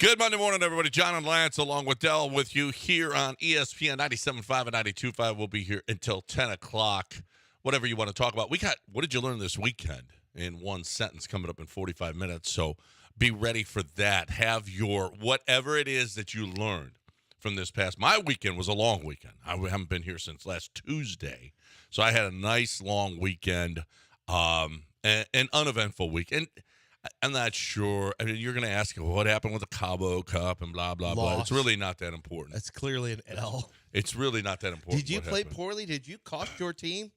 Good Monday morning, everybody. John and Lance, along with Dell, with you here on ESPN 97.5 and 92.5. We'll be here until 10 o'clock. Whatever you want to talk about. What did you learn this weekend in one sentence coming up in 45 minutes? So be ready for that. Have your whatever it is that you learned from this past. My weekend was a long weekend. I haven't been here since last Tuesday. So I had a nice long weekend, an uneventful week. And I'm not sure. I mean, you're going to ask what happened with the Cabo Cup and blah, blah, blah. It's really not that important. That's clearly an L. It's really not that important. Did you play poorly? Did you cost your team?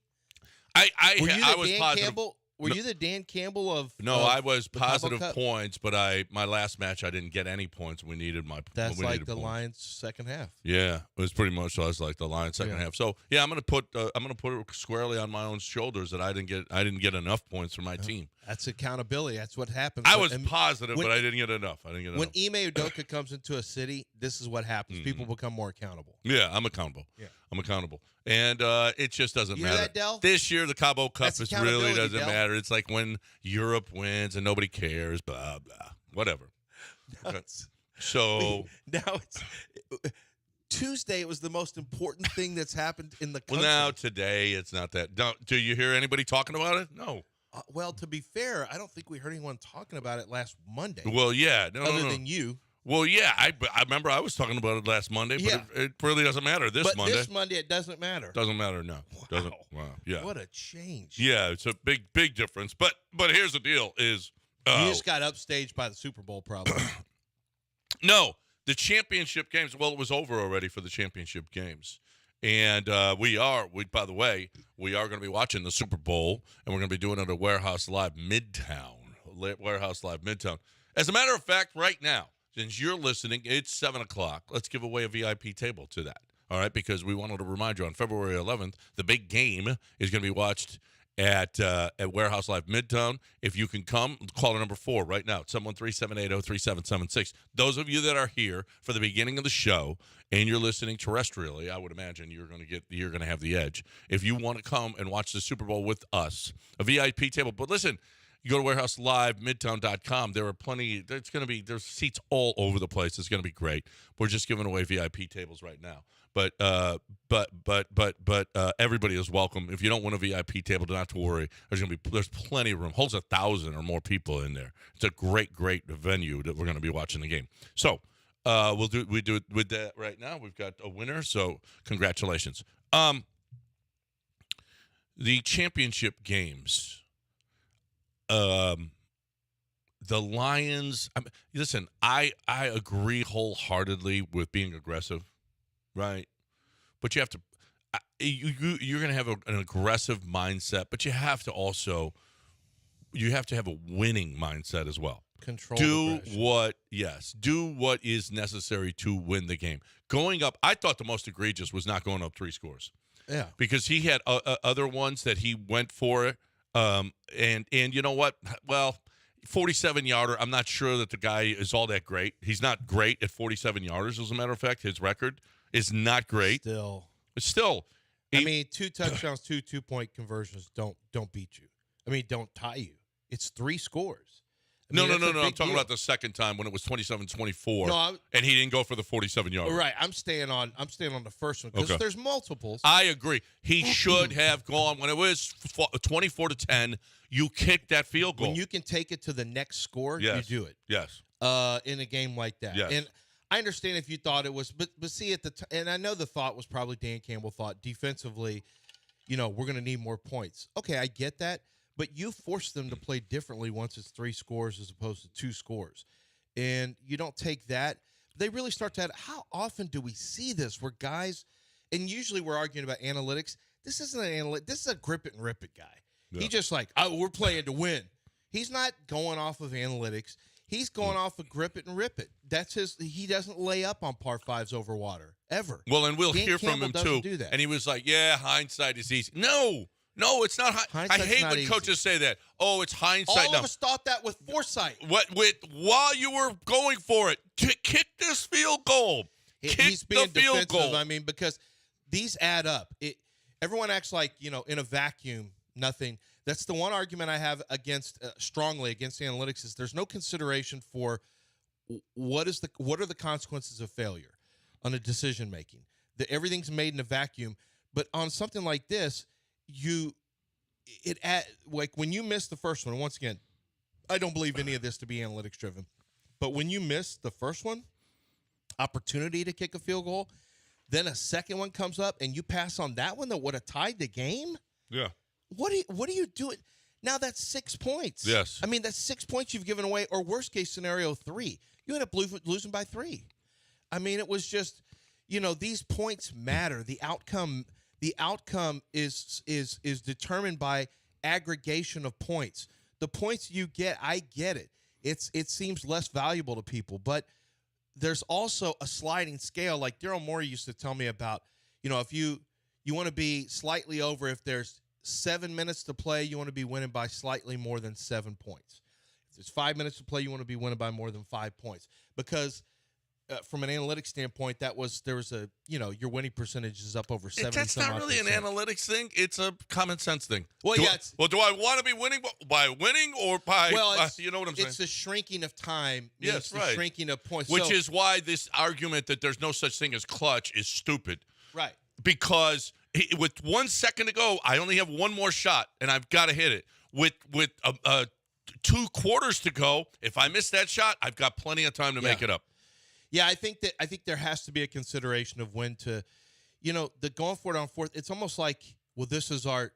I was positive. Campbell? Were you the Dan Campbell of No, I was the positive Cabo Cup? points, but my last match I didn't get any points. We needed my. That's like the points. Lions' second half. Yeah, it was pretty much like the Lions' second half. So yeah, I'm gonna put it squarely on my own shoulders that I didn't get enough points for my team. That's accountability. That's what happens. I was positive, but I didn't get enough. When Ime Udoka comes into a city, this is what happens. People become more accountable. Yeah, I'm accountable. Yeah. I'm accountable. And it just doesn't matter. Hear that, Del? This year, the Cabo Cup really doesn't Del. matter. It's like when Europe wins and nobody cares, blah, blah, whatever. So now it's Tuesday. It was the most important thing that's happened in the country. Well, now today, it's not that. Do you hear anybody talking about it? No. Well, to be fair, I don't think we heard anyone talking about it last Monday. Well, yeah. Other than you. Well, yeah, I remember I was talking about it last Monday, but it really doesn't matter Monday. This Monday, it doesn't matter. Doesn't matter, no. Wow. Doesn't. Wow. Yeah. What a change. Yeah, it's a big difference. But here's the deal: is you just got upstaged by the Super Bowl, probably. No, the championship games. Well, it was over already for the championship games, and by the way, we are going to be watching the Super Bowl, and we're going to be doing it at Warehouse Live Midtown. Warehouse Live Midtown. As a matter of fact, right now, since you're listening, it's 7 o'clock. Let's give away a VIP table to that. All right, because we wanted to remind you on February 11th, the big game is going to be watched at Warehouse Live Midtown. If you can come, caller number 4 right now, 713-780-3776. Those of you that are here for the beginning of the show and you're listening terrestrially, I would imagine you're going to have the edge. If you want to come and watch the Super Bowl with us, a VIP table. But listen, you go to warehouselivemidtown.com. There are plenty. There's seats all over the place. It's going to be great. We're just giving away VIP tables right now. But everybody is welcome. If you don't win a VIP table, not to worry. There's plenty of room. Holds 1,000 or more people in there. It's a great venue that we're going to be watching the game. So we do it with that right now. We've got a winner. So congratulations. The championship games. The Lions. Listen, I agree wholeheartedly with being aggressive, right? But you have to. You're going to have an aggressive mindset, but you have to have a winning mindset as well. Control. Do what is necessary to win the game. Going up, I thought the most egregious was not going up 3 scores. Yeah, because he had other ones that he went for it. And you know what? Well, 47-yarder, I'm not sure that the guy is all that great. He's not great at 47-yarders, as a matter of fact. His record is not great. Still. I mean, 2 touchdowns, 2 2-point conversions don't beat you. I mean, don't tie you. It's 3 scores. No. I'm talking about the second time when it was 27-24, and he didn't go for the 47-yarder. Right. I'm staying on the first one because there's multiples. I agree. He should have gone when it was 24-10. You kicked that field goal. When you can take it to the next score, you do it. Yes. In a game like that. Yes. And I understand if you thought it was, but see and I know the thought was probably Dan Campbell thought defensively, we're going to need more points. Okay, I get that. But you force them to play differently once it's 3 scores as opposed to 2 scores. And you don't take that. They really start to how often do we see this where guys, and usually we're arguing about analytics. This isn't an analytic. This is a grip it and rip it guy. Yeah. He just we're playing to win. He's not going off of analytics. He's going off of grip it and rip it. He doesn't lay up on par 5s over water, ever. Well, and we'll Dan hear Campbell from him, too. Do that. And he was like, hindsight is easy. No, it's not. I hate when coaches say that. Oh, it's hindsight. All of us thought that with foresight. While you were going for it, kick this field goal. He's being defensive. I mean, because these add up. Everyone acts like in a vacuum, nothing. That's the one argument I have strongly against analytics is there's no consideration for what are the consequences of failure on a decision making? That everything's made in a vacuum, but on something like this, like when you miss the first one. Once again, I don't believe any of this to be analytics driven, but when you miss the first one, opportunity to kick a field goal, then a second one comes up and you pass on that one that would have tied the game. Yeah. What are you doing? Now that's 6 points. Yes. I mean, that's 6 points you've given away, or worst case scenario, 3. You end up losing by 3. I mean, it was just, these points matter. The outcome is determined by aggregation of points. The points you get, I get it. It seems less valuable to people, but there's also a sliding scale. Like Daryl Morey used to tell me about, if you want to be slightly over, if there's 7 minutes to play, you want to be winning by slightly more than 7 points. If there's 5 minutes to play, you want to be winning by more than 5 points. Because from an analytics standpoint, your winning percentage is up over 70%. That's not really an analytics thing. It's a common sense thing. Well, do I want to be winning by winning or by, you know what I'm saying? It's the shrinking of time. Yes, the shrinking of points. Which is why this argument that there's no such thing as clutch is stupid. Right. Because with 1 second to go, I only have one more shot, and I've got to hit it. With 2 quarters to go, if I miss that shot, I've got plenty of time to make it up. Yeah, I think there has to be a consideration of when to, the going for it on fourth. It's almost like, well, this is our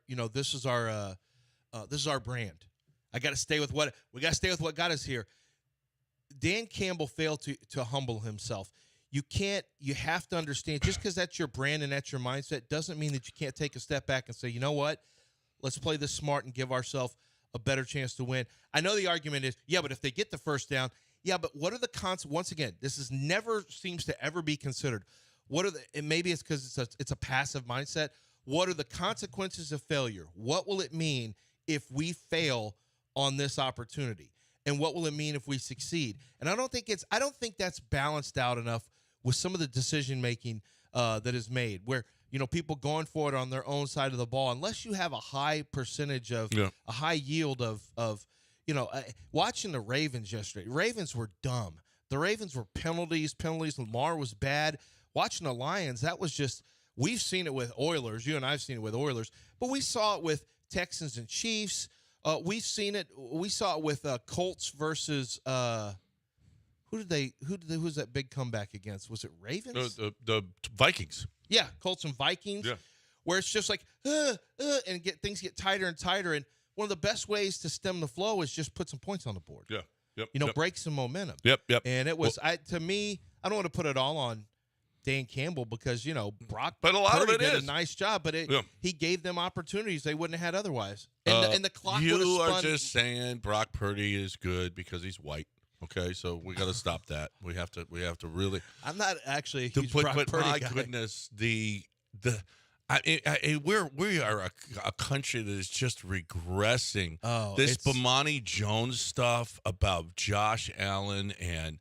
brand. We got to stay with what got us here. Dan Campbell failed to humble himself. You have to understand, just because that's your brand and that's your mindset doesn't mean that you can't take a step back and say, you know what, let's play this smart and give ourselves a better chance to win. I know the argument is, yeah, but if they get the first down, yeah, but what are the consequences? Once again, this is never seems to ever be considered. And maybe it's because it's a passive mindset. What are the consequences of failure? What will it mean if we fail on this opportunity? And what will it mean if we succeed? And I don't think that's balanced out enough with some of the decision making that is made, where people going for it on their own side of the ball, unless you have a high percentage of a high yield of watching the Ravens yesterday. Ravens were dumb. The Ravens were penalties. Lamar was bad. Watching the Lions, that was just, we've seen it with Oilers. You and I have seen it with Oilers, but we saw it with Texans and Chiefs. We saw it with Colts versus who's that big comeback against? Was it Ravens? The Vikings. Yeah, Colts and Vikings. Yeah. Where it's just like and things get tighter and tighter. And one of the best ways to stem the flow is just put some points on the board. Yeah. Yep. Break some momentum. Yep. And it was to me, I don't want to put it all on Dan Campbell because Brock but a lot Purdy of it did is a nice job, but he gave them opportunities they wouldn't have had otherwise. And the clock would have spun. You are just saying Brock Purdy is good because he's white. Okay, so we got to stop that. We have to really. I'm not actually a huge Brock Purdy my guy. Goodness, we are a country that is just regressing. Oh, this Bomani Jones stuff about Josh Allen and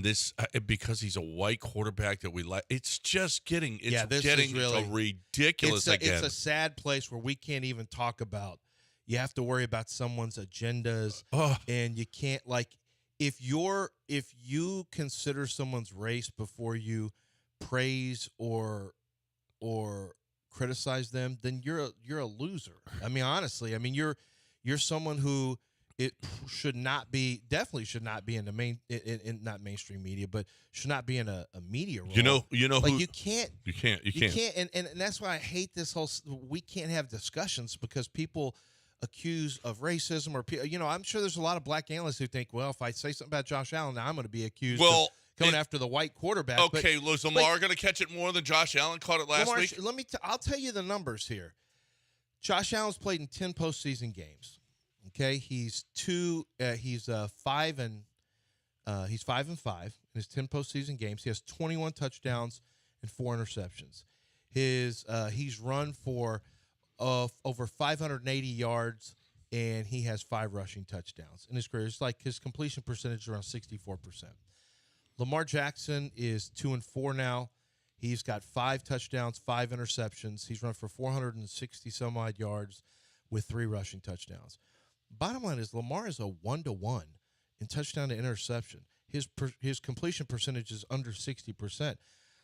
this because he's a white quarterback that we like. It's just getting ridiculous again. It's a sad place where we can't even talk about. You have to worry about someone's agendas, and you can't if you consider someone's race before you praise or criticize them, then you're a loser. I mean, honestly, you're someone who definitely should not be in the not mainstream media, but should not be in a media role. You can't, and that's why I hate this whole. We can't have discussions because people accuse of racism or I'm sure there's a lot of black analysts who think, well, if I say something about Josh Allen, now I'm going to be accused of coming after the white quarterback. Okay, was Lamar going to catch it more than Josh Allen caught it last week? I'll tell you the numbers here. Josh Allen's played in 10 postseason games. Okay, he's 5 and 5 in his 10 postseason games. He has 21 touchdowns and 4 interceptions. He's run for over 580 yards, and he has 5 rushing touchdowns in his career. It's like his completion percentage is around 64%. Lamar Jackson is 2-4 now. He's got 5 touchdowns, 5 interceptions. He's run for 460 some odd yards with 3 rushing touchdowns. Bottom line is Lamar is a 1-to-1 in touchdown to interception. his completion percentage is under 60%.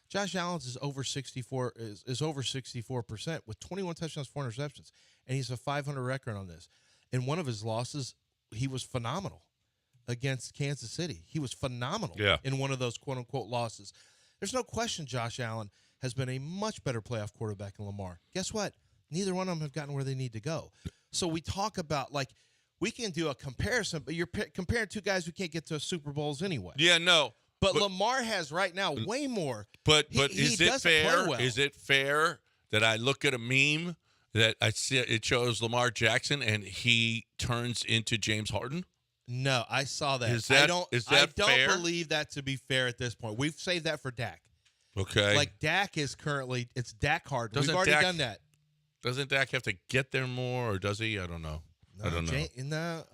Josh Allen's is over 64% with 21 touchdowns, 4 interceptions, and he's a 500 record on this. In one of his losses, he was phenomenal against Kansas City. He was phenomenal in one of those quote-unquote losses. There's no question Josh Allen has been a much better playoff quarterback than Lamar. Guess what? Neither one of them have gotten where they need to go. So we talk about, like, we can do a comparison, but you're comparing two guys who can't get to Super Bowls anyway. Yeah, no. But Lamar has right now way more. But is it fair? Well. Is it fair that I look at a meme that I see it shows Lamar Jackson and he turns into James Harden? No, I saw that. I don't fair? believe that to be fair at this point. We've saved that for Dak. Okay. Like Dak is currently it's Dak Harden. We've already done that. Doesn't Dak have to get there more, or does he? I don't know. I don't know.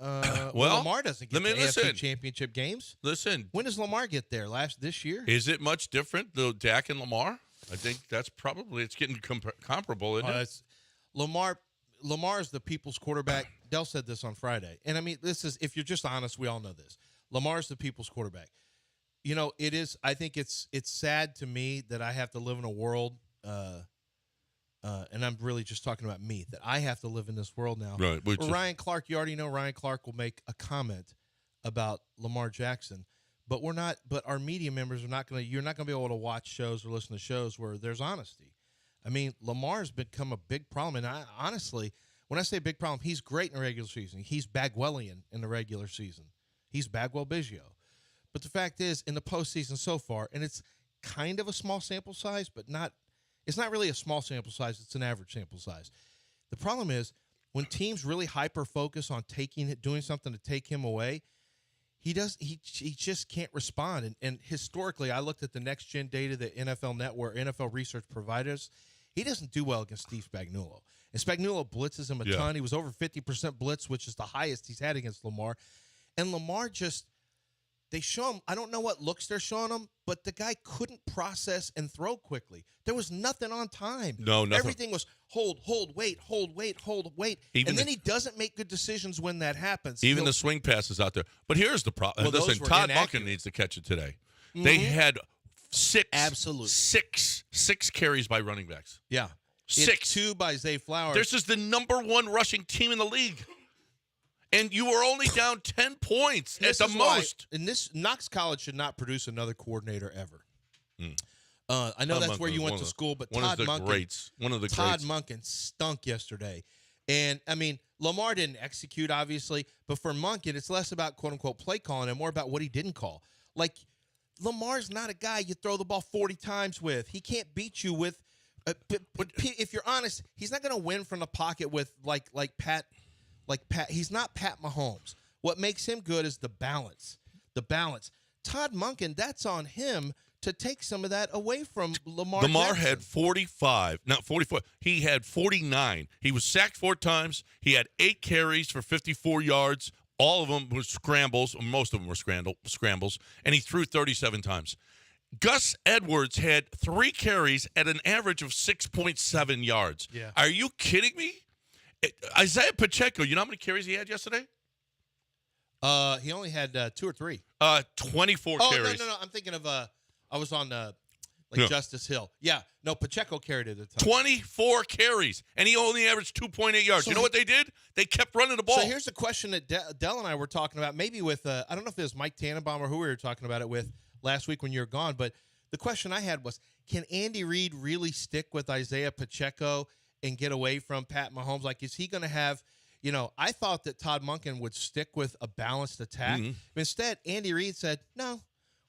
Well, Lamar doesn't get to listen. AFC championship games. Listen. When does Lamar get there? This year? Is it much different, though, Dak and Lamar? I think that's probably it's getting comparable, isn't it? Lamar is the people's quarterback. Dell said this on Friday. And I mean, this is, if you're just honest, we all know this. Lamar's the people's quarterback. You know, it is, I think it's sad to me that I have to live in a world, and I'm really just talking about me, that I have to live in this world now. Right. Ryan Clark, you already know Ryan Clark will make a comment about Lamar Jackson, but our media members you're not going to be able to watch shows or listen to shows where there's honesty. I mean, Lamar's become a big problem, and honestly, when I say big problem, he's great in the regular season. He's Bagwellian in the regular season. He's Bagwell-Biggio. But the fact is, in the postseason so far, and it's kind of a small sample size, but it's not really a small sample size. It's an average sample size. The problem is when teams really hyper-focus on doing something to take him away, he just can't respond. And historically, I looked at the next-gen data that NFL Network, NFL Research provided us. He doesn't do well against Steve Spagnuolo. And Spagnuolo blitzes him a ton. He was over 50% blitz, which is the highest he's had against Lamar. And Lamar they show him, I don't know what looks they're showing him, but the guy couldn't process and throw quickly. There was nothing on time. No, nothing. Everything was hold, wait. And then he doesn't make good decisions when that happens. Even the swing passes out there. But here's the problem. Well, listen, Todd Monken needs to catch it today. Mm-hmm. They had six carries by running backs. Yeah. 6. 2 by Zay Flowers. This is the number 1 rushing team in the league. And you were only down 10 points at the most. And Knox College should not produce another coordinator ever. I know that's where you went to school, but Todd Monken stunk yesterday. And, I mean, Lamar didn't execute, obviously, but for Monken, it's less about, quote-unquote, play calling and more about what he didn't call. Like, Lamar's not a guy you throw the ball 40 times with. He can't beat you with if you're honest, he's not going to win from the pocket with like Pat. He's not Pat Mahomes. What makes him good is the balance. Todd Monken, that's on him to take some of that away from Lamar Jackson. Had 45, not 44. He had 49. He was sacked 4 times. He had 8 carries for 54 yards. All of them were scrambles. Most of them were scrambles. And he threw 37 times. Gus Edwards had 3 carries at an average of 6.7 yards. Yeah. Are you kidding me? Isaiah Pacheco, you know how many carries he had yesterday? He only had 2 or 3. 24 carries. No. I'm thinking of I was on Justice Hill. Yeah. No, Pacheco carried it at the time. 24 carries, and he only averaged 2.8 yards. So you know what they did? They kept running the ball. So here's the question that Dell and I were talking about, maybe with, I don't know if it was Mike Tannenbaum or who we were talking about it with last week when you were gone, but the question I had was, can Andy Reid really stick with Isaiah Pacheco and get away from Pat Mahomes? Like, is he going to have, I thought that Todd Monken would stick with a balanced attack. Mm-hmm. Instead, Andy Reid said, no,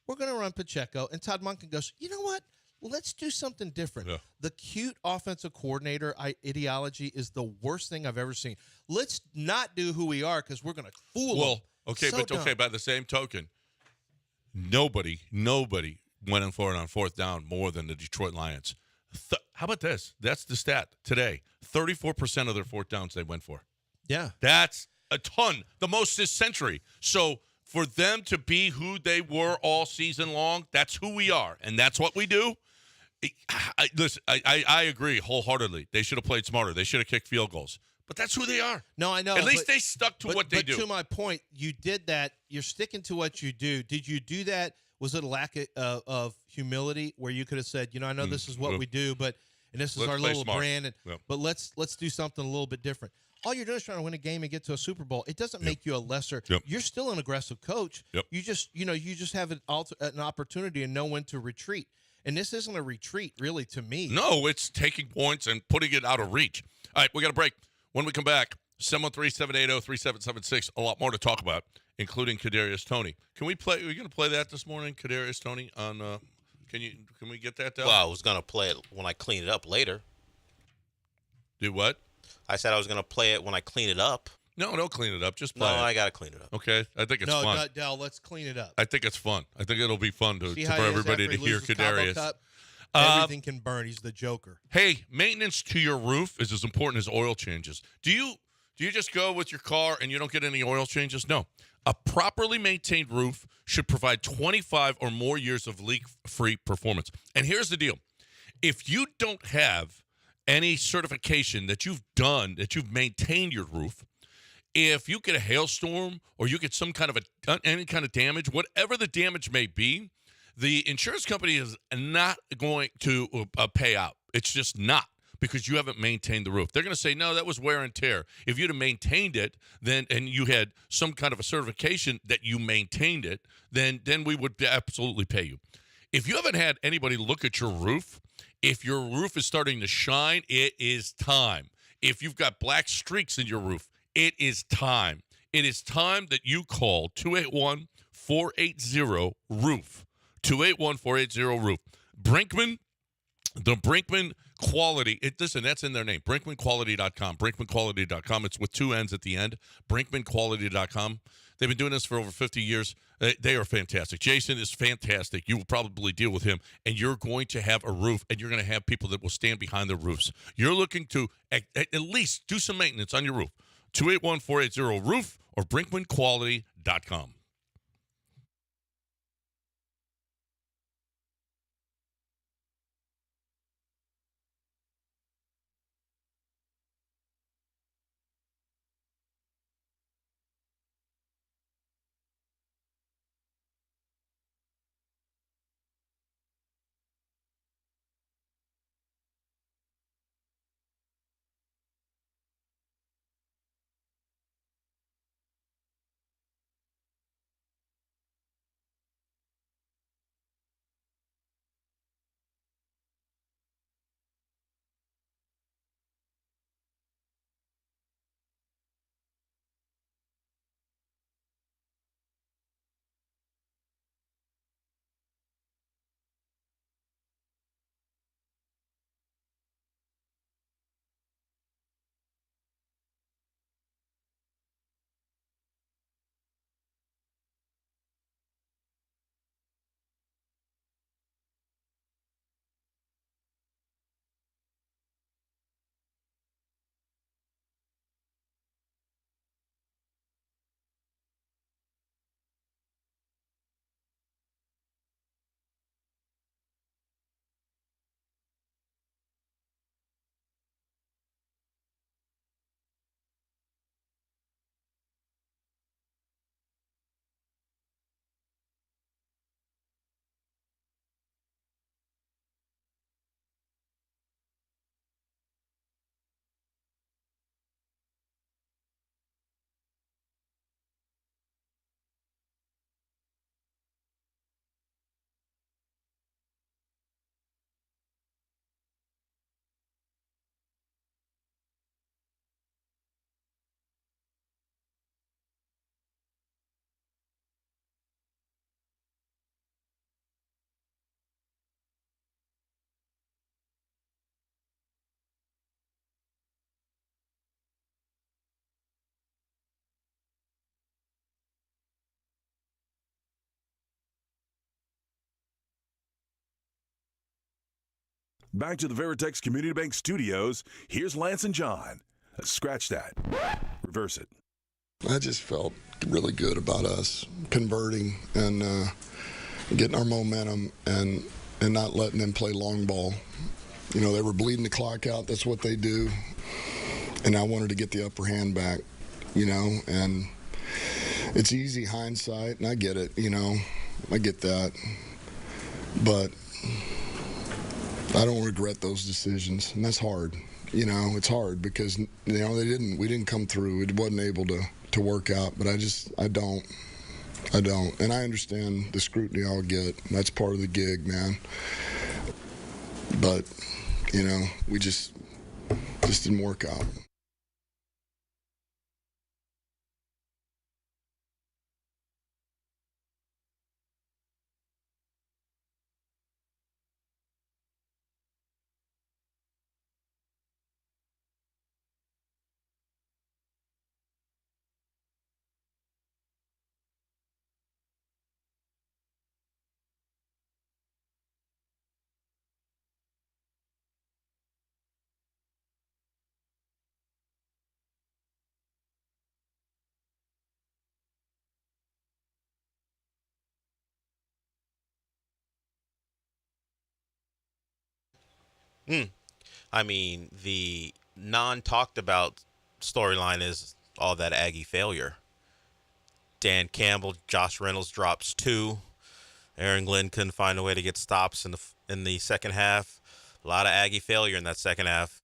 we're going to run Pacheco. And Todd Monken goes, you know what? Let's do something different. Yeah. The cute offensive coordinator ideology is the worst thing I've ever seen. Let's not do who we are because we're going to fool them. Okay, by the same token, nobody went for it on 4th down more than the Detroit Lions. How about this? That's the stat today. 34% of their 4th downs they went for. Yeah. That's a ton. The most this century. So for them to be who they were all season long, that's who we are, and that's what we do. I agree wholeheartedly. They should have played smarter. They should have kicked field goals. But that's who they are. No, I know. At least they stuck to what they do. But to my point, you did that. You're sticking to what you do. Did you do that? Was it a lack of humility where you could have said, I know this is what we do, and this is our little brand, but let's do something a little bit different. All you're doing is trying to win a game and get to a Super Bowl. It doesn't make you a lesser. You're still an aggressive coach. You just have an opportunity and know when to retreat. And this isn't a retreat, really, to me. No, it's taking points and putting it out of reach. All right, we got a break. When we come back, 713-780-3776. A lot more to talk about, including Kadarius Toney. Can we play? Are we going to play that this morning, Kadarius Toney? On can we get that down? Well, I was going to play it when I clean it up later. Do what? I said I was going to play it when I clean it up. No, don't clean it up. Just play it. No, I got to clean it up. Okay, I think it's fun. No, Dell, let's clean it up. I think it's fun. I think it'll be fun for everybody to hear Kadarius. Everything can burn. He's the Joker. Hey, maintenance to your roof is as important as oil changes. Do you just go with your car and you don't get any oil changes? No. A properly maintained roof should provide 25 or more years of leak-free performance. And here's the deal. If you don't have any certification that you've maintained your roof, if you get a hailstorm or you get some kind of any kind of damage, whatever the damage may be, the insurance company is not going to pay out. It's just not, because you haven't maintained the roof. They're going to say, no, that was wear and tear. If you'd have maintained it, and you had some kind of a certification that you maintained it, then we would absolutely pay you. If you haven't had anybody look at your roof, if your roof is starting to shine, it is time. If you've got black streaks in your roof, it is time. It is time that you call 281-480-ROOF. 281-480-ROOF. Brinkman, the Brinkman Quality. Listen, that's in their name. BrinkmanQuality.com. BrinkmanQuality.com. It's with two N's at the end. BrinkmanQuality.com. They've been doing this for over 50 years. They are fantastic. Jason is fantastic. You will probably deal with him, and you're going to have a roof, and you're going to have people that will stand behind the roofs. You're looking to at least do some maintenance on your roof. 281-480-ROOF or BrinkmanQuality.com. Back to the Veritex Community Bank Studios. Here's Lance and John. Scratch that. Reverse it. I just felt really good about us converting and getting our momentum and not letting them play long ball. You know, they were bleeding the clock out. That's what they do. I wanted to get the upper hand back, and it's easy hindsight, and I get it, I get that, but I don't regret those decisions, and that's hard. It's hard because we didn't come through. It wasn't able to work out, but I don't, and I understand the scrutiny I'll get. That's part of the gig, man. But we just didn't work out. I mean, the non-talked about storyline is all that Aggie failure. Dan Campbell, Josh Reynolds drops 2. Aaron Glenn couldn't find a way to get stops in the second half. A lot of Aggie failure in that second half.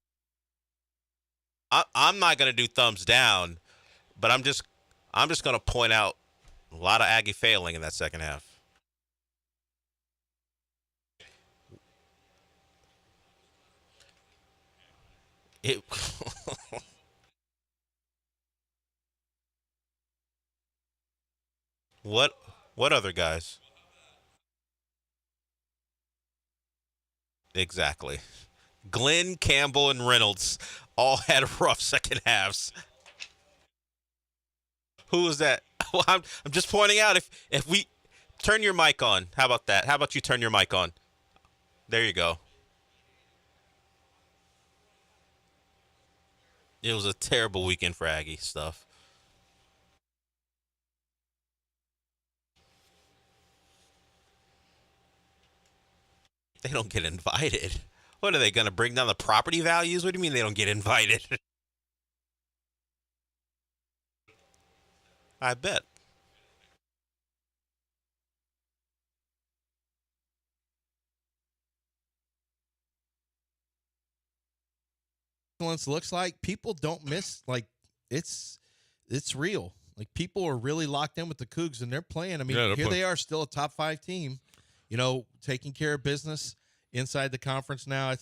I'm not going to do thumbs down, but I'm just going to point out a lot of Aggie failing in that second half. What other guys? Exactly. Glenn, Campbell, and Reynolds all had rough second halves. Who was that? Well, I'm just pointing out if we turn your mic on. How about that? How about you turn your mic on? There you go. It was a terrible weekend for Aggie stuff. They don't get invited. What are they going to bring down the property values? What do you mean they don't get invited? I bet. Looks like people don't miss, like it's real. Like people are really locked in with the Cougs and they're playing. I mean, here they are, still a top 5 team, taking care of business inside the conference now.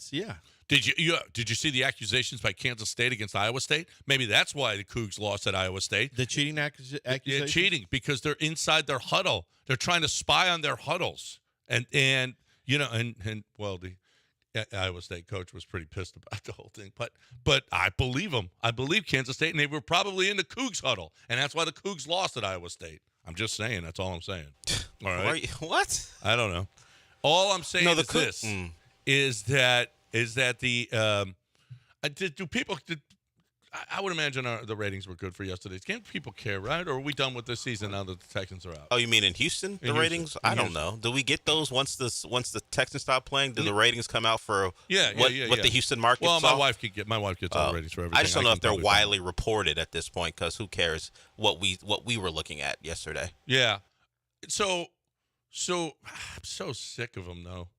Did you see the accusations by Kansas State against Iowa State? Maybe that's why the Cougs lost at Iowa State. The cheating accusations? Yeah, cheating because they're inside their huddle. They're trying to spy on their huddles. The Iowa State coach was pretty pissed about the whole thing. But I believe him. I believe Kansas State, and they were probably in the Cougs huddle. And that's why the Cougs lost at Iowa State. I'm just saying. That's all I'm saying. All right? What? I don't know. All I'm saying is that the do people I would imagine the ratings were good for yesterday. Can't people care, right? Or are we done with this season now that the Texans are out? Oh, you mean in Houston, the ratings? I don't know. Do we get those once the Texans stop playing? Do the ratings come out for what the Houston market Well, saw? my wife gets all the ratings for everything. I just don't know if they're widely reported at this point because who cares what we were looking at yesterday? Yeah. So I'm so sick of them, though.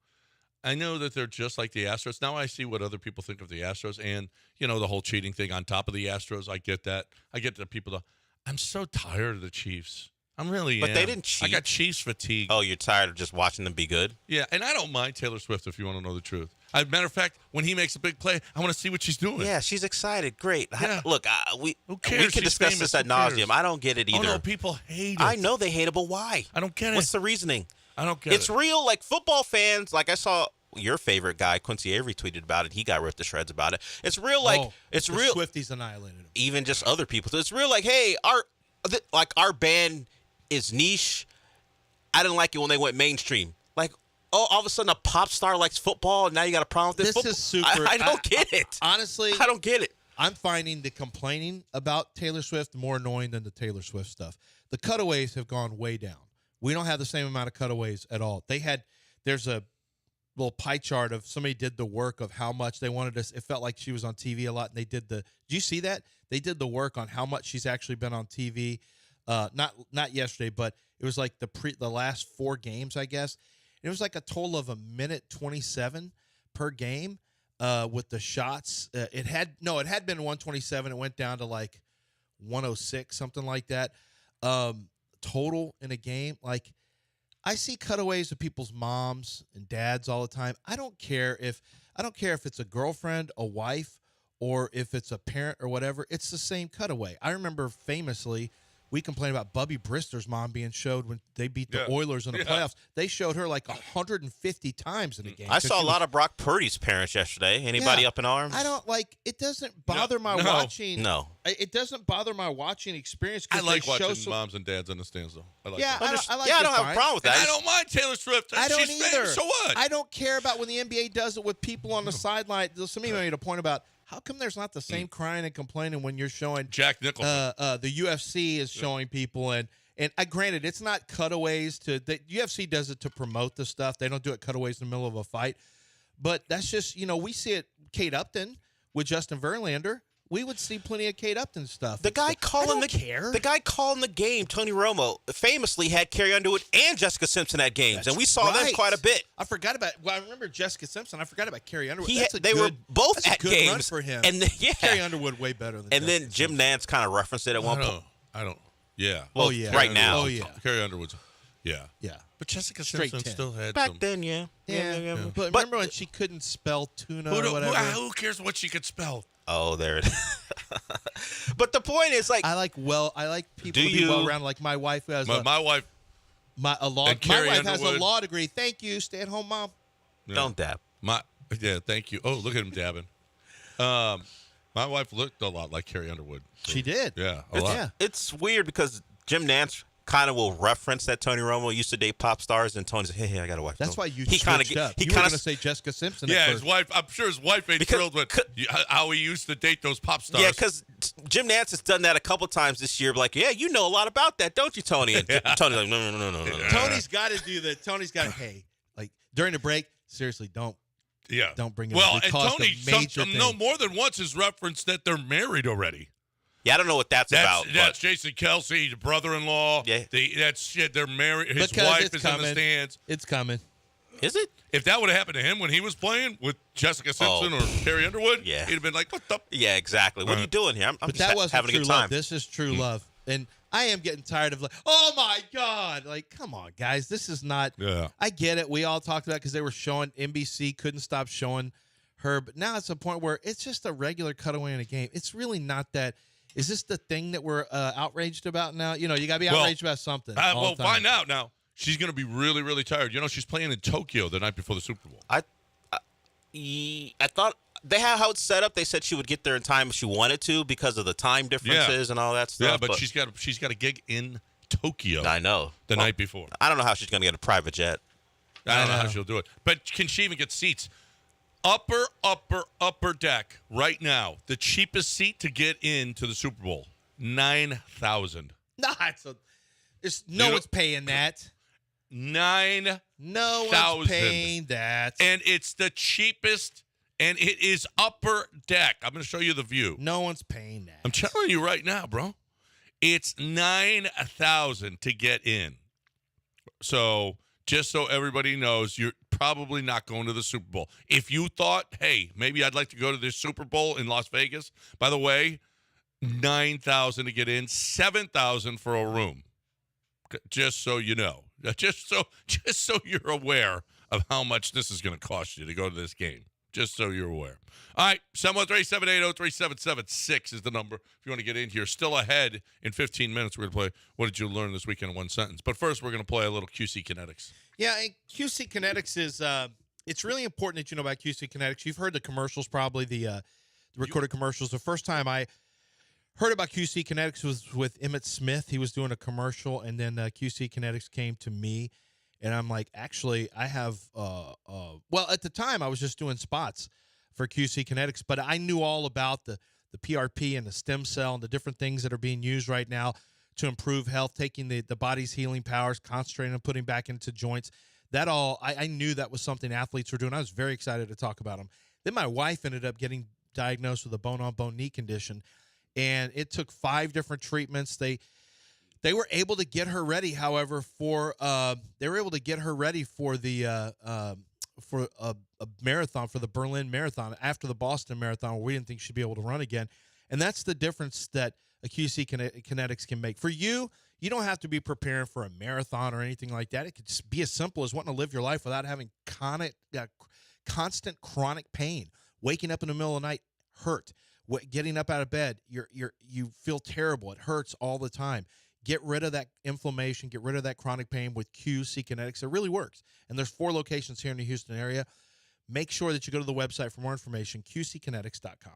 I know that they're just like the Astros. Now I see what other people think of the Astros and, the whole cheating thing on top of the Astros. I get that. I get that I'm so tired of the Chiefs. I'm really But they didn't cheat. I got Chiefs fatigue. Oh, you're tired of just watching them be good? Yeah, and I don't mind Taylor Swift if you want to know the truth. As a matter of fact, when he makes a big play, I want to see what she's doing. Yeah, she's excited. Great. Yeah. Look, we cares? can She's discuss famous. this ad Who cares? nauseum. I don't get it either. Oh, no, people hate it. I know they hate it, but why? I don't get it. What's the reasoning? I don't get it. It's real. Like football fans, like I saw your favorite guy, Quincy Avery, tweeted about it. He got ripped to shreds about it. It's real. Like it's the real. Swifties annihilated him. Even just other people. So it's real. Like, hey, our band is niche. I didn't like it when they went mainstream. Like, all of a sudden a pop star likes football, and now you got a problem with this. This is super. I don't get it. Honestly, I don't get it. I'm finding the complaining about Taylor Swift more annoying than the Taylor Swift stuff. The cutaways have gone way down. We don't have the same amount of cutaways at all. There's a little pie chart of somebody did the work of how much they wanted us. It felt like she was on TV a lot, and they did did you see that? They did the work on how much she's actually been on TV. Not yesterday, but it was like the last 4 games, I guess. And it was like a total of 1:27 per game with the shots. It had been 127. It went down to like 106, something like that. Total in a game. Like, I see cutaways of people's moms and dads all the time. I don't care if it's a girlfriend, a wife, or if it's a parent or whatever. It's the same cutaway. I remember famously we complained about Bubby Brister's mom being showed when they beat the Oilers in the playoffs. They showed her like 150 times in a game. I saw a lot of Brock Purdy's parents yesterday. Anybody up in arms? I don't like. It doesn't bother my watching. No, it doesn't bother my watching experience. I like watching moms and dads in the stands, though. I like yeah, that. I like I don't have a problem with that. I don't mind Taylor Swift. I don't She's either. famous, so what? I don't care about when the NBA does it with people on the sideline. Somebody made a point about how come there's not the same crying and complaining when you're showing Jack Nicholson. The UFC is showing people, and granted, it's not cutaways to the UFC does it to promote the stuff. They don't do it cutaways in the middle of a fight, but that's just we see it. Kate Upton with Justin Verlander. We would see plenty of Kate Upton stuff. The guy calling the game, Tony Romo, famously had Carrie Underwood and Jessica Simpson at games, and we saw them quite a bit. I forgot about. Well, I remember Jessica Simpson. I forgot about Carrie Underwood. They were both that's at a good games run for him. and Carrie Underwood way better than. And then Jim Nantz kind of referenced it at one point. I don't. Yeah. Well, yeah. Right now. Oh yeah. Carrie Underwood's. Yeah. Yeah. But Jessica Straight Simpson 10. still had Back some. then, yeah. But remember when she couldn't spell tuna or whatever? Who cares what she could spell? Oh, there it is. But the point is, like, I like people to be well rounded. Like my wife who has My wife. my wife Carrie has a Underwood. law degree. Thank you, stay at home mom. don't dab. Thank you. Oh, look at him dabbing. My wife looked a lot like Carrie Underwood. She did. Yeah, a lot. Yeah. It's weird because Jim Nantz kind of will reference that Tony Romo used to date pop stars, and Tony's like, hey, I got a wife. That's why you switched up. He You were kind going to of say Jessica Simpson. Yeah, at his first. wife. I'm sure his wife ain't thrilled with how he used to date those pop stars. Yeah, because Jim Nantz has done that a couple times this year. Like, yeah, you know a lot about that, don't you, Tony? And Tony's like, no. Tony's got to do that. Tony's got to, hey, like during the break, seriously, don't bring it up. And It caused Tony, a major thing. more than once has referenced that they're married already. Yeah, I don't know what that's about. That's Jason Kelsey, the brother-in-law. Yeah. That's shit. They're married. His Because wife it's is in coming. the stands. It's coming. Is it? If that would have happened to him when he was playing with Jessica Simpson or Carrie Underwood, Yeah. he'd have been like, what the? Yeah, exactly. What are you doing here? I'm But just that wasn't having a true good time. love. This is true love. And I am getting tired of like, oh my God. Like, come on, guys. This is not. Yeah. I get it. We all talked about it because they were showing NBC, couldn't stop showing her. But now it's a point where it's just a regular cutaway in a game. It's really not that. Is this the thing that we're outraged about now? You got to be outraged about something. Well, find out now. She's going to be really, really tired. She's playing in Tokyo the night before the Super Bowl. I thought they have how it's set up. They said she would get there in time if she wanted to because of the time differences and all that stuff. Yeah, but she's got a gig in Tokyo. I know the night before. I don't know how she's going to get a private jet. I don't know how she'll do it. But can she even get seats? Upper deck right now. The cheapest seat to get into the Super Bowl, $9,000. No, no one's paying that. $9,000. No one's paying that. And it's the cheapest, and it is upper deck. I'm going to show you the view. No one's paying that. I'm telling you right now, bro. It's $9,000 to get in. So just so everybody knows, you're probably not going to the Super Bowl. If you thought, hey, maybe I'd like to go to this Super Bowl in Las Vegas, by the way, $9,000 to get in, $7,000 for a room. Just so you know. Just so you're aware of how much this is going to cost you to go to this game. Just so you're aware. All right, 713-780-3776 is the number if you want to get in here. Still ahead in 15 minutes. We're going to play What Did You Learn This Weekend in One Sentence. But first, we're going to play a little QC Kinetics. Yeah, and QC Kinetics is it's really important that you know about QC Kinetics. You've heard the commercials, probably the recorded commercials. The first time I heard about QC Kinetics was with Emmett Smith. He was doing a commercial, and then QC Kinetics came to me, and I'm like, actually, I have well, at the time, I was just doing spots for QC Kinetics, but I knew all about the PRP and the stem cell and the different things that are being used right now to improve health, taking the body's healing powers, concentrating on putting back into joints. I knew that was something athletes were doing. I was very excited to talk about them. Then my wife ended up getting diagnosed with a bone-on-bone knee condition, and it took 5 different treatments. They were able to get her ready, however, for the for a marathon, for the Berlin Marathon after the Boston Marathon, where we didn't think she'd be able to run again. And that's the difference that a QC Kinetics can make. For you, you don't have to be preparing for a marathon or anything like that. It could just be as simple as wanting to live your life without having constant chronic pain. Waking up in the middle of the night hurt. Getting up out of bed, you feel terrible. It hurts all the time. Get rid of that inflammation. Get rid of that chronic pain with QC Kinetics. It really works. And there's 4 locations here in the Houston area. Make sure that you go to the website for more information, qckinetics.com.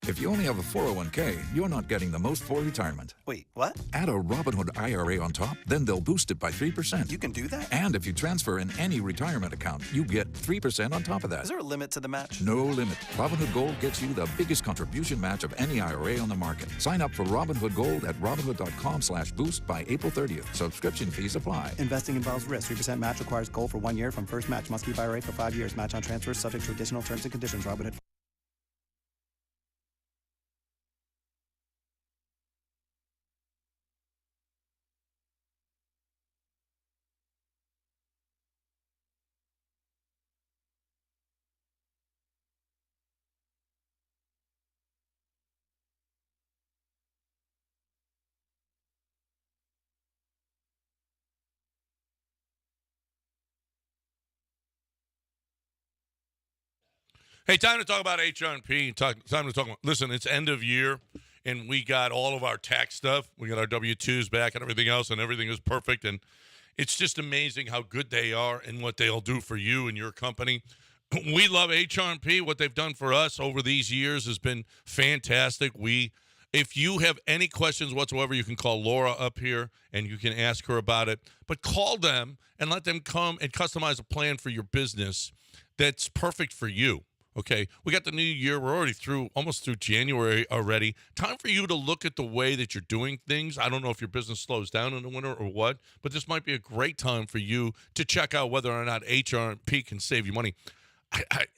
If you only have a 401k, you're not getting the most for retirement. Wait, what? Add a Robinhood IRA on top, then they'll boost it by 3%. You can do that? And if you transfer in any retirement account, you get 3% on top of that. Is there a limit to the match? No limit. Robinhood Gold gets you the biggest contribution match of any IRA on the market. Sign up for Robinhood Gold at Robinhood.com/boost by April 30th. Subscription fees apply. Investing involves risk. 3% match requires gold for 1 year from first match. Must keep IRA for 5 years. Match on transfers subject to additional terms and conditions. Robinhood. Hey, time to talk about HRP. Time to talk about, listen, it's end of year, and we got all of our tax stuff. We got our W-2s back and everything else, and everything is perfect. And it's just amazing how good they are and what they'll do for you and your company. We love HRP. What they've done for us over these years has been fantastic. If you have any questions whatsoever, you can call Laura up here, and you can ask her about it. But call them and let them come and customize a plan for your business that's perfect for you. Okay, we got the new year. We're already almost through January already. Time for you to look at the way that you're doing things. I don't know if your business slows down in the winter or what, but this might be a great time for you to check out whether or not HRP can save you money.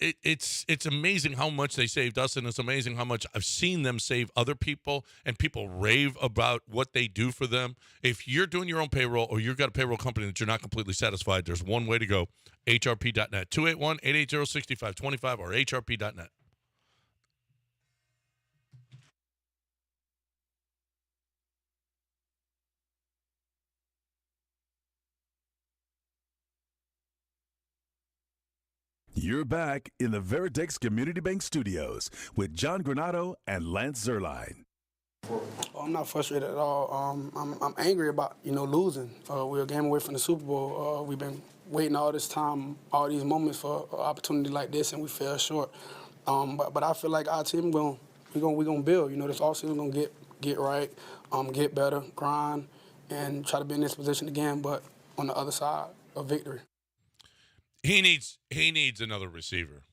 It's amazing how much they saved us, and it's amazing how much I've seen them save other people, and people rave about what they do for them. If you're doing your own payroll, or you've got a payroll company that you're not completely satisfied, there's one way to go: hrp.net, 281-880-6525, or hrp.net. You're back in the Veritex Community Bank Studios with John Granado and Lance Zerline. I'm not frustrated at all. I'm angry about losing. We're a game away from the Super Bowl. We've been waiting all this time, all these moments for an opportunity like this, and we fell short. But I feel like our team going to we gonna build. You know, this offseason we're gonna get right, get better, grind, and try to be in this position again, but on the other side of victory. He needs another receiver.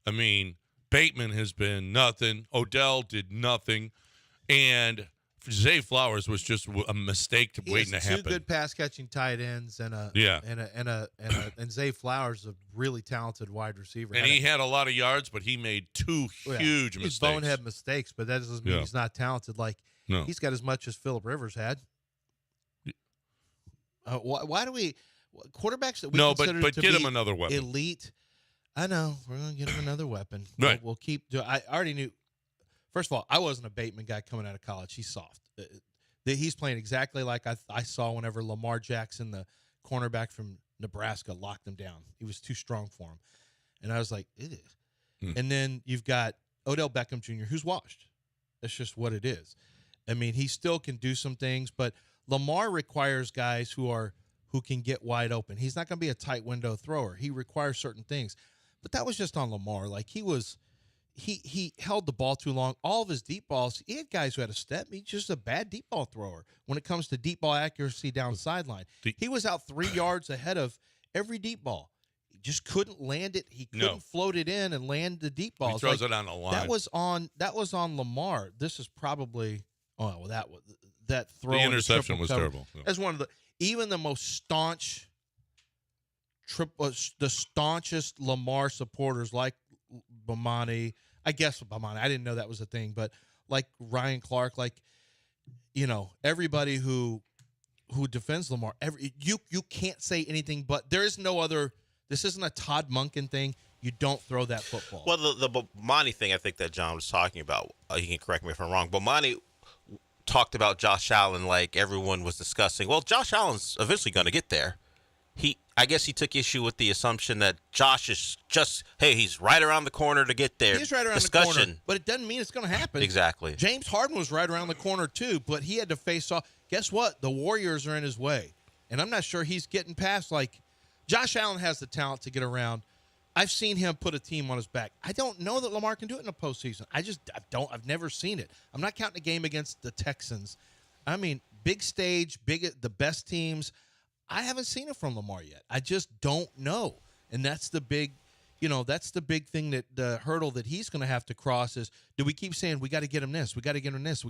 I mean, Bateman has been nothing. Odell did nothing, and Zay Flowers was just a mistake waiting to happen. Two good pass catching tight ends and Zay Flowers, a really talented wide receiver. And he had a lot of yards, but he made two huge mistakes. Bonehead mistakes, but that doesn't mean he's not talented. Like he's got as much as Phillip Rivers had. Why do we quarterbacks that we consider but to get be him another weapon. Elite? I know we're gonna get him another weapon. Right. We'll keep. I already knew. First of all, I wasn't a Bateman guy coming out of college. He's soft. He's playing exactly like I saw whenever Lamar Jackson, the cornerback from Nebraska, locked him down. He was too strong for him, and I was like, ew. And then you've got Odell Beckham Jr., who's washed. That's just what it is. I mean, he still can do some things, but Lamar requires guys who can get wide open. He's not going to be a tight window thrower. He requires certain things. But that was just on Lamar. Like he held the ball too long. All of his deep balls, he had guys who had a step. He's just a bad deep ball thrower when it comes to deep ball accuracy down the sideline. He was out 3 yards ahead of every deep ball. He just couldn't land it. He couldn't float it in and land the deep balls. He throws it on the line. That was on Lamar. This is probably that throw. The interception was terrible. Yeah. That's one of even the most staunch the staunchest Lamar supporters like Bomani, I didn't know that was a thing, but like Ryan Clark, like, everybody who defends Lamar, you can't say anything, but there is no other. This isn't a Todd Monken thing. You don't throw that football. Well, the Bomani thing, I think that John was talking about, he can correct me if I'm wrong. Bomani talked about Josh Allen like everyone was discussing. Well, Josh Allen's eventually going to get there. I guess he took issue with the assumption that Josh is he's right around the corner to get there. He's right around the corner, but it doesn't mean it's going to happen. Exactly. James Harden was right around the corner too, but he had to face off. Guess what? The Warriors are in his way, and I'm not sure he's getting past. Like, Josh Allen has the talent to get around. I've seen him put a team on his back. I don't know that Lamar can do it in the postseason. I've never seen it. I'm not counting a game against the Texans. I mean, big stage, the best teams. I haven't seen it from Lamar yet. I just don't know. And that's the big, thing, that the hurdle that he's going to have to cross is, do we keep saying we got to get him this, we got to get him this,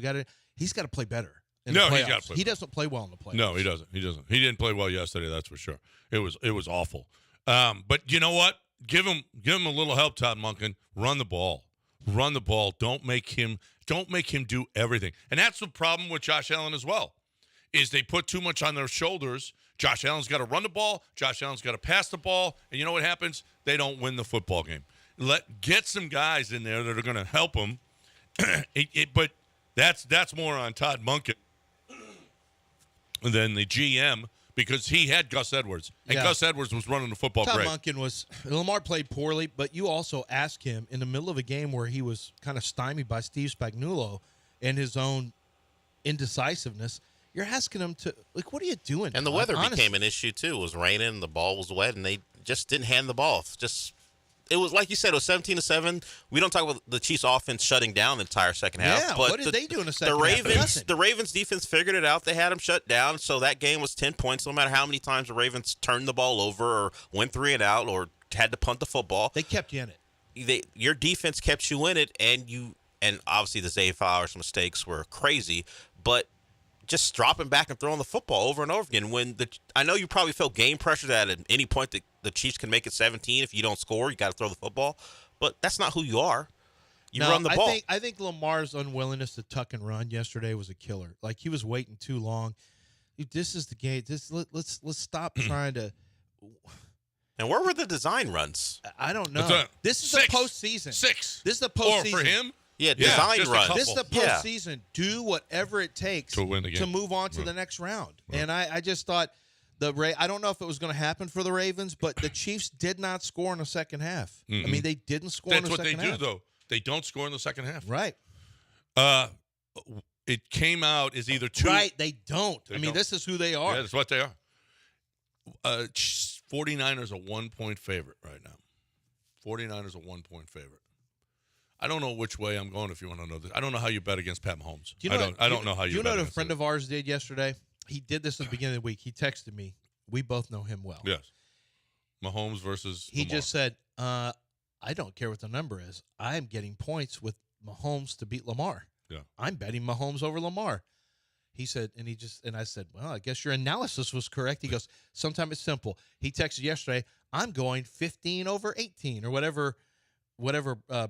he's got to play better. No, he's got to play. He doesn't play well in the playoffs. No, he doesn't. He didn't play well yesterday, that's for sure. It was awful. But you know what? Give him a little help, Todd Monken. Run the ball. Don't make him do everything. And that's the problem with Josh Allen as well, is they put too much on their shoulders. Josh Allen's got to run the ball. Josh Allen's got to pass the ball. And you know what happens? They don't win the football game. Get some guys in there that are going to help him. But that's more on Todd Monken than the GM, because he had Gus Edwards. And Gus Edwards was running the football great. Lamar played poorly, but you also ask him in the middle of a game where he was kind of stymied by Steve Spagnuolo and his own indecisiveness. You're asking them to, like, what are you doing? And the weather became an issue, too. It was raining, the ball was wet, and they just didn't hand the ball. It was, like you said, it was 17-7. We don't talk about the Chiefs' offense shutting down the entire second half. Yeah, but what did they do in the second half? The Ravens' defense figured it out. They had them shut down, so that game was 10 points. No matter how many times the Ravens turned the ball over or went 3 and out or had to punt the football. They kept you in it. Your defense kept you in it, and obviously the Zay Flowers mistakes were crazy, but just dropping back and throwing the football over and over again. I know you probably felt game pressure that at any point the Chiefs can make it 17. If you don't score, you got to throw the football. But that's not who you are. You run the ball. I think Lamar's unwillingness to tuck and run yesterday was a killer. Like, he was waiting too long. This is the game. Let's stop trying to. And where were the design runs? I don't know. This is the postseason. 6. This is the postseason. Or for him. Yeah, design runs. This is the postseason. Yeah. Do whatever it takes to win the game, to move on to the next round. Right. And I just thought I don't know if it was going to happen for the Ravens, but the Chiefs did not score in the second half. Mm-hmm. I mean, they didn't score in the second half. That's what they do, though. They don't score in the second half. Right. It came out as either two. Right, they don't. This is who they are. Yeah, that's what they are. 49ers a 1-point favorite right now. 49ers a 1-point favorite. I don't know which way I'm going if you want to know this. I don't know how you bet against Pat Mahomes. I don't know how you Do you bet know what a against friend it. of ours did yesterday? He did this at the beginning of the week. He texted me. We both know him well. Yes. Mahomes versus He Lamar. just said, I don't care what the number is. I'm getting points with Mahomes to beat Lamar. Yeah. I'm betting Mahomes over Lamar. He said, and I said, well, I guess your analysis was correct. He goes, sometimes it's simple. He texted yesterday, I'm going 15 over 18 or whatever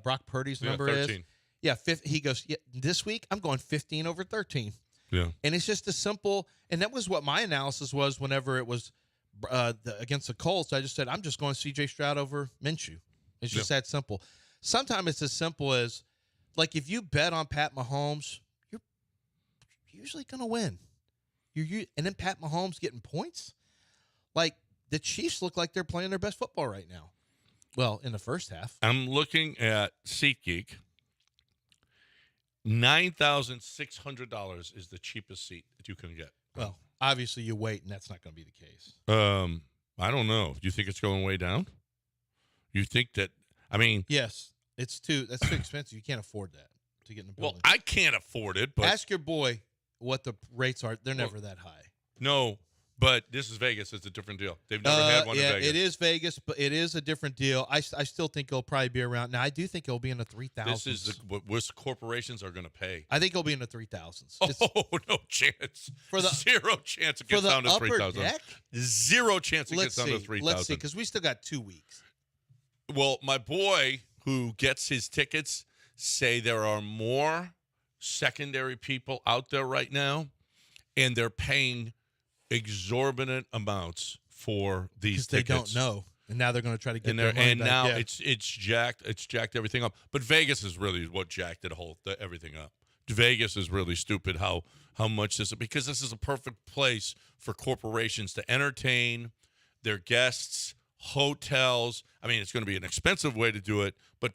Brock Purdy's number 13. is. Yeah, he goes, yeah, this week I'm going 15 over 13. Yeah. And it's just a simple, and that was what my analysis was whenever it was against the Colts. I just said, I'm just going C.J. Stroud over Minshew. It's just that simple. Sometimes it's as simple as, like, if you bet on Pat Mahomes, you're usually going to win. And then Pat Mahomes getting points? Like, the Chiefs look like they're playing their best football right now. Well, in the first half. I'm looking at SeatGeek. $9,600 is the cheapest seat that you can get. Well, obviously you wait, and that's not going to be the case. I don't know. Do you think it's going way down? You think that? I mean, Yes, that's too expensive. You can't afford that to get in the building. well, I can't afford it, but Ask your boy what the rates are. They're never that high. no. But this is Vegas. It's a different deal. They've never had one in Vegas. It is Vegas, but it is a different deal. I still think it'll probably be around. Now, I do think it'll be in the 3,000s. This is what corporations are going to pay. I think it'll be in the 3,000s. Oh, no chance. For the- Zero chance it For gets the down to upper 3,000. deck? Zero chance it Let's gets down to see. 3,000. Let's see, because we still got 2 weeks. Well, my boy who gets his tickets say there are more secondary people out there right now, and they're paying exorbitant amounts for these They tickets. don't know. And now they're going to try to get And, their money and back. now Yeah. it's jacked everything up. But Vegas is really what jacked everything up. Vegas is really stupid how much this, because this is a perfect place for corporations to entertain their guests, hotels. I mean, it's going to be an expensive way to do it, but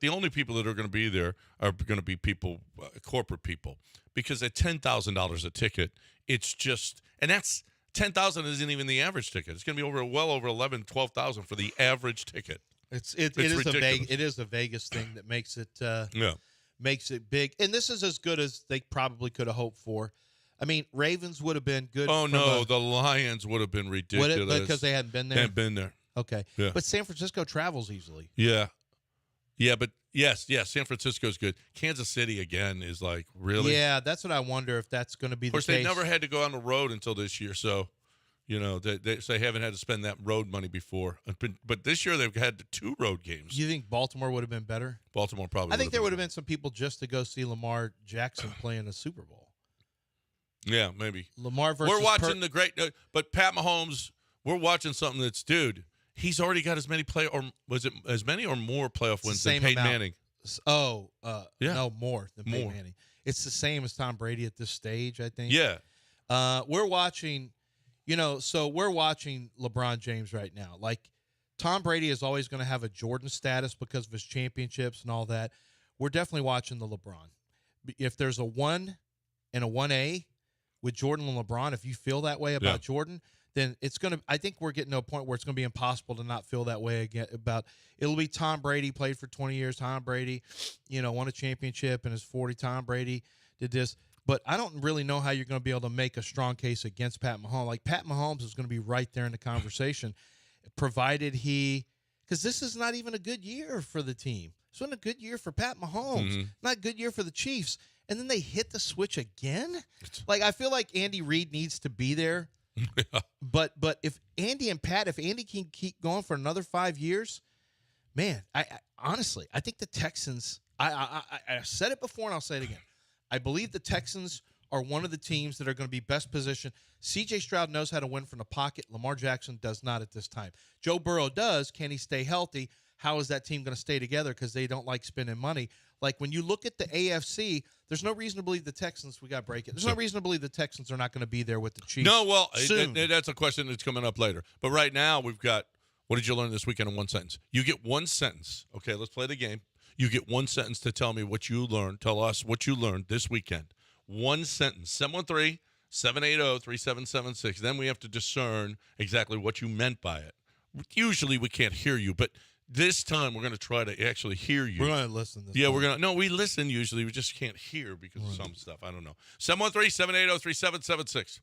the only people that are going to be there are going to be people, corporate people, because at $10,000 a ticket, it's just, and that's $10,000 isn't even the average ticket. It's going to be well over 11, 12,000 for the average ticket. It It's is ridiculous. it is a Vegas thing that makes it Yeah. makes it big. And this is as good as they probably could have hoped for. I mean, Ravens would have been good. Oh from no, the Lions would have been ridiculous because they hadn't been They there. hadn't been there. Okay, Yeah. but San Francisco travels easily. Yeah, but yes, San Francisco's good. Kansas City again is like really. Yeah, that's what I wonder if that's going to be Of course, the they case. never had to go on the road until this year, so they haven't had to spend that road money before. But this year they've had 2 road games. You think Baltimore would have been better? Baltimore probably. I think there would have been some people just to go see Lamar Jackson play in a Super Bowl. Yeah, maybe. Lamar versus We're watching the great, but Pat Mahomes. We're watching something that's, dude. He's already got as many was it as many or more playoff wins than same Peyton amount. Manning? Yeah. No, more than Peyton More. Manning. It's the same as Tom Brady at this stage, I think. Yeah. We're watching, so we're watching LeBron James right now. Like, Tom Brady is always going to have a Jordan status because of his championships and all that. We're definitely watching the LeBron. If there's a 1 and a 1A with Jordan and LeBron, if you feel that way about Jordan, then it's going to, I think we're getting to a point where it's going to be impossible to not feel that way again it'll be Tom Brady, played for 20 years. Tom Brady, won a championship in his 40. Tom Brady did this. But I don't really know how you're going to be able to make a strong case against Pat Mahomes. Like, Pat Mahomes is going to be right there in the conversation, provided because this is not even a good year for the team. It's been a good year for Pat Mahomes, Mm-hmm. not a good year for the Chiefs. And then they hit the switch again. Like, I feel like Andy Reid needs to be there. But if Andy can keep going for another 5 years, man, I honestly, I think the Texans, I said it before and I'll say it again. I believe the Texans are one of the teams that are going to be best positioned. C.J. Stroud knows how to win from the pocket. Lamar Jackson does not at this time. Joe Burrow does. Can he stay healthy? How is that team going to stay together? Because they don't like spending money. Like, when you look at the AFC, there's no reason to believe the Texans, we got to break it. There's no reason to believe the Texans are not going to be there with the Chiefs. No, well, soon. that's a question that's coming up later. But right now, we've got, what did you learn this weekend in one sentence? You get one sentence. Okay, let's play the game. You get one sentence to tell me what you learned. Tell us what you learned this weekend. One sentence. 713-780-3776. Then we have to discern exactly what you meant by it. Usually we can't hear you, but This time we're going to try to actually hear you. We're going to listen. Yeah, we're going to. No, we listen usually. We just can't hear because of some stuff. I don't know. 713-780-3776.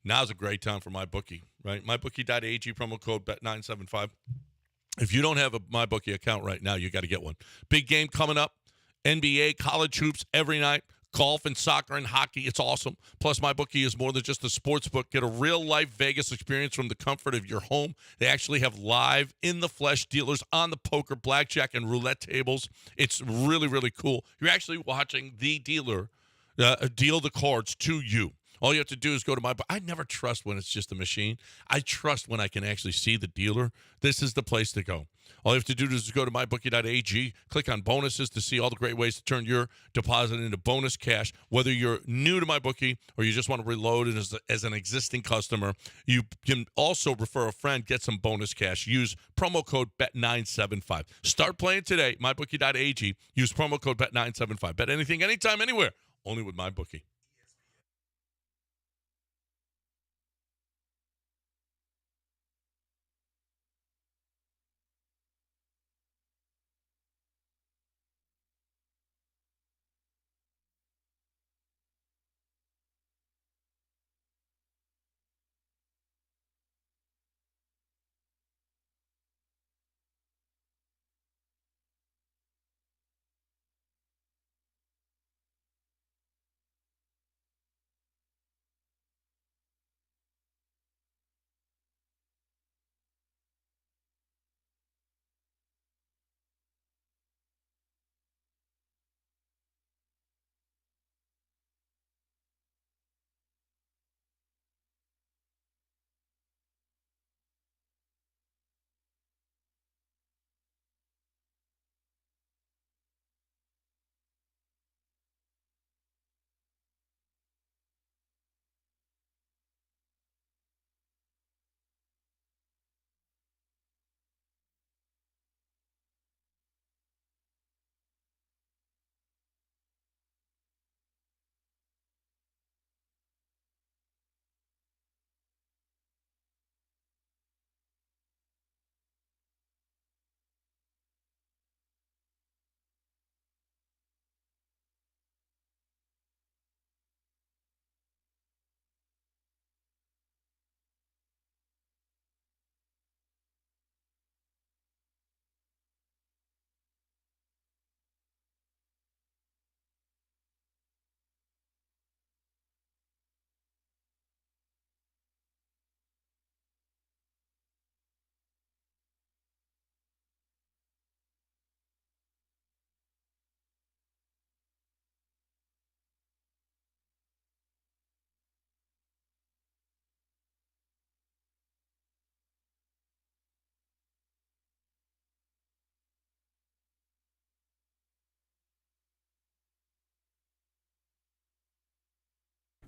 Now's a great time for MyBookie, right? MyBookie.ag, promo code BET975. If you don't have a MyBookie account right now, you got to get one. Big game coming up. NBA, college hoops every night. Golf and soccer and hockey. It's awesome. Plus, MyBookie is more than just a sports book. Get a real-life Vegas experience from the comfort of your home. They actually have live, in-the-flesh dealers on the poker, blackjack, and roulette tables. It's really, really cool. You're actually watching the dealer deal the cards to you. All you have to do is go to MyBookie. I never trust when it's just a machine. I trust when I can actually see the dealer. This is the place to go. All you have to do is go to mybookie.ag, click on bonuses to see all the great ways to turn your deposit into bonus cash. Whether you're new to MyBookie or you just want to reload it as an existing customer, you can also refer a friend, get some bonus cash. Use promo code BET975. Start playing today, mybookie.ag. Use promo code BET975. Bet anything, anytime, anywhere. Only with MyBookie.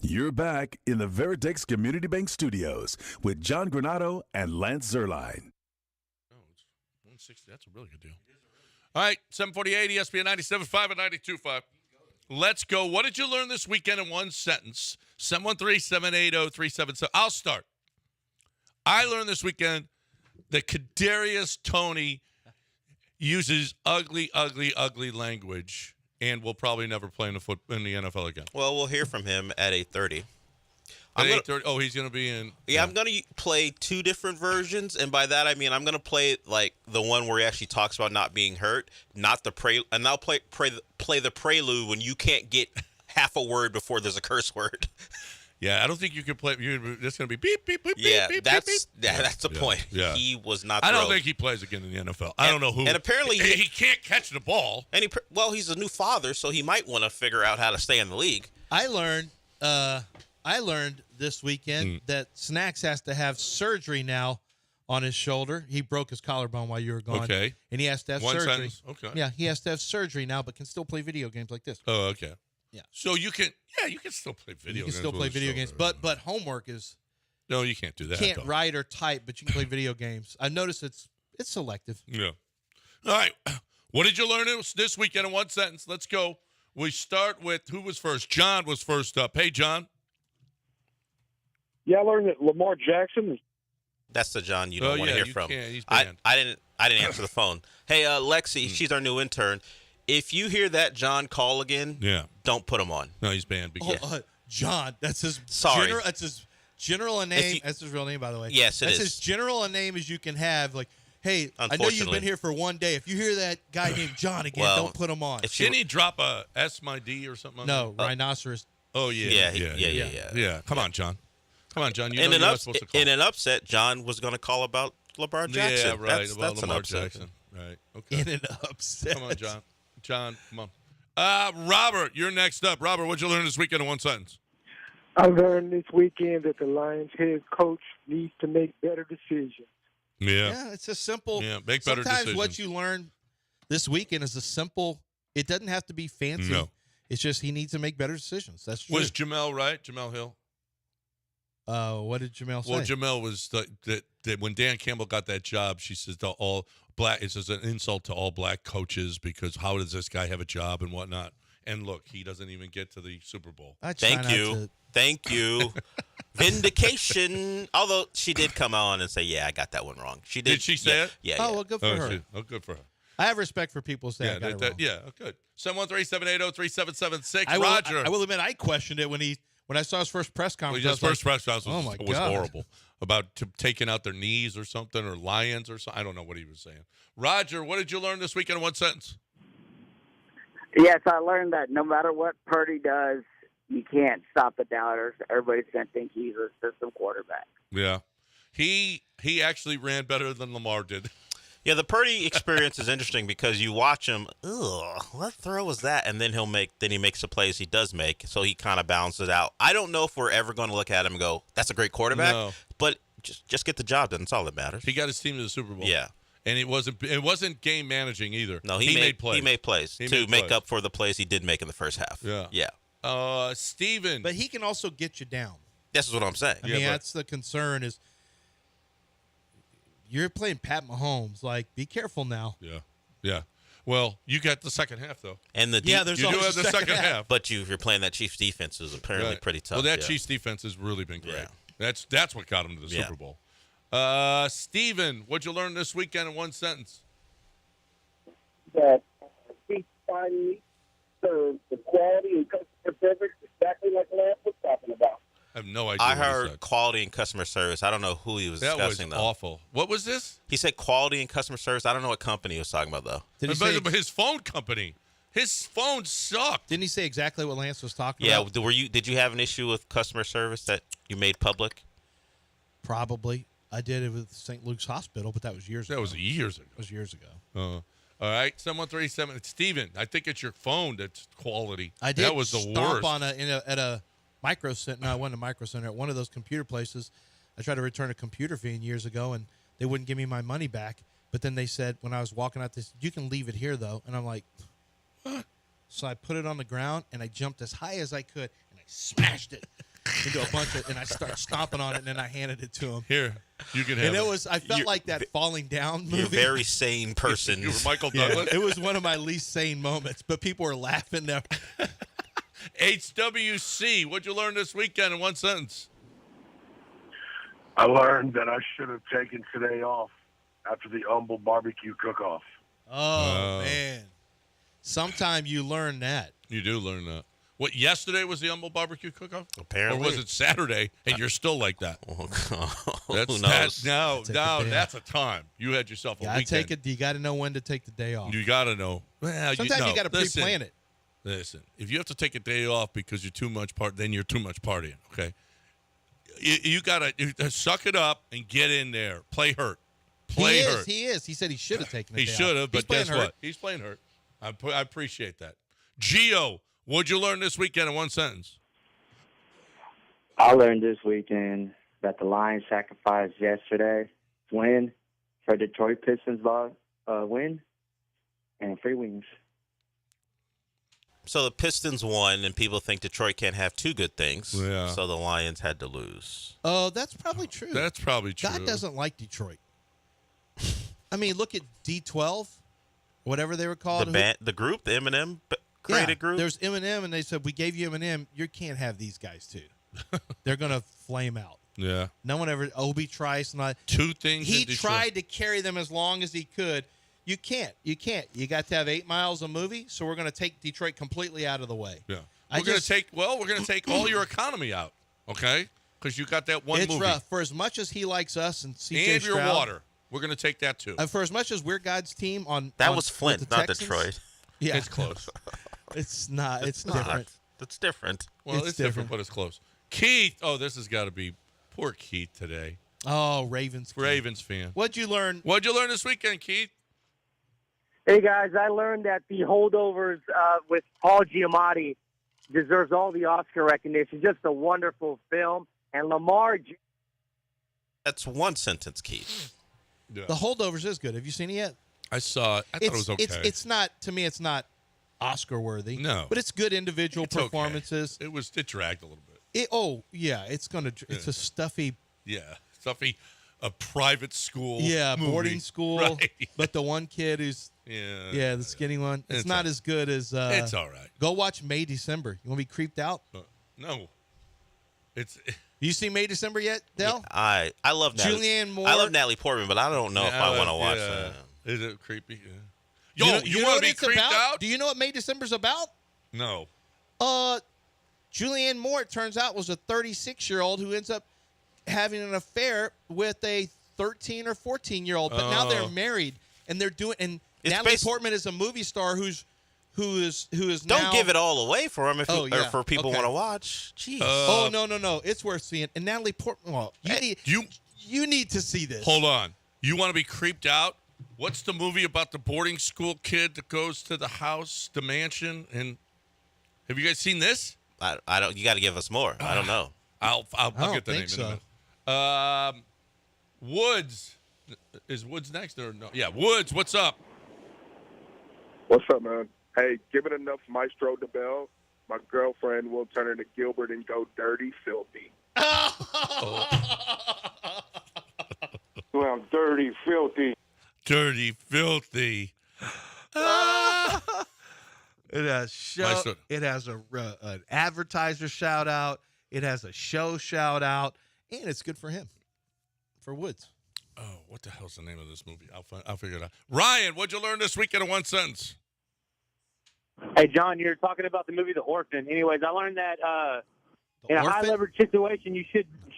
You're back in the Veritex Community Bank Studios with John Granado and Lance Zerline. Oh, it's 160. That's a really good deal. All right, 748 ESPN 97.5 and 92.5. Let's go. What did you learn this weekend in one sentence? 713-780-377. I'll start. I learned this weekend that Kadarius Toney uses ugly, ugly, ugly language and will probably never play in the NFL again. Well, we'll hear from him at 8:30. At 8:30. Oh, he's going to be in. Yeah, I'm going to play two different versions, and by that I mean I'm going to play like the one where he actually talks about not being hurt, not the and I'll play the prelude when you can't get half a word before there's a curse word. Yeah, I don't think you can play. It's going to be beep, beep, beep, yeah, beep, that's beep, beep. that's the point. Yeah. He was not. I don't thrilled. think he plays again in the NFL. I don't know who. And apparently he can't catch the ball. And he's a new father, so he might want to figure out how to stay in the league. I learned this weekend that Snacks has to have surgery now on his shoulder. He broke his collarbone while you were gone. Okay. And he has to have One surgery. sentence. Okay. Yeah, he has to have surgery now, but can still play video games like this. Oh, okay. Yeah. So you can still play video games. You can still play video games, but homework is no, you can't do that. Can't write or type, but you can play video games. I've noticed it's selective. Yeah. All right. What did you learn this weekend in one sentence? Let's go. We start with who was first. John was first up. Hey, John. Yeah, I learned that Lamar Jackson is That's the John you don't want to hear from. He's I banned. didn't answer the phone. Hey, Lexi, she's our new intern. If you hear that John call again, don't put him on. No, he's banned. Because John, that's his Sorry. that's his general name. That's his real name, by the way. Yes, that's is. as general a name as you can have. Like, hey, I know you've Unfortunately. been here for one day. If you hear that guy named John again, don't put him on. Didn't he drop a S my D or something? No, rhinoceros. Oh yeah. Come on, John. You know you're not supposed to call. In an upset, John was going to call about LeBron Jackson. Yeah, right. That's Lamar an upset. Jackson. Right. Okay. In an upset. Come on, John. John, come on. Robert, you're next up. Robert, what'd you learn this weekend in one sentence? I learned this weekend that the Lions head coach needs to make better decisions. Yeah, it's a simple. Yeah, make better sometimes decisions. what you learn this weekend is a simple. It doesn't have to be fancy. No. It's just he needs to make better decisions. That's true. Was Jamel right? Jamel Hill? What did Jamel say? Well, Jamel was that when Dan Campbell got that job, she says to all black. It's an insult to all black coaches because how does this guy have a job and whatnot? And look, he doesn't even get to the Super Bowl. Thank you. Vindication. Although she did come on and say, "Yeah, I got that one wrong." She did. Did she say it? Yeah. Oh, well, good for her. Good for her. I have respect for people who say I got it wrong. Yeah, good. 713-780-3776. Roger. Roger. I will admit I questioned it when I saw his first press conference. His first press conference oh my was God. horrible. About taking out their knees or something, or lions or something. I don't know what he was saying. Roger, what did you learn this weekend in one sentence? Yes, I learned that no matter what Purdy does, you can't stop the doubters. Everybody's going to think he's a system quarterback. Yeah. He actually ran better than Lamar did. Yeah, the Purdy experience is interesting because you watch him, what throw was that? And then he makes the plays he does make, so he kind of balances out. I don't know if we're ever going to look at him and go, that's a great quarterback, but just get the job done. That's all that matters. He got his team to the Super Bowl. Yeah. And it wasn't game managing either. No, he made plays. He made plays to make up for the plays he did make in the first half. Yeah. Steven. But he can also get you down. That's what I'm saying. I mean, that's the concern is you're playing Pat Mahomes. Like, be careful now. Yeah. Well, you got the second half, though. And you do have the second half. But you're playing that Chiefs defense is apparently pretty tough. Well, that Chiefs defense has really been great. Yeah. That's what got him to the Super Bowl. Steven, what'd you learn this weekend in one sentence? That he finally served the quality and customer service exactly like Lance was talking about. I have no idea. I heard quality and customer service. I don't know who he was discussing, though. That was awful. What was this? He said quality and customer service. I don't know what company he was talking about, though. Did he say his phone company? His phone sucked. Didn't he say exactly what Lance was talking about? Yeah. Did you have an issue with customer service that you made public? Probably. I did it with St. Luke's Hospital, but that was years ago. That was years ago. It was years ago. All right, 713-7. Steven, I think it's your phone that's quality. I did that was the stomp worst. on at a Micro Center. No, I wasn't a Micro Center. At one of those computer places. I tried to return a computer fee years ago, and they wouldn't give me my money back. But then they said, when I was walking out, you can leave it here, though. And I'm like, what? So I put it on the ground, and I jumped as high as I could, and I smashed it into a bunch of, and I started stomping on it, and then I handed it to him. Here, you can have and it. I felt like that falling down movie. You're a very sane person. You were Michael Douglas? It was one of my least sane moments, but people were laughing there. HWC, what'd you learn this weekend in one sentence? I learned that I should have taken today off after the Humble Barbecue Cook-Off. Oh, man. Sometime you learn that. You do learn that. What, yesterday was the Humble Barbecue Cook-Off? Apparently. Or was it Saturday, and you're still like that? Who knows? No, that's a time. You had yourself a weekend. You got to know when to take the day off. You got to know. Well, sometimes you got to pre-plan it. Listen, if you have to take a day off because you're too much then you're too much partying, okay? You got to suck it up and get in there. Play hurt. Play hurt. He is. He said he should have taken a day off. He should have, but guess what? He's playing hurt. I appreciate that. Gio, what'd you learn this weekend in one sentence? I learned this weekend that the Lions sacrificed yesterday's win for Detroit Pistons win and free wings. So the Pistons won, and people think Detroit can't have two good things. Yeah. So the Lions had to lose. Oh, that's probably true. That's probably true. God doesn't like Detroit. I mean, look at D12, whatever they were called. The group, the Eminem created group. There's Eminem, and they said, we gave you Eminem. You can't have these guys, too. They're going to flame out. Yeah. No one ever. Obi Trice and all. Two things. He in Detroit. tried to carry them as long as he could. You can't. You can't. You got to have 8 miles a movie. So we're going to take Detroit completely out of the way. Yeah. We're going to take all your economy out. Okay. Because you got that one it's movie. rough. For as much as he likes us and CJ And your Stroud, water. We're going to take that too. For as much as we're God's team on That on, was Flint, with the not Texans, Detroit. Yeah, It's close. it's not. It's Not. different. It's different. Well, it's different, but it's close. Keith. Oh, this has got to be poor Keith today. Oh, Ravens fan. What'd you learn? What'd you learn this weekend, Keith? Hey, guys, I learned that the holdovers with Paul Giamatti deserves all the Oscar recognition. Just a wonderful film. And Lamar. That's one sentence, Keith. Yeah. The Holdovers is good. Have you seen it yet? I saw it. I thought it was okay. It's not, to me, it's not Oscar worthy. No. But it's good individual It's okay. performances. It dragged a little bit. It's a stuffy. Yeah. Stuffy, a private school. Yeah, movie. boarding school. Right. But the one kid who's the skinny one. It's not as good as. It's all right. Go watch May December. You want to be creeped out? No. It's. You seen May December yet, Dell? I love Julianne Moore. I love Natalie Portman, but I don't know if I want to watch that. Is it creepy? Yeah. Yo, you want to be creeped out? Do you know what May December's about? No. Julianne Moore, it turns out, was a 36-year-old who ends up having an affair with a 13 or 14-year-old. But now they're married, and they're doing. And Natalie Portman is a movie star who is Don't now, give it all away for him or for people Okay. want to watch. Jeez. No. It's worth seeing. And Natalie Portman. Well, you need to see this. Hold on. You want to be creeped out? What's the movie about the boarding school kid that goes to the house, the mansion? And have you guys seen this? I don't. You got to give us more. I don't know. I'll get the name think in a minute. Woods. Is Woods next or no? Yeah, Woods. What's up? What's up, man? Hey, give it enough Maestro DeBell. My girlfriend will turn into Gilbert and go dirty, filthy. Well, dirty, filthy. Dirty, filthy. It has show. It has an advertiser shout out. It has a show shout out, and it's good for him, for Woods. Oh, what the hell's the name of this movie? I'll figure it out. Ryan, what'd you learn this weekend in one sentence? Hey, John, you're talking about the movie The Orphan. Anyways, I learned that in a high-leverage situation, you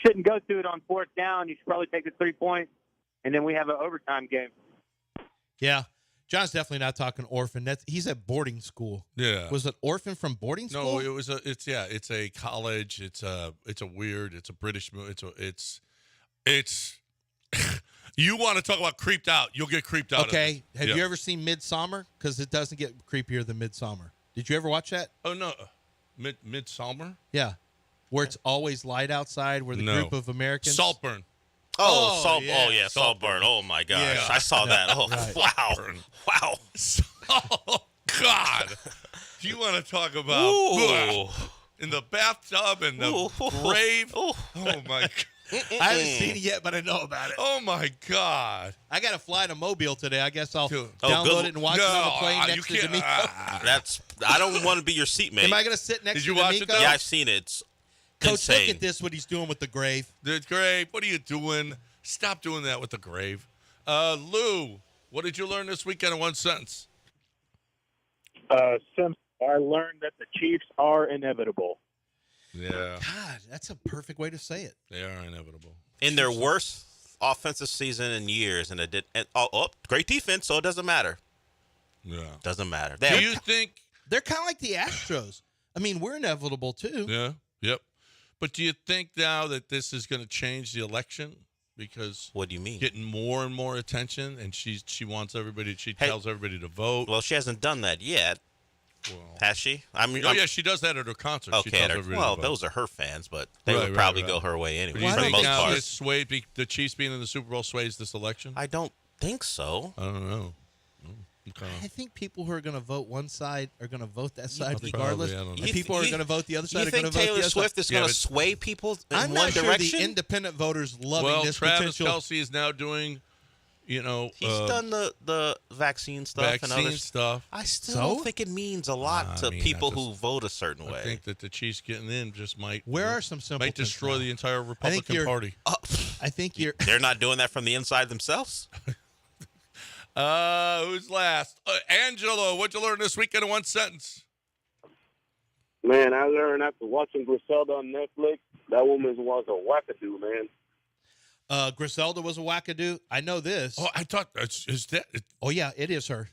shouldn't go to it on fourth down. You should probably take the 3 points, and then we have an overtime game. Yeah. John's definitely not talking orphan. He's at boarding school. Yeah. Was it orphan from boarding school? No, it's a college. It's a British movie. It's you want to talk about creeped out, you'll get creeped out. Okay. Have you ever seen Midsummer? Because it doesn't get creepier than Midsummer. Did you ever watch that? Oh no. Midsummer? Yeah. Where it's always light outside, where the group of Americans Saltburn. Saltburn. Oh my gosh. Yeah. I saw that. Oh Right. wow. Oh God. Do you want to talk about in the bathtub and the grave? Oh my God. I haven't seen it yet, but I know about it. Oh my God! I got to fly to Mobile today. I guess I'll Dude. download it and watch it on the plane next to D'Amico. I don't want to be your seatmate. Am I going to sit next Did you to watch it, D'Amico? though? Yeah, I've seen it. It's Coach, insane. look at this, what he's doing with the grave. The grave. What are you doing? Stop doing that with the grave. Lou, what did you learn this weekend in one sentence? Simpson, I learned that the Chiefs are inevitable. Yeah. God, that's a perfect way to say it. They are inevitable. In their worst offensive season in years, and it did. And great defense, so it doesn't matter. Yeah. Doesn't matter. Do you think they're kind of like the Astros? I mean, we're inevitable too. Yeah. Yep. But do you think now that this is going to change the election? Because what do you mean? Getting more and more attention, and she wants everybody. She tells everybody to vote. Well, she hasn't done that yet. Well, has she? I mean, yeah, she does that at her concerts. Okay, she tells everybody well, to vote. those are her fans, but they would probably go her way anyway. Do you For the think most now part. this the Chiefs being in the Super Bowl sways this election? I don't think so. I don't know. I think people who are going to vote one side are going to vote that side Probably, regardless. I don't know. And people who are going to vote the other side You are going think to vote the Taylor other Swift side. is going to sway people in I'm one not sure direction? the independent voters loving Well, this Travis potential. Kelce is now doing He's done the vaccine stuff and other stuff. I still don't think it means a lot to people who vote a certain way. I think that the Chiefs getting in just might. Where are some simpletons might destroy now? the entire Republican Party. I think you're. They're not doing that from the inside themselves. Who's last? Angelo, what'd you learn this weekend in one sentence? Man, I learned after watching Griselda on Netflix, that woman was a wackadoo, man. Griselda was a wackadoo. I know this. Oh, I thought is that? Oh yeah, it is her.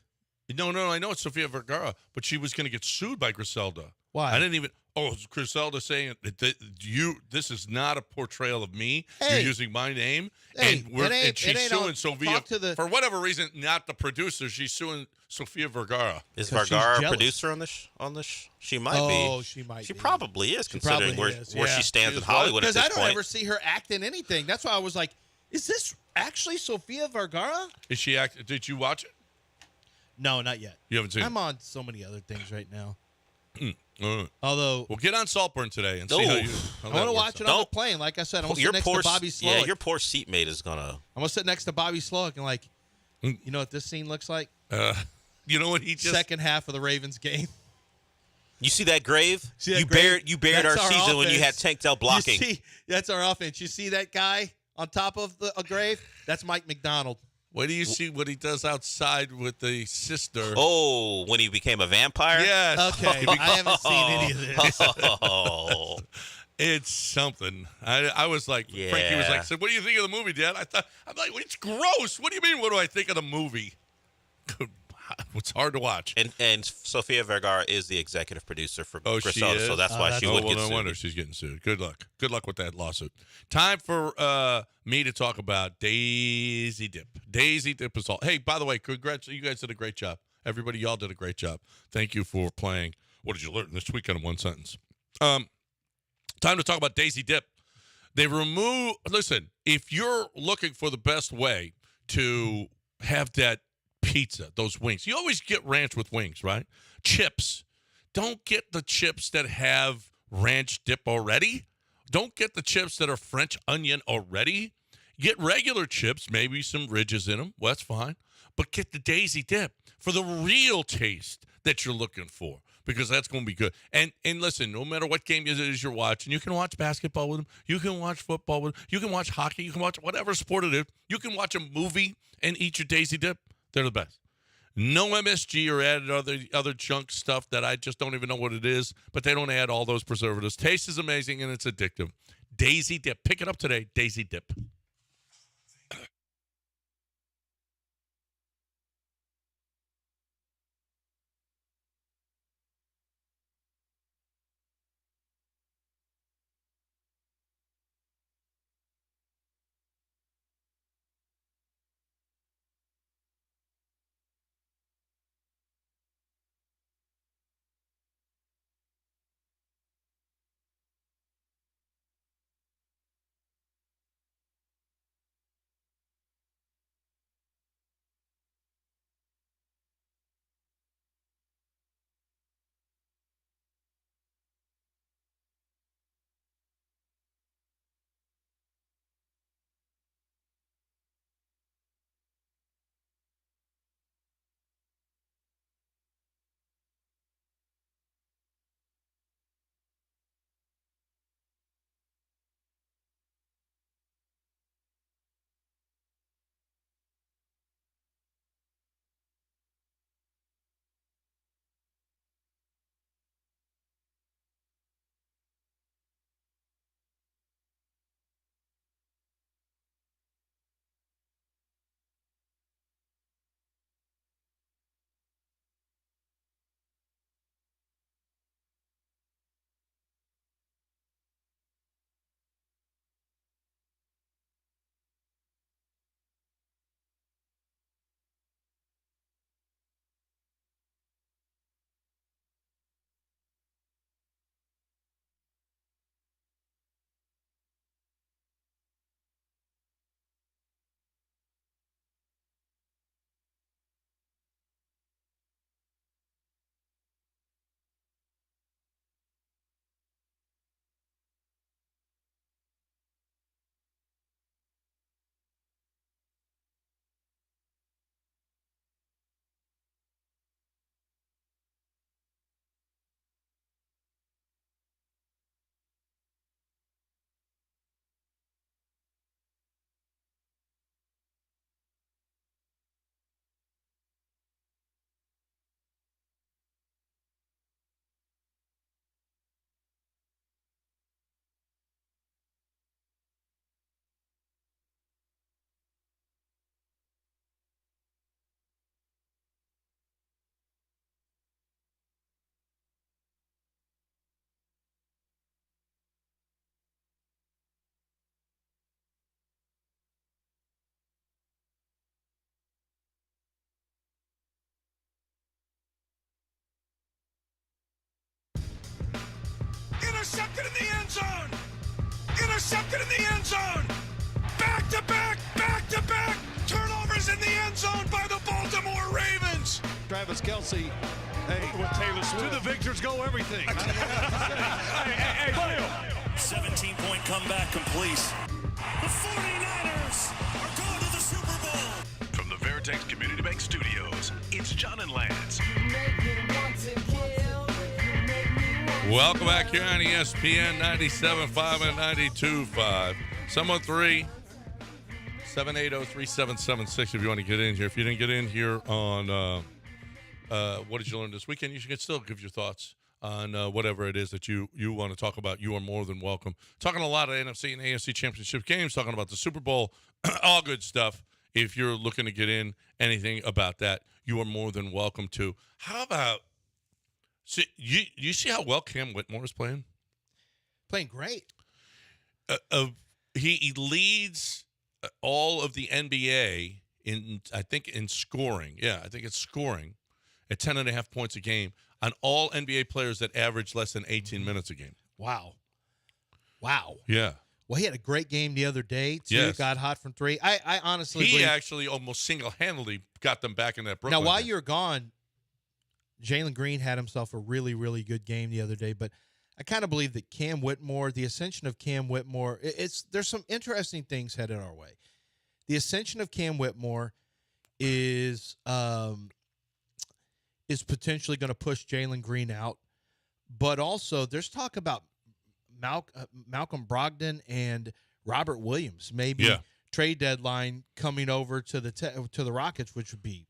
No, I know it's Sofia Vergara, but she was going to get sued by Griselda. Why? I didn't even. Oh, Griselda saying that this is not a portrayal of me. Hey. You're using my name, Hey, and she's suing Sofia for whatever reason. Not the producer. She's suing Sofia Vergara. Is Vergara a producer on this? She might be. Oh, she might. She be. probably is, considering probably where is, she stands She in is Hollywood at Because this I don't point. ever see her act in anything. That's why I was like, "Is this actually Sofia Vergara?" Is she act? Did you watch it? No, not yet. You haven't seen I'm it? on so many other things right now. All right. Although, Well, get on Saltburn today and see how you. I want to watch it on the plane. Like I said, I'm gonna sit next to Bobby Slowick. Yeah, your poor seatmate is gonna. I'm gonna sit next to Bobby Slowick and like, you know what this scene looks like? You know what he just Second half of the Ravens game. You see that grave? See that you grave? You buried our That's season when you had offense. Tank Dell blocking. You see, that's our offense. You see that guy on top of a grave? That's Mike McDonald. What do you see what he does outside with the sister? Oh, when he became a vampire? Yes. Okay, I haven't seen any of this. Oh. It's something. I was like, Yeah. Frankie was like, "What do you think of the movie, Dad?" I'm like, "It's gross." What do you mean? What do I think of the movie? It's hard to watch. And Sofia Vergara is the executive producer for Oh, she Griselda, is? so that's why she would get no sued. wonder she's getting sued. Good luck. Good luck with that lawsuit. Time for me to talk about Daisy Dip. Daisy Dip is all. Hey, by the way, congrats. You guys did a great job. Everybody, y'all did a great job. Thank you for playing. What did you learn this weekend in one sentence? Time to talk about Daisy Dip. They remove. Listen, if you're looking for the best way to have that pizza, those wings, you always get ranch with wings, right? Chips. Don't get the chips that have ranch dip already. Don't get the chips that are French onion already. Get regular chips, maybe some ridges in them. Well, that's fine. But get the Daisy Dip for the real taste that you're looking for, because that's going to be good. And listen, no matter what game it is you're watching, you can watch basketball with them. You can watch football with them. You can watch hockey. You can watch whatever sport it is. You can watch a movie and eat your Daisy Dip. They're the best. No MSG or added other junk stuff that I just don't even know what it is, but they don't add all those preservatives. Taste is amazing, and it's addictive. Daisy Dip. Pick it up today. Daisy Dip. Intercepted in the end zone. Intercepted in the end zone. Back-to-back turnovers in the end zone by the Baltimore Ravens. Travis Kelce, with Taylor Swift. To the victors go everything. hey, 17-point comeback complete. The 49ers are going to the Super Bowl. From the Veritex Community Bank Studios, it's John and Lance. Welcome back here on ESPN 97.5 and 92.5. 713-780-3776 if you want to get in here. If you didn't get in here on what did you learn this weekend, you should still give your thoughts on whatever it is that you want to talk about. You are more than welcome. Talking a lot of NFC and AFC championship games, talking about the Super Bowl, all good stuff. If you're looking to get in anything about that, you are more than welcome to. How about, you see how well Cam Whitmore is playing? Playing great. He leads all of the NBA in scoring. Yeah, I think it's scoring at 10.5 points a game on all NBA players that average less than 18 minutes a game. Wow. Yeah. Well, he had a great game the other day, too. Yes. Got hot from three. I honestly He believe, actually almost single-handedly got them back in that Brooklyn now, while game. you're gone, Jalen Green had himself a really, really good game the other day, but I kind of believe that Cam Whitmore, the ascension of Cam Whitmore, there's some interesting things headed our way. The ascension of Cam Whitmore is potentially going to push Jalen Green out, but also there's talk about Malcolm Brogdon and Robert Williams maybe trade deadline coming over to the Rockets, which would be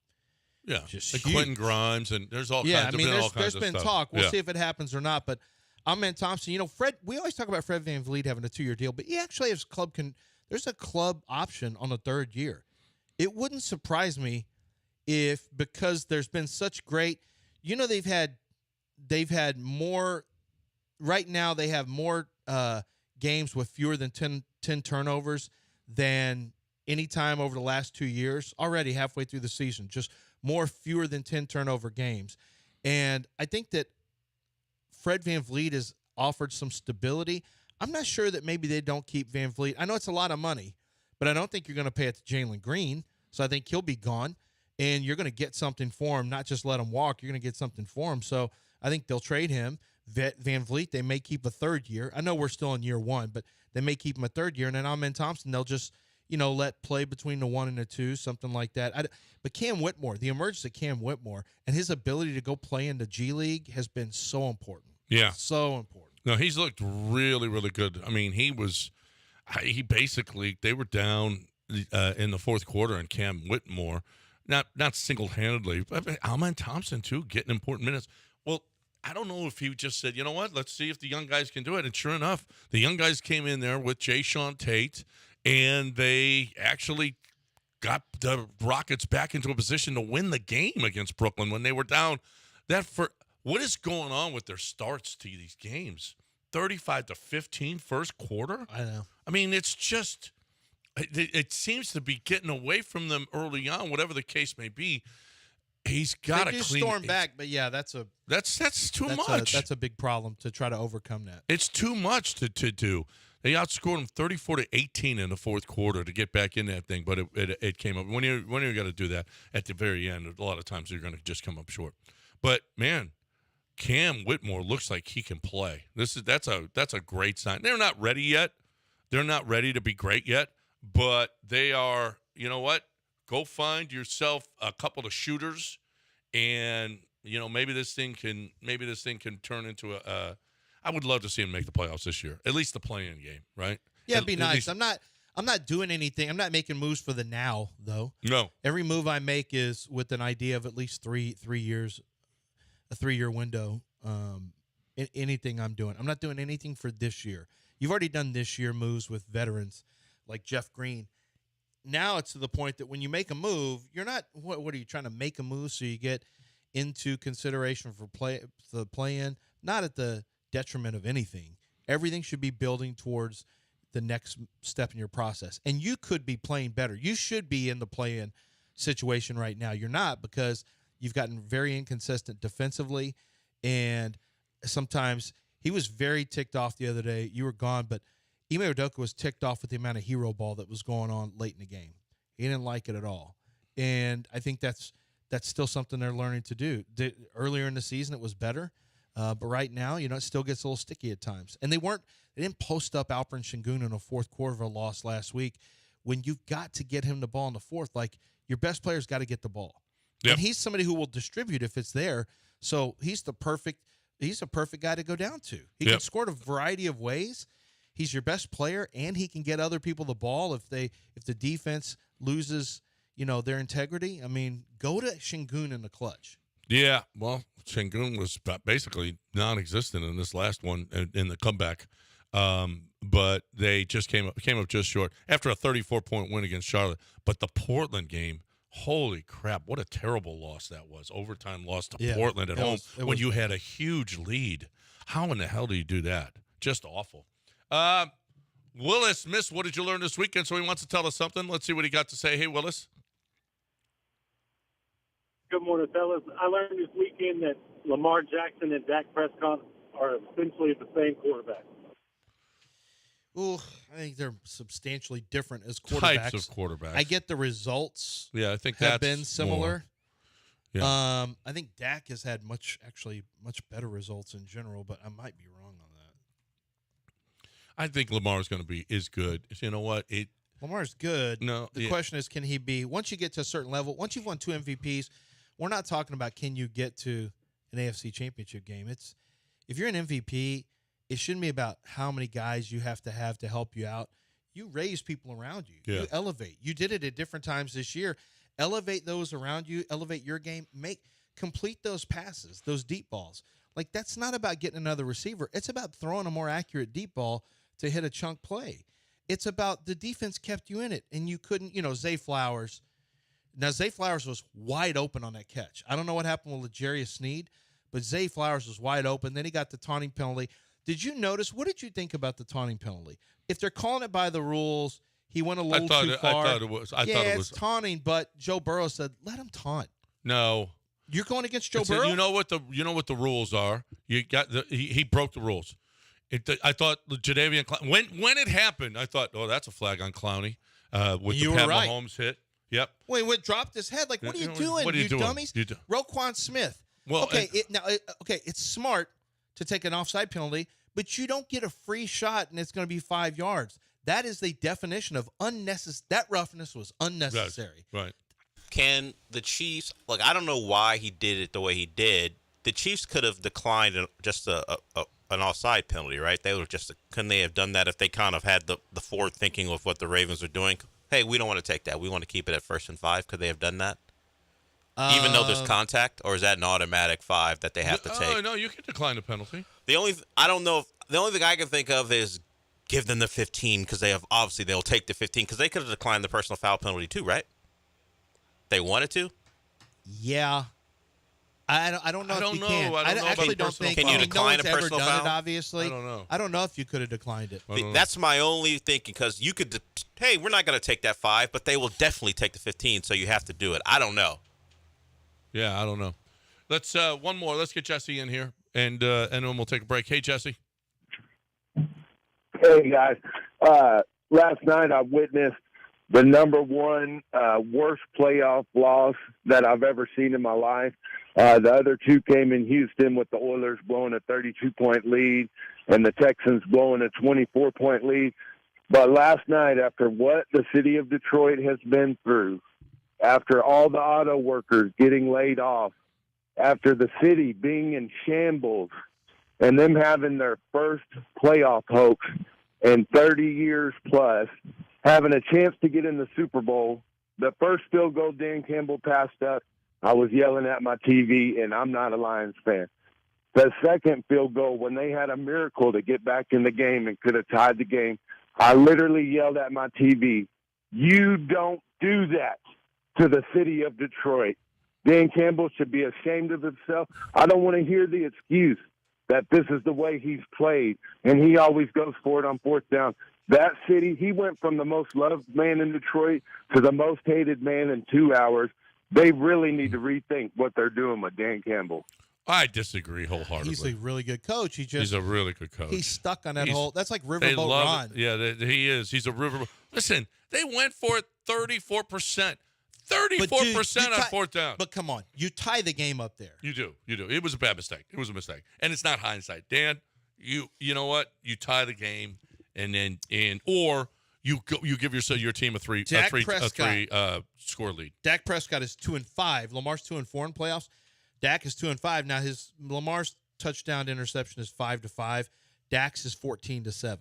just like huge. Quentin Grimes, and there's all kinds of there's been stuff. talk. We'll see if it happens or not. But Ahmed Thompson, Fred. We always talk about Fred VanVleet having a 2-year deal, but he actually has there's a club option on the 3rd year. It wouldn't surprise me if, because there's been such great, they've had more. Right now, they have more games with fewer than 10 turnovers than any time over the last 2 years. Already halfway through the season, just fewer than 10 turnover games. And I think that Fred VanVleet has offered some stability. I'm not sure that maybe they don't keep VanVleet. I know it's a lot of money, but I don't think you're going to pay it to Jalen Green. So I think he'll be gone, and you're going to get something for him, not just let him walk. You're going to get something for him. So I think they'll trade him. VanVleet, they may keep a 3rd year. I know we're still in year 1, but they may keep him a 3rd year. And then Ahmed Thompson, they'll just, let play between the 1 and the 2, something like that. But Cam Whitmore, the emergence of Cam Whitmore and his ability to go play in the G League has been so important. Yeah. So important. No, he's looked really, really good. I mean, they were down in the 4th quarter, and Cam Whitmore, not single-handedly, but Ahmed Thompson, too, getting important minutes. Well, I don't know if he just said, you know what, let's see if the young guys can do it. And sure enough, the young guys came in there with Jay Sean Tate, and they actually got the Rockets back into a position to win the game against Brooklyn when they were down. What is going on with their starts to these games? 35-15 first quarter? I know. I mean, it's just it seems to be getting away from them early on, whatever the case may be. He's got to clean. Storm back, but yeah, that's too much. That's a big problem to try to overcome that. It's too much to do. They outscored them 34-18 in the 4th quarter to get back in that thing, but it came up. When you got to do that at the very end, a lot of times you're going to just come up short. But man, Cam Whitmore looks like he can play. That's a great sign. They're not ready yet. They're not ready to be great yet, but they are. You know what? Go find yourself a couple of shooters, and maybe this thing can turn into a. I would love to see him make the playoffs this year, at least the play-in game, right? Yeah, it'd be nice. I'm not doing anything. I'm not making moves for the now, though. No. Every move I make is with an idea of at least 3 years, a 3-year window. Anything I'm doing, I'm not doing anything for this year. You've already done this year moves with veterans like Jeff Green. Now it's to the point that when you make a move, you're not. What are you trying to make a move so you get into consideration for the play-in? Not at the detriment of anything. Everything should be building towards the next step in your process. And you could be playing better. You should be in the play-in situation right now. You're not, because you've gotten very inconsistent defensively, and sometimes He was very ticked off the other day. You were gone, but Ime Udoka was ticked off with the amount of hero ball that was going on late in the game. He didn't like it at all. And I think that's still something they're learning to do. Earlier in the season, it was better. But right now, it still gets a little sticky at times. And they didn't post up Alperen Şengün in the fourth quarter of a loss last week when you've got to get him the ball in the fourth. Like, your best player's got to get the ball. Yep. And he's somebody who will distribute if it's there. So he's a perfect guy to go down to. He can score a variety of ways. He's your best player, and he can get other people the ball if the defense loses, their integrity. I mean, go to Şengün in the clutch. Yeah, well, Şengün was basically non-existent in this last one in the comeback, but they just came up just short after a 34-point win against Charlotte. But the Portland game, holy crap, what a terrible loss that was. Overtime loss to Portland at home when you had a huge lead. How in the hell do you do that? Just awful. Willis, Miss, what did you learn this weekend? So he wants to tell us something. Let's see what he got to say. Hey, Willis. Good morning, fellas. I learned this weekend that Lamar Jackson and Dak Prescott are essentially the same quarterback. Ooh, I think they're substantially different as quarterbacks. Types of quarterbacks. I get the results. Yeah, I think have that's been similar. Yeah. I think Dak has had much better results in general, but I might be wrong on that. I think Lamar is good. You know what? Lamar's good. No, the question is, can he be? Once you get to a certain level, once you've won 2 MVPs, we're not talking about can you get to an AFC Championship game. It's if you're an MVP, it shouldn't be about how many guys you have to help you out. You raise people around you. Yeah. You elevate. You did it at different times this year. Elevate those around you. Elevate your game. Complete those passes, those deep balls. Like, that's not about getting another receiver. It's about throwing a more accurate deep ball to hit a chunk play. It's about the defense kept you in it, and you couldn't, Zay Flowers. Now, Zay Flowers was wide open on that catch. I don't know what happened with L'Jarius Sneed, but Zay Flowers was wide open. Then he got the taunting penalty. Did you notice? What did you think about the taunting penalty? If they're calling it by the rules, he went a little too far. I thought it was. It's taunting, but Joe Burrow said, "Let him taunt." No, you're going against Joe Burrow. You know what the rules are. You got he broke the rules. I thought Jadeveon when it happened, I thought, oh, that's a flag on Clowney with the Pat Mahomes hit. Yep. Wait, what dropped his head? Like, what are you doing? What are you doing? Dummies? Roquan Smith. Well, it's smart to take an offside penalty, but you don't get a free shot and it's going to be 5 yards. That is the definition of unnecessary. That roughness was unnecessary. Right. Can the Chiefs, I don't know why he did it the way he did. The Chiefs could have declined just an offside penalty, right? Couldn't they have done that if they kind of had the forward thinking of what the Ravens are doing? Hey, we don't want to take that. We want to keep it at 1st and 5. Could they have done that? Even though there's contact, or is that an automatic 5 that they have to take? No, you can decline the penalty. The only thing I can think of is give them the 15 because they'll take the 15 because they could have declined the personal foul penalty too, right? They wanted to. Yeah. I don't know if you can. I actually don't think. Can you decline a personal foul? Obviously, I don't know. I don't know if you could have declined it. That's my only thinking because you could. Hey, we're not going to take that 5, but they will definitely take the 15, so you have to do it. I don't know. Yeah, I don't know. Let's one more. Let's get Jesse in here, and then we'll take a break. Hey, Jesse. Hey guys, last night I witnessed the number one worst playoff loss that I've ever seen in my life. The other two came in Houston with the Oilers blowing a 32-point lead and the Texans blowing a 24-point lead. But last night, after what the city of Detroit has been through, after all the auto workers getting laid off, after the city being in shambles, and them having their first playoff hoax in 30 years plus, having a chance to get in the Super Bowl, the first field goal Dan Campbell passed up, I was yelling at my TV, and I'm not a Lions fan. The second field goal, when they had a miracle to get back in the game and could have tied the game, I literally yelled at my TV, you don't do that to the city of Detroit. Dan Campbell should be ashamed of himself. I don't want to hear the excuse that this is the way he's played, and he always goes for it on 4th down. That city, he went from the most loved man in Detroit to the most hated man in 2 hours. They really need to rethink what they're doing with Dan Campbell. I disagree wholeheartedly. He's a really good coach. He's a really good coach. He's stuck on that whole. That's like They Riverboat love Ron. it. Yeah, he is. He's a riverboat. Listen, they went for it 34%. 34% on fourth down. But come on, you tie the game up there. You do. It was a bad mistake. It was a mistake, and it's not hindsight. Dan, you know what? You tie the game, or you give your team a three score lead. Dak Prescott is 2-5. Lamar's 2-4 in playoffs. Dak is 2-5. Now Lamar's touchdown to interception is 5-5. Dak's is 14-7.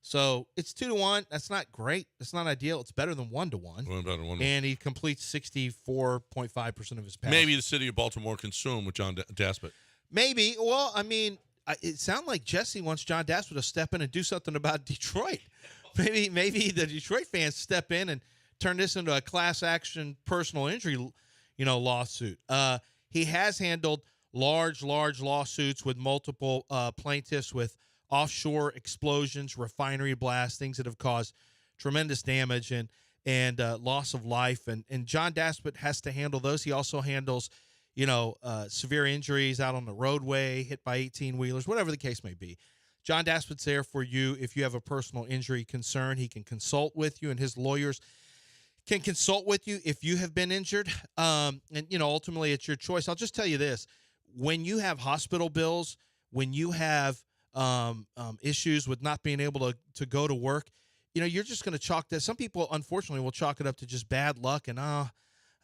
So it's 2-1. That's not great. It's not ideal. It's better than 1-1. And he completes 64.5% of his passes. Maybe the city of Baltimore can sue him with John Daspit. Maybe. Well, I mean, it sounded like Jesse wants John Daspit to step in and do something about Detroit. Maybe the Detroit fans step in and turn this into a class action personal injury, lawsuit. He has handled large lawsuits with multiple plaintiffs with offshore explosions, refinery blasts, things that have caused tremendous damage and loss of life. And John Daspit has to handle those. He also handles, severe injuries out on the roadway, hit by 18-wheelers, whatever the case may be. John Daspit's there for you if you have a personal injury concern. He can consult with you, and his lawyers can consult with you if you have been injured. And, ultimately it's your choice. I'll just tell you this. When you have hospital bills, when you have issues with not being able to go to work, you're just going to chalk that. Some people, unfortunately, will chalk it up to just bad luck. And, I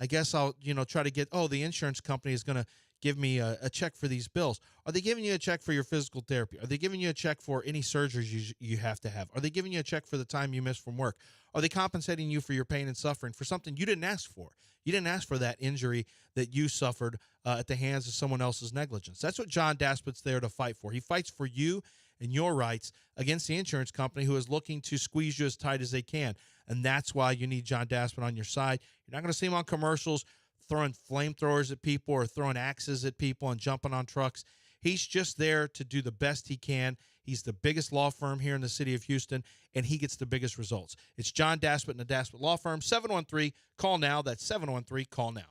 guess I'll, try to get, the insurance company is going to give me a check for these bills. Are they giving you a check for your physical therapy? Are they giving you a check for any surgeries you have to have? Are they giving you a check for the time you missed from work? Are they compensating you for your pain and suffering for something you didn't ask for? You didn't ask for that injury that you suffered at the hands of someone else's negligence. That's what John Daspit's there to fight for. He fights for you and your rights against the insurance company who is looking to squeeze you as tight as they can. And that's why you need John Daspit on your side. You're not going to see him on commercials throwing flamethrowers at people or throwing axes at people and jumping on trucks. He's just there to do the best he can. He's the biggest law firm here in the city of Houston, and he gets the biggest results. It's John Daspit and the Daspit Law Firm. 713-CALL-NOW. That's 713-CALL-NOW.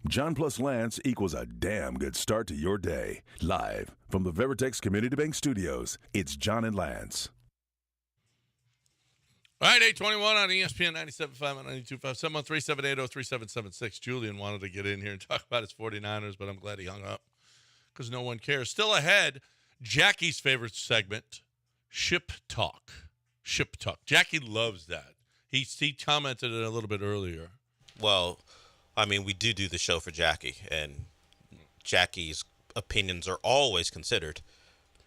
John plus Lance equals a damn good start to your day. Live from the Veritex Community Bank Studios, it's John and Lance. All right, 821 on ESPN 97.5 and 92.5, 713-780-3776. Julian wanted to get in here and talk about his 49ers, but I'm glad he hung up because no one cares. Still ahead, Jackie's favorite segment, Ship Talk. Ship Talk. Jackie loves that. He commented it a little bit earlier. Well, I mean, we do the show for Jackie, and Jackie's opinions are always considered.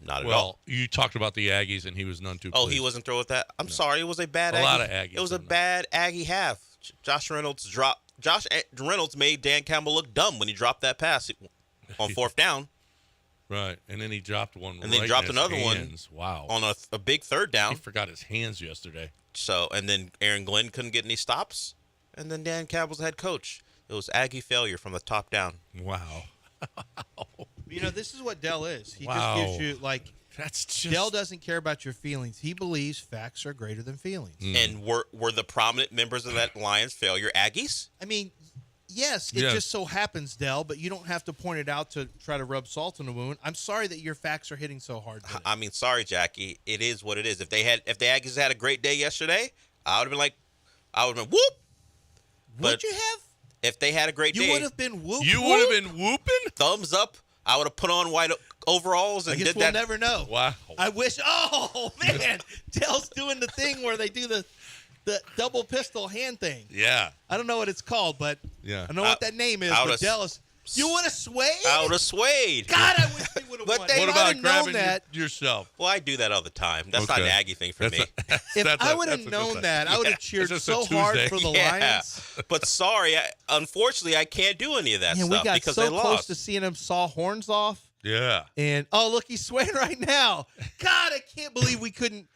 Not at all. Well, you talked about the Aggies, and he was none too pleased. Oh, he wasn't thrilled with that? I'm sorry. It was a bad Aggie. A lot of Aggies. It was a bad Aggie half. Josh Reynolds made Dan Campbell look dumb when he dropped that pass on fourth down. Right, and then he dropped one and then dropped another hands. One on a big third down. He forgot his hands yesterday. So, and then Aaron Glenn couldn't get any stops, and then Dan Campbell's the head coach. It was Aggie failure from the top down. Wow. This is what Dell is. He Wow. just gives you, like, that's just... Dell doesn't care about your feelings. He believes facts are greater than feelings. And were the prominent members of that Lions failure Aggies? I mean, yes, it just so happens, Dell, but you don't have to point it out to try to rub salt in the wound. I'm sorry that your facts are hitting so hard today. I mean, sorry, Jackie. It is what it is. If the Aggies had a great day yesterday, I would have been whoop. Would you have? If they had a great day, you would have been whoop. You would have been whooping? Thumbs up. I would have put on white overalls and I guess did we'll that. never know. Wow. I wish. Oh man, Dell's doing the thing where they do the double pistol hand thing. Yeah. I don't know what it's called, but I know what that name is. But Dell is. You would have swayed? I would have swayed. God, I wish they would have won. What about grabbing that yourself? Well, I do that all the time. That's not an Aggie thing for me. If I would have known that, I would have cheered so hard for the Lions. But sorry, unfortunately, I can't do any of that Man, stuff we got because so they close lost. to seeing him saw horns off. Yeah. And, look, he's swaying right now. God, I can't believe we couldn't.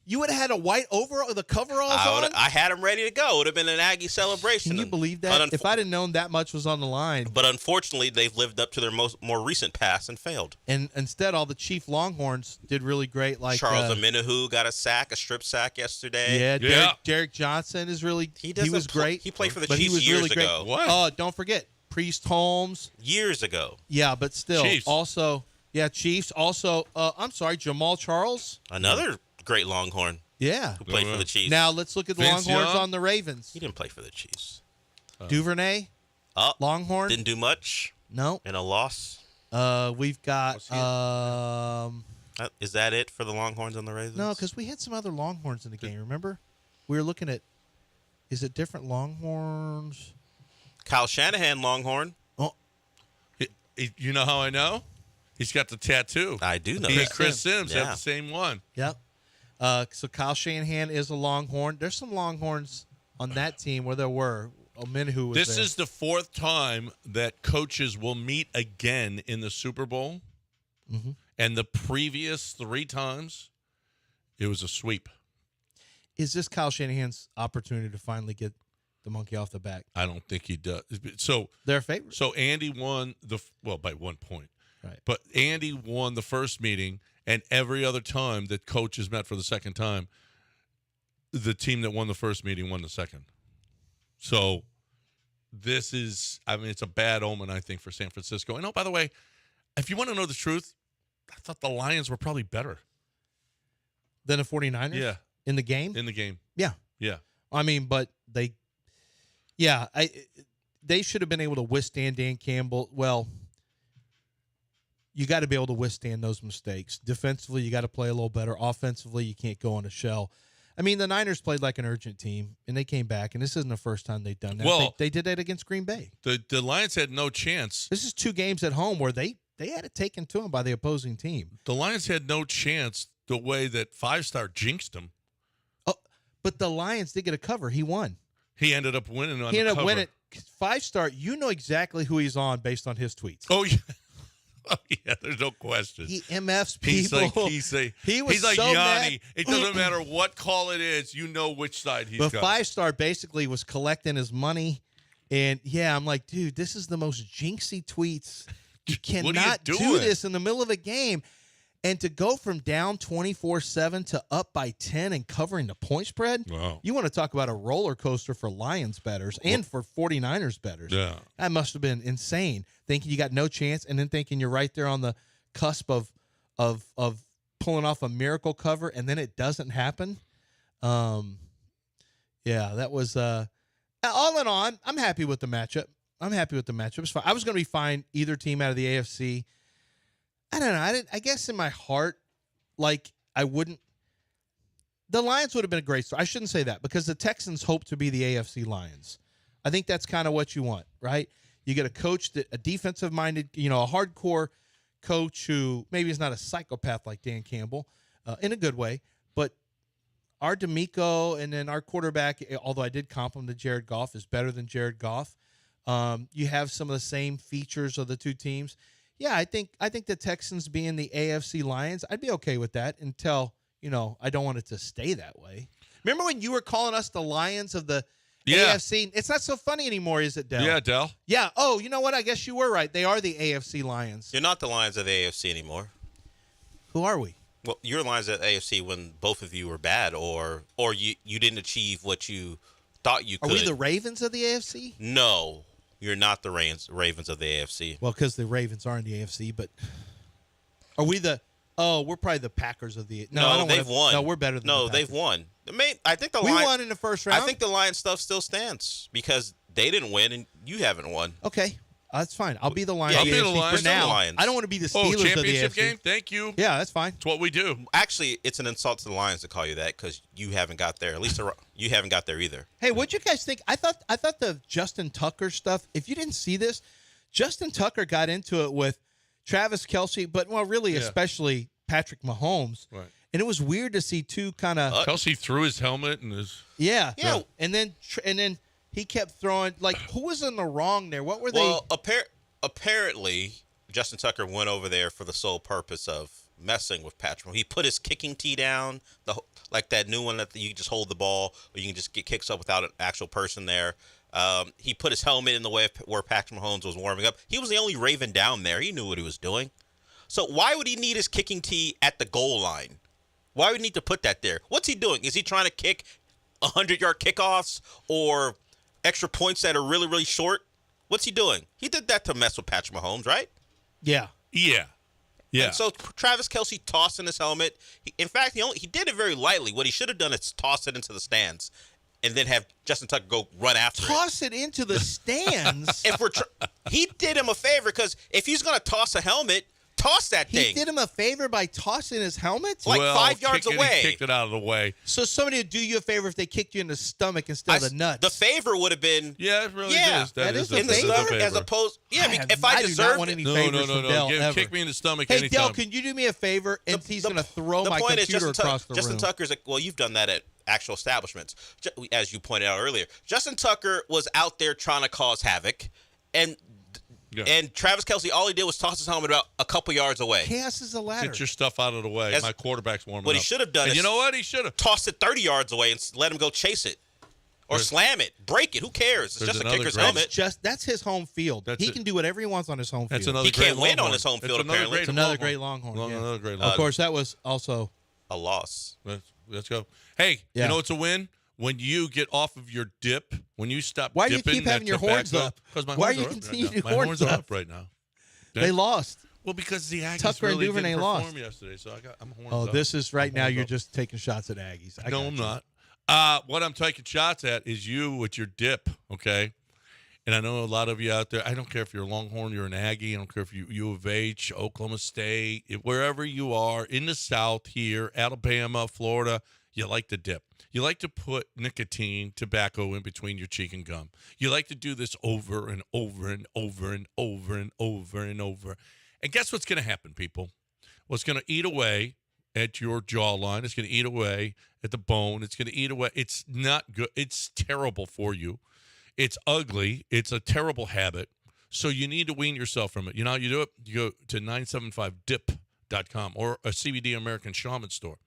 You would have had a white overall, the coveralls on? I had him ready to go. It would have been an Aggie celebration. Can you believe that? If I'd have known that much was on the line. But unfortunately, they've lived up to their more recent pass and failed. And instead, all the Chief Longhorns did really great. Like Charles Omenihu got a strip sack yesterday. Yeah, Derek Johnson is really he was great. He played for the but Chiefs he was years really great. ago. What? Oh, don't forget Priest Holmes. Years ago. Yeah, but still, Chiefs. also, Chiefs. Also, I'm sorry, Jamal Charles. Another great Longhorn. Yeah. Who played for the Chiefs. Now let's look at the Vince Longhorns Young? on the Ravens. He didn't play for the Chiefs. Duvernay, Longhorn. Didn't do much. No. In a loss. We've got Is that it for the Longhorns on the Ravens? no, because we had some other Longhorns in the game. Remember, we were looking at. Is it different Longhorns? Kyle Shanahan, Longhorn. Oh, You know how I know? He's got the tattoo. I do know He that. and Chris Sims have the same one. Yep. So Kyle Shanahan is a Longhorn. There's some Longhorns on that team where there were. Omenihu was This there. is the fourth time that coaches will meet again in the Super Bowl. Mm-hmm. And the previous 3 times, it was a sweep. Is this Kyle Shanahan's opportunity to finally get the monkey off the back? I don't think he does. So They're favorites. So Andy won by 1 point. Right. But Andy won the first meeting, and every other time that coaches met for the second time, the team that won the first meeting won the second. So this is, it's a bad omen, I think, for San Francisco. And by the way, if you want to know the truth, I thought the Lions were probably better Than the 49ers? Yeah. In the game? in the game. Yeah. Yeah. But they should have been able to withstand Dan Campbell. Well, you got to be able to withstand those mistakes. Defensively, you got to play a little better. Offensively, you can't go on a shell. The Niners played like an urgent team, and they came back, and this isn't the first time they've done that. Well, they did that against Green Bay. The Lions had no chance. This is 2 games at home where they had it taken to them by the opposing team. The Lions had no chance the way that 5-star jinxed them. Oh, but the Lions did get a cover. He won. He ended up winning on He the ended up cover. winning. 5-star, you know exactly who he's on based on his tweets. Oh, yeah. Oh, yeah, there's no question. He MFs people. He's like so Yanni. mad. It doesn't matter what call it is. You know which side he's But got. 5-star basically was collecting his money. And, I'm like, dude, this is the most jinxy tweets. You What are you cannot do doing? this in the middle of a game. And to go from down 24-7 to up by 10 and covering the point spread, you want to talk about a roller coaster for Lions bettors and for 49ers bettors. Yeah. That must have been insane, thinking you got no chance and then thinking you're right there on the cusp of pulling off a miracle cover, and then it doesn't happen. Yeah, that was all in all, I'm happy with the matchup. It's fine. I was going to be fine either team out of the AFC. I don't know. I guess in my heart, like, I wouldn't. The Lions would have been a great story. I shouldn't say that because the Texans hope to be the AFC Lions. I think that's kind of what you want, right? You get a coach, a defensive-minded, a hardcore coach who maybe is not a psychopath like Dan Campbell in a good way, but our D'Amico and then our quarterback, although I did compliment Jared Goff, is better than Jared Goff. You have some of the same features of the two teams. Yeah, I think the Texans being the AFC Lions, I'd be okay with that until, I don't want it to stay that way. Remember when you were calling us the Lions of the AFC? It's not so funny anymore, is it, Del? Yeah, Del. Yeah. Oh, you know what? I guess you were right. They are the AFC Lions. You're not the Lions of the AFC anymore. Who are we? Well, you're Lions of the AFC when both of you were bad or you didn't achieve what you thought you could. Are we the Ravens of the AFC? No. You're not the Ravens of the AFC. Well, because the Ravens are in the AFC, but are we the? Oh, we're probably the Packers of the. No, they've won. No, we're better than. No, the they've won. I think we won in the first round. I think the Lions stuff still stands because they didn't win and you haven't won. Okay, that's fine. I'll be the Lions. I'll be the Lions for now. I don't want to be the Steelers of the AFC. Championship game. Thank you. Yeah, that's fine. It's what we do. Actually, it's an insult to the Lions to call you that because you haven't got there. At least you haven't got there either. Hey, what'd you guys think? I thought the Justin Tucker stuff. If you didn't see this, Justin Tucker got into it with Travis Kelce, but really especially Patrick Mahomes. Right. And it was weird to see two kind of. Kelce threw his helmet and his. Yeah. And then he kept throwing. Like, who was in the wrong there? What were they? Well, apparently, Justin Tucker went over there for the sole purpose of messing with Patrick. He put his kicking tee down, like that new one that you can just hold the ball, or you can just get kicks up without an actual person there. He put his helmet in the way of where Patrick Mahomes was warming up. He was the only Raven down there. He knew what he was doing. So why would he need his kicking tee at the goal line? Why would he need to put that there? What's he doing? Is he trying to kick 100-yard kickoffs or extra points that are really, really short? What's he doing? He did that to mess with Patrick Mahomes, right? Yeah. Yeah. And so Travis Kelce tossed in his helmet. In fact, he did it very lightly. What he should have done is toss it into the stands and then have Justin Tucker go run after Toss it into the stands? He did him a favor because if he's going to toss a helmet, toss that thing. He did him a favor by tossing his helmet? Like 5 yards away. He kicked it out of the way. So somebody would do you a favor if they kicked you in the stomach instead of the nuts. The favor would have been. Yeah, it really is. That is in the stomach as opposed. Yeah, if I deserved do not want any favors from Del ever. Kick me in the stomach Hey, anytime. Del, can you do me a favor? And he's going to throw my computer across the room. Justin Tucker's well, you've done that at actual establishments, as you pointed out earlier. Justin Tucker was out there trying to cause havoc, and Travis Kelce, all he did was toss his helmet about a couple yards away. Chaos is a ladder. Get your stuff out of the way. My quarterback's warming up. What he should have done is, you know what? He should have tossed it 30 yards away and let him go chase it. Or slam it. Break it. Who cares? It's just a kicker's helmet. That's his home field. He can do whatever he wants on his home field. He can't win on his home field, apparently. It's another great Longhorn. Another great Longhorn. Of course, that was also a loss. Let's go. Hey, you know it's a win? When you get off of your dip, when you stop Why do dipping. you keep having your horns up? Because my Why horns are you are continuing up right now. My horns are up right now. They lost. Well, because the Aggies Tucker really and Duvernay didn't perform lost yesterday, so I'm horns Oh, up. this is right now. You're just taking shots at Aggies. No, I'm not. What I'm taking shots at is you with your dip, okay? And I know a lot of you out there, I don't care if you're a Longhorn, you're an Aggie, I don't care if you're U of H, Oklahoma State, wherever you are, in the South here, Alabama, Florida, you like to dip. You like to put nicotine, tobacco in between your cheek and gum. You like to do this over and over and over and over and over and over. And guess what's going to happen, people? Well, it's going to eat away at your jawline. It's going to eat away at the bone. It's going to eat away. It's not good. It's terrible for you. It's ugly. It's a terrible habit. So you need to wean yourself from it. You know how you do it? You go to 975dip.com or a CBD American Shaman store.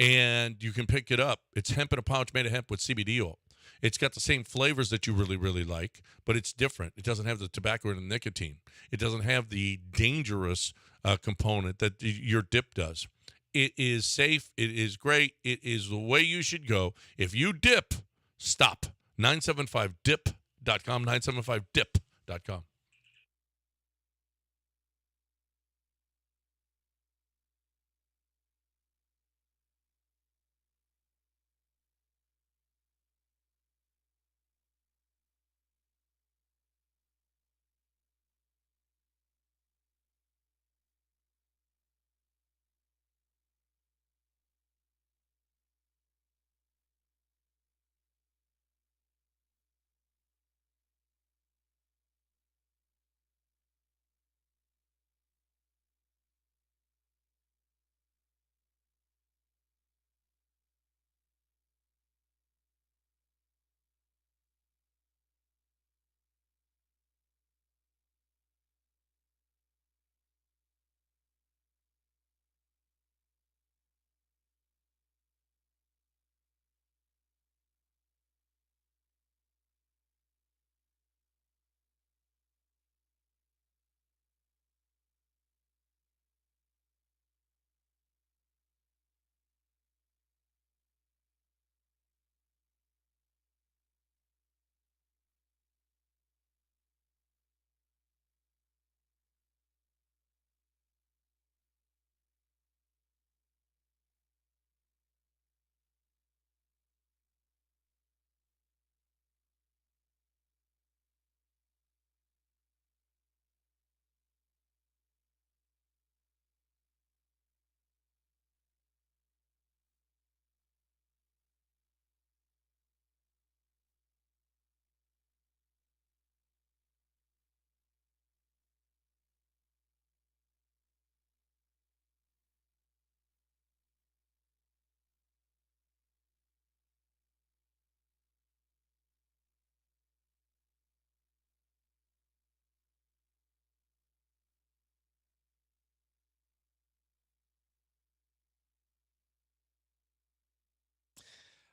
And you can pick it up. It's hemp in a pouch made of hemp with CBD oil. It's got the same flavors that you really, really like, but it's different. It doesn't have the tobacco and the nicotine. It doesn't have the dangerous component that your dip does. It is safe. It is great. It is the way you should go. If you dip, stop. 975dip.com, 975dip.com.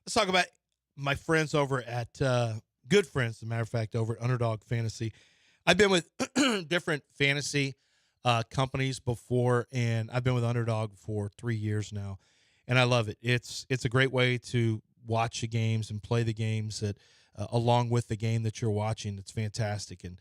Let's talk about my friends over at good friends, as a matter of fact, over at Underdog Fantasy. I've been with different fantasy companies before, and I've been with Underdog for 3 years now, and I love it. It's a great way to watch the games and play the games that along with the game that you're watching. It's fantastic, and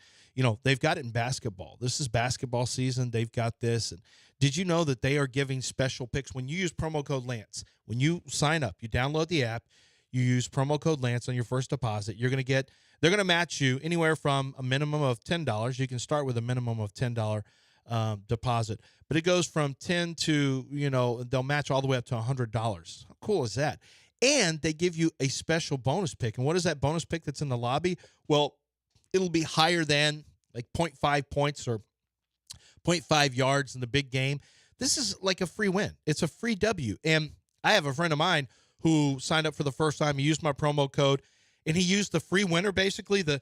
they've got it in basketball. This is basketball season. They've got this, and did you know that they are giving special picks when you use promo code Lance? When you sign up, you download the app, you use promo code Lance on your first deposit. They're going to match you anywhere from a minimum of $10. You can start with a minimum of $10 deposit, but it goes from 10 to they'll match all the way up to $100. How cool is that? And they give you a special bonus pick. And what is that bonus pick that's in the lobby? Well, it'll be higher than like 0.5 points or 0.5 yards in the big game. This is like a free win. It's a free W. And I have a friend of mine who signed up for the first time. He used my promo code, and he used the free winner, basically, the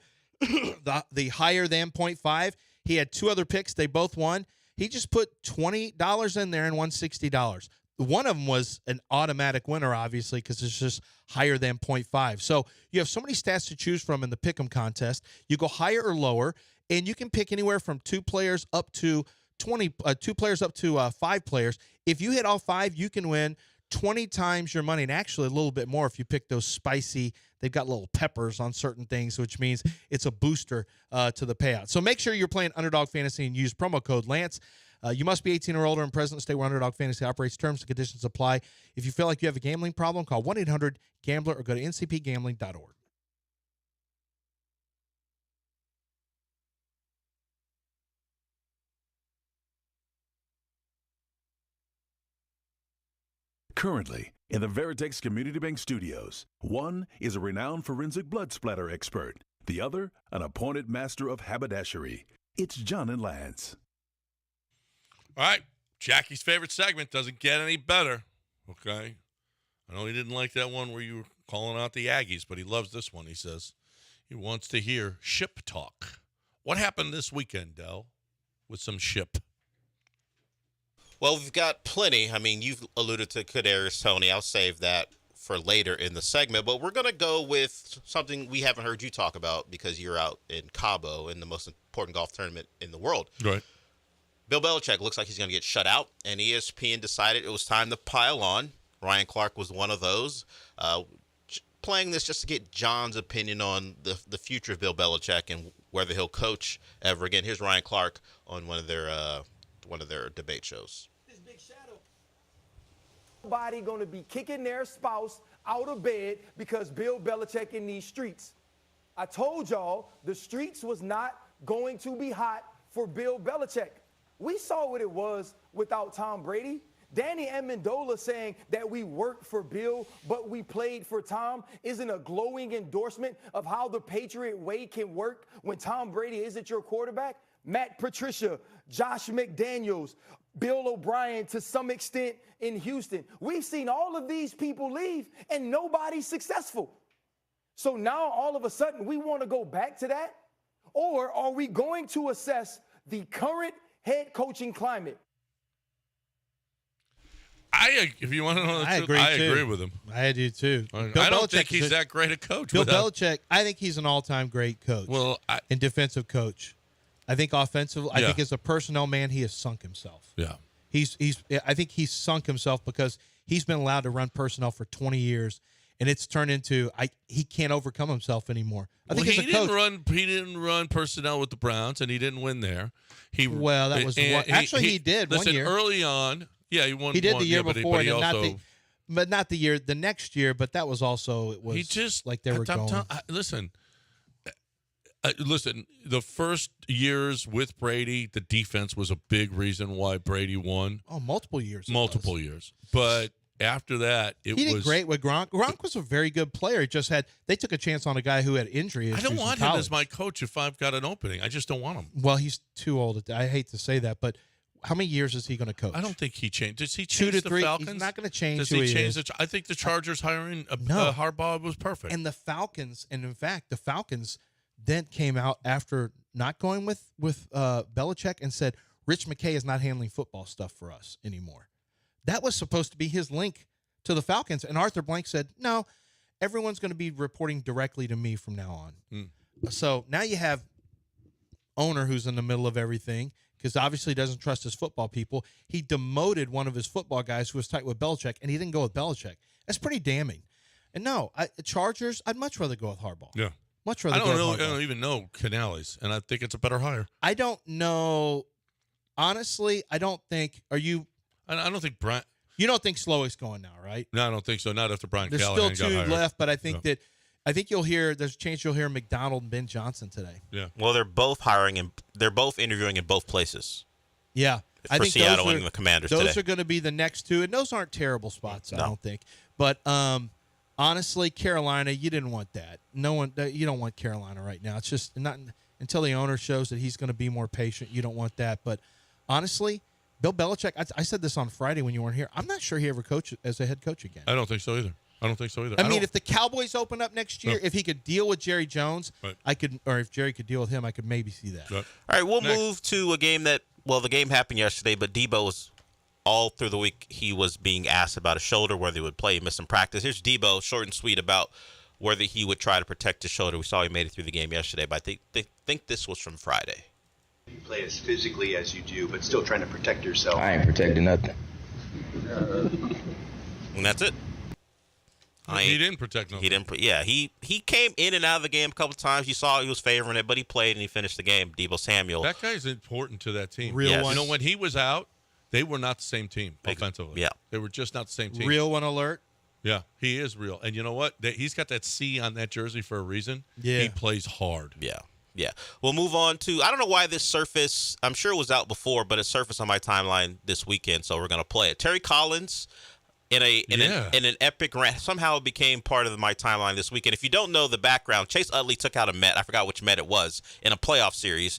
higher than 0.5. He had two other picks. They both won. He just put $20 in there and won $60. One of them was an automatic winner, obviously, because it's just higher than 0.5. So you have so many stats to choose from in the Pick'em contest. You go higher or lower, and you can pick anywhere from 2 players up to 2 players up to 5 players. If you hit all 5, you can win 20 times your money, and actually a little bit more if you pick those spicy. They've got little peppers on certain things, which means it's a booster to the payout. So make sure you're playing Underdog Fantasy and use promo code Lance. You must be 18 or older and present in the state where Underdog Fantasy operates. Terms and conditions apply. If you feel like you have a gambling problem, call 1-800-GAMBLER or go to ncpgambling.org. Currently, in the Veritex Community Bank Studios, one is a renowned forensic blood splatter expert, the other, an appointed master of haberdashery. It's John and Lance. All right, Jackie's favorite segment doesn't get any better, okay? I know he didn't like that one where you were calling out the Aggies, but he loves this one. He says he wants to hear ship talk. What happened this weekend, Del, with some ship? Well, we've got plenty. I mean, you've alluded to Kadarius Toney. I'll save that for later in the segment, but we're going to go with something we haven't heard you talk about because you're out in Cabo in the most important golf tournament in the world. Right. Bill Belichick looks like he's going to get shut out, and ESPN decided it was time to pile on. Ryan Clark was one of those. Playing this just to get John's opinion on the future of Bill Belichick and whether he'll coach ever again. Here's Ryan Clark on one of their debate shows. Nobody going to be kicking their spouse out of bed because Bill Belichick in these streets. I told y'all the streets was not going to be hot for Bill Belichick. We saw what it was without Tom Brady. Danny Amendola saying that we worked for Bill, but we played for Tom isn't a glowing endorsement of how the Patriot way can work when Tom Brady isn't your quarterback. Matt Patricia, Josh McDaniels, Bill O'Brien to some extent in Houston. We've seen all of these people leave and nobody's successful. So now all of a sudden we want to go back to that? Or are we going to assess the current head coaching climate? If you want to know the truth, agree I too. agree with him. I do too. I don't think he's that great a coach. Bill Belichick, I think he's an all-time great coach. Well, and defensive coach. I think offensively, I think as a personnel man, he has sunk himself. Yeah. I think he's sunk himself because he's been allowed to run personnel for 20 years, and it's turned into he can't overcome himself anymore. I think he didn't run personnel with the Browns, and he didn't win there. He did one year early on. Yeah, he won. He did the year before, but he and also, not the next year. But that was also it was. He just like they were going. Listen. Listen, the first years with Brady, the defense was a big reason why Brady won. Oh, multiple years. Multiple years. But after that, he did great with Gronk. Gronk was a very good player. They took a chance on a guy who had injury issues. I don't want him as my coach if I've got an opening. I just don't want him. Well, he's too old. I hate to say that, but how many years is he going to coach? I don't think he changed. Does he 2 change to 3? the Falcons? He's not going to change. Does he change I think the Chargers hiring Harbaugh was perfect. And the Falcons, and in fact, the Falcons then came out after not going with Belichick and said, Rich McKay is not handling football stuff for us anymore. That was supposed to be his link to the Falcons. And Arthur Blank said, no, everyone's going to be reporting directly to me from now on. So now you have owner who's in the middle of everything because obviously doesn't trust his football people. He demoted one of his football guys who was tight with Belichick, and he didn't go with Belichick. That's pretty damning. And no, Chargers, I'd much rather go with Harbaugh. Yeah. Much rather. I don't even know Canales, and I think it's a better hire. I don't know. Honestly, I don't think. I don't think Brian. You don't think Slowick's going now, right? No, I don't think so. Not after Brian There's Callahan still got 2 hired. left, but I think you'll hear. There's a chance you'll hear McDonald and Ben Johnson today. Yeah. Well, they're both hiring and they're both interviewing in both places. Yeah. I think Seattle and the Commanders those today. are going to be the next 2, and those aren't terrible spots. I don't think, but honestly, Carolina, you didn't want that. You don't want Carolina right now. It's just not until the owner shows that he's going to be more patient. You don't want that. But honestly, Bill Belichick, I said this on Friday when you weren't here. I'm not sure he ever coached as a head coach again. I don't think so either. I mean, if the Cowboys open up next year, if he could deal with Jerry Jones, I could, or if Jerry could deal with him, I could maybe see that. Right. All right, we'll move to a game the game happened yesterday, but Debo was all through the week he was being asked about his shoulder, whether he would play, miss some practice. Here's Debo, short and sweet, about whether he would try to protect his shoulder. We saw he made it through the game yesterday, but they think this was from Friday. You play as physically as you do, but still trying to protect yourself. I ain't protecting nothing. And that's it. He didn't protect nothing. He didn't. Yeah, he came in and out of the game a couple of times. You saw he was favoring it, but he played and he finished the game. Debo Samuel. That guy's important to that team. Real one. You know, when he was out, they were not the same team offensively. Yeah. They were just not the same team. Real one alert. Yeah, he is real. And you know what? He's got that C on that jersey for a reason. Yeah. He plays hard. Yeah. We'll move on to, I don't know why this surfaced. I'm sure it was out before, but it surfaced on my timeline this weekend, so we're going to play it. Terry Collins in an epic rant. Somehow it became part of my timeline this weekend. If you don't know the background, Chase Utley took out a Met. I forgot which Met it was in a playoff series.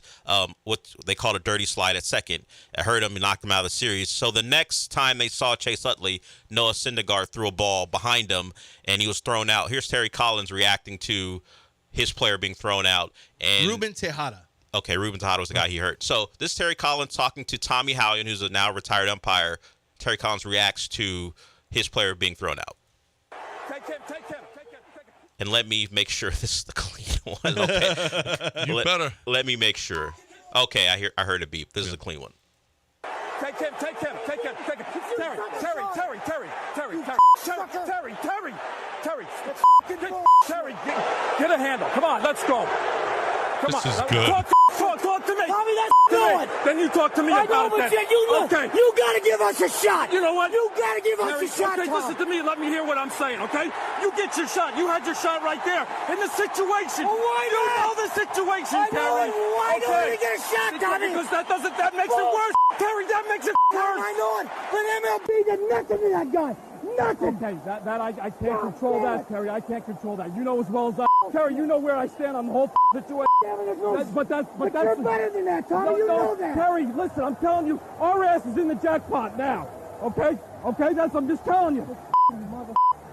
What they called a dirty slide at second. It hurt him and knocked him out of the series. So the next time they saw Chase Utley, Noah Syndergaard threw a ball behind him and he was thrown out. Here's Terry Collins reacting to his player being thrown out. And Ruben Tejada. Okay, Ruben Tejada was the guy he hurt. So this is Terry Collins talking to Tommy Hallion, who's a now retired umpire. Terry Collins reacts to his player being thrown out. Take him. And let me make sure this is the clean one. Okay. You better. Let me make sure. Okay, I heard a beep. This is a clean one. Take him. Terry, get a handle. Come on, let's go. This is good. Talk to me. Tommy, that's good. Then you talk to me about it. Okay. You got to give us a shot. You know what? You got to give us a shot, Okay, Tom. listen to me. Let me hear what I'm saying, okay? You get your shot. You had your shot right there in the situation. Well, why you not? know the situation, I know Terry. it. Why don't we get a shot, Tommy? Because that makes it worse, Terry. That makes it worse. I know it. But MLB did nothing to that guy. Nothing. Okay, I can't control that, Terry. I can't control that. You know as well as I. Terry, you know where I stand on the whole situation. But you're better than that, Tommy. You know that. Terry, listen, I'm telling you, our ass is in the jackpot now. Okay, I'm just telling you. You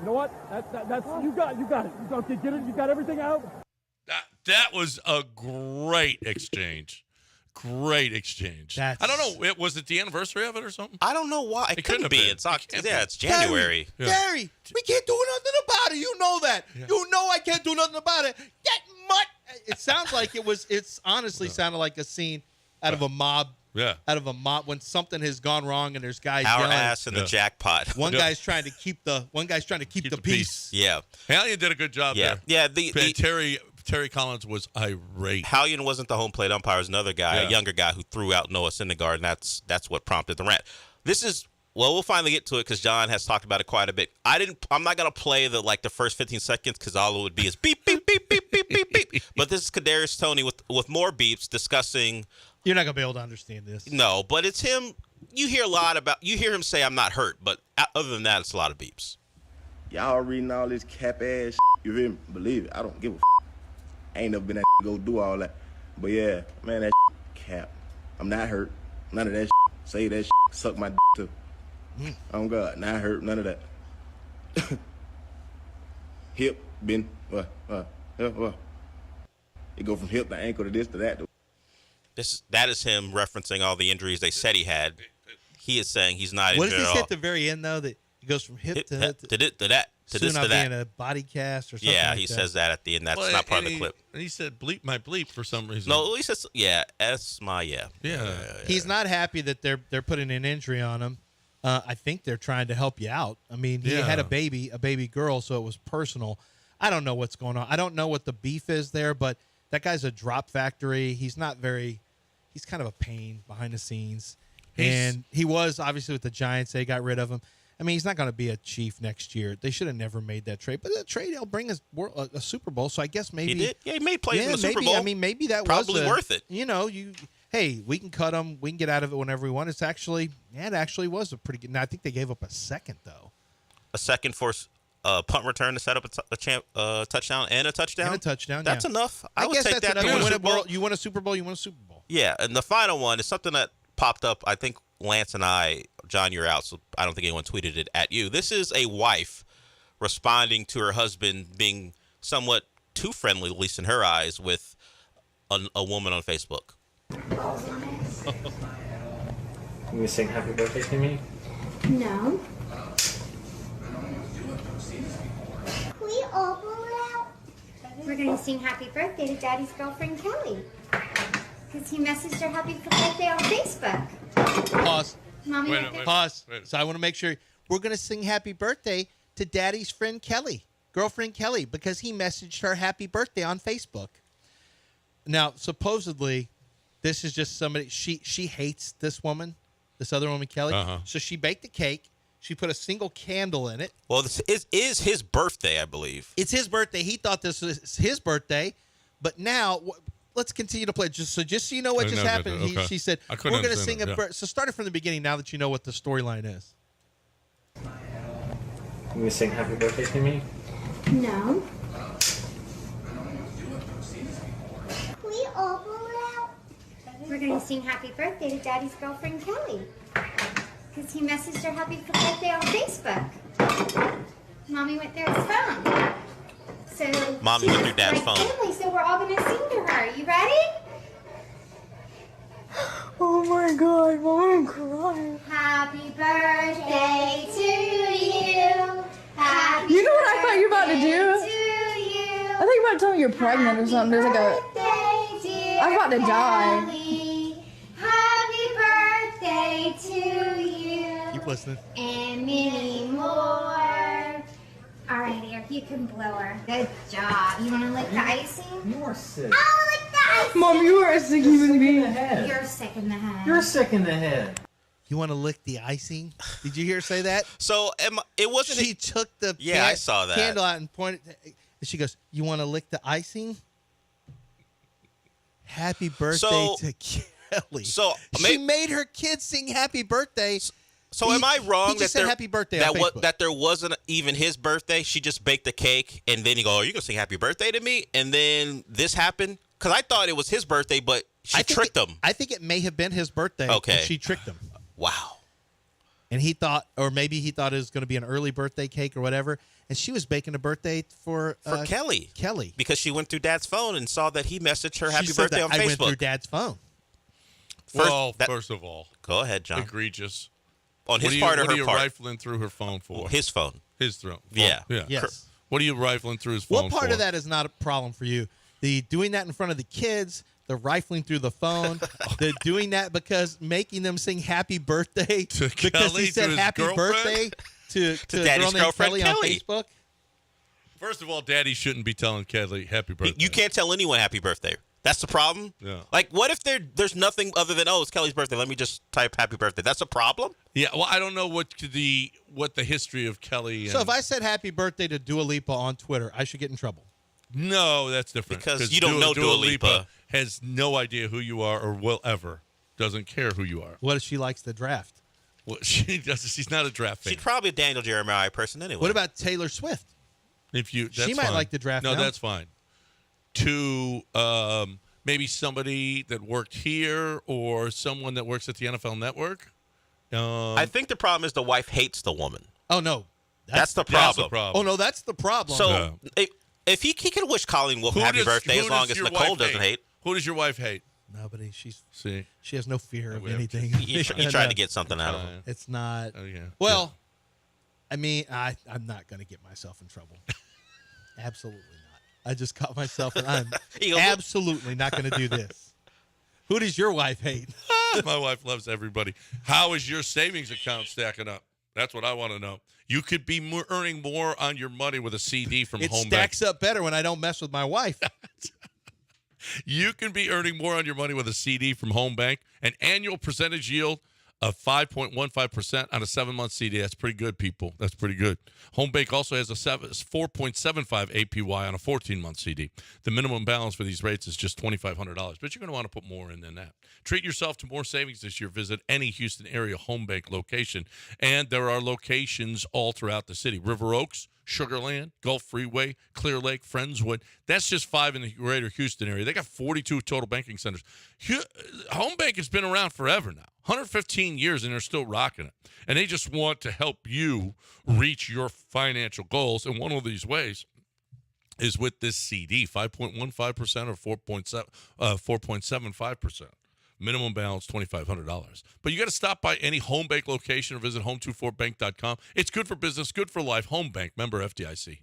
know what? That's you got it. Okay, get it. You got everything out. That was a great exchange. Great exchange. I don't know. Was it the anniversary of it or something? I don't know why. It couldn't be. It's January. Gary, we can't do nothing about it. You know that. Yeah. You know I can't do nothing about it. It sounds like it's honestly sounded like a scene out of a mob. Yeah. Out of a mob when something has gone wrong and there's guys Our yelling. ass in the jackpot. One guy's trying to keep the peace. Yeah. Hallion did a good job there. Yeah. Terry Collins was irate. Hallion wasn't the home plate umpire. It was another guy, a younger guy who threw out Noah Syndergaard, and that's what prompted the rant. We'll finally get to it because John has talked about it quite a bit. I'm not gonna play the first 15 seconds because all it would be is beep beep beep beep beep beep beep. But this is Kadarius Toney with more beeps discussing. You're not gonna be able to understand this. No, but it's him. You hear him say I'm not hurt, but other than that, it's a lot of beeps. Y'all reading all this cap ass. You feel me? Believe it. I don't give a. I ain't never been that go do all that. But yeah, man, that cap. I'm not hurt. None of that. Say that. Suck my too. Oh God, not hurt. None of that. Hip, been what? It go from hip to ankle to this to that. That is him referencing all the injuries they said he had. He is saying he's not injured at all. What does he say at the very end though? That he goes from hip to that to this to not that. Being a body cast or something. Yeah, like he that. says that at the end. That's not part of the clip. And he said bleep my bleep for some reason. No, he says yeah. He's not happy that they're putting an injury on him. I think they're trying to help you out. I mean, he had a baby girl, so it was personal. I don't know what's going on. I don't know what the beef is there, but that guy's a drop factory. He's kind of a pain behind the scenes. And he was obviously with the Giants. They got rid of him. I mean, he's not going to be a Chief next year. They should have never made that trade. But the trade, he'll bring us a Super Bowl. So I guess maybe he did. Yeah, he made plays in the Super Bowl. I mean, maybe that probably was worth it. You know, hey, we can cut him. We can get out of it whenever we want. It actually was a pretty good. Now I think they gave up a second though. A second for punt return to set up a touchdown and a touchdown. And a touchdown. That's enough. I would guess take that's that. enough. You win a Super Bowl. You win a Super Bowl. Yeah, and the final one is something that popped up. I think Lance and I, John, you're out, so I don't think anyone tweeted it at you. This is a wife responding to her husband being somewhat too friendly, at least in her eyes, with a woman on Facebook. Can you sing happy birthday to me? No. Can we all blow it out? We're going to sing happy birthday to Daddy's girlfriend, Kelly. Because he messaged her happy birthday on Facebook. Pause. Mommy, Pause. So I want to make sure we're going to sing happy birthday to Daddy's friend Kelly, girlfriend Kelly, because he messaged her happy birthday on Facebook. Now, supposedly, this is just somebody, she hates this woman, this other woman, Kelly. So she baked a cake. She put a single candle in it. Well, this is his birthday, I believe. It's his birthday. He thought this was his birthday. But now, let's continue to play. Just so you know what just happened, she said, we're going to sing So start it from the beginning now that you know what the storyline is. Can you sing happy birthday to me? No. Can we all blow it out? We're going to sing happy birthday to Daddy's girlfriend, Kelly. Because he messaged her happy birthday on Facebook. Mommy went through his phone. So Mommy went through Dad's phone. Family, so we're all going to sing to her. You ready? Oh my God, Mom, I'm crying. Happy birthday to you. Happy You know what I thought you were about to do? to you. I think you're about to tell me you're pregnant or something. There's like I'm about to die. Happy birthday birthday to you. Keep listening. And many more. All right, Eric, you can blow her. Good job. You want to lick the icing? You are sick. I'll lick the icing. Mom, you are a sick human being. You're sick in the head. You're sick in the head. You want to lick the icing? Did you hear her say that? So it wasn't. She took the I saw that candle out and pointed. And she goes, "You want to lick the icing?" Happy birthday to Kelly. So she made her kids sing "Happy Birthday." So am I wrong He just said "Happy Birthday" on Facebook. that there wasn't even his birthday? She just baked the cake, and then you go, "Oh, you gonna sing Happy Birthday to me?" And then this happened because I thought it was his birthday, but she tricked him. I think it may have been his birthday. Okay. And she tricked him. Wow. And he thought, or maybe he thought it was going to be an early birthday cake or whatever. And she was baking a birthday for Kelly. Kelly. Because she went through Dad's phone and saw that he messaged her She happy said birthday that on I Facebook. went through Dad's phone. First of all. Go ahead, John. Egregious. On his part or her part? What are you rifling through her phone for? Well, his phone. His phone. Yeah. Yes. What are you rifling through his phone What part for? of that is not a problem for you? The doing that in front of the kids, the rifling through the phone, the doing that because making them sing happy birthday because Kelly, he said to his happy girlfriend? birthday to a Daddy's girl named girlfriend, Kelly on Kelly. Facebook. First of all, Daddy shouldn't be telling Kelly happy birthday. You can't tell anyone happy birthday. That's the problem. Yeah. Like, what if there's nothing other than, oh, it's Kelly's birthday. Let me just type happy birthday. That's a problem? Yeah, well, I don't know what the history of Kelly. So if I said happy birthday to Dua Lipa on Twitter, I should get in trouble. No, that's different. Because you don't know Dua Lipa. Has no idea who you are or will ever. Doesn't care who you are. What if she likes the draft? Well, she does. She's not a draft fan. She's probably a Daniel Jeremiah person anyway. What about Taylor Swift? She might like the draft No, now. that's fine. To maybe somebody that worked here or someone that works at the NFL Network. I think the problem is the wife hates the woman. Oh, no. That's the problem. Oh, no, that's the problem. So if he can wish Colleen Wolfe happy birthday as long as Nicole doesn't hate. Who does your wife hate? Nobody. See, she has no fear of anything. You tried to get something out of him. It's not. Oh, yeah. Well, I mean, I'm not going to get myself in trouble. Absolutely not. I just caught myself, and I'm absolutely not going to do this. Who does your wife hate? My wife loves everybody. How is your savings account stacking up? That's what I want to know. You could be earning more on your money with a CD from It Home stacks up better when I don't mess with my wife. You can be earning more on your money with a CD from Home Bank. An annual percentage yield of 5.15% on a 7-month CD. That's pretty good, people. That's pretty good. Home Bank also has a 4.75 APY on a 14-month CD. The minimum balance for these rates is just $2,500, but you're going to want to put more in than that. Treat yourself to more savings this year. Visit any Houston area Home Bank location, and there are locations all throughout the city. River Oaks, Sugarland, Gulf Freeway, Clear Lake, Friendswood. That's just 5 in the greater Houston area. They got 42 total banking centers. Home Bank has been around forever now, 115 years, and they're still rocking it. And they just want to help you reach your financial goals. And one of these ways is with this CD, 5.15% or 4.75%. Minimum balance, $2,500. But you got to stop by any Home Bank location or visit home24bank.com. It's good for business, good for life. Home Bank, member FDIC.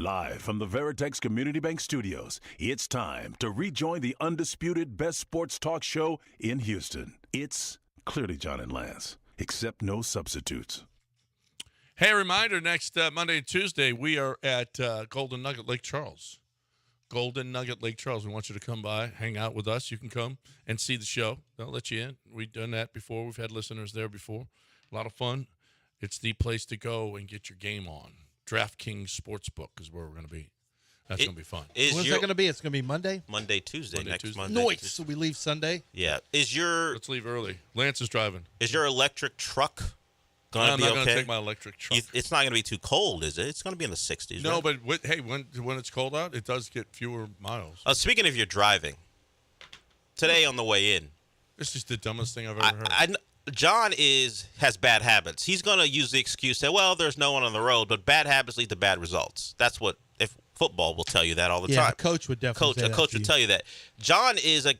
Live from the Veritex Community Bank Studios, it's time to rejoin the undisputed best sports talk show in Houston. It's Clearly John and Lance, except no substitutes. Hey, a reminder, next Monday and Tuesday, we are at Golden Nugget Lake Charles. Golden Nugget Lake Charles. We want you to come by, hang out with us. You can come and see the show. They'll let you in. We've done that before. We've had listeners there before. A lot of fun. It's the place to go and get your game on. DraftKings Sportsbook is where we're going to be. That's going to be fun. When's that going to be? It's going to be Monday? Monday, Tuesday. Next Monday. Noise. So we leave Sunday? Yeah. Let's leave early. Lance is driving. Is your electric truck going to be okay? I'm not going to take my electric truck. It's not going to be too cold, is it? It's going to be in the 60s, No, right? but when it's cold out, it does get fewer miles. Speaking of your driving, today on the way in. This is the dumbest thing I've ever heard. John has bad habits. He's going to use the excuse that, well, there's no one on the road, but bad habits lead to bad results. That's what football will tell you that all the time. Yeah, a coach would definitely say that. A coach would tell you that. John is a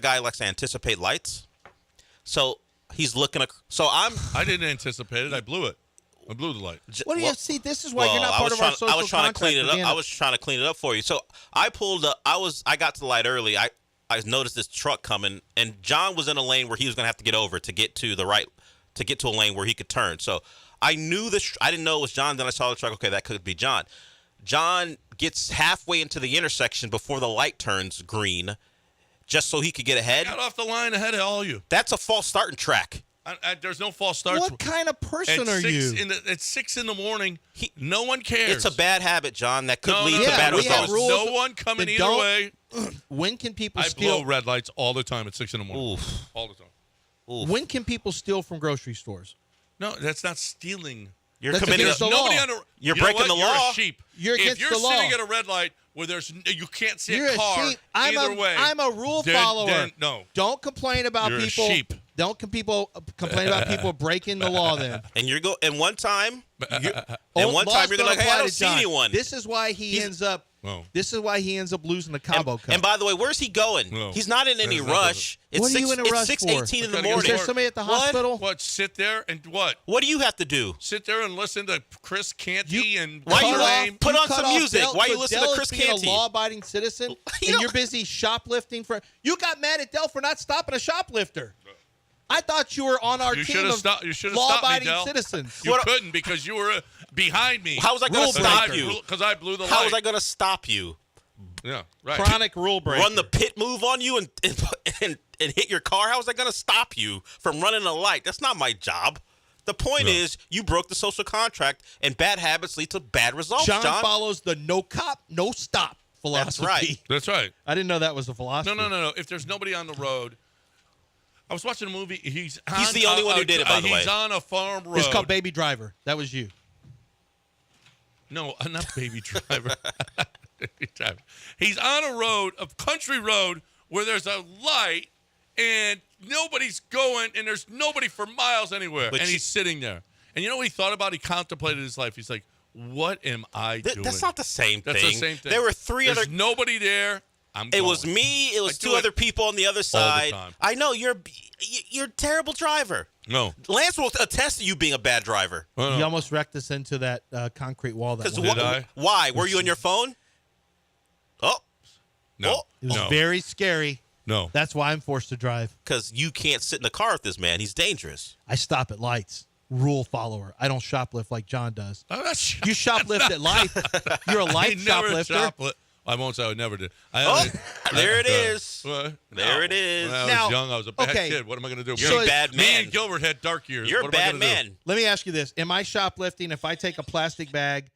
guy who likes to anticipate lights. So he's looking. I didn't anticipate it. I blew it. I blew the light. What do you see? This is why you're not part of our social I was trying to clean it contract up. I was trying to clean it up for you. So I pulled up. I got to the light early. I noticed this truck coming, and John was in a lane where he was going to have to get over to get to the right, to get to a lane where he could turn. So I knew this. I didn't know it was John. Then I saw the truck. Okay, that could be John. John gets halfway into the intersection before the light turns green, just so he could get ahead. Got off the line ahead of all you. That's a false starting track. There's no false starts. What kind of person are you? At 6 in the morning, no one cares. It's a bad habit, John, that could lead to bad results. No one coming either way. When can people I steal? blow red lights all the time at 6 in the morning. Oof. All the time. Oof. When can people steal from grocery stores? No, that's not stealing. You're committing There's nobody on the. You're breaking the law. You're a sheep. You're against if the law. you're sitting at a red light where you can't see You're a car sheep. either way. I'm a rule follower. No. Don't complain about You're people. A sheep. Don't complain about people breaking the law. Then. And and one time, you're laws like, hey, I apply don't to see John. anyone. This is why he ends up. This is why he ends up losing the Cabo Cup. And by the way, where's he going? He's not in any rush. What are you in a rush It's for? 6:18 in the morning. Is there somebody at the hospital? What? Sit there and what? What do you have to do? Sit there and listen to Chris Canty and why you put on some music? Why you listen to Chris Canty? Canty? A law-abiding citizen, and you're busy shoplifting for. You got mad at Dell for not stopping a shoplifter. I thought you were on our team of law-abiding citizens. You couldn't because you were behind me. How was I going to stop you? Because I blew the light. How was I going to stop you? Yeah, right. Chronic rule breaker. Run the pit move on you and hit your car? How was I going to stop you from running a light? That's not my job. The point is you broke the social contract, and bad habits lead to bad results, John. Follows the no cop, no stop philosophy. That's right. I didn't know that was a philosophy. No. If there's nobody on the road, I was watching a movie. He's the only one who did it, by the way. He's on a farm road. It's called Baby Driver. That was you. No, not Baby Driver. He's on a country road, where there's a light and nobody's going and there's nobody for miles anywhere. And he's sitting there. And you know what he thought about? He contemplated his life. He's like, what am I doing? That's not the same thing. That's the same thing. There were there's nobody there. It was me. It was two other people on the other side. All the time. I know you're a terrible driver. No. Lance will attest to you being a bad driver. You almost wrecked us into that concrete wall. Why? Were you on your phone? Oh. No. It was very scary. No. That's why I'm forced to drive. Because you can't sit in the car with this man. He's dangerous. I stop at lights. Rule follower. I don't shoplift like John does. You shoplift at life. You're a life shoplifter. I won't say I never did. There it is. There it is. When I was young, I was a bad kid. What am I going to do? You're a bad man. Me and Gilbert had dark years. You're a bad man. Let me ask you this. Am I shoplifting if I take a plastic bag,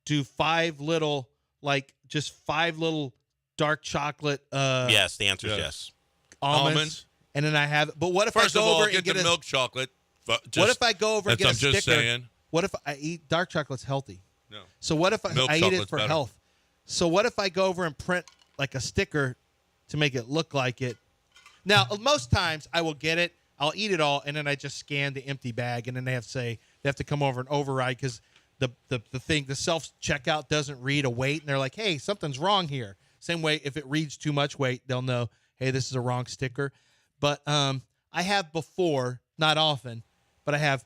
do five little dark chocolate yes, the answer is yes. Almonds. And then I have but what if First I go of all, over get and get the milk chocolate. What if I go over and get a sticker? Just saying. What if I eat dark chocolate's healthy? No. So what if I eat it for better. health? So what if I go over and print like a sticker to make it look like it? Now, most times I will get it, I'll eat it all, and then I just scan the empty bag, and then they have to come over and override because the self-checkout doesn't read a weight, and they're like, hey, something's wrong here. Same way, if it reads too much weight, they'll know, hey, this is a wrong sticker. But I have before, not often, but I have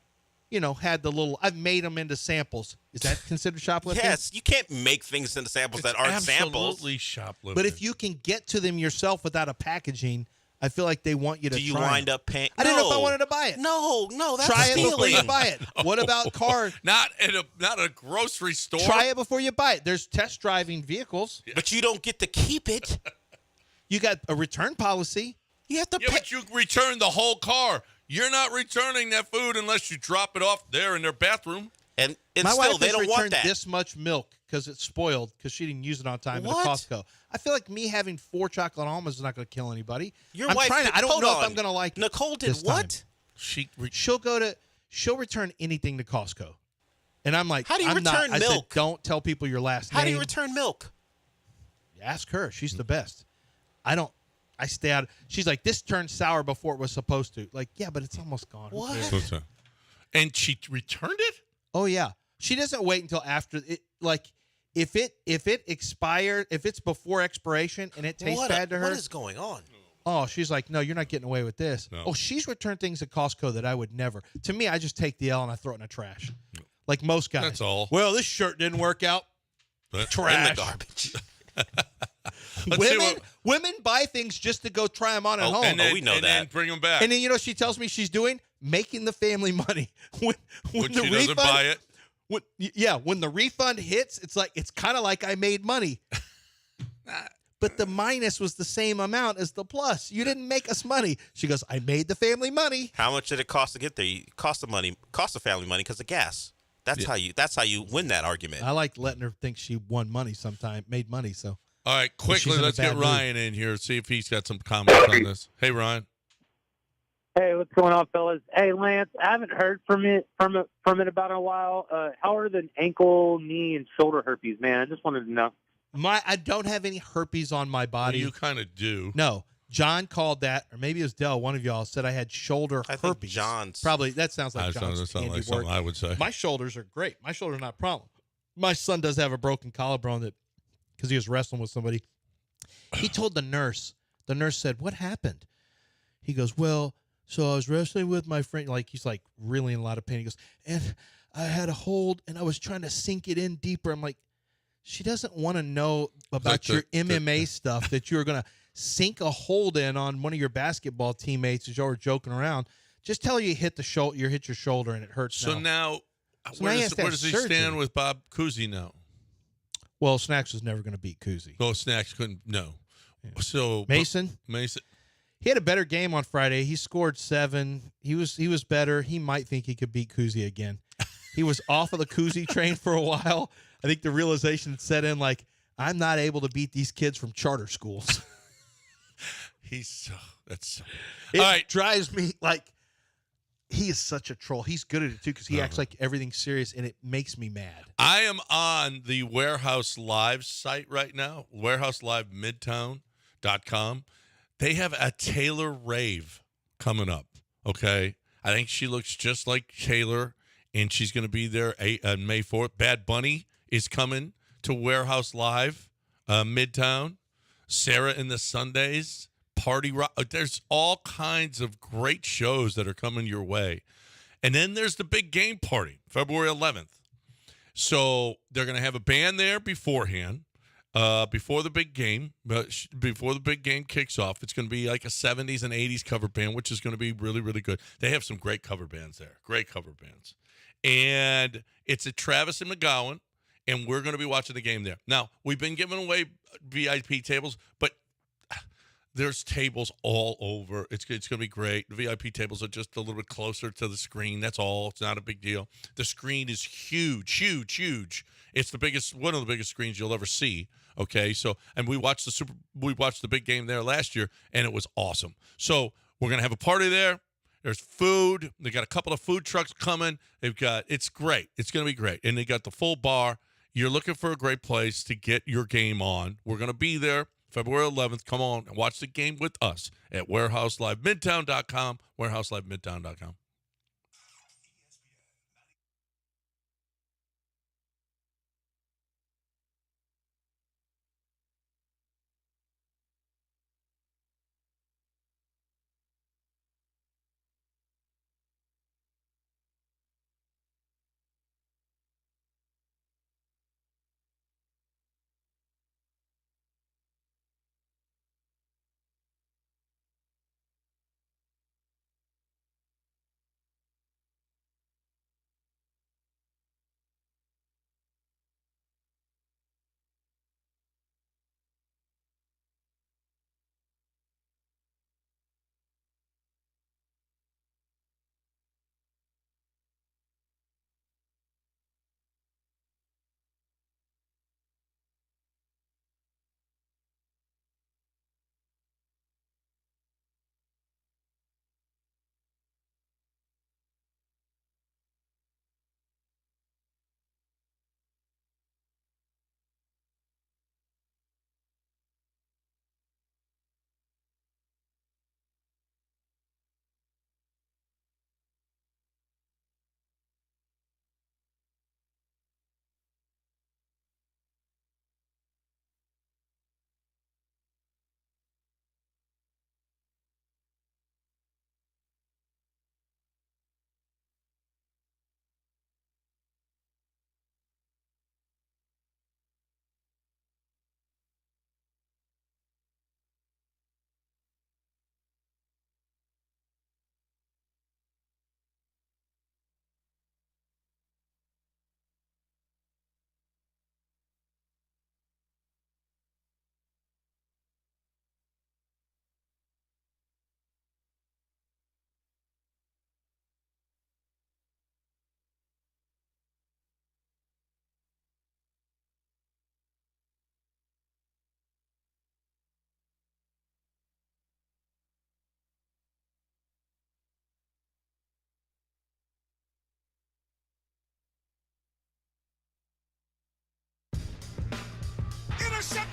had the little. I've made them into samples. Is that considered shoplifting? Yes, you can't make things into samples that aren't samples. Absolutely shoplifting. But if you can get to them yourself without a packaging, I feel like they want you to. Do you try wind them. up paying? I didn't know if I wanted to buy it. No, that's try stealing. it before you buy it. What about car? Not a grocery store. Try it before you buy it. There's test driving vehicles, but you don't get to keep it. You got a return policy. You have to pay. But you return the whole car. You're not returning that food unless you drop it off there in their bathroom. And My still, wife they has don't want returned that. this much milk because it's spoiled because she didn't use it on time What? at the Costco. I feel like me having 4 chocolate almonds is not going to kill anybody. Your I'm wife trying did- to, I don't hold know on. if I'm going to like it Nicole did this time. what? She'll return anything to Costco. And I'm like, How do you I'm not, return I said, milk? don't tell people your last name. How do you return milk? Ask her. She's the best. I stay out. She's like, this turned sour before it was supposed to. Like, yeah, but it's almost gone. Who cares? And she returned it? Oh, yeah. She doesn't wait until after it. Like, if it expired, if it's before expiration and it tastes bad to her. What is going on? Oh, she's like, no, you're not getting away with this. No. Oh, she's returned things at Costco that I would never. To me, I just take the L and I throw it in the trash. Like most guys. That's all. Well, this shirt didn't work out. Trash. In the garbage. Women buy things just to go try them on at home. And then, we know and that. then bring them back. And then, she tells me she's doing? Making the family money. When the she doesn't buy it. When the refund hits, it's kind of like I made money. But the minus was the same amount as the plus. You didn't make us money. She goes, I made the family money. How much did it cost to get there? Cost the family money because of gas. That's how you win that argument. I like letting her think she won money made money. So all right, quickly, she's in a let's get bad mood. Ryan in here, see if he's got some comments on this. Hey, Ryan. Hey, what's going on, fellas? Hey, Lance, I haven't heard from it about a while. How are the ankle, knee, and shoulder herpes, man? I just wanted to know. I don't have any herpes on my body. Well, you kind of do. No. John called that, or maybe it was Dell, one of y'all said I had shoulder herpes. think John's. Probably, that sounds like John's That sounds like handiwork. something I would say. My shoulders are great. My shoulders are not a problem. My son does have a broken collarbone because he was wrestling with somebody. He told the nurse. The nurse said, what happened? He goes, well, so I was wrestling with my friend. Like, he's like really in a lot of pain. He goes, and I had a hold and I was trying to sink it in deeper. I'm like, she doesn't want to know about your MMA stuff that you're going to sink a hold in on one of your basketball teammates as y'all were joking around. Just tell her you hit your shoulder and it hurts. So now where does he stand with Bob Cousy now? Well, Snacks was never going to beat Cousy. Oh, Snacks couldn't. No. Yeah. So Mason. He had a better game on Friday. He scored 7. He was better. He might think he could beat Cousy again. He was off of the Cousy train for a while. I think the realization set in, like, I'm not able to beat these kids from charter schools. It drives me, like, he is such a troll. He's good at it, too, because he acts like everything's serious, and it makes me mad. I am on the Warehouse Live site right now, warehouselivemidtown.com. They have a Taylor rave coming up, okay? I think she looks just like Taylor, and she's going to be there on May 4th. Bad Bunny is coming to Warehouse Live, Midtown. Sarah and the Sundays, Party Rock. There's all kinds of great shows that are coming your way. And then there's the big game party, February 11th. So they're going to have a band there beforehand, before the big game. Before the big game kicks off, it's going to be like a 70s and 80s cover band, which is going to be really, really good. They have some great cover bands there, great cover bands. And it's at Travis and McGowan, and we're going to be watching the game there. Now, we've been giving away VIP tables, but there's tables all over. It's going to be great. The VIP tables are just a little bit closer to the screen. That's all. It's not a big deal. The screen is huge, huge, huge. It's one of the biggest screens you'll ever see. Okay, so and we watched the big game there last year, and it was awesome. So we're going to have a party there. There's food. They got a couple of food trucks coming. It's great. It's going to be great. And they got the full bar. You're looking for a great place to get your game on. We're going to be there February 11th. Come on and watch the game with us at warehouselivemidtown.com, warehouselivemidtown.com.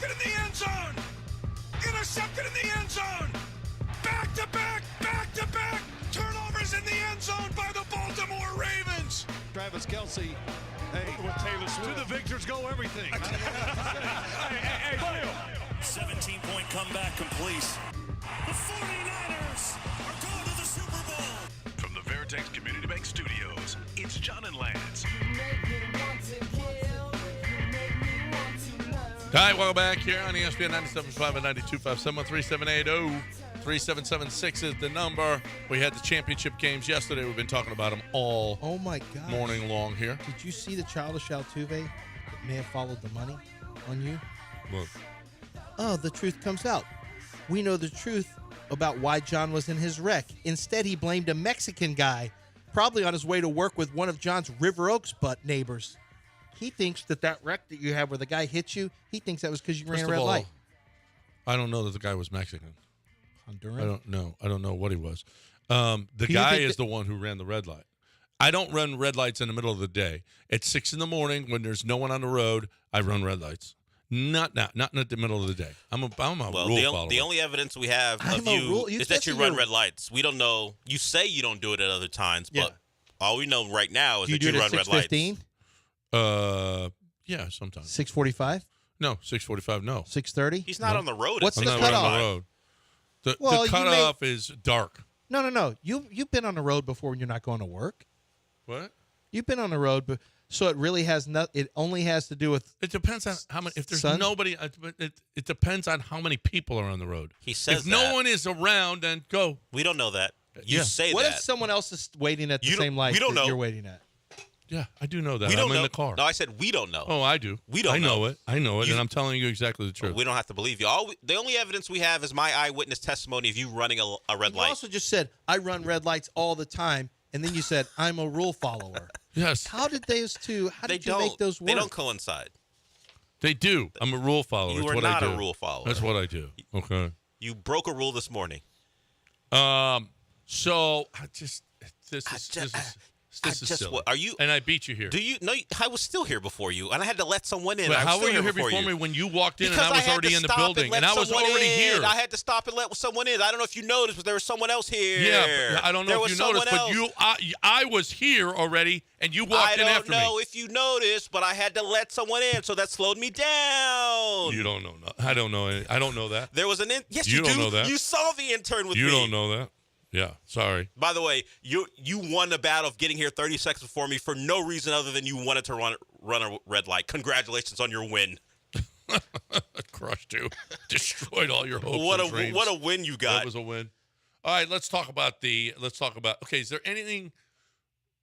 Intercepted in the end zone. Intercepted in the end zone. Back-to-back, back-to-back. Turnovers in the end zone by the Baltimore Ravens. Travis Kelce, hey, with Taylor Swift. To the victors go everything. hey, 17-point comeback complete. The 49ers are going to the Super Bowl. From the Veritex Community Bank Studios, it's John and Lance. All right, welcome back here on ESPN 97.5 and 92.5. 713-780-3776 is the number. We had the championship games yesterday. We've been talking about them all morning long here. Did you see the childish Altuve that may have followed the money on you? Look. Oh, the truth comes out. We know the truth about why John was in his wreck. Instead, he blamed a Mexican guy, probably on his way to work with one of John's River Oaks butt neighbors. He thinks that wreck that you have where the guy hit you, he thinks that was because you ran a red light. I don't know that the guy was Mexican. Honduran? I don't know. I don't know what he was. The guy is the one who ran the red light. I don't run red lights in the middle of the day. At 6 in the morning when there's no one on the road, I run red lights. Not in the middle of the day. I'm a rule follower. The only evidence we have of you is that you run red lights. We don't know. You say you don't do it at other times, but all we know right now is that you run red lights. 6:15? Yeah, sometimes. 6:45? No, 6:45. No. 6:30? He's not on the road. What's at the 6:45. cutoff? On the road. The cutoff is dark. No. You've been on the road before when you're not going to work. What? You've been on the road, but so it really has not. It only has to do with. It depends on how many. If there's nobody, it depends on how many people are on the road. He says if no one is around, then go. We don't know that. You say what that. if someone else is waiting at the same light that you're waiting at? Yeah, I do know that. We don't I'm know. in the car. No, I said we don't know. Oh, I do. We don't I know know. it. I know it, and I'm telling you exactly the truth. We don't have to believe you. The only evidence we have is my eyewitness testimony of you running a red light. You also just said, I run red lights all the time, and then you said, I'm a rule follower. Yes. How did those two, how did you make those work? They don't coincide. They do. I'm a rule follower. You That's are what not I do. a rule follower. That's what I do. Okay. You broke a rule this morning. So this is silly. Are you? And I beat you here. Do you? No, I was still here before you, and I had to let someone in. But how were you here before me when you walked in because and I was already in the building and I was already here? I had to stop and let someone in. I don't know if you noticed, but there was someone else here. Yeah, I don't know if you noticed, but I was here already, and you walked in after me. I don't know if you noticed, but I had to let someone in, so that slowed me down. You don't know. I don't know. I don't know that. There was an yes, you do. Don't know that. You saw the intern with me. You don't know that. Yeah, sorry. By the way, you won the battle of getting here 30 seconds before me for no reason other than you wanted to run a red light. Congratulations on your win. Crushed you. Destroyed all your hopes and dreams. What a win you got. That was a win. All right, let's talk about okay, is there anything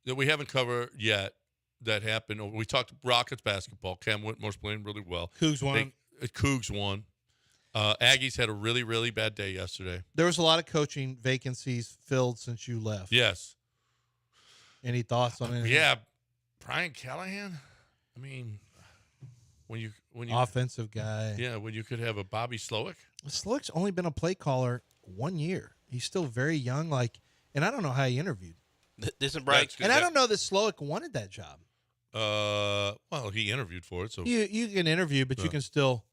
that we haven't covered yet that happened? We talked Rockets basketball. Cam Whitmore's playing really well. Cougs won. Cougs won. Aggies had a really, really bad day yesterday. There was a lot of coaching vacancies filled since you left. Yes. Any thoughts on anything? Yeah. Brian Callahan? I mean, when you offensive guy. Yeah, when you could have a Bobby Slowick. Slowick's only been a play caller 1 year. He's still very young, and I don't know how he interviewed. Isn't Brian? And I don't know that Slowick wanted that job. Well, he interviewed for it, so you can interview, but you can still.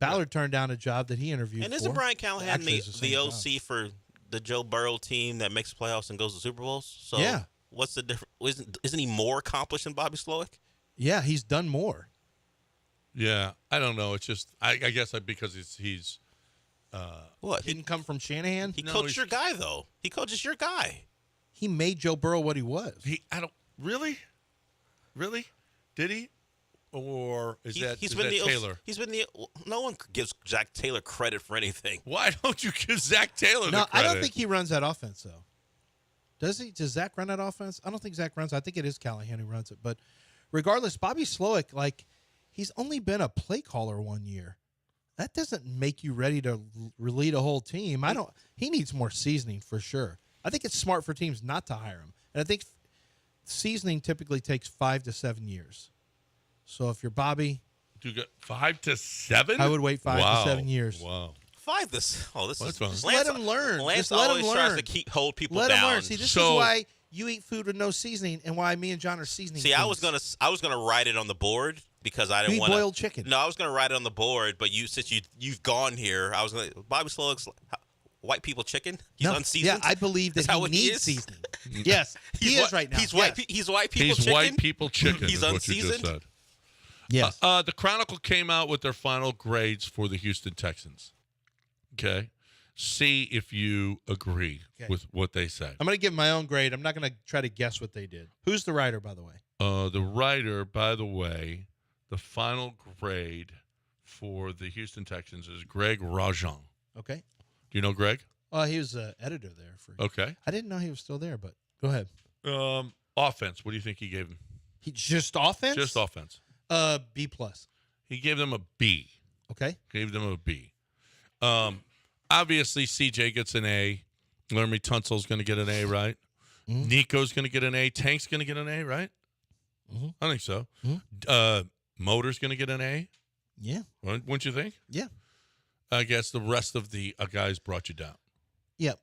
Ballard turned down a job that he interviewed for. And isn't Brian Callahan the OC job. for the Joe Burrow team that makes playoffs and goes to Super Bowls? So yeah. What's the difference? Isn't he more accomplished than Bobby Slowick? Yeah, he's done more. Yeah, I don't know. It's just I guess because he's what? Didn't come from Shanahan? He coached your guy though. He coaches your guy. He made Joe Burrow what he was. Really? Did he? Or is that Taylor? No one gives Zach Taylor credit for anything. Why don't you give Zach Taylor the credit? I don't think he runs that offense, though. Does he? Does Zach run that offense? I don't think Zach runs. I think it is Callahan who runs it. But regardless, Bobby Slowick, he's only been a play caller 1 year. That doesn't make you ready to lead a whole team. He needs more seasoning for sure. I think it's smart for teams not to hire him. And I think seasoning typically takes 5 to 7 years. So if you're Bobby, do you get 5 to 7? I would wait 5 to 7 years. Wow. 5 this. Oh, this is just let him learn. Lance just let always him tries learn. to hold people let down. Him learn. See, this is why you eat food with no seasoning, and why me and John are seasoning. See, things. I was gonna write it on the board because I didn't You eat want boiled chicken. No, I was gonna write it on the board, but since you've gone here, I was gonna Bobby Slowik's white people chicken. He's unseasoned. Yeah, I believe that he needs seasoning. Yes, he is right now. He's white. He's white people He's chicken. white people chicken. He's is what you just unseasoned. said. Yes. The Chronicle came out with their final grades for the Houston Texans. Okay. See if you agree with what they say. I'm going to give my own grade. I'm not going to try to guess what they did. Who's the writer, by the way? The writer, by the way, the final grade for the Houston Texans is Greg Rajan. Okay. Do you know Greg? He was an editor there. Okay. I didn't know he was still there, but go ahead. Offense. What do you think he gave him? Just offense? Just offense. B plus. He gave them a B. Okay. Gave them a B. Obviously, CJ gets an A. Laramie Tunsil's going to get an A, right? Mm-hmm. Nico's going to get an A. Tank's going to get an A, right? Mm-hmm. I think so. Mm-hmm. Motor's going to get an A. Yeah. Wouldn't you think? Yeah. I guess the rest of the guys brought you down. Yep.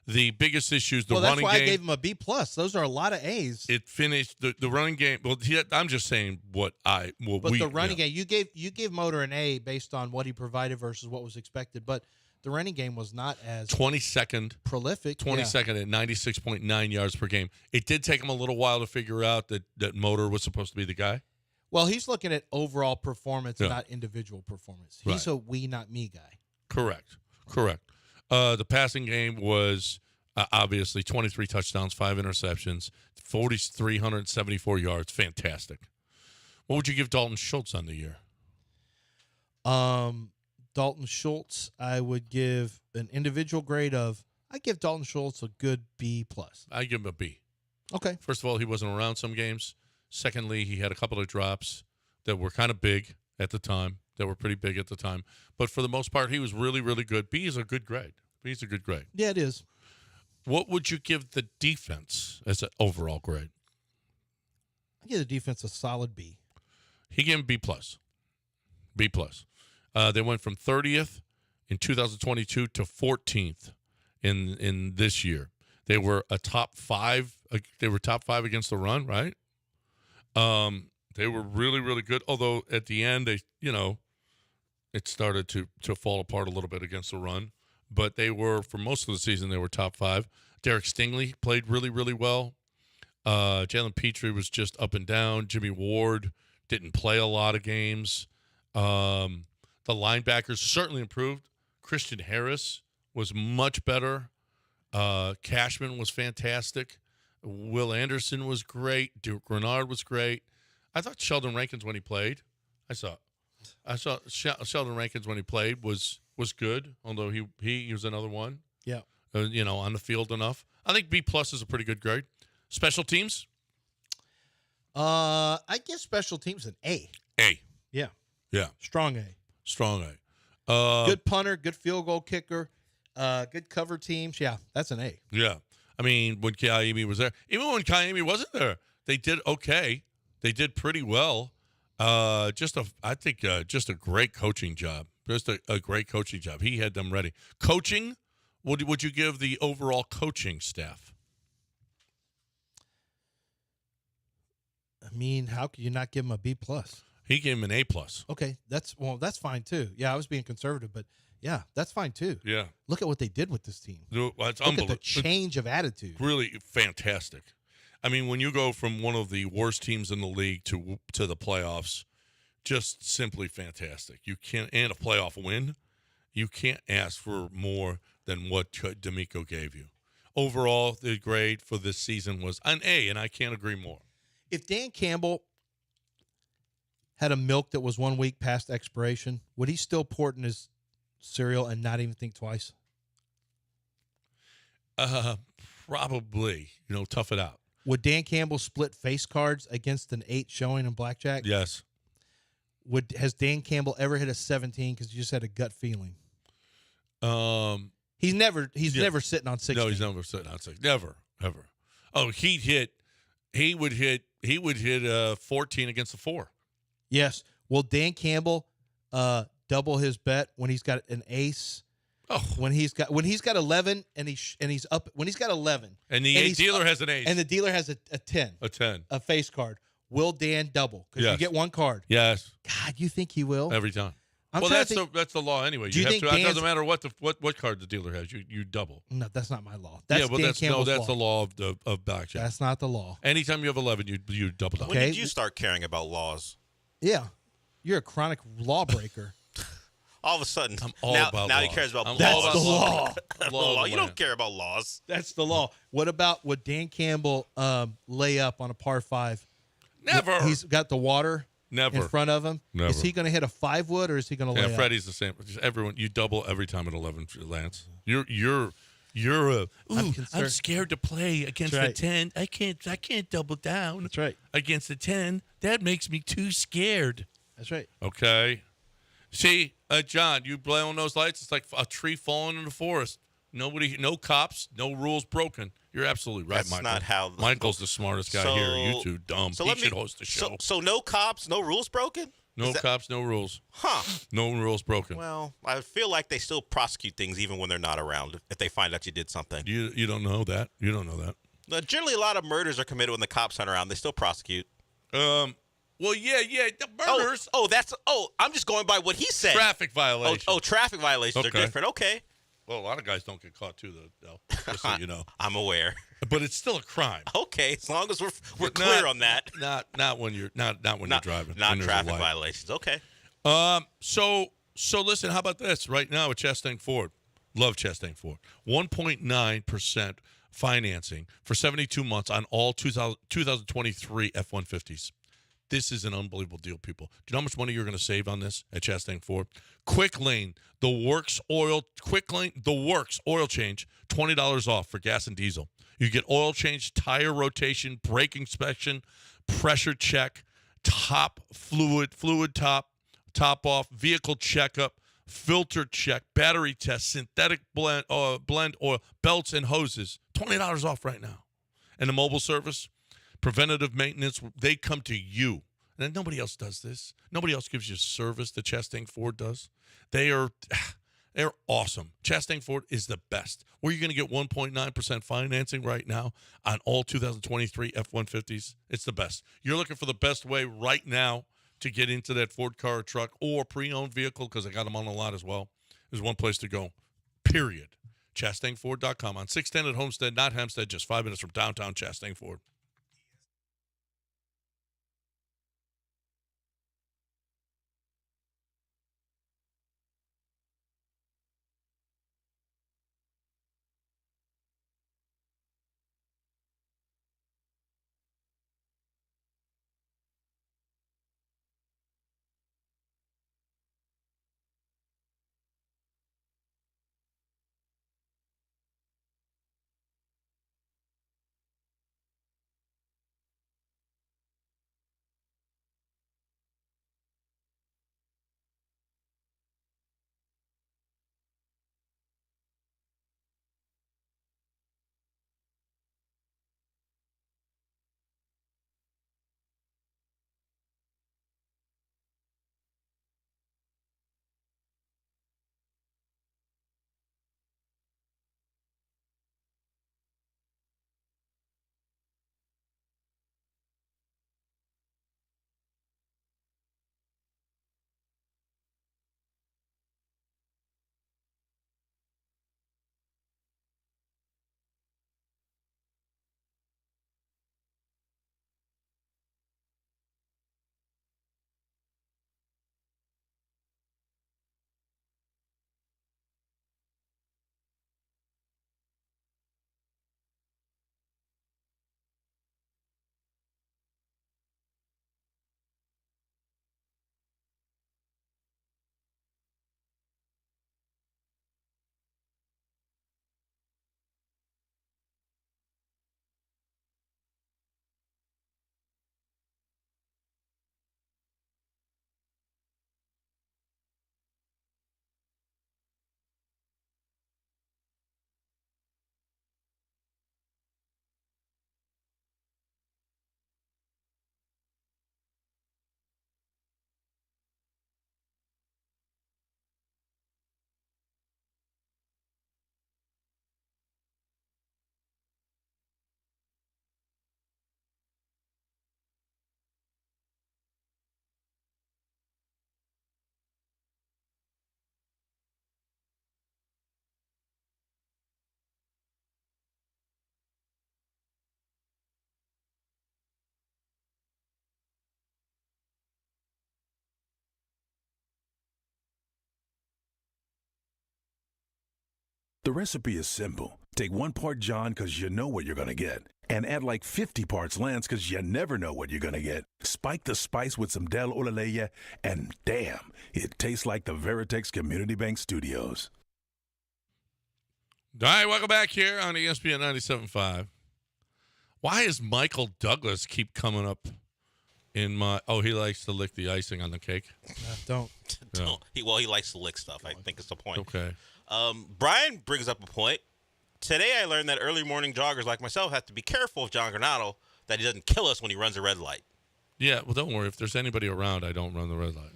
The biggest issue is the running game. Well, that's why I gave him a B plus. Those are a lot of A's. It finished the running game. Well, I'm just saying but the running game, you gave Motor an A based on what he provided versus what was expected. But the running game was not as 22nd prolific. 22nd at 96.9 yards per game. It did take him a little while to figure out that Motor was supposed to be the guy. Well, he's looking at overall performance, not individual performance. He's a we, not me guy. Correct. The passing game was obviously 23 touchdowns, 5 interceptions, 4,374 yards. Fantastic. What would you give Dalton Schultz on the year? Dalton Schultz, I would give an individual grade of. I give Dalton Schultz a good B plus. I give him a B. Okay. First of all, he wasn't around some games. Secondly, he had a couple of drops that were kind of big at the time. That were pretty big at the time. But for the most part, he was really, really good. B is a good grade. B is a good grade. Yeah, it is. What would you give the defense as an overall grade? I give the defense a solid B. He gave him B plus. B plus. They went from 30th in 2022 to 14th in this year. They were a top 5. They were top 5 against the run, right? They were really, really good. Although at the end, it started to fall apart a little bit against the run. But they were, for most of the season, they were top 5. Derek Stingley played really, really well. Jalen Petrie was just up and down. Jimmy Ward didn't play a lot of games. The linebackers certainly improved. Christian Harris was much better. Cashman was fantastic. Will Anderson was great. Duke Grenard was great. I thought Sheldon Rankins when he played. I saw Sheldon Rankins when he played was good, although he was another one. Yeah. On the field enough. I think B plus is a pretty good grade. Special teams? I give special teams an A. A. Yeah. Yeah. Strong A. Good punter, good field goal kicker, good cover teams. Yeah, that's an A. Yeah. I mean, when Kiami was there, even when Kiami wasn't there, they did okay. They did pretty well. I think just a great coaching job. Just a great coaching job. He had them ready. Coaching, what would you give the overall coaching staff? I mean, how could you not give him a B plus? He gave him an A plus. Okay, that's fine too. Yeah, I was being conservative, but yeah, that's fine too. Yeah. Look at what they did with this team. It's Look unbelievable. at the change of attitude. Really fantastic. I mean, when you go from one of the worst teams in the league to the playoffs, just simply fantastic. You can't, and a playoff win, you can't ask for more than what D'Amico gave you. Overall, the grade for this season was an A, and I can't agree more. If Dan Campbell had a milk that was 1 week past expiration, would he still pour it in his cereal and not even think twice? Probably. Tough it out. Would Dan Campbell split face cards against an 8 showing in blackjack? Yes. Has Dan Campbell ever hit a 17 because you just had a gut feeling? He's never sitting on 16. No, he's never sitting on 16. Never, ever. Oh, he would hit 14 against the 4. Yes. Will Dan Campbell double his bet when he's got an ace When he's got 11 and he's up when he's got 11 and the dealer has an ace and the dealer has a 10 a face card, will Dan double? Because you get one card. Yes. God, you think he will every time? I'm well, trying that's to think, that's the law anyway. Do you think have to. It Dan's- doesn't matter what card the dealer has. You double. No, that's not my law. That's Dan that's Campbell's that's the law. law of blackjack. That's not the law. Anytime you have 11, you double down. When did you start caring about laws? Yeah, you're a chronic lawbreaker. All of a sudden, I'm all now about he laws. cares about I'm laws. all That's the law. That's the law. You don't care about laws. That's the law. What about would Dan Campbell lay up on a par 5? Never. He's got the water Never. in front of him. Never. Is he going to hit a 5-wood or is he going to lay up? Freddie's the same. Just everyone, you double every time at 11, Lance. You're a. I'm scared to play against That's the right. 10. I can't double down. That's right. Against the 10. That makes me too scared. That's right. Okay. See, John, you play on those lights. It's like a tree falling in the forest. No cops, no rules broken. You're absolutely right, That's Michael. not how. Michael's the smartest guy here. You two dumb. So he let me- should host the show. So no cops, no rules broken. No cops, no rules. Huh. No rules broken. Well, I feel like they still prosecute things even when they're not around if they find out you did something. You don't know that. You don't know that. Generally, a lot of murders are committed when the cops aren't around. They still prosecute. Well, yeah, the murders. I'm just going by what he said. Traffic violations. Traffic violations are Okay. different. Okay. Well, a lot of guys don't get caught too, though. Just so you know. I'm aware. But it's still a crime. Okay, as long as we're But clear on that. Not when you're not when you're driving. Not when there's a traffic light. violations. Okay. So listen, how about this? Right now at Chastang Ford, love Chastang Ford, 1.9% financing for 72 months on all 2023 F-150s. This is an unbelievable deal, people. Do you know how much money you're going to save on this at Chastang Ford? Quick Lane, the Works oil change, $20 off for gas and diesel. You get oil change, tire rotation, brake inspection, pressure check, top fluid top off, vehicle checkup, filter check, battery test, synthetic blend oil, belts and hoses. $20 off right now. And the mobile service, preventative maintenance, they come to you. And nobody else does this. Nobody else gives you service that Chastang Ford does. They're awesome. Chastang Ford is the best. Where you're going to get 1.9% financing right now on all 2023 F-150s. It's the best. You're looking for the best way right now to get into that Ford car or truck or pre-owned vehicle, because I got them on a lot as well. There's one place to go, period. ChastangFord.com on 610 at Homestead, not Hempstead, just 5 minutes from downtown Chastang Ford. The recipe is simple. Take 1 part John because you know what you're going to get. And add like 50 parts Lance because you never know what you're going to get. Spike the spice with some Del Olaleya, and damn, it tastes like the Veritex Community Bank Studios. All right, welcome back here on ESPN 97.5. Why does Michael Douglas keep coming up in my... Oh, he likes to lick the icing on the cake? Don't. No. He likes to lick stuff. I think it's the point. Okay. Brian brings up a point. Today I learned that early morning joggers like myself have to be careful of John Granado, that he doesn't kill us when he runs a red light. Yeah, well, don't worry. If there's anybody around, I don't run the red light.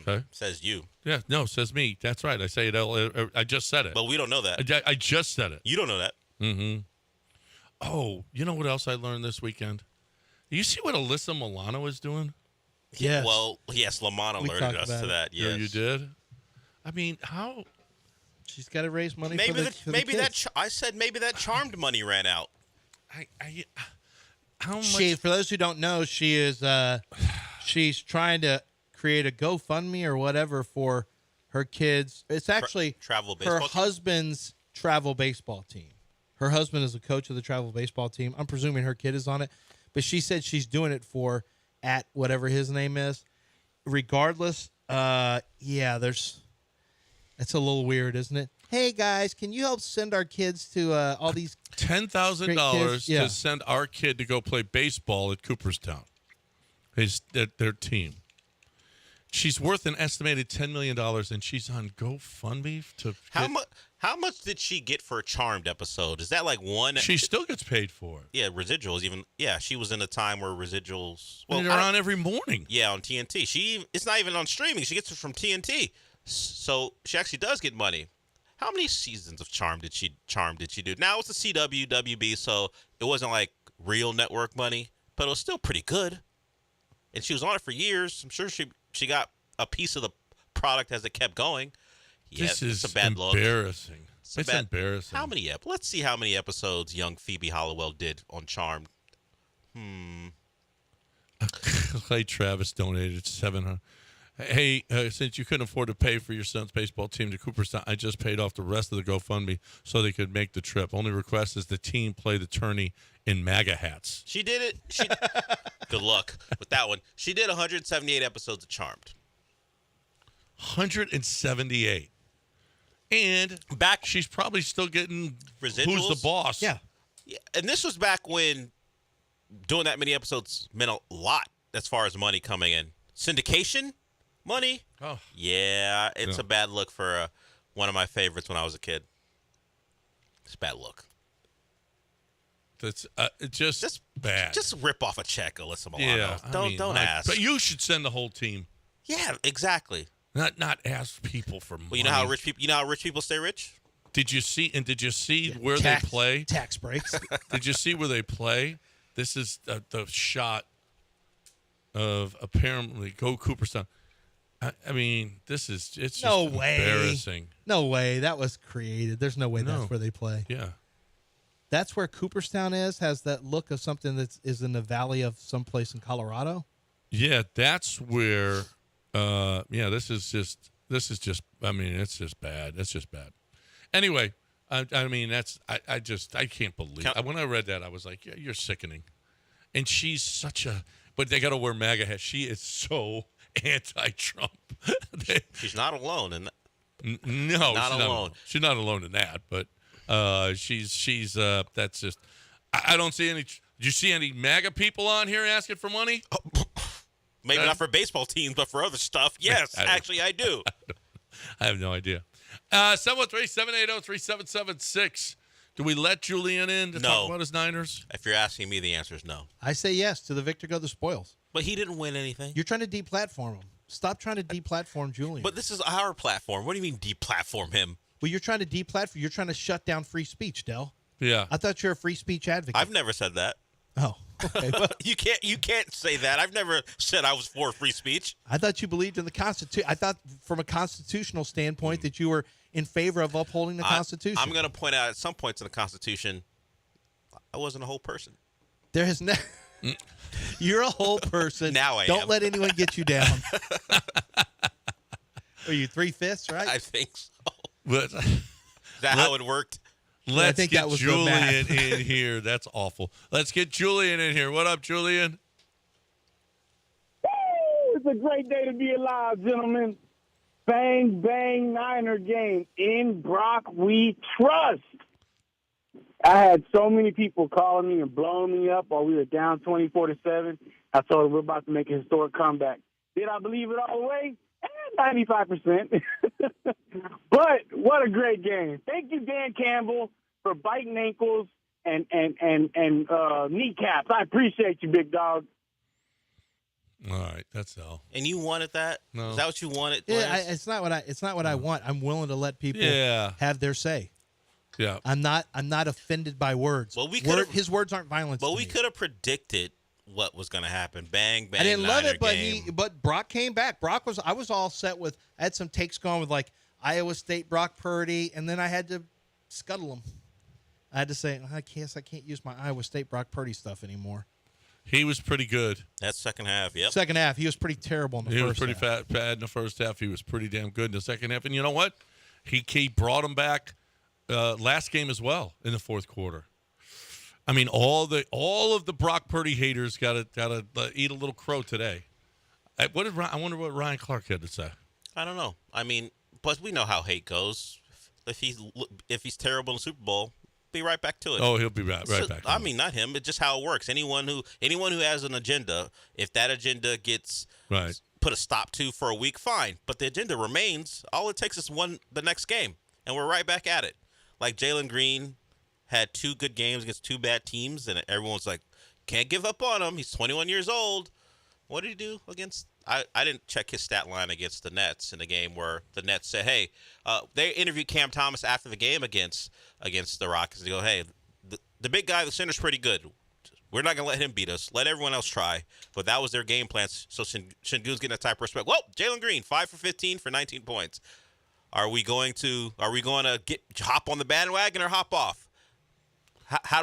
Okay? Says you. Yeah, no, says me. That's right. I say it. I just said it. But we don't know that. I just said it. You don't know that. Mm-hmm. Oh, you know what else I learned this weekend? You see what Alyssa Milano is doing? Yes. Well, yes, Lamont We alerted talked us about to it. that. Yes. Yeah, you did? I mean, how... She's got to raise money Maybe for the kids. I said maybe that Charmed money ran out. How much? For those who don't know, she is she's trying to create a GoFundMe or whatever for her kids. It's actually travel her baseball team? husband's travel baseball team. Her husband is a coach of the travel baseball team. I'm presuming her kid is on it, but she said she's doing it for at whatever his name is. Regardless, it's a little weird, isn't it? Hey guys, can you help send our kids to all these $10,000 Yeah. to send our kid to go play baseball at Cooperstown, their team. She's worth an estimated $10 million, and she's on GoFundMe to. How much did she get for a Charmed episode? Is that like one? She still gets paid for it. Yeah, residuals. Even she was in a time where residuals. Well, they're on every morning. Yeah, on TNT. It's not even on streaming. She gets it from TNT, so she actually does get money. How many seasons of Charmed did she do? Now it's the CW, WB, so it wasn't like real network money, but it was still pretty good. And she was on it for years. I'm sure she got a piece of the product as it kept going. Yeah, This is it's a bad look. embarrassing. It's embarrassing. How many Let's see how many episodes young Phoebe Halliwell did on Charmed. Clay Travis donated $700. Hey, since you couldn't afford to pay for your son's baseball team to Cooperstown, I just paid off the rest of the GoFundMe so they could make the trip. Only request is the team play the tourney in MAGA hats. She did it. Good luck with that one. She did 178 episodes of Charmed. 178. And she's probably still getting Residuals? Who's the Boss. Yeah. And this was back when doing that many episodes meant a lot as far as money coming in. Syndication money? Oh. Yeah, it's a bad look for one of my favorites when I was a kid. It's a bad look. That's just bad. Just rip off a check, Alyssa Milano. Yeah, Don't ask. But you should send the whole team. Yeah, exactly. Not ask people for money. Well, you know how rich people stay rich? Did you see where they play? Tax breaks. Did you see where they play? This is the shot of apparently Go Cooperstown. I mean, it's just embarrassing. No way. That was created. There's no way that's where they play. Yeah. That's where Cooperstown is? Has that look of something that is in the valley of someplace in Colorado? Yeah, that's where this is just I mean, it's just bad. It's just bad. Anyway, I mean, I can't believe when I read that, I was like, yeah, you're sickening. And she's such a but they got to wear MAGA hats. She is so anti-Trump. She's not alone in that. No, not alone. She's not alone in that, but she's that's just I don't see any. Did you see any MAGA people on here asking for money? Maybe not for baseball teams, but for other stuff. Yes, actually, I do. I have no idea. 713-780-3776. Do we let Julian in to talk about his Niners? If you're asking me, the answer is no. I say yes. To the victor go the spoils. But he didn't win anything. You're trying to deplatform him. Stop trying to deplatform Julian. But this is our platform. What do you mean deplatform him? Well, you're trying to deplatform. You're trying to shut down free speech, Del. Yeah. I thought you're a free speech advocate. I've never said that. Oh, okay. You can't say that. I've never said I was for free speech. I thought you believed in the Constitution. I thought from a constitutional standpoint that you were in favor of upholding the Constitution. I'm going to point out at some points in the Constitution, I wasn't a whole person. There has never. You're a whole person. Now I Don't am. let anyone get you down. Are you 3/5, right? I think so. But that how it worked? Let's think get that was the Julian math. in here. That's awful. Let's get Julian in here. What up, Julian? It's a great day to be alive, gentlemen. Bang, bang, Niner game. In Brock we trust. I had so many people calling me and blowing me up while we were down 24-7. I told them we're about to make a historic comeback. Did I believe it all the way? 95%. But what a great game. Thank you, Dan Campbell, for biting ankles and kneecaps. I appreciate you, big dog. All right, that's all. And you wanted that? No. Is that what you wanted? Yeah, Lance? it's not what I want. I'm willing to let people Yeah. have their say. Yeah. I'm not offended by words. Well, we could've- his words aren't violence. But to we me. could have predicted what was going to happen. Bang, bang. I didn't love Niner it, but game. but Brock came back. I was all set with. I had some takes going with like Iowa State, Brock Purdy, and then I had to scuttle them. I had to say, I can't use my Iowa State Brock Purdy stuff anymore. He was pretty good. That second half, yep. Second half, he was pretty terrible in the He was first pretty half. bad in the first half. He was pretty damn good in the second half. And you know what? He brought him back last game as well in the fourth quarter. I mean, all of the Brock Purdy haters got to eat a little crow today. I wonder what Ryan Clark had to say. I don't know. I mean, but we know how hate goes. If he's terrible in the Super Bowl, be right back to it. Oh, he'll be right back. I mean, not him. It's just how it works. Anyone who has an agenda, if that agenda gets right put a stop to for a week, fine. But the agenda remains. All it takes is the next game, and we're right back at it. Like Jalen Green had 2 good games against 2 bad teams, and everyone's like, can't give up on him. He's 21 years old. What did he do against? I didn't check his stat line against the Nets in the game where the Nets said, hey, they interviewed Cam Thomas after the game against the Rockets. They go, hey, the big guy, the center's pretty good. We're not going to let him beat us. Let everyone else try. But that was their game plan. So Şengün's getting that type of respect. Well, Jalen Green, 5 for 15 for 19 points. Are we going to hop on the bandwagon or hop off? How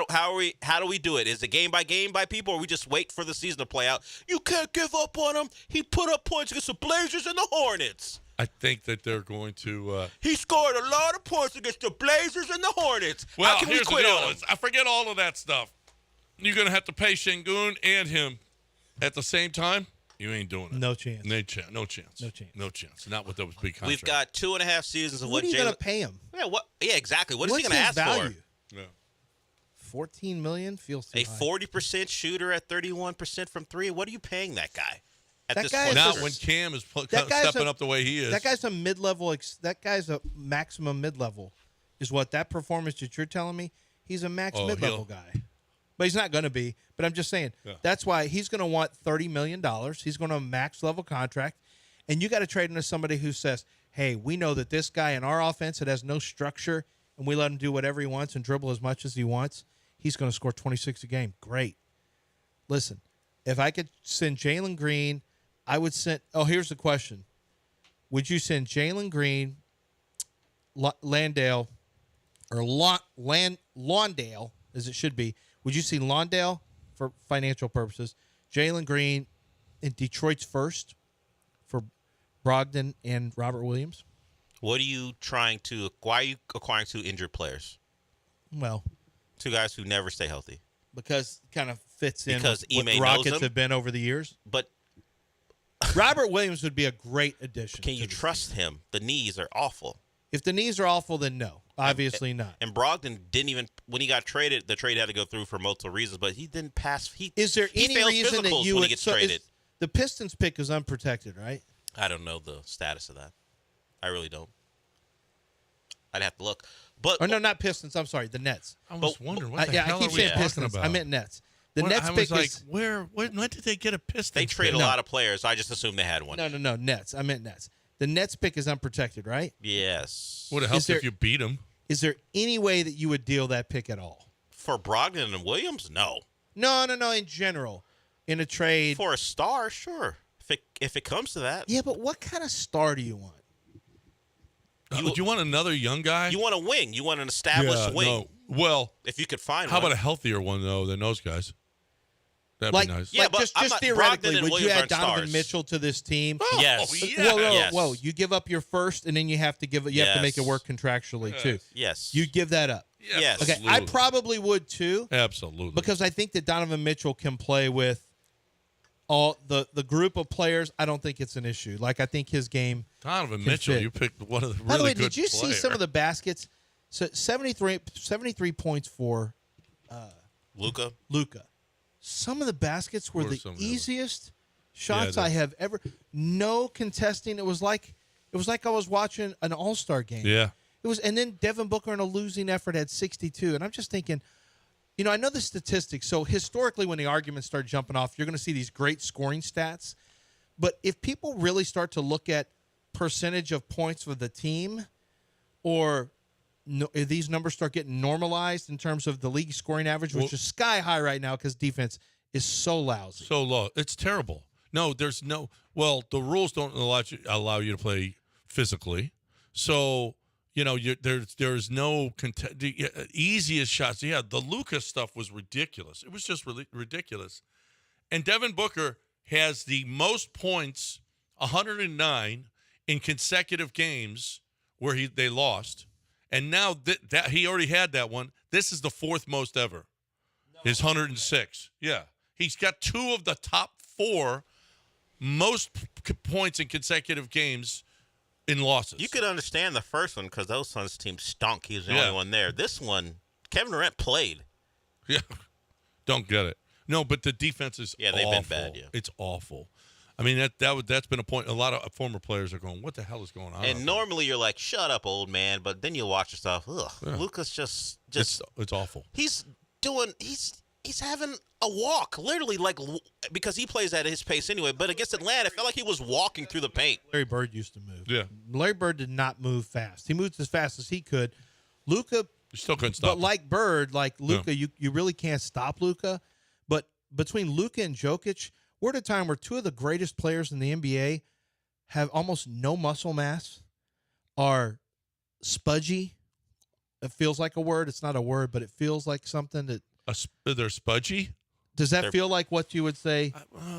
do we do it? Is it game by people, or we just wait for the season to play out? You can't give up on him. He put up points against the Blazers and the Hornets. I think that they're going to. He scored a lot of points against the Blazers and the Hornets. Well, How can we here's quit the deal. on him? I forget all of that stuff. You're going to have to pay Şengün and him at the same time. You ain't doing it. No chance. No chance. Not with those big contracts. We've got 2.5 seasons of What are you going to pay him? Yeah, Yeah, exactly. What is he What's going to his ask value? for? Yeah. $14 million feels too A high. 40% shooter at 31% from 3. What are you paying that guy? At That this guy point, Not when Cam is stepping up the way he is. That guy's a mid-level. That guy's a maximum mid-level. Is what that performance that you're telling me? He's a max mid-level guy. But he's not going to be. But I'm just saying, that's why he's going to want $30 million. He's going to max-level contract. And you got to trade into somebody who says, hey, we know that this guy in our offense that has no structure, and we let him do whatever he wants and dribble as much as he wants, he's going to score 26 a game. Great. Listen, if I could send Jalen Green, I would send – oh, here's the question. Would you send Jalen Green, Landale, or Lawndale, as it should be, would you see Lawndale for financial purposes, Jalen Green in Detroit's first for Brogdon and Robert Williams? Why are you acquiring 2 injured players? Well, 2 guys who never stay healthy. Because it kind of fits in Because with what Ime the knows Rockets him. have been over the years. But Robert Williams would be a great addition. can you trust him? The knees are awful. If the knees are awful, then no. Obviously not. And Brogdon didn't even when he got traded. The trade had to go through for multiple reasons, but he didn't pass. Is there he any fails reason that physicals you when would? he gets So traded? the Pistons pick is unprotected, right? I don't know the status of that. I really don't. I'd have to look. But Or no, not Pistons. I'm sorry, the Nets. I was wondering what the yeah, hell I keep are we saying talking Pistons. about? I meant Nets. The What- Nets I pick was like, is when did they get a Pistons? they trade pick? a lot of players. I just assumed they had one. no Nets. I meant Nets. The Nets pick is unprotected, right? Yes. Would have helped if you beat them. Is there any way that you would deal that pick at all? For Brogdon and Williams, no. No. In general, in a trade For a star, sure. If it comes to that, yeah, but what kind of star do you want? Do you want another young guy? you want a wing. You want an established wing. No. Well, If you could find how one. about a healthier one though than those guys? That'd like, be nice. Yeah, like but just I'm not- theoretically, Brogdon and would you Williams add aren't Donovan stars. Mitchell to this team? Yes. Yes. Whoa! You give up your first, and then you have to make it work contractually too. Yes. You give that up. Yes. Okay, I probably would too. Absolutely. Because I think that Donovan Mitchell can play with all the group of players. I don't think it's an issue. Like, I think his game. Donovan can Mitchell, fit. you picked one of the really By the way, good did you see player. some of the baskets? So 73 points for Luka. Some of the baskets were What are the some of the easiest shots Yeah, I have ever. No contesting. It was like I was watching an All-Star game. Yeah. It was, and then Devin Booker in a losing effort had 62, and I'm just thinking, I know the statistics. So historically, when the arguments start jumping off, you're going to see these great scoring stats. But if people really start to look at percentage of points for the team, or if these numbers start getting normalized in terms of the league scoring average, which is sky high right now because defense is so lousy. So low. It's terrible. No, there's no. Well, the rules don't allow you to play physically. So, there's no the easiest shots. Yeah, the Lucas stuff was ridiculous. It was just really ridiculous. And Devin Booker has the most points, 109, in consecutive games where they lost. And now that he already had that one. This is the fourth most ever. His 106. Yeah. He's got 2 of the top 4 most points in consecutive games in losses. You could understand the first one because those Suns team stunk. He was the only one there. This one, Kevin Durant played. Yeah. Don't get it. No, but the defense is they've been awful. bad, yeah. It's awful. I mean, that's been a point. A lot of former players are going, what the hell is going on? And normally you're like, shut up, old man. But then you watch yourself. Ugh, Yeah. Lucas just it's awful. He's having a walk, literally, because he plays at his pace anyway. But against Atlanta, it felt like he was walking through the paint. Larry Bird used to move. Yeah. Larry Bird did not move fast. He moved as fast as he could. Luka still couldn't stop. But like Bird, like Luka, you really can't stop Luka. But between Luka and Jokic, we're at a time where 2 of the greatest players in the NBA have almost no muscle mass, are spudgy. It feels like a word. It's not a word, but it feels like something that. They're spudgy? Does that feel like what you would say?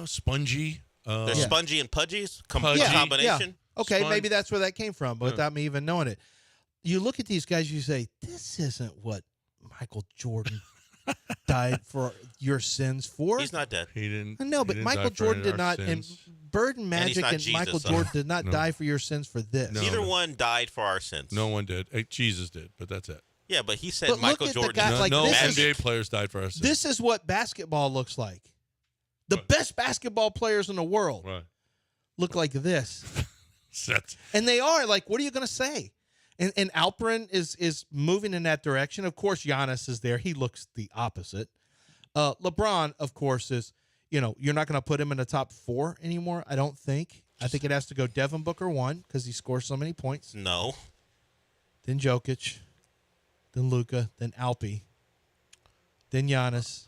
Spongy. They're spongy and pudgies? Pudgy. Combination? Yeah. Okay, Sponge. maybe that's where that came from, but without me even knowing it. You look at these guys, you say, this isn't what Michael Jordan died for your sins for. He's not dead. He didn't. No, but Michael Jordan did not, and Bird and Magic not and Jesus, Michael so- Jordan did not die for your sins for this. Neither one died for our sins. No one did. Jesus did, but that's it. Yeah, but he said But look Michael at the Jordan. guy- like, no this is- NBA players died for our sins. This is what basketball looks like. The best basketball players in the world Right. look like this. That's- And they are. Like, what are you going to say? And Alperin is moving in that direction. Of course, Giannis is there. He looks the opposite. LeBron, of course, is, you're not going to put him in the top 4 anymore, I don't think. I think it has to go Devin Booker 1 because he scores so many points. No. Then Jokic. Then Luka. Then Alpi. Then Giannis.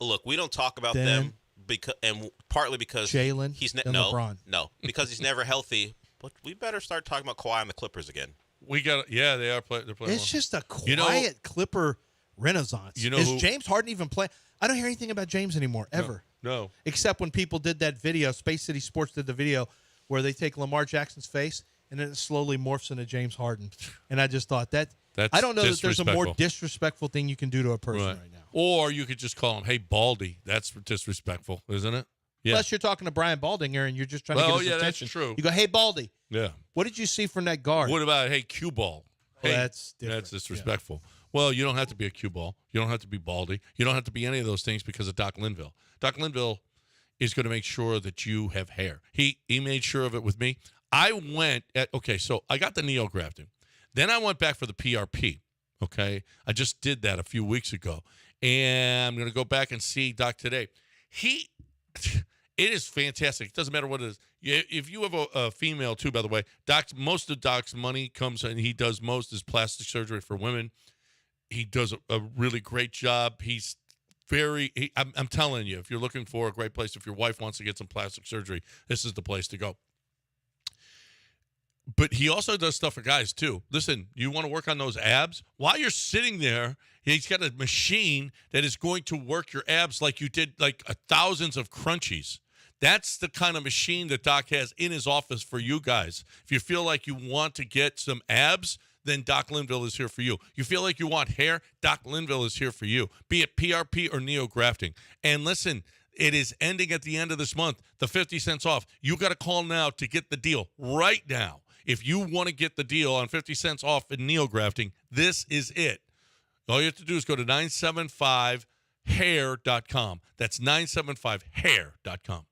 Look, we don't talk about Then- them partly because Jalen, he's then LeBron. No, because he's never healthy. But we better start talking about Kawhi and the Clippers again. We got. Yeah, they are playing. They're playing. It's well. just a quiet Clipper renaissance. Is who- James Harden even playing? I don't hear anything about James anymore, ever. No. Except when people did that video, Space City Sports did the video where they take Lamar Jackson's face and then it slowly morphs into James Harden. And I just thought That's I don't know that there's a more disrespectful. disrespectful thing you can do to a person Right. right now. Or you could just call him, "Hey, Baldy." That's disrespectful, isn't it? Yeah. Unless you're talking to Brian Baldinger and you're just trying to Well, get his yeah, that's attention. true. You go, "Hey, Baldy, Yeah. what did you see from that guard?" What about, hey, cue ball? Well, Hey, that's different. That's disrespectful. Well, you don't have to be a cue ball. You don't have to be Baldy. You don't have to be any of those things because of Doc Linville. Doc Linville is going to make sure that you have hair. He made sure of it with me. So I got the neo-grafting. Then I went back for the PRP, okay? I just did that a few weeks ago. And I'm going to go back and see Doc today. It is fantastic. It doesn't matter what it is. If you have a female, too, by the way, most of Doc's money comes, and he does most is plastic surgery for women. He does a really great job. He's I'm telling you, if you're looking for a great place, if your wife wants to get some plastic surgery, this is the place to go. But he also does stuff for guys, too. Listen, you want to work on those abs? While you're sitting there, he's got a machine that is going to work your abs like you did thousands of crunchies. That's the kind of machine that Doc has in his office for you guys. If you feel like you want to get some abs, then Doc Linville is here for you. You feel like you want hair, Doc Linville is here for you, be it PRP or neo-grafting. And listen, it is ending at the end of this month, the 50 cents off. You got to call now to get the deal right now. If you want to get the deal on 50 cents off in neo-grafting, this is it. All you have to do is go to 975hair.com. That's 975hair.com.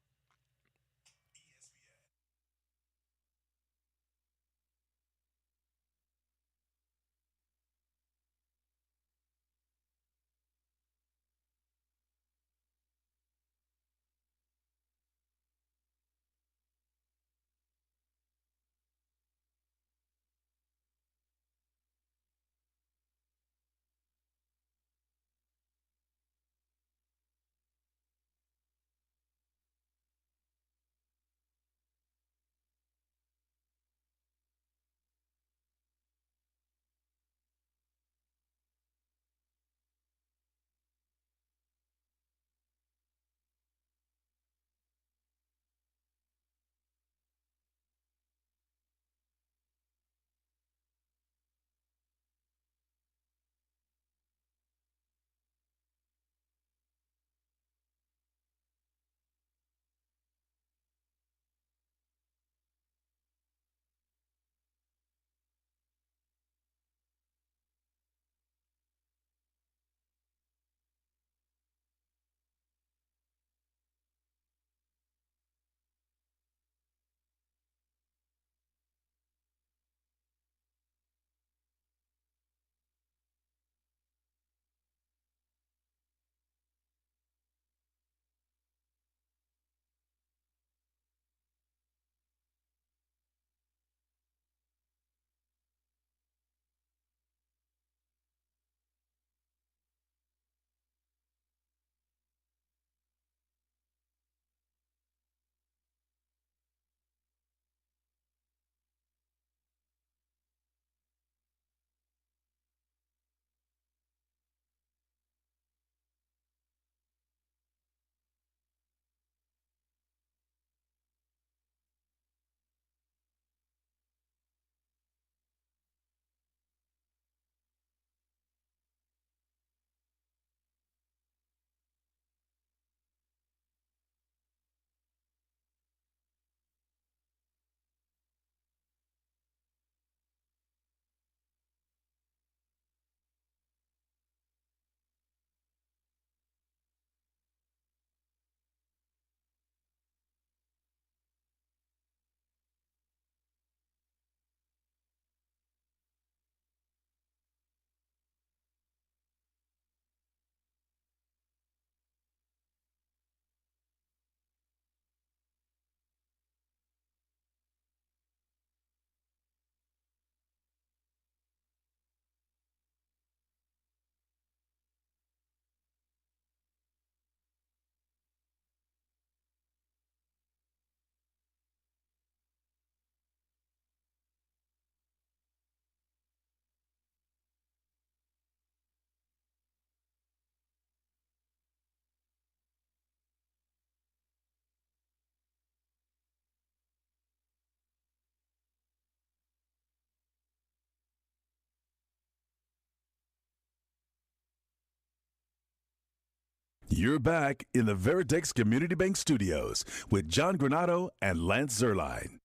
You're back in the Veritex Community Bank Studios with John Granado and Lance Zerline.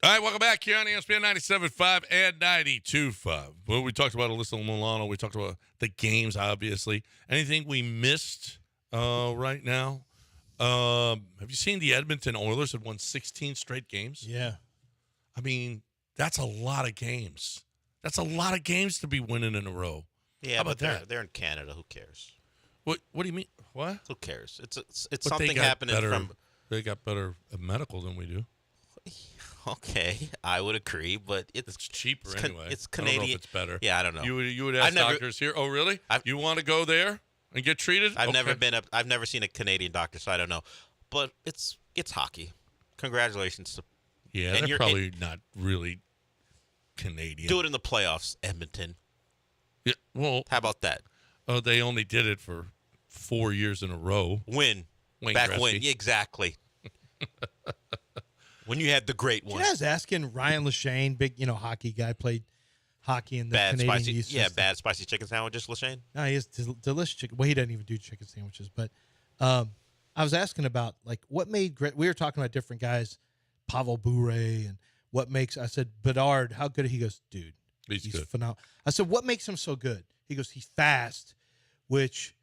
All right, welcome back here on ESPN 97.5 and 92.5. Well, we talked about Alyssa Milano. We talked about the games, obviously. Anything we missed right now? Have you seen the Edmonton Oilers have won 16 straight games? Yeah. I mean, that's a lot of games. That's a lot of games to be winning in a row. Yeah, How about but they're in Canada. Who cares? What do you mean? What? Who cares? It's But something happening from. They got better medical than we do. Okay, I would agree, but it's cheaper anyway. It's I don't know Canadian. if it's better. Yeah, I don't know. You would ask doctors here. Oh, really? You want to go there and get treated? I've Okay. I've never seen a Canadian doctor, so I don't know. But it's hockey. Congratulations to Yeah, And they're you're- probably not really Canadian. Do it in the playoffs, Edmonton. Yeah, well, How about that? Oh, they only did it for 4 years in a row. Win. Wayne Back Gretzky. when. Yeah, exactly. When you had the great You one. know, I was asking Ryan Lashane, big hockey guy, played hockey in the Bad Canadian spicy. youth Yeah, system. bad spicy chicken sandwiches, Lashane. No, he has delicious chicken. Well, he doesn't even do chicken sandwiches. But I was asking about what made we were talking about different guys, Pavel Bure, and what makes. I said Bedard, how good? He goes, dude, he's good. phenomenal. I said, what makes him so good? He goes, he's fast, which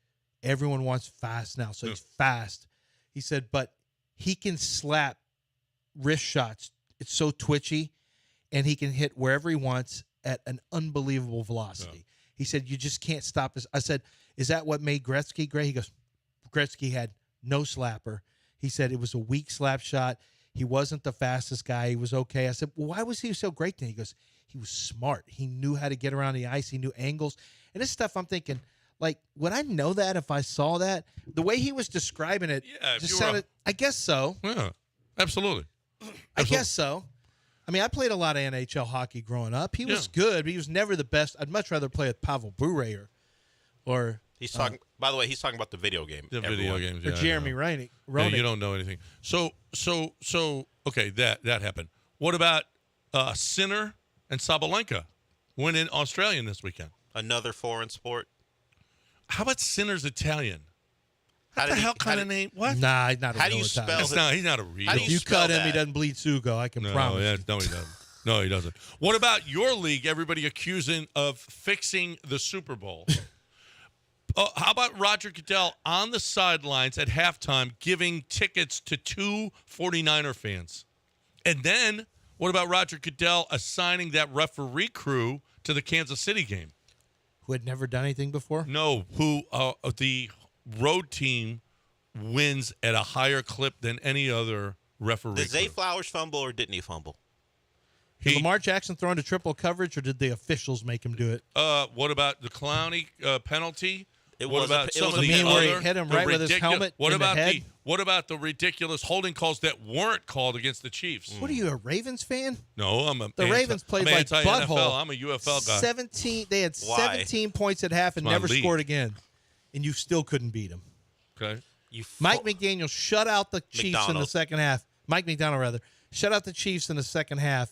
everyone wants fast now. So he's fast. He said, but he can slap wrist shots. It's so twitchy, and he can hit wherever he wants at an unbelievable velocity. He said, you just can't stop this. I said, is that what made Gretzky great? He goes, Gretzky had no slapper. He said it was a weak slap shot. He wasn't the fastest guy. He was okay. I said, well, why was he so great then? He goes, he was smart. He knew how to get around the ice. He knew angles. And this stuff I'm thinking, would I know that if I saw that? The way he was describing it just sounded, I guess so. Yeah, absolutely. I guess so. I mean, I played a lot of NHL hockey growing up. He was good, but he was never the best. I'd much rather play with Pavel Bure or He's talking. By the way, he's talking about the video game. The video games. or Yeah, Jeremy I know. Roenick. Yeah, you don't know anything. So okay, that happened. What about Sinner and Sabalenka winning Australian this weekend? Another foreign sport. How about Sinner's Italian? How What the hell kind of name? What? Nah, he's not a How do real you spell Italian. his- No, he's not a real. How do If you spell cut him, he that? doesn't bleed Sugo. I can No, promise. yeah, you. no, he doesn't. No, he doesn't. What about your league? Everybody accusing of fixing the Super Bowl. How about Roger Goodell on the sidelines at halftime giving tickets to two 49er fans? And then what about Roger Goodell assigning that referee crew to the Kansas City game? Who had never done anything before? No, who the road team wins at a higher clip than any other referee. Did Zay crew. Flowers fumble or didn't he fumble? Did Lamar Jackson throw into triple coverage, or did the officials make him do it? What about the Clowney penalty? It What was a- about it some was of a the penalty. where he other? hit him the right with his helmet What in the about head? What about the ridiculous holding calls that weren't called against the Chiefs? What are you, a Ravens fan? No, I'm a. The Ravens played I'm like anti-NFL. butthole. I'm a UFL guy. 17. They had Why? 17 points at half and It's my never league. scored again, and you still couldn't beat them. Okay. Mike McDaniel shut out the Chiefs in the McDonald. second half. Mike McDonald, rather, shut out the Chiefs in the second half,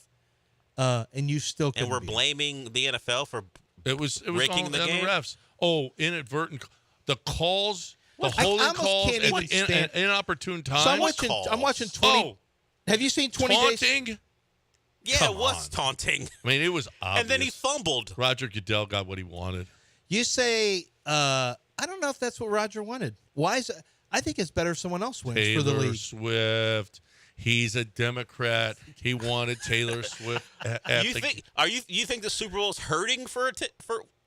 and you still couldn't And we're beat 'em. blaming the NFL for It was breaking all the the game? refs. Oh, inadvertent. The calls, the I holding almost calls can't at even stand- inopportune times. So I'm watching 20. Oh, Have you seen 20 days? taunting. Yeah, Come it was on. taunting. I mean, it was obvious. And then he fumbled. Roger Goodell got what he wanted. You say, I don't know if that's what Roger wanted. Why is it? I think it's better if someone else wins for the Taylor league. Swift. He's a Democrat. He wanted Taylor Swift. You think the Super Bowl is hurting for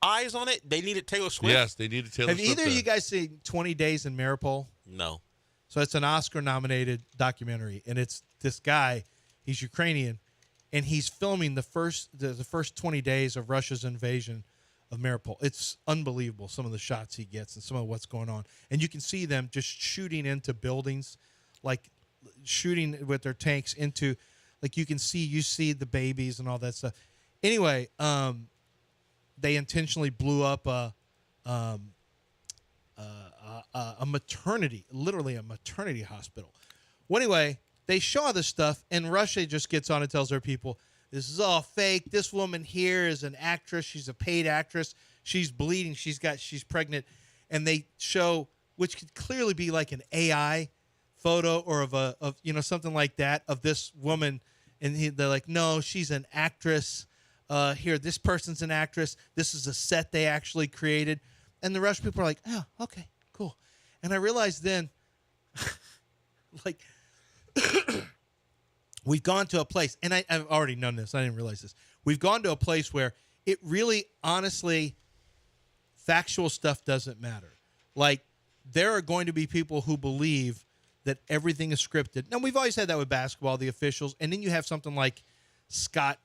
eyes on it? They needed Taylor Swift. Yes, they needed Taylor Have Swift. either of you guys seen 20 Days in Mariupol? No. So it's an Oscar-nominated documentary, and it's this guy. He's Ukrainian, and he's filming the first 20 days of Russia's invasion of Mariupol. It's unbelievable, some of the shots he gets and some of what's going on. And you can see them just shooting into buildings, like shooting with their tanks into, like you see the babies and all that stuff. Anyway, they intentionally blew up a maternity, literally a maternity hospital. Well, anyway, they show all this stuff, and Russia just gets on and tells their people, this is all fake. This woman here is an actress. She's a paid actress. She's bleeding. She's pregnant. And they show, which could clearly be like an AI photo or of something like that of this woman. And they're like, no, she's an actress. Here, this person's an actress. This is a set they actually created. And the Russian people are like, oh, okay, cool. And I realized then, like, we've gone to a place, and I've already known this. I didn't realize this. We've gone to a place where it really, honestly, factual stuff doesn't matter. Like, there are going to be people who believe that everything is scripted. Now, we've always had that with basketball, the officials, and then you have something like Scott,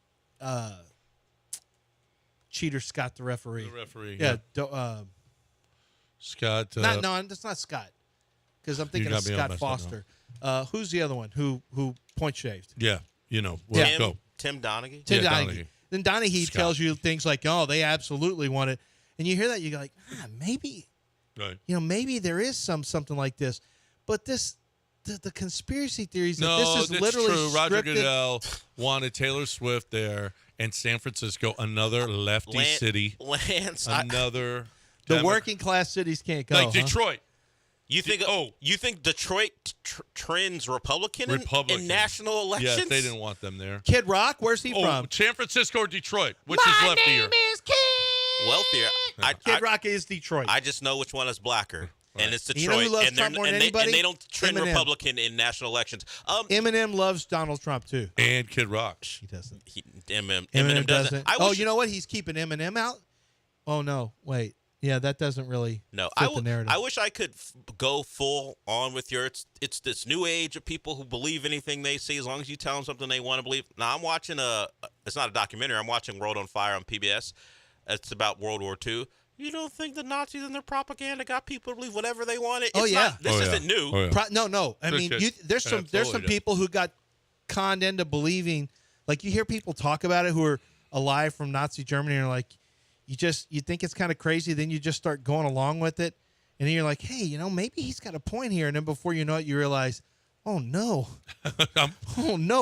Cheater Scott, the referee. The referee. Yeah. Scott. No, that's not Scott. Because I'm thinking of got me all Scott messed up Foster. Who's the other one who point shaved? Yeah. Go. Tim Donaghy. Tim Yeah, Donaghy. Donaghy. Then Donaghy Scott. tells you things like, "Oh, they absolutely want it," and you hear that, you go like, maybe, Right. maybe there is something like this, but the conspiracy theories that No, this is that's literally true. Roger scripted. Goodell wanted Taylor Swift there, and San Francisco, another lefty city, Lance, another The working class cities can't go. like huh? Detroit. You think Detroit trends Republican in national elections? Yes, they didn't want them there. Kid Rock, where's he from? San Francisco or Detroit? Which is leftier? Wealthier. Kid Rock is Detroit. I just know which one is blacker. And it's Detroit. You know who loves and, Trump more than anybody? and they don't trend Eminem. Republican in national elections. Eminem loves Donald Trump too. And Kid Rock. He doesn't. Eminem doesn't. You know what? He's keeping Eminem out. Oh no! Wait. Yeah, that doesn't really fit the narrative. I wish I could go full on with your. It's this new age of people who believe anything they see as long as you tell them something they want to believe. Now I'm watching it's not a documentary. I'm watching World on Fire on PBS. It's about World War II. You don't think the Nazis and their propaganda got people to believe whatever they wanted? This isn't new. No. I mean, there's some people who got conned into believing. Like you hear people talk about it who are alive from Nazi Germany, and are like, you think it's kind of crazy. Then you just start going along with it, and then you're like, hey, maybe he's got a point here. And then before you know it, you realize, oh no,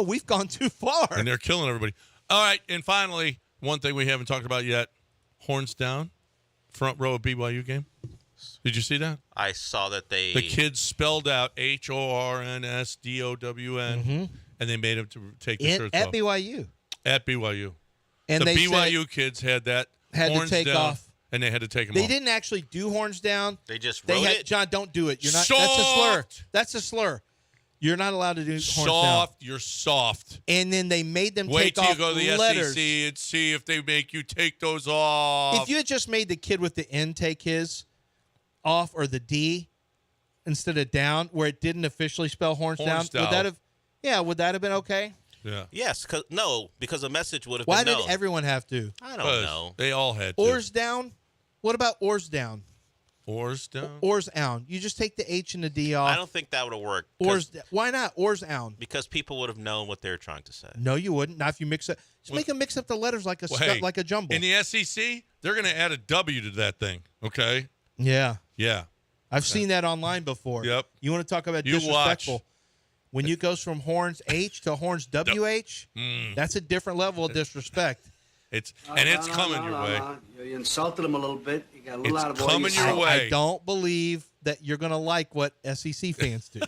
we've gone too far, and they're killing everybody. All right, and finally, one thing we haven't talked about yet: horns down. Front row of BYU game. Did you see that? I saw that the kids spelled out HORNSDOWN, and they made them to take the shirts at off. BYU. At BYU, and the they BYU kids had that horns to take down, off, and they had to take them They off. didn't actually do horns down. They just wrote it. John, don't do it. You're not. Soft. That's a slur. That's a slur. You're not allowed to do horns down. Soft. You're soft. And then they made them Wait take till off you go to the letters. SEC and see if they make you take those off. If you had just made the kid with the N take his off or the D instead of down, where it didn't officially spell horns down, would that have been okay? Yeah. Yes, because the message would have Why been did everyone have to? I don't know. They all had to. Oars down? What about oars down? Oars down? Oars down. You just take the H and the D off. I don't think that would have worked. Why not? Oars down. Because people would have known what they were trying to say. No, you wouldn't. Not if you mix it. Just make them mix up the letters like a jumble. In the SEC, they're going to add a W to that thing, okay? Yeah. Yeah. I've seen that online before. Yep. You want to talk about disrespectful? When you goes from horns H to horns WH, that's a different level of disrespect. It's coming your way. You insulted him a little bit. You got a little out of order. Coming your way. I don't believe that you're going to like what SEC fans do.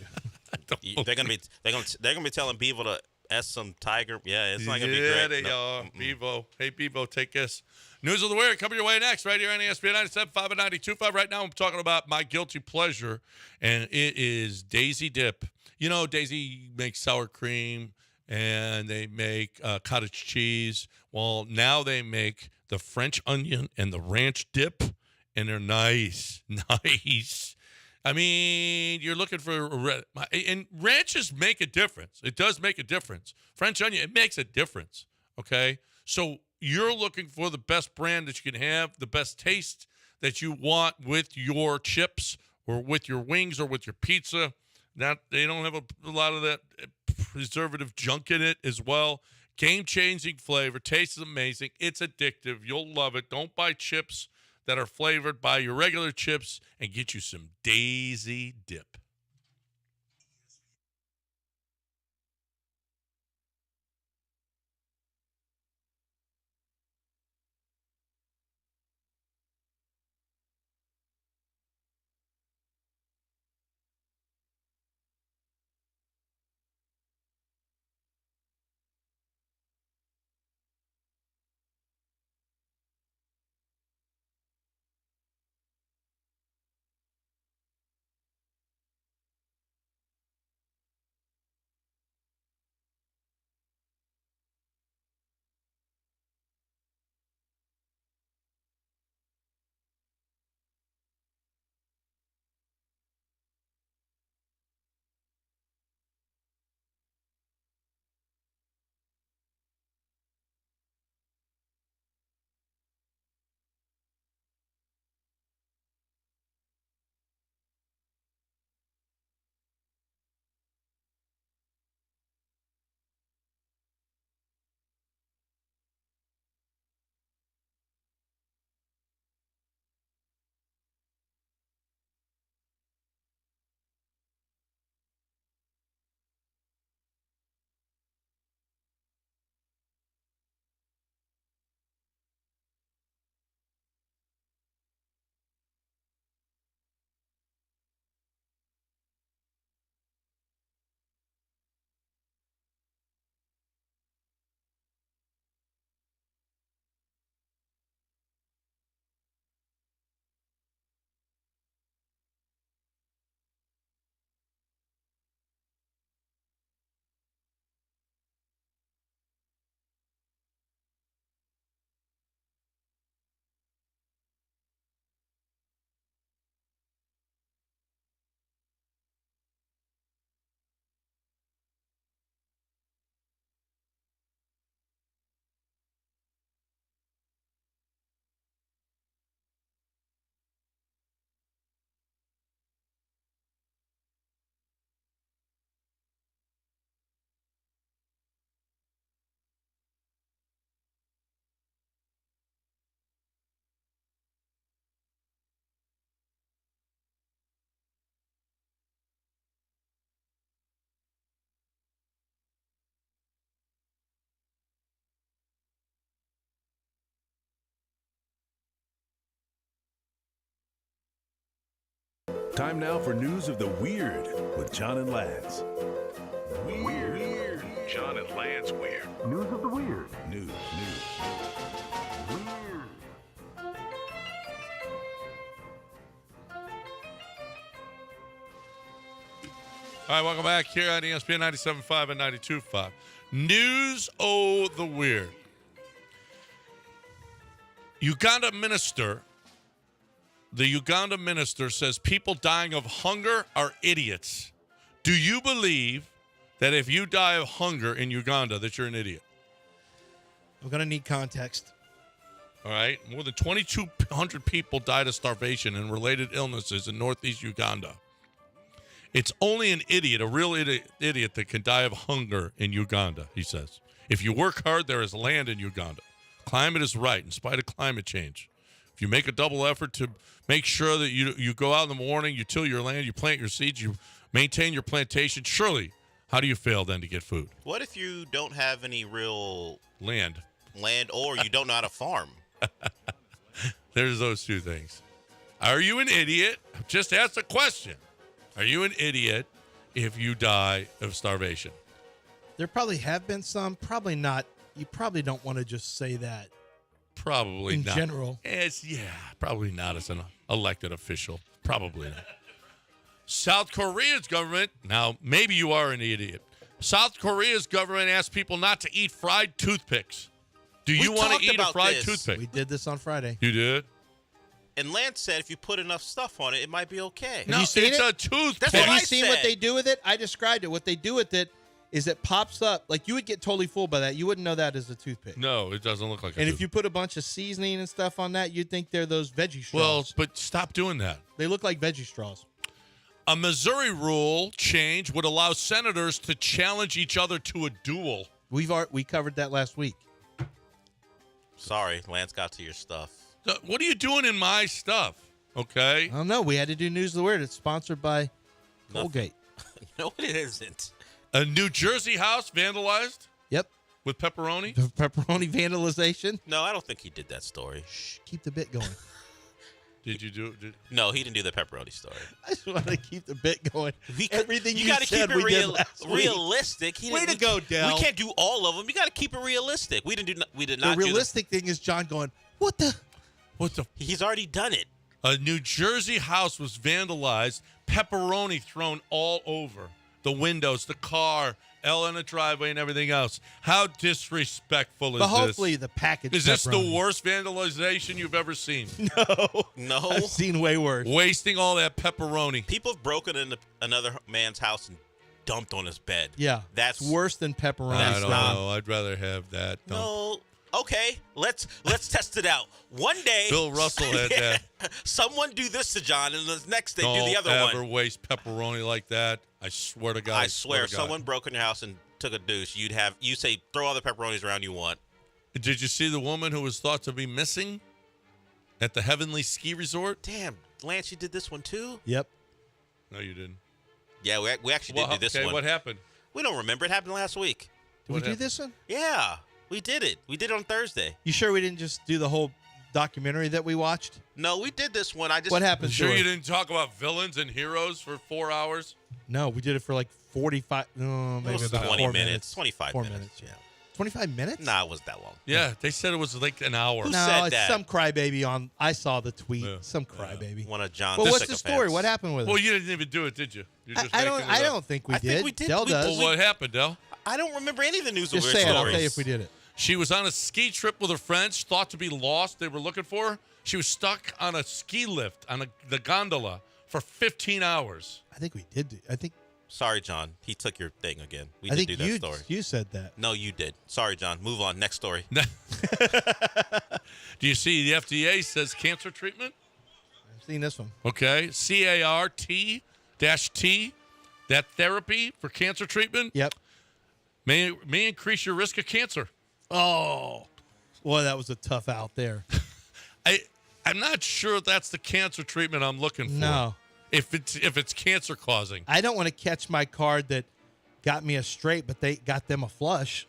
They're gonna be telling Bevo to S some Tiger. Yeah, it's not gonna be great. Yeah, they are. Bevo. Hey, Bevo, take this. News of the Weird coming your way next, right here on ESPN 97.5 and 92.5. Right now, I'm talking about my guilty pleasure, and it is Daisy Dip. You know, Daisy makes sour cream, and they make cottage cheese. Well, now they make the French onion and the ranch dip, and they're nice. Nice. I mean, you're looking for and ranches make a difference. It does make a difference. French onion, it makes a difference. Okay, so you're looking for the best brand that you can have, the best taste that you want with your chips or with your wings or with your pizza. That they don't have a lot of that preservative junk in it as well. Game-changing flavor, tastes amazing. It's addictive. You'll love it. Don't buy chips that are flavored. Buy your regular chips and get you some Daisy Dip. Time now for news of the weird with John and Lance. Weird. John and Lance Weird. News of the weird. News. All right, welcome back here on ESPN 97.5 and 92.5. News of the weird. The Uganda minister says people dying of hunger are idiots. Do you believe that if you die of hunger in Uganda that you're an idiot? I'm going to need context. All right. More than 2,200 people died of starvation and related illnesses in northeast Uganda. It's only an idiot, a real idiot that can die of hunger in Uganda, he says. If you work hard, there is land in Uganda. Climate is right in spite of climate change. If you make a double effort to make sure that you go out in the morning, you till your land, you plant your seeds, you maintain your plantation, surely, how do you fail then to get food? What if you don't have any real land or you don't know how to farm? There's those two things. Are you an idiot? Just ask the question. Are you an idiot if you die of starvation? There probably have been some. Probably not. You probably don't want to just say that. Probably in not. In general. Probably not as an elected official. Probably not. South Korea's government, now maybe you are an idiot. South Korea's government asked people not to eat fried toothpicks. Do you want to eat a fried toothpick? We did this on Friday. You did? And Lance said if you put enough stuff on it, it might be okay. Have you seen it's it? a toothpick. That's Have what you I seen said. what they do with it? I described it. What they do with it is it pops up. Like, you would get totally full by that. You wouldn't know that as a toothpick. No, it doesn't look like a And toothpick. if you put a bunch of seasoning and stuff on that, you'd think they're those veggie straws. Well, but stop doing that. They look like veggie straws. A Missouri rule change would allow senators to challenge each other to a duel. We covered that last week. Sorry, Lance got to your stuff. So what are you doing in my stuff? Okay. I don't know. We had to do News of the Weird. It's sponsored by Colgate. No, it isn't. A New Jersey house vandalized? Yep. With pepperoni? The pepperoni vandalization? No, I don't think he did that story. Shh, keep the bit going. Did you do it? No, he didn't do the pepperoni story. I just want to keep the bit going. Everything you gotta said keep it we did last week. realistic. Way to go, Del. We can't do all of them. You got to keep it realistic. We did not. The realistic thing is John going, what the? He's already done it. A New Jersey house was vandalized, pepperoni thrown all over the windows, the car, L in the driveway, and everything else. How disrespectful is But this? hopefully the package Is this the pepperoni. worst vandalization you've ever seen? No. I've seen way worse. Wasting all that pepperoni. People have broken into another man's house and dumped on his bed. Yeah. That's worse than pepperoni. I don't know. I'd rather have that. No. Okay, let's test it out. One day, Bill Russell had that. Someone do this to John, and the next day Don't do the other ever one. waste pepperoni like that. I swear to God. I swear, to if God. someone broke in your house and took a douche, you say throw all the pepperonis around you want. Did you see the woman who was thought to be missing at the Heavenly Ski Resort? Damn, Lance, you did this one too? Yep. No, you didn't. Yeah, we actually did do this okay, one. what happened? We don't remember. It happened last week. Did we do this one? Yeah, we did it. We did it on Thursday. You sure we didn't just do the whole documentary that we watched? No, we did this one. What happened to Sure her? you didn't talk about villains and heroes for 4 hours? No, we did it for like 45, maybe was about 20 4 minutes, 25 4 minutes, yeah. 25 minutes? Nah, it wasn't that long. Yeah, they said it was like an hour. Who no, said it's that? some crybaby on. I saw the tweet. Some crybaby. One of John's Well, what's the sycophants. story? What happened with Well, it? you didn't even do it, did you? You're just I making don't. it I up. don't think we I did. think we did. Del We- does. Well, what happened, Del? I don't remember any of the news Just of say it. stories. I'll tell you if we did it. She was on a ski trip with her friends, thought to be lost. They were looking for her. She was stuck on a ski lift on the gondola for 15 hours. I think we did. I think. Sorry, John. He took your thing again. We I did think do that story. you said that. No, you did. Sorry, John. Move on. Next story. Do you see the FDA says cancer treatment? I've seen this one. Okay. CART-T, that therapy for cancer treatment Yep. may increase your risk of cancer. Oh, boy, that was a tough out there. I'm not sure that's the cancer treatment I'm looking for. No. If it's cancer causing. I don't want to catch my card that got me a straight, but they got them a flush.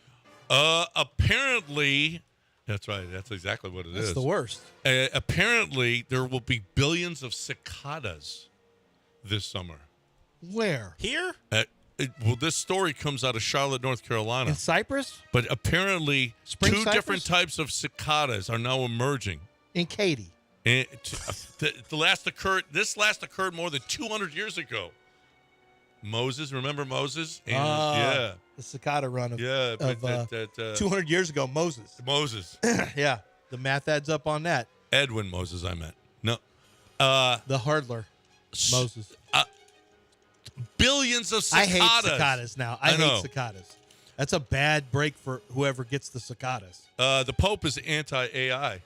Apparently, that's right. That's exactly what it is. That's the worst. Apparently, there will be billions of cicadas this summer. Where? Here? Well, this story comes out of Charlotte, North Carolina. In Cyprus? But apparently, Spring two Cypress? different types of cicadas are now emerging. In Katy. And this last occurred more than 200 years ago. Moses, remember Moses? And, yeah. The cicada run of, Yeah, but of 200 years ago, Moses. Moses. Yeah. The math adds up on that. Edwin Moses, I meant. No. The hurdler. Moses. Billions of I cicadas. hate cicadas now. I know. hate cicadas. That's a bad break for whoever gets the cicadas. The Pope is anti-AI.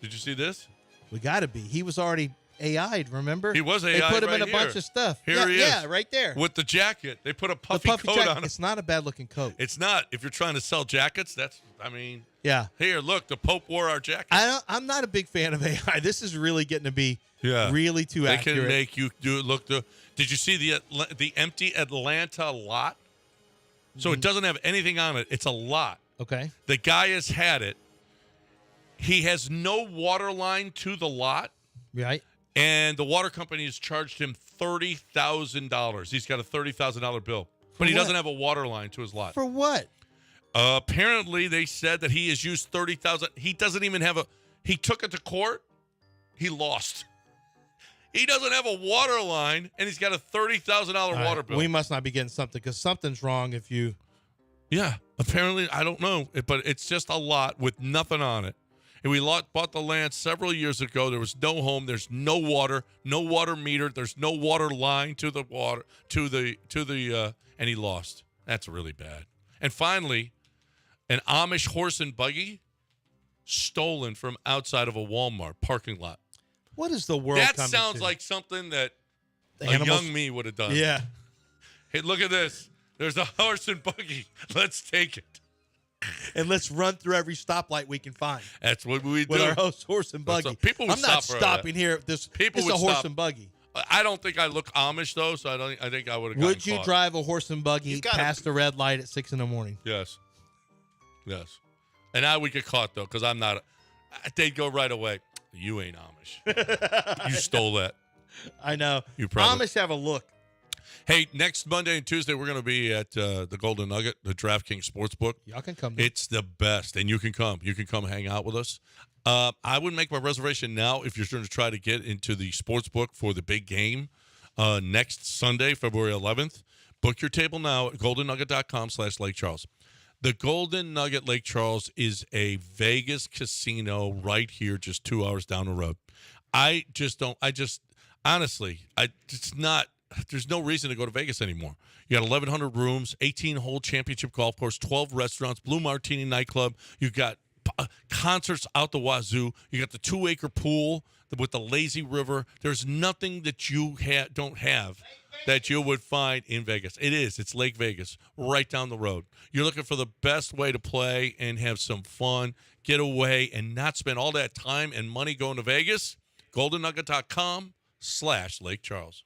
Did you see this? We got to be. He was already AI'd, remember? He was AI. They put him right in a bunch of stuff. Here he is. Yeah, right there. With the jacket. They put a The puffy coat jacket. on him. It's not a bad looking coat. It's not. If you're trying to sell jackets, Yeah. Here, look, the Pope wore our jacket. I'm not a big fan of AI. This is really getting to be really too they accurate. Can make you do it look. Did you see the empty Atlanta lot? So it doesn't have anything on it. It's a lot. Okay. The guy has had it. He has no water line to the lot. Right. And the water company has charged him $30,000. He's got a $30,000 bill. But he doesn't have a water line to his lot. For what? Apparently, they said that he has used $30,000. He doesn't even have he took it to court. He lost. He doesn't have a water line, and he's got a $30,000 water bill. We must not be getting something because something's wrong if you. Yeah, apparently, I don't know, but it's just a lot with nothing on it. And we bought the land several years ago. There was no home. There's no water meter. There's no water line to the water and he lost. That's really bad. And finally, an Amish horse and buggy stolen from outside of a Walmart parking lot. What is the world? That coming sounds to? like something that Animals? a young me would have done. Yeah. Hey, look at this. There's a horse and buggy. Let's take it. And let's run through every stoplight we can find. That's what we do. With our horse and buggy. People would I'm not stop for stopping that. here. It's would a horse stop. and buggy. I don't think I look Amish though, so I think I would have. Would you caught. drive a horse and buggy past the red light at 6 a.m? Yes. And I would get caught though, because I'm not. They'd go right away. You ain't Amish. You stole that. I know. You probably Amish have a look. Hey, next Monday and Tuesday, we're going to be at the Golden Nugget, the DraftKings Sportsbook. Y'all can come. It's the best, and you can come. You can come hang out with us. I would make my reservation now if you're going to try to get into the Sportsbook for the big game next Sunday, February 11th. Book your table now at goldennugget.com/Lake Charles. The Golden Nugget Lake Charles is a Vegas casino right here, just 2 hours down the road. There's no reason to go to Vegas anymore. You got 1,100 rooms, 18-hole championship golf course, 12 restaurants, Blue Martini nightclub. You got concerts out the wazoo. You got the 2-acre pool with the lazy river. There's nothing that you don't have that you would find in Vegas. It's Lake Vegas, right down the road. You're looking for the best way to play and have some fun, get away, and not spend all that time and money going to Vegas. GoldenNugget.com/Lake Charles.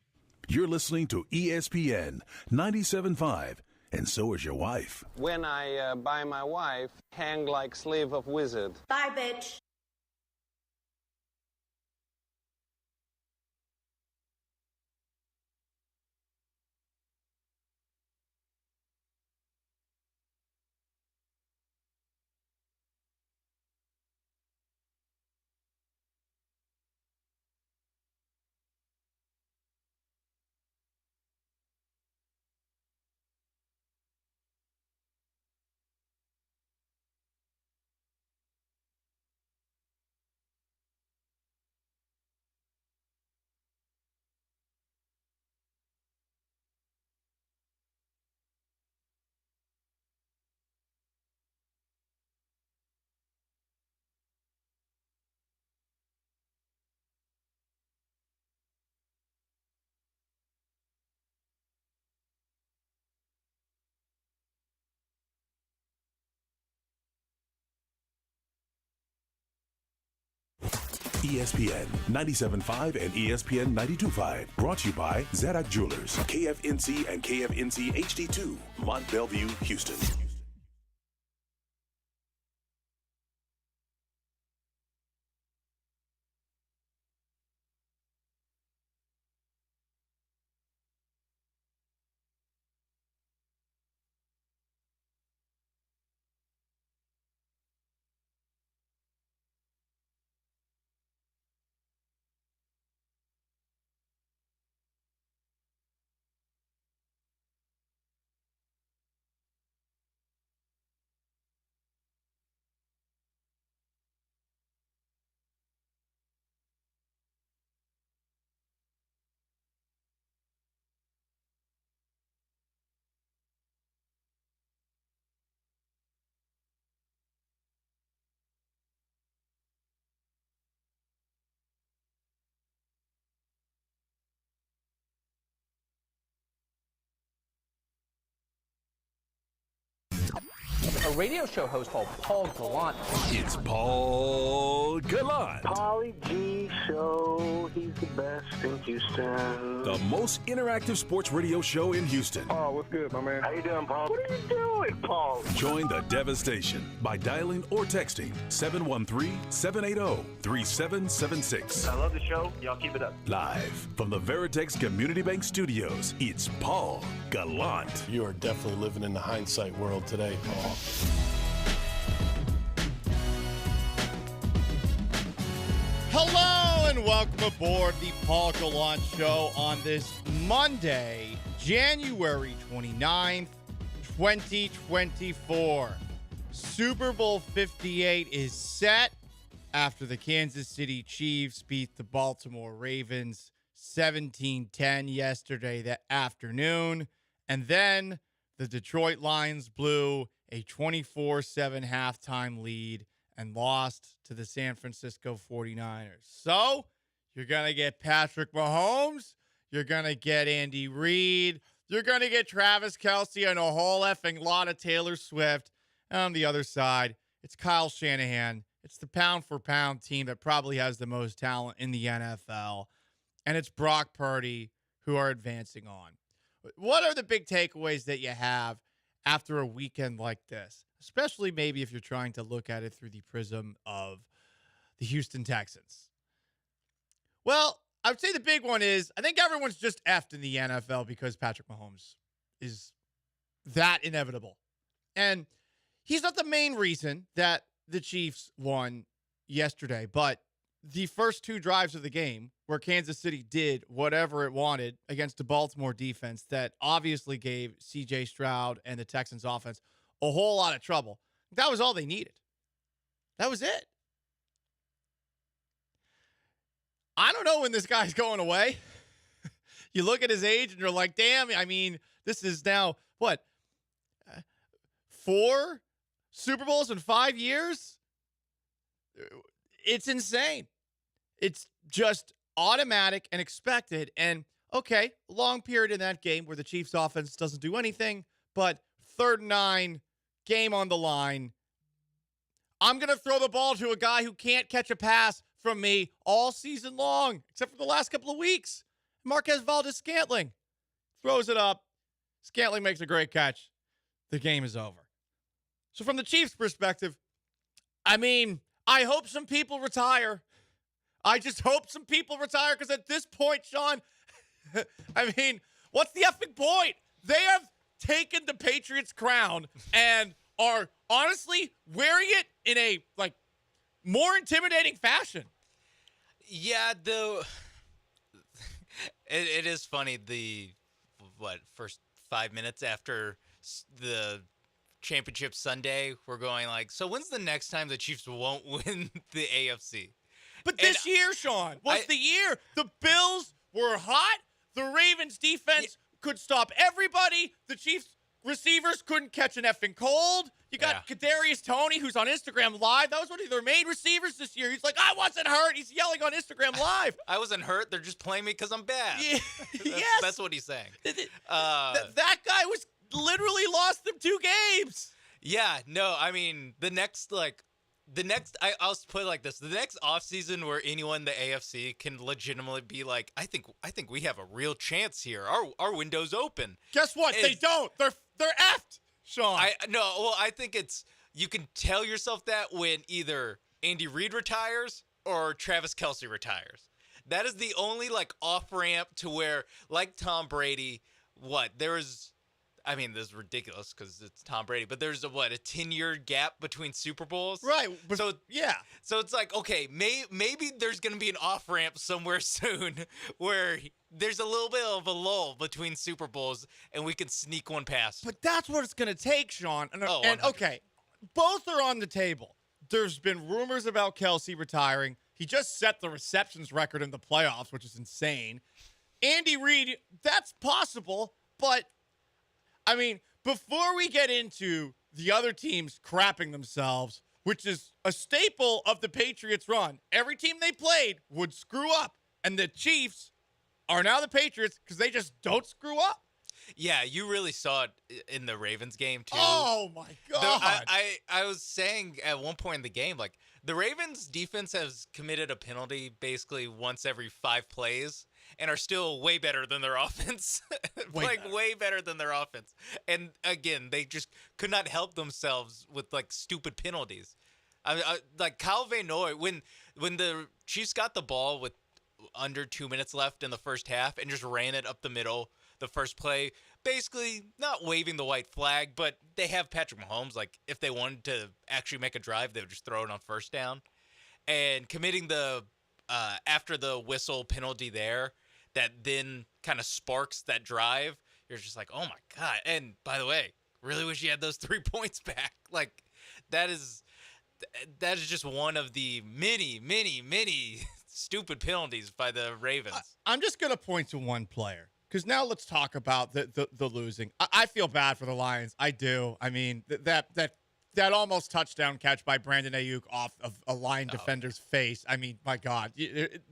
You're listening to ESPN 97.5, and so is your wife. When I buy my wife, hang like slave of wizard. Bye, bitch. ESPN 97.5 and ESPN 92.5. Brought to you by Zadak Jewelers, KFNC and KFNC HD2, Mont Bellevue, Houston. radio show host called Paul Gallant. It's Paul Gallant. Paulie G Show. He's the best in Houston. The most interactive sports radio show in Houston. Paul, what's good, my man? How you doing, Paul? What are you doing, Paul? Join the devastation by dialing or texting 713-780-3776. I love the show. Y'all keep it up. Live from the Veritex Community Bank Studios, it's Paul Gallant. You are definitely living in the hindsight world today, Paul. Hello and welcome aboard the Paul Gallant Show on this Monday, January 29th, 2024. Super Bowl 58 is set after the Kansas City Chiefs beat the Baltimore Ravens 17-10 yesterday that afternoon. And then the Detroit Lions blew a 24-7 halftime lead and lost to the San Francisco 49ers. So you're going to get Patrick Mahomes. You're going to get Andy Reid. You're going to get Travis Kelce and a whole effing lot of Taylor Swift. And on the other side, it's Kyle Shanahan. It's the pound-for-pound team that probably has the most talent in the NFL. And it's Brock Purdy who are advancing on. What are the big takeaways that you have after a weekend like this? Especially maybe if you're trying to look at it through the prism of the Houston Texans. Well, I would say the big one is I think everyone's just effed in the NFL because Patrick Mahomes is that inevitable. And he's not the main reason that the Chiefs won yesterday, but the first two drives of the game where Kansas City did whatever it wanted against the Baltimore defense that obviously gave C.J. Stroud and the Texans offense a whole lot of trouble. That was all they needed. That was it. I don't know when this guy's going away. You look at his age and you're like, damn, I mean, this is now, what, 4 Super Bowls in 5 years? It's insane. It's just automatic and expected. And, okay, long period in that game where the Chiefs offense doesn't do anything, but 3rd and 9, game on the line. I'm going to throw the ball to a guy who can't catch a pass from me all season long, except for the last couple of weeks. Marquez Valdes-Scantling throws it up. Scantling makes a great catch. The game is over. So from the Chiefs' perspective, I mean, I hope some people retire. I just hope some people retire because at this point, Sean, I mean, what's the effing point? They have taken the Patriots' crown and are honestly wearing it in a, like, more intimidating fashion. Yeah, though, it is funny. First 5 minutes after the championship Sunday, we're going like, so when's the next time the Chiefs won't win the AFC? But this year, Sean, was the year. The Bills were hot. The Ravens defense could stop everybody. The Chiefs receivers couldn't catch an effing cold. You got Kadarius Toney, who's on Instagram Live. That was one of their main receivers this year. He's like, I wasn't hurt. He's yelling on Instagram Live. I wasn't hurt. They're just playing me because I'm bad. Yeah. That's what he's saying. That guy was literally lost them 2 games. Yeah, no, I mean, I'll put it like this. The next offseason where anyone in the AFC can legitimately be like, I think we have a real chance here. Our window's open. Guess what? They don't. They're effed, Sean. I think it's you can tell yourself that when either Andy Reid retires or Travis Kelce retires. That is the only like off ramp to where, like Tom Brady, this is ridiculous because it's Tom Brady, but there's a 10-year gap between Super Bowls? Right. So yeah. So it's like, okay, maybe there's going to be an off-ramp somewhere soon where there's a little bit of a lull between Super Bowls and we can sneak one past. But that's what it's going to take, Sean. And okay, both are on the table. There's been rumors about Kelce retiring. He just set the receptions record in the playoffs, which is insane. Andy Reid, that's possible, but I mean, before we get into the other teams crapping themselves, which is a staple of the Patriots' run, every team they played would screw up. And the Chiefs are now the Patriots because they just don't screw up. Yeah, you really saw it in the Ravens game too. Oh my God! I was saying at one point in the game, like the Ravens defense has committed a penalty basically once every 5 plays and are still way better than their offense. Way better than their offense. And again, they just could not help themselves with like stupid penalties. Like Kyle Van Noy, when the Chiefs got the ball with under 2 minutes left in the first half and just ran it up the middle the first play, basically not waving the white flag, but they have Patrick Mahomes. Like if they wanted to actually make a drive, they would just throw it on first down. And committing the after the whistle penalty there, that then kind of sparks that drive. You're just like, oh my God. And by the way, really wish you had those 3 points back. Like that is just one of the many stupid penalties by the Ravens. I'm just going to point to one player because now let's talk about the losing. I feel bad for the Lions. I do. I mean, that almost touchdown catch by Brandon Ayuk off of a Lion defender's face. I mean, my God,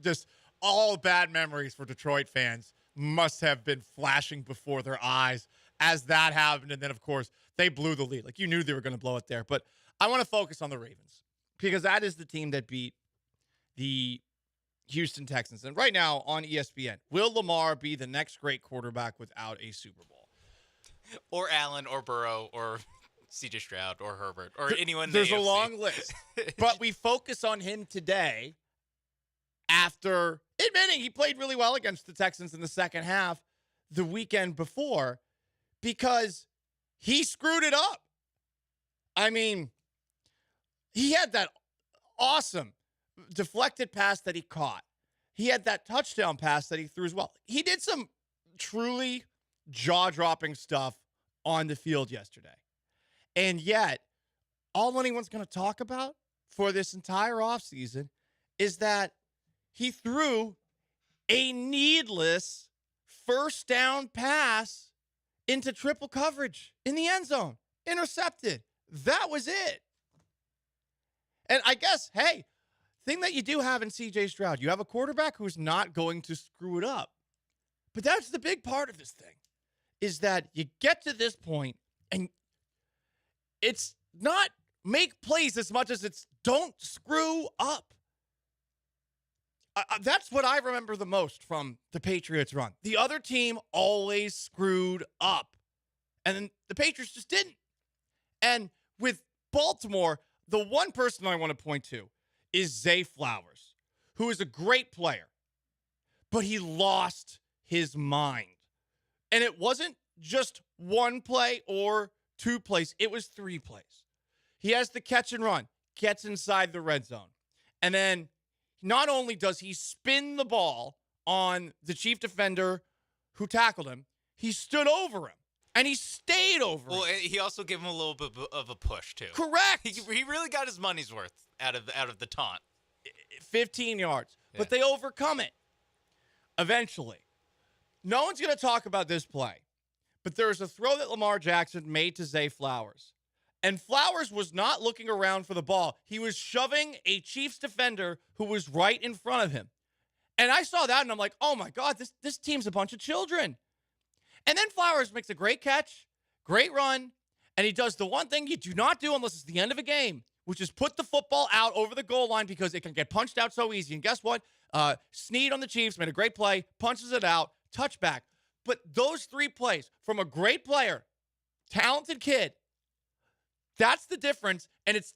just all bad memories for Detroit fans must have been flashing before their eyes as that happened. And then, of course, they blew the lead. Like, you knew they were going to blow it there. But I want to focus on the Ravens because that is the team that beat the Houston Texans. And right now on ESPN, will Lamar be the next great quarterback without a Super Bowl? Or Allen or Burrow or C.J. Stroud or Herbert or anyone in the There's a AFC. long list. But we focus on him today after admitting he played really well against the Texans in the second half the weekend before because he screwed it up. I mean, he had that awesome deflected pass that he caught. He had that touchdown pass that he threw as well. He did some truly jaw-dropping stuff on the field yesterday. And yet, all anyone's going to talk about for this entire offseason is that he threw a needless first down pass into triple coverage in the end zone. Intercepted. That was it. And I guess, hey, thing that you do have in C.J. Stroud, you have a quarterback who's not going to screw it up. But that's the big part of this thing, is that you get to this point and it's not make plays as much as it's don't screw up. That's what I remember the most from the Patriots run. The other team always screwed up. And then the Patriots just didn't. And with Baltimore, the one person I want to point to is Zay Flowers, who is a great player. But he lost his mind. And it wasn't just one play or 2 plays. It was 3 plays. He has the catch and run, gets inside the red zone. And then not only does he spin the ball on the chief defender who tackled him, he stood over him. And he stayed over him. Well, he also gave him a little bit of a push, too. Correct. He really got his money's worth out of the taunt. 15 yards. Yeah. But they overcome it eventually. No one's going to talk about this play. But there's a throw that Lamar Jackson made to Zay Flowers. And Flowers was not looking around for the ball. He was shoving a Chiefs defender who was right in front of him. And I saw that, and I'm like, oh, my God, this team's a bunch of children. And then Flowers makes a great catch, great run, and he does the one thing you do not do unless it's the end of a game, which is put the football out over the goal line because it can get punched out so easy. And guess what? Snead on the Chiefs made a great play, punches it out, touchback. But those 3 plays from a great player, talented kid, that's the difference. And it's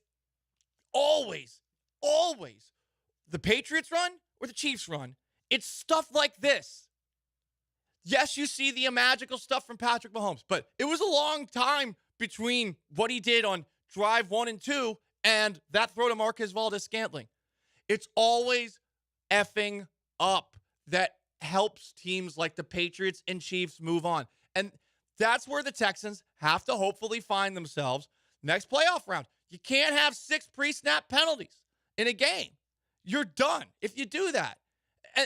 always the Patriots run or the Chiefs run. It's stuff like this. Yes, you see the magical stuff from Patrick Mahomes, but it was a long time between what he did on drive 1 and 2 and that throw to Marquez Valdes-Scantling. It's always effing up that helps teams like the Patriots and Chiefs move on. And that's where the Texans have to hopefully find themselves next playoff round. You can't have 6 pre-snap penalties in a game. You're done if you do that.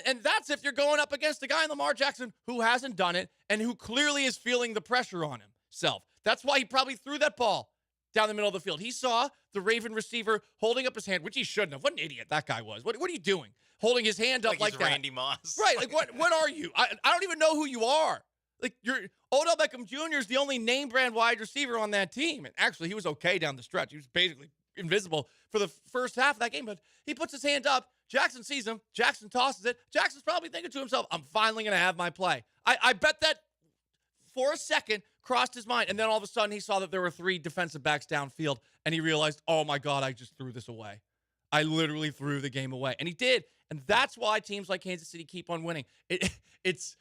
And that's if you're going up against a guy in Lamar Jackson who hasn't done it and who clearly is feeling the pressure on himself. That's why he probably threw that ball down the middle of the field. He saw the Raven receiver holding up his hand, which he shouldn't have. What an idiot that guy was. What are you doing? Holding his hand up like that. Randy Moss. Right. Like, what are you? I don't even know who you are. Like, Odell Beckham Jr. is the only name brand wide receiver on that team. And actually, he was okay down the stretch. He was basically invisible for the first half of that game. But he puts his hand up. Jackson sees him. Jackson tosses it. Jackson's probably thinking to himself, I'm finally going to have my play. I bet that for a second crossed his mind. And then all of a sudden, he saw that there were 3 defensive backs downfield. And he realized, oh, my God, I just threw this away. I literally threw the game away. And he did. And that's why teams like Kansas City keep on winning. It's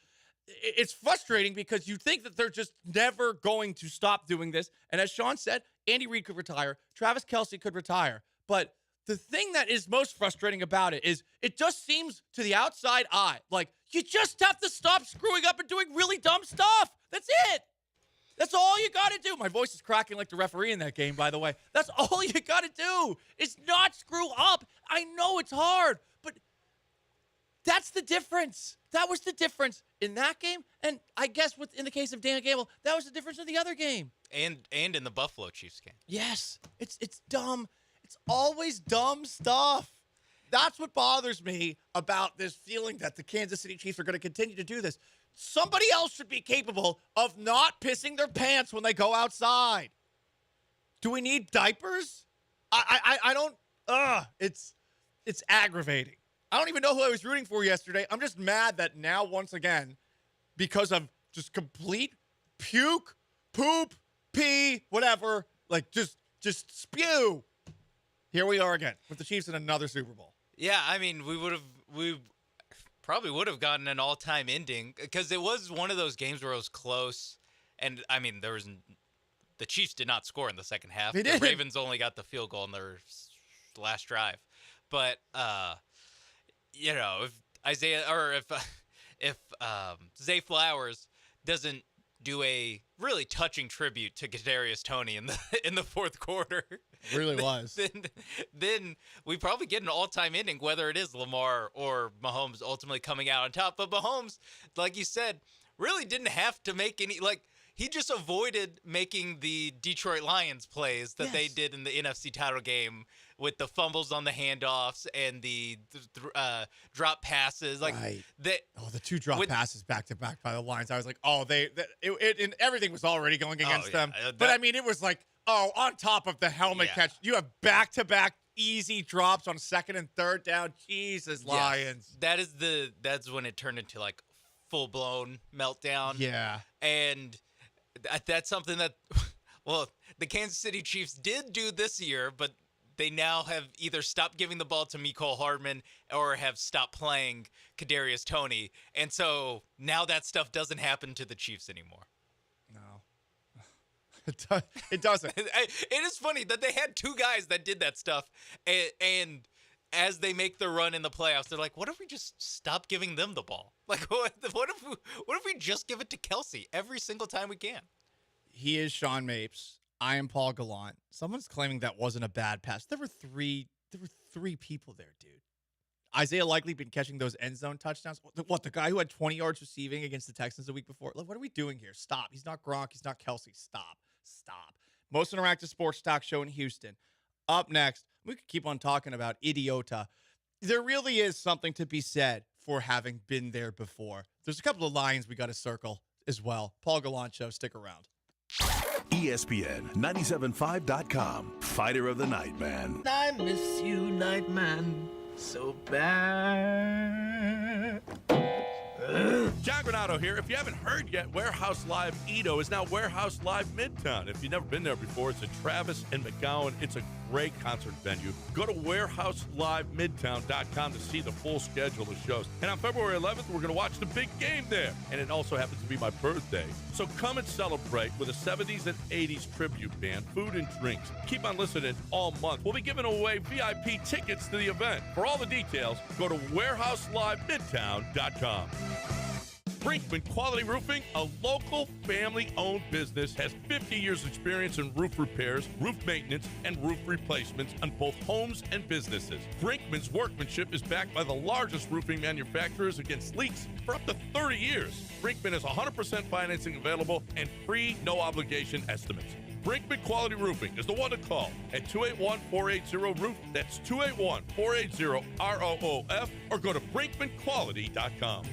frustrating because you think that they're just never going to stop doing this. And as Sean said, Andy Reid could retire. Travis Kelce could retire. But the thing that is most frustrating about it is it just seems to the outside eye like you just have to stop screwing up and doing really dumb stuff. That's it. That's all you got to do. My voice is cracking like the referee in that game, by the way. That's all you got to do is not screw up. I know it's hard, but that's the difference. That was the difference in that game, and I guess in the case of Dan Campbell, that was the difference in the other game. And in the Buffalo Chiefs game. Yes, it's dumb. It's always dumb stuff. That's what bothers me about this feeling that the Kansas City Chiefs are going to continue to do this. Somebody else should be capable of not pissing their pants when they go outside. Do we need diapers? I don't. It's aggravating. I don't even know who I was rooting for yesterday. I'm just mad that now, once again, because of just complete puke, poop, pee, whatever, like just spew. Here we are again with the Chiefs in another Super Bowl. Yeah, I mean, we probably would have gotten an all-time ending because it was one of those games where it was close. And, I mean, the Chiefs did not score in the second half. They did. The Ravens only got the field goal in their last drive. But, you know, if Zay Flowers doesn't do a really touching tribute to Kadarius Toney in the fourth quarter, really was. Then we probably get an all-time ending, whether it is Lamar or Mahomes ultimately coming out on top. But Mahomes, like you said, really didn't have to make any, like, he just avoided making the Detroit Lions plays that they did in the NFC title game with the fumbles on the handoffs and the drop passes. Like the 2 drop passes back to back by the Lions. I was like, and everything was already going against them. But I mean, it was like, on top of the helmet catch, you have back to back easy drops on 2nd and 3rd down. Jesus, Lions. That's when it turned into like full blown meltdown. Yeah, and that's something that, well, the Kansas City Chiefs did do this year, but they now have either stopped giving the ball to Mecole Hardman or have stopped playing Kadarius Toney. And so now that stuff doesn't happen to the Chiefs anymore. No. It doesn't. It is funny that they had 2 guys that did that stuff, and as they make the run in the playoffs, they're like, what if we just stop giving them the ball? Like, what if we just give it to Kelce every single time we can? He is Sean Mapes. I am Paul Gallant. Someone's claiming that wasn't a bad pass. There were three people there, dude. Isaiah Likely been catching those end zone touchdowns. What, the guy who had 20 yards receiving against the Texans the week before? Like, what are we doing here? Stop. He's not Gronk. He's not Kelce. Stop. Most interactive sports talk show in Houston. Up next, we could keep on talking about Idiota. There really is something to be said for having been there before. There's a couple of lines we got to circle as well. Paul Gallant Show, stick around. ESPN 97.5.com. Fighter of the night, man. I miss you, Nightman, so bad. John Granado here. If you haven't heard yet, Warehouse Live Edo is now Warehouse Live Midtown. If you've never been there before, it's at Travis and McGowan. It's a great concert venue. Go to warehouselivemidtown.com to see the full schedule of shows. And on February 11th, we're going to watch the big game there. And it also happens to be my birthday. So come and celebrate with a 70s and 80s tribute band, food and drinks. Keep on listening all month. We'll be giving away VIP tickets to the event. For all the details, go to warehouselivemidtown.com. Brinkman Quality Roofing, a local family-owned business, has 50 years experience in roof repairs, roof maintenance, and roof replacements on both homes and businesses. Brinkman's workmanship is backed by the largest roofing manufacturers against leaks for up to 30 years. Brinkman has 100% financing available and free, no-obligation estimates. Brinkman Quality Roofing is the one to call at 281-480-ROOF. That's 281-480-ROOF, or go to brinkmanquality.com.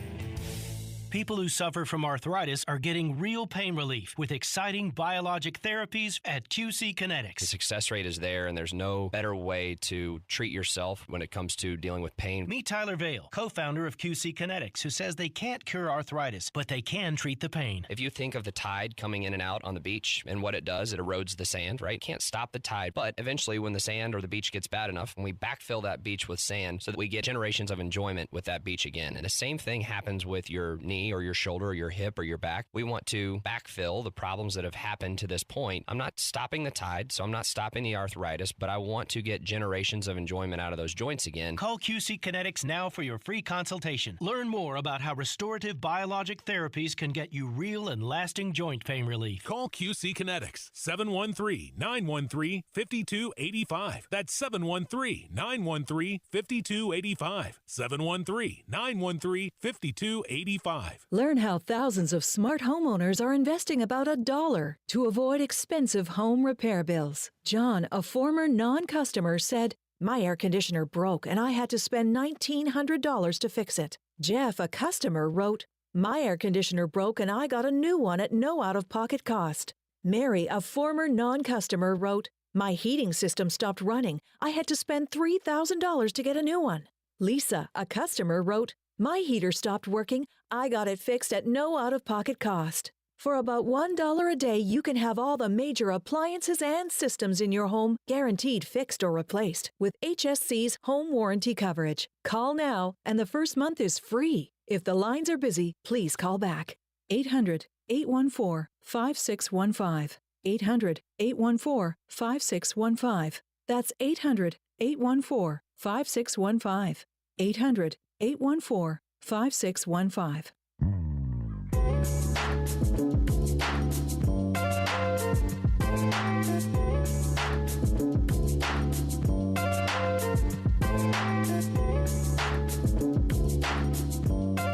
People who suffer from arthritis are getting real pain relief with exciting biologic therapies at QC Kinetics. The success rate is there, and there's no better way to treat yourself when it comes to dealing with pain. Meet Tyler Vale, co-founder of QC Kinetics, who says they can't cure arthritis, but they can treat the pain. If you think of the tide coming in and out on the beach and what it does, it erodes the sand, right? Can't stop the tide, but eventually when the sand or the beach gets bad enough, when we backfill that beach with sand so that we get generations of enjoyment with that beach again. And the same thing happens with your knee or your shoulder or your hip or your back. We want to backfill the problems that have happened to this point. I'm not stopping the tide, so I'm not stopping the arthritis, but I want to get generations of enjoyment out of those joints again. Call QC Kinetics now for your free consultation. Learn more about how restorative biologic therapies can get you real and lasting joint pain relief. Call QC Kinetics, 713-913-5285. That's 713-913-5285. 713-913-5285. Learn how thousands of smart homeowners are investing about $1 to avoid expensive home repair bills. John, a former non-customer, said, "My air conditioner broke and I had to spend $1,900 to fix it." Jeff, a customer, wrote, "My air conditioner broke and I got a new one at no out-of-pocket cost." Mary, a former non-customer, wrote, "My heating system stopped running. I had to spend $3,000 to get a new one." Lisa, a customer, wrote, "My heater stopped working. I got it fixed at no out-of-pocket cost." For about $1 a day, you can have all the major appliances and systems in your home guaranteed fixed or replaced with HSC's home warranty coverage. Call now, and the first month is free. If the lines are busy, please call back. 800-814-5615. 800-814-5615. That's 800-814-5615. 800-814-5615.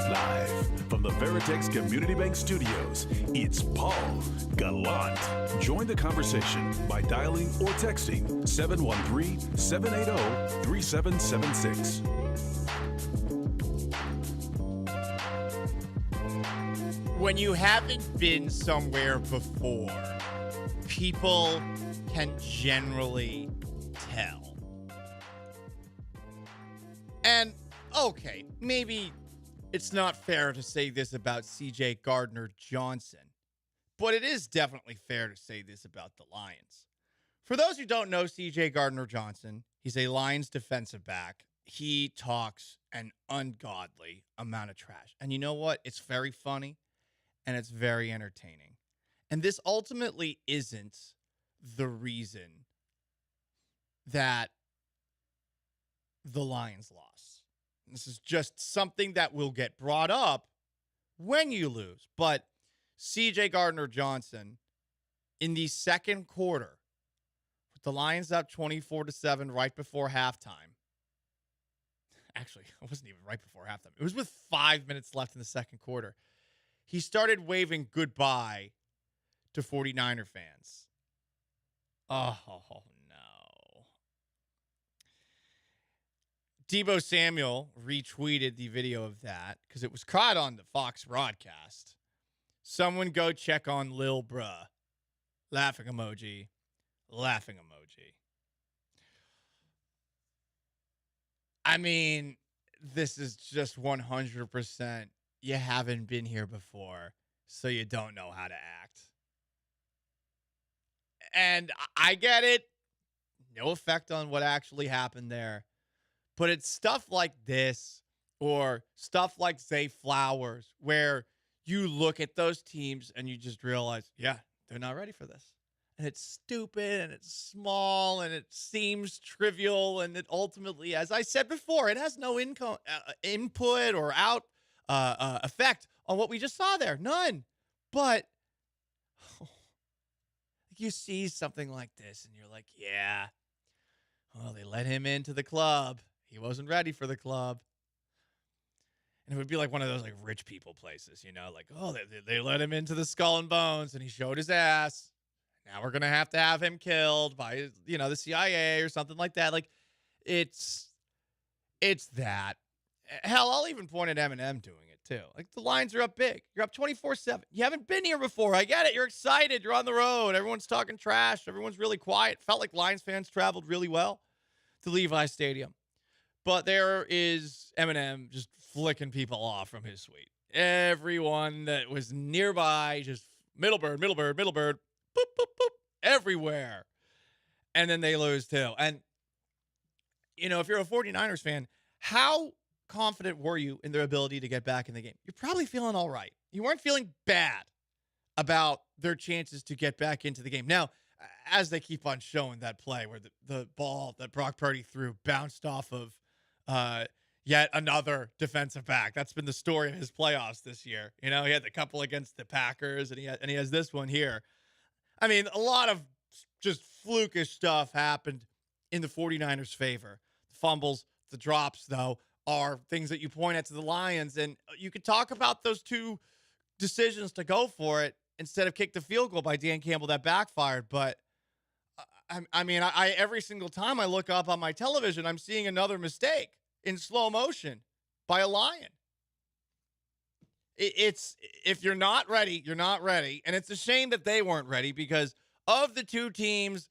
Live from the Veritex Community Bank Studios, it's Paul Gallant. Join the conversation by dialing or texting 713-780-3776. When you haven't been somewhere before, people can generally tell. And, okay, maybe it's not fair to say this about C.J. Gardner-Johnson, but it is definitely fair to say this about the Lions. For those who don't know C.J. Gardner-Johnson, he's a Lions defensive back. He talks an ungodly amount of trash. And you know what? It's very funny. And it's very entertaining. And this ultimately isn't the reason that the Lions lost. This is just something that will get brought up when you lose. But C.J. Gardner-Johnson, in the second quarter, with the Lions up 24-7 right before halftime. Actually, it wasn't even right before halftime. It was with 5 minutes left in the second quarter. He started waving goodbye to 49er fans. Oh, no. Deebo Samuel retweeted the video of that because it was caught on the Fox broadcast. Someone go check on Lil Bruh. Laughing emoji. Laughing emoji. I mean, this is just 100%. You haven't been here before, so you don't know how to act. And I get it. No effect on what actually happened there. But it's stuff like this or stuff like Zay Flowers where you look at those teams and you just realize, yeah, they're not ready for this. And it's stupid and it's small and it seems trivial. And it ultimately, as I said before, it has no input or effect on what we just saw there. None. But you see something like this and you're like, yeah, well, they let him into the club. He wasn't ready for the club. And it would be like one of those like rich people places, you know, like, oh, they let him into the Skull and Bones and he showed his ass. Now we're going to have him killed by, you know, the CIA or something like that. Like it's that. Hell, I'll even point at Eminem doing it too. Like, the Lions are up big. You're up 24-7. You haven't been here before. I get it. You're excited. You're on the road. Everyone's talking trash. Everyone's really quiet. Felt like Lions fans traveled really well to Levi Stadium. But there is Eminem just flicking people off from his suite. Everyone that was nearby, just Middleburg, boop, boop, boop, everywhere. And then they lose too. And, if you're a 49ers fan, how confident were you in their ability to get back in the game? You're probably feeling all right. You weren't feeling bad about their chances to get back into the game. Now, as they keep on showing that play where the ball that Brock Purdy threw bounced off of yet another defensive back. That's been the story of his playoffs this year. He had the couple against the Packers, and he has this one here. I mean, a lot of just flukish stuff happened in the 49ers' favor. The fumbles, the drops, though, are things that you point at to the Lions, and you could talk about those two decisions to go for it instead of kick the field goal by Dan Campbell that backfired. But I mean, every single time I look up on my television, I'm seeing another mistake in slow motion by a Lion. It's if you're not ready, you're not ready. And it's a shame that they weren't ready, because of the two teams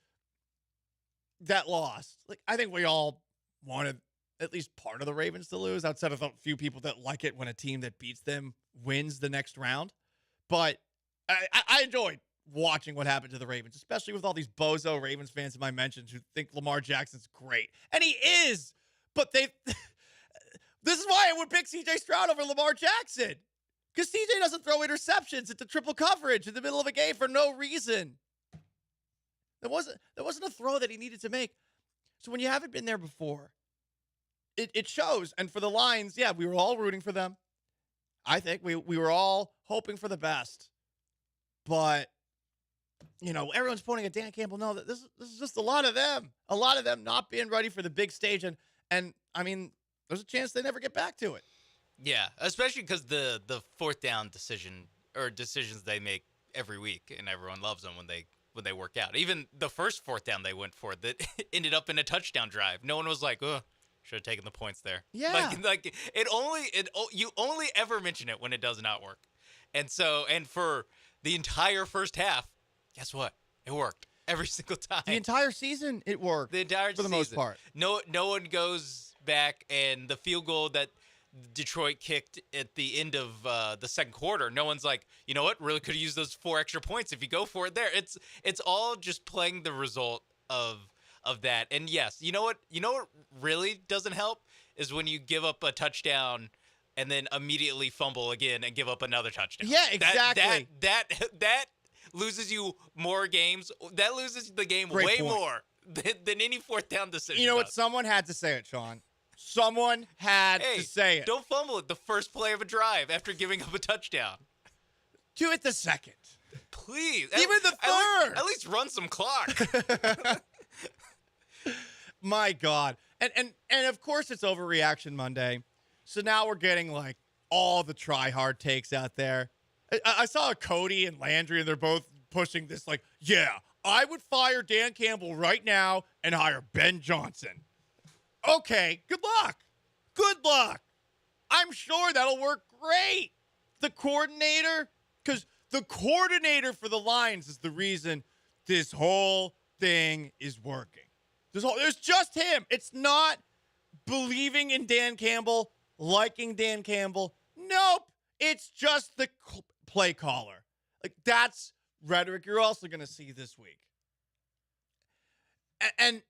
that lost, like, I think we all wanted at least part of the Ravens to lose, outside of a few people that like it when a team that beats them wins the next round. But I enjoyed watching what happened to the Ravens, especially with all these bozo Ravens fans in my mentions who think Lamar Jackson's great. And he is, but this is why I would pick C.J. Stroud over Lamar Jackson, because C.J. doesn't throw interceptions into triple coverage in the middle of a game for no reason. There wasn't a throw that he needed to make. So when you haven't been there before, it shows. And for the Lions, yeah, we were all rooting for them. I think we were all hoping for the best. But, everyone's pointing at Dan Campbell. No, this is just a lot of them. A lot of them not being ready for the big stage. And I mean, there's a chance they never get back to it. Yeah, especially because the fourth down decisions they make every week, and everyone loves them when they work out. Even the first fourth down they went for that ended up in a touchdown drive. No one was like, "Oh, should have taken the points there." Yeah, like you only ever mention it when it does not work. And for the entire first half, guess what? It worked every single time. The entire season, it worked. The entire for the season. most part. No one goes back, and the field goal that Detroit kicked at the end of the second quarter, no one's like, you know what? Really could have used those 4 extra points if you go for it there. It's all just playing the result of that. And yes, you know what really doesn't help is when you give up a touchdown and then immediately fumble again and give up another touchdown. Yeah, exactly. That loses you more games. That loses the game Great way point. more than any fourth down decision. You know what? Someone had to say it, Sean. Someone had to say it. Don't fumble at the first play of a drive after giving up a touchdown. Do it the second. Please. Even the third. At least run some clock. My God. And of course it's Overreaction Monday. So now we're getting like all the try-hard takes out there. I saw Cody and Landry, and they're both pushing this like, yeah, I would fire Dan Campbell right now and hire Ben Johnson. Okay, good luck. Good luck. I'm sure that'll work great. The coordinator, because the coordinator for the Lions is the reason this whole thing is working. It's just him. It's not believing in Dan Campbell, liking Dan Campbell. Nope. It's just the play caller. Like, that's rhetoric you're also going to see this week. And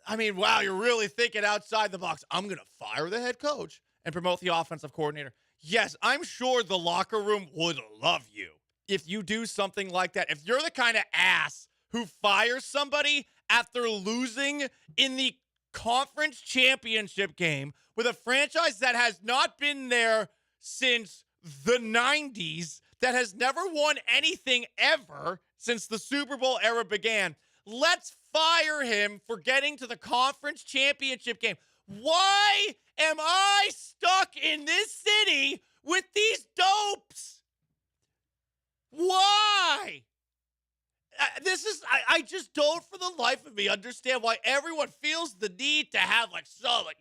I mean, wow, you're really thinking outside the box. I'm going to fire the head coach and promote the offensive coordinator. Yes, I'm sure the locker room would love you if you do something like that. If you're the kind of ass who fires somebody after losing in the conference championship game with a franchise that has not been there since the 90s, that has never won anything ever since the Super Bowl era began. Let's fire him for getting to the conference championship game. Why am I stuck in this city with these dopes? Why? I just don't for the life of me understand why everyone feels the need to have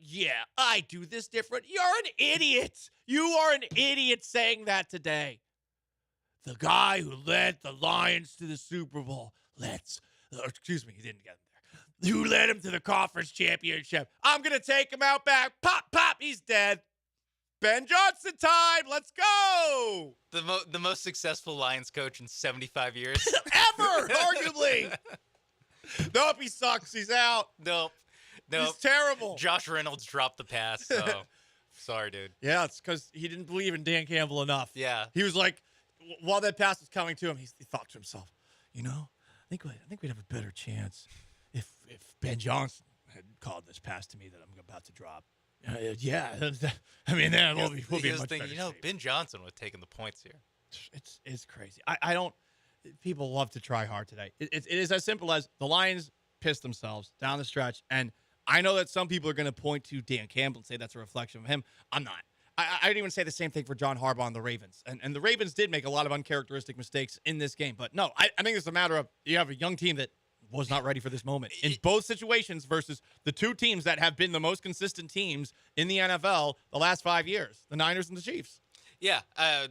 yeah, I do this different. You're an idiot. You are an idiot saying that today. The guy who led the Lions to the Super Bowl. He didn't get him there. Who led him to the conference championship. I'm going to take him out back. Pop, pop, he's dead. Ben Johnson time. Let's go. The most successful Lions coach in 75 years. Ever, arguably. Nope, he sucks. He's out. Nope. He's terrible. Josh Reynolds dropped the pass, so sorry, dude. Yeah, it's because he didn't believe in Dan Campbell enough. Yeah. He was like, while that pass was coming to him, he thought to himself, I think we'd have a better chance if Ben Johnson had called this pass to me that I'm about to drop. Yeah, I mean, then we'll be much better. Ben Johnson was taking the points here. It's crazy. I don't. People love to try hard today. It is as simple as the Lions pissed themselves down the stretch, and I know that some people are going to point to Dan Campbell and say that's a reflection of him. I'm not. I'd even say the same thing for John Harbaugh and the Ravens. And the Ravens did make a lot of uncharacteristic mistakes in this game. But no, I think it's a matter of you have a young team that was not ready for this moment in both situations versus the two teams that have been the most consistent teams in the NFL the last 5 years, the Niners and the Chiefs. Yeah,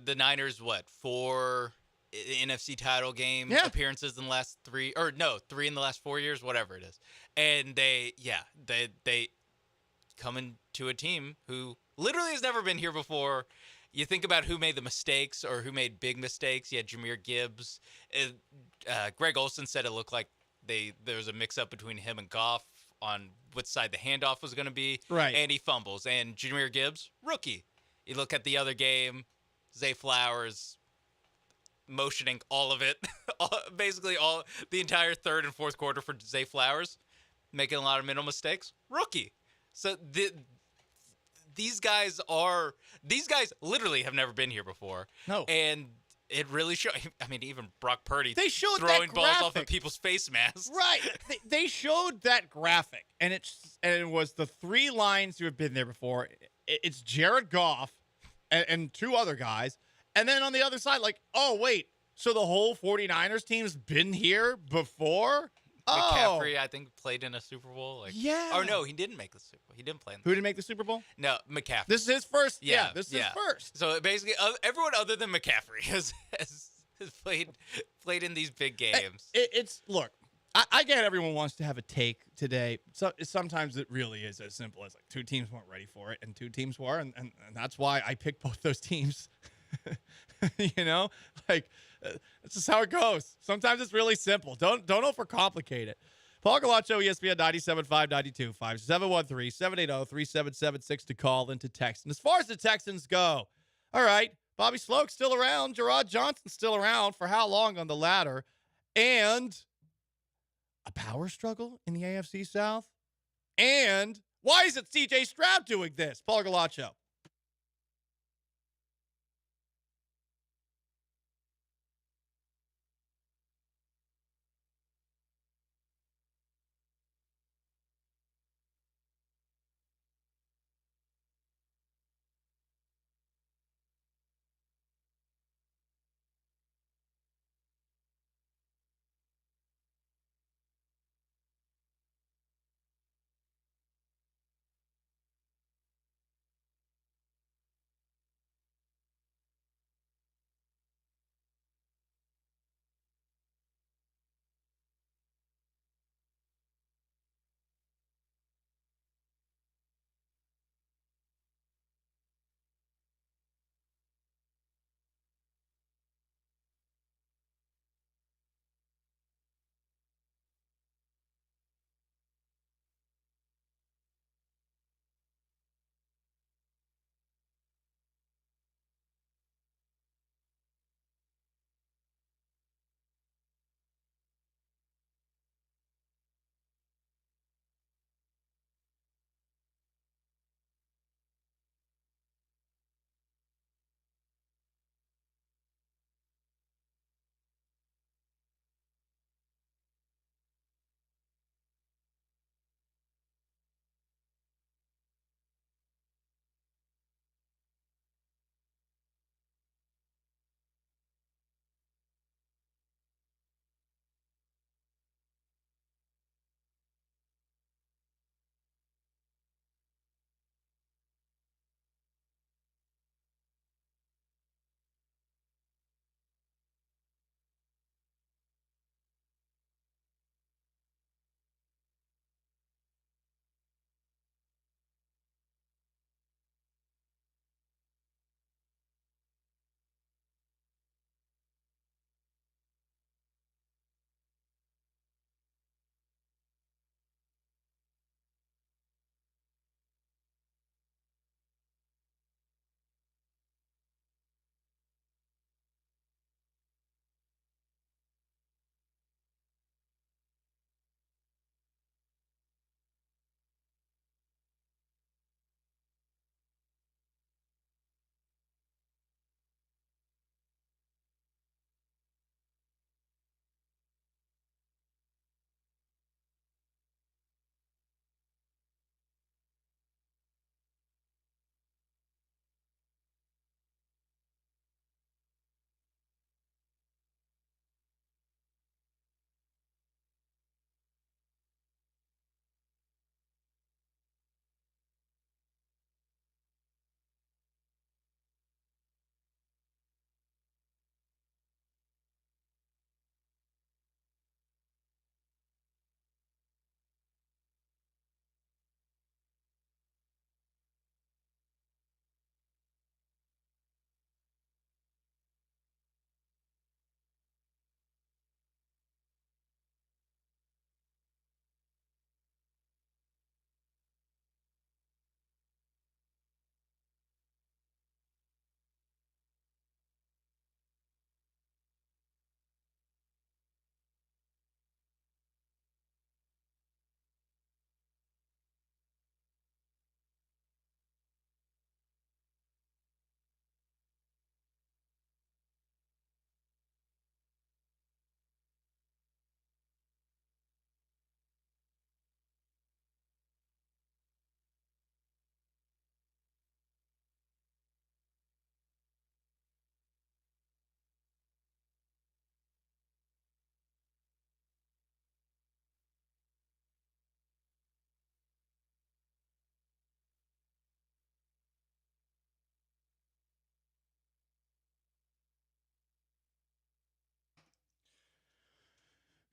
the Niners, 4 NFC title game appearances in the last 3 in the last 4 years, whatever it is. And they come into a team who literally has never been here before. You think about who made the mistakes or who made big mistakes. You had Jahmyr Gibbs. Greg Olsen said it looked like there was a mix-up between him and Goff on which side the handoff was going to be. Right. And he fumbles. And Jahmyr Gibbs, rookie. You look at the other game, Zay Flowers motioning all of it, basically the entire third and fourth quarter for Zay Flowers, making a lot of mental mistakes, rookie. So these guys literally have never been here before. No. And it really showed. I mean, even Brock Purdy showed throwing that balls off of graphic. people's face masks. Right. They showed that graphic, and it was the 3 Lions who have been there before. It's Jared Goff and 2 other guys. And then on the other side, oh, wait, so the whole 49ers team's been here before? McCaffrey, I think, played in a Super Bowl. Yeah. Or no, he didn't make the Super Bowl. He didn't play in the Who didn't make the Super Bowl? No, McCaffrey. This is his first. Yeah, this is his first. So basically, everyone other than McCaffrey has played in these big games. Look, I get everyone wants to have a take today. So sometimes it really is as simple as 2 teams weren't ready for it and 2 teams were, and that's why I picked both those teams. That's just how it goes. Sometimes it's really simple. Don't overcomplicate it. Paul Gallant Show, ESPN 97.5, 92.5, 713-780-3776 to call and to text. And as far as the Texans go, all right, Bobby Sloak's still around. Gerard Johnson's still around. For how long on the ladder? And a power struggle in the AFC South? And why isn't C.J. Stroud doing this? Paul Gallant Show.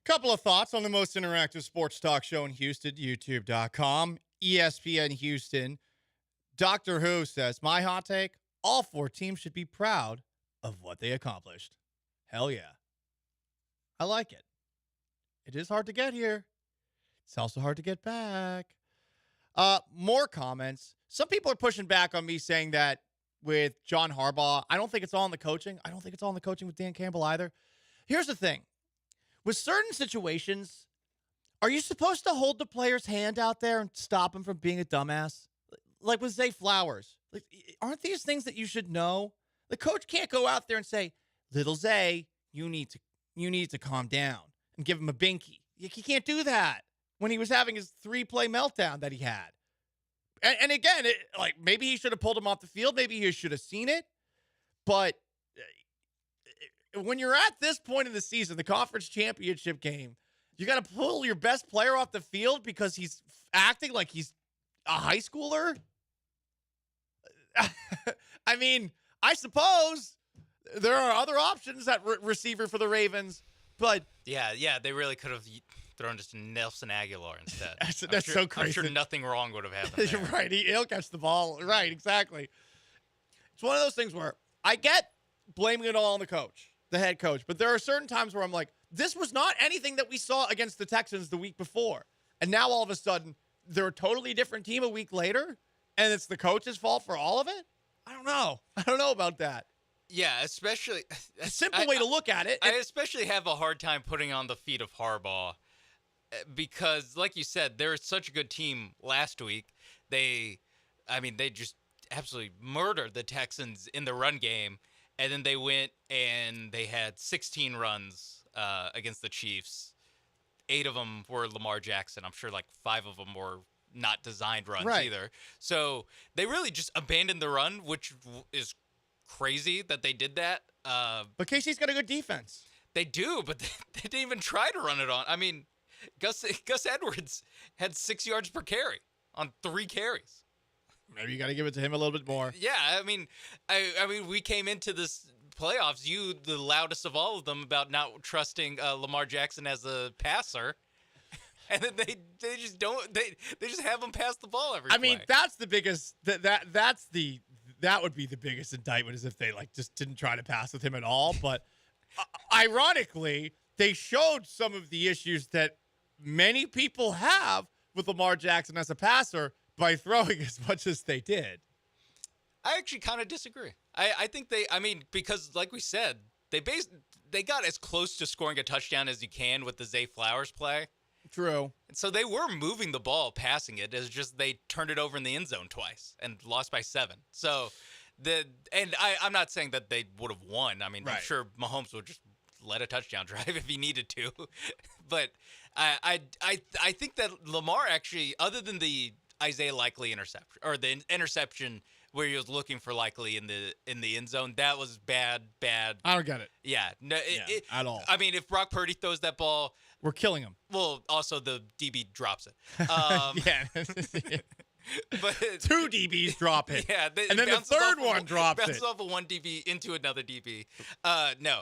Couple of thoughts on the most interactive sports talk show in Houston, youtube.com. ESPN Houston. Doctor Who says, my hot take, all 4 teams should be proud of what they accomplished. Hell yeah. I like it. It is hard to get here. It's also hard to get back. More comments. Some people are pushing back on me saying that with John Harbaugh, I don't think it's all in the coaching. I don't think it's all in the coaching with Dan Campbell either. Here's the thing. With certain situations, are you supposed to hold the player's hand out there and stop him from being a dumbass? Like with Zay Flowers. Like, aren't these things that you should know? The coach can't go out there and say, little Zay, you need to calm down and give him a binky. He can't do that when he was having his 3-play meltdown that he had. And again, maybe he should have pulled him off the field. Maybe he should have seen it. But when you're at this point in the season, the conference championship game, you got to pull your best player off the field because he's acting like he's a high schooler? I mean, I suppose there are other options at receiver for the Ravens, but... Yeah, they really could have thrown just Nelson Aguilar instead. That's so crazy. I'm sure nothing wrong would have happened there. Right, he'll catch the ball. Right, exactly. It's one of those things where I get blaming it all on the coach, the head coach, but there are certain times where I'm like, this was not anything that we saw against the Texans the week before. And now all of a sudden, they're a totally different team a week later, and it's the coach's fault for all of it? I don't know. I don't know about that. Yeah, especially... A simple way to look at it. I especially have a hard time putting on the feet of Harbaugh because, like you said, they're such a good team last week. They just absolutely murdered the Texans in the run game, and then they went and they had 16 runs against the Chiefs. 8 of them were Lamar Jackson. I'm sure like 5 of them were not designed runs either. So they really just abandoned the run, which is crazy that they did that. But KC's got a good defense. They do, but they didn't even try to run it on. I mean, Gus Edwards had 6 yards per carry on 3 carries. Maybe you got to give it to him a little bit more. Yeah, I mean, we came into this playoffs, you the loudest of all of them about not trusting Lamar Jackson as a passer. And then they just don't they just have him pass the ball every play. I mean, that's the biggest that would be the biggest indictment is if they just didn't try to pass with him at all. But ironically, they showed some of the issues that many people have with Lamar Jackson as a passer by throwing as much as they did. I actually kind of disagree. I think because like we said, they got as close to scoring a touchdown as you can with the Zay Flowers play. True. And so they were moving the ball, passing it. It's just they turned it over in the end zone twice and lost by 7. So I'm not saying that they would have won. I mean, I'm sure Mahomes would just let a touchdown drive if he needed to. But I think that Lamar actually, other than the Isaiah Likely interception or the interception where he was looking for Likely in the end zone, that was bad. I don't get it. Yeah, no, at all. I mean, if Brock Purdy throws that ball, we're killing him. Well, also the DB drops it. Yeah. But 2 DBs drop it. Yeah. And then the third one drops it. Bounces off of one DB into another DB. No.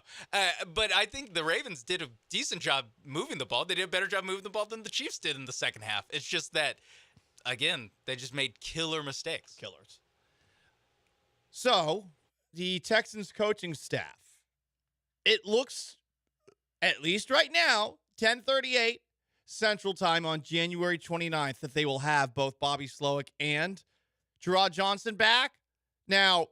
But I think the Ravens did a decent job moving the ball. They did a better job moving the ball than the Chiefs did in the second half. It's just that, again, they just made killer mistakes. Killers. So, the Texans coaching staff, it looks, at least right now, 10:38 Central Time on January 29th, that they will have both Bobby Slowick and Gerard Johnson back. Now,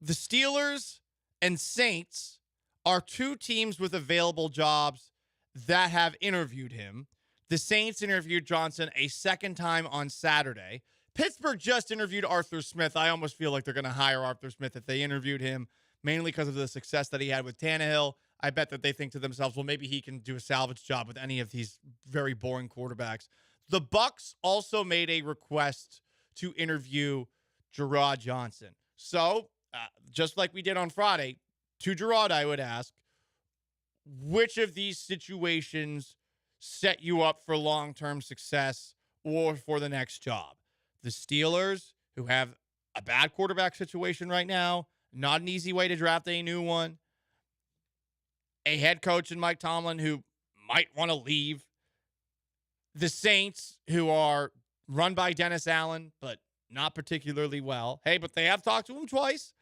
the Steelers and Saints are 2 teams with available jobs that have interviewed him. The Saints interviewed Johnson a second time on Saturday. Pittsburgh just interviewed Arthur Smith. I almost feel like they're going to hire Arthur Smith if they interviewed him, mainly because of the success that he had with Tannehill. I bet that they think to themselves, well, maybe he can do a salvage job with any of these very boring quarterbacks. The Bucs also made a request to interview Gerard Johnson. So, just like we did on Friday, to Gerard, I would ask, which of these situations set you up for long-term success or for the next job? The Steelers, who have a bad quarterback situation right now, not an easy way to draft a new one. A head coach in Mike Tomlin who might want to leave. The Saints, who are run by Dennis Allen, but not particularly well. Hey, but they have talked to him twice.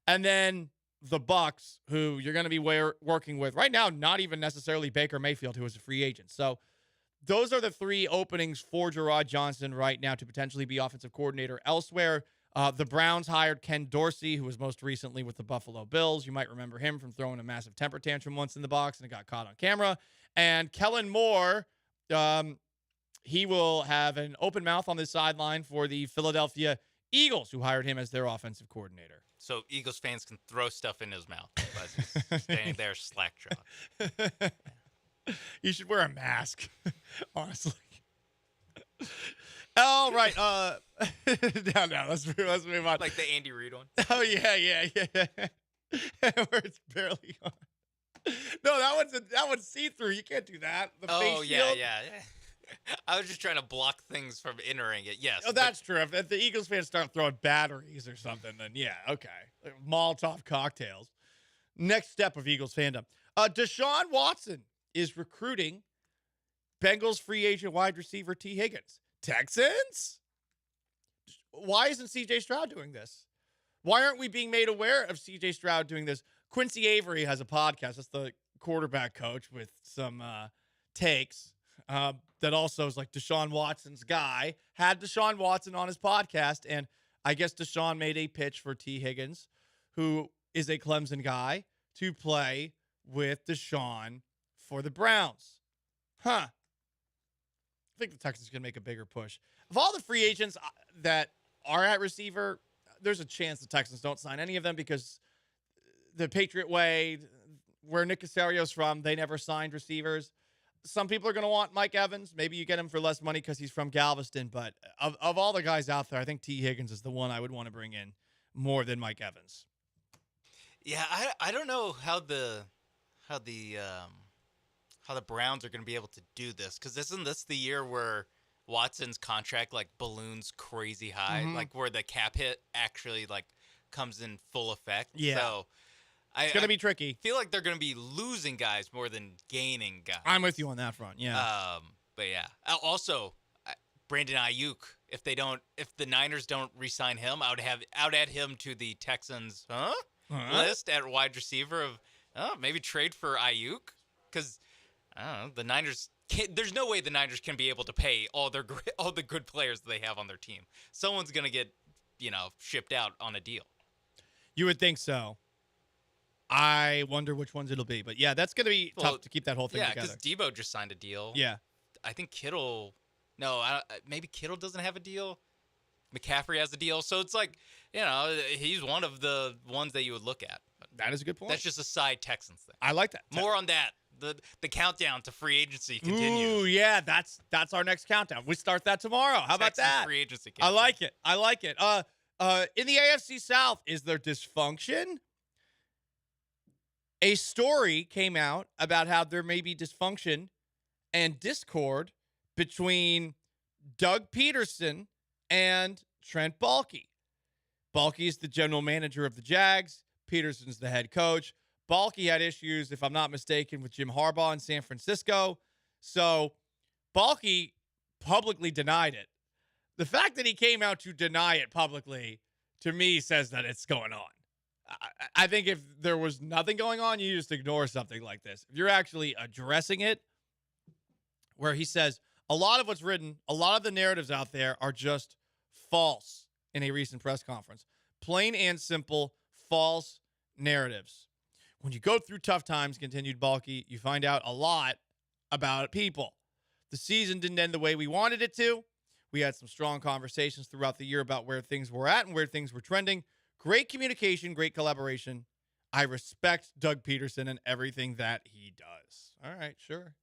And then the Bucs, who you're going to be working with right now, not even necessarily Baker Mayfield, who is a free agent. So those are the three openings for Gerard Johnson right now to potentially be offensive coordinator elsewhere. The Browns hired Ken Dorsey, who was most recently with the Buffalo Bills. You might remember him from throwing a massive temper tantrum once in the box, and it got caught on camera. And Kellen Moore, he will have an open mouth on the sideline for the Philadelphia Eagles, who hired him as their offensive coordinator. So Eagles fans can throw stuff in his mouth as he's standing there slack-jawed. You should wear a mask, honestly. All right. No, let's move on. Like the Andy Reid one. Oh, yeah. Where it's barely on. No, that one's see-through. You can't do that. The face shield. Yeah. I was just trying to block things from entering it. Yes. Oh, that's true. If the Eagles fans start throwing batteries or something, then yeah, okay. Molotov cocktails. Next step of Eagles fandom. Deshaun Watson is recruiting Bengals free agent wide receiver T. Higgins. Texans? Why isn't C.J. Stroud doing this? Why aren't we being made aware of C.J. Stroud doing this? Quincy Avery has a podcast. That's the quarterback coach with some takes. That also is like Deshaun Watson's guy, had Deshaun Watson on his podcast, and I guess Deshaun made a pitch for T. Higgins, who is a Clemson guy, to play with Deshaun for the Browns. I think the Texans can make a bigger push. Of all the free agents that are at receiver, there's a chance the Texans don't sign any of them because the Patriot way, where Nick Caserio's from, they never signed receivers. Some people are going to want Mike Evans. Maybe you get him for less money because he's from Galveston. But of all the guys out there, I think T. Higgins is the one I would want to bring in more than Mike Evans. Yeah, I don't know how the Browns are going to be able to do this, because isn't this the year where Watson's contract like balloons crazy high, like where the cap hit actually like comes in full effect? Yeah. So It's going to be tricky. I feel like they're going to be losing guys more than gaining guys. I'm with you on that front. Yeah. But yeah. Also, Brandon Ayuk. If the Niners don't re-sign him, I would add him to the Texans list at wide receiver of maybe trade for Ayuk, because I don't know, the Niners. There's no way the Niners can be able to pay all the good players that they have on their team. Someone's going to get shipped out on a deal. You would think so. I wonder which ones it'll be. But, yeah, that's going to be tough to keep that whole thing together. Yeah, because Debo just signed a deal. Yeah. I think Kittle – no, maybe Kittle doesn't have a deal. McCaffrey has a deal. So it's like, he's one of the ones that you would look at. That is a good point. That's just a side Texans thing. I like that. More on that. The countdown to free agency continues. Ooh, yeah, that's our next countdown. We start that tomorrow. How about that? Free agency countdown. I like it. In the AFC South, is there dysfunction? A story came out about how there may be dysfunction and discord between Doug Peterson and Trent Baalke. Baalke is the general manager of the Jags. Peterson's the head coach. Baalke had issues, if I'm not mistaken, with Jim Harbaugh in San Francisco. So Baalke publicly denied it. The fact that he came out to deny it publicly, to me, says that it's going on. I think if there was nothing going on, you just ignore something like this. If you're actually addressing it, where he says a lot of what's written, a lot of the narratives out there are just false in a recent press conference. Plain and simple, false narratives. When you go through tough times, continued Baalke, you find out a lot about people. The season didn't end the way we wanted it to. We had some strong conversations throughout the year about where things were at and where things were trending. Great communication, great collaboration. I respect Doug Peterson and everything that he does. All right, sure,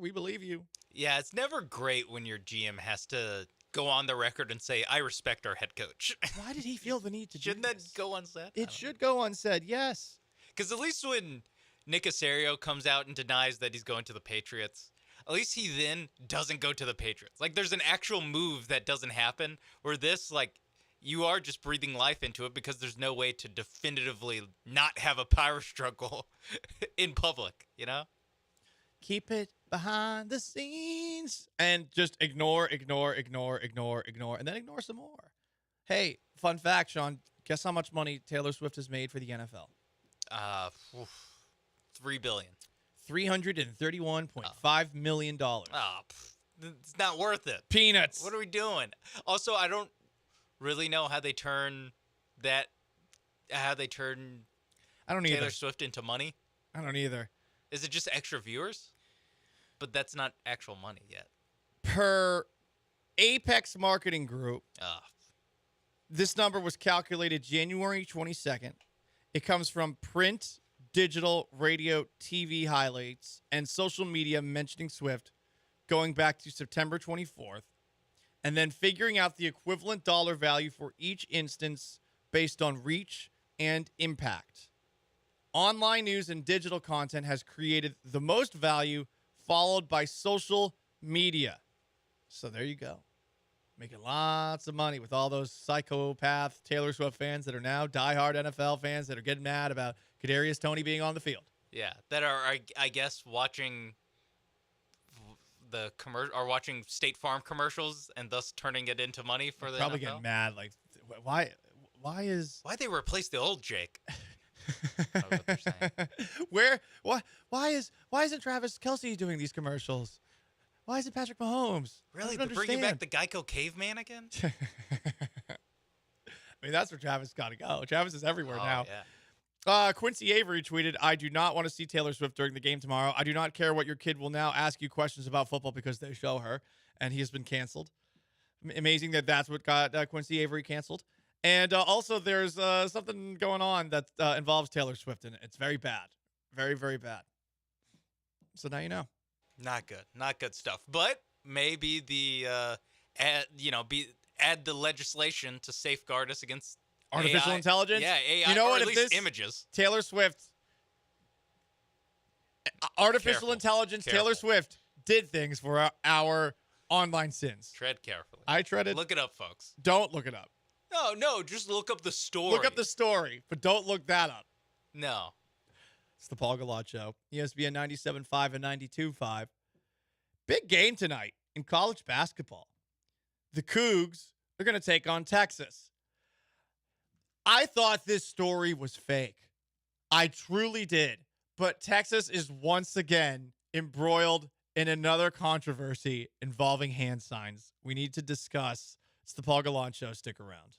we believe you. Yeah, it's never great when your GM has to go on the record and say, I respect our head coach. Why did he feel the need to Shouldn't that go unsaid? It should go unsaid, yes. Because at least when Nick Caserio comes out and denies that he's going to the Patriots, at least he then doesn't go to the Patriots. Like, there's an actual move that doesn't happen, where this, like, you are just breathing life into it because there's no way to definitively not have a power struggle in public, Keep it behind the scenes, and just ignore, and then ignore some more. Hey, fun fact, Sean, guess how much money Taylor Swift has made for the NFL? $3 billion. $331.5 million. It's not worth it. Peanuts. What are we doing? Also, I don't really know how they turn Taylor Swift into money. I don't either. Is it just extra viewers? But that's not actual money yet. Per Apex Marketing Group, this number was calculated January 22nd. It comes from print, digital, radio, TV highlights, and social media mentioning Swift going back to September 24th, and then figuring out the equivalent dollar value for each instance based on reach and impact. Online news and digital content has created the most value, followed by social media. So there you go. Making lots of money with all those psychopath Taylor Swift fans that are now diehard NFL fans that are getting mad about Kadarius Toney being on the field. Yeah, that are, I guess, watching the watching State Farm commercials and thus turning it into money for the probably NFL. Getting mad. Like, why they replace the old Jake? Why isn't Travis Kelce doing these commercials? Why isn't Patrick Mahomes? Really? They're bringing back the Geico caveman again? I mean, that's where Travis got to go. Travis is everywhere now. Yeah. Quincy Avery tweeted, I do not want to see Taylor Swift during the game tomorrow. I do not care what your kid will now ask you questions about football because they show her. And he has been canceled. Amazing that that's what got Quincy Avery canceled. And also there's something going on that involves Taylor Swift in it. It's very bad. Very, very bad. So now you know. Not good. Not good stuff. But maybe add the legislation to safeguard us against artificial AI. intelligence? Yeah, AI, you know or what, at if least this images. Taylor Swift, artificial intelligence, Taylor Swift did things for our online sins. Tread carefully. I treaded. Look it up, folks. Don't look it up. No, just look up the story. Look up the story, but don't look that up. No. It's the Paul Gallant Show. ESPN 97.5 and 92.5. Big game tonight in college basketball. The Cougs are going to take on Texas. I thought this story was fake. I truly did. But Texas is once again embroiled in another controversy involving hand signs. We need to discuss. It's the Paul Gallant Show. Stick around.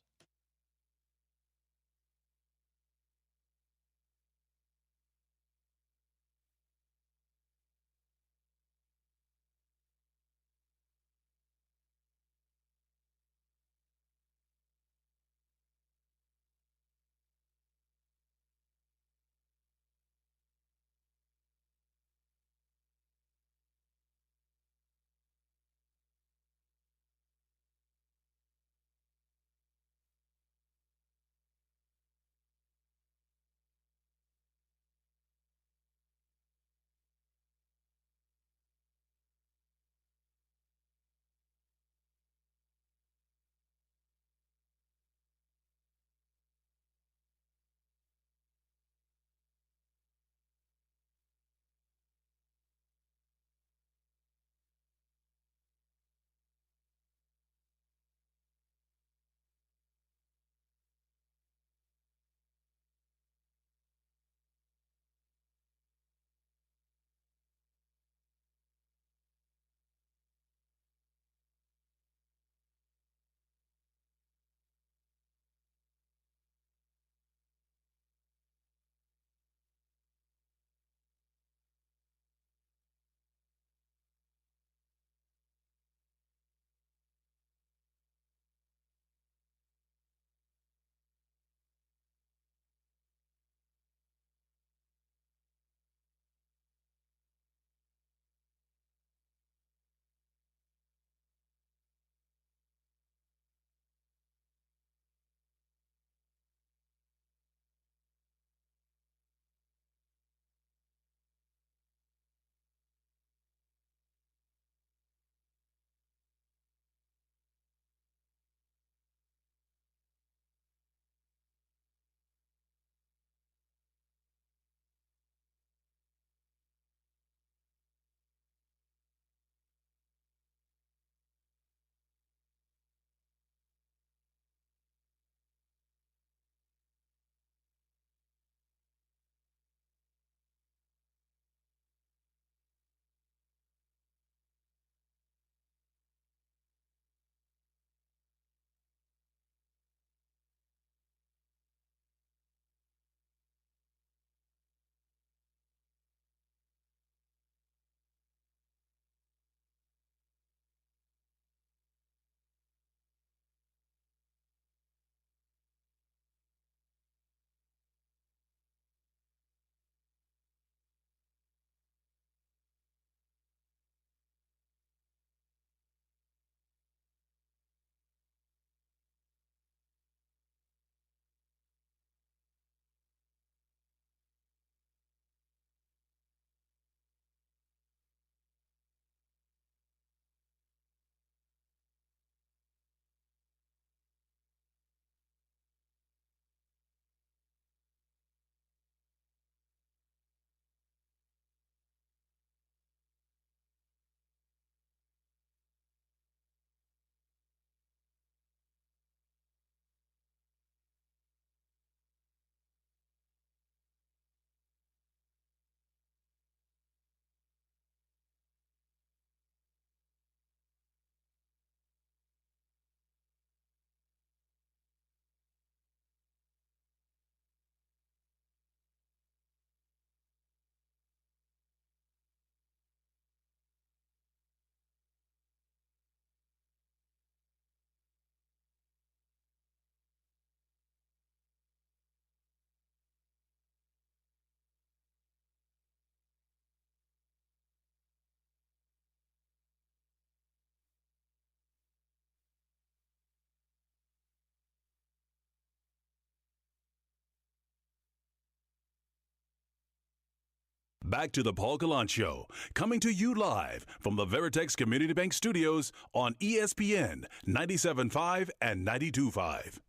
back to the Paul Gallant Show, coming to you live from the Veritex Community Bank Studios on ESPN 97.5 and 92.5.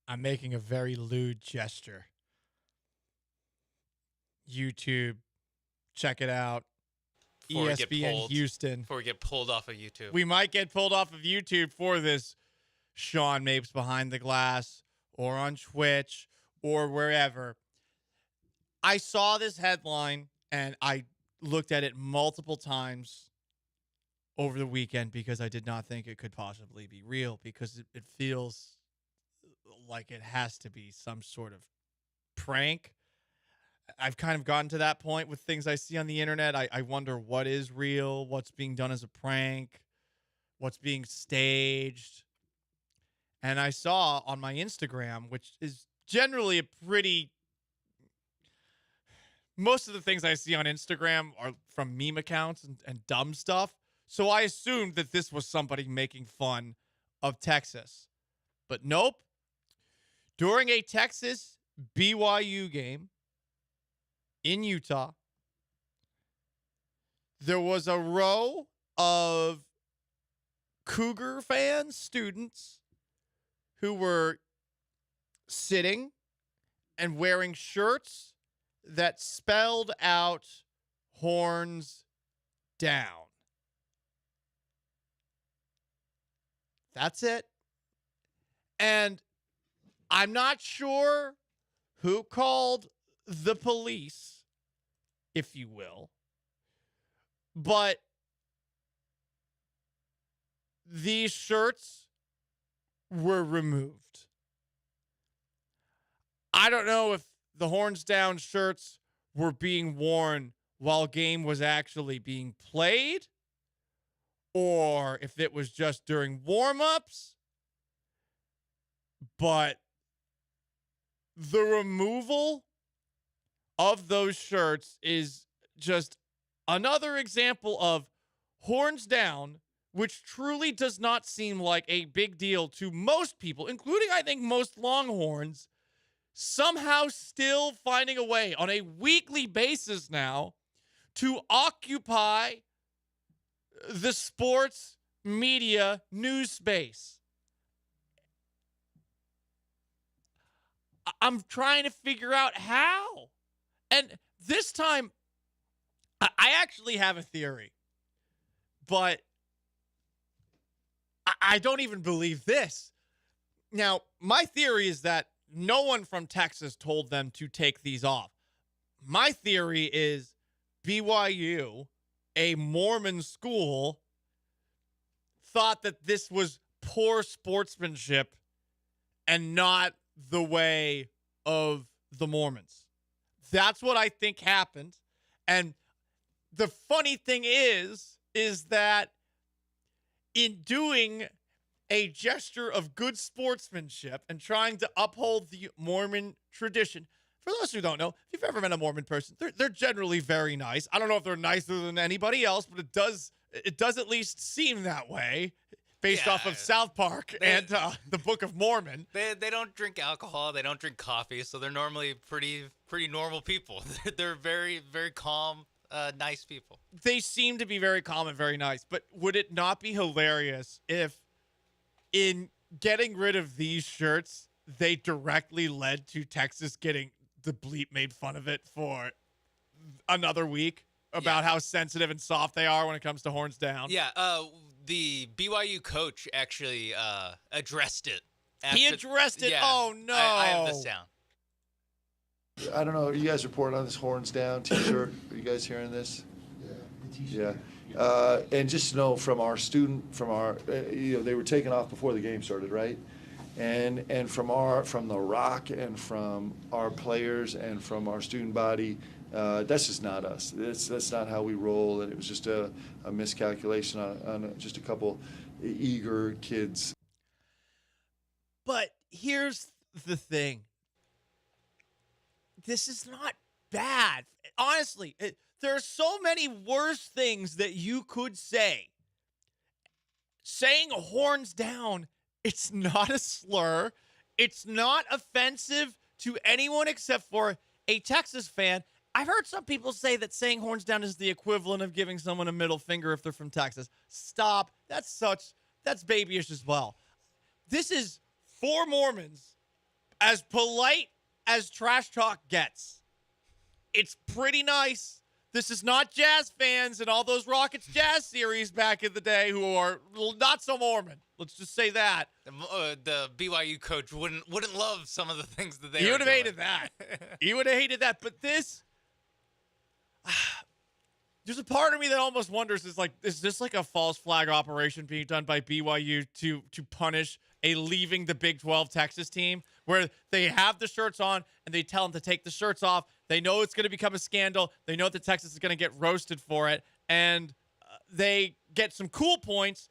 I'm making a very lewd gesture. YouTube, check it out. Before we get ESPN pulled- Houston. Before we get pulled off of YouTube. We might get pulled off of YouTube for this Sean Mapes Behind the Glass or on Twitch or wherever. I saw this headline and I looked at it multiple times over the weekend because I did not think it could possibly be real, because it feels like it has to be some sort of prank. I've kind of gotten to that point with things I see on the internet. I wonder what is real, what's being done as a prank, what's being staged. And I saw on my Instagram, which is generally a pretty... Most of the things I see on Instagram are from meme accounts and dumb stuff. So I assumed that this was somebody making fun of Texas. But nope. During a Texas BYU game in Utah, there was a row of Cougar fans, students, who were sitting and wearing shirts that spelled out "horns down." That's it. And I'm not sure who called the police, if you will, but these shirts were removed. I don't know if the horns down shirts were being worn while game was actually being played, or if it was just during warm-ups, but the removal of those shirts is just another example of horns down, which truly does not seem like a big deal to most people, including, I think, most Longhorns, somehow still finding a way on a weekly basis now to occupy the sports media news space. I'm trying to figure out how. And this time, I actually have a theory, but I don't even believe this. Now, my theory is that no one from Texas told them to take these off. My theory is BYU, a Mormon school, thought that this was poor sportsmanship and not the way of the Mormons. That's what I think happened. And the funny thing is that in doing a gesture of good sportsmanship and trying to uphold the Mormon tradition, for those who don't know, if you've ever met a Mormon person, they're generally very nice. I don't know if they're nicer than anybody else, but it does at least seem that way based off of South Park and the Book of Mormon. They don't drink alcohol. They don't drink coffee. So they're normally pretty normal people. They're very, very calm, nice people. They seem to be very calm and very nice. But would it not be hilarious if in getting rid of these shirts, they directly led to Texas getting the bleep made fun of it for another week about how sensitive and soft they are when it comes to horns down? Yeah, the BYU coach actually addressed it. He addressed it? Yeah, Oh, no. I have this down. I don't know. You guys reporting on this horns down T-shirt? Are you guys hearing this? Yeah. And just to know from our student, they were taken off before the game started, right? And from the Rock and from our players and from our student body, that's just not us. That's not how we roll. And it was just a miscalculation on just a couple eager kids. But here's the thing. This is not bad. Honestly, there are so many worse things that you could say. Saying horns down, it's not a slur. It's not offensive to anyone except for a Texas fan. I've heard some people say that saying horns down is the equivalent of giving someone a middle finger if they're from Texas. Stop. That's babyish as well. This is for Mormons as polite as trash talk gets. It's pretty nice. This is not Jazz fans and all those Rockets Jazz series back in the day who are not so Mormon. Let's just say that. The BYU coach wouldn't love some of the things that they. He would have hated that. He would have hated that. But this, there's a part of me that almost wonders: is this like a false flag operation being done by BYU to punish a leaving the Big 12 Texas team, where they have the shirts on and they tell them to take the shirts off? They know it's going to become a scandal. They know that Texas is going to get roasted for it, and they get some cool points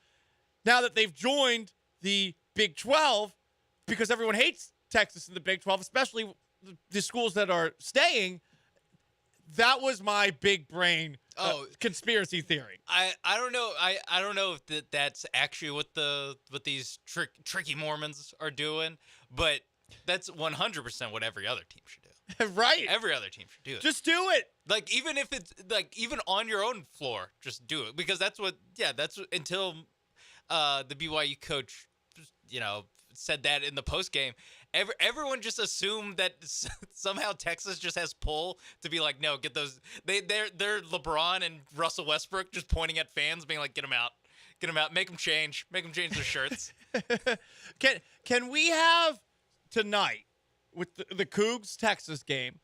now that they've joined the Big 12, because everyone hates Texas in the Big 12, especially the schools that are staying. That was my big brain conspiracy theory. I don't know. I don't know if that's actually what these tricky Mormons are doing, but that's 100% what every other team should do. Right. Every other team should do it. Just do it. Like, even if it's like, even on your own floor, just do it, because that's until the BYU coach, said that in the post game. Everyone just assumed that somehow Texas just has pull to be like, no, get those. They're LeBron and Russell Westbrook just pointing at fans, being like, get them out, make them change their shirts. Can we have tonight with the Cougs Texas game?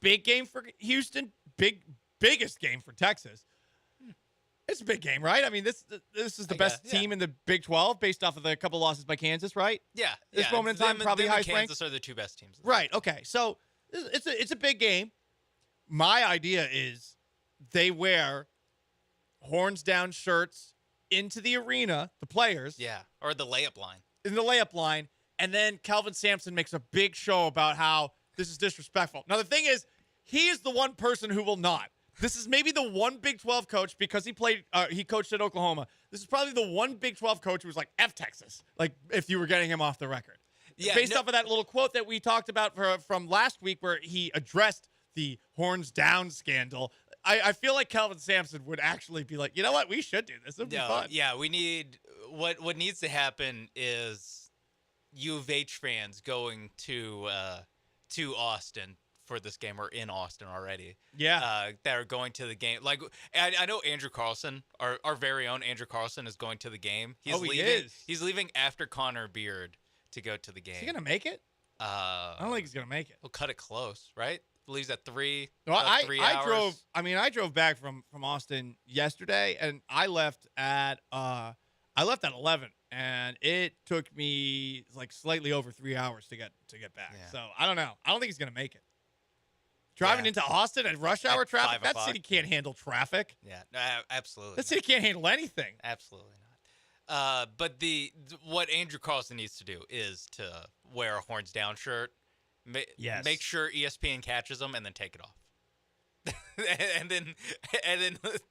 Big game for Houston, biggest game for Texas. It's a big game, right? I mean, this is the best team in the Big 12 based off of the couple losses by Kansas, right? Yeah. This moment in time, probably highest ranked. Kansas are the two best teams. Right. Okay. So it's a big game. My idea is they wear horns down shirts into the arena, the players. Yeah. Or the layup line. In the layup line, and then Kelvin Sampson makes a big show about how this is disrespectful. Now the thing is, he is the one person who will not. This is maybe the one Big 12 coach, because he coached at Oklahoma. This is probably the one Big 12 coach who was like, F Texas, like if you were getting him off the record. Yeah, based off of that little quote that we talked about from last week where he addressed the horns down scandal. I feel like Kelvin Sampson would actually be like, you know what, we should do this. It'd be fun. Yeah, we need – what needs to happen is U of H fans going to Austin for this game, or in Austin already. Yeah. That are going to the game. Like, I know Andrew Carlson, our very own Andrew Carlson, is going to the game. He is. He's leaving after Connor Beard to go to the game. Is he going to make it? I don't think he's going to make it. He'll cut it close, right? Leaves at 3. Well, I drove back from Austin yesterday, and I left at 11, and it took me like slightly over 3 hours to get back. Yeah. So I don't know. I don't think he's going to make it. Driving into Austin at rush hour traffic, that city can't handle traffic. Yeah, absolutely. That city can't handle anything. Absolutely not. But what Andrew Carlson needs to do is to wear a horns down shirt. Yes. Make sure ESPN catches them, and then take it off. and then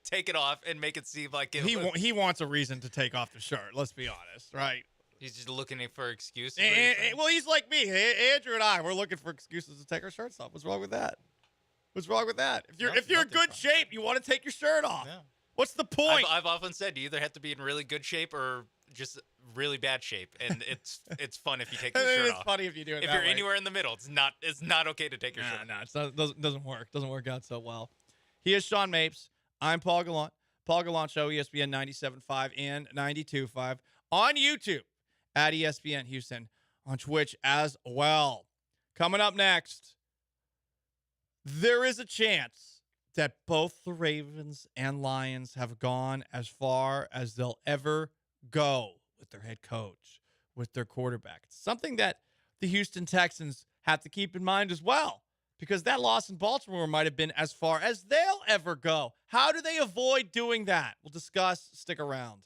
take it off and make it seem like he wants a reason to take off the shirt. Let's be honest, right? He's just looking for excuses. Well, he's like me. Andrew and I, we're looking for excuses to take our shirts off. What's wrong with that? What's wrong with that? If you're in good shape, you want to take your shirt off. Yeah. What's the point? I've often said you either have to be in really good shape or just really bad shape, and it's fun if you take your shirt off. It's funny if you do it. If you're anywhere in the middle, it's not okay to take your shirt off. No, it doesn't work. Doesn't work out so well. He is Sean Mapes. I'm Paul Gallant. Paul Gallant Show, ESPN 97.5 and 92.5 on YouTube at ESPN Houston, on Twitch as well. Coming up next, there is a chance that both the Ravens and Lions have gone as far as they'll ever go with their head coach, with their quarterback. It's something that the Houston Texans have to keep in mind as well, because that loss in Baltimore might have been as far as they'll ever go. How do they avoid doing that? We'll discuss. Stick around.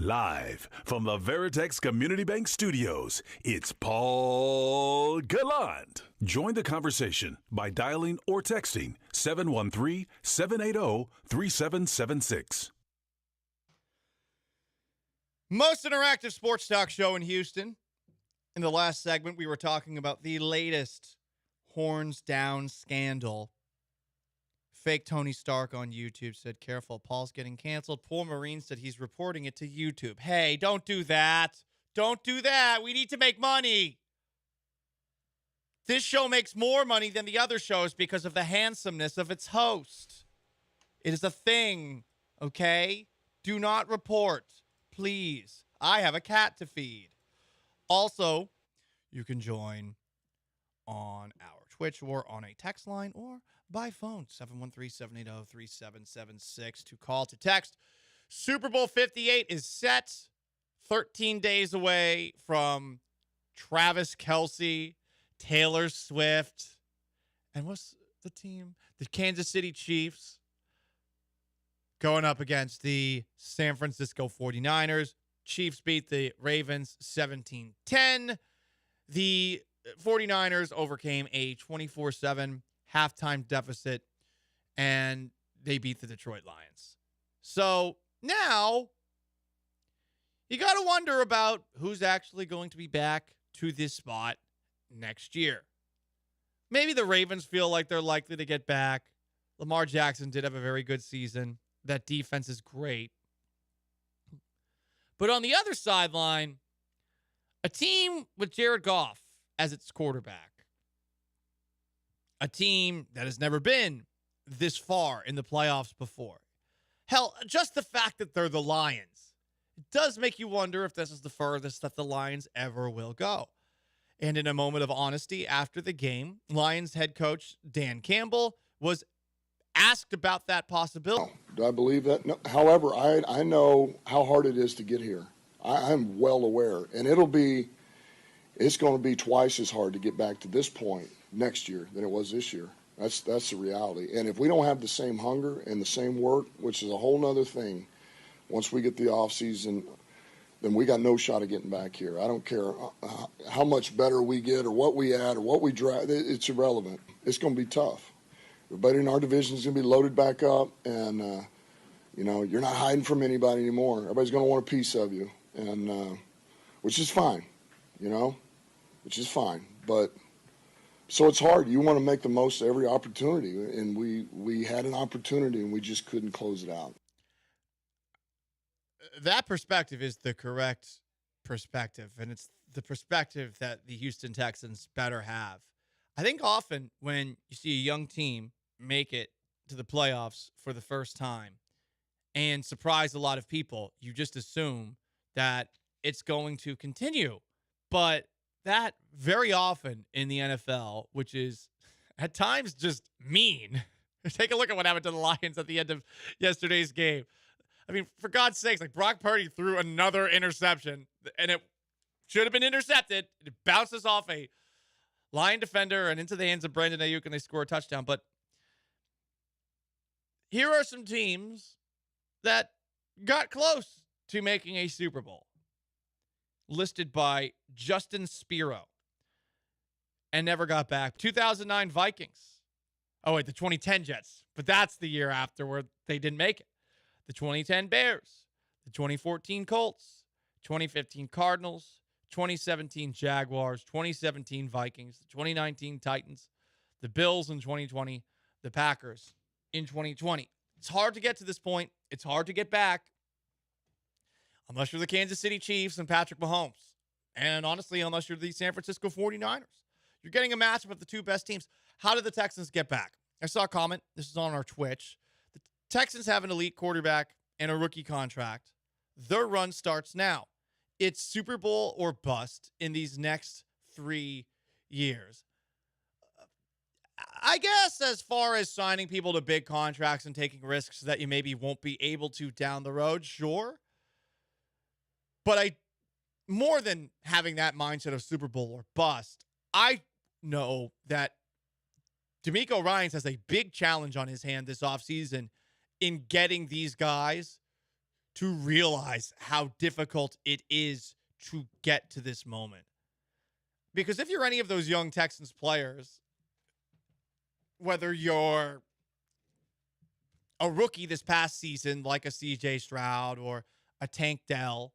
Live from the Veritex Community Bank Studios, it's Paul Gallant. Join the conversation by dialing or texting 713-780-3776. Most interactive sports talk show in Houston. In the last segment, we were talking about the latest horns down scandal. Fake Tony Stark on YouTube said, careful, Paul's getting canceled. Paul Marine said he's reporting it to YouTube. Hey, don't do that. Don't do that. We need to make money. This show makes more money than the other shows because of the handsomeness of its host. It is a thing, okay? Do not report, please. I have a cat to feed. Also, you can join on our Twitch or on a text line or by phone, 713-780-3776 to call to text. Super Bowl 58 is set 13 days away from Travis Kelce, Taylor Swift, and what's the team? The Kansas City Chiefs going up against the San Francisco 49ers. Chiefs beat the Ravens 17-10. The 49ers overcame a 24-7 halftime deficit, and they beat the Detroit Lions. So now you got to wonder about who's actually going to be back to this spot next year. Maybe the Ravens feel like they're likely to get back. Lamar Jackson did have a very good season. That defense is great. But on the other sideline, a team with Jared Goff as its quarterback, a team that has never been this far in the playoffs before. Hell, just the fact that they're the Lions, it does make you wonder if this is the furthest that the Lions ever will go. And in a moment of honesty after the game, Lions head coach Dan Campbell was asked about that possibility. Do I believe that? No. However, I know how hard it is to get here. I'm well aware. And it's going to be twice as hard to get back to this point next year than it was this year. That's the reality. And if we don't have the same hunger and the same work, which is a whole nother thing, once we get the offseason, then we got no shot of getting back here. I don't care how much better we get or what we add or what we draft. It's irrelevant. It's going to be tough. Everybody in our division is going to be loaded back up, and, you're not hiding from anybody anymore. Everybody's going to want a piece of you, and which is fine, which is fine. But so it's hard. You want to make the most of every opportunity, and we had an opportunity, and we just couldn't close it out. That perspective is the correct perspective, and it's the perspective that the Houston Texans better have. I think often when you see a young team make it to the playoffs for the first time and surprise a lot of people, you just assume that it's going to continue. But that very often in the NFL, which is at times just mean. Take a look at what happened to the Lions at the end of yesterday's game. I mean, for God's sakes, like Brock Purdy threw another interception, and it should have been intercepted. It bounces off a Lion defender and into the hands of Brandon Ayuk, and they score a touchdown. But here are some teams that got close to making a Super Bowl, listed by Justin Spiro, and never got back. 2009 Vikings. Oh, wait, the 2010 Jets. But that's the year after where they didn't make it. The 2010 Bears. The 2014 Colts. 2015 Cardinals. 2017 Jaguars. 2017 Vikings. The 2019 Titans. The Bills in 2020. The Packers in 2020. It's hard to get to this point. It's hard to get back. Unless you're the Kansas City Chiefs and Patrick Mahomes. And honestly, unless you're the San Francisco 49ers. You're getting a matchup of the two best teams. How did the Texans get back? I saw a comment. This is on our Twitch. The Texans have an elite quarterback and a rookie contract. Their run starts now. It's Super Bowl or bust in these next 3 years. I guess as far as signing people to big contracts and taking risks that you maybe won't be able to down the road, sure. But more than having that mindset of Super Bowl or bust, I know that DeMeco Ryans has a big challenge on his hand this offseason in getting these guys to realize how difficult it is to get to this moment. Because if you're any of those young Texans players, whether you're a rookie this past season like a CJ Stroud or a Tank Dell,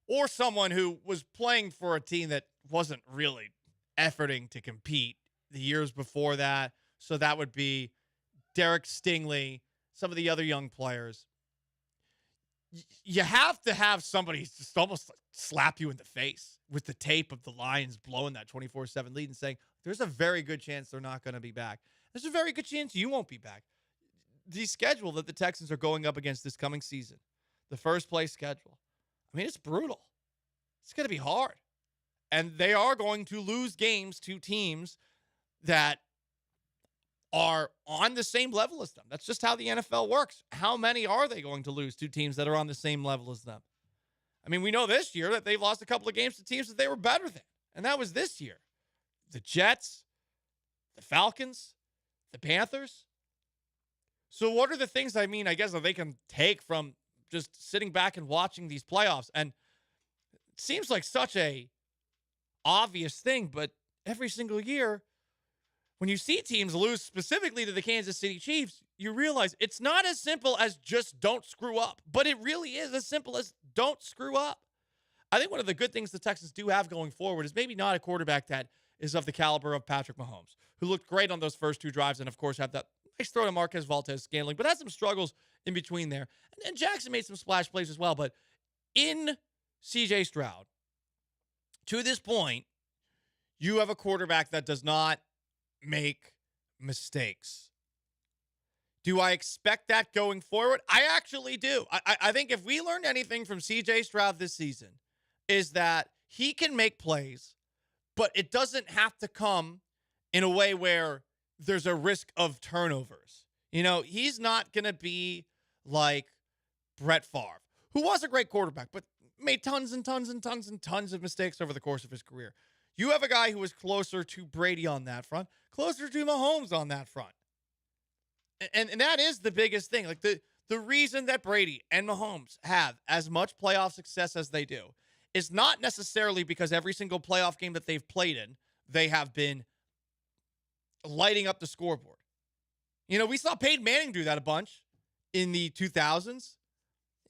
or someone who was playing for a team that wasn't really efforting to compete the years before that, so that would be Derek Stingley, some of the other young players, you have to have somebody just almost slap you in the face with the tape of the Lions blowing that 24-7 lead and saying, there's a very good chance they're not going to be back. There's a very good chance you won't be back. The schedule that the Texans are going up against this coming season, the first place schedule, I mean, it's brutal. It's going to be hard. And they are going to lose games to teams that are on the same level as them. That's just how the NFL works. How many are they going to lose to teams that are on the same level as them? I mean, we know this year that they've lost a couple of games to teams that they were better than. And that was this year. The Jets, the Falcons, the Panthers. So what are the things, I guess, that they can take from just sitting back and watching these playoffs? And it seems like such a obvious thing, but every single year, when you see teams lose specifically to the Kansas City Chiefs, you realize it's not as simple as just don't screw up, but it really is as simple as don't screw up. I think one of the good things the Texans do have going forward is maybe not a quarterback that is of the caliber of Patrick Mahomes, who looked great on those first two drives and, of course, have that nice throw to Marquez Valdes-Scantling, but had some struggles in between there. And Jackson made some splash plays as well, but in C.J. Stroud, to this point, you have a quarterback that does not make mistakes. Do I expect that going forward? I actually do. I think if we learned anything from C.J. Stroud this season is that he can make plays, but it doesn't have to come in a way where there's a risk of turnovers. You know, he's not going to be like Brett Favre, who was a great quarterback, but made tons and tons and tons and tons of mistakes over the course of his career. You have a guy who is closer to Brady on that front, closer to Mahomes on that front. And that is the biggest thing. Like the reason that Brady and Mahomes have as much playoff success as they do is not necessarily because every single playoff game that they've played in, they have been lighting up the scoreboard. You know, we saw Peyton Manning do that a bunch in the 2000s.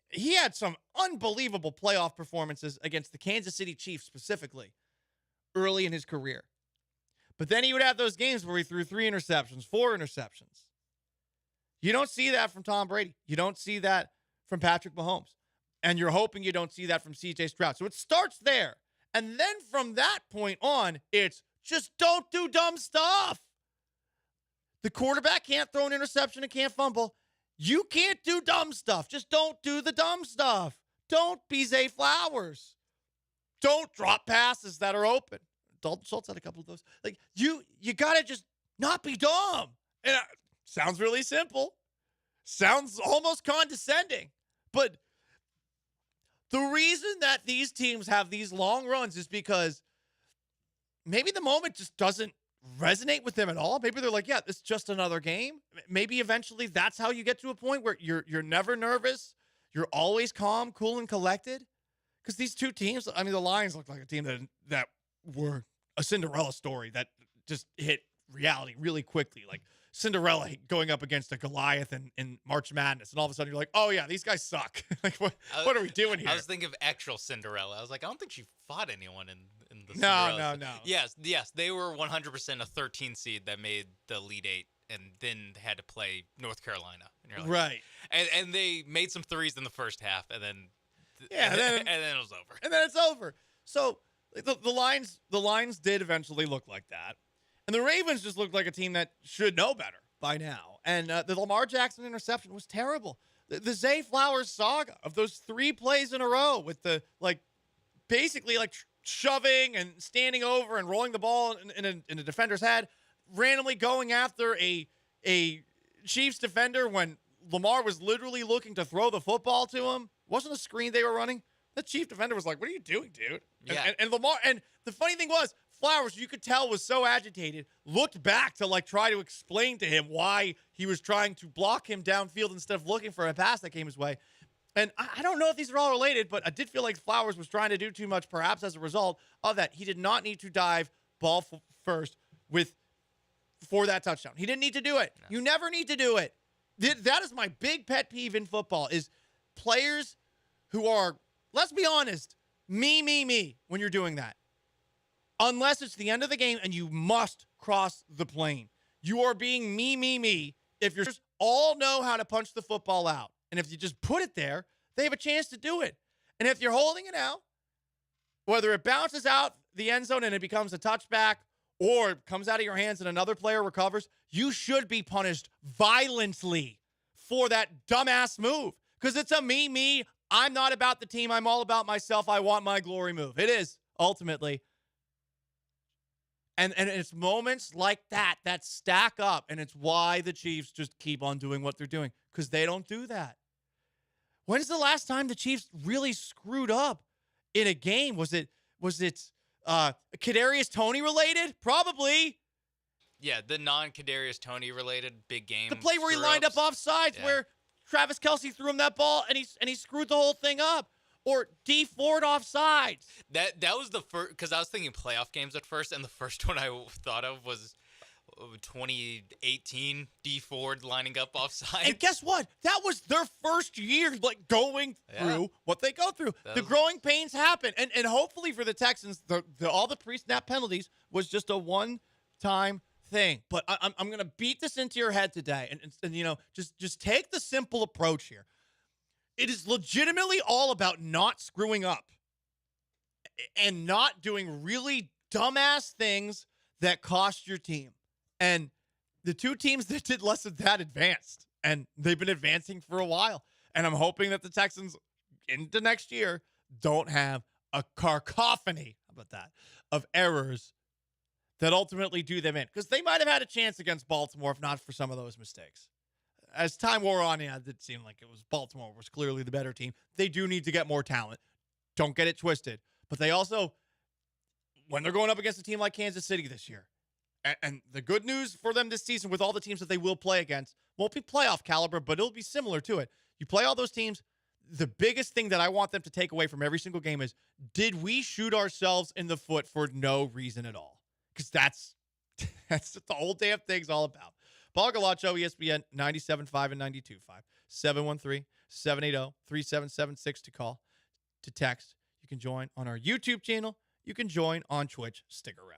He had some unbelievable playoff performances against the Kansas City Chiefs specifically early in his career. But then he would have those games where he threw 3 interceptions, 4 interceptions. You don't see that from Tom Brady. You don't see that from Patrick Mahomes. And you're hoping you don't see that from C.J. Stroud. So it starts there. And then from that point on, it's just don't do dumb stuff. The quarterback can't throw an interception and can't fumble. You can't do dumb stuff. Just don't do the dumb stuff. Don't be Zay Flowers. Don't drop passes that are open. Dalton Schultz had a couple of those. Like, you got to just not be dumb. And sounds really simple. Sounds almost condescending. But the reason that these teams have these long runs is because maybe the moment just doesn't resonate with them at all. Maybe they're like, yeah, it's just another game. Maybe eventually that's how you get to a point where you're never nervous. You're always calm, cool, and collected. Because these two teams, I mean, the Lions look like a team that were a Cinderella story that just hit reality really quickly. Like Cinderella going up against a Goliath in March Madness. And all of a sudden you're like, oh, yeah, these guys suck. Like, what are we doing here? I was thinking of actual Cinderella. I was like, I don't think she fought anyone in the Cinderella. No. Yes. They were 100% a 13 seed that made the Elite Eight and then had to play North Carolina. And you're like, right. And they made some threes in the first half, and then and then it was over. And then it's over. So the Lions did eventually look like that. And the Ravens just looked like a team that should know better by now. And the Lamar Jackson interception was terrible. The Zay Flowers saga of those 3 plays in a row with the, like, basically, like, shoving and standing over and rolling the ball in a defender's head, randomly going after a Chiefs defender when Lamar was literally looking to throw the football to him. Wasn't a screen they were running. The Chief defender was like, what are you doing, dude? Yeah. And Lamar, and the funny thing was, Flowers, you could tell, was so agitated, looked back to, like, try to explain to him why he was trying to block him downfield instead of looking for a pass that came his way. And I don't know if these are all related, but I did feel like Flowers was trying to do too much, perhaps as a result of that. He did not need to dive ball first for that touchdown. He didn't need to do it. No. You never need to do it. That is my big pet peeve in football is players who are, let's be honest, me when you're doing that. Unless it's the end of the game and you must cross the plane. You are being me. If you're just all know how to punch the football out. And if you just put it there, they have a chance to do it. And if you're holding it out, whether it bounces out the end zone and it becomes a touchback or it comes out of your hands and another player recovers, you should be punished violently for that dumbass move. Because it's a me. I'm not about the team. I'm all about myself. I want my glory move. It is, ultimately. And it's moments like that stack up, and it's why the Chiefs just keep on doing what they're doing, because they don't do that. When's the last time the Chiefs really screwed up in a game? Was it Kadarius Toney related? Probably. Yeah, the non-Kadarius Toney related big game. The play where he lined up offsides, where Travis Kelce threw him that ball and he screwed the whole thing up. Or D Ford offsides. That was the first, because I was thinking playoff games at first, and the first one I thought of was 2018 D Ford lining up offside. And guess what? That was their first year, like going through what they go through. The growing pains happen, and hopefully for the Texans, all the pre-snap penalties was just a one-time thing. But I'm gonna beat this into your head today, and you know, just take the simple approach here. It is legitimately all about not screwing up and not doing really dumbass things that cost your team. And the two teams that did less of that advanced, and they've been advancing for a while. And I'm hoping that the Texans into next year don't have a cacophony, how about that, of errors that ultimately do them in. Because they might have had a chance against Baltimore if not for some of those mistakes. As time wore on, it did seem like it was Baltimore was clearly the better team. They do need to get more talent. Don't get it twisted. But they also, when they're going up against a team like Kansas City this year, and the good news for them this season with all the teams that they will play against, won't be playoff caliber, but it'll be similar to it. You play all those teams, the biggest thing that I want them to take away from every single game is, did we shoot ourselves in the foot for no reason at all? Because that's what the whole damn thing's all about. Paul Gallant Show, ESPN 97.5 and 92.5. 713-780-3776 to call, to text. You can join on our YouTube channel. You can join on Twitch. Stick around.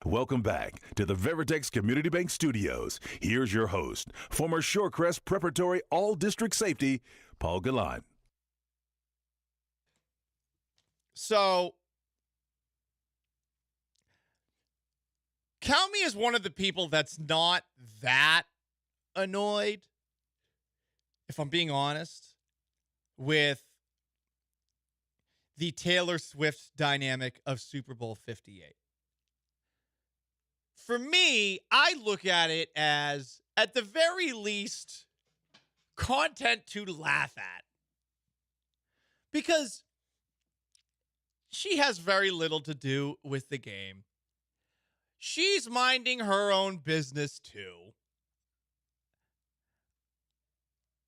Welcome back to the Veritex Community Bank Studios. Here's your host, former Shorecrest Preparatory All-District Safety, Paul Gallant. So, count me as one of the people that's not that annoyed, if I'm being honest, with the Taylor Swift dynamic of Super Bowl 58. For me, I look at it as, at the very least, content to laugh at. Because she has very little to do with the game. She's minding her own business too.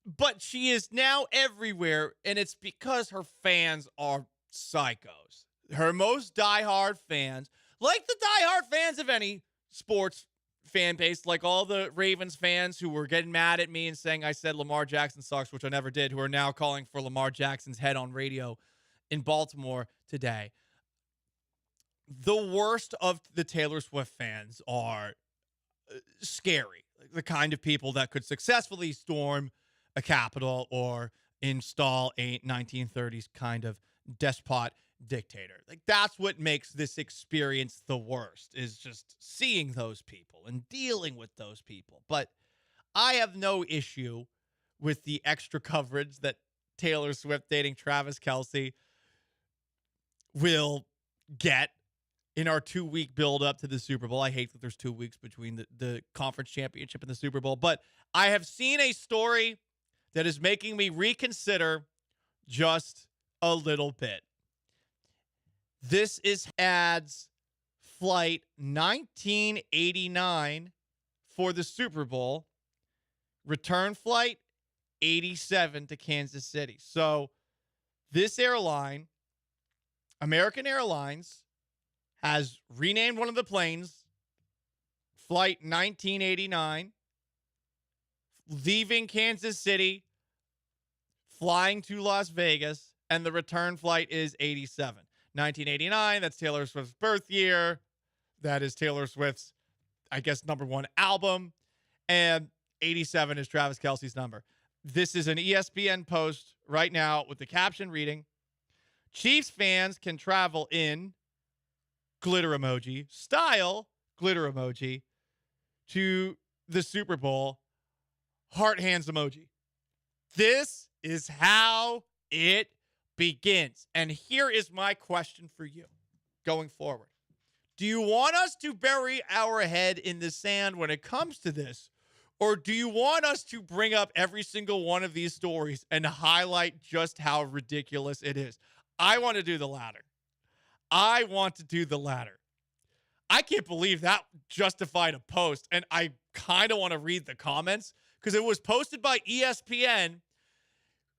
But she is now everywhere, and it's because her fans are psychos. Her most diehard fans, like the diehard fans of any sports fan base, like all the Ravens fans who were getting mad at me and saying I said Lamar Jackson sucks, which I never did, who are now calling for Lamar Jackson's head on radio in Baltimore today. The worst of the Taylor Swift fans are scary. The kind of people that could successfully storm a Capitol or install a 1930s kind of despot dictator. Like, that's what makes this experience the worst, is just seeing those people and dealing with those people. But I have no issue with the extra coverage that Taylor Swift dating Travis Kelce will get in our 2-week build up to the Super Bowl. I hate that there's 2 weeks between the conference championship and the Super Bowl, but I have seen a story that is making me reconsider just a little bit. This is ads flight 1989 for the Super Bowl. Return flight 87 to Kansas City. So this airline, American Airlines, has renamed one of the planes Flight 1989, leaving Kansas City, flying to Las Vegas, and the return flight is 87. 1989, that's Taylor Swift's birth year. That is Taylor Swift's, I guess, #1 album. And 87 is Travis Kelce's number. This is an ESPN post right now with the caption reading, Chiefs fans can travel in glitter emoji, style glitter emoji, to the Super Bowl, heart hands emoji. This is how it begins. And here is my question for you going forward. Do you want us to bury our head in the sand when it comes to this? Or do you want us to bring up every single one of these stories and highlight just how ridiculous it is? I want to do the latter. I can't believe that justified a post. And I kind of want to read the comments because it was posted by ESPN,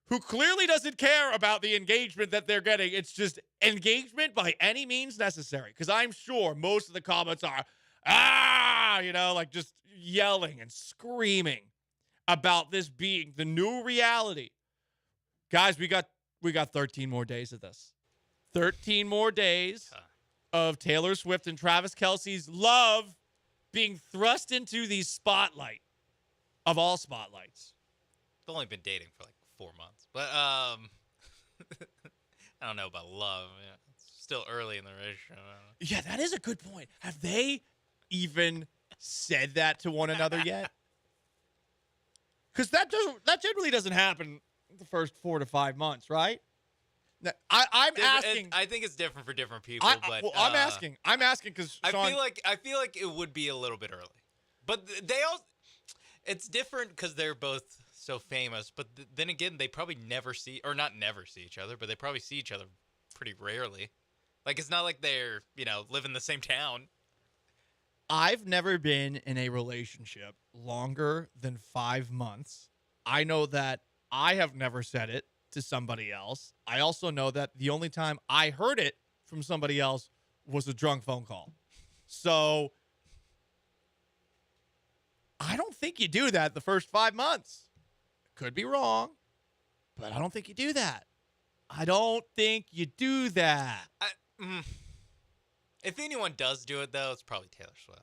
who clearly doesn't care about the engagement that they're getting. It's just engagement by any means necessary. Because I'm sure most of the comments are, like just yelling and screaming about this being the new reality. Guys, we got 13 more days of this. 13 more days of Taylor Swift and Travis Kelce's love being thrust into the spotlight of all spotlights. They've only been dating for like 4 months. But I don't know about love. Yeah, it's still early in the relationship. Yeah, that is a good point. Have they even said that to one another yet? Because that generally doesn't happen the first 4 to 5 months, right? Now, I'm asking. I think it's different for different people. I'm asking because I feel like it would be a little bit early, but they all. It's different because they're both so famous. But then again, they probably never see each other, but they probably see each other pretty rarely. Like, it's not like they're live in the same town. I've never been in a relationship longer than 5 months. I know that I have never said it to somebody else. I also know that the only time I heard it from somebody else was a drunk phone call. So I don't think you do that the first 5 months. Could be wrong, but I don't think you do that. If anyone does do it, though, it's probably Taylor Swift.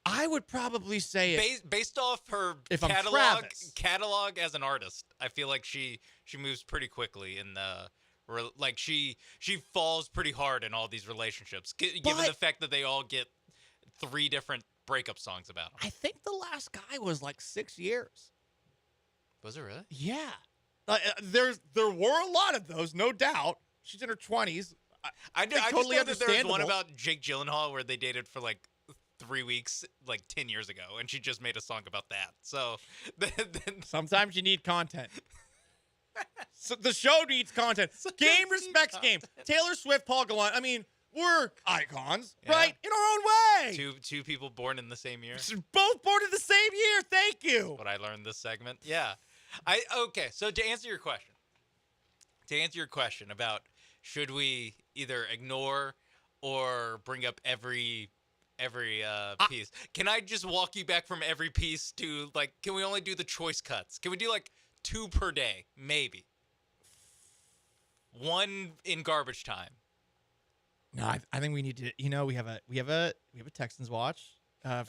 I would probably say it. Based off her If I'm catalog Travis. as an artist, I feel like she moves pretty quickly in the like she falls pretty hard in all these relationships, given the fact that they all get 3 different breakup songs about them. I think the last guy was like 6 years. Was it really? Yeah. There were a lot of those, no doubt. She's in her 20s. I totally just know that there was one understandable. about Jake Gyllenhaal where they dated for like 3 weeks, like 10 years ago, and she just made a song about that. So Sometimes you need content. So the show needs content. Game respects game. Taylor Swift, Paul Gallant. I mean, we're icons, right? In our own way. Two people born in the same year. Both born in the same year. Thank you. What I learned this segment. Yeah. Okay, so to answer your question about should we either ignore or bring up every piece. Can I just walk you back from every piece to, like, can we only do the choice cuts? Can we do like 2 per day? Maybe. 1 in garbage time. No, I think we need to. We have a Texans watch,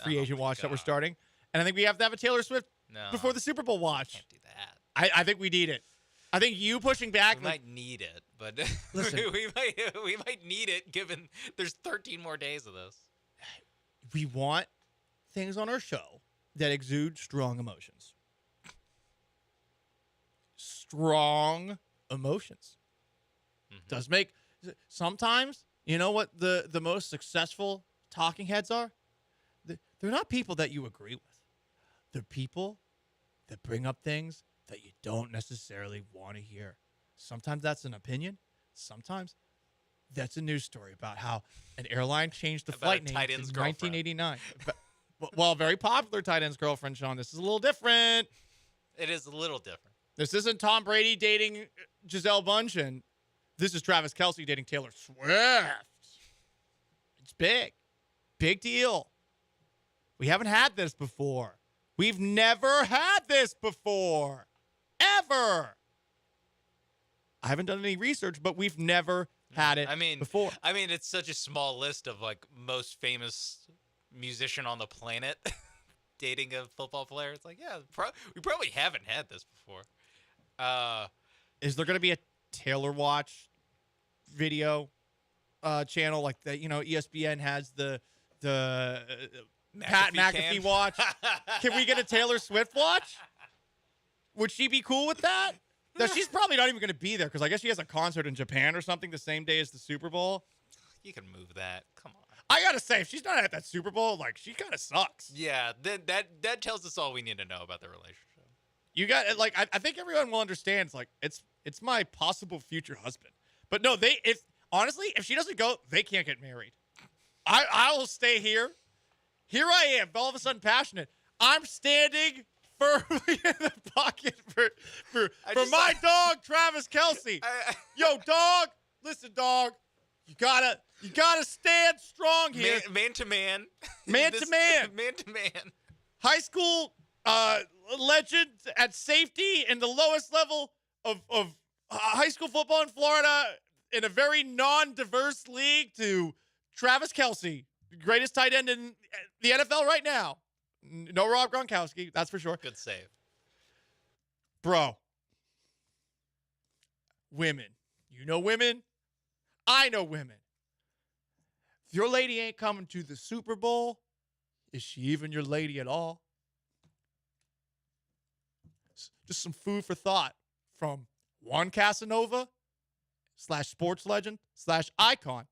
free agent watch that we're starting, and I think we have to have a Taylor Swift before the Super Bowl watch. Can't do that. I think we need it. I think you pushing back. We might need it, but Listen. we might need it given there's 13 more days of this. We want things on our show that exude strong emotions. Strong emotions. Does make sometimes, you know what the most successful talking heads are? They're not people that you agree with. They're people that bring up things that you don't necessarily want to hear. Sometimes that's an opinion. Sometimes that's a news story about how an airline changed the flight name in 1989. Well, very popular tight end's girlfriend, Sean. This is a little different. It is a little different. This isn't Tom Brady dating Gisele Bundchen. This is Travis Kelce dating Taylor Swift. It's big. Big deal. We haven't had this before. We've never had this before. Ever. I haven't done any research, but we've never had it before. I mean, it's such a small list of like most famous musician on the planet dating a football player. It's like, yeah, we probably haven't had this before. Is there going to be a Taylor Watch video channel like that? ESPN has the Pat McAfee watch. Can we get a Taylor Swift watch? Would she be cool with that? No, she's probably not even going to be there because I guess she has a concert in Japan or something the same day as the Super Bowl. You can move that. Come on. I got to say, if she's not at that Super Bowl, like, she kind of sucks. Yeah, that tells us all we need to know about the relationship. You got, like, I think everyone will understand. It's like, it's my possible future husband. But no, honestly, if she doesn't go, they can't get married. I will stay here. Here I am, all of a sudden passionate. I'm standing firmly in the pocket for my dog, Travis Kelce. Yo, dog, listen, dog. You gotta stand strong here. Man to man. Man to man. Man to man. High school legend at safety in the lowest level of high school football in Florida in a very non-diverse league to Travis Kelce, greatest tight end in the NFL right now. No Rob Gronkowski, that's for sure. Good save. Bro. Women. You know women? I know women. If your lady ain't coming to the Super Bowl, is she even your lady at all? Just some food for thought from Juan Casanova / sports legend / icon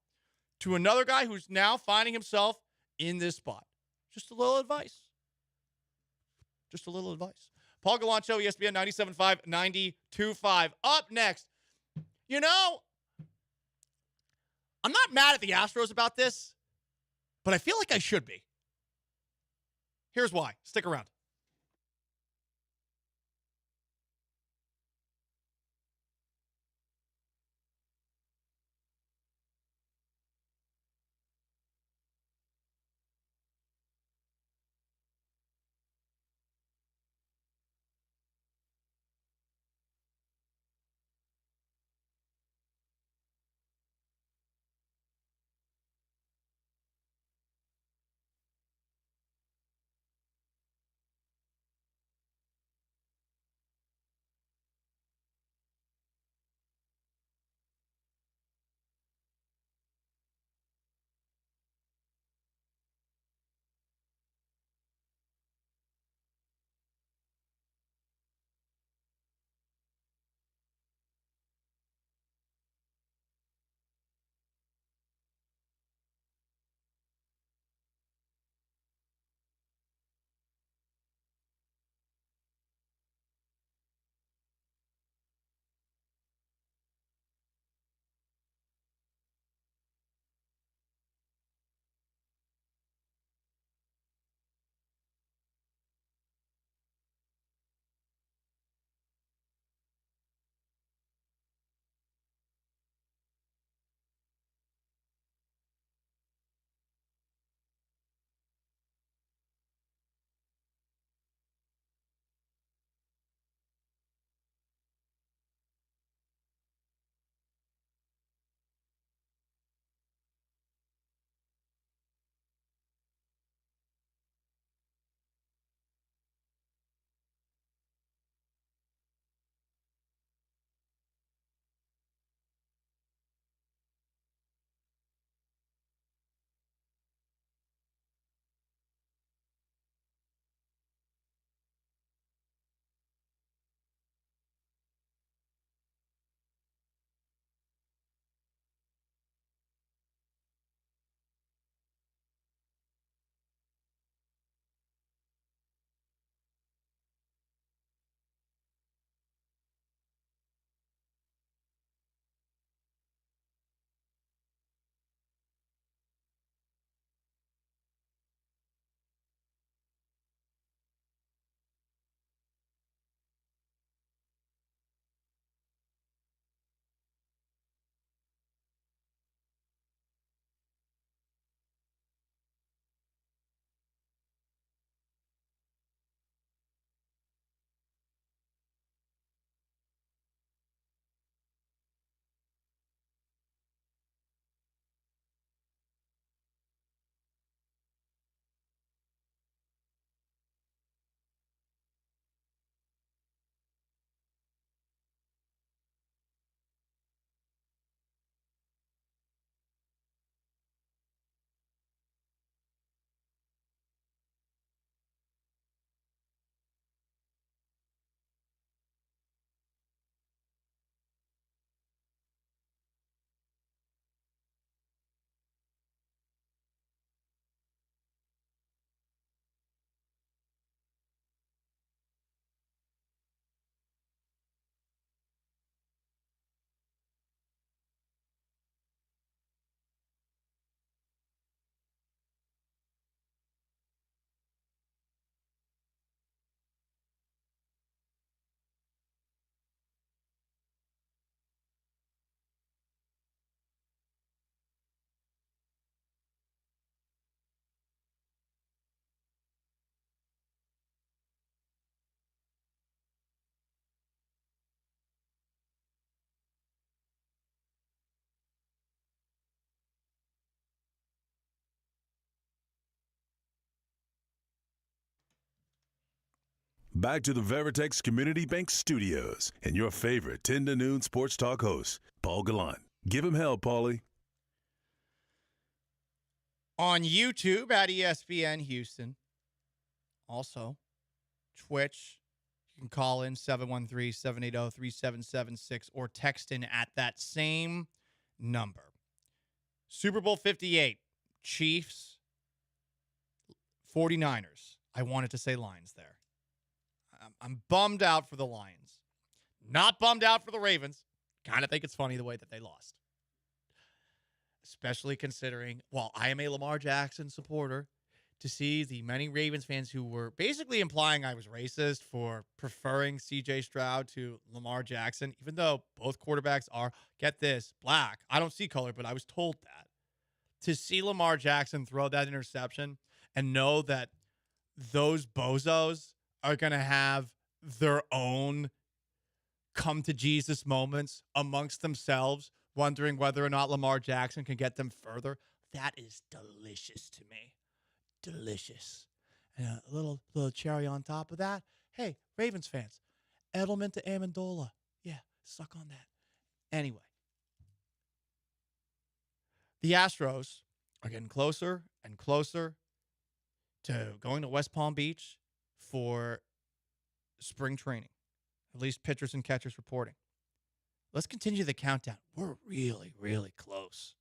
to another guy who's now finding himself in this spot. Just a little advice. Just a little advice. Paul Gallant Show, ESPN 97.5, 92.5. Up next, I'm not mad at the Astros about this, but I feel like I should be. Here's why. Stick around. Back to the Veritex Community Bank Studios and your favorite 10 to noon sports talk host, Paul Gallant. Give him hell, Paulie. On YouTube at ESPN Houston. Also, Twitch. You can call in 713-780-3776 or text in at that same number. Super Bowl 58, Chiefs, 49ers. I wanted to say Lions there. I'm bummed out for the Lions. Not bummed out for the Ravens. Kind of think it's funny the way that they lost. Especially considering, well, I am a Lamar Jackson supporter, to see the many Ravens fans who were basically implying I was racist for preferring C.J. Stroud to Lamar Jackson, even though both quarterbacks are, get this, black. I don't see color, but I was told that. To see Lamar Jackson throw that interception and know that those bozos are going to have their own come-to-Jesus moments amongst themselves, wondering whether or not Lamar Jackson can get them further, that is delicious to me. Delicious. And a little cherry on top of that. Hey, Ravens fans, Edelman to Amendola. Yeah, suck on that. Anyway, the Astros are getting closer and closer to going to West Palm Beach for spring training. At least pitchers and catchers reporting. Let's continue the countdown. We're really, really close.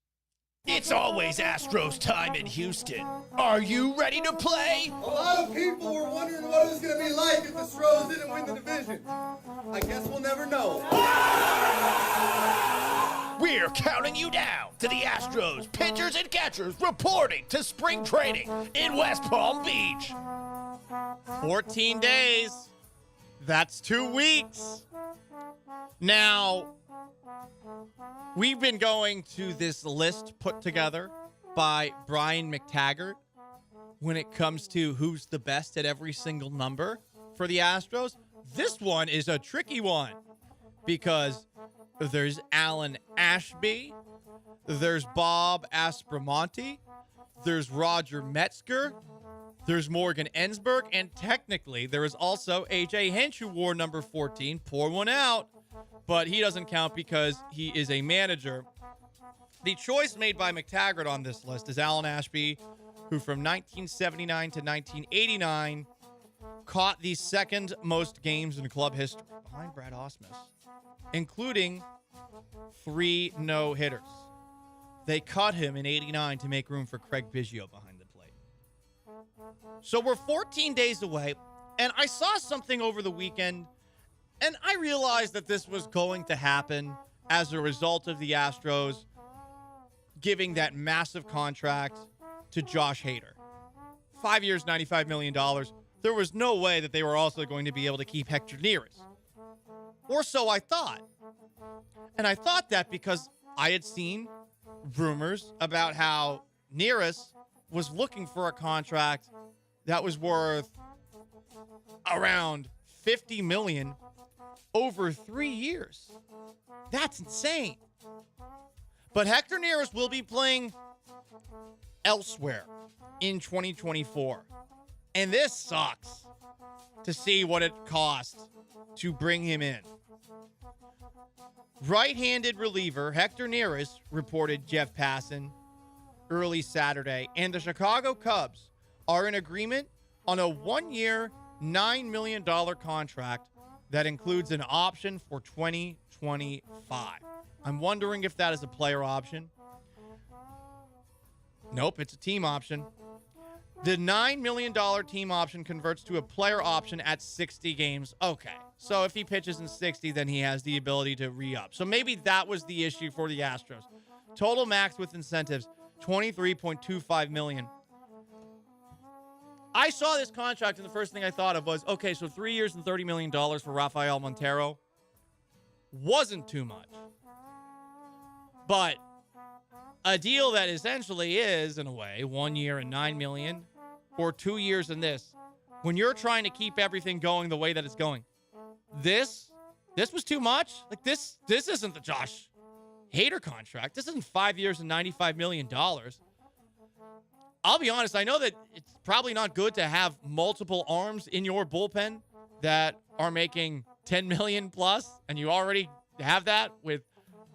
It's always Astros time in Houston. Are you ready to play? A lot of people were wondering what it was going to be like if the Astros didn't win the division. I guess we'll never know. We're counting you down to the Astros pitchers and catchers reporting to spring training in West Palm Beach. 14 days. That's 2 weeks. Now, we've been going to this list put together by Brian McTaggart when it comes to who's the best at every single number for the Astros. This one is a tricky one because there's Alan Ashby, there's Bob Aspromonte, there's Roger Metzger, there's Morgan Ensberg, and technically there is also A.J. Hinch, who wore number 14. Pour one out, but he doesn't count because he is a manager. The choice made by McTaggart on this list is Alan Ashby, who from 1979 to 1989 caught the second most games in club history behind Brad Ausmus, including 3 no-hitters. They cut him in 89 to make room for Craig Biggio behind the plate. So we're 14 days away, and I saw something over the weekend, and I realized that this was going to happen as a result of the Astros giving that massive contract to Josh Hader. 5 years, $95 million. There was no way that they were also going to be able to keep Hector Neris. Or so I thought. And I thought that because I had seen rumors about how Neris was looking for a contract that was worth around $50 million over 3 years. That's insane. But Hector Neris will be playing elsewhere in 2024. And this sucks to see what it costs to bring him in. Right-handed reliever Hector Neris, reported Jeff Passan early Saturday, and the Chicago Cubs are in agreement on a 1-year, $9 million contract that includes an option for 2025. I'm wondering if that is a player option. Nope, it's a team option. The $9 million team option converts to a player option at 60 games. Okay, so if he pitches in 60, then he has the ability to re-up. So maybe that was the issue for the Astros. Total max with incentives, $23.25 million. I saw this contract, and the first thing I thought of was, okay, so 3 years and $30 million for Rafael Montero wasn't too much. But a deal that essentially is, in a way, 1 year and $9 million, or 2 years in this, when you're trying to keep everything going the way that it's going, this was too much. Like, this isn't the Josh Hader contract. This isn't 5 years and $95 million. I'll be honest, I know that it's probably not good to have multiple arms in your bullpen, that are making $10 million plus, and you already have that with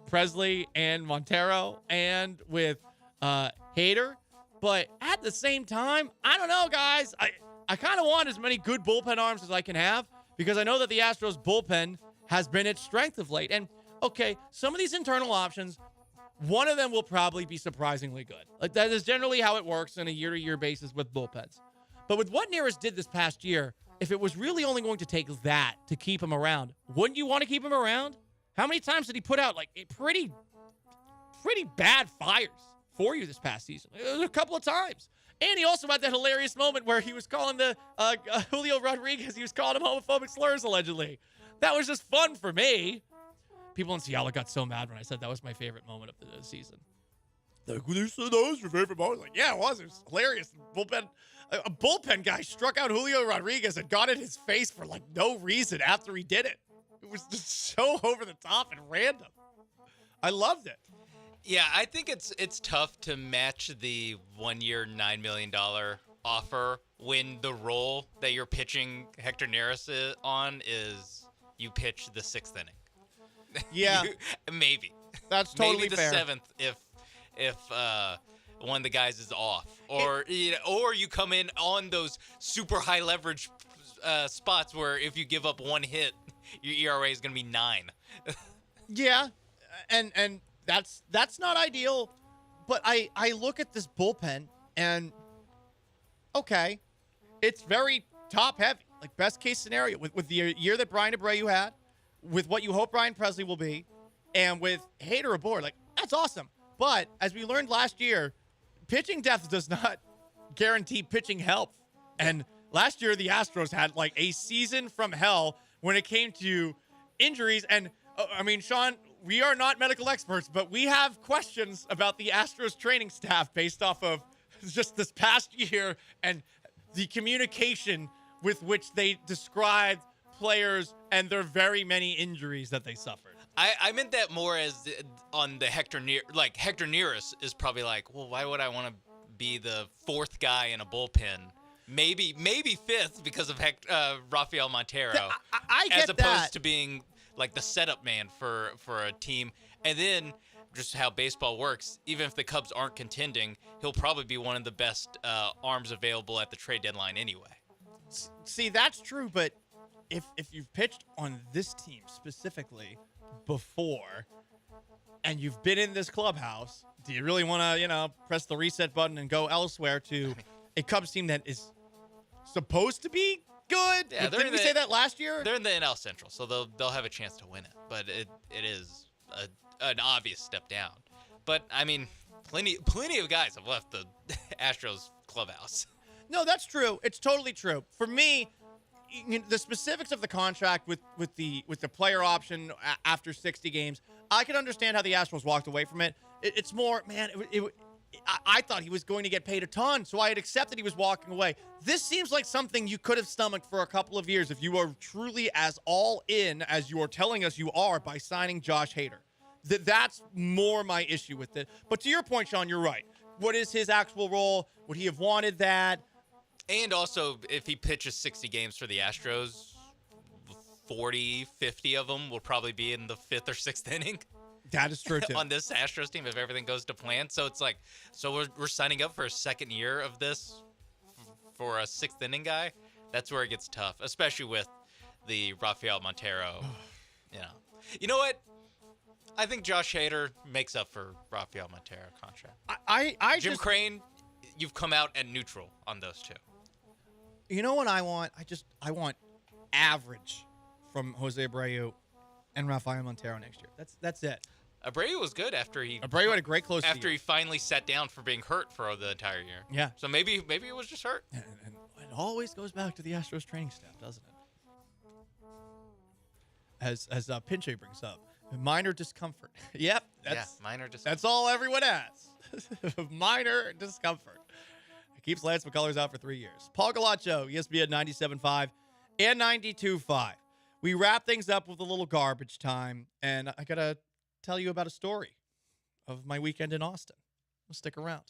Presley and Montero and with Hader. But at the same time, I don't know, guys. I kind of want as many good bullpen arms as I can have because I know that the Astros bullpen has been its strength of late. And, okay, some of these internal options, one of them will probably be surprisingly good. Like, that is generally how it works on a year-to-year basis with bullpens. But with what Neris did this past year, if it was really only going to take that to keep him around, wouldn't you want to keep him around? How many times did he put out, like, pretty bad fires for you this past season? It was a couple of times. And he also had that hilarious moment where he was calling the Julio Rodriguez, he was calling him homophobic slurs, allegedly. That was just fun for me. People in Seattle got so mad when I said that was my favorite moment of the season. Like, well, you said that was your favorite moment? Like, yeah, it was. It was hilarious. A bullpen guy struck out Julio Rodriguez and got in his face for, like, no reason after he did it. It was just so over the top and random. I loved it. Yeah, I think it's tough to match the 1 year, $9 million offer when the role that you're pitching Hector Neris on is you pitch the 6th inning. Yeah. Maybe. That's totally maybe the fair. 7th if one of the guys is off. Or you come in on those super high leverage spots where if you give up one hit, your ERA is going to be 9. Yeah. And that's not ideal, but I look at this bullpen and okay, it's very top heavy. Like best case scenario with the year that Brian Abreu had, with what you hope Brian Presley will be, and with Hader aboard, like that's awesome. But as we learned last year, pitching depth does not guarantee pitching health. And last year the Astros had like a season from hell when it came to injuries. And I mean, Sean, we are not medical experts, but we have questions about the Astros training staff based off of just this past year and the communication with which they described players and their very many injuries that they suffered. I meant that more as on the Hector Neris is probably like, well, why would I want to be the 4th guy in a bullpen? Maybe 5th because of Rafael Montero. I get as opposed that. to being like the setup man for a team. And then just how baseball works, even if the Cubs aren't contending, he'll probably be one of the best arms available at the trade deadline anyway. See, that's true, but if you've pitched on this team specifically before and you've been in this clubhouse, do you really want to, press the reset button and go elsewhere to a Cubs team that is supposed to be good? Yeah, Didn't we say that last year? They're in the NL Central, so they'll have a chance to win it. But it is an obvious step down. But I mean, plenty of guys have left the Astros clubhouse. No, that's true. It's totally true. For me, the specifics of the contract with the player option after 60 games, I can understand how the Astros walked away from it. It's more, man, I thought he was going to get paid a ton, so I had accepted he was walking away. This seems like something you could have stomached for a couple of years if you are truly as all in as you are telling us you are by signing Josh Hader. That's more my issue with it. But to your point, Sean, you're right. What is his actual role? Would he have wanted that? And also, if he pitches 60 games for the Astros, 40, 50 of them will probably be in the 5th or 6th inning. That is true, too. On this Astros team, if everything goes to plan. So it's like, we're signing up for a second year of this for a 6th inning guy. That's where it gets tough, especially with the Rafael Montero. You know what? I think Josh Hader makes up for Rafael Montero contract. Jim Crane, you've come out at neutral on those two. You know what I want? I want average from Jose Abreu and Rafael Montero next year. That's it. Abreu was good after Abreu had a great close after year. he finally sat down for being hurt for the entire year. Yeah. So maybe it was just hurt. And it always goes back to the Astros training staff, doesn't it? As Pinche brings up, minor discomfort. Yep. Minor discomfort. That's all everyone has. Minor discomfort. It keeps Lance McCullers out for 3 years. Paul Gallant Show, ESPN 97.5 and 92.5. We wrap things up with a little garbage time, and I got to tell you about a story of my weekend in Austin. Stick around.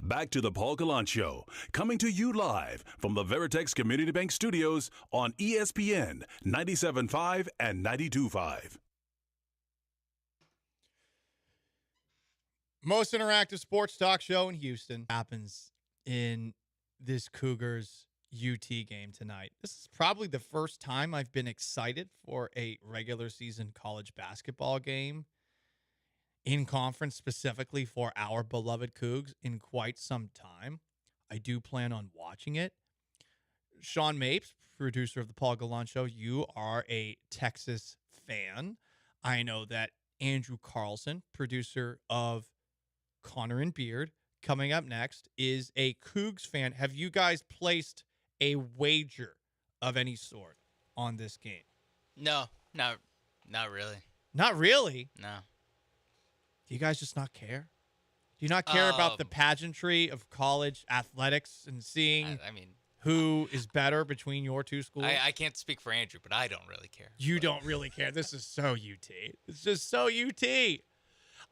back to the Paul Gallant Show, coming to you live from the Veritex Community Bank Studios on ESPN 97.5 and 92.5. Most interactive sports talk show in Houston happens in this Cougars UT game tonight. This is probably the first time I've been excited for a regular season college basketball game in conference, specifically for our beloved Cougs, in quite some time. I do plan on watching it. Sean Mapes, producer of the Paul Gallant Show, you are a Texas fan. I know that Andrew Carlson, producer of Connor and Beard, coming up next, is a Cougs fan. Have you guys placed a wager of any sort on this game? No, not really. Not really? No. Do you guys just not care? Do you not care about the pageantry of college athletics and seeing who is better between your two schools? I can't speak for Andrew, but I don't really care. You don't really care. This is so UT. It's just so UT.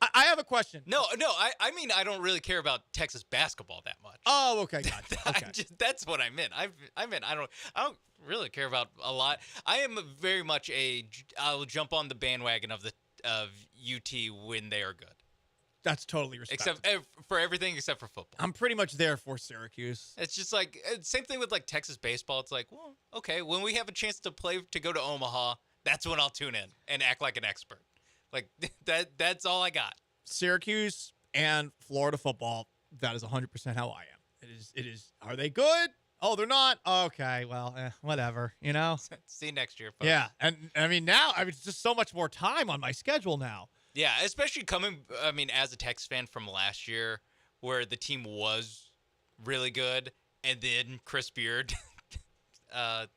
I have a question. No, I mean I don't really care about Texas basketball that much. Oh, okay, gotcha. Okay. That's what I meant. I don't really care about a lot. I am very much I'll jump on the bandwagon of UT when they are good. That's totally respectable. Except for everything except for football. I'm pretty much there for Syracuse. It's just like same thing with like Texas baseball. It's like, well, okay, when we have a chance to go to Omaha, that's when I'll tune in and act like an expert. Like that's all I got. Syracuse and Florida football, that is 100% how I am. It is. Are they good? Oh, they're not? Okay, well, whatever, you know? See you next year, folks. Yeah, and I mean, now, it's just so much more time on my schedule now. Yeah, especially as a Texas fan from last year, where the team was really good, and then Chris Beard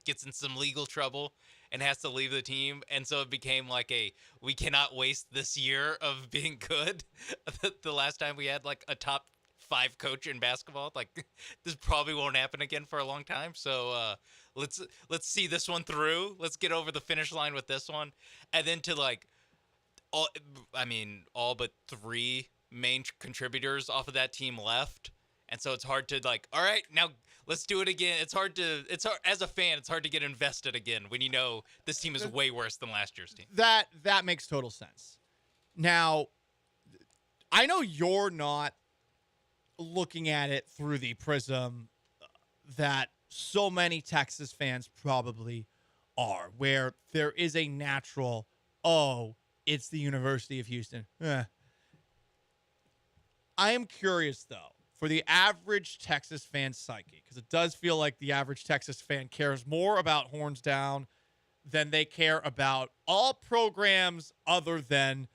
gets in some legal trouble and has to leave the team, and so it became like we cannot waste this year of being good. The last time we had like a top 5 coach in basketball, like this probably won't happen again for a long time. So let's see this one through. Let's get over the finish line with this one, and then to like all but 3 main contributors off of that team left, and so it's hard to like, all right, now let's do it again. It's hard as a fan. It's hard to get invested again when you know this team is way worse than last year's team. That makes total sense. Now, I know you're not looking at it through the prism that so many Texas fans probably are, where there is a natural, it's the University of Houston. I am curious, though, for the average Texas fan psyche, because it does feel like the average Texas fan cares more about Horns Down than they care about all programs other than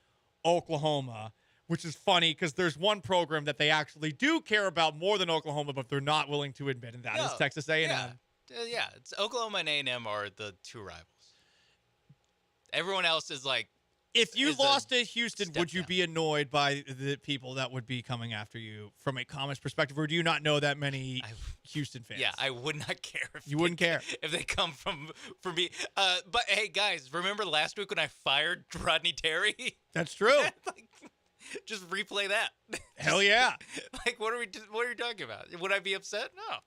Oklahoma, which is funny because there's one program that they actually do care about more than Oklahoma, but they're not willing to admit, and that is Texas A&M. Yeah, it's Oklahoma and A&M are the 2 rivals. Everyone else is like, if you lost to Houston, would you be annoyed by the people that would be coming after you from a comments perspective, or do you not know that many Houston fans? Yeah, I would not care. You wouldn't care if they come from me. But hey, guys, remember last week when I fired Rodney Terry? That's true. Just replay that. Hell yeah! Like, what are you talking about? Would I be upset? No.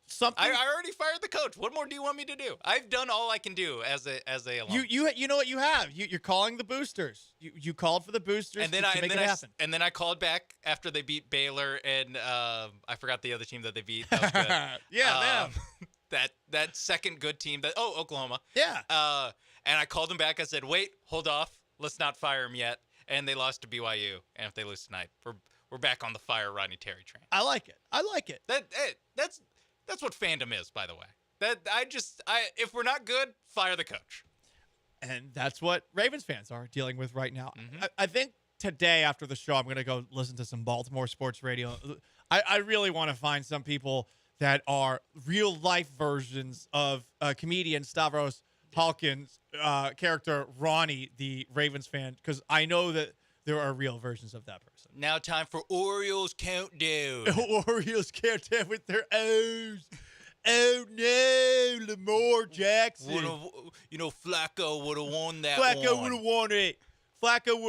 Something. I already fired the coach. What more do you want me to do? I've done all I can do as a alum. You know what you have. You're calling the boosters. You called for the boosters to make it happen. And then I called back after they beat Baylor and I forgot the other team that they beat. That was good. Yeah, that second good team. Oklahoma. Yeah. And I called them back. I said, wait, hold off. Let's not fire him yet. And they lost to BYU. And if they lose tonight, we're back on the fire Rodney Terry train. I like it. That's what fandom is, by the way. If we're not good, fire the coach. And that's what Ravens fans are dealing with right now. Mm-hmm. I think today after the show, I'm going to go listen to some Baltimore sports radio. I really want to find some people that are real life versions of comedian Stavros Hawkins' character Ronnie, the Ravens fan, because I know that there are real versions of that person. Now time for Orioles countdown. Orioles countdown with their O's. Oh no, Lamar Jackson. Flacco would have won that. Flacco would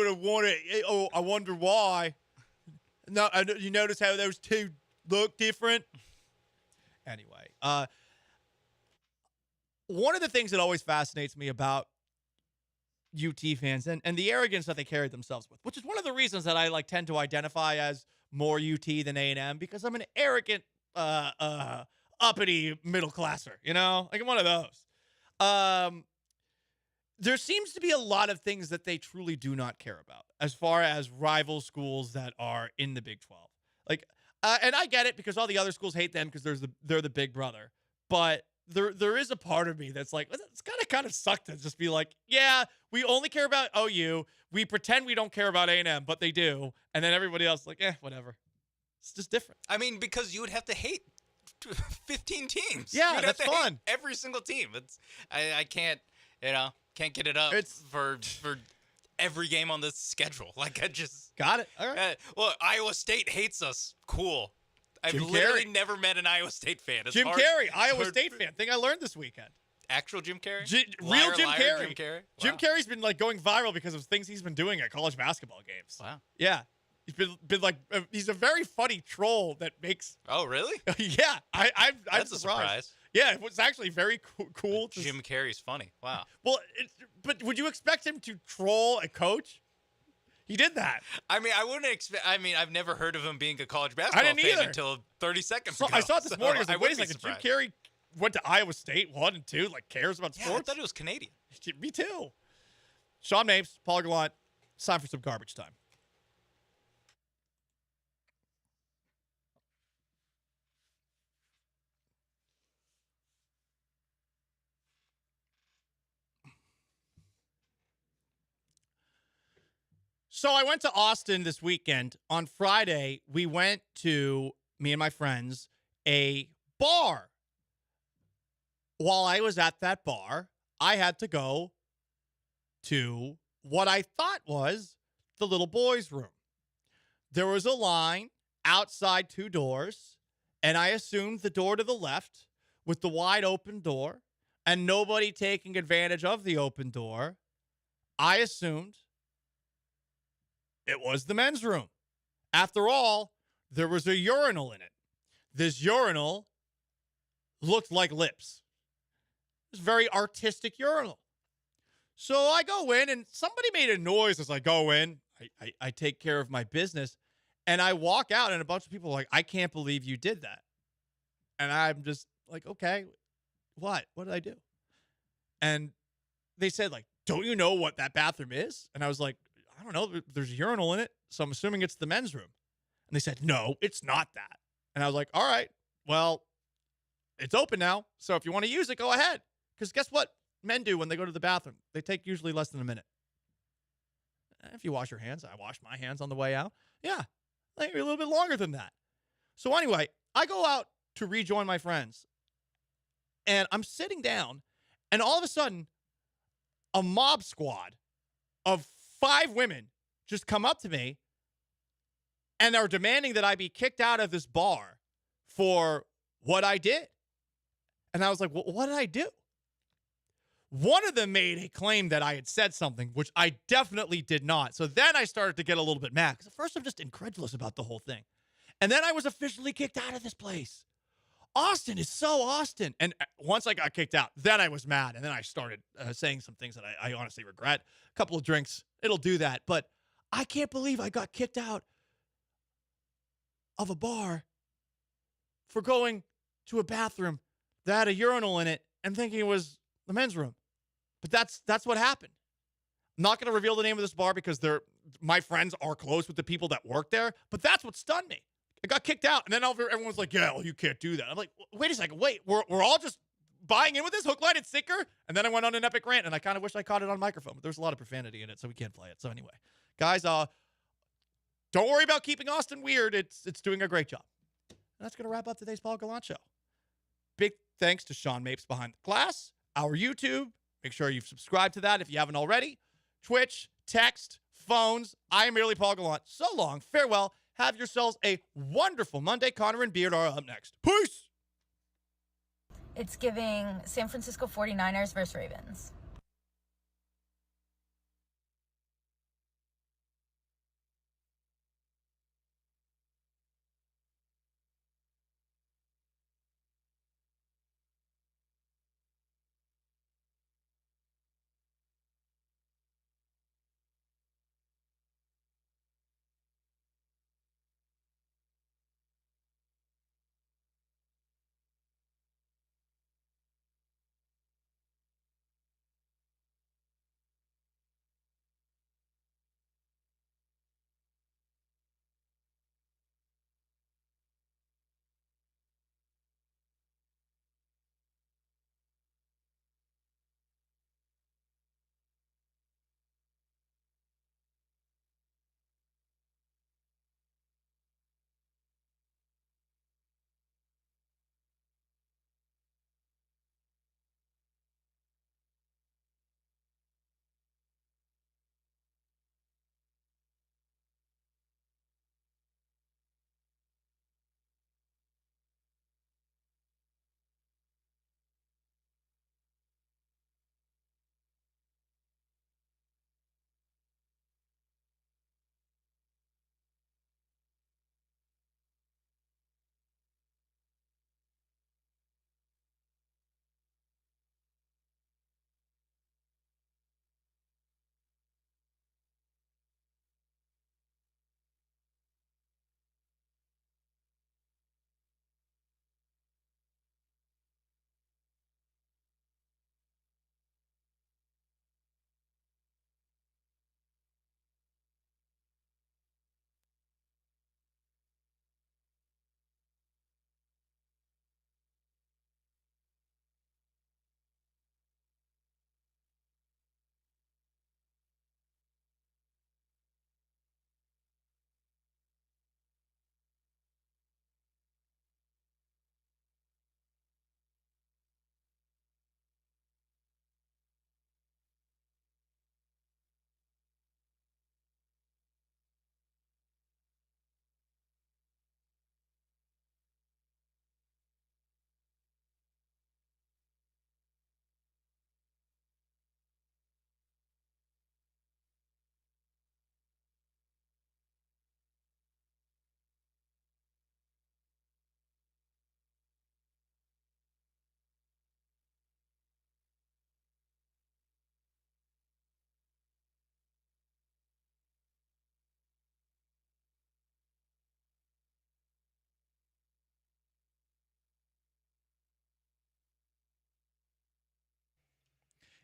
have won it. Oh, I wonder why. No, you notice how those two look different? Anyway, one of the things that always fascinates me about UT fans and the arrogance that they carry themselves with, which is one of the reasons that I tend to identify as more UT than A&M, because I'm an arrogant, uppity middle classer, like I'm one of those. There seems to be a lot of things that they truly do not care about as far as rival schools that are in the Big 12. And I get it because all the other schools hate them because they're the big brother. But there is a part of me that's like, it's kind of suck to just be like, yeah, we only care about OU. We pretend we don't care about A&M, but they do. And then everybody else is like, whatever. It's just different. I mean, because you would have to hate 15 teams. Yeah, You'd that's have to fun. hate every single team. I can't, can't get it up for every game on the schedule. I just got it. All right. Well, Iowa State hates us. Cool. I've Jim literally Carrey. never met an Iowa State fan. It's Jim hard- Carrey, Iowa hard- State fan. Thing I learned this weekend. Actual Jim Carrey? Real Liar, Jim liar, Carrey. Jim Carrey? Jim Wow. Carrey's been going viral because of things he's been doing at college basketball games. Wow. Yeah. He's been he's a very funny troll that makes. Oh, really? Yeah. I'm That's a surprised. surprise. Yeah, it was actually very cool. Jim Carrey's funny. Wow. Well, but would you expect him to troll a coach? He did that. I mean, I wouldn't expect. I mean, I've never heard of him being a college basketball didn't fan either. until 30 seconds So ago. I saw it this morning. I was like, wait a wouldn't be second. Jim surprised. Carrey went to Iowa State 1 and 2. Cares about Yeah, I sports. thought he was Canadian. Me too. Sean Mapes, Paul Gallant. It's time for some garbage time. So I went to Austin this weekend. On Friday, we went to, me and my friends, a bar. While I was at that bar, I had to go to what I thought was the little boys' room. There was a line outside 2 doors, and I assumed the door to the left with the wide open door and nobody taking advantage of the open door. I assumed it was the men's room. After all, there was a urinal in it. This urinal looked like lips. It was a very artistic urinal. So I go in, and somebody made a noise as I go in. I take care of my business, and I walk out, and a bunch of people are like, I can't believe you did that. And I'm just like, okay, what? What did I do? And they said, don't you know what that bathroom is? And I was like, I don't know. There's a urinal in it, so I'm assuming it's the men's room. And they said, no, it's not that. And I was like, all right, well, it's open now. So if you want to use it, go ahead. Because guess what men do when they go to the bathroom? They take usually less than a minute. If you wash your hands, I wash my hands on the way out. Yeah, maybe a little bit longer than that. So anyway, I go out to rejoin my friends. And I'm sitting down, and all of a sudden, a mob squad of 5 women just come up to me and are demanding that I be kicked out of this bar for what I did. And I was like, well, what did I do? One of them made a claim that I had said something, which I definitely did not. So then I started to get a little bit mad because at first I'm just incredulous about the whole thing. And then I was officially kicked out of this place. Austin is so Austin. And once I got kicked out, then I was mad. And then I started saying some things that I honestly regret. A couple of drinks, it'll do that. But I can't believe I got kicked out of a bar for going to a bathroom that had a urinal in it and thinking it was the men's room. But that's what happened. I'm not going to reveal the name of this bar because my friends are close with the people that work there. But that's what stunned me. I got kicked out, and then everyone's like, yeah, well, you can't do that. I'm like, wait a second. Wait, we're all just buying in with this hook, line, and sinker? And then I went on an epic rant, and I kind of wish I caught it on microphone. But there's a lot of profanity in it, so we can't play it. So anyway, guys, don't worry about keeping Austin weird. It's doing a great job. And that's going to wrap up today's Paul Gallant Show. Big thanks to Sean Mapes behind the glass, our YouTube. Make sure you've subscribed to that if you haven't already. Twitch, text, phones. I am merely Paul Gallant. So long. Farewell. Have yourselves a wonderful Monday. Connor and Beard are up next. Peace! It's giving San Francisco 49ers versus Ravens.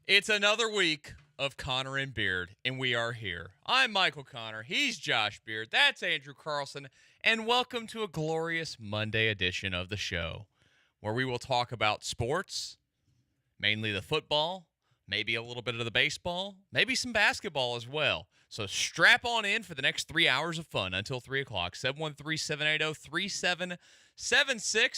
It's another week of Connor and Beard, and we are here. I'm Michael Connor. He's Josh Beard. That's Andrew Carlson. And welcome to a glorious Monday edition of the show, where we will talk about sports, mainly the football, maybe a little bit of the baseball, maybe some basketball as well. So strap on in for the next 3 hours of fun until 3 o'clock. 713-780-3776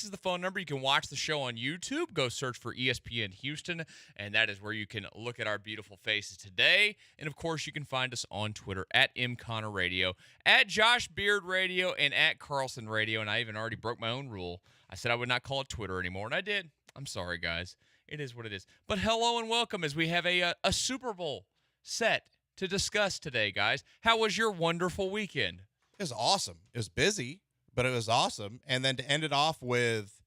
is the phone number. You can watch the show on YouTube. Go search for ESPN Houston, and that is where you can look at our beautiful faces today. And, of course, you can find us on Twitter at MConnorRadio, at Josh Beard Radio, and at Carlson Radio. And I even already broke my own rule. I said I would not call it Twitter anymore, and I did. I'm sorry, guys. It is what it is. But hello and welcome as we have a Super Bowl set to discuss today, guys. How was your wonderful weekend? It was awesome. It was busy, but it was awesome. And then to end it off with,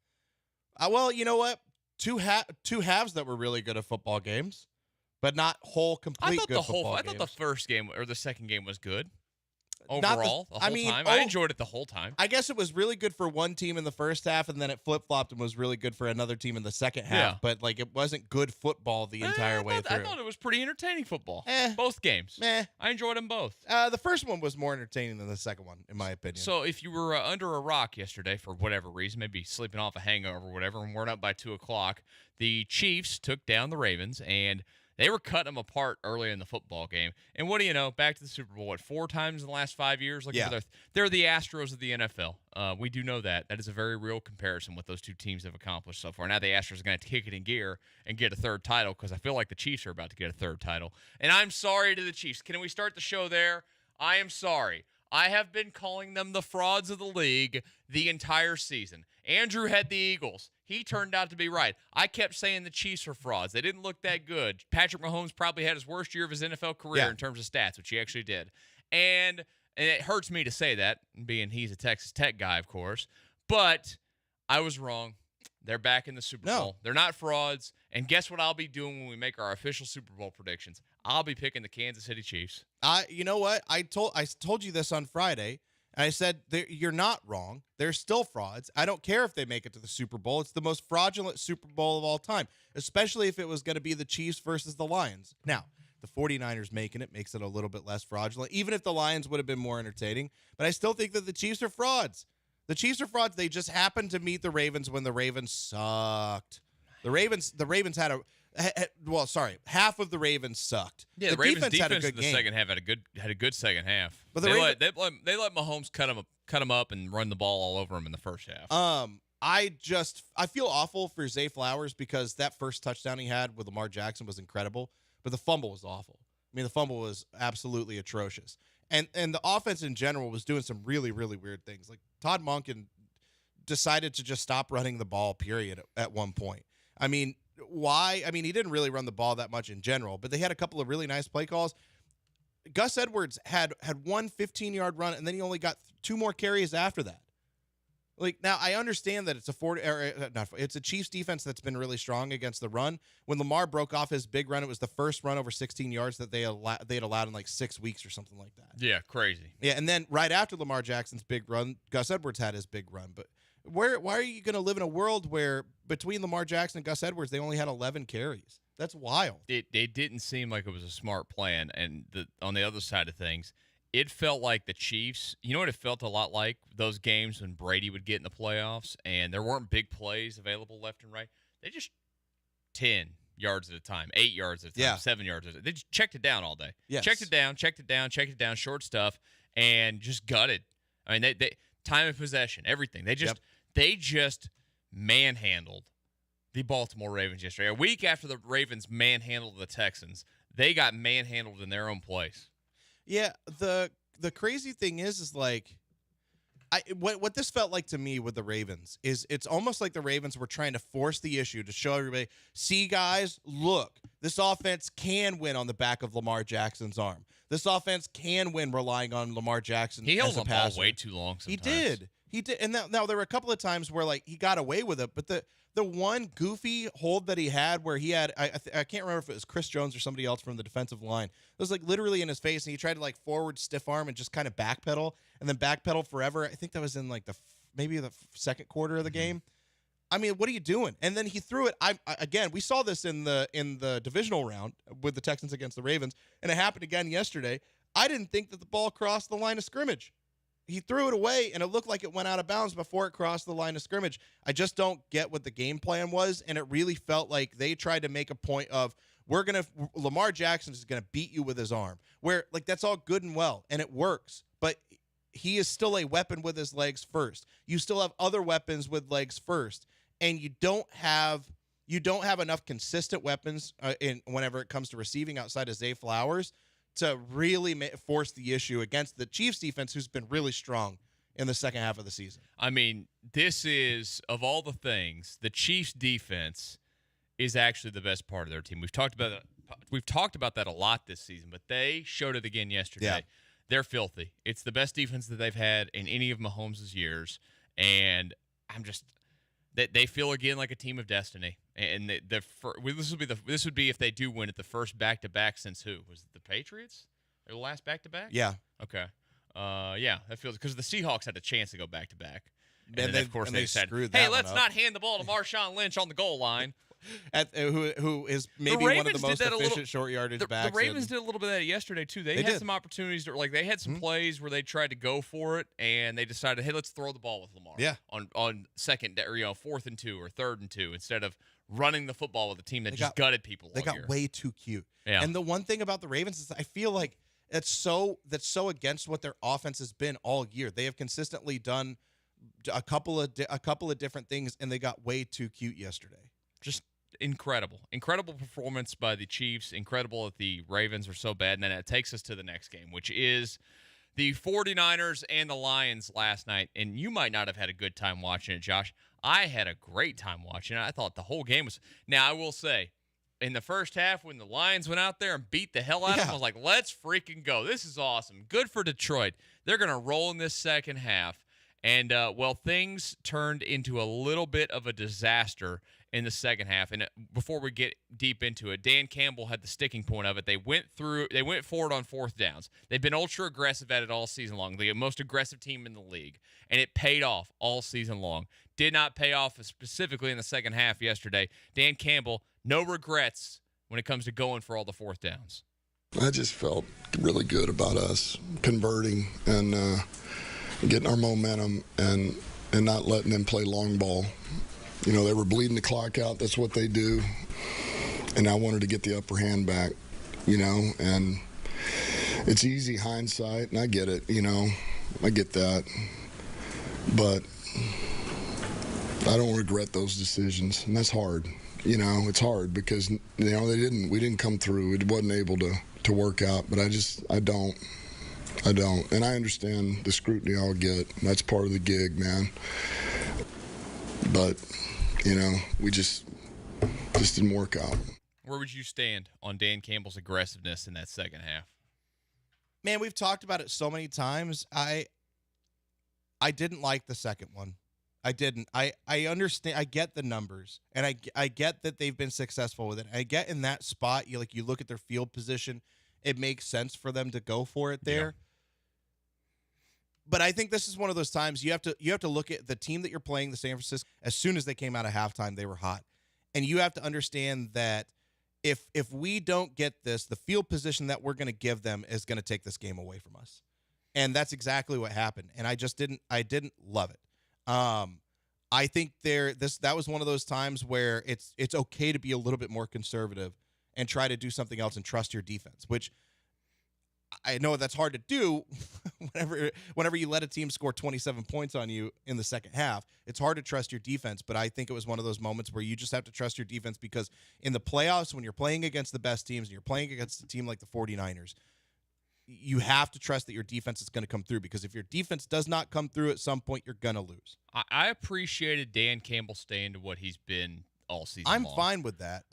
well, you know what? Two halves that were really good at football games, but not complete good football games. I thought the first game or the second game was good. Overall, the whole time. I enjoyed it the whole time. I guess it was really good for one team in the first half, and then it flip-flopped and was really good for another team in the second half. Yeah. But, it wasn't good football the entire way through. I thought it was pretty entertaining football. Both games. I enjoyed them both. The first one was more entertaining than the second one, in my opinion. So if you were under a rock yesterday for whatever reason, maybe sleeping off a hangover or whatever, and we're up by 2 o'clock, the Chiefs took down the Ravens, and they were cutting them apart early in the football game. And what do you know? Back to the Super Bowl, 4 times in the last 5 years? They're the Astros of the NFL. We do know that. That is a very real comparison what those two teams have accomplished so far. Now the Astros are going to kick it in gear and get a third title because I feel like the Chiefs are about to get a third title. And I'm sorry to the Chiefs. Can we start the show there? I am sorry. I have been calling them the frauds of the league the entire season. Andrew had the Eagles. He turned out to be right. I kept saying the Chiefs are frauds. They didn't look that good. Patrick Mahomes probably had his worst year of his NFL career in terms of stats, which he actually did. And it hurts me to say that, being he's a Texas Tech guy, of course. But I was wrong. They're back in the Super Bowl. They're not frauds. And guess what I'll be doing when we make our official Super Bowl predictions? I'll be picking the Kansas City Chiefs. You know what? I told you this on Friday. I said, you're not wrong. They're still frauds. I don't care if they make it to the Super Bowl. It's the most fraudulent Super Bowl of all time, especially if it was going to be the Chiefs versus the Lions. Now, the 49ers making it makes it a little bit less fraudulent, even if the Lions would have been more entertaining. But I still think that the Chiefs are frauds. The Chiefs are frauds. They just happened to meet the Ravens when the Ravens sucked. The Ravens had half of the Ravens sucked. Yeah, the Ravens defense had a good in the second half had a good second half. But they let Mahomes cut him up and run the ball all over him in the first half. I feel awful for Zay Flowers because that first touchdown he had with Lamar Jackson was incredible, but the fumble was awful. I mean, the fumble was absolutely atrocious. And the offense in general was doing some really, really weird things. Like Todd Monken decided to just stop running the ball, period, at one point. I mean, why? I mean, he didn't really run the ball that much in general, but they had a couple of really nice play calls. Gus Edwards had one 15-yard run, and then he only got 2 more carries after that. Now I understand that it's a Chiefs defense that's been really strong against the run. When Lamar broke off his big run, it was the first run over 16 yards that they'd allowed in 6 weeks or something like that. Yeah, crazy. Yeah, and then right after Lamar Jackson's big run, Gus Edwards had his big run. But why are you going to live in a world where between Lamar Jackson and Gus Edwards, they only had 11 carries? That's wild. It didn't seem like it was a smart plan. And on the other side of things, it felt like the Chiefs, you know what it felt a lot like? Those games when Brady would get in the playoffs and there weren't big plays available left and right. They just 10 yards at a time, 8 yards at a time, 7 yards at a time. They just checked it down all day. Yes. Checked it down, short stuff, and just gutted. I mean, they time of possession, everything. They just manhandled the Baltimore Ravens yesterday. A week after the Ravens manhandled the Texans, they got manhandled in their own place. Yeah, the crazy thing is what this felt like to me with the Ravens is it's almost like the Ravens were trying to force the issue to show everybody, see, guys, look, this offense can win on the back of Lamar Jackson's arm. This offense can win relying on Lamar Jackson. He held as a the passer. ball way too long sometimes. He did. And now there were a couple of times where he got away with it, but the one goofy hold that he had where he had I can't remember if it was Chris Jones or somebody else from the defensive line. It was literally in his face, and he tried to forward stiff arm and just kind of backpedal and then backpedal forever. I think that was in maybe the second quarter of the game. I mean, what are you doing? And then he threw it. Again, we saw this in the divisional round with the Texans against the Ravens, and it happened again yesterday. I didn't think that the ball crossed the line of scrimmage. He threw it away, and it looked like it went out of bounds before it crossed the line of scrimmage. I just don't get what the game plan was, and it really felt like they tried to make a point of, Lamar Jackson is going to beat you with his arm. Where, like, that's all good and well, and it works. But he is still a weapon with his legs first. You still have other weapons with legs first. And you don't have enough consistent weapons whenever it comes to receiving outside of Zay Flowers to really force the issue against the Chiefs defense, who's been really strong in the second half of the season. I mean, this is, of all the things, the Chiefs defense is actually the best part of their team. We've talked about that a lot this season, but they showed it again yesterday. Yeah. They're filthy. It's the best defense that they've had in any of Mahomes' years, and they feel again like a team of destiny. And this would be if they do win it, the first back-to-back since who? Was it the Patriots? Their last back-to-back? Yeah. Okay. Yeah, that feels, because the Seahawks had a chance to go back-to-back. And And then, of course, they decided, screwed hey, that one let's up. not hand the ball to Marshawn Lynch on the goal line. Who is maybe one of the most efficient short yardage backs. The Ravens did a little bit of that yesterday too. They had some opportunities they had some plays where they tried to go for it, and they decided, hey, let's throw the ball with Lamar. Yeah. On second, or 4th and 2 or 3rd and 2, instead of running the football with a team that just gutted people. They got way too cute. Yeah. And the one thing about the Ravens is I feel like that's so against what their offense has been all year. They have consistently done a couple of different things, and they got way too cute yesterday. Just incredible performance by the Chiefs. Incredible that the Ravens are so bad. And then it takes us to the next game, which is the 49ers and the Lions last night. And you might not have had a good time watching it, Josh. I had a great time watching it. I thought the whole game was. Now, I will say, in the first half, when the Lions went out there and beat the hell out of them, I was like, let's freaking go. This is awesome. Good for Detroit. They're going to roll in this second half. And, things turned into a little bit of a disaster in the second half. And before we get deep into it, Dan Campbell had the sticking point of it. They went forward on 4th downs. They've been ultra aggressive at it all season long. The most aggressive team in the league. And it paid off all season long. Did not pay off specifically in the second half yesterday. Dan Campbell, no regrets when it comes to going for all the 4th downs. I just felt really good about us converting and getting our momentum and not letting them play long ball. You know, they were bleeding the clock out. That's what they do. And I wanted to get the upper hand back, and it's easy hindsight, and I get it, I get that. But I don't regret those decisions, and that's hard. It's hard because, we didn't come through. It wasn't able to work out, but I don't. And I understand the scrutiny I'll get. That's part of the gig, man. But, we just didn't work out. Where would you stand on Dan Campbell's aggressiveness in that second half? Man, we've talked about it so many times. I didn't like the second one. I didn't. I understand. I get the numbers, and I get that they've been successful with it. I get in that spot, you look at their field position, it makes sense for them to go for it there. Yeah. But I think this is one of those times you have to look at the team that you're playing, the San Francisco. As soon as they came out of halftime, they were hot, and you have to understand that if we don't get this, the field position that we're going to give them is going to take this game away from us, and that's exactly what happened. And I didn't love it. I think that was one of those times where it's okay to be a little bit more conservative and try to do something else and trust your defense, which I know that's hard to do whenever you let a team score 27 points on you in the second half. It's hard to trust your defense, but I think it was one of those moments where you just have to trust your defense, because in the playoffs, when you're playing against the best teams and you're playing against a team like the 49ers, you have to trust that your defense is going to come through, because if your defense does not come through at some point, you're going to lose. I appreciated Dan Campbell staying to what he's been all season I'm long. fine with that.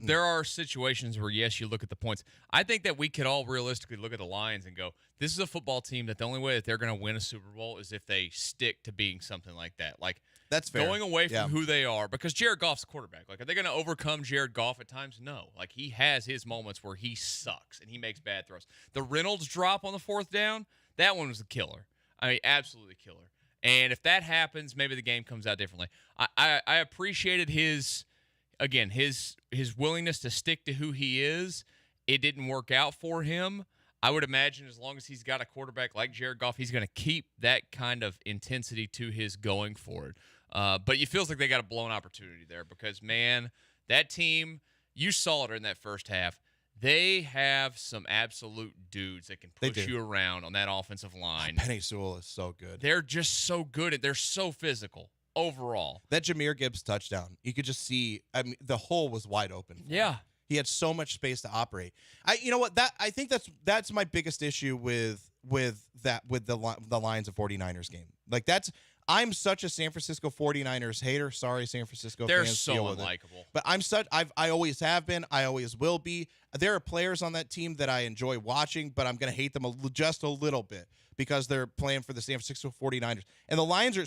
There are situations where, yes, you look at the points. I think that we could all realistically look at the Lions and go, this is a football team that the only way that they're going to win a Super Bowl is if they stick to being something like that. Like, that's fair. Going away from who they are, because Jared Goff's a quarterback. Like, are they going to overcome Jared Goff at times? No. Like, he has his moments where he sucks and he makes bad throws. The Reynolds drop on the 4th down, that one was a killer. I mean, absolutely killer. And if that happens, maybe the game comes out differently. I appreciated his willingness to stick to who he is. It didn't work out for him. I would imagine as long as he's got a quarterback like Jared Goff, he's going to keep that kind of intensity to his going forward. But it feels like they got a blown opportunity there because, man, that team, you saw it in that first half. They have some absolute dudes that can push you around on that offensive line. Penei Sewell is so good. They're just so good. They're so physical overall. That Jahmyr Gibbs touchdown, you could just see, I mean, the hole was wide open. Yeah. He had so much space to operate. You know what? I think that's my biggest issue with the Lions of 49ers game. Like I'm such a San Francisco 49ers hater. Sorry, San Francisco They're fans. so unlikable. But I always have been. I always will be. There are players on that team that I enjoy watching, but I'm going to hate them just a little bit because they're playing for the San Francisco 49ers. And the Lions are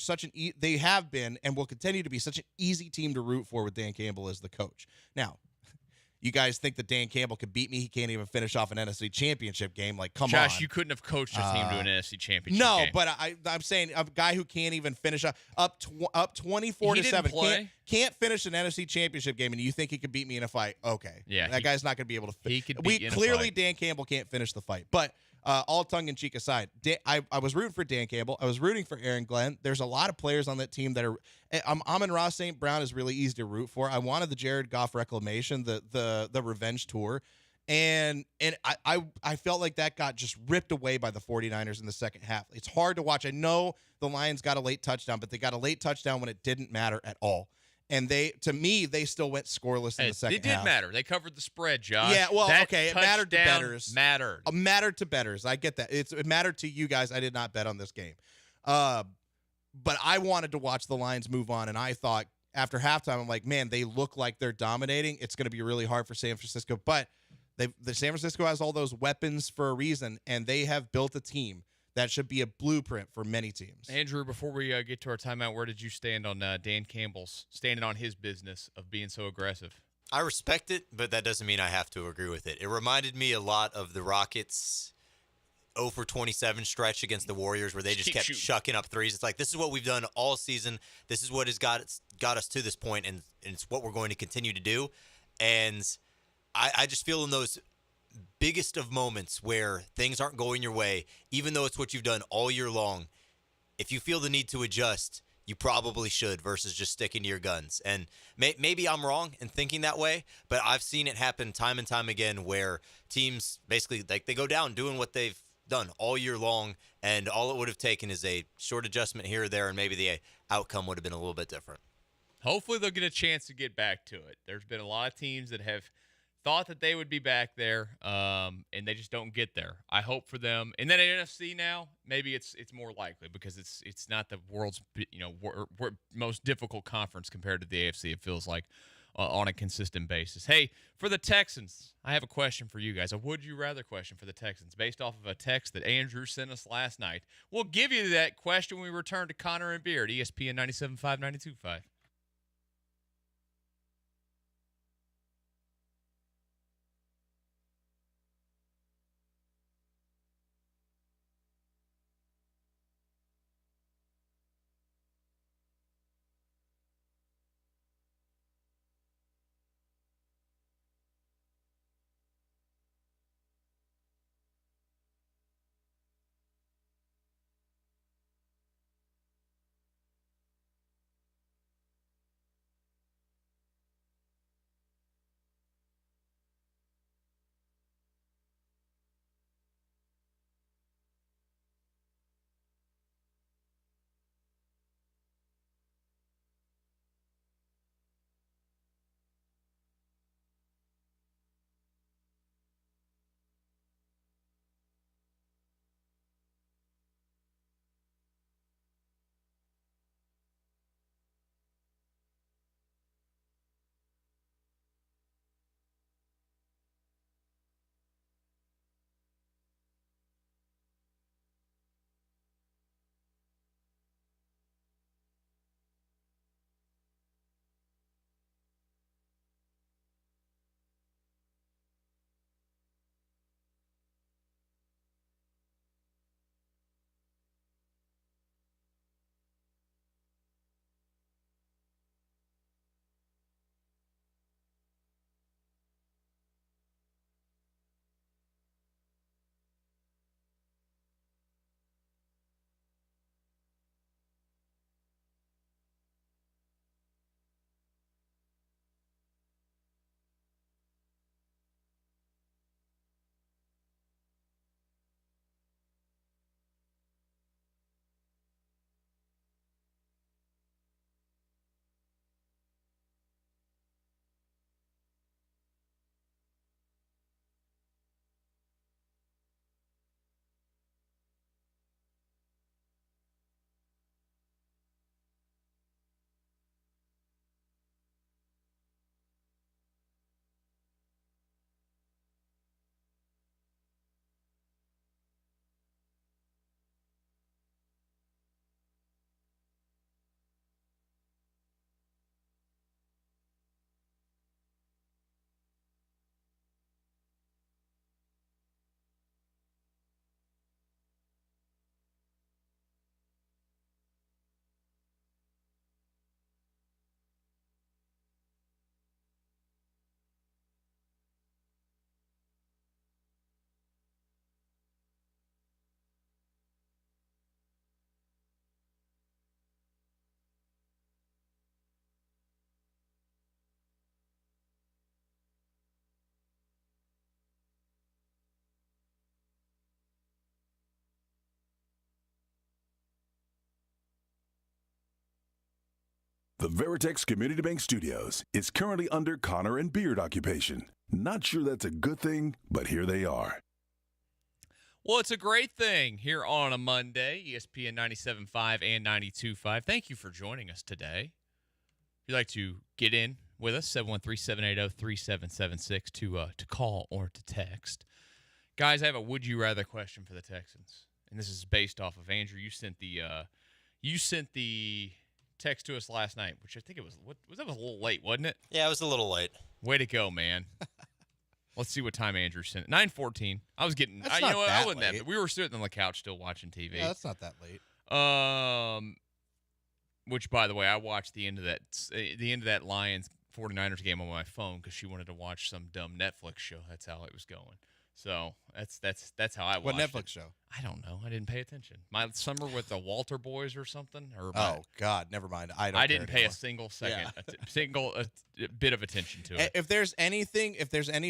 they have been and will continue to be such an easy team to root for with Dan Campbell as the coach. Now, you guys think that Dan Campbell could beat me? He can't even finish off an NFC championship game. Like, come on. Josh, you couldn't have coached a team to an NFC championship game. No, but I'm saying a guy who can't even finish up 24-7 can't finish an NFC championship game, and you think he could beat me in a fight? Okay, yeah, that guy's not going to be able to. He could beat you in a clearly fight. Dan Campbell can't finish the fight, but. All tongue in cheek aside, I was rooting for Dan Campbell. I was rooting for Aaron Glenn. There's a lot of players on that team that are. Amon-Ra St. Brown is really easy to root for. I wanted the Jared Goff reclamation, the revenge tour, and I felt like that got just ripped away by the 49ers in the second half. It's hard to watch. I know the Lions got a late touchdown, but they got a late touchdown when it didn't matter at all. And they still went scoreless in the second half. It did matter. They covered the spread, Josh. Yeah, well, that okay, it mattered to bettors. Mattered To bettors. I get that. It mattered to you guys. I did not bet on this game. But I wanted to watch the Lions move on, and I thought after halftime, I'm like, man, they look like they're dominating. It's going to be really hard for San Francisco. But the San Francisco has all those weapons for a reason, and they have built a team that should be a blueprint for many teams. Andrew, before we get to our timeout, where did you stand on Dan Campbell's standing on his business of being so aggressive? I respect it, but that doesn't mean I have to agree with it. It reminded me a lot of the Rockets' 0 for 27 stretch against the Warriors where they just kept shucking up threes. It's like, this is what we've done all season. This is what has got us to this point, and it's what we're going to continue to do. And I just feel in those biggest of moments where things aren't going your way, even though it's what you've done all year long, if you feel the need to adjust, you probably should versus just sticking to your guns. And maybe I'm wrong in thinking that way, but I've seen it happen time and time again where teams basically like they go down doing what they've done all year long, and all it would have taken is a short adjustment here or there, and maybe the outcome would have been a little bit different. Hopefully they'll get a chance to get back to it. There's been a lot of teams that have thought that they would be back there, and they just don't get there. I hope for them. And then at NFC now, maybe it's more likely because it's not the world's most difficult conference compared to the AFC. It feels like on a consistent basis. Hey, for the Texans, I have a question for you guys. A would you rather question for the Texans based off of a text that Andrew sent us last night. We'll give you that question when we return to Connor and Beard, ESPN 97.5, 92.5. The Veritex Community Bank Studios is currently under Connor and Beard occupation. Not sure that's a good thing, but here they are. Well, it's a great thing here on a Monday, ESPN 97.5 and 92.5. Thank you for joining us today. If you'd like to get in with us, 713-780-3776 to call or to text. Guys, I have a would you rather question for the Texans. And this is based off of Andrew. You sent the text to us last night, which I think it was that was a little late, wasn't it? Yeah, it was a little late. Way to go, man. Let's see what time Andrew sent it. 9:14. I was getting That's you not know what? that I wasn't late. that. We were sitting on the couch still watching TV. Yeah, that's not that late. Which by the way, I watched the end of that Lions 49ers game on my phone because she wanted to watch some dumb Netflix show. That's how it was going. So that's how I watched What Netflix it. show? I don't know. I didn't pay attention. My summer with the Walter boys or something. Oh God, never mind. I didn't pay anymore. a single second, a bit of attention to it. If there's any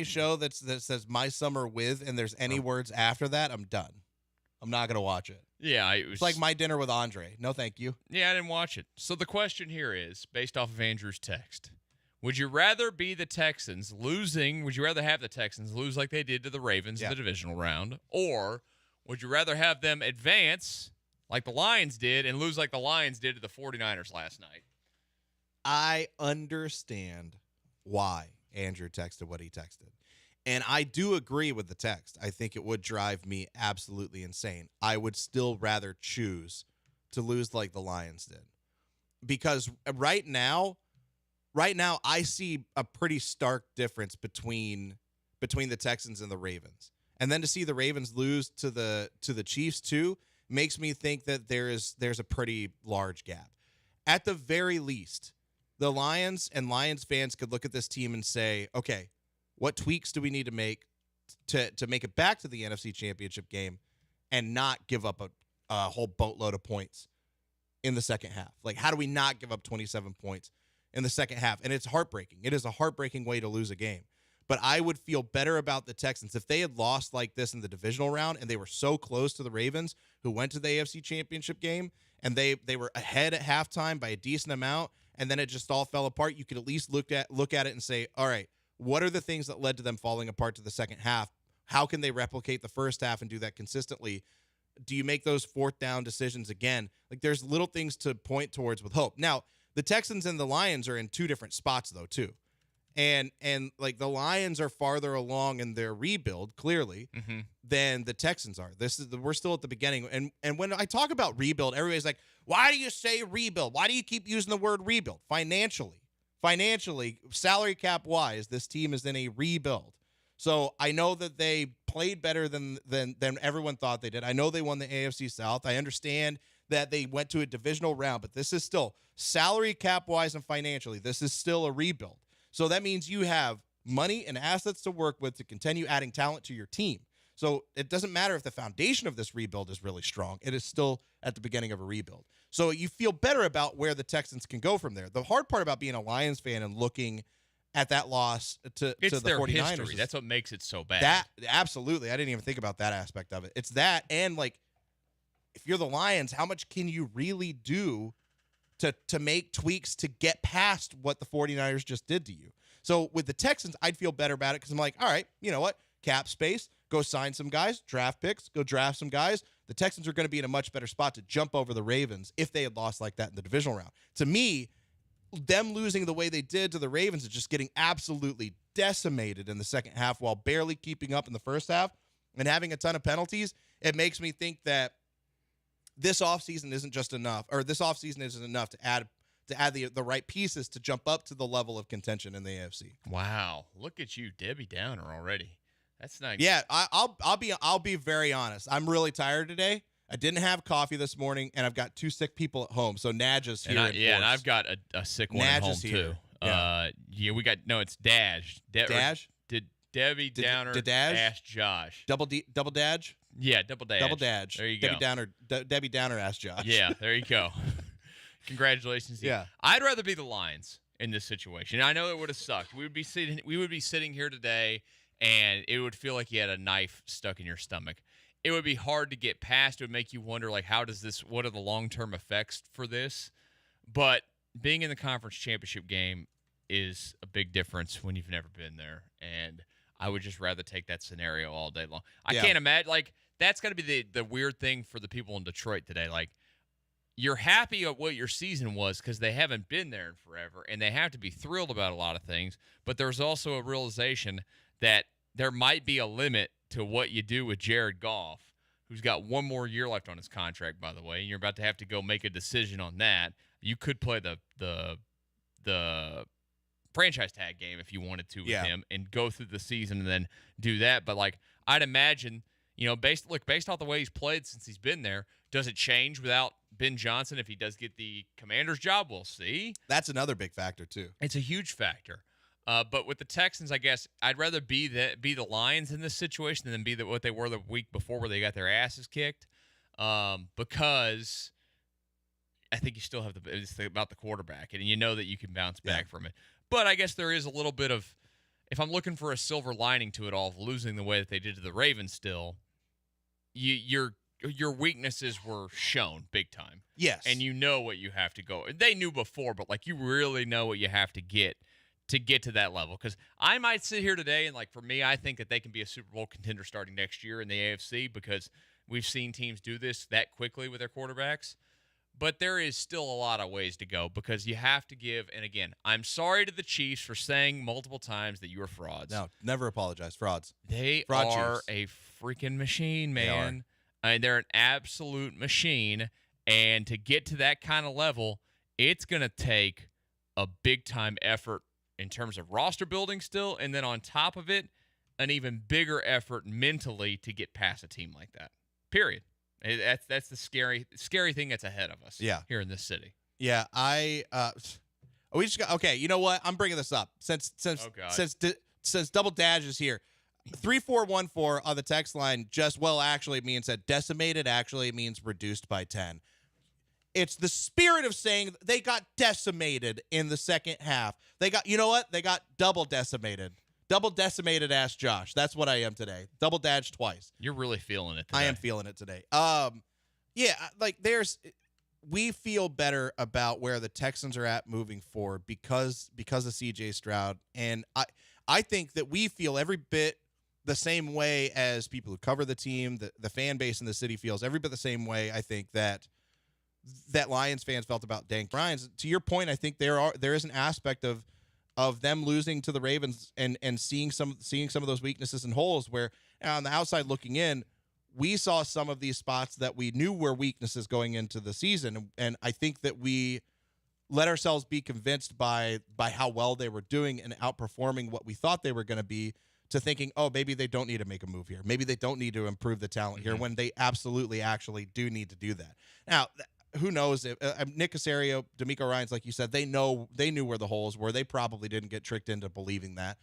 show that says My Summer With and there's any words after that, I'm done. I'm not gonna watch it. Yeah, It's like My Dinner with Andre. No, thank you. Yeah, I didn't watch it. So the question here is, based off of Andrew's text, would you rather be the Texans losing? Would you rather have the Texans lose like they did to the Ravens in the divisional round? Or would you rather have them advance like the Lions did and lose like the Lions did to the 49ers last night? I understand why Andrew texted what he texted. And I do agree with the text. I think it would drive me absolutely insane. I would still rather choose to lose like the Lions did. Because right now I see a pretty stark difference between the Texans and the Ravens. And then to see the Ravens lose to the Chiefs too makes me think that there's a pretty large gap. At the very least, the Lions and Lions fans could look at this team and say, okay, what tweaks do we need to make to make it back to the NFC Championship game and not give up a whole boatload of points in the second half? Like, how do we not give up 27 points in the second half? And it's heartbreaking. It is a heartbreaking way to lose a game. But I would feel better about the Texans if they had lost like this in the divisional round and they were so close to the Ravens, who went to the AFC Championship game, and they were ahead at halftime by a decent amount, and then it just all fell apart. You could at least look at it and say, all right, what are the things that led to them falling apart to the second half? How can they replicate the first half and do that consistently? Do you make those fourth down decisions again? Like, there's little things to point towards with hope. Now, the Texans and the Lions are in two different spots, though, too. And like, the Lions are farther along in their rebuild, clearly, than the Texans are. We're still at the beginning. And when I talk about rebuild, everybody's like, why do you say rebuild? Why do you keep using the word rebuild? Financially, salary cap wise, this team is in a rebuild. So I know that they played better than everyone thought they did. I know they won the AFC South. I understand that they went to a divisional round, but this is still salary cap wise and financially, this is still a rebuild. So that means you have money and assets to work with to continue adding talent to your team. So it doesn't matter if the foundation of this rebuild is really strong. It is still at the beginning of a rebuild. So you feel better about where the Texans can go from there. The hard part about being a Lions fan and looking at that loss to the their 49ers. history. That's what makes it so bad. That absolutely. I didn't even think about that aspect of it. It's that, and like, if you're the Lions, how much can you really do to make tweaks to get past what the 49ers just did to you? So with the Texans, I'd feel better about it because I'm like, all right, you know what? Cap space, go sign some guys, draft picks, go draft some guys. The Texans are going to be in a much better spot to jump over the Ravens if they had lost like that in the divisional round. To me, them losing the way they did to the Ravens is just getting absolutely decimated in the second half while barely keeping up in the first half and having a ton of penalties. It makes me think that this offseason isn't just enough, or this offseason isn't enough to add the right pieces to jump up to the level of contention in the AFC. Wow, look at you, Debbie Downer already. That's nice. Yeah, I'll be very honest. I'm really tired today. I didn't have coffee this morning, and I've got two sick people at home. So Nadja's here. And I've got a sick one at home too. We got it's Daj. Daj? Did Debbie Downer ask Josh? Double Daj? Yeah, double Daj. Double Daj. There you Debbie go. Debbie Downer asked Josh. Yeah, there you go. Congratulations. Yeah. I'd rather be the Lions in this situation. I know it would have sucked. We would be sitting here today, and it would feel like you had a knife stuck in your stomach. It would be hard to get past. It would make you wonder, like, what are the long-term effects for this? But being in the conference championship game is a big difference when you've never been there, and I would just rather take that scenario all day long. I can't imagine, like, that's got to be the weird thing for the people in Detroit today. Like, you're happy at what your season was because they haven't been there in forever, and they have to be thrilled about a lot of things, but there's also a realization that there might be a limit to what you do with Jared Goff, who's got one more year left on his contract, by the way, and you're about to have to go make a decision on that. You could play the franchise tag game if you wanted to with him and go through the season and then do that. But, like, I'd imagine, based off the way he's played since he's been there, does it change without Ben Johnson if he does get the Commander's job? We'll see. That's another big factor, too. It's a huge factor. But with the Texans, I guess I'd rather be the Lions in this situation than be what they were the week before where they got their asses kicked. Because I think you still have it's about the quarterback, and you know that you can bounce back from it. But I guess there is a little bit of, if I'm looking for a silver lining to it all, of losing the way that they did to the Ravens still, your weaknesses were shown big time. Yes. And you know what you have to go. They knew before, but, like, you really know what you have to get to that level. Because I might sit here today and, like, for me, I think that they can be a Super Bowl contender starting next year in the AFC because we've seen teams do this that quickly with their quarterbacks. But there is still a lot of ways to go because you have to give. And again, I'm sorry to the Chiefs for saying multiple times that you are frauds. No, never apologize. Frauds. They Fraud are Chiefs. a freaking machine, man. They They're an absolute machine. And to get to that kind of level, it's going to take a big-time effort in terms of roster building still. And then on top of it, an even bigger effort mentally to get past a team like that. Period. That's the scary thing that's ahead of us. Here in this city. Yeah, we just got okay. You know what? I'm bringing this up since Double Dash is here. 3414 on the text line. Actually means that decimated. Actually means reduced by 10. It's the spirit of saying they got decimated in the second half. They got double decimated. Double decimated ass Josh. That's what I am today. Double dash twice. You're really feeling it today. I am feeling it today. We feel better about where the Texans are at moving forward because of CJ Stroud. And I think that we feel every bit the same way as people who cover the team, the fan base in the city feels every bit the same way. I think that Lions fans felt about Dan Ryan's. To your point, I think there is an aspect of them losing to the Ravens and seeing some of those weaknesses and holes where on the outside looking in, we saw some of these spots that we knew were weaknesses going into the season. And I think that we let ourselves be convinced by how well they were doing and outperforming what we thought they were going to be to thinking, oh, maybe they don't need to make a move here. Maybe they don't need to improve the talent here when they absolutely actually do need to do that. Now, who knows if Nick Caserio, D'Amico Ryans, like you said, they knew where the holes were. They probably didn't get tricked into believing that.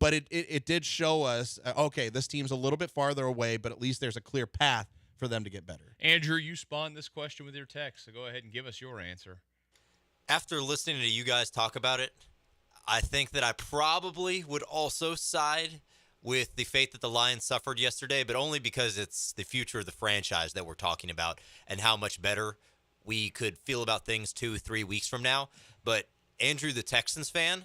But it did show us, okay, this team's a little bit farther away, but at least there's a clear path for them to get better. Andrew, you spawned this question with your text, so go ahead and give us your answer. After listening to you guys talk about it, I think that I probably would also side with the fate that the Lions suffered yesterday, but only because it's the future of the franchise that we're talking about and how much better we could feel about things 2-3 weeks from now. But Andrew, the Texans fan,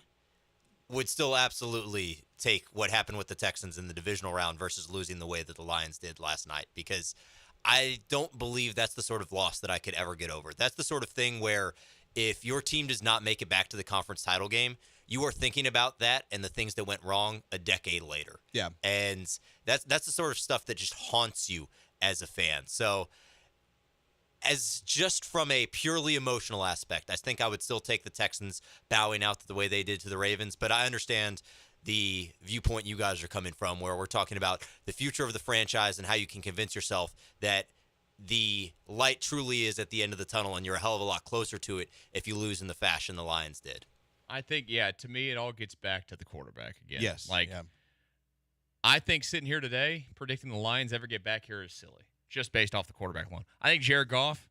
would still absolutely take what happened with the Texans in the divisional round versus losing the way that the Lions did last night, because I don't believe that's the sort of loss that I could ever get over. That's the sort of thing where if your team does not make it back to the conference title game, you are thinking about that and the things that went wrong a decade later. Yeah. And that's the sort of stuff that just haunts you as a fan. So as just from a purely emotional aspect, I think I would still take the Texans bowing out the way they did to the Ravens. But I understand the viewpoint you guys are coming from, where we're talking about the future of the franchise and how you can convince yourself that the light truly is at the end of the tunnel and you're a hell of a lot closer to it if you lose in the fashion the Lions did. I think, to me, it all gets back to the quarterback again. Yes. I think sitting here today, predicting the Lions ever get back here is silly, just based off the quarterback alone. I think Jared Goff,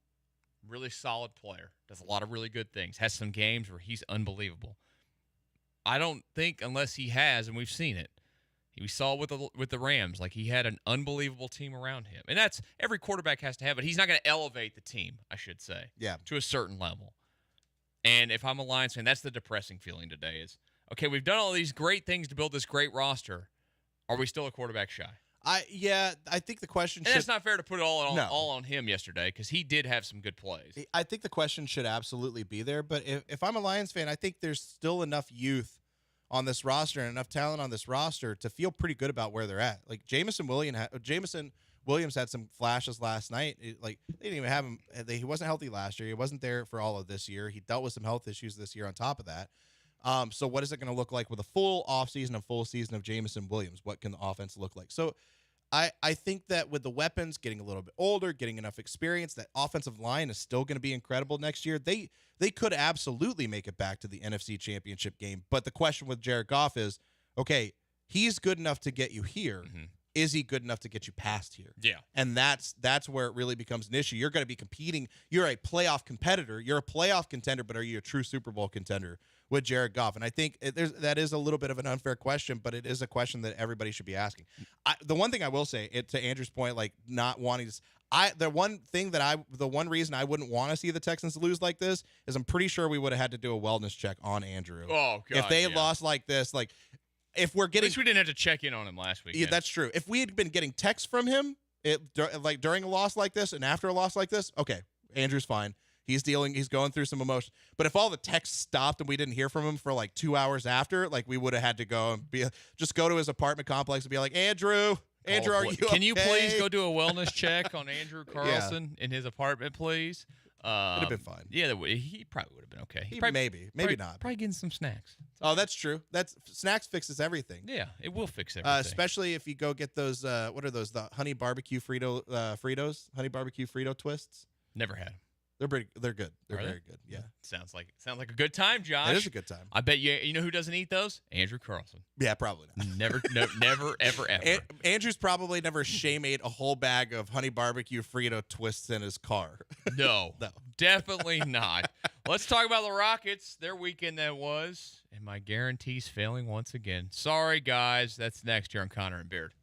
really solid player, does a lot of really good things, has some games where he's unbelievable. I don't think, unless he has, and we've seen it, we saw with the Rams, like he had an unbelievable team around him. And that's, every quarterback has to have it. He's not going to elevate the team, I should say, to a certain level. And if I'm a Lions fan, that's the depressing feeling today is, okay, we've done all these great things to build this great roster. Are we still a quarterback shy? I think the question and that's not fair to put it all on him yesterday because he did have some good plays. I think the question should absolutely be there. But if I'm a Lions fan, I think there's still enough youth on this roster and enough talent on this roster to feel pretty good about where they're at. Like Jameson Williams had some flashes last night. They didn't even have him. He wasn't healthy last year. He wasn't there for all of this year. He dealt with some health issues this year on top of that. So what is it going to look like with a full offseason, a full season of Jameson Williams? What can the offense look like? So I think that with the weapons getting a little bit older, getting enough experience, that offensive line is still going to be incredible next year. They could absolutely make it back to the NFC Championship game. But the question with Jared Goff is, okay, he's good enough to get you here. Mm-hmm. Is he good enough to get you past here? Yeah. And that's where it really becomes an issue. You're going to be competing. You're a playoff competitor. You're a playoff contender, but are you a true Super Bowl contender with Jared Goff? And I think that is a little bit of an unfair question, but it is a question that everybody should be asking. The one thing I will say, to Andrew's point, like not wanting to – the one reason I wouldn't want to see the Texans lose like this is I'm pretty sure we would have had to do a wellness check on Andrew. Oh, God, if they lost like this, like – if we're getting, at least we didn't have to check in on him last week. Yeah, that's true. If we had been getting texts from him, like during a loss like this and after a loss like this, okay, Andrew's fine. He's going through some emotion. But if all the texts stopped and we didn't hear from him for like 2 hours after, like we would have had to go and just go to his apartment complex and be like, Andrew, are you okay? Can you please go do a wellness check on Andrew Carlson in his apartment, please? It'd have been fine. Yeah, he probably would have been okay. Maybe not. Probably getting some snacks. Oh, that's true. Snacks fixes everything. Yeah, it will fix everything. Especially if you go get those. What are those? The honey barbecue Fritos, honey barbecue Frito twists. Never had them. They're good. They're very good. Yeah. Sounds like a good time, Josh. It is a good time. I bet you know who doesn't eat those? Andrew Carlson. Yeah, probably not. Never, ever. Andrew's probably never shame ate a whole bag of honey barbecue Frito twists in his car. No, definitely not. Let's talk about the Rockets. Their weekend that was, and my guarantees failing once again. Sorry, guys. That's next year on Connor and Beard.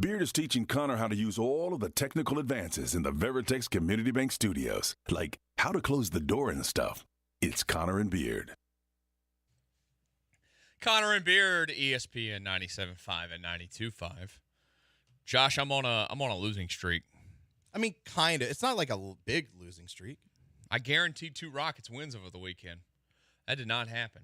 Beard is teaching Connor how to use all of the technical advances in the Veritex Community Bank Studios, like how to close the door and stuff. It's Connor and Beard. Connor and Beard, ESPN 97.5 and 92.5. Josh, I'm on a losing streak. I mean, kind of. It's not like a big losing streak. I guaranteed 2 Rockets wins over the weekend. That did not happen.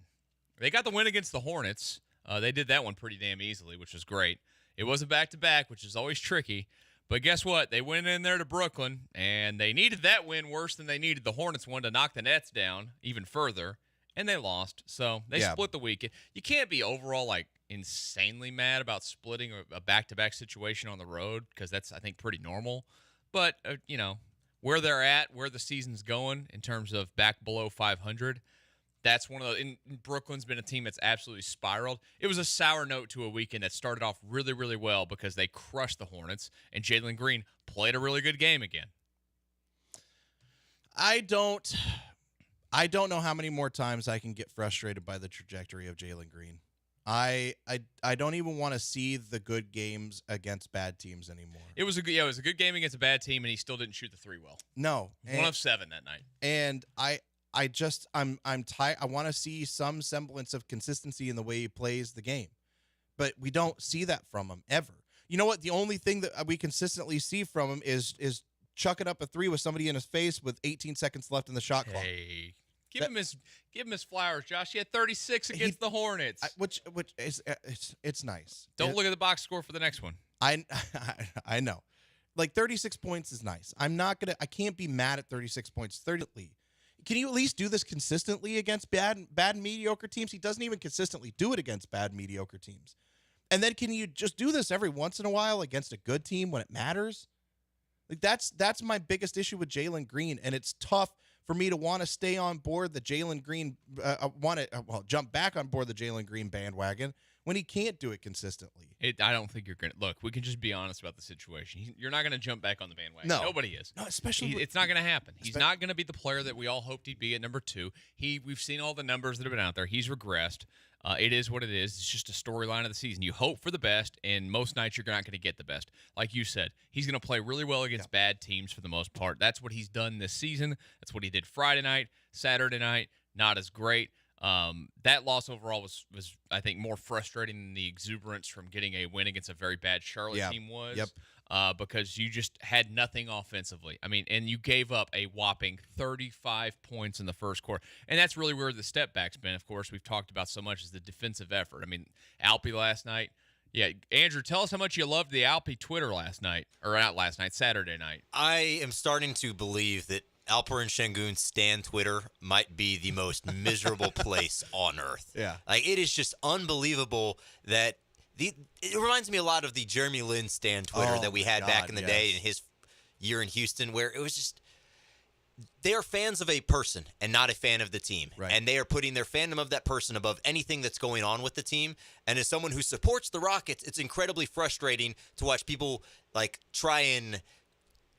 They got the win against the Hornets. They did that one pretty damn easily, which was great. It was a back-to-back, which is always tricky. But guess what? They went in there to Brooklyn, and they needed that win worse than they needed the Hornets one to knock the Nets down even further, and they lost. So they split the weekend. You can't be overall, like, insanely mad about splitting a back-to-back situation on the road because that's, I think, pretty normal. But, where they're at, where the season's going in terms of back below 500, that's one of the. In Brooklyn's been a team that's absolutely spiraled. It was a sour note to a weekend that started off really, really well because they crushed the Hornets, and Jalen Green played a really good game again. I don't know how many more times I can get frustrated by the trajectory of Jalen Green. I don't even want to see the good games against bad teams anymore. It was a good game against a bad team, and he still didn't shoot the 3 well. No, 1 of 7 that night. And I'm tired. I want to see some semblance of consistency in the way he plays the game, but we don't see that from him ever. You know what? The only thing that we consistently see from him is chucking up a 3 with somebody in his face with 18 seconds left in the shot clock. Hey, give him his flowers, Josh. He had 36 against the Hornets, which is it's nice. Don't look at the box score for the next one. I know, like 36 points is nice. I can't be mad at 36 points. 30. Can you at least do this consistently against bad and mediocre teams? He doesn't even consistently do it against bad, mediocre teams. And then can you just do this every once in a while against a good team when it matters? Like that's my biggest issue with Jalen Green, and it's tough for me to want to stay on board the Jalen Green, jump back on board the Jalen Green bandwagon when he can't do it consistently. I don't think you're going to. Look, we can just be honest about the situation. You're not going to jump back on the bandwagon. No. Nobody is. No, especially it's not going to happen. He's not going to be the player that we all hoped he'd be at number 2. We've seen all the numbers that have been out there. He's regressed. It is what it is. It's just a storyline of the season. You hope for the best, and most nights you're not going to get the best. Like you said, he's going to play really well against bad teams for the most part. That's what he's done this season. That's what he did Friday night, Saturday night. Not as great. That loss overall was I think more frustrating than the exuberance from getting a win against a very bad Charlotte team was. Yep. Because you just had nothing offensively. I mean, and you gave up a whopping 35 points in the first quarter. And that's really where the step back's been, of course, we've talked about so much, is the defensive effort. I mean, Alpe last night. Yeah, Andrew, tell us how much you loved the Alpe Twitter last night. Or not last night, Saturday night. I am starting to believe that Alperen Şengün's Stan Twitter might be the most miserable place on earth. Yeah. Like, it is just unbelievable that it reminds me a lot of the Jeremy Lin Stan Twitter that we had back in the day in his year in Houston, where it was just they are fans of a person and not a fan of the team. Right. And they are putting their fandom of that person above anything that's going on with the team. And as someone who supports the Rockets, it's incredibly frustrating to watch people like try and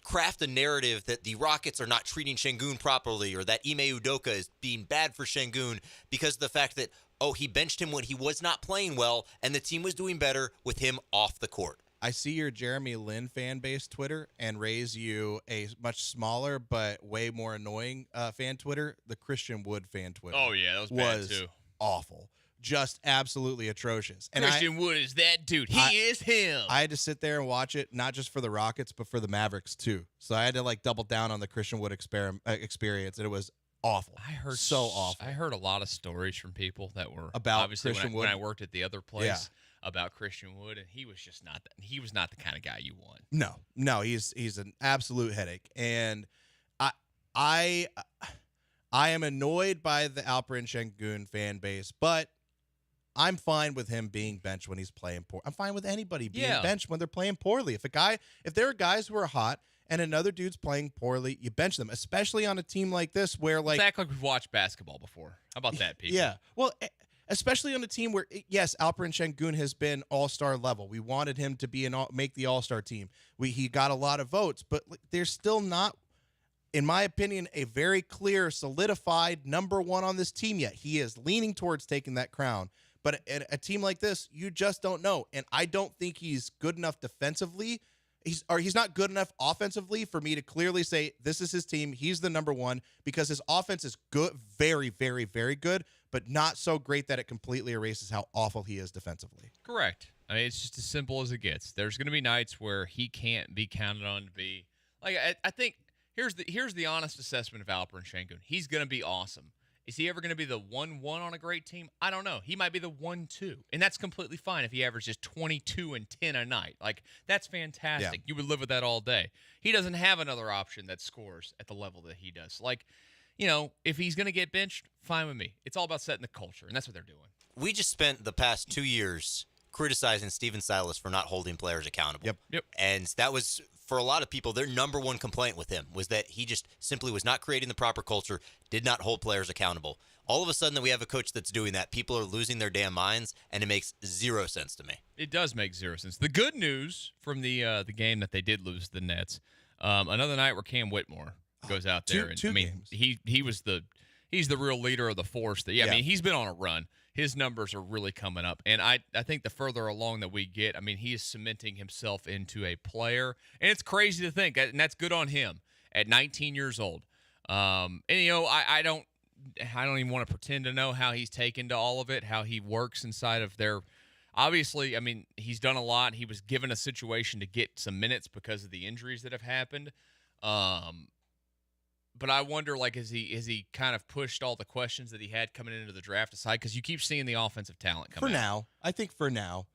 craft a narrative that the Rockets are not treating Şengün properly or that Ime Udoka is being bad for Şengün because of the fact that, he benched him when he was not playing well and the team was doing better with him off the court. I see your Jeremy Lin fan base Twitter and raise you a much smaller but way more annoying fan Twitter, the Christian Wood fan Twitter. Oh, yeah, that was bad too. Awful. Just absolutely atrocious. And Christian Wood is that dude. He is him. I had to sit there and watch it, not just for the Rockets, but for the Mavericks too. So I had to double down on the Christian Wood experience, and it was awful. I heard so awful. I heard a lot of stories from people that were about obviously Christian when I Wood. worked at the other place about Christian Wood, and he was just not that. He was not the kind of guy you want. No, he's an absolute headache, and I am annoyed by the Alperen Şengün fan base, but I'm fine with him being benched when he's playing poor. I'm fine with anybody being benched when they're playing poorly. If there are guys who are hot and another dude's playing poorly, you bench them, especially on a team like this where Let's act like we've watched basketball before. How about that, people? Yeah. Well, especially on a team where, yes, Alperen Şengün has been all-star level. We wanted him to make the all-star team. He got a lot of votes, but there's still not, in my opinion, a very clear, solidified number 1 on this team yet. He is leaning towards taking that crown. But a team like this, you just don't know. And I don't think he's good enough defensively. He's not good enough offensively for me to clearly say this is his team. He's the number one, because his offense is good, very, very, very good, but not so great that it completely erases how awful he is defensively. Correct. I mean, it's just as simple as it gets. There's going to be nights where he can't be counted on to be like. I think here's the honest assessment of Alperen Şengün. He's going to be awesome. Is he ever going to be the 1-1 on a great team? I don't know. He might be the 1-2, and that's completely fine if he averages 22 and 10 a night. Like, that's fantastic. Yeah. You would live with that all day. He doesn't have another option that scores at the level that he does. Like, if he's going to get benched, fine with me. It's all about setting the culture, and that's what they're doing. We just spent the past 2 years criticizing Steven Silas for not holding players accountable. Yep. And that was, for a lot of people, their number one complaint with him was that he just simply was not creating the proper culture, did not hold players accountable. All of a sudden that we have a coach that's doing that, people are losing their damn minds, and it makes zero sense to me. It does make zero sense. The good news from the game that they did lose to the Nets, another night where Cam Whitmore goes out there. Two games. He's the real leader of the force. I mean, he's been on a run. His numbers are really coming up. And I think the further along that we get, I mean, he is cementing himself into a player. And it's crazy to think, and that's good on him at 19 years old. I don't even want to pretend to know how he's taken to all of it, how he works inside of their – obviously, I mean, he's done a lot. He was given a situation to get some minutes because of the injuries that have happened. But I wonder, like, has he kind of pushed all the questions that he had coming into the draft aside? Because you keep seeing the offensive talent come For out. now. I think for now.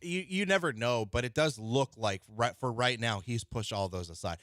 You never know, but it does look like for right now he's pushed all those aside.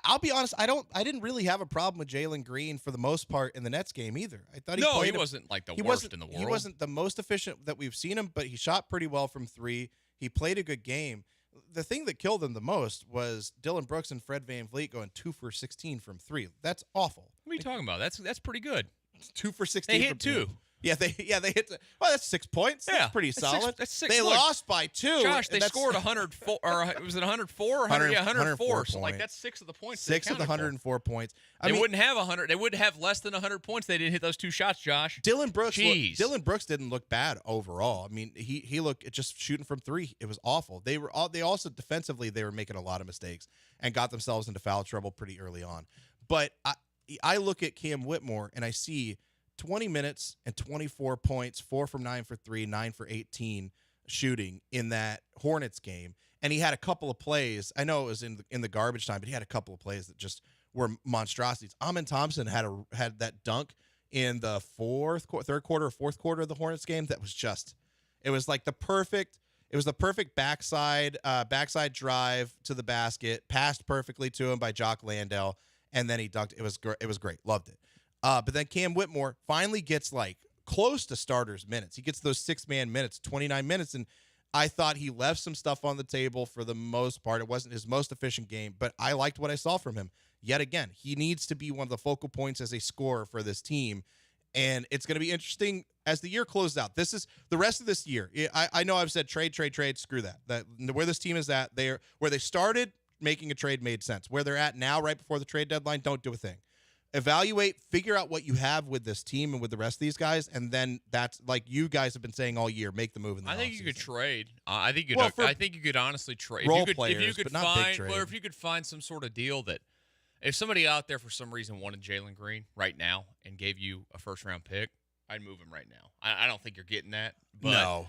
I'll be honest, I didn't really have a problem with Jalen Green for the most part in the Nets game either. I thought he wasn't like the worst in the world. He wasn't the most efficient that we've seen him, but he shot pretty well from three. He played a good game. The thing that killed him the most was Dylan Brooks and Fred VanVleet going 2 for 16 from three. That's awful. What are you talking about? That's pretty good. 2 for 16. They hit two. Yeah, they hit. Well, that's 6 points. Yeah, That's pretty solid. That's six. They Look, lost by 2. Josh, they scored 104. Or was it 104? 104. So like that's 6 of the points. 6 of the 104 points. They wouldn't have 100. They wouldn't have less than 100 points. They didn't hit those 2 shots, Josh. Dylan Brooks didn't look bad overall. I mean, he looked just shooting from 3. It was awful. They also defensively they were making a lot of mistakes and got themselves into foul trouble pretty early on. But I look at Cam Whitmore and I see 20 minutes and 24 points, 4 from 9 for 3, 9 for 18 shooting in that Hornets game. And he had a couple of plays. I know it was in the garbage time, but he had a couple of plays that just were monstrosities. Amin Thompson had that dunk in the third quarter or fourth quarter of the Hornets game that was it was like the perfect backside drive to the basket, passed perfectly to him by Jock Landale, and then he dunked. It was great. Loved it. But then Cam Whitmore finally gets like close to starters minutes. He gets those 6-man minutes, 29 minutes, and I thought he left some stuff on the table for the most part. It wasn't his most efficient game, but I liked what I saw from him. Yet again, he needs to be one of the focal points as a scorer for this team, and it's going to be interesting as the year closes out. This is the rest of this year. I know I've said trade, screw that. Where this team is at, where they started, making a trade made sense. Where they're at now, right before the trade deadline, don't do a thing. Evaluate, figure out what you have with this team and with the rest of these guys, and then that's like you guys have been saying all year. Make the move in the I think you offseason. could trade. I think you could honestly trade. Role if players, you could but not big trade. Or if you could find some sort of deal that if somebody out there for some reason wanted Jalen Green right now and gave you a first-round pick, I'd move him right now. I don't think you're getting that. But no.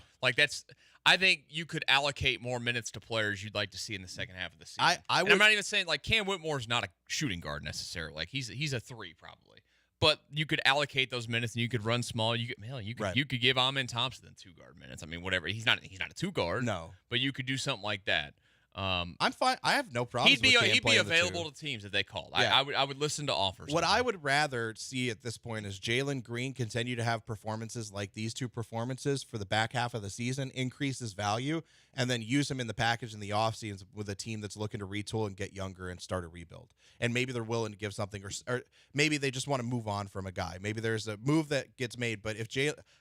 I think you could allocate more minutes to players you'd like to see in the second half of the season. I'm not even saying like Cam Whitmore is not a shooting guard necessarily. Like he's a 3 probably. But you could allocate those minutes and you could run small. You could give Amin Thompson 2 guard minutes. I mean, whatever. He's not a 2 guard. No. But you could do something like that. I'm fine. I have no problem. He'd be available to teams that they called. Yeah. I would listen to offers. What I would rather see at this point is Jalen Green continue to have performances like these 2 performances for the back half of the season, increase his value, and then use him in the package in the offseason with a team that's looking to retool and get younger and start a rebuild. And maybe they're willing to give something, or maybe they just want to move on from a guy. Maybe there's a move that gets made. But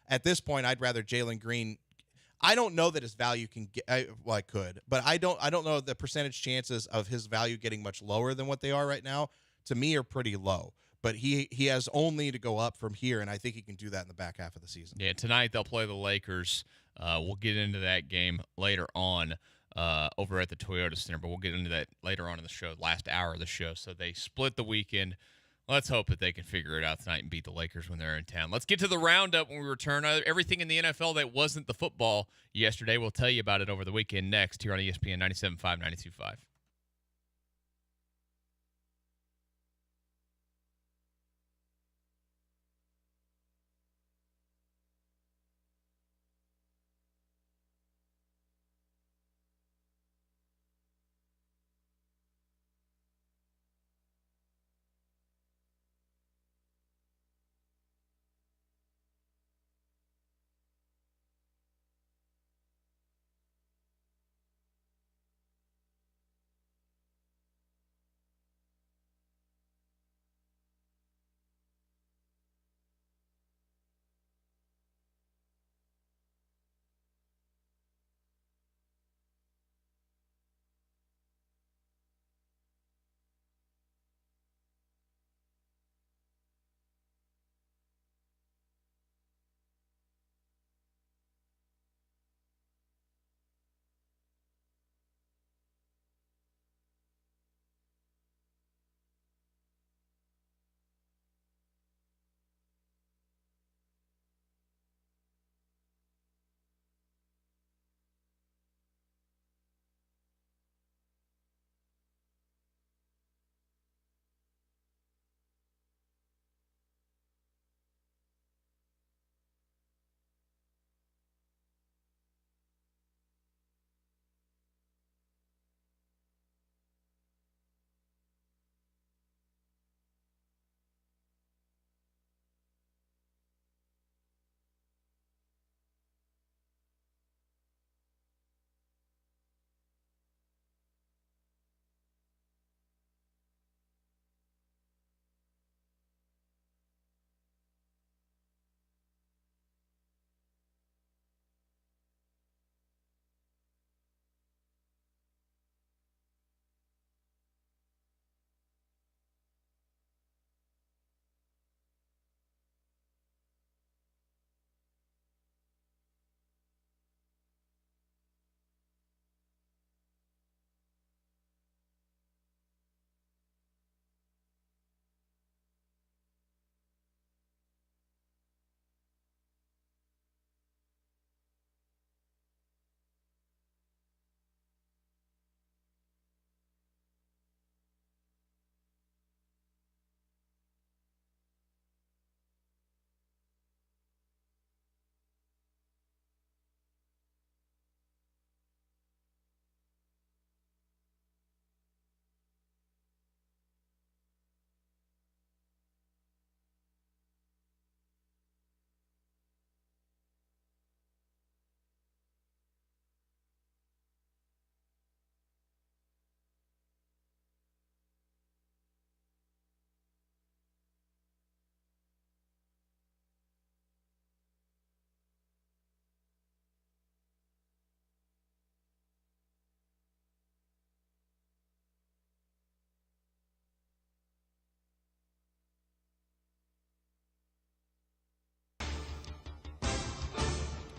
at this point, I'd rather Jalen Green. I don't know that his value can get. I could, but I don't know the percentage chances of his value getting much lower than what they are right now. To me, are pretty low. but he has only to go up from here, and I think he can do that in the back half of the season. Yeah, tonight they'll play the Lakers. We'll get into that game later on over at the Toyota Center, but we'll get into that later on in the show, last hour of the show. So they split the weekend. Let's hope that they can figure it out tonight and beat the Lakers when they're in town. Let's get to the roundup when we return. Everything in the NFL that wasn't the football yesterday, we'll tell you about it over the weekend next here on ESPN 97.5, 92.5.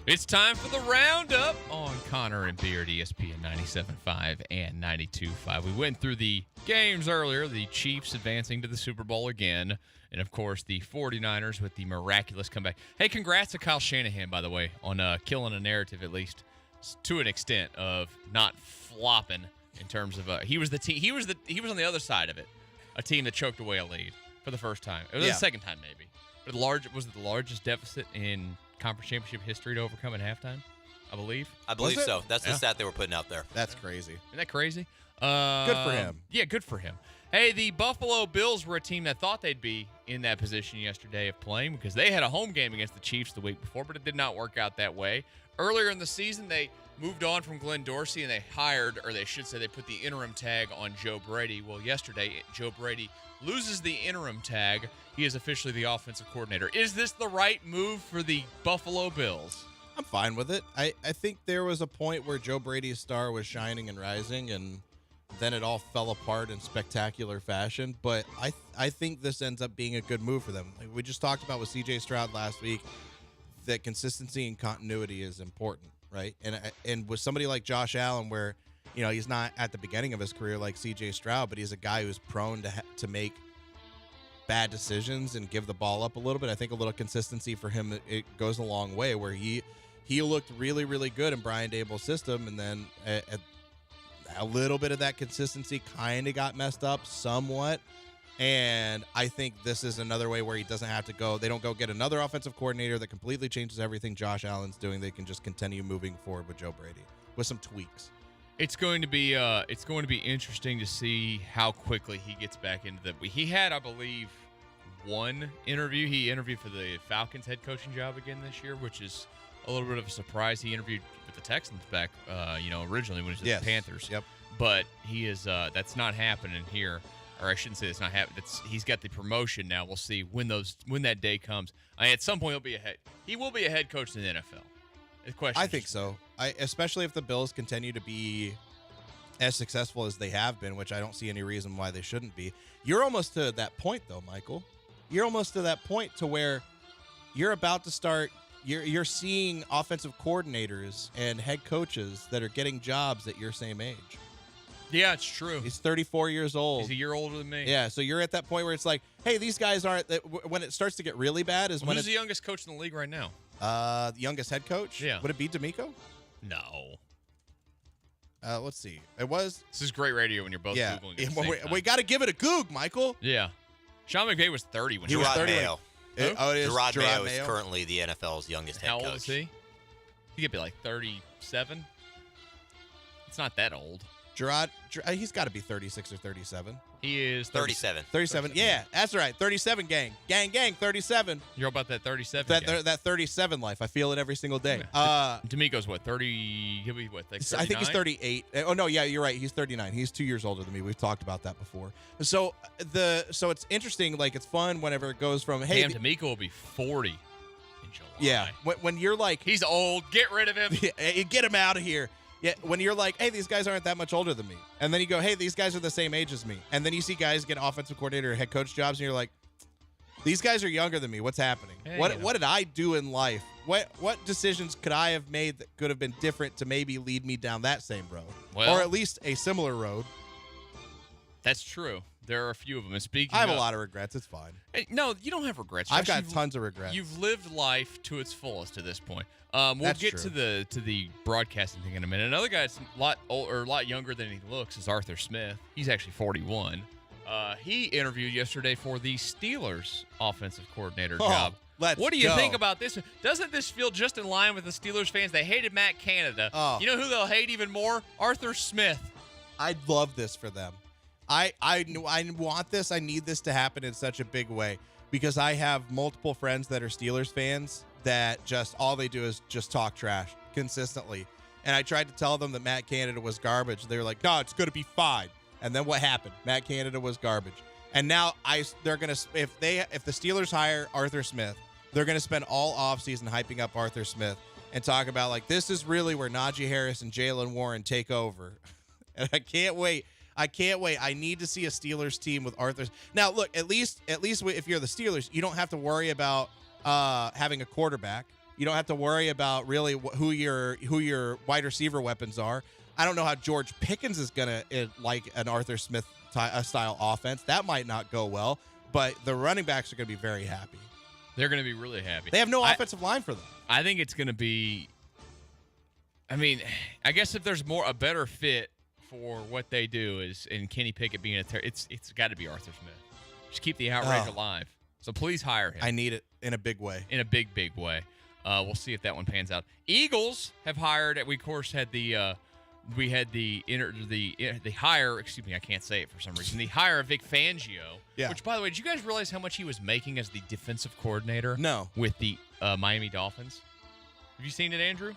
It's time for the roundup on Connor and Beard, ESPN 97.5 and 92.5. We went through the games earlier, the Chiefs advancing to the Super Bowl again, and, of course, the 49ers with the miraculous comeback. Hey, congrats to Kyle Shanahan, by the way, on killing a narrative, at least to an extent, of not flopping in terms of he was on the other side of it, a team that choked away a lead for the first time. It was the second time, maybe. But was it the largest deficit in conference championship history to overcome at halftime, I believe. I believe so. That's the stat they were putting out there. That's crazy. Isn't that crazy? Good for him. Yeah, good for him. Hey, the Buffalo Bills were a team that thought they'd be in that position yesterday of playing because they had a home game against the Chiefs the week before, but it did not work out that way. Earlier in the season, they moved on from Glenn Dorsey and they put the interim tag on Joe Brady. Well, yesterday, Joe Brady loses the interim tag. He is officially the offensive coordinator. Is this the right move for the Buffalo Bills? I'm fine with it. I think there was a point where Joe Brady's star was shining and rising, and then it all fell apart in spectacular fashion. But I think this ends up being a good move for them. Like we just talked about with C.J. Stroud last week, that consistency and continuity is important, right? And with somebody like Josh Allen, where he's not at the beginning of his career like C.J. Stroud, but he's a guy who's prone to make bad decisions and give the ball up a little bit. I think a little consistency for him, it goes a long way, where he looked really, really good in Brian Dable's system, and then a little bit of that consistency kind of got messed up somewhat. And I think this is another way where he doesn't have to go. They don't go get another offensive coordinator that completely changes everything Josh Allen's doing. They can just continue moving forward with Joe Brady with some tweaks. It's going to be interesting to see how quickly he gets back into the. He had, I believe, one interview. He interviewed for the Falcons head coaching job again this year, which is a little bit of a surprise. He interviewed with the Texans back, originally when he was with the Panthers. Yep. But he is. That's not happening here, or I shouldn't say it's not happening. He's got the promotion now. We'll see when that day comes. At some point, he will be a head coach in the NFL. The question. I think so. Especially if the Bills continue to be as successful as they have been, which I don't see any reason why they shouldn't be. You're almost to that point, though, Michael. You're almost to that point to where you're about to start. You're seeing offensive coordinators and head coaches that are getting jobs at your same age. Yeah, it's true. He's 34 years old. He's a year older than me. Yeah, so you're at that point where it's like, hey, these guys aren't. When it starts to get really bad is when who's the youngest coach in the league right now? The youngest head coach? Yeah. Would it be D'Amico? No. Let's see. It was. This is great radio when you're both Googling at the same time. We got to give it a goog, Michael. Yeah. Sean McVay was 30 when he was 30. Mayo. It is Gerard Mayo is Mayo. currently the NFL's youngest head coach. How old is he? He could be like 37. It's not that old. Gerard, he's got to be 36 or 37. He is 37. 37. Yeah, that's right. 37 gang. Gang, 37. You're about that 37 That 37 life. I feel it every single day. D'Amico's what, 30? He'll be what, like 39? I think he's 38. Oh, no, yeah, you're right. He's 39. He's 2 years older than me. We've talked about that before. So it's interesting. Like, it's fun whenever it goes from, hey. Damn, D'Amico will be 40 in July. Yeah, when you're like. He's old. Get rid of him. Get him out of here. Yeah, when you're like, hey, these guys aren't that much older than me. And then you go, hey, these guys are the same age as me. And then you see guys get offensive coordinator or head coach jobs, and you're like, these guys are younger than me. What's happening? Hey, what did I do in life? What decisions could I have made that could have been different to maybe lead me down that same road? Well, or at least a similar road? That's true. There are a few of them. And speaking I have a lot of regrets. It's fine. Hey, no, you don't have regrets. I've got tons of regrets. You've lived life to its fullest to this point. We'll That's get true. to the broadcasting thing in a minute. Another guy that's a lot younger than he looks is Arthur Smith. He's actually 41. He interviewed yesterday for the Steelers offensive coordinator job. What do you think about this? Doesn't this feel just in line with the Steelers fans? They hated Matt Canada. You know who they'll hate even more? Arthur Smith. I'd love this for them. I want this. I need this to happen in such a big way because I have multiple friends that are Steelers fans that just all they do is just talk trash consistently. And I tried to tell them that Matt Canada was garbage. They were like, no, it's going to be fine. And then what happened? Matt Canada was garbage. And now they're going to if the Steelers hire Arthur Smith, they're going to spend all offseason hyping up Arthur Smith and talk about like this is really where Najee Harris and Jalen Warren take over. And I can't wait. I need to see a Steelers team with Arthur. Now, look, at least if you're the Steelers, you don't have to worry about having a quarterback. You don't have to worry about really who your wide receiver weapons are. I don't know how George Pickens is going to like an Arthur Smith style offense. That might not go well, but the running backs are going to be very happy. They're going to be really happy. They have no offensive line for them. I think it's going to be I mean, I guess if there's a better fit for what they do is, and Kenny Pickett being it's got to be Arthur Smith. Just keep the outrage alive. So please hire him. I need it in a big way. In a big way. We'll see if that one pans out. Eagles have hired. We of course had the hire. Excuse me, I can't say it for some reason. The hire of Vic Fangio. Yeah. Which, by the way, did you guys realize how much he was making as the defensive coordinator? No. With the Miami Dolphins. Have you seen it, Andrew?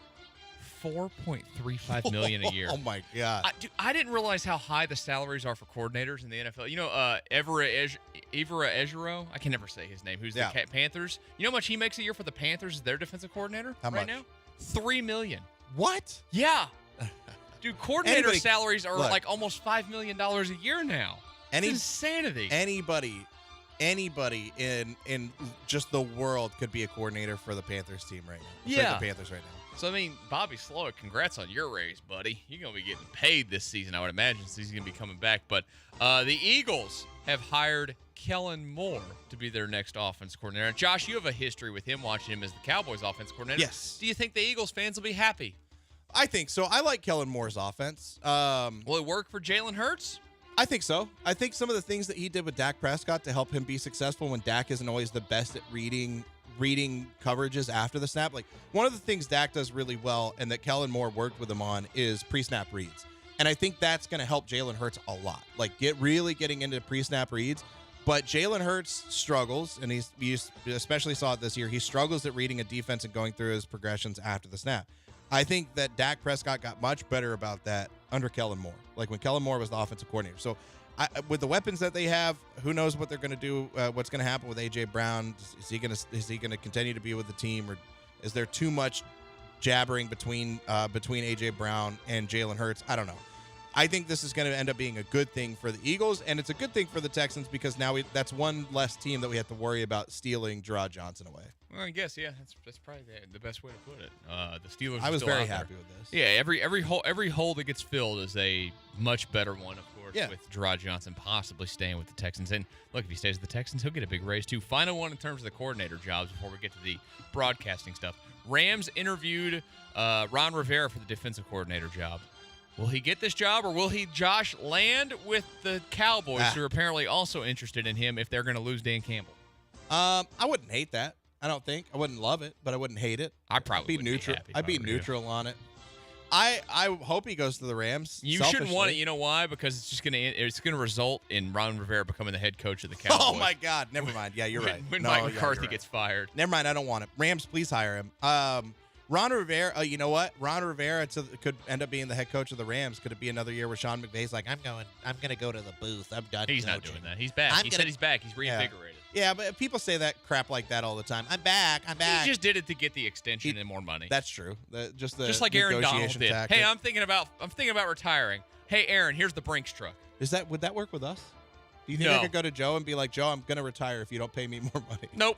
$4.35 million a year. Oh my God! I didn't realize how high the salaries are for coordinators in the NFL. You know, Evra Ejiro, I can never say his name. Who's the Panthers? You know how much he makes a year for the Panthers as their defensive coordinator? How much? Now? $3 million. What? Yeah. Dude, coordinator salaries are look. like almost $5 million a year now. It's insanity. Anybody in just the world could be a coordinator for the Panthers team right now. Yeah. For the Panthers right now. So, I mean, Bobby Slowick, congrats on your raise, buddy. You're going to be getting paid this season, I would imagine, since he's going to be coming back. But the Eagles have hired Kellen Moore to be their next offense coordinator. Josh, you have a history with him, watching him as the Cowboys offense coordinator. Yes. Do you think the Eagles fans will be happy? I think so. I like Kellen Moore's offense. Will it work for Jalen Hurts? I think so. I think some of the things that he did with Dak Prescott to help him be successful when Dak isn't always the best at reading coverages after the snap. Like, one of the things Dak does really well and that Kellen Moore worked with him on is pre-snap reads. And I think that's going to help Jalen Hurts a lot. Like, getting into pre-snap reads. But Jalen Hurts struggles, and you especially saw it this year. He struggles at reading a defense and going through his progressions after the snap. I think that Dak Prescott got much better about that under Kellen Moore, like when Kellen Moore was the offensive coordinator. So with the weapons that they have, who knows what they're going to do, what's going to happen with A.J. Brown? Is he going to continue to be with the team, or is there too much jabbering between A.J. Brown and Jalen Hurts? I don't know. I think this is going to end up being a good thing for the Eagles, and it's a good thing for the Texans because now that's one less team that we have to worry about stealing Gerard Johnson away. Well, I guess, yeah, that's probably the best way to put it. The Steelers. I was still very out happy there. with this. Yeah, every hole that gets filled is a much better one, of course. Yeah. With Gerard Johnson possibly staying with the Texans, and look, if he stays with the Texans, he'll get a big raise too. Final one in terms of the coordinator jobs before we get to the broadcasting stuff. Rams interviewed Ron Rivera for the defensive coordinator job. Will he get this job, or will Josh land with the Cowboys, who are apparently also interested in him if they're going to lose Dan Campbell? I wouldn't hate that. I don't think. I wouldn't love it, but I wouldn't hate it. I probably be neutral. happy if I'd be I were you. neutral on it. I hope he goes to the Rams. You shouldn't want it. You know why? Because it's just gonna result in Ron Rivera becoming the head coach of the Cowboys. Oh my God! Never mind. Yeah, you're right. When No, Mike yeah, McCarthy you're right. gets fired. Never mind. I don't want it. Rams, please hire him. Ron Rivera. You know what? Ron Rivera could end up being the head coach of the Rams. Could it be another year where Sean McVay's like, I'm gonna go to the booth. I'm done. He's not doing that. He's back. He said he's back. He's reinvigorated. Yeah, but people say that crap like that all the time. I'm back. He just did it to get the extension and more money. That's true. Just like Aaron Donald negotiation did. tactic. Hey, I'm thinking about retiring. Hey, Aaron, here's the Brinks truck. Would that work with us? Do you think I could go to Joe and be like, Joe, I'm gonna retire if you don't pay me more money? Nope.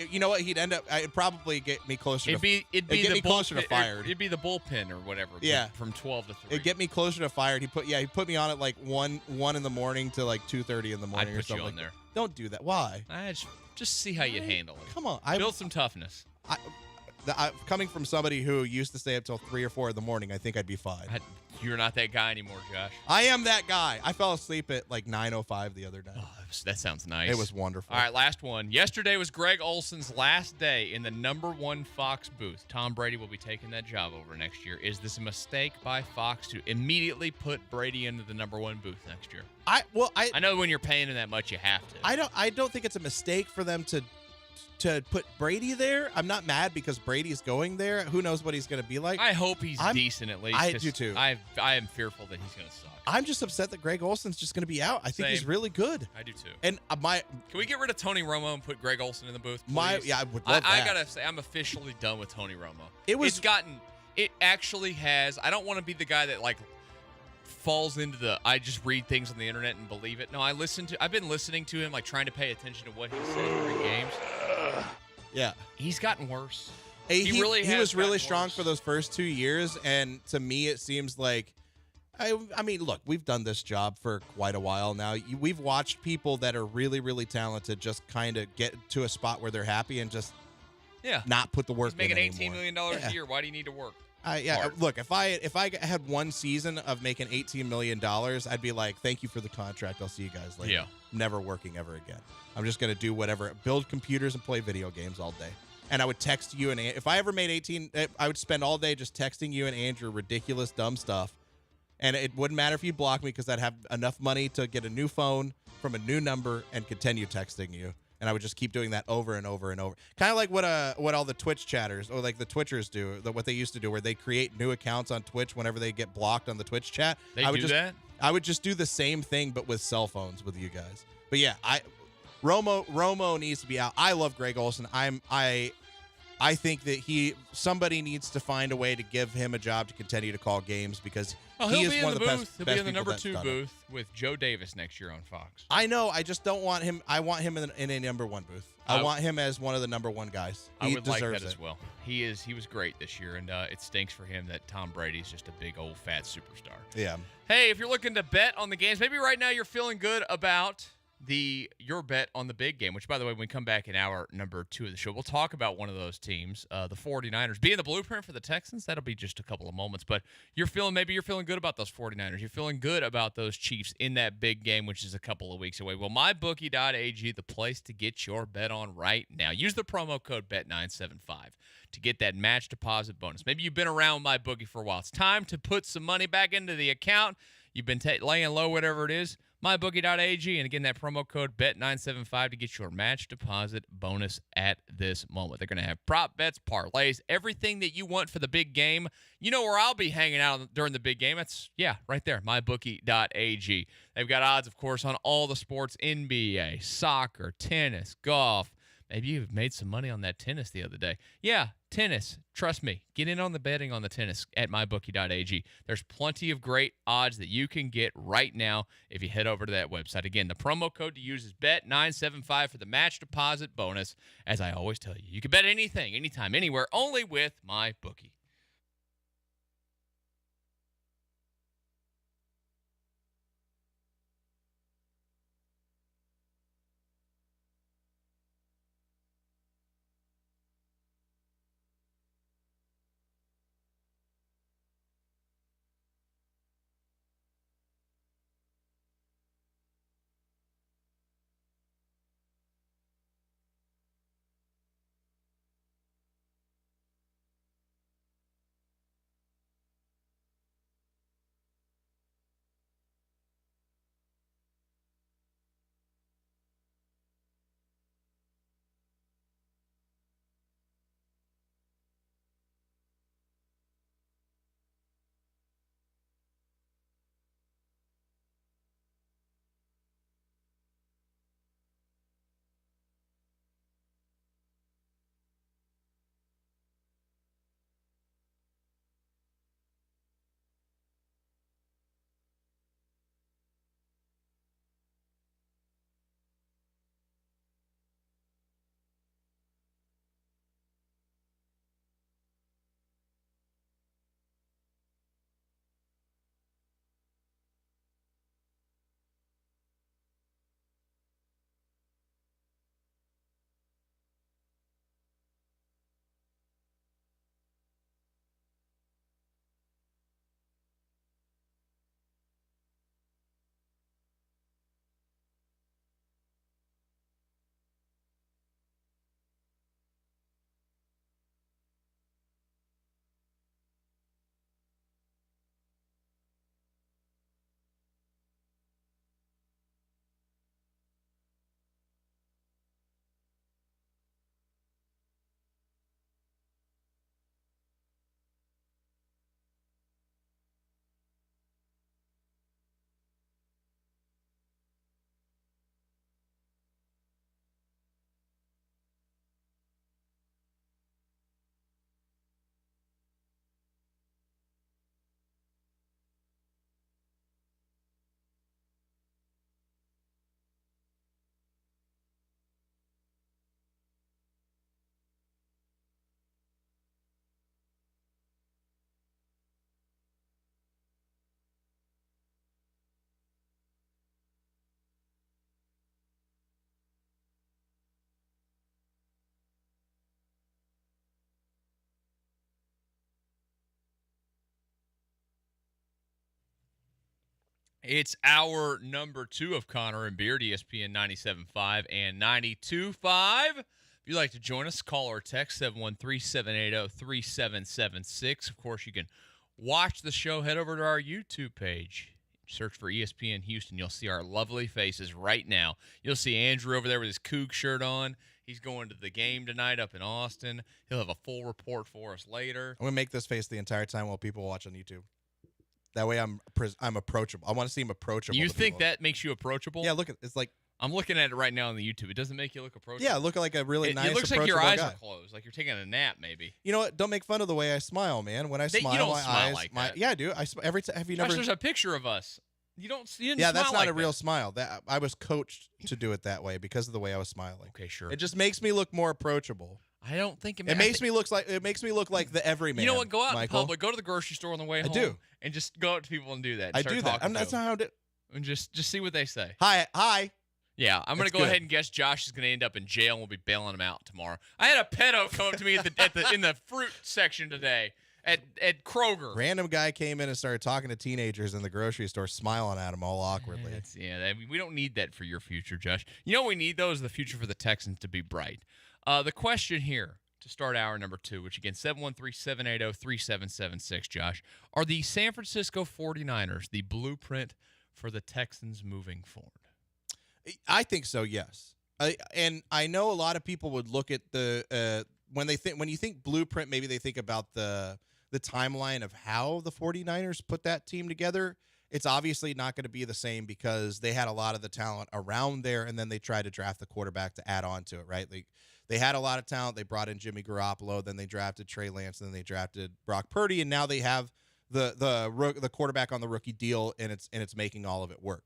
You know what? He'd end up. It'd probably get me closer. It'd get me closer to fired. It'd be the bullpen or whatever. Yeah. From 12 to 3. It'd get me closer to fired. He put me on at like 1 in the morning to like 2:30 in the morning I'd or put you something. on there. Don't do that. Why? Just see how you'd handle it. Come on, build some toughness. Coming from somebody who used to stay up till 3 or 4 in the morning, I think I'd be fine. You're not that guy anymore, Josh. I am that guy. I fell asleep at like 9:05 the other day. Oh, that sounds nice. It was wonderful. All right, last one. Yesterday was Greg Olson's last day in the #1 Fox booth. Tom Brady will be taking that job over next year. Is this a mistake by Fox to immediately put Brady into the #1 booth next year? I know when you're paying him that much, you have to. I don't think it's a mistake for them to put Brady there. I'm not mad because Brady's going there. Who knows what he's going to be like? I hope he's decent at least. I do too. I am fearful that he's going to suck. I'm just upset that Greg Olson's just going to be out. I think he's really good. I do too. And can we get rid of Tony Romo and put Greg Olson in the booth? Please? I would love that. I gotta say, I'm officially done with Tony Romo. It actually has. I don't want to be the guy that like falls into I just read things on the internet and believe it. No, I've been listening to him, like trying to pay attention to what he said during games. Yeah. He's gotten worse. He was really strong worse for those first 2 years, and to me it seems like I mean, look, we've done this job for quite a while now. We've watched people that are really, really talented just kind of get to a spot where they're happy and just not put the work He's making in $18 million a year. Why do you need to work? Look, if I had one season of making $18 million, I'd be like, thank you for the contract. I'll see you guys later. Yeah. Never working ever again. I'm just going to do whatever, build computers and play video games all day. And I would text you, and if I ever made 18, I would spend all day just texting you and Andrew ridiculous, dumb stuff. And it wouldn't matter if you blocked me because I'd have enough money to get a new phone from a new number and continue texting you. And I would just keep doing that over and over and over. Kind of like what all the Twitch chatters or like the Twitchers do, what they used to do, where they create new accounts on Twitch whenever they get blocked on the Twitch chat. I would just do the same thing, but with cell phones with you guys. But yeah, Romo needs to be out. I love Greg Olson. I I think that somebody needs to find a way to give him a job to continue to call games because he he'll is be one in of the the booth. best. He'll best be in the people number that's 2 done it. booth with Joe Davis next year on Fox. I know. I just don't want him. I want him in a number 1 booth. I want him as one of the number 1 guys. I He would like deserves that as it. well. He was great this year, and it stinks for him that Tom Brady's just a big old fat superstar. Yeah. Hey, if you're looking to bet on the games, maybe right now you're feeling good about your bet on the big game, which, by the way, when we come back in hour number 2 of the show, we'll talk about one of those teams, the 49ers. Being the blueprint for the Texans, that'll be just a couple of moments. But maybe you're feeling good about those 49ers. You're feeling good about those Chiefs in that big game, which is a couple of weeks away. Well, mybookie.ag, the place to get your bet on right now. Use the promo code BET975 to get that match deposit bonus. Maybe you've been around MyBookie for a while. It's time to put some money back into the account. You've been laying low, whatever it is. MyBookie.ag, and again, that promo code BET975 to get your match deposit bonus at this moment. They're going to have prop bets, parlays, everything that you want for the big game. You know where I'll be hanging out during the big game? That's, right there, MyBookie.ag. They've got odds, of course, on all the sports, NBA, soccer, tennis, golf. Maybe you've made some money on that tennis the other day. Yeah, tennis. Trust me. Get in on the betting on the tennis at mybookie.ag. There's plenty of great odds that you can get right now if you head over to that website. Again, the promo code to use is BET975 for the match deposit bonus. As I always tell you, you can bet anything, anytime, anywhere, only with MyBookie. It's hour number 2 of Connor and Beard, ESPN 97.5 and 92.5. If you'd like to join us, call or text 713-780-3776. Of course, you can watch the show. Head over to our YouTube page. Search for ESPN Houston. You'll see our lovely faces right now. You'll see Andrew over there with his Coug shirt on. He's going to the game tonight up in Austin. He'll have a full report for us later. I'm going to make this face the entire time while people watch on YouTube. That way I'm approachable. I want to see him approachable. You to think people. that makes you approachable? Yeah, look, it's like I'm looking at it right now on the YouTube. It doesn't make you look approachable. Yeah, look like a really nice. It looks like your eyes guy. are closed, like you're taking a nap, maybe. You know what? Don't make fun of the way I smile, man. When I smile, you don't my smile eyes. like that. Yeah, I do. Every time. Have you Josh, never? there's a picture of us. You didn't Yeah, smile that's not like a real that. smile. That I was coached to do it that way because of the way I was smiling. Okay, sure. It just makes me look more approachable. I don't think It makes me look like the everyman. You know what? Go out Michael. in public. Go to the grocery store on the way home. do. And just go up to people and do that. And I start do that. talking to That's them. not how I do. And just see what they say. Hi. Yeah, I'm going That's to go good. ahead and guess Josh is going to end up in jail and we'll be bailing him out tomorrow. I had a pedo come up to me in the fruit section today at Kroger. Random guy came in and started talking to teenagers in the grocery store, smiling at them all awkwardly. We don't need that for your future, Josh. You know what we need, though, is the future for the Texans to be bright. The question here to start hour number 2, which again, 713-780-3776, Josh, are the San Francisco 49ers the blueprint for the Texans moving forward? I think so, yes. And I know a lot of people would look at the when you think blueprint, maybe they think about the timeline of how the 49ers put that team together. It's obviously not going to be the same because they had a lot of the talent around there, and then they tried to draft the quarterback to add on to it, right? They had a lot of talent. They brought in Jimmy Garoppolo, then they drafted Trey Lance, then they drafted Brock Purdy, and now they have the quarterback on the rookie deal, and it's making all of it work.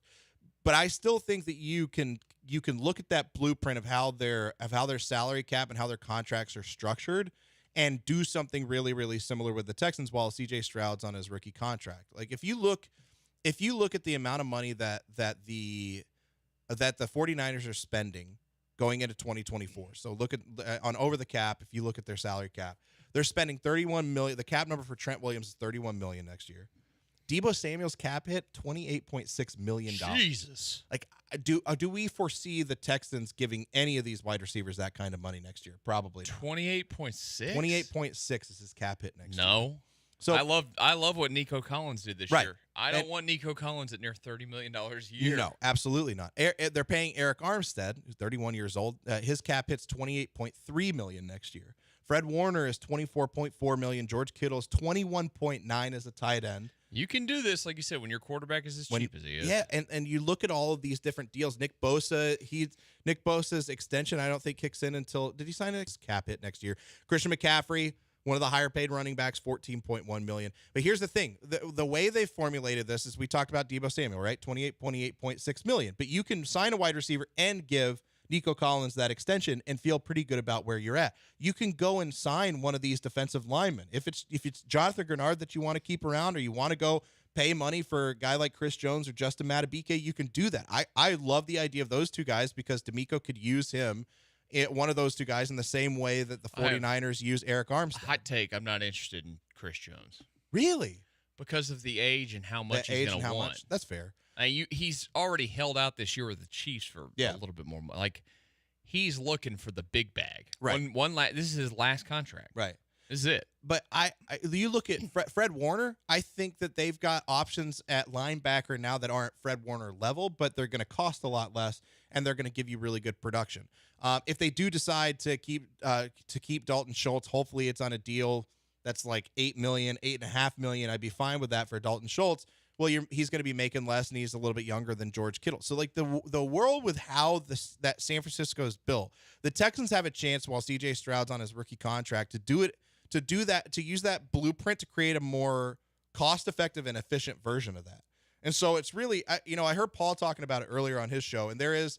But I still think that you can look at that blueprint of how their salary cap and how their contracts are structured and do something really, really similar with the Texans while CJ Stroud's on his rookie contract. Like if you look at the amount of money that the 49ers are spending going into 2024. So look at on over the cap, if you look at their salary cap, they're spending $31 million. The cap number for Trent Williams is $31 million next year. Deebo Samuel's cap hit $28.6 million. Jesus. Like, do we foresee the Texans giving any of these wide receivers that kind of money next year? Probably not. 28.6? 28.6 is his cap hit next year. No. So I love what Nico Collins did this Right. year. I don't want Nico Collins at near $30 million a year. No, absolutely not. They're paying Eric Armstead, who's 31 years old. His cap hits $28.3 million next year. Fred Warner is $24.4 million. George Kittle is $21.9 as a tight end. You can do this, like you said, when your quarterback is as cheap as he is. Yeah, and you look at all of these different deals. Nick Bosa's extension, I don't think kicks in until, did he sign a cap hit next year? Christian McCaffrey, one of the higher paid running backs, $14.1 million. But here's the thing. The way they formulated this is we talked about Deebo Samuel, right? $28.6 million. But you can sign a wide receiver and give Nico Collins that extension and feel pretty good about where you're at. You can go and sign one of these defensive linemen. If it's Jonathan Grenard that you want to keep around, or you want to go pay money for a guy like Chris Jones or Justin Madubuike, you can do that. I love the idea of those two guys because D'Amico could use him, one of those two guys, in the same way that the 49ers use Eric Armstead. Hot take, I'm not interested in Chris Jones. Really? Because of the age and how much he's going to want. That's fair. He's already held out this year with the Chiefs for a little bit more money. Like, he's looking for the big bag. Right. This is his last contract. Right. This is it. But you look at Fred Warner, I think that they've got options at linebacker now that aren't Fred Warner level, but they're going to cost a lot less, and they're going to give you really good production. If they do decide to keep Dalton Schultz, hopefully it's on a deal that's like $8 million, $8.5 million. I'd be fine with that for Dalton Schultz. Well, he's going to be making less, and he's a little bit younger than George Kittle. So, like, the world with how that San Francisco is built, the Texans have a chance while C.J. Stroud's on his rookie contract to use that blueprint to create a more cost-effective and efficient version of that. And so it's really, I heard Paul talking about it earlier on his show, and there is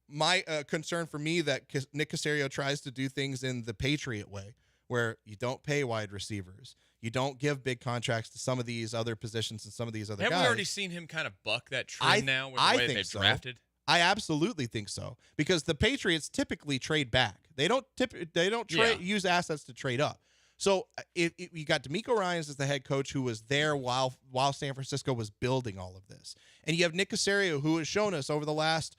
my concern for me that Nick Caserio tries to do things in the Patriot way, where you don't pay wide receivers. You don't give big contracts to some of these other positions and some of these other guys. Have we already seen him kind of buck that trend now with the way they've drafted? I absolutely think so, because the Patriots typically trade back. They don't use assets to trade up. So if you got D'Amico Ryans as the head coach, who was there while San Francisco was building all of this, and you have Nick Caserio, who has shown us over the last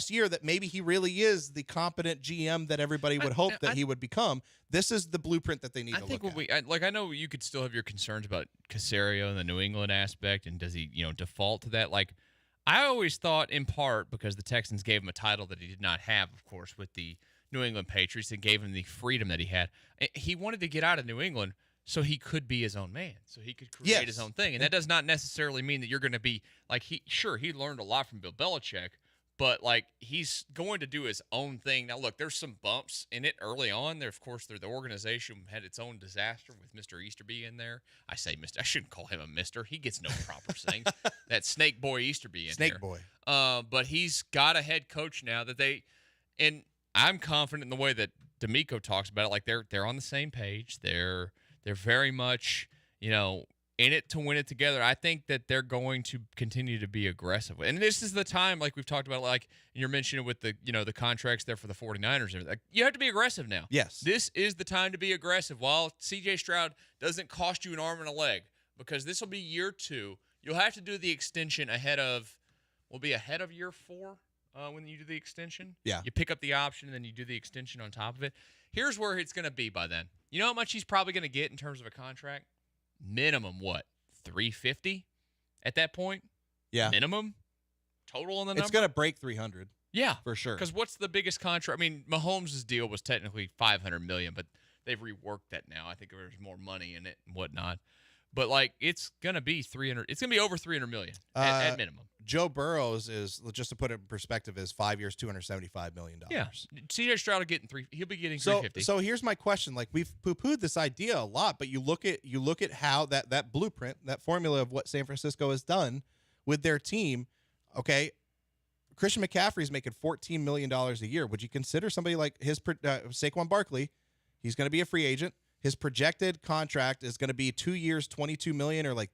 year that maybe he really is the competent GM that everybody would hope that he would become. This is the blueprint that they need to look at. I know you could still have your concerns about Caserio and the New England aspect, and does he, default to that? Like, I always thought, in part, because the Texans gave him a title that he did not have, of course, with the New England Patriots, and gave him the freedom that he had. He wanted to get out of New England so he could be his own man, so he could create his own thing. And that does not necessarily mean that you're going to be like he learned a lot from Bill Belichick, But, like, he's going to do his own thing. Now, look, there's some bumps in it early on. There, of course, the organization had its own disaster with Mr. Easterby in there. I say Mr. I shouldn't call him a Mister. He gets no proper things. That Snake Boy Easterby in Snake there. Boy. But he's got a head coach now that and I'm confident in the way that D'Amico talks about it. Like, they're on the same page. They're very much, in it to win it together. I think that they're going to continue to be aggressive. And this is the time, like we've talked about, like you're mentioning with the, the contracts there for the 49ers. And like, you have to be aggressive now. Yes. This is the time to be aggressive. While C.J. Stroud doesn't cost you an arm and a leg, because this will be year 2. You'll have to do the extension ahead of year 4 when you do the extension. Yeah. You pick up the option, and then you do the extension on top of it. Here's where it's going to be by then. You know how much he's probably going to get in terms of a contract? Minimum what? $350 at that point? Yeah. Minimum total on the number? It's going to break 300. Yeah. For sure. Because what's the biggest contract? I mean, Mahomes' deal was technically $500 million, but they've reworked that now. I think there's more money in it and whatnot. But, like, it's going to be $300. It's going to be over $300 million at minimum. Joe Burrow's is, just to put it in perspective, is 5 years, $275 million. Yeah. C.J. Stroud he'll be getting $350. So here's my question. Like, we've poo-pooed this idea a lot, but you look at how that blueprint, that formula of what San Francisco has done with their team. Okay, Christian McCaffrey's making $14 million a year. Would you consider somebody like Saquon Barkley? He's going to be a free agent. His projected contract is going to be 2 years, $22 million, or like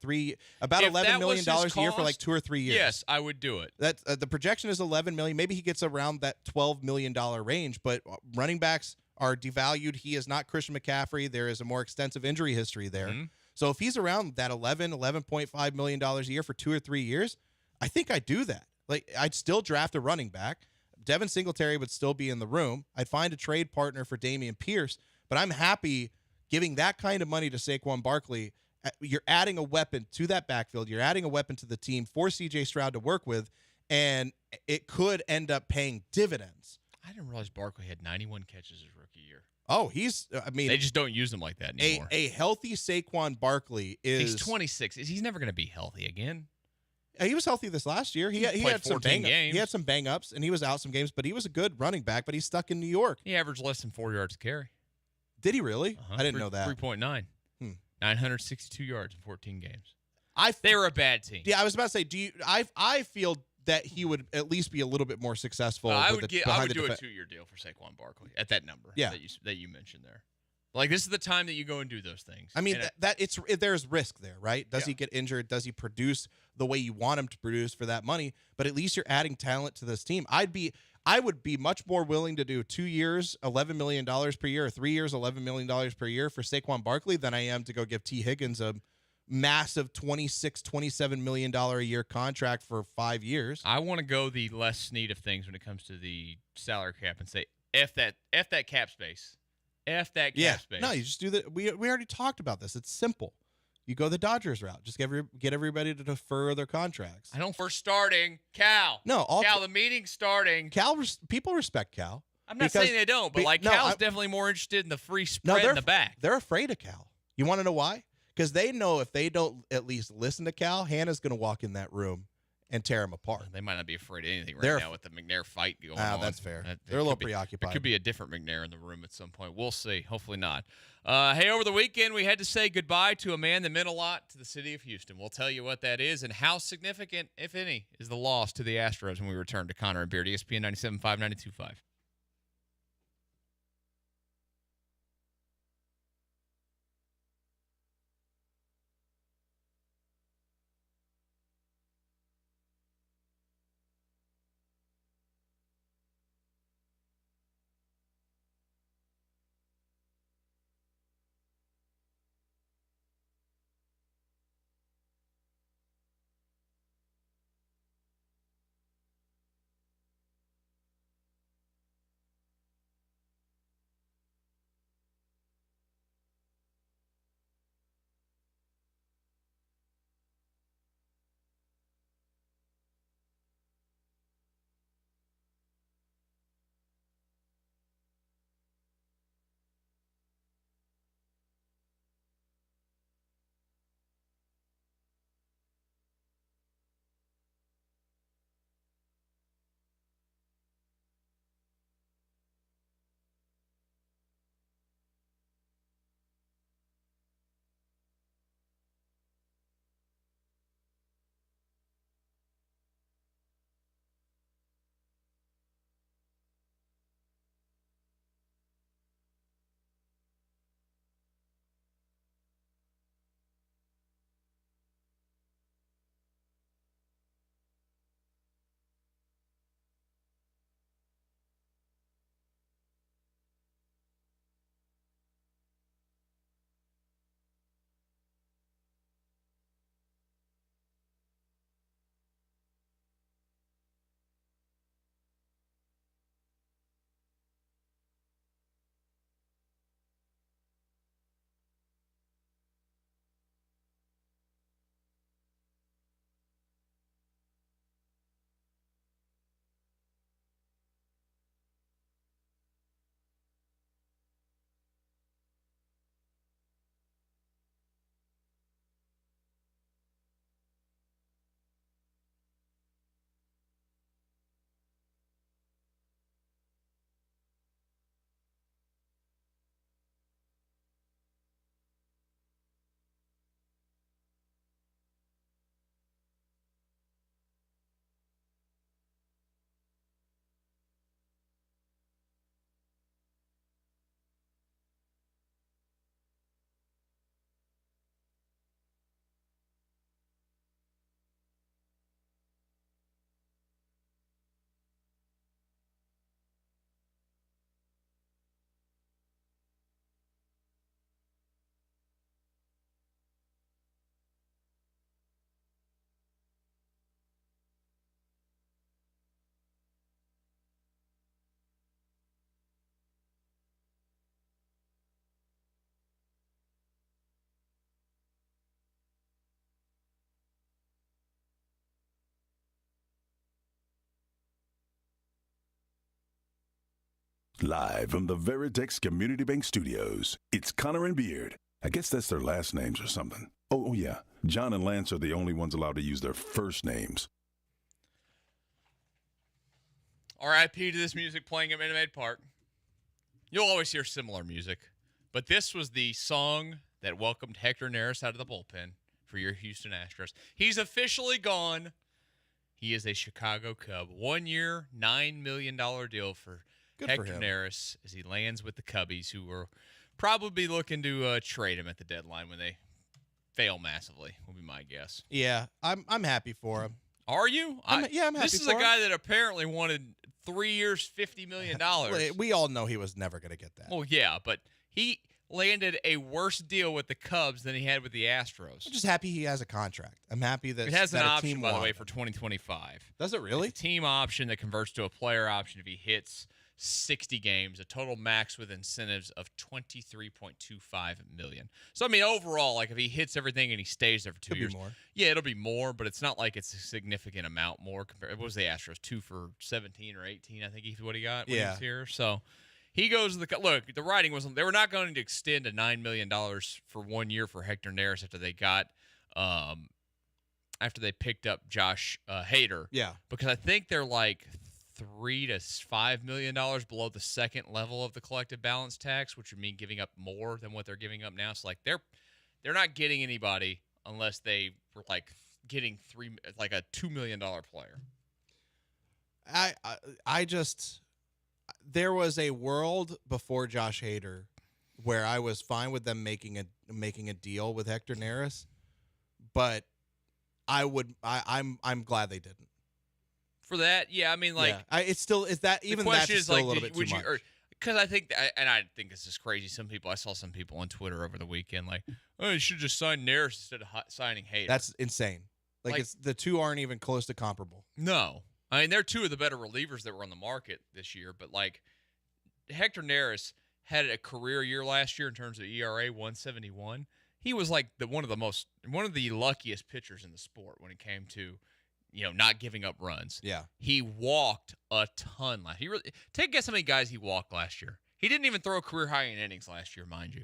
about $11 million a year for like 2 or 3 years. Yes, I would do it. That's the projection is $11 million. Maybe he gets around that $12 million range. But running backs are devalued. He is not Christian McCaffrey. There is a more extensive injury history there. Mm-hmm. So if he's around that $11.5 million a year for 2 or 3 years, I think I'd do that. Like, I'd still draft a running back. Devin Singletary would still be in the room. I'd find a trade partner for Dameon Pierce. But I'm happy giving that kind of money to Saquon Barkley. You're adding a weapon to that backfield. You're adding a weapon to the team for C.J. Stroud to work with, and it could end up paying dividends. I didn't realize Barkley had 91 catches his rookie year. Oh, they just don't use him like that anymore. A healthy Saquon Barkley is... He's 26. He's never going to be healthy again. He was healthy this last year. He had some games. He had some bang-ups, and he was out some games, but he was a good running back, but he's stuck in New York. He averaged less than 4 yards a carry. Did he really? I didn't know that. 3.9. 962 yards in 14 games. I They were a bad team. Yeah, I was about to say, I feel that he would at least be a little bit more successful. I would do a 2-year deal for Saquon Barkley at that number. Yeah. that you mentioned there. Like, this is the time that you go and do those things. I mean, there's risk there, right? Does he get injured? Does he produce the way you want him to produce for that money? But at least you're adding talent to this team. I would be much more willing to do 2 years, $11 million per year, or 3 years, $11 million per year for Saquon Barkley than I am to go give T. Higgins a massive $26, $27 million a year contract for 5 years. I want to go the less Snead of things when it comes to the salary cap and say, F that cap space. F that cap space. No, you just do that. We already talked about this. It's simple. You go the Dodgers route. Just get everybody to defer their contracts. I don't for starting Cal. No, Cal, the meeting's starting. People respect Cal. I'm not saying they don't, but Cal's definitely more interested in the free spread in the back. They're afraid of Cal. You want to know why? Because they know if they don't at least listen to Cal, Hannah's going to walk in that room and tear him apart. They might not be afraid of anything right now with the McNair fight going on. That's fair. They're a little preoccupied. There could be a different McNair in the room at some point. We'll see. Hopefully not. Hey, over the weekend, we had to say goodbye to a man that meant a lot to the city of Houston. We'll tell you what that is and how significant, if any, is the loss to the Astros when we return to Connor and Beard, ESPN 97.5, 92.5. Live from the Veritex Community Bank Studios, it's Connor and Beard. I guess that's their last names or something. Oh, yeah. John and Lance are the only ones allowed to use their first names. R.I.P. to this music playing at Minute Maid Park. You'll always hear similar music, but this was the song that welcomed Hector Neris out of the bullpen for your Houston Astros. He's officially gone. He is a Chicago Cub. 1 year, $9 million deal for Good Hector for him. Neris as he lands with the Cubbies, who were probably looking to trade him at the deadline when they fail massively, will be my guess. Yeah, I'm happy for him. Are you? I'm happy This is for a him. guy that apparently wanted 3 years, $50 million. We all know he was never going to get that. Well, yeah, but he landed a worse deal with the Cubs than he had with the Astros. I'm just happy he has a contract. I'm happy that It has an that a option, team by the way, wanted for him. 2025. Does it really? It's a team option that converts to a player option if he hits 60 games, a total max with incentives of $23.25 million. So, I mean, overall, like if he hits everything and he stays there for 2 Could be years. more. Yeah, it'll be more, but it's not like it's a significant amount more. What was the Astros? 2 for 17 or 18, I think is what he got when he Yeah. was here. So he goes to the look. The writing wasn't. They were not going to extend a $9 million for 1 year for Hector Neris after they got, after they picked up Josh Hader. Yeah. Because I think they're like $3 to $5 million below the second level of the collective balance tax, which would mean giving up more than what they're giving up now. So like they're not getting anybody unless they were like getting a $2 million player. I just there was a world before Josh Hader where I was fine with them making a deal with Hector Neris, but I'm glad they didn't. For that, yeah, I mean, like, it's still is that even that's still a little bit too much. Because I think, and I think this is crazy. I saw some people on Twitter over the weekend like, oh, you should just sign Neris instead of signing Hader. That's insane. Like it's the two aren't even close to comparable. No, I mean they're two of the better relievers that were on the market this year. But like Hector Neris had a career year last year in terms of ERA 171. He was like one of the luckiest pitchers in the sport when it came to, not giving up runs. Yeah. He walked a ton last year. Take a guess how many guys he walked last year. He didn't even throw a career high in innings last year, mind you.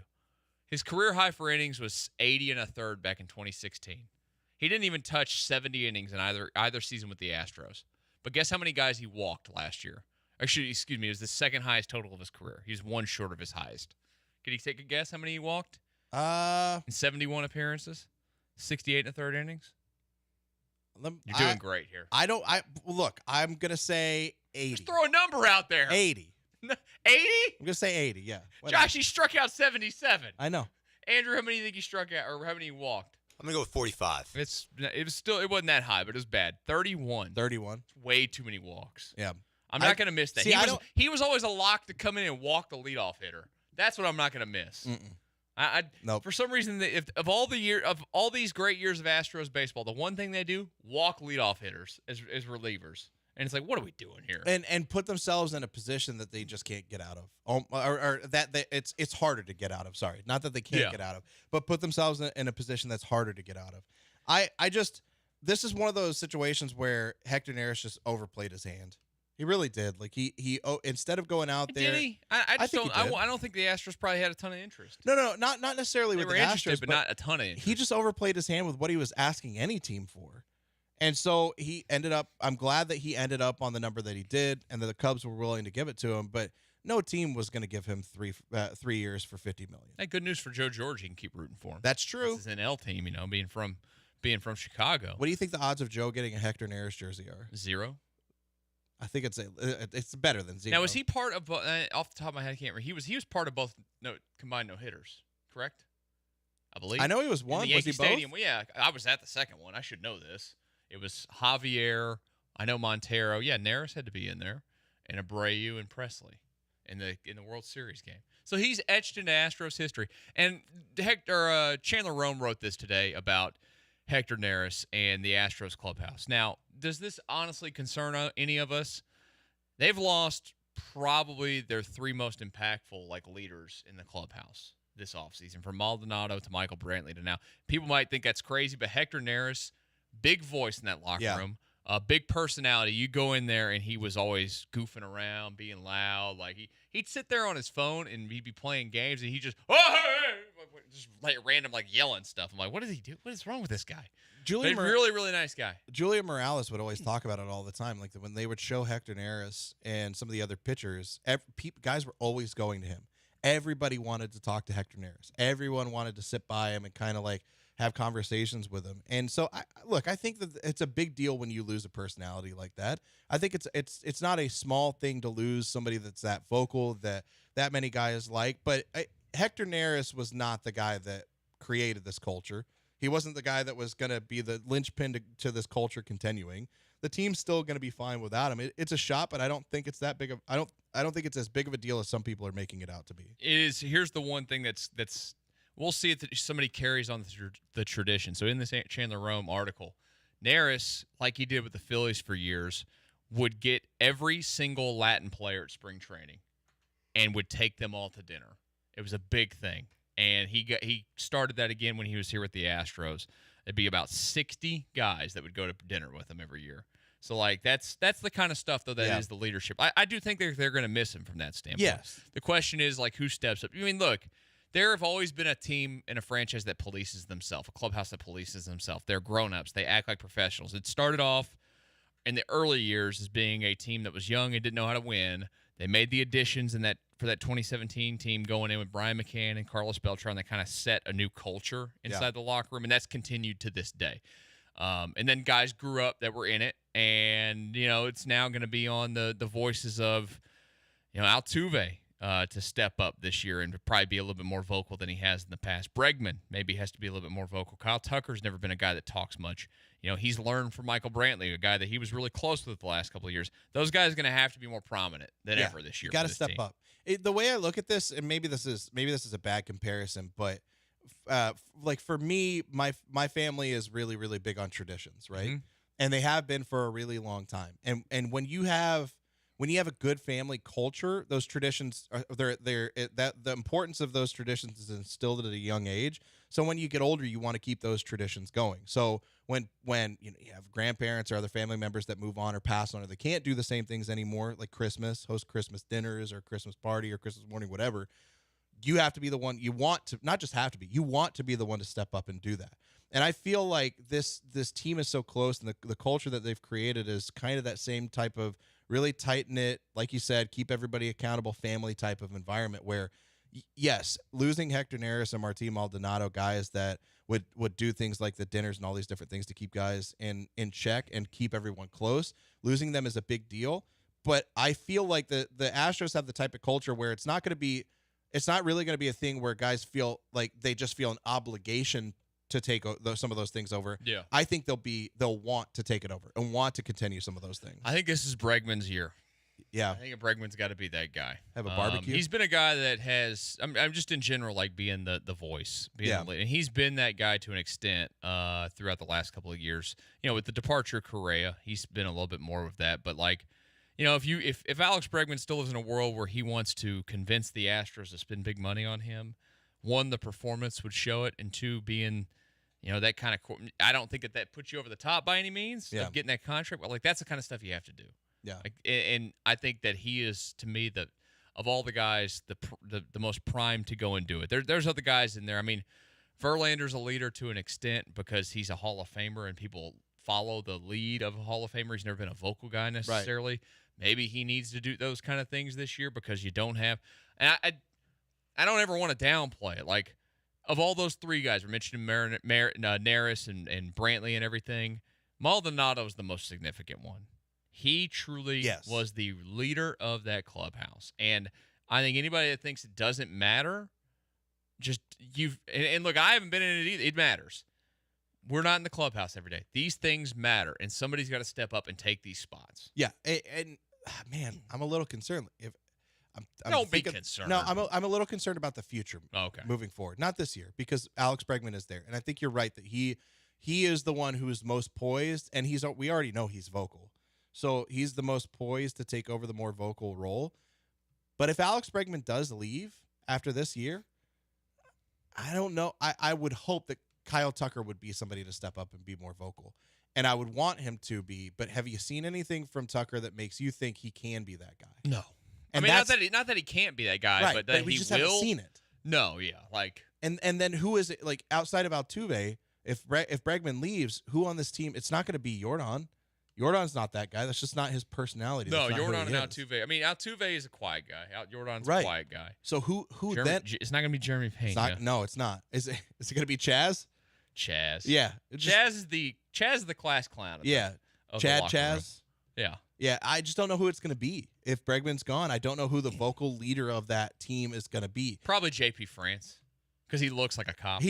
His career high for innings was 80 1/3 back in 2016. He didn't even touch 70 innings in either season with the Astros. But guess how many guys he walked last year? Actually, excuse me, it was the second highest total of his career. He's one short of his highest. Could you take a guess how many he walked? In 71 appearances, 68 1/3 innings. You're doing great here. Look, I'm gonna say 80. Just throw a number out there. 80. 80? I'm gonna say 80. Yeah. Whatever. Josh, he struck out 77. I know. Andrew, how many do you think he struck out, or how many he walked? I'm gonna go with 45. It wasn't that high, but it was bad. 31. 31. Way too many walks. Yeah. I'm not gonna miss that. See, He was always a lock to come in and walk the leadoff hitter. That's what I'm not gonna miss. Nope. For some reason, of all these great years of Astros baseball, the one thing they do, walk leadoff hitters as relievers. And it's like, what are we doing here? And put themselves in a position that they just can't get out of, or that it's harder to get out of. Sorry, not that they can't get out of, but put themselves in a position that's harder to get out of. This is one of those situations where Hector Neris just overplayed his hand. He really did. Like he instead of going out there, did he? I think he did. I don't think the Astros probably had a ton of interest. No, not necessarily They with were the interested, Astros, but not a ton of interest. He just overplayed his hand with what he was asking any team for. And so he ended up, I'm glad that he ended up on the number that he did and that the Cubs were willing to give it to him, but no team was going to give him 3 years for $50 million. Hey, good news for Joe George. He can keep rooting for him. That's true. That's his NL team, being from Chicago. What do you think the odds of Joe getting a Hector Neris jersey are? 0. I think it's better than 0. Now, was he part of, off the top of my head, I can't remember. He was part of both combined no-hitters, correct? I believe. I know he was one. In the Yankee was he both? Stadium. Well, yeah, I was at the second one. I should know this. It was Javier. I know Montero. Yeah, Neris had to be in there, and Abreu and Presley in the World Series game. So he's etched into Astros history. And Chandler Rome wrote this today about Hector Neris and the Astros clubhouse. Now, does this honestly concern any of us? They've lost probably their 3 most impactful leaders in the clubhouse this offseason, from Maldonado to Michael Brantley to now. People might think that's crazy, but Hector Neris, big voice in that locker room, A big personality. You go in there, and he was always goofing around, being loud. Like he'd sit there on his phone, and he'd be playing games, and he just just like random like yelling stuff. I'm like, what does he do? What is wrong with this guy? Really, really nice guy. Julia Morales would always talk about it all the time. Like when they would show Hector Neris and some of the other pitchers, guys were always going to him. Everybody wanted to talk to Hector Neris. Everyone wanted to sit by him and kind of like have conversations with him. And so, I think that it's a big deal when you lose a personality like that. I think it's not a small thing to lose somebody that's that vocal that many guys like. But Hector Neris was not the guy that created this culture. He wasn't the guy that was going to be the linchpin to this culture continuing. The team's still going to be fine without him. It's a shot, but I don't think it's that big of. I don't think it's as big of a deal as some people are making it out to be. Here's the one thing that's we'll see if somebody carries on the tradition. So in this Chandler Rome article, Neris, like he did with the Phillies for years, would get every single Latin player at spring training and would take them all to dinner. It was a big thing. And he started that again when he was here with the Astros. It'd be about 60 guys that would go to dinner with him every year. So, like, that's the kind of stuff, though, that is the leadership. I do think they're going to miss him from that standpoint. Yes. The question is, like, who steps up? I mean, look, there have always been a team and a franchise that polices themselves, a clubhouse that polices themselves. They're grown-ups. They act like professionals. It started off in the early years as being a team that was young and didn't know how to win. They made the additions for that 2017 team going in with Brian McCann and Carlos Beltran that kind of set a new culture inside the locker room, and that's continued to this day. And then guys grew up that were in it, and, it's now going to be on the voices of, Altuve to step up this year and probably be a little bit more vocal than he has in the past. Bregman maybe has to be a little bit more vocal. Kyle Tucker's never been a guy that talks much. He's learned from Michael Brantley, a guy that he was really close with the last couple of years. Those guys are going to have to be more prominent than ever this year. You got to step up. The way I look at this, and maybe this is a bad comparison, but like for me, my family is really, really big on traditions, right? Mm-hmm. And they have been for a really long time. And when you have a good family culture, those traditions the importance of those traditions is instilled at a young age. So when you get older, you want to keep those traditions going. So when you have grandparents or other family members that move on or pass on, or they can't do the same things anymore, like Christmas, host Christmas dinners or Christmas party or Christmas morning, whatever, you have to be the one. You want to not just have to be. You want to be the one to step up and do that. And I feel like this team is so close, and the culture that they've created is kind of that same type of really tight-knit, like you said, keep everybody accountable, family type of environment where, yes, losing Hector Neris and Martin Maldonado, guys that would do things like the dinners and all these different things to keep guys in check and keep everyone close, losing them is a big deal. But I feel like the Astros have the type of culture where it's not really going to be a thing where guys feel like they just feel an obligation to take some of those things over. Yeah. I think they'll want to take it over and want to continue some of those things. I think this is Bregman's year. Yeah. I think Bregman's got to be that guy. Have a barbecue. He's been a guy that has, I'm just in general, like being the voice. The lead. And he's been that guy to an extent throughout the last couple of years. With the departure of Correa, he's been a little bit more of that. But like, if Alex Bregman still lives in a world where he wants to convince the Astros to spend big money on him, one, the performance would show it, and two, being that kind of – I don't think that puts you over the top by any means of getting that contract. But, like, that's the kind of stuff you have to do. Yeah. And I think that he is, to me, of all the guys, the most primed to go and do it. There's other guys in there. I mean, Verlander's a leader to an extent because he's a Hall of Famer and people follow the lead of a Hall of Famer. He's never been a vocal guy necessarily. Right. Maybe he needs to do those kind of things this year because you don't have – and I don't ever want to downplay it. Like, of all those three guys, we're mentioning Neris and Brantley and everything, Maldonado's the most significant one. He truly was the leader of that clubhouse. And I think anybody that thinks it doesn't matter, and look, I haven't been in it either. It matters. We're not in the clubhouse every day. These things matter, and somebody's got to step up and take these spots. Yeah, and man, I'm a little concerned. Don't be concerned. No, I'm a little concerned about the future moving forward. Not this year, because Alex Bregman is there. And I think you're right that he is the one who is most poised, and we already know he's vocal. So he's the most poised to take over the more vocal role. But if Alex Bregman does leave after this year, I don't know. I would hope that Kyle Tucker would be somebody to step up and be more vocal. and I would want him to be. But have you seen anything from Tucker that makes you think he can be that guy? No. And I mean, not that he can't be that guy, right, but that we he just will. haven't seen it. No, yeah, like. And then who is it? Like outside of Altuve, if Bregman leaves, who on this team? It's not going to be Yordan. Yordan's not that guy. That's just not his personality. No, That's not who Yordan he and is. Altuve. I mean, Altuve is a quiet guy. Yordan's Right. a quiet guy. So who Jeremy, then? It's not going to be Jeremy Payne. It's not, no, it's not. Is it going to be Chaz? Chaz. Yeah. Chaz is the class clown. Yeah. Chad Chaz. Yeah. Yeah. I just don't know who it's going to be. If Bregman's gone, I don't know who the vocal leader of that team is going to be. Probably JP France, because he looks like a cop.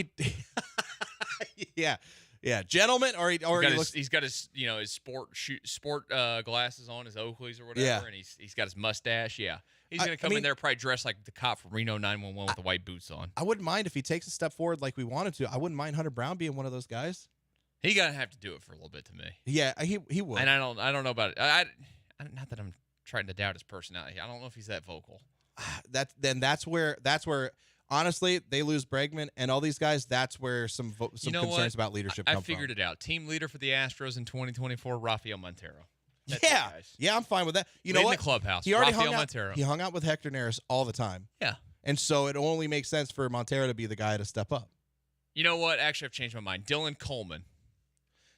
Yeah. Yeah, gentleman, he's got his his sport glasses on, his Oakleys or whatever, Yeah. and he's got his mustache. Yeah, he's gonna come in there probably dressed like the cop from Reno 911 with the white boots on. I wouldn't mind if he takes a step forward like we wanted to. I wouldn't mind Hunter Brown being one of those guys. He gotta have to do it for a little bit to me. Yeah, he would. And I don't know about it. I not that I'm trying to doubt his personality. I don't know if he's that vocal. That's where. Honestly, they lose Bregman and all these guys. That's where some concerns about leadership come from. I figured it out. Team leader for the Astros in 2024, Rafael Montero. That's yeah, I'm fine with that. You know in what? the clubhouse. He already Rafael Montero. He hung out with Hector Neris all the time. Yeah, and so it only makes sense for Montero to be the guy to step up. You know what? Actually, I've changed my mind. Dylan Coleman,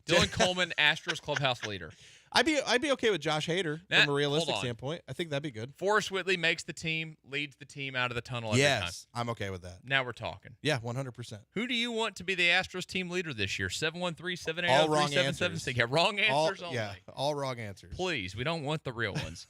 Astros clubhouse leader. I'd be okay with Josh Hader from a realistic standpoint. I think that'd be good. Forrest Whitley makes the team, leads the team out of the tunnel every time. Yes, I'm okay with that. Now we're talking. Yeah, 100%. Who do you want to be the Astros team leader this year? 713-780-3776. All wrong answers. Yeah, wrong answers only. Yeah, all wrong answers. Please, we don't want the real ones.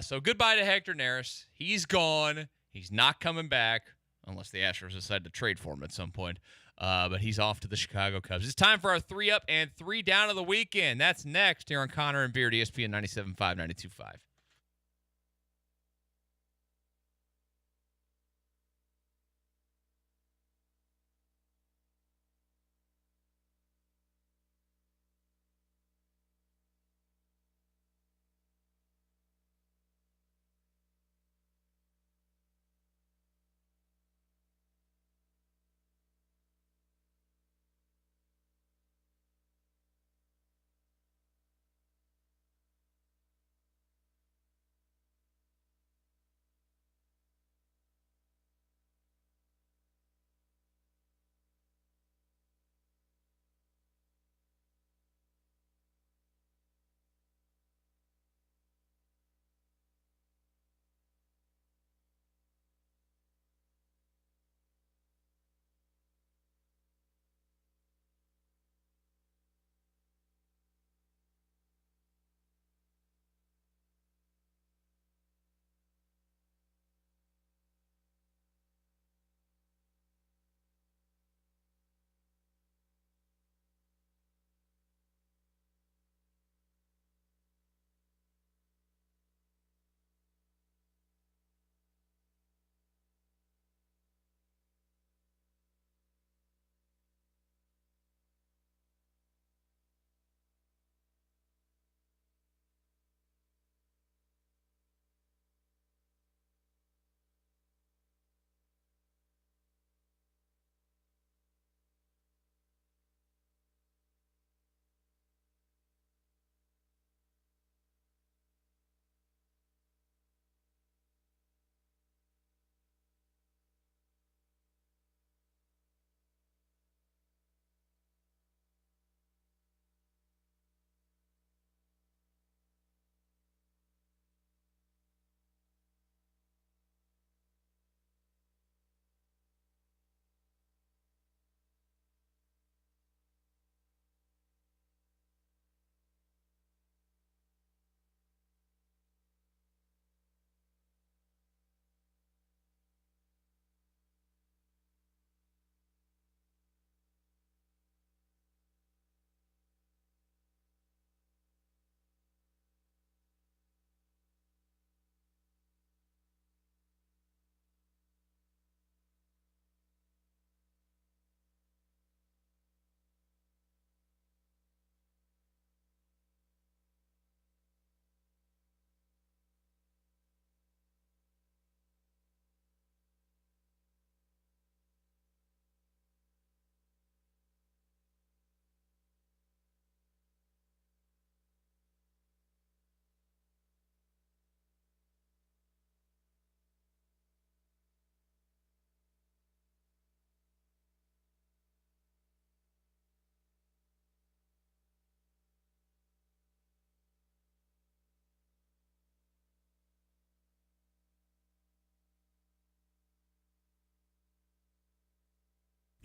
So goodbye to Hector Neris. He's gone. He's not coming back unless the Astros decide to trade for him at some point. But he's off to the Chicago Cubs. It's time for our 3 up and 3 down of the weekend. That's next here on Connor and Beard, ESPN 97.5, 92.5.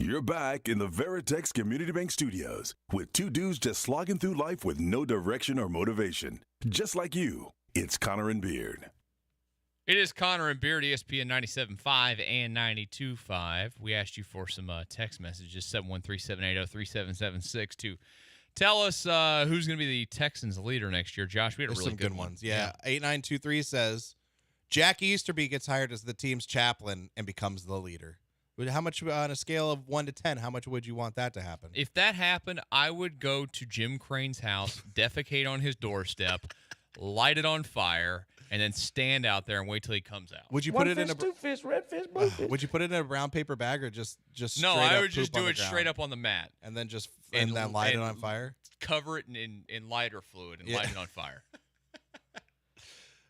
You're back in the Veritex Community Bank Studios with two dudes just slogging through life with no direction or motivation. Just like you, it's Connor and Beard. It is Connor and Beard, ESPN 97.5 and 92.5. We asked you for some text messages, 713-780-3776 to tell us who's going to be the Texans leader next year. Josh, we had a really some good ones. Yeah. 8923 says, Jack Easterby gets hired as the team's chaplain and becomes the leader. How much, on a scale of 1 to 10, how much would you want that to happen? If that happened, I would go to Jim Crane's house, defecate on his doorstep, light it on fire, and then stand out there and wait till he comes out. Would you put it in a two fish, red fish, blue fish? Would you put it in a brown paper bag or just No, straight I up would just poop on do the it ground? straight up on the mat. And then then light it on fire? Cover it in lighter fluid and light it on fire.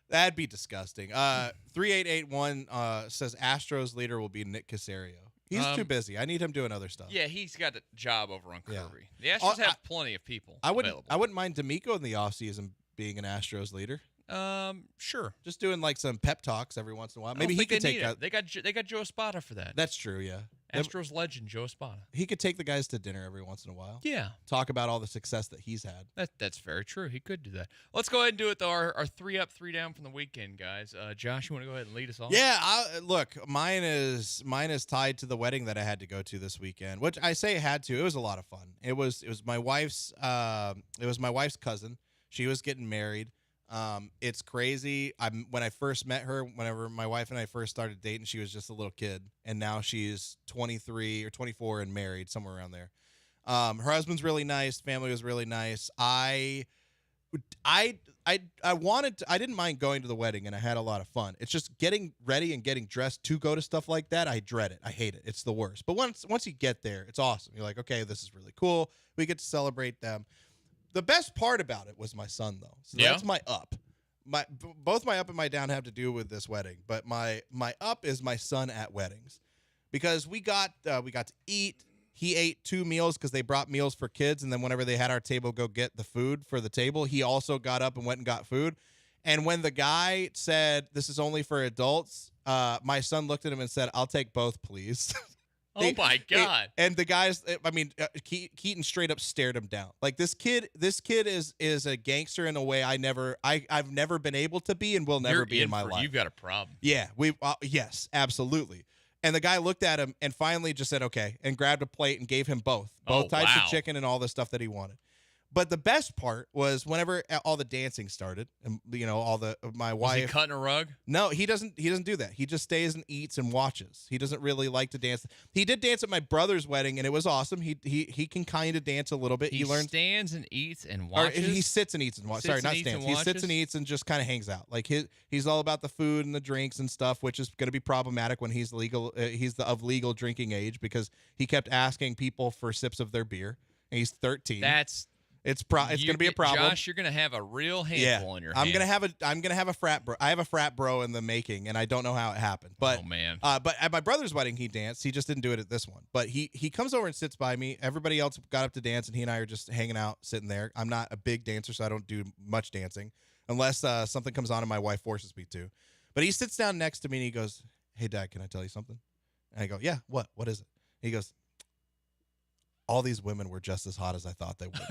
That'd be disgusting. 3881 says Astros leader will be Nick Caserio. He's too busy. I need him doing other stuff. Yeah, he's got a job over on Kirby. Yeah. The Astros have plenty of people available. I wouldn't mind D'Amico in the offseason being an Astros leader. Sure. Just doing like some pep talks every once in a while. Maybe he could take it. They got Joe Espada for that. That's true, yeah. Astros legend Joe Espada. He could take the guys to dinner every once in a while. Yeah. Talk about all the success that he's had. That's very true. He could do that. Let's go ahead and do it, though. Our 3 up, 3 down from the weekend, guys. Josh, you want to go ahead and lead us off? Yeah, look, mine is tied to the wedding that I had to go to this weekend, which I say I had to. It was a lot of fun. It was my wife's cousin. She was getting married. It's crazy. When I first met her, whenever my wife and I first started dating, she was just a little kid, and now she's 23 or 24 and married, somewhere around there. Her husband's really nice. Family was really nice. I didn't mind going to the wedding, and I had a lot of fun. It's just getting ready and getting dressed to go to stuff like that. I dread it. I hate it. It's the worst. But once you get there, it's awesome. You're like, okay, this is really cool. We get to celebrate them. The best part about it was my son, though. So that's my up. Both my up and my down have to do with this wedding, but my up is my son at weddings, because we got to eat. He ate 2 meals because they brought meals for kids, and then whenever they had our table go get the food for the table, he also got up and went and got food. And when the guy said, "This is only for adults," my son looked at him and said, "I'll take both, please." Oh my God! And the guys, Keaton straight up stared him down. Like this kid is a gangster in a way I've never been able to be and will never be in my life. You've got a problem. Yeah, yes, absolutely. And the guy looked at him and finally just said okay, and grabbed a plate and gave him both types of chicken and all the stuff that he wanted. But the best part was whenever all the dancing started, and my wife. Was he cutting a rug? No, he doesn't do that. He just stays and eats and watches. He doesn't really like to dance. He did dance at my brother's wedding, and it was awesome. He can kind of dance a little bit. He learns. Stands and eats and watches. Or he sits and eats and watches. Sorry, not stands. He sits and eats and just kind of hangs out. Like he's all about the food and the drinks and stuff, which is going to be problematic when he's legal. He's of legal drinking age, because he kept asking people for sips of their beer, and he's 13. It's going to be a problem. Josh, you're going to have a real handful in your hand. I'm going to have a frat bro. I have a frat bro in the making, and I don't know how it happened. But oh man. But at my brother's wedding he danced. He just didn't do it at this one. But he comes over and sits by me. Everybody else got up to dance, and he and I are just hanging out, sitting there. I'm not a big dancer, so I don't do much dancing unless something comes on and my wife forces me to. But he sits down next to me and he goes, "Hey Dad, can I tell you something?" And I go, "Yeah, what? What is it?" He goes, "All these women were just as hot as I thought they would be."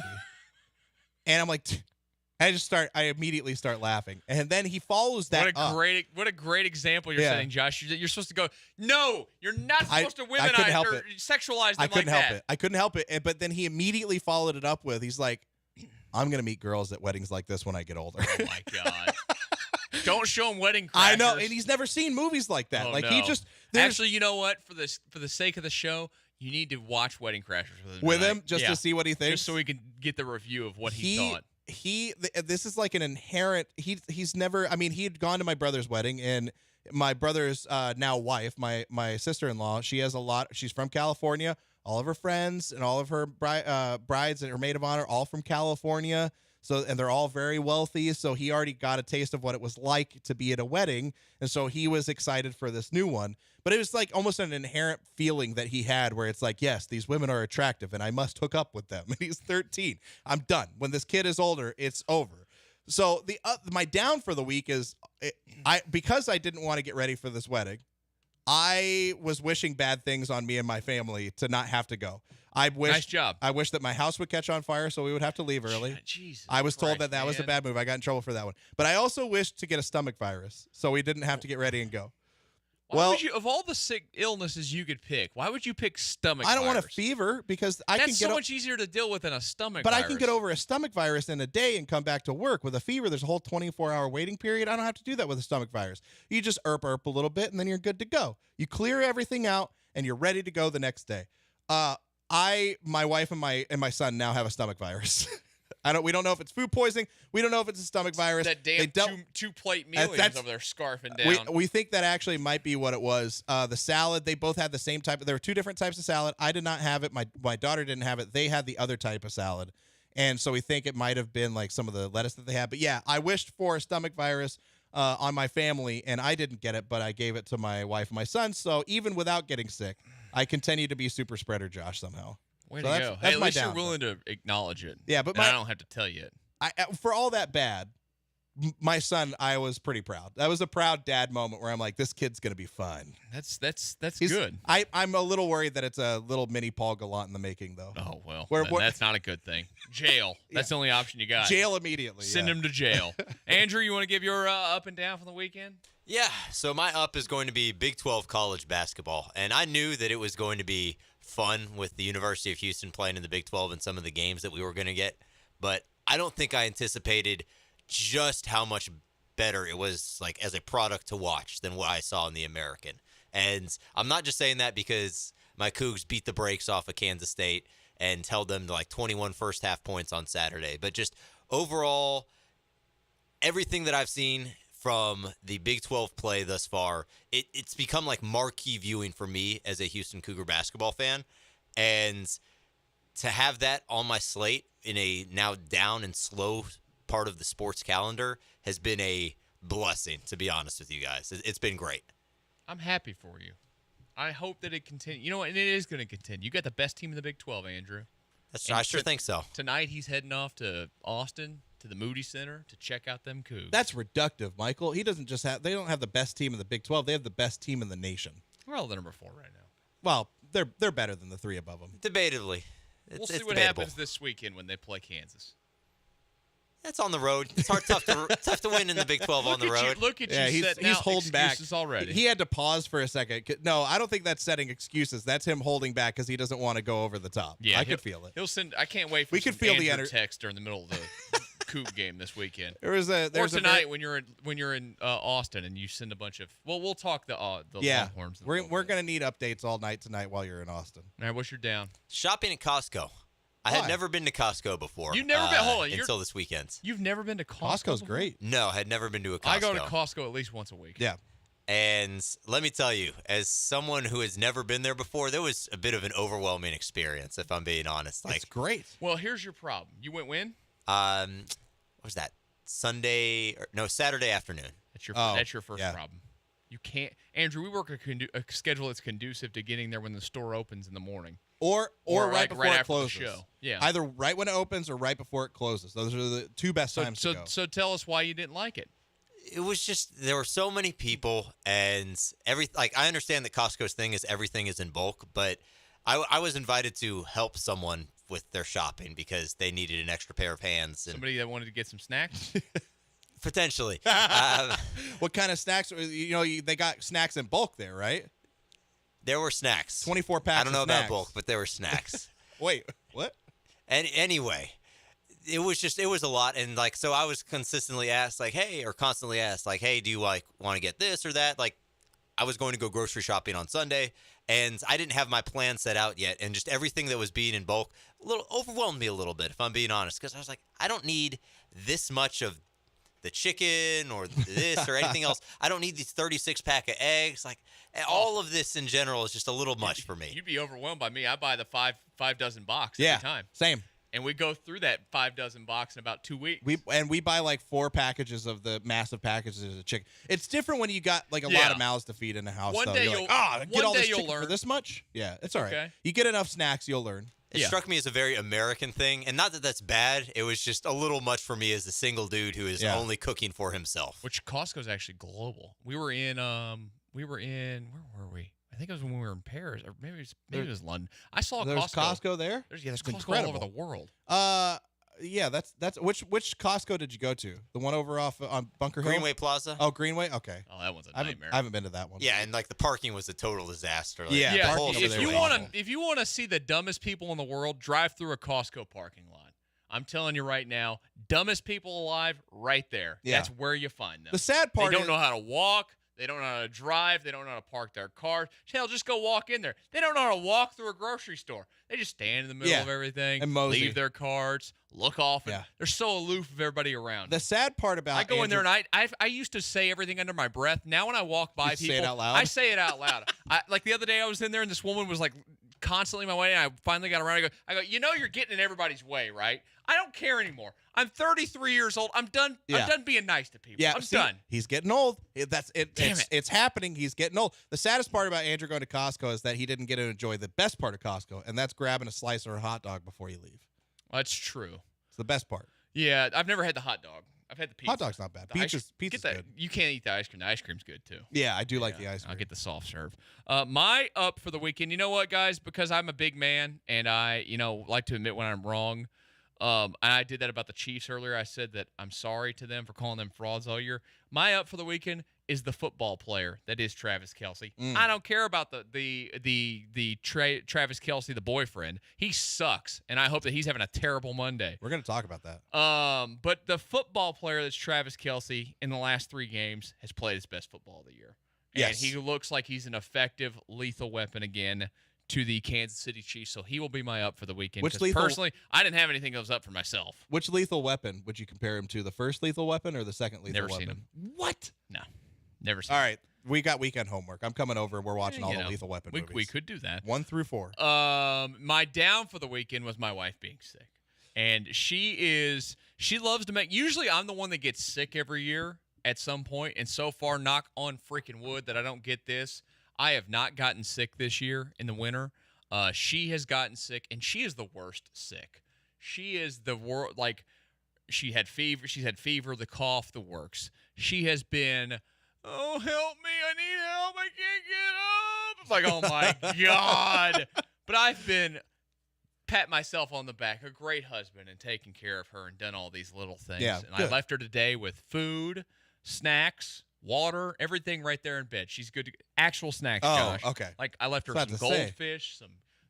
And I'm like, I immediately start laughing. And then he follows that What a great example you're setting, Josh. You're supposed to go, "No, you're not supposed to womanize or sexualize them like that." I couldn't help it. But then he immediately followed it up with, he's like, "I'm going to meet girls at weddings like this when I get older." Oh, my God. Don't show him wedding crashers. I know. And he's never seen movies like that. Oh, he just... Actually, you know what? For the sake of the show, you need to watch Wedding Crashers with him just to see what he thinks, just so we can get the review of what he thought. This is like an inherent. He's never. I mean, he had gone to my brother's wedding, and my brother's now wife, my sister-in-law. She has a lot. She's from California. All of her friends and all of her brides and her maid of honor, all from California. So, and they're all very wealthy. So he already got a taste of what it was like to be at a wedding. And so he was excited for this new one. But it was like almost an inherent feeling that he had where it's like, yes, these women are attractive and I must hook up with them. And he's 13. I'm done. When this kid is older, it's over. So my down for the week is because I didn't want to get ready for this wedding, I was wishing bad things on me and my family to not have to go. Nice job. I wish that my house would catch on fire so we would have to leave early. Jesus I was told Christ, that was a man. bad move. I got in trouble for that one. But I also wished to get a stomach virus so we didn't have to get ready and go. Why would you, of all the sick illnesses you could pick, why would you pick stomach I don't want a virus? fever because I That's can so get much easier to deal with than a stomach But virus. I can get over a stomach virus in a day and come back to work. With a fever, there's a whole 24-hour waiting period. I don't have to do that with a stomach virus. You just erp a little bit, and then you're good to go. You clear everything out, and you're ready to go the next day. My wife and my son now have a stomach virus. We don't know if it's food poisoning. We don't know if it's a stomach virus. That damn two-plate meal he was over there scarfing down. We think that actually might be what it was. The salad, they both had the same type. There were two different types of salad. I did not have it. My daughter didn't have it. They had the other type of salad. And so we think it might have been like some of the lettuce that they had. But yeah, I wished for a stomach virus on my family, and I didn't get it, but I gave it to my wife and my son. So even without getting sick, I continue to be super spreader Josh somehow. Way So to that's- go. that's Hey, at my least you're downside. willing to acknowledge it. Yeah, but And my- I don't have to tell you it. For all that bad, my son, I was pretty proud. That was a proud dad moment where I'm like, this kid's gonna be fun. That's He's- good. I'm a little worried that it's a little mini Paul Gallant in the making, though. Oh, well, Where- then where- that's not a good thing. Jail. That's the only option you got. Jail immediately. Send yeah. him to jail. Andrew, you want to give your up and down from the weekend? Yeah, so my up is going to be Big 12 college basketball. And I knew that it was going to be fun with the University of Houston playing in the Big 12 and some of the games that we were going to get. But I don't think I anticipated just how much better it was like as a product to watch than what I saw in the American. And I'm not just saying that because my Cougs beat the brakes off of Kansas State and held them to like 21 first half points on Saturday. But just overall, everything that I've seen from the Big 12 play thus far, it's become like marquee viewing for me as a Houston Cougar basketball fan. And to have that on my slate in a now down and slow part of the sports calendar has been a blessing, to be honest with you guys. It's been great. I'm happy for you. I hope that it continues. You know what? And it is going to continue. You got the best team in the Big 12, Andrew. I sure think so. Tonight he's heading off to Austin, to the Moody Center, to check out them Cougs. That's reductive, Michael. He doesn't just have. They don't have the best team in the Big 12. They have the best team in the nation. We're all the number 4 right now. Well, they're better than the three above them. Debatably. We'll see what debatable. happens this weekend when they play Kansas. It's on the road. It's tough to win in the Big 12 on the road. Look at you he's setting he's out holding back excuses already. He had to pause for a second. No, I don't think that's setting excuses. That's him holding back because he doesn't want to go over the top. Yeah, I could feel it. He'll send. I can't wait for We could some feel the Andrew text during the middle of the Coug game this weekend. There's or tonight when you're in Austin and you send a bunch of. Well, we'll talk the Longhorns. We're gonna need updates all night tonight while you're in Austin. All right, what's your down? Shopping at Costco. I had never been to Costco before. You've never been. Hold on, until this weekend. You've never been to Costco. Costco's before? great. No, I had never been to a Costco. I go to Costco at least once a week. Yeah. And let me tell you, as someone who has never been there before, there was a bit of an overwhelming experience, if I'm being honest. It's great. Well, here's your problem. You went when? What was that? Saturday afternoon. That's your first problem. You can't, Andrew. We work a schedule that's conducive to getting there when the store opens in the morning, or right before it after closes. the show. Yeah, either right when it opens or right before it closes. Those are the two best times to go. So tell us why you didn't like it. It was just there were so many people, and I understand that Costco's thing is everything is in bulk, but I was invited to help someone with their shopping because they needed an extra pair of hands. And somebody that wanted to get some snacks. Potentially. What kind of snacks? They got snacks in bulk there, right? There were snacks. 24 packs. I don't know of snacks. about bulk, but there were snacks. Wait, what? And anyway, it was a lot, and so I was constantly asked, hey, do you want to get this or that? Like, I was going to go grocery shopping on Sunday, and I didn't have my plan set out yet, and just everything that was being in bulk overwhelmed me a little bit, if I'm being honest, because I was like, I don't need this much of the chicken or this or anything else. I don't need these 36-pack of eggs. Like, all of this in general is just a little much for me. You'd be overwhelmed by me. I buy the five dozen box Yeah, every time. Same. And we go through that 5 dozen box in about 2 weeks. We buy like 4 packages of the massive packages of chicken. It's different when you got like a lot of mouths to feed in the house. One though. day You're you'll like, get all this chicken learn for this much. Yeah, it's all right. Okay. You get enough snacks, you'll learn. It struck me as a very American thing, and not that that's bad. It was just a little much for me as a single dude who is only cooking for himself. Which Costco's actually global. We were in we were in, where were we? I think it was when we were in Paris, or maybe it was London. I saw There's Costco. Costco there. There's Costco Incredible. all over the world. Yeah, that's which Costco did you go to? The one over off on Bunker Hill? Greenway Plaza. Oh, Greenway. Okay. Oh, that one's a nightmare. I haven't been to that one. Yeah, and like the parking was a total disaster. Like, Yeah, the parking whole over thing there If was you want awful. to, if you want to see the dumbest people in the world, drive through a Costco parking lot. I'm telling you right now, dumbest people alive, right there. Yeah. That's where you find them. The sad part they don't is- know how to walk. They don't know how to drive. They don't know how to park their cars. Hell, just go walk in there. They don't know how to walk through a grocery store. They just stand in the middle Yeah. of everything, And mosey. leave their carts, look off. And Yeah. They're so aloof of everybody around. The sad part about I go in there Andrew- and I used to say everything under my breath. Now when I walk by You say people, it out loud? I say it out loud. Like the other day I was in there and this woman was like constantly in my way, and I finally got around. I go, you know you're getting in everybody's way, right? I don't care anymore. I'm 33 years old. I'm done. Yeah. I'm done being nice to people. Yeah, I'm see, done. He's getting old. Damn It's happening. He's getting old. The saddest part about Andrew going to Costco is that he didn't get to enjoy the best part of Costco, and that's grabbing a slice or a hot dog before you leave. That's true. It's the best part. Yeah, I've never had the hot dog. I've had the pizza. Hot dog's not bad. The ice- Pizza's get that- good. You can't eat the ice cream. The ice cream's good too. Yeah, I do like the ice cream. I'll get the soft serve. My up for the weekend. You know what, guys? Because I'm a big man and I, like to admit when I'm wrong. And I did that about the Chiefs earlier. I said that I'm sorry to them for calling them frauds all year. My up for the weekend is the football player that is Travis Kelce. I don't care about the Travis Kelce, the boyfriend. He sucks, and I hope that he's having a terrible Monday. We're going to talk about that. But the football player that's Travis Kelce in the last 3 games has played his best football of the year. Yes. And he looks like he's an effective, lethal weapon again to the Kansas City Chiefs. So he will be my up for the weekend. Which 'Cause lethal- personally, I didn't have anything that was up for myself. Which lethal weapon would you compare him to? The first lethal weapon or the second lethal Never weapon? seen him. What? No. Never seen All him. right. We got weekend homework. I'm coming over and we're watching all the lethal weapon movies. We could do that. 1 through 4. My down for the weekend was my wife being sick. And she loves to usually I'm the one that gets sick every year at some point. And so far, knock on freaking wood that I don't get this. I have not gotten sick this year in the winter. She has gotten sick, and she is the worst sick. She is the worst. Like, she had fever. She's had fever, the cough, the works. She has been, oh, help me. I need help. I can't get up. It's like, oh, my God. But I've been pat myself on the back, a great husband, and taking care of her and done all these little things. Yeah, and good. I left her today with food, snacks, water, everything right there in bed. She's good to actual snacks, Oh, Josh. okay. Like I left her About some to say. goldfish,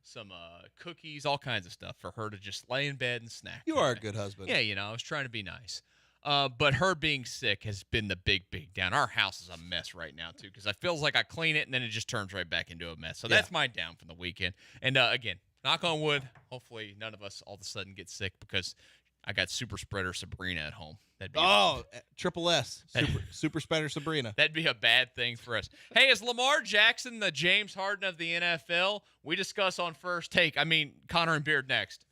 some cookies, all kinds of stuff for her to just lay in bed and snack. You are a good husband. Yeah, I was trying to be nice. But her being sick has been the big down. Our house is a mess right now, too, because I feels like I clean it and then it just turns right back into a mess. So that's my down from the weekend. And again, knock on wood, hopefully none of us all of a sudden get sick because I got super spreader Sabrina at home. That'd be triple S. Super spreader Sabrina. That'd be a bad thing for us. Hey, is Lamar Jackson the James Harden of the NFL? We discuss on First Take. I mean, Connor and Beard next.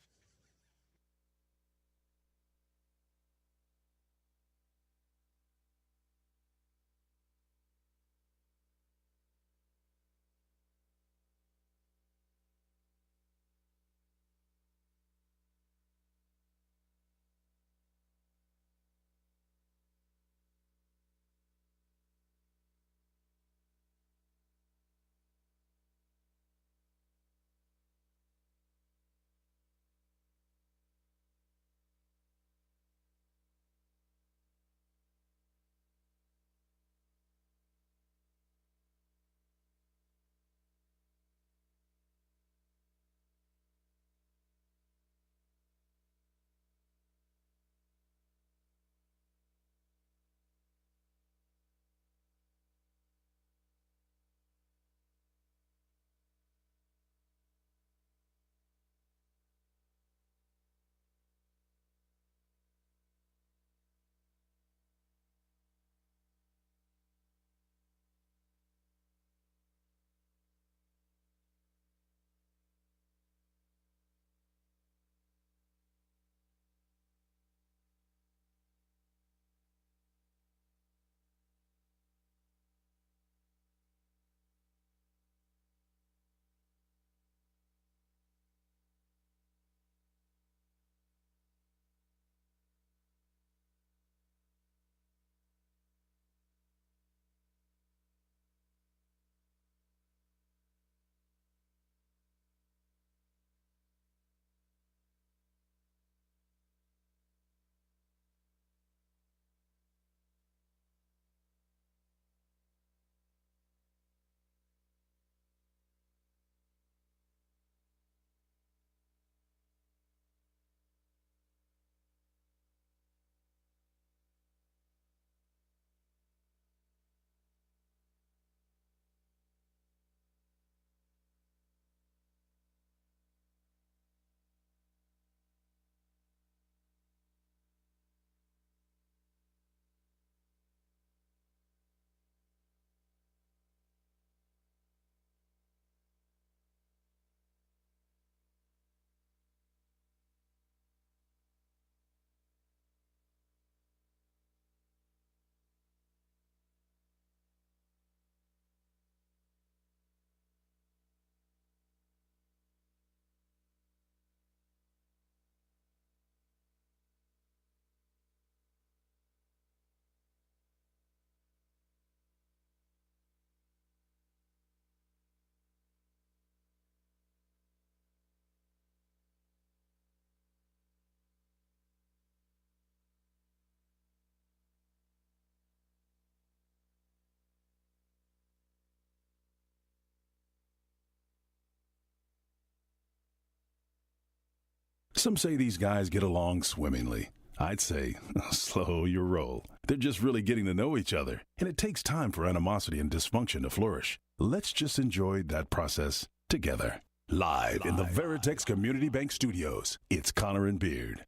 Some say these guys get along swimmingly. I'd say, slow your roll. They're just really getting to know each other, and it takes time for animosity and dysfunction to flourish. Let's just enjoy that process together. Live in the Veritex Community Bank Studios, it's Connor and Beard.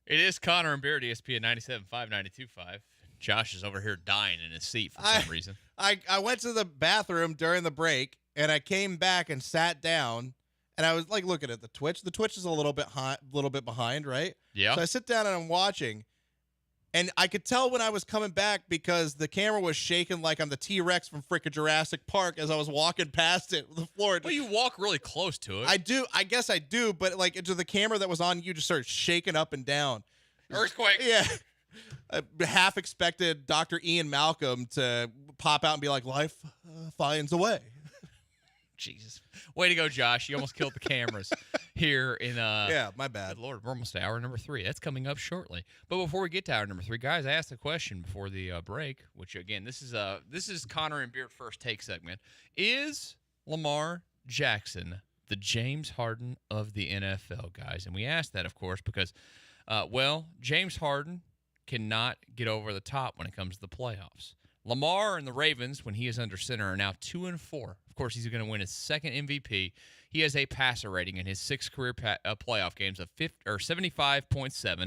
It is Connor and Beard, ESPN 97.5, 92.5. Josh is over here dying in his seat for some reason. I went to the bathroom during the break, and I came back and sat down, and I was like looking at the Twitch. The Twitch is a little bit behind, right? Yeah. So I sit down and I'm watching, and I could tell when I was coming back because the camera was shaking like I'm the T-Rex from frickin' Jurassic Park as I was walking past it, the floor. Well, you walk really close to it. I do. I guess I do, but like into the camera that was on you just started shaking up and down. Earthquake. Yeah. I half expected Dr. Ian Malcolm to pop out and be like, life finds a way. Jesus. Way to go, Josh. You almost killed the cameras here in yeah, my bad. Good Lord, we're almost to hour number 3. That's coming up shortly. But before we get to hour number 3, guys, I asked a question before the break, which again, this is Connor and Beard First Take segment. Is Lamar Jackson the James Harden of the NFL, guys? And we asked that, of course, because James Harden cannot get over the top when it comes to the playoffs. Lamar and the Ravens, when he is under center, are now 2-4. Of course, he's going to win his second MVP. He has a passer rating in his 6 career playoff games of 75.7,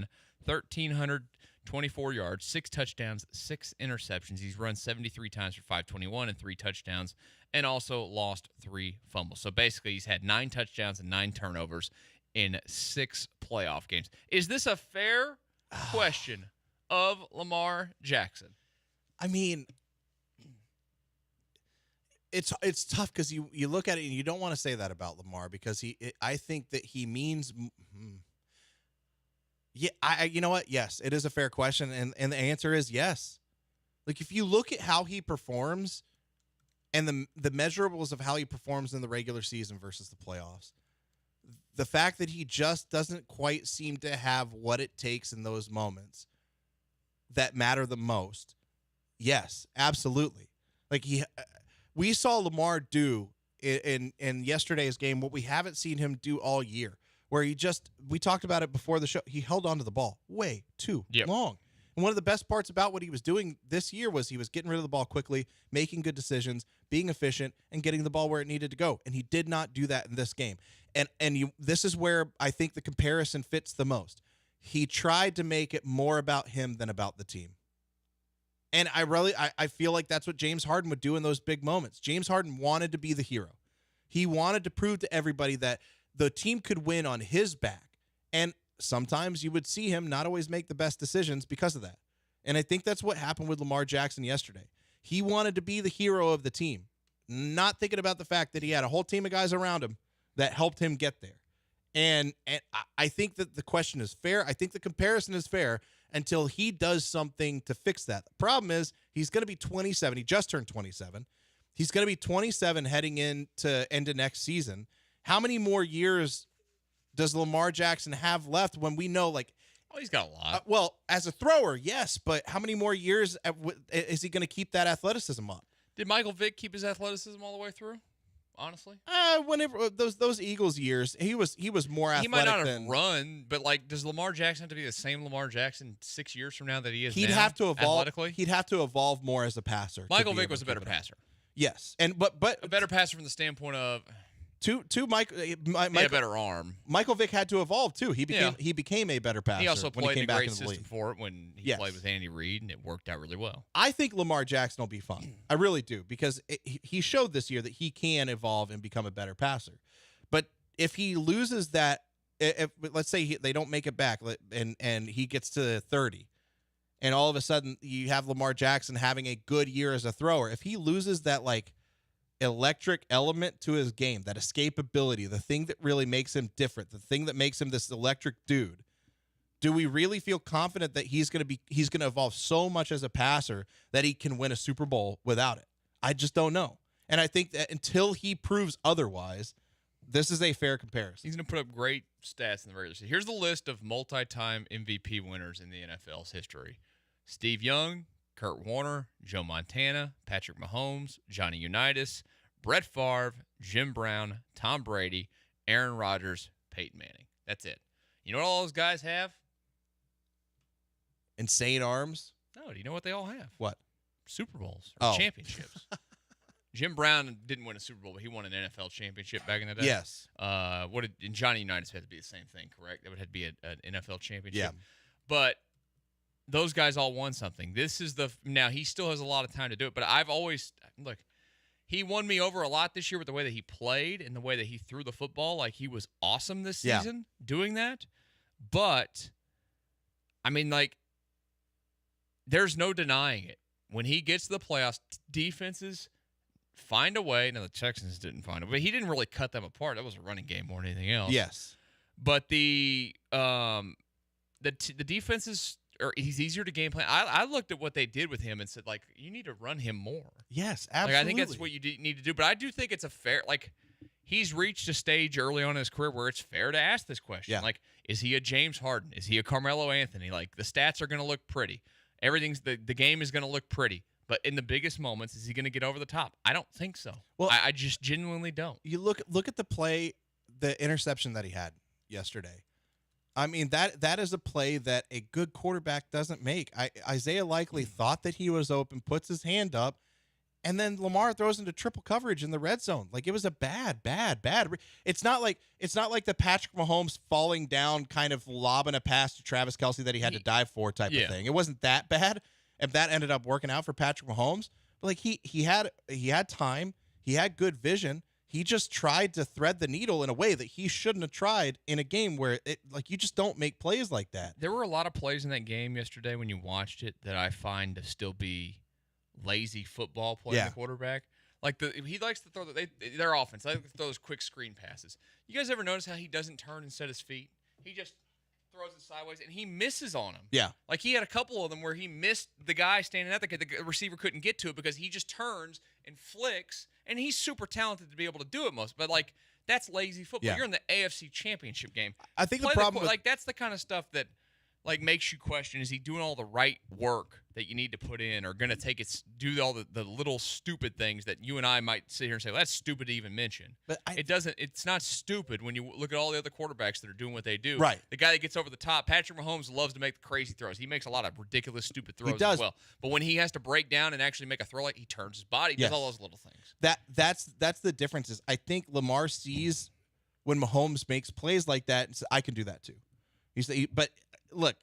1,324 yards, 6 touchdowns, 6 interceptions. He's run 73 times for 521 and 3 touchdowns, and also lost 3 fumbles. So basically, he's had 9 touchdowns and 9 turnovers in 6 playoff games. Is this a fair question of Lamar Jackson? I mean, it's tough because you look at it and you don't want to say that about Lamar because I think that he means yeah, you know what? Yes, it is a fair question, and the answer is yes. Like if you look at how he performs and the measurables of how he performs in the regular season versus the playoffs, the fact that he just doesn't quite seem to have what it takes in those moments that matter the most. Yes, absolutely. Like we saw Lamar do in yesterday's game what we haven't seen him do all year, where we talked about it before the show. He held onto the ball way too long. And one of the best parts about what he was doing this year was he was getting rid of the ball quickly, making good decisions, being efficient, and getting the ball where it needed to go. And he did not do that in this game. And this is where I think the comparison fits the most. He tried to make it more about him than about the team. And I feel like that's what James Harden would do in those big moments. James Harden wanted to be the hero. He wanted to prove to everybody that the team could win on his back. And sometimes you would see him not always make the best decisions because of that. And I think that's what happened with Lamar Jackson yesterday. He wanted to be the hero of the team, not thinking about the fact that he had a whole team of guys around him that helped him get there. And I think that the question is fair. I think the comparison is fair until he does something to fix that. The problem is he's going to be 27. He just turned 27. He's going to be 27 heading into next season. How many more years does Lamar Jackson have left when we know, like, oh, he's got a lot. Well, as a thrower, yes, but how many more years is he going to keep that athleticism up? Did Michael Vick keep his athleticism all the way through? Honestly, whenever those Eagles years, he was more athletic. He might not have run, but like, does Lamar Jackson have to be the same Lamar Jackson 6 years from now that he is? He'd now, have to evolve. Athletically? He'd have to evolve more as a passer. Michael Vick was a better passer. Yes, and but a better passer from the standpoint of Mike, a better arm. Michael Vick had to evolve too. He became a better passer. He also when played he came a back great into the system league. for it when he played with Andy Reid, and it worked out really well. I think Lamar Jackson will be fine. I really do, because he showed this year that he can evolve and become a better passer. But if he loses that, if let's say they don't make it back, and he gets to 30, and all of a sudden you have Lamar Jackson having a good year as a thrower, if he loses that like electric element to his game, that escapability, the thing that really makes him different, the thing that makes him this electric dude, do we really feel confident that he's going to evolve so much as a passer that he can win a Super Bowl without it? I just don't know. And I think that until he proves otherwise, this is a fair comparison. He's going to put up great stats in the regular season. Here's the list of multi-time MVP winners in the NFL's history: Steve Young, Kurt Warner, Joe Montana, Patrick Mahomes, Johnny Unitas, Brett Favre, Jim Brown, Tom Brady, Aaron Rodgers, Peyton Manning. That's it. You know what all those guys have? Insane arms. No, do you know what they all have? What? Super Bowls or Oh. championships. Jim Brown didn't win a Super Bowl, but he won an NFL championship back in the day. Yes. And Johnny Unitas had to be the same thing, correct? That would have to be an NFL championship. Yeah. But those guys all won something. Now he still has a lot of time to do it, but I've always look. He won me over a lot this year with the way that he played and the way that he threw the football. Like, he was awesome this season doing that. But I mean, like, there's no denying it. When he gets to the playoffs, defenses find a way. Now, the Texans didn't find a way. He didn't really cut them apart. That was a running game more than anything else. Yes. But the defenses, he's easier to game plan. I looked at what they did with him and said, like, you need to run him more. Yes, absolutely. Like, I think that's what you need to do. But I do think it's a fair, like, he's reached a stage early on in his career where it's fair to ask this question. Yeah. Like, is he a James Harden? Is he a Carmelo Anthony? Like, the stats are going to look pretty. The game is going to look pretty. But in the biggest moments, is he going to get over the top? I don't think so. Well, I just genuinely don't. You look at the play, the interception that he had yesterday. I mean, that is a play that a good quarterback doesn't make. Isaiah Likely thought that he was open, puts his hand up, and then Lamar throws into triple coverage in the red zone. Like, it was a bad. It's not like the Patrick Mahomes falling down, kind of lobbing a pass to Travis Kelce that he had to dive for type of thing. It wasn't that bad. If that ended up working out for Patrick Mahomes, but like he had time, he had good vision. He just tried to thread the needle in a way that he shouldn't have tried in a game where you just don't make plays like that. There were a lot of plays in that game yesterday when you watched it that I find to still be lazy football playing the quarterback. Like, he likes to throw their offense. They like to throw those quick screen passes. You guys ever notice how he doesn't turn and set his feet? He just throws it sideways, and he misses on him. Yeah. Like, he had a couple of them where he missed the guy standing at the receiver couldn't get to it because he just turns and flicks, and he's super talented to be able to do it most. But, like, that's lazy football. Yeah. You're in the AFC Championship game. I think the problem like, that's the kind of stuff that, like, makes you question, is he doing all the right work that you need to put in, or going to do all the little stupid things that you and I might sit here and say, well, that's stupid to even mention. But it's not stupid when you look at all the other quarterbacks that are doing what they do. Right. The guy that gets over the top, Patrick Mahomes loves to make the crazy throws. He makes a lot of ridiculous, stupid throws as well. But when he has to break down and actually make a throw, like, he turns his body, does all those little things. That's the difference. Is I think Lamar sees when Mahomes makes plays like that and says, I can do that too. But look,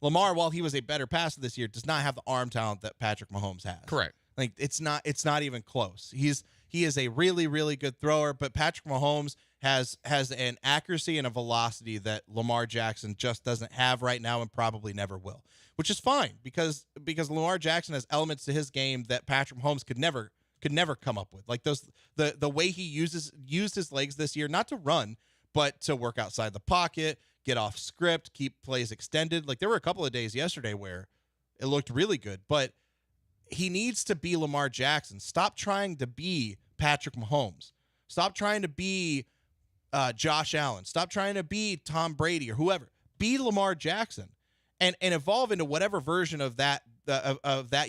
Lamar, while he was a better passer this year, does not have the arm talent that Patrick Mahomes has. Correct. Like, it's not even close. He is a really, really good thrower, but Patrick Mahomes has an accuracy and a velocity that Lamar Jackson just doesn't have right now and probably never will. Which is fine because Lamar Jackson has elements to his game that Patrick Mahomes could never come up with. Like, the way he used his legs this year, not to run, but to work outside the pocket, get off script, keep plays extended. Like, there were a couple of days yesterday where it looked really good, but he needs to be Lamar Jackson. Stop trying to be Patrick Mahomes. Stop trying to be Josh Allen. Stop trying to be Tom Brady or whoever. Be Lamar Jackson and evolve into whatever version of that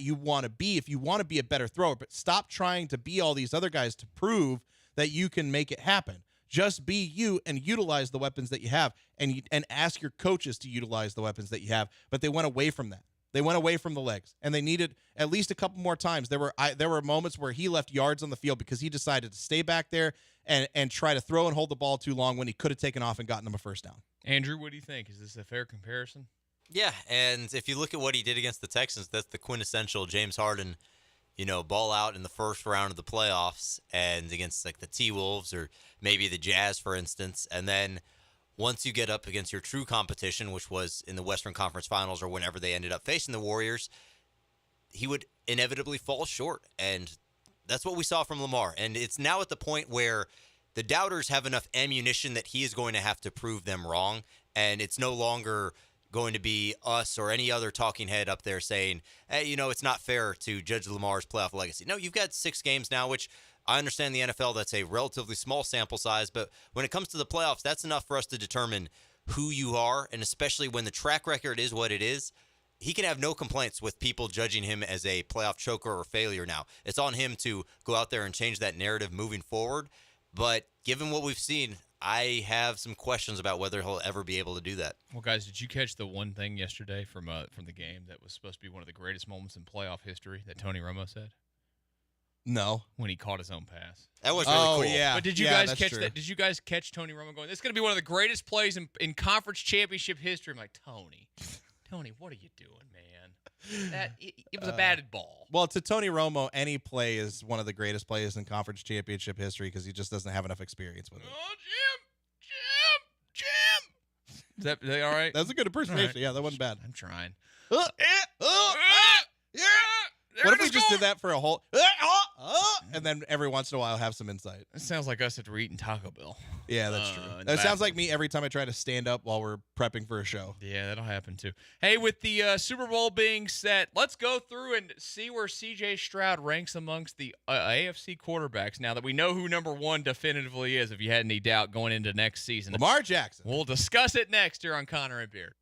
you want to be if you want to be a better thrower. But stop trying to be all these other guys to prove that you can make it happen. Just be you and utilize the weapons that you have, and ask your coaches to utilize the weapons that you have. But they went away from that. They went away from the legs, and they needed at least a couple more times. There were moments where he left yards on the field because he decided to stay back there and try to throw and hold the ball too long when he could have taken off and gotten them a first down. Andrew, what do you think? Is this a fair comparison? Yeah, and if you look at what he did against the Texans, that's the quintessential James Harden, ball out in the first round of the playoffs and against, like, the T-Wolves or maybe the Jazz, for instance. And then once you get up against your true competition, which was in the Western Conference Finals or whenever they ended up facing the Warriors, he would inevitably fall short. And that's what we saw from Lamar. And it's now at the point where the doubters have enough ammunition that he is going to have to prove them wrong. And it's no longer going to be us or any other talking head up there saying, hey, it's not fair to judge Lamar's playoff legacy. No, you've got 6 games now, which I understand the NFL, that's a relatively small sample size, but when it comes to the playoffs, that's enough for us to determine who you are, and especially when the track record is what it is, he can have no complaints with people judging him as a playoff choker or failure now. It's on him to go out there and change that narrative moving forward, but given what we've seen, I have some questions about whether he'll ever be able to do that. Well, guys, did you catch the one thing yesterday from the game that was supposed to be one of the greatest moments in playoff history that Tony Romo said? No. When he caught his own pass. That was really cool. Yeah. But did you guys catch that? Did you guys catch Tony Romo going, this is going to be one of the greatest plays in conference championship history? I'm like, Tony, what are you doing, man? It was a batted ball. Well, to Tony Romo, any play is one of the greatest plays in conference championship history because he just doesn't have enough experience with it. Oh, Jim! Is that all right? That was a good impersonation. Right. Yeah, that wasn't bad. I'm trying. What if we just did that for a whole and then every once in a while have some insight? It sounds like us after we're eating Taco Bell. Yeah, that's true. That sounds like me every time I try to stand up while we're prepping for a show. Yeah, that'll happen too. Hey, with the Super Bowl being set, let's go through and see where C.J. Stroud ranks amongst the AFC quarterbacks now that we know who number one definitively is, if you had any doubt going into next season. Lamar Jackson. We'll discuss it next here on Connor and Beard.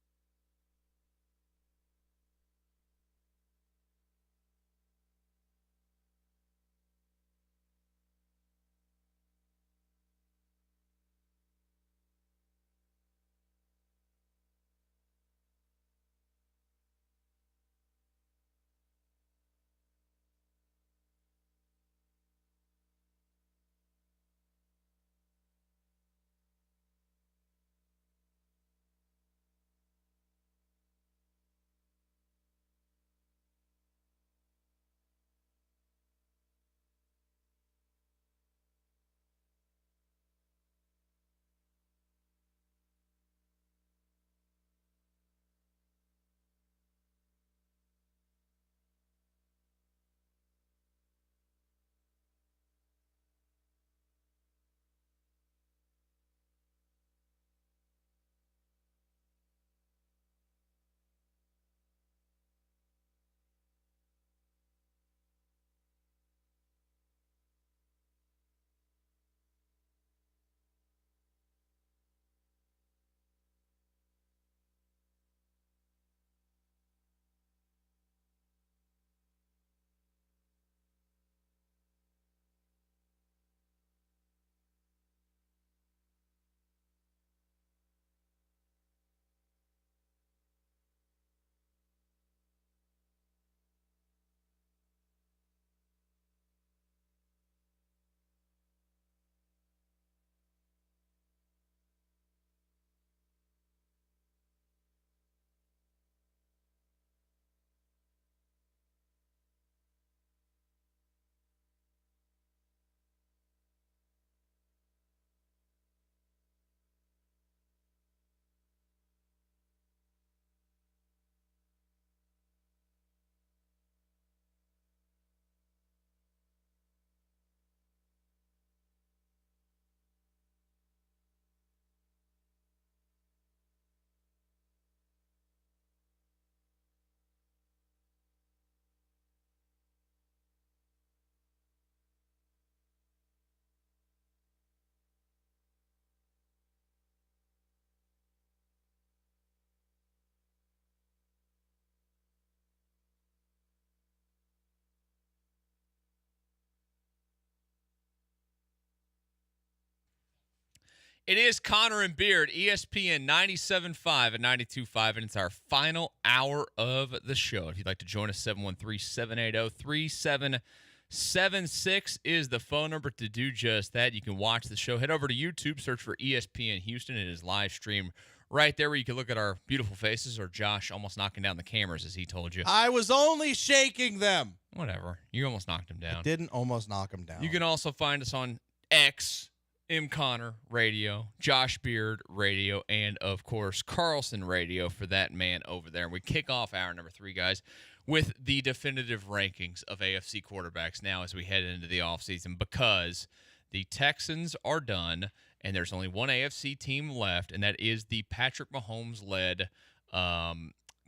It is Connor and Beard, ESPN 97.5 and 92.5, and it's our final hour of the show. If you'd like to join us, 713-780-3776 is the phone number to do just that. You can watch the show. Head over to YouTube, search for ESPN Houston. It is live stream right there where you can look at our beautiful faces, or Josh almost knocking down the cameras, as he told you. I was only shaking them. Whatever. You almost knocked him down. I didn't almost knock them down. You can also find us on X, M. Connor Radio, Josh Beard Radio, and, of course, Carlson Radio for that man over there. And we kick off hour number 3, guys, with the definitive rankings of AFC quarterbacks now as we head into the offseason, because the Texans are done, and there's only one AFC team left, and that is the Patrick Mahomes-led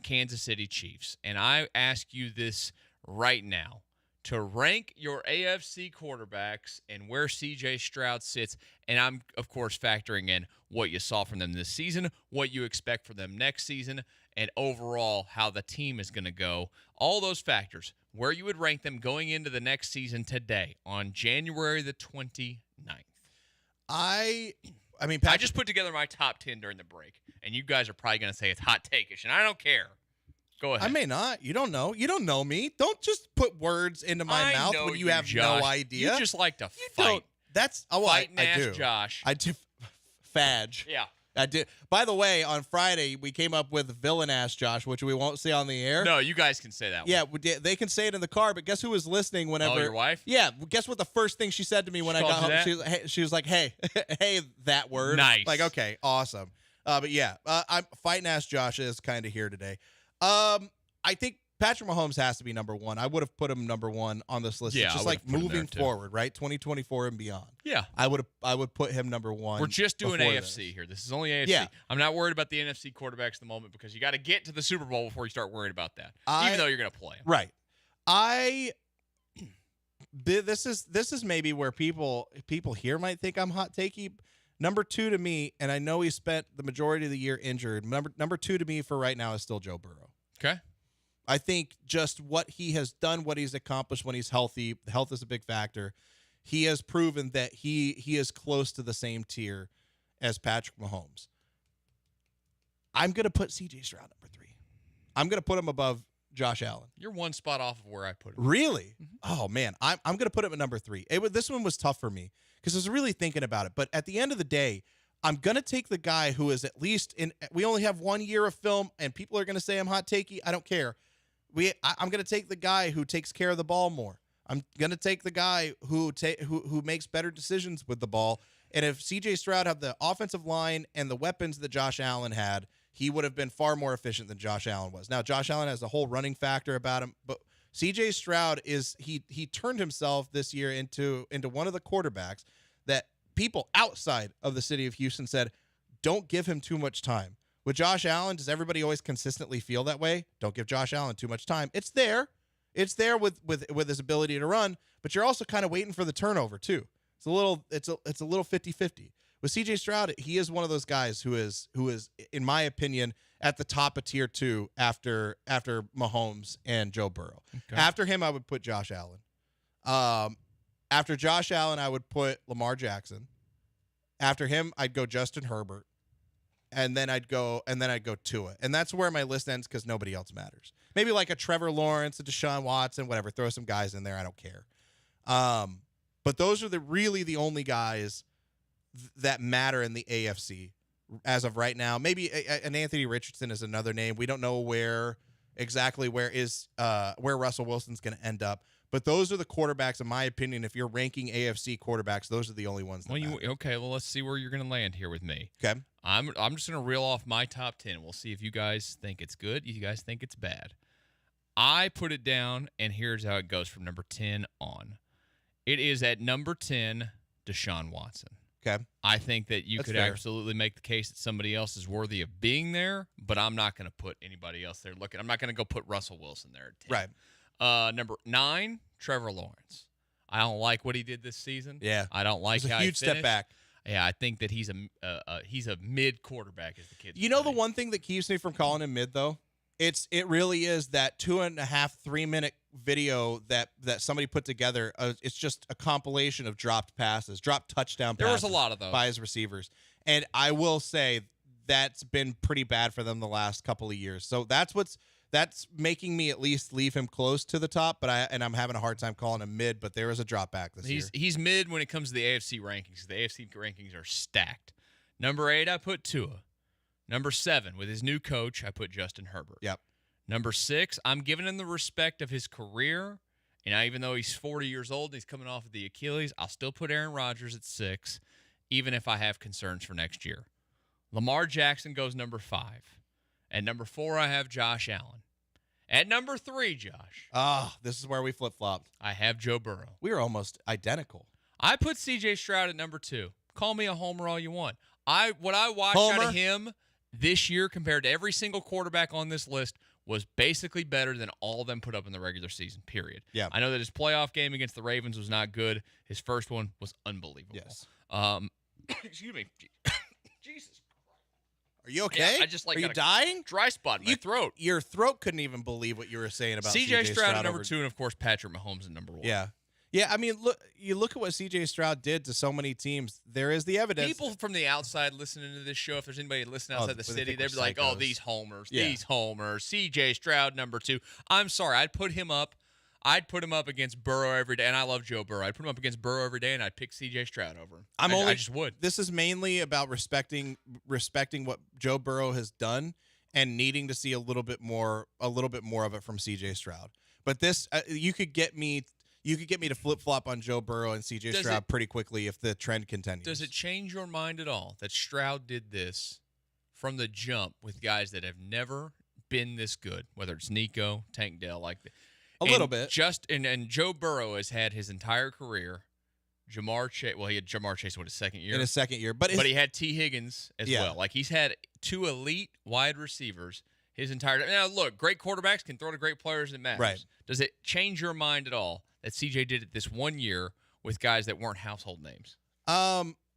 Kansas City Chiefs. And I ask you this right now, to rank your AFC quarterbacks and where C.J. Stroud sits, and I'm, of course, factoring in what you saw from them this season, what you expect from them next season, and overall how the team is going to go. All those factors, where you would rank them going into the next season today on January the 29th. I I mean, I just put together my top 10 during the break, and you guys are probably going to say it's hot take-ish, and I don't care. Go ahead. I may not. You don't know. You don't know me. Don't just put words into my mouth when you have Josh. no idea. You just like to fight. That's Fighting I ass do. Josh. I do. Fadge. Yeah. I did. By the way, on Friday we came up with villain ass Josh, which we won't say on the air. No, you guys can say that one. Yeah, they can say it in the car, but guess who was listening whenever? Oh, your wife? Yeah. Guess what the first thing she said to me when I got home? She was like, "Hey, hey, that word." Nice. Like, okay, awesome. But yeah, I'm fighting ass Josh is kind of here today. I think Patrick Mahomes has to be number one. I would have put him number one on this list. Yeah, It's just I like would've put him moving there, too. forward, right? 2024 and beyond. Yeah. I would put him number one. We're just doing before AFC this. here. This is only AFC. Yeah. I'm not worried about the NFC quarterbacks at the moment because you got to get to the Super Bowl before you start worrying about that. Even though you're going to play 'em. Right. This is maybe where people here might think I'm hot takey. Number two to me, and I know he spent the majority of the year injured. Number two to me for right now is still Joe Burrow. Okay. I think just what he has done, what he's accomplished when he's healthy, health is a big factor. He has proven that he is close to the same tier as Patrick Mahomes. I'm going to put C.J. Stroud number 3. I'm going to put him above Josh Allen. You're one spot off of where I put him. Really? Oh, man. I'm going to put him at number 3. This one was tough for me because I was really thinking about it. But at the end of the day, I'm going to take the guy who is at least in – we only have 1 year of film, and people are going to say I'm hot takey. I don't care. I'm going to take the guy who takes care of the ball more. I'm going to take the guy who makes better decisions with the ball. And if C.J. Stroud had the offensive line and the weapons that Josh Allen had, he would have been far more efficient than Josh Allen was. Now, Josh Allen has the whole running factor about him, but C.J. Stroud he turned himself this year into one of the quarterbacks that people outside of the city of Houston said, don't give him too much time. With Josh Allen, does everybody always consistently feel that way? Don't give Josh Allen too much time. It's there. It's there with his ability to run, but you're also kind of waiting for the turnover too. It's a little 50-50. With CJ Stroud, he is one of those guys who is in my opinion at the top of tier 2 after Mahomes and Joe Burrow. Okay. After him, I would put Josh Allen. After Josh Allen, I would put Lamar Jackson. After him, I'd go Justin Herbert. And then I'd go Tua. And that's where my list ends because nobody else matters. Maybe like a Trevor Lawrence, a Deshaun Watson, whatever. Throw some guys in there. I don't care. But those are really the only guys that matter in the AFC as of right now. Maybe an Anthony Richardson is another name. We don't know where Russell Wilson's going to end up. But those are the quarterbacks, in my opinion. If you're ranking AFC quarterbacks, those are the only ones that matter. Okay, well, let's see where you're going to land here with me. Okay. I'm just going to reel off my top 10. We'll see if you guys think it's good, you guys think it's bad. I put it down, and here's how it goes from number 10 on. It is at number 10, Deshaun Watson. Okay. I think that you That's could fair. absolutely make the case that somebody else is worthy of being there, but I'm not going to put anybody else there. I'm not going to go put Russell Wilson there at 10. Right. Number 9, Trevor Lawrence. I don't like what he did this season. Yeah. I don't like It's a how huge he step finished. back. Yeah, I think that he's a mid quarterback, as the kids. You know the one thing that keeps me from calling him mid though? It really is that 2.5-3 minute video that somebody put together. It's just a compilation of dropped touchdown passes. There was a lot of those by his receivers, and I will say that's been pretty bad for them the last couple of years. So that's making me at least leave him close to the top. But I'm having a hard time calling him mid. But there is a drop back this year. He's mid when it comes to the AFC rankings. The AFC rankings are stacked. Number 8, I put Tua. Number 7, with his new coach, I put Justin Herbert. Yep. Number 6, I'm giving him the respect of his career. And even though he's 40 years old and he's coming off of the Achilles, I'll still put Aaron Rodgers at 6, even if I have concerns for next year. Lamar Jackson goes number 5. At number 4, I have Josh Allen. At number 3, Josh. This is where we flip-flopped. I have Joe Burrow. We were almost identical. I put C.J. Stroud at number 2. Call me a homer all you want. What I watched out of him this year compared to every single quarterback on this list was basically better than all of them put up in the regular season, period. Yeah. I know that his playoff game against the Ravens was not good. His first one was unbelievable. Yes. Excuse me. Jesus. Are you okay? Yeah, I just Are you dying? Dry spot in my throat. Your throat couldn't even believe what you were saying about C.J. Stroud at number over 2, and of course Patrick Mahomes at number 1. Yeah. Yeah, I mean, look at what C.J. Stroud did to so many teams. There is the evidence. People from the outside listening to this show, if there's anybody listening outside the city, they'd be like, psychos. "Oh, these homers, Yeah. these homers." C.J. Stroud, number 2. I'm sorry, I'd put him up against Burrow every day, and I love Joe Burrow. I'd put him up against Burrow every day, and I'd pick C.J. Stroud over him. I just would. This is mainly about respecting what Joe Burrow has done and needing to see a little bit more of it from C.J. Stroud. But this, you could get me to flip flop on Joe Burrow and C.J. Stroud pretty quickly if the trend continues. Does it change your mind at all that Stroud did this from the jump with guys that have never been this good, whether it's Nico, Tank Dell, like that? A little bit. And Joe Burrow has had his entire career. Jamar Chase, he had Jamar Chase, his second year? In his second year. But he had T. Higgins as well. Like, he's had 2 elite wide receivers his entire time. Now, look, great quarterbacks can throw to great players and matters. Right. Does it change your mind at all that CJ did it this 1 year with guys that weren't household names?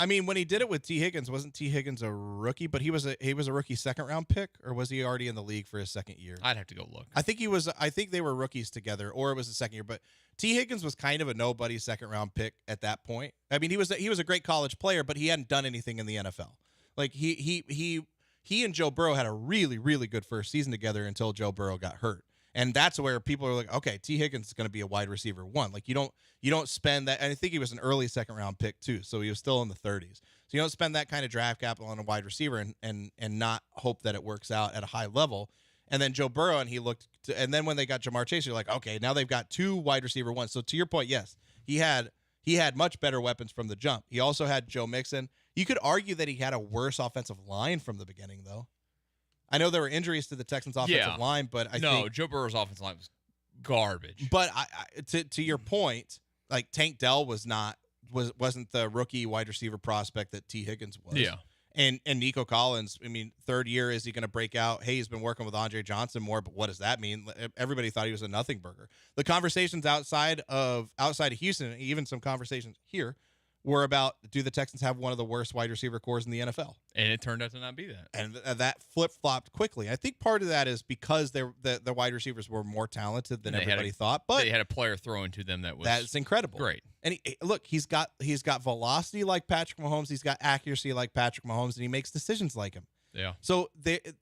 I mean, when he did it with T. Higgins, wasn't T. Higgins a rookie? But he was a rookie second-round pick, or was he already in the league for his second year? I'd have to go look. I think they were rookies together, or it was the second year. But T. Higgins was kind of a nobody second-round pick at that point. I mean, he was a great college player, but he hadn't done anything in the NFL. Like he and Joe Burrow had a really, really good first season together until Joe Burrow got hurt. And that's where people are like, okay, T. Higgins is going to be a wide receiver 1. Like, you don't spend that. And I think he was an early second-round pick, too, so he was still in the 30s. So you don't spend that kind of draft capital on a wide receiver and not hope that it works out at a high level. And then Joe Burrow, and then when they got Jamar Chase, you're like, okay, now they've got 2 wide receiver 1s. So to your point, yes, he had much better weapons from the jump. He also had Joe Mixon. You could argue that he had a worse offensive line from the beginning, though. I know there were injuries to the Texans' offensive line, but I think Joe Burrow's offensive line was garbage. But to your point, like Tank Dell wasn't the rookie wide receiver prospect that T. Higgins was. Yeah. And Nico Collins, I mean, third year, is he going to break out? Hey, he's been working with Andre Johnson more, but what does that mean? Everybody thought he was a nothing burger. The conversations outside of Houston, even some conversations here, were about, do the Texans have one of the worst wide receiver cores in the NFL? And it turned out to not be that. And that flip-flopped quickly. I think part of that is because the wide receivers were more talented than everybody thought. But they had a player throwing to them that's incredible. Great. And he's got velocity like Patrick Mahomes. He's got accuracy like Patrick Mahomes, and he makes decisions like him. Yeah. So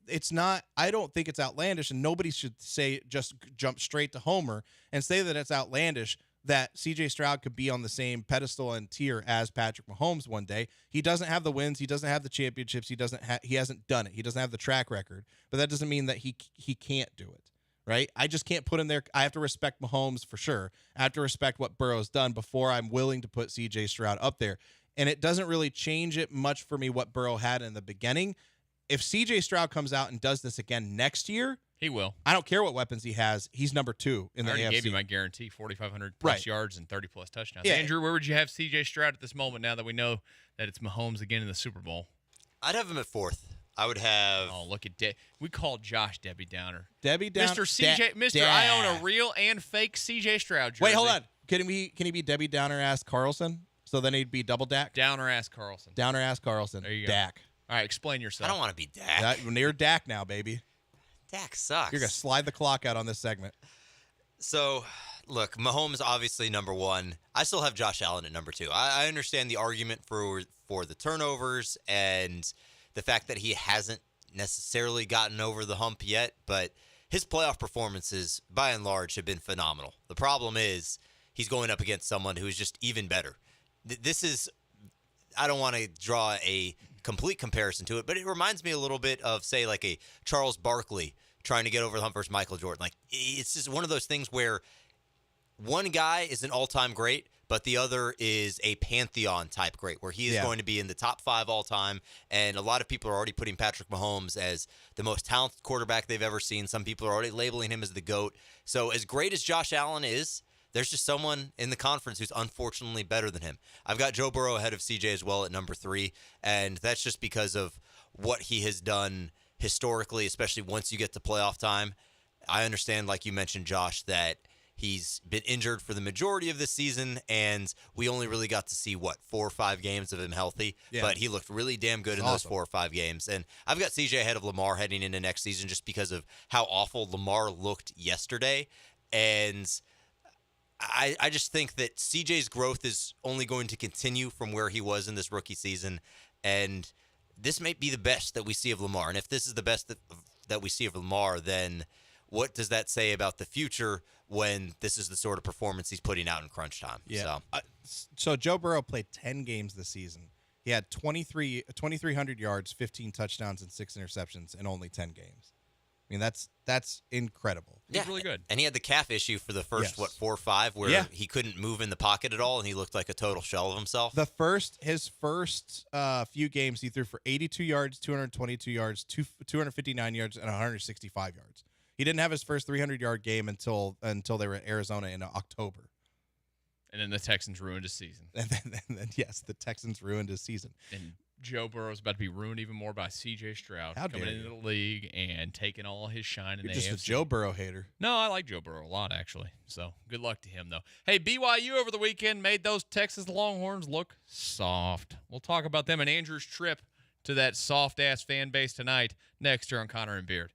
it's not. I don't think it's outlandish, and nobody should just jump straight to Homer and say that it's outlandish that C.J. Stroud could be on the same pedestal and tier as Patrick Mahomes one day. He doesn't have the wins. He doesn't have the championships. He hasn't done it. He doesn't have the track record. But that doesn't mean that he can't do it, right? I just can't put him there. I have to respect Mahomes for sure. I have to respect what Burrow's done before I'm willing to put C.J. Stroud up there. And it doesn't really change it much for me what Burrow had in the beginning. If C.J. Stroud comes out and does this again next year, he will. I don't care what weapons he has. He's number 2 in the AFC. I already gave you my guarantee, 4,500 plus yards and 30 plus touchdowns. Yeah. Andrew, where would you have C.J. Stroud at this moment now that we know that it's Mahomes again in the Super Bowl? I'd have him at 4th. I would have. Oh, look at we call Josh Debbie Downer. Debbie Downer. Mr. CJ. Mr. I own a real and fake C.J. Stroud jersey. Wait, hold on. Can he be Debbie Downer ass Carlson? So then he'd be double Dak. Downer ass Carlson. Downer ass Carlson. There you go. Dak. All right, explain yourself. I don't want to be Dak. Near Dak now, baby. Dak sucks. You're gonna slide the clock out on this segment. So, look, Mahomes obviously number 1. I still have Josh Allen at number 2. I understand the argument for the turnovers and the fact that he hasn't necessarily gotten over the hump yet, but his playoff performances, by and large, have been phenomenal. The problem is he's going up against someone who is just even better. This is, I don't want to draw a complete comparison to it, but it reminds me a little bit of, say, like a Charles Barkley trying to get over the hump versus Michael Jordan. Like, it's just one of those things where one guy is an all-time great, but the other is a pantheon type great, where he is going to be in the top 5 all time. And a lot of people are already putting Patrick Mahomes as the most talented quarterback they've ever seen. Some people are already labeling him as the GOAT. So as great as Josh Allen is, there's just someone in the conference who's unfortunately better than him. I've got Joe Burrow ahead of CJ as well at number 3, and that's just because of what he has done historically, especially once you get to playoff time. I understand, like you mentioned, Josh, that he's been injured for the majority of this season, and we only really got to see, 4 or 5 games of him healthy, but he looked really damn good in those 4 or 5 games. And I've got CJ ahead of Lamar heading into next season just because of how awful Lamar looked yesterday. And I just think that CJ's growth is only going to continue from where he was in this rookie season, and this may be the best that we see of Lamar. And if this is the best that we see of Lamar, then what does that say about the future when this is the sort of performance he's putting out in crunch time? Yeah. So Joe Burrow played 10 games this season. He had 2,300 yards, 15 touchdowns, and 6 interceptions in only 10 games. I mean, that's incredible. He's really good. And he had the calf issue for the first, 4 or 5, where he couldn't move in the pocket at all, and he looked like a total shell of himself. His first few games, he threw for 82 yards, 222 yards, 259 yards, and 165 yards. He didn't have his first 300-yard game until they were at Arizona in October. And then the Texans ruined his season. And then yes, the Texans ruined his season. And Joe Burrow's about to be ruined even more by C.J. Stroud coming into the league and taking all his shine in You're the just AFC. a Joe Burrow hater. No, I like Joe Burrow a lot, actually. So good luck to him, though. Hey, BYU over the weekend made those Texas Longhorns look soft. We'll talk about them and Andrew's trip to that soft-ass fan base tonight next here on Connor and Beard.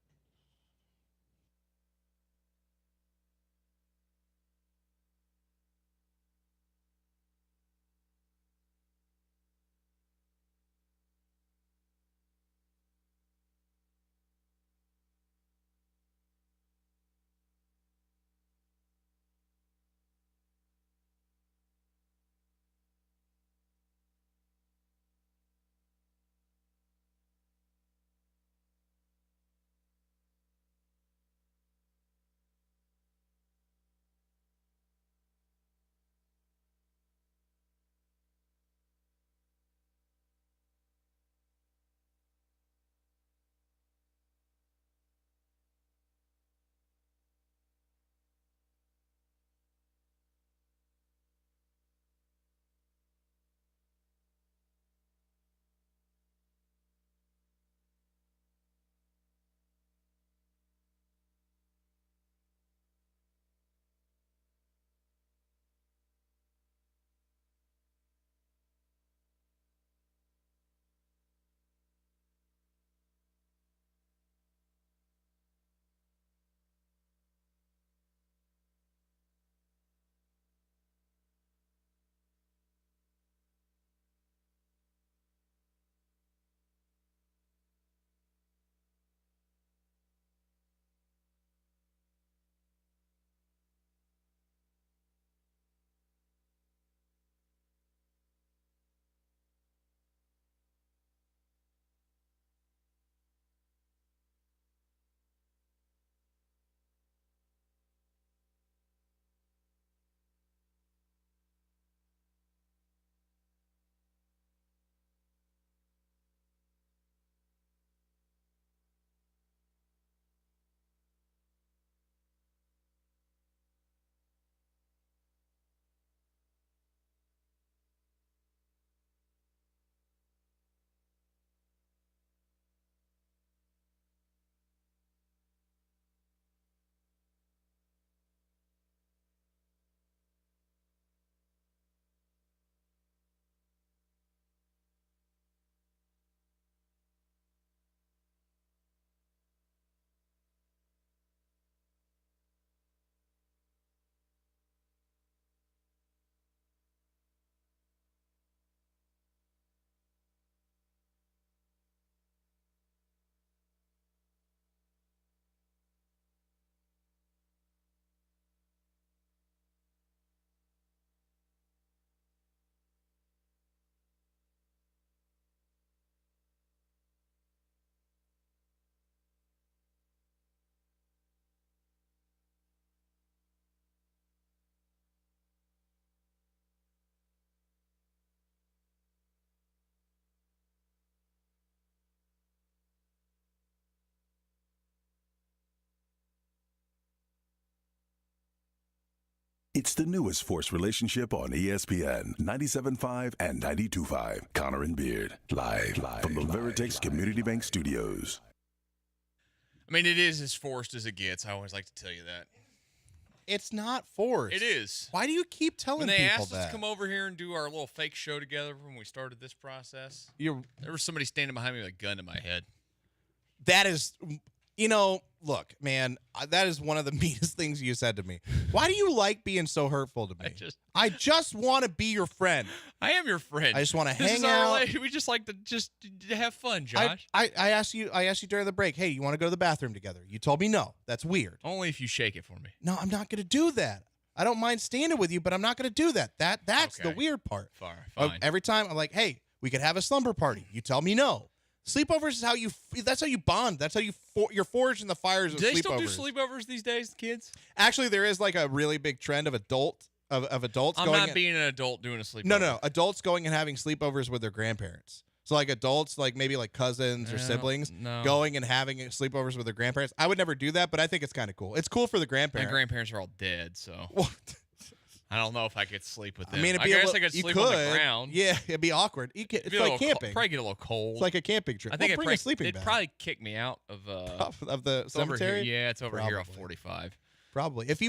It's the newest forced relationship on ESPN 97.5 and 92.5. Connor and Beard, live from the Veritex Community Bank Studios. I mean, it is as forced as it gets. I always like to tell you that. It's not forced. It is. Why do you keep telling people that? When they asked us to come over here and do our little fake show together when we started this process, there was somebody standing behind me with a gun to my head. That is Look, man, that is one of the meanest things you said to me. Why do you like being so hurtful to me? I just want to be your friend. I am your friend. I just want to This hang is our out. We just like to just have fun, Josh. I asked you during the break, hey, you want to go to the bathroom together? You told me no. That's weird. Only if you shake it for me. No, I'm not going to do that. I don't mind standing with you, but I'm not going to do that. That's the weird part. Fine. Every time I'm like, hey, we could have a slumber party. You tell me no. Sleepovers is that's how you bond. That's how you're forged in the fires of Do they sleepovers. still do sleepovers these days, kids? Actually, there is like a really big trend of adults I'm going. not being an adult doing a sleepover. No. Adults going and having sleepovers with their grandparents. So like adults, like maybe like cousins or siblings, going and having sleepovers with their grandparents. I would never do that, but I think it's kind of cool. It's cool for the grandparents. My grandparents are all dead, so I don't know if I could sleep with them. I mean, I guess I could sleep on the ground. Yeah, it'd be awkward. It's like camping. Probably get a little cold. It's like a camping trip. I think bring a sleeping it'd bag. probably kick me out of the it's over cemetery. here. Yeah, it's over here off Probably. 45. Probably. If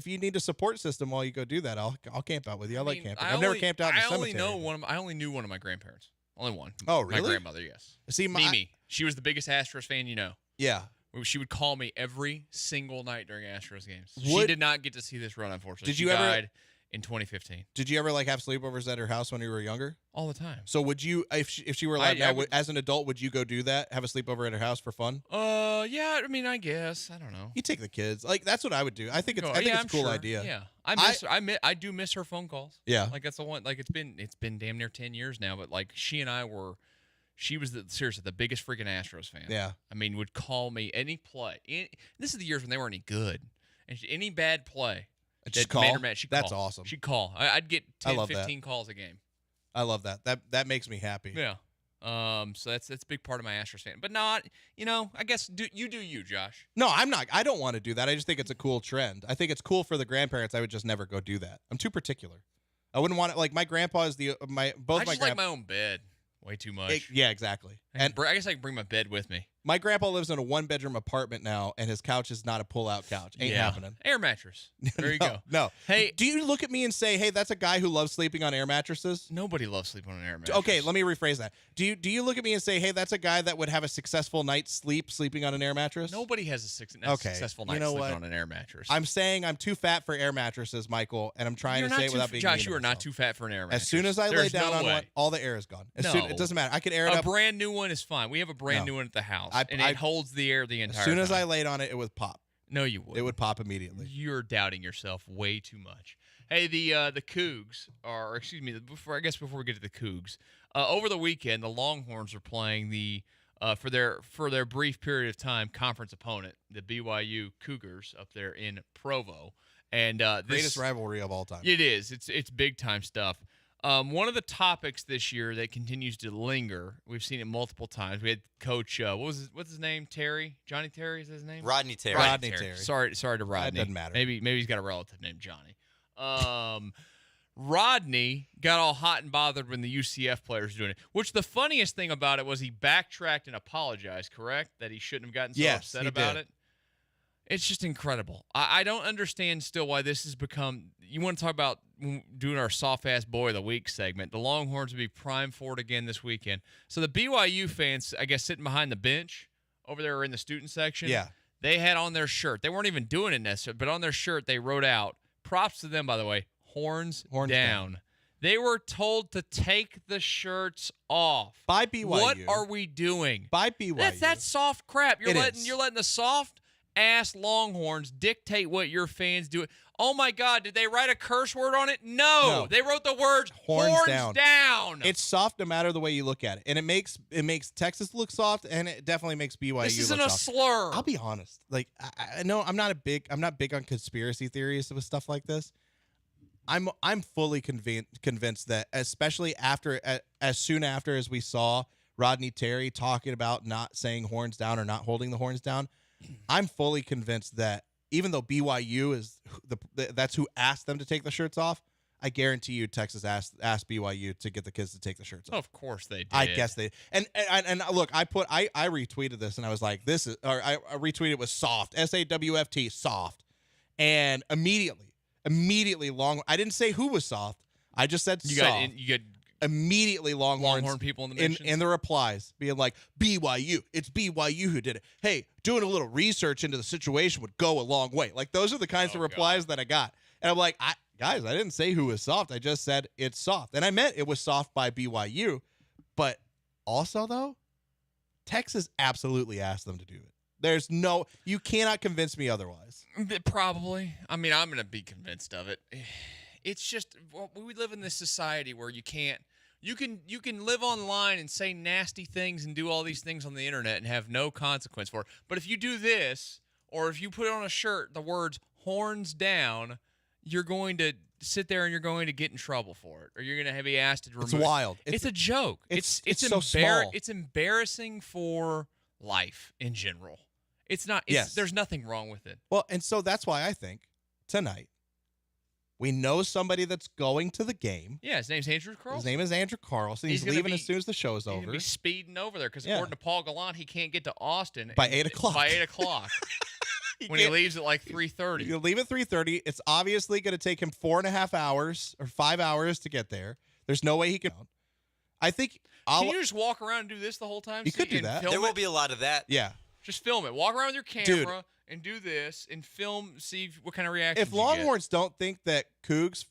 you need a support system while you go do that, I'll camp out with you. I like camping. I've never camped out in a cemetery. I only knew one of my grandparents. Only one. Oh, really? My grandmother, yes. See, Mimi. She was the biggest Astros fan you know. Yeah. She would call me every single night during Astros games. She Would- did not get to see this run, unfortunately. Did you she ever- died in 2015. Did you ever like have sleepovers at her house when you were younger? All the time. So would you, if she were allowed now, as an adult, would you go do that? Have a sleepover at her house for fun? Yeah. I mean, I guess. I don't know. You take the kids. Like that's what I would do. I think it's a cool sure. idea. Yeah. I do miss her phone calls. Yeah. Like that's the one. Like it's been damn near 10 years now. But like she and I were. She was seriously the biggest freaking Astros fan. Yeah. I mean, would call me any play. This is the years when they weren't any good. And any bad play. Just that made call? her mad, she'd That's call. awesome. She'd call. I'd get 10, I love 15 calls a game. I love that. That makes me happy. Yeah. So that's a big part of my Astros fan. But not, I guess you do you, Josh. No, I'm not. I don't want to do that. I just think it's a cool trend. I think it's cool for the grandparents. I would just never go do that. I'm too particular. I wouldn't want it. Like my grandpa is I just like my own bed. Way too much. Yeah, exactly. I guess I can bring my bed with me. My grandpa lives in a 1-bedroom apartment now, and his couch is not a pull-out couch. Ain't happening. Air mattress. There you go. No. Hey, do you look at me and say, "Hey, that's a guy who loves sleeping on air mattresses"? Nobody loves sleeping on an air mattress. Okay, let me rephrase that. Do you look at me and say, "Hey, that's a guy that would have a successful night's sleep sleeping on an air mattress"? Nobody has a successful night sleeping on an air mattress. I'm saying I'm too fat for air mattresses, Michael, and I'm trying to say it without being Josh, mean to you are not myself. too fat for an air mattress. As soon as I lay down on one, all the air is gone. It doesn't matter. I could air it up. A brand new one is fine. We have a brand new one at the house, and it holds the air the entire time. As soon as I time. laid on it, it would pop. No, you would. It would pop immediately. You're doubting yourself way too much. Hey, the Cougs are, excuse me, before we get to the Cougs, over the weekend the Longhorns are playing the for their brief period of time conference opponent, the BYU Cougars up there in Provo, and greatest rivalry of all time. It is. It's big time stuff. One of the topics this year that continues to linger, we've seen it multiple times. We had Coach, what's his name? Johnny Terry is his name? Rodney Terry. Rodney Terry. Sorry to Rodney. That doesn't matter. Maybe he's got a relative named Johnny. Rodney got all hot and bothered when the UCF players were doing it. Which the funniest thing about it was he backtracked and apologized. Correct? That he shouldn't have gotten so upset about it. It's just incredible. I don't understand still why this has become. You want to talk about doing our soft-ass boy of the week segment. The Longhorns will be primed for it again this weekend. So the BYU fans, I guess, sitting behind the bench over there in the student section, they had on their shirt. They weren't even doing it necessarily, but on their shirt they wrote out, props to them, by the way, horns down. They were told to take the shirts off. By BYU. What are we doing? By BYU. That's soft crap. You're letting the soft ass Longhorns dictate what your fans do. Oh my God, did they write a curse word on it? No. They wrote the words horns down. It's soft no matter the way you look at it. And it makes Texas look soft, and it definitely makes BYU look soft. This isn't a slur. I'll be honest. Like I know I'm not big on conspiracy theories with stuff like this. I'm fully convinced that, especially as soon after as we saw Rodney Terry talking about not saying horns down or not holding the horns down, I'm fully convinced that even though BYU is that's who asked them to take the shirts off, I guarantee you Texas asked BYU to get the kids to take the shirts off. Of course they did. I guess they and look, I retweeted this and I was like, I retweeted with soft, SAWFT, soft, and immediately I didn't say who was soft. I just said soft. immediately Longhorn people in the mentions. in the replies being like, BYU, it's BYU who did it. Hey, doing a little research into the situation would go a long way. Like, those are the kinds of replies that I got. And I'm like, guys, I didn't say who was soft. I just said it's soft. And I meant it was soft by BYU. But also, though, Texas absolutely asked them to do it. You cannot convince me otherwise. Probably. I mean, I'm going to be convinced of it. It's just, we live in this society where you can live online and say nasty things and do all these things on the internet and have no consequence for it. But if you do this, or if you put on a shirt the words "horns down," you're going to sit there and you're going to get in trouble for it, or you're going to be asked to remove. It's wild. It's a joke. It's so small. It's embarrassing for life in general. It's not. Yes. There's nothing wrong with it. Well, and so that's why I think tonight we know somebody that's going to the game. Yeah, his name's Andrew Carlson. His name is Andrew Carlson. He's leaving as soon as the show's He's over. going to be speeding over there because according to Paul Gallant, he can't get to Austin By 8 o'clock. By 8 o'clock. When he leaves at like 3:30. He'll leave at 3:30. It's obviously going to take him 4.5 hours or 5 hours to get there. There's no way he can. I think. Can you just walk around and do this the whole time? You could do that. There will be a lot of that. Yeah. Just film it. Walk around with your camera and do this and film. See what kind of reaction. If Longhorns don't think that Cougs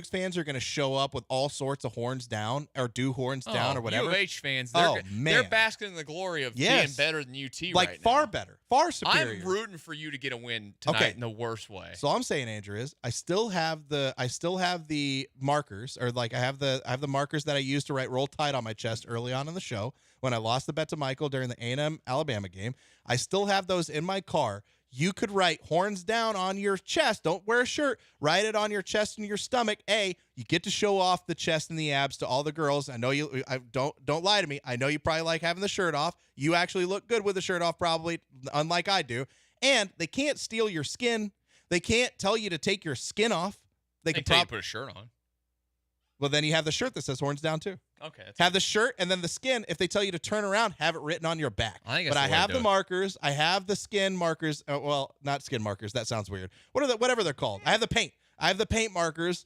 fans are going to show up with all sorts of horns down or do horns down or whatever. U of H fans, man. They're basking in the glory of being better than UT like right far now. better, far superior. I'm rooting for you to get a win tonight in the worst way. So all I'm saying, Andrew, is I still have the markers, or like I have the markers that I used to write "Roll Tide" on my chest early on in the show when I lost the bet to Michael during the A&M Alabama game. I still have those in my car. You could write "horns down" on your chest. Don't wear a shirt. Write it on your chest and your stomach. You get to show off the chest and the abs to all the girls. I know you. Don't lie to me. I know you probably like having the shirt off. You actually look good with the shirt off, probably, unlike I do. And they can't steal your skin. They can't tell you to take your skin off. They can tell you to put a shirt on. Well, then you have the shirt that says "horns down" too. Okay. Have the shirt and then the skin. If they tell you to turn around, have it written on your back. I think but I have the markers. I have the skin markers. Well, not skin markers. That sounds weird. Whatever they're called. I have the paint. I have the paint markers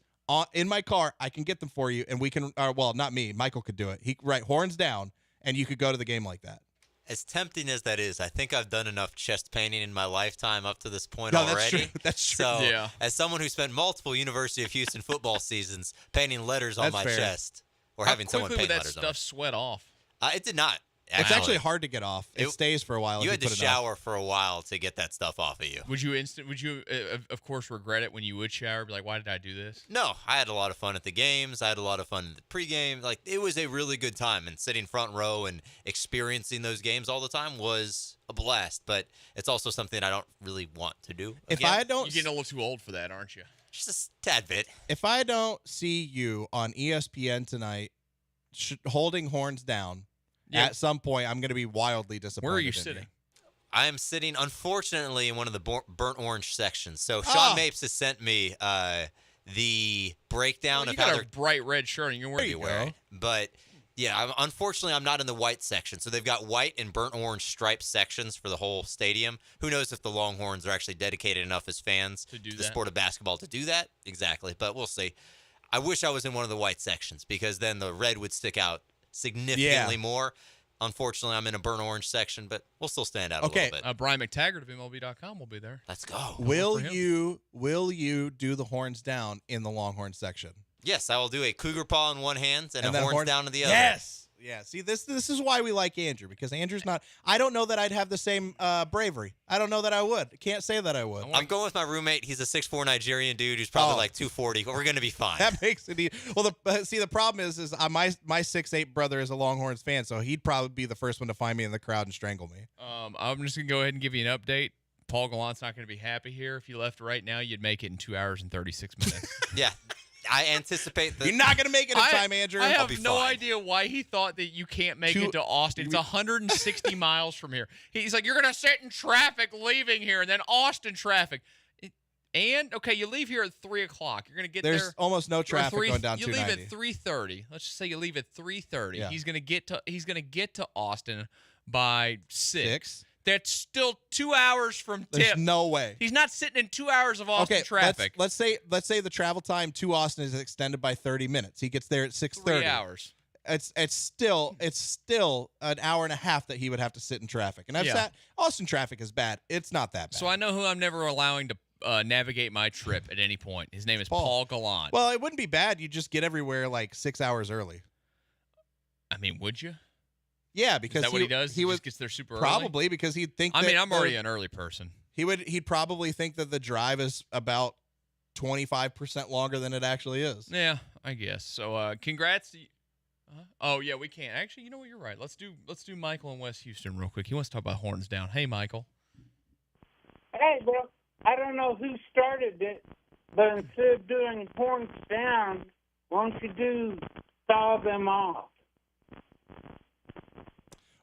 in my car. I can get them for you, and we can. Well, not me. Michael could do it. He could write "horns down," and you could go to the game like that. As tempting as that is, I think I've done enough chest painting in my lifetime up to this point No, already. that's true. That's true. So, as someone who spent multiple University of Houston football seasons painting letters on my chest, or having someone paint letters on it. How quickly would that stuff sweat off? It did not. It's actually hard to get off. It stays for a while. You if had to put it on. shower for a while to get that stuff off of you. Would you, of course, regret it when you would shower? Be like, why did I do this? No, I had a lot of fun at the games. I had a lot of fun at the pregame. Like, it was a really good time, and sitting front row and experiencing those games all the time was a blast. But it's also something I don't really want to do. If I don't, you're getting a little too old for that, aren't you? Just a tad bit. If I don't see you on ESPN tonight, holding horns down. Yeah. At some point, I'm going to be wildly disappointed. Where are you sitting? I am sitting, unfortunately, in one of the burnt orange sections. So Sean Mapes has sent me the breakdown of how you got a bright red shirt and you're wearing it. But yeah, unfortunately, I'm not in the white section. So they've got white and burnt orange striped sections for the whole stadium. Who knows if the Longhorns are actually dedicated enough as fans to the sport of basketball to do that? Exactly, but we'll see. I wish I was in one of the white sections because then the red would stick out significantly more. Unfortunately, I'm in a burnt orange section, but we'll still stand out a little bit. Brian McTaggart of MLB.com will be there. Let's go. Will you do the horns down in the Longhorn section? Yes, I will do a cougar paw in one hand and a horns down in the other. Yes. Yeah, see, this is why we like Andrew, because Andrew's not – I don't know that I'd have the same bravery. I don't know that I would. Can't say that I would. I'm going with my roommate. He's a 6'4" Nigerian dude who's probably like 240. We're going to be fine. That makes it – well, the problem is my 6'8" brother is a Longhorns fan, so he'd probably be the first one to find me in the crowd and strangle me. I'm just going to go ahead and give you an update. Paul Gallant's not going to be happy here. If you left right now, you'd make it in 2 hours and 36 minutes. Yeah. I anticipate that you're not going to make it in time, Andrew. I have no idea why he thought that you can't make it to Austin. It's 160 miles from here. He's like, you're going to sit in traffic leaving here, and then Austin traffic. And, okay, you leave here at 3 o'clock. You're going to get there. There's almost no traffic going down 290. You leave at 3:30. Let's just say you leave at 3:30. Yeah. He's going to get to Austin by 6. That's still 2 hours from tip. There's no way. He's not sitting in 2 hours of Austin traffic. Let's say the travel time to Austin is extended by 30 minutes. He gets there at 6:30. 3 hours. it's still an hour and a half that he would have to sit in traffic. And I've sat Austin traffic is bad. It's not that bad. So I know who I'm never allowing to navigate my trip at any point. His name is Paul Gallant. Well, it wouldn't be bad. You just get everywhere like 6 hours early. I mean, would you? Yeah, because is that what he does? He just gets there super early? Probably because he'd think. I mean, I'm already an early person. He'd probably think that the drive is about 25% longer than it actually is. Yeah, I guess. So congrats. Oh yeah, we can't. Actually, you know what? You're right. Let's do Michael in West Houston real quick. He wants to talk about horns down. Hey, Michael. Hey, bro. I don't know who started it, but instead of doing horns down, why don't you do saw them off?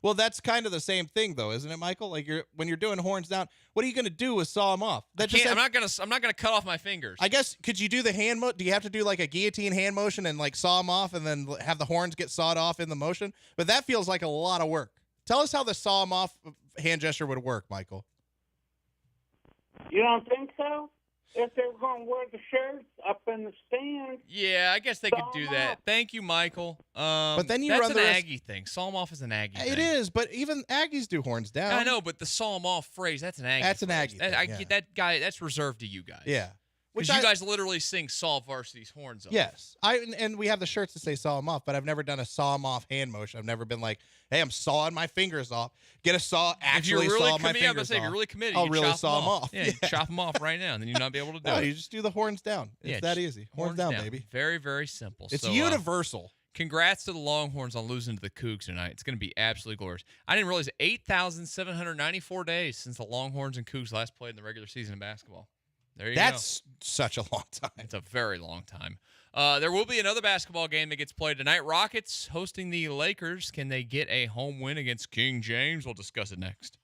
Well, that's kind of the same thing, though, isn't it, Michael? Like when you're doing horns down, what are you going to do with saw them off? I'm not gonna cut off my fingers. I guess could you do the hand do you have to do like a guillotine hand motion and like saw them off and then have the horns get sawed off in the motion? But that feels like a lot of work. Tell us how the saw them off hand gesture would work, Michael. You don't think so? If they were going to wear the shirts up in the stands. Yeah, I guess they could do that. Off. Thank you, Michael. But then you that's run an the rest... Aggie thing. Saw 'em off is an Aggie thing. It is, but even Aggies do horns down. I know, but the saw 'em off phrase, that's an Aggie. That's an Aggie That, thing, I yeah. get that guy. That's reserved to you guys. Yeah. Because you guys literally sing Saw Varsity's horns off. Yes. And we have the shirts that say saw them off, but I've never done a saw them off hand motion. I've never been like, hey, I'm sawing my fingers off. Get a saw, actually saw my fingers I'm gonna say, if you're really committed, I'll you really chop saw them off. Yeah, you chop them off right now, and then you'll not be able to do No, it. you just do the horns down. It's that just easy. Horns down, baby. Very, very simple. It's So, universal. Congrats to the Longhorns on losing to the Cougs tonight. It's going to be absolutely glorious. I didn't realize 8,794 days since the Longhorns and Cougs last played in the regular season of basketball. There you go. That's such a long time. It's a very long time. There will be another basketball game that gets played tonight. Rockets hosting the Lakers. Can they get a home win against King James? We'll discuss it next.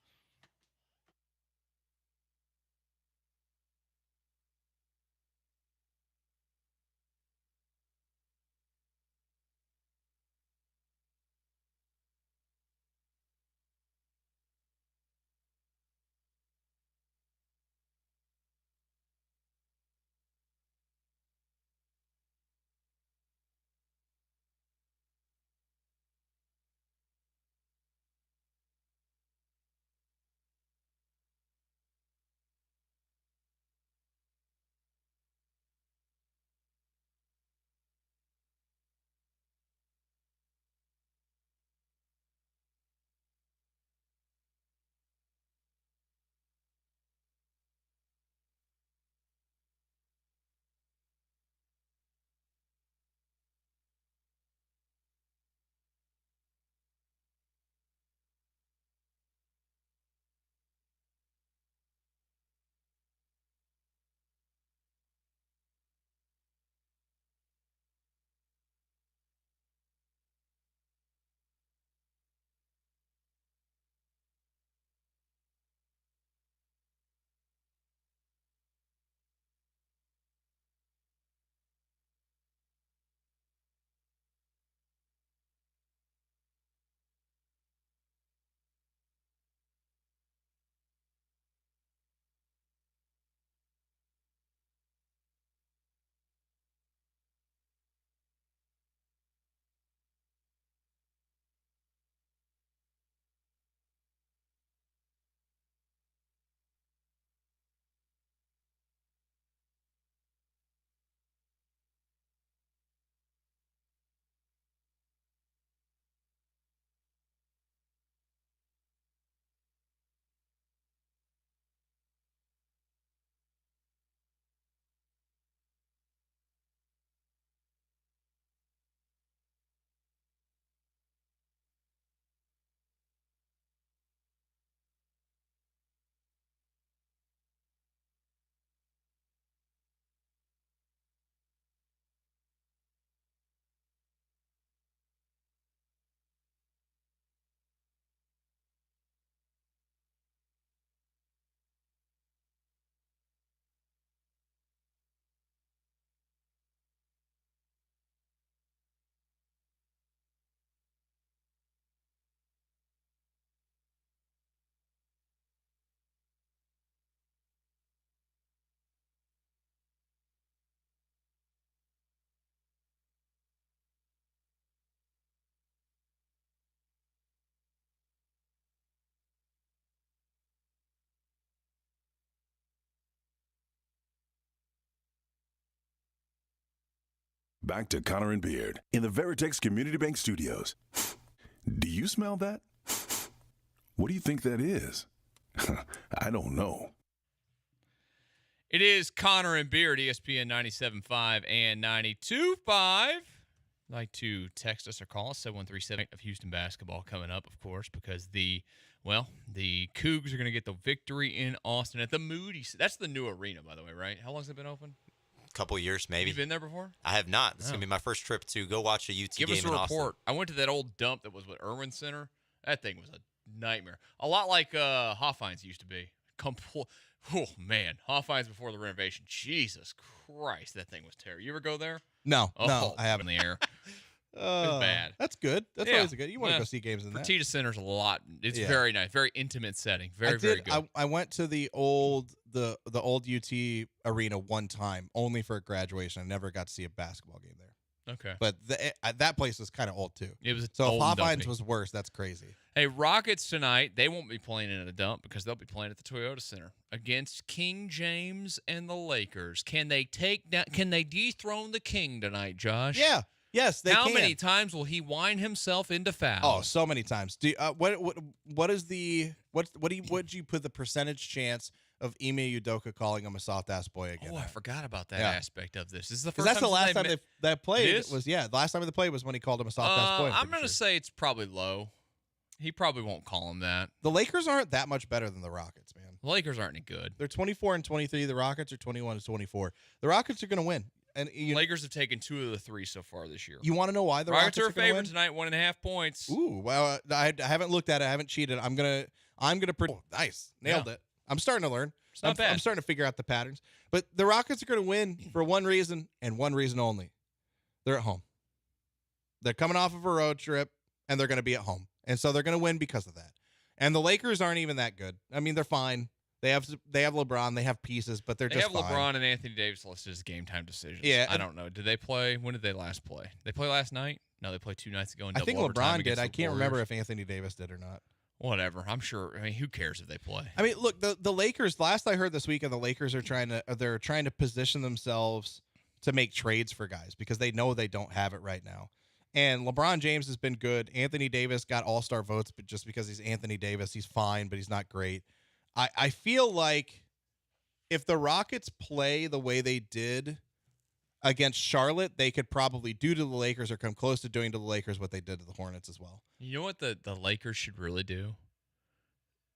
Back to Connor and Beard in the Veritex Community Bank Studios. Do you smell that? What do you think that is? I don't know. It is Connor and Beard, ESPN 97.5 and 92.5. Like to text us or call us, 7137 of Houston basketball coming up, of course, because the Cougs are going to get the victory in Austin at the Moody. That's the new arena, by the way, right? How long has it been open? Couple years, maybe. You been there before? I have not. This is going to be my first trip to go watch a UT Give game us a in report. Austin. I went to that old dump that was with Irwin Center. That thing was a nightmare. A lot like Hoffheinz used to be. Oh, man. Hoffheinz before the renovation. Jesus Christ, that thing was terrible. You ever go there? No, I haven't. In the air. It was bad. That's good. That's always good. You want to go see games in that. Fertitta Center's a lot. It's very nice. Very intimate setting. Very good. I went to the old UT arena one time, only for a graduation. I never got to see a basketball game there. Okay. But that place was kind of old, too. It was so if old and Hoffheinz dumpy. was worse, that's crazy. Hey, Rockets tonight, they won't be playing in a dump because they'll be playing at the Toyota Center against King James and the Lakers. Can they dethrone the King tonight, Josh? Yeah. Yes, they How can. many times will he wind himself into fouls? Oh, so many times. Would you put the percentage chance of Ime Udoka calling him a soft ass boy again? Oh, I forgot about that aspect of this. This is the first that's time the last since time they played. It is? The last time they played was when he called him a soft ass boy. I'm going to say it's probably low. He probably won't call him that. The Lakers aren't that much better than the Rockets, man. The Lakers aren't any good. They're 24-23. The Rockets are 21-24. The Rockets are going to win. And Lakers have taken 2 of the 3 so far this year. You want to know why the Rockets are are going to win? tonight, 1.5 points. Ooh, well, I haven't looked at it. I haven't cheated. I'm gonna. Nice, nailed it. I'm starting to learn. It's not bad. I'm starting to figure out the patterns. But the Rockets are going to win for one reason and one reason only. They're at home. They're coming off of a road trip, and they're going to be at home, and so they're going to win because of that. And the Lakers aren't even that good. I mean, they're fine. They have LeBron. They have pieces, but they're just fine. They have LeBron and Anthony Davis listed as game time decisions. Yeah, I don't know. Did they play? When did they last play? They play last night? No, they played 2 nights ago. In I double think overtime LeBron did. against I the can't remember Warriors. if Anthony Davis did or not. Whatever. I'm sure. I mean, who cares if they play? I mean, look, the Lakers. Last I heard this weekend, the Lakers are trying to position themselves to make trades for guys because they know they don't have it right now. And LeBron James has been good. Anthony Davis got All-Star votes, but just because he's Anthony Davis, he's fine, but he's not great. I feel like if the Rockets play the way they did against Charlotte, they could probably do to the Lakers or come close to doing to the Lakers what they did to the Hornets as well. You know what the Lakers should really do?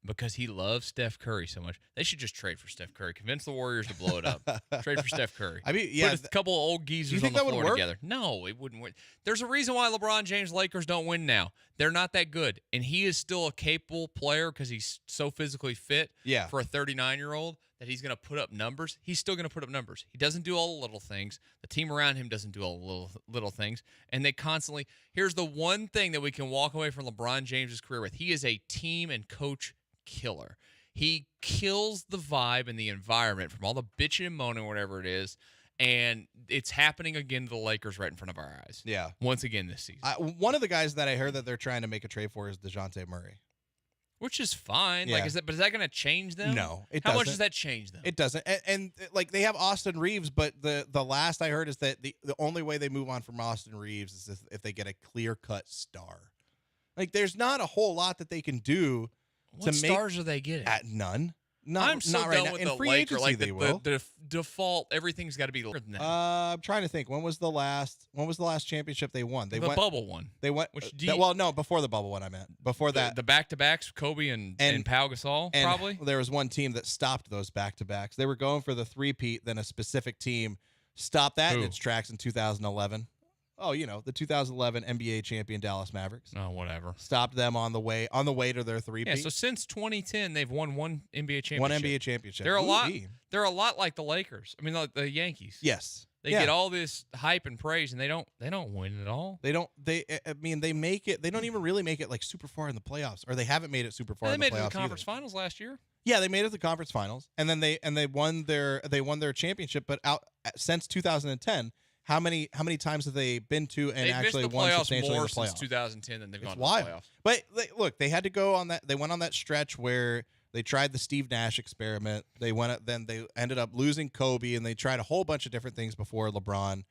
Because he loves Steph Curry so much, they should just trade for Steph Curry. Convince the Warriors to blow it up. Trade for Steph Curry. I mean, yeah, put a couple of old geezers on the floor together. No, it wouldn't win. There's a reason why LeBron James Lakers don't win now. They're not that good, and he is still a capable player because he's so physically fit. Yeah. For a 39-year-old, that he's going to put up numbers. He's still going to put up numbers. He doesn't do all the little things. The team around him doesn't do all the little things, and they constantly. Here's the one thing that we can walk away from LeBron James's career with: he is a team and coach killer. He kills the vibe and the environment from all the bitching and moaning, whatever it is, and it's happening again to the Lakers right in front of our eyes. Yeah. Once again this season. One of the guys that I heard that they're trying to make a trade for is DeJounte Murray. Which is fine. Yeah. Like, is that going to change them? No, it How doesn't. much does that change them? It doesn't. And like they have Austin Reeves, but the last I heard is that the only way they move on from Austin Reeves is if they get a clear-cut star. Like there's not a whole lot that they can do. What stars are they getting? At none. I'm so not right done now. with In the free Lakers. agency, Like they will. the default, everything's got to be lower than that. I'm trying to think. When was the last championship they won? They the went, bubble one. They went. Which no, before the bubble one. I meant before that. The back-to-backs, Kobe and Pau Gasol, and probably. There was one team that stopped those back-to-backs. They were going for the three-peat. Then a specific team stopped that in its tracks in 2011. Oh, the 2011 NBA champion Dallas Mavericks. Oh, whatever. Stopped them on the way to their three-peat. Yeah, so since 2010, they've won one NBA championship. One NBA championship. They're a lot like the Lakers. I mean, like the Yankees. Yes. They get all this hype and praise, and they don't win at all. They don't. They make it. They don't even really make it like super far in the playoffs, or they haven't made it super far in the playoffs. They made it to the conference finals last year. Yeah, they made it to the conference finals, and then they won their championship. But since 2010. How many times have they been to and actually won substantially in the playoffs? Since 2010 than they've gone to wild. the playoffs. But look, they had to go on that. They went on that stretch where they tried the Steve Nash experiment. Then they ended up losing Kobe, and they tried a whole bunch of different things before LeBron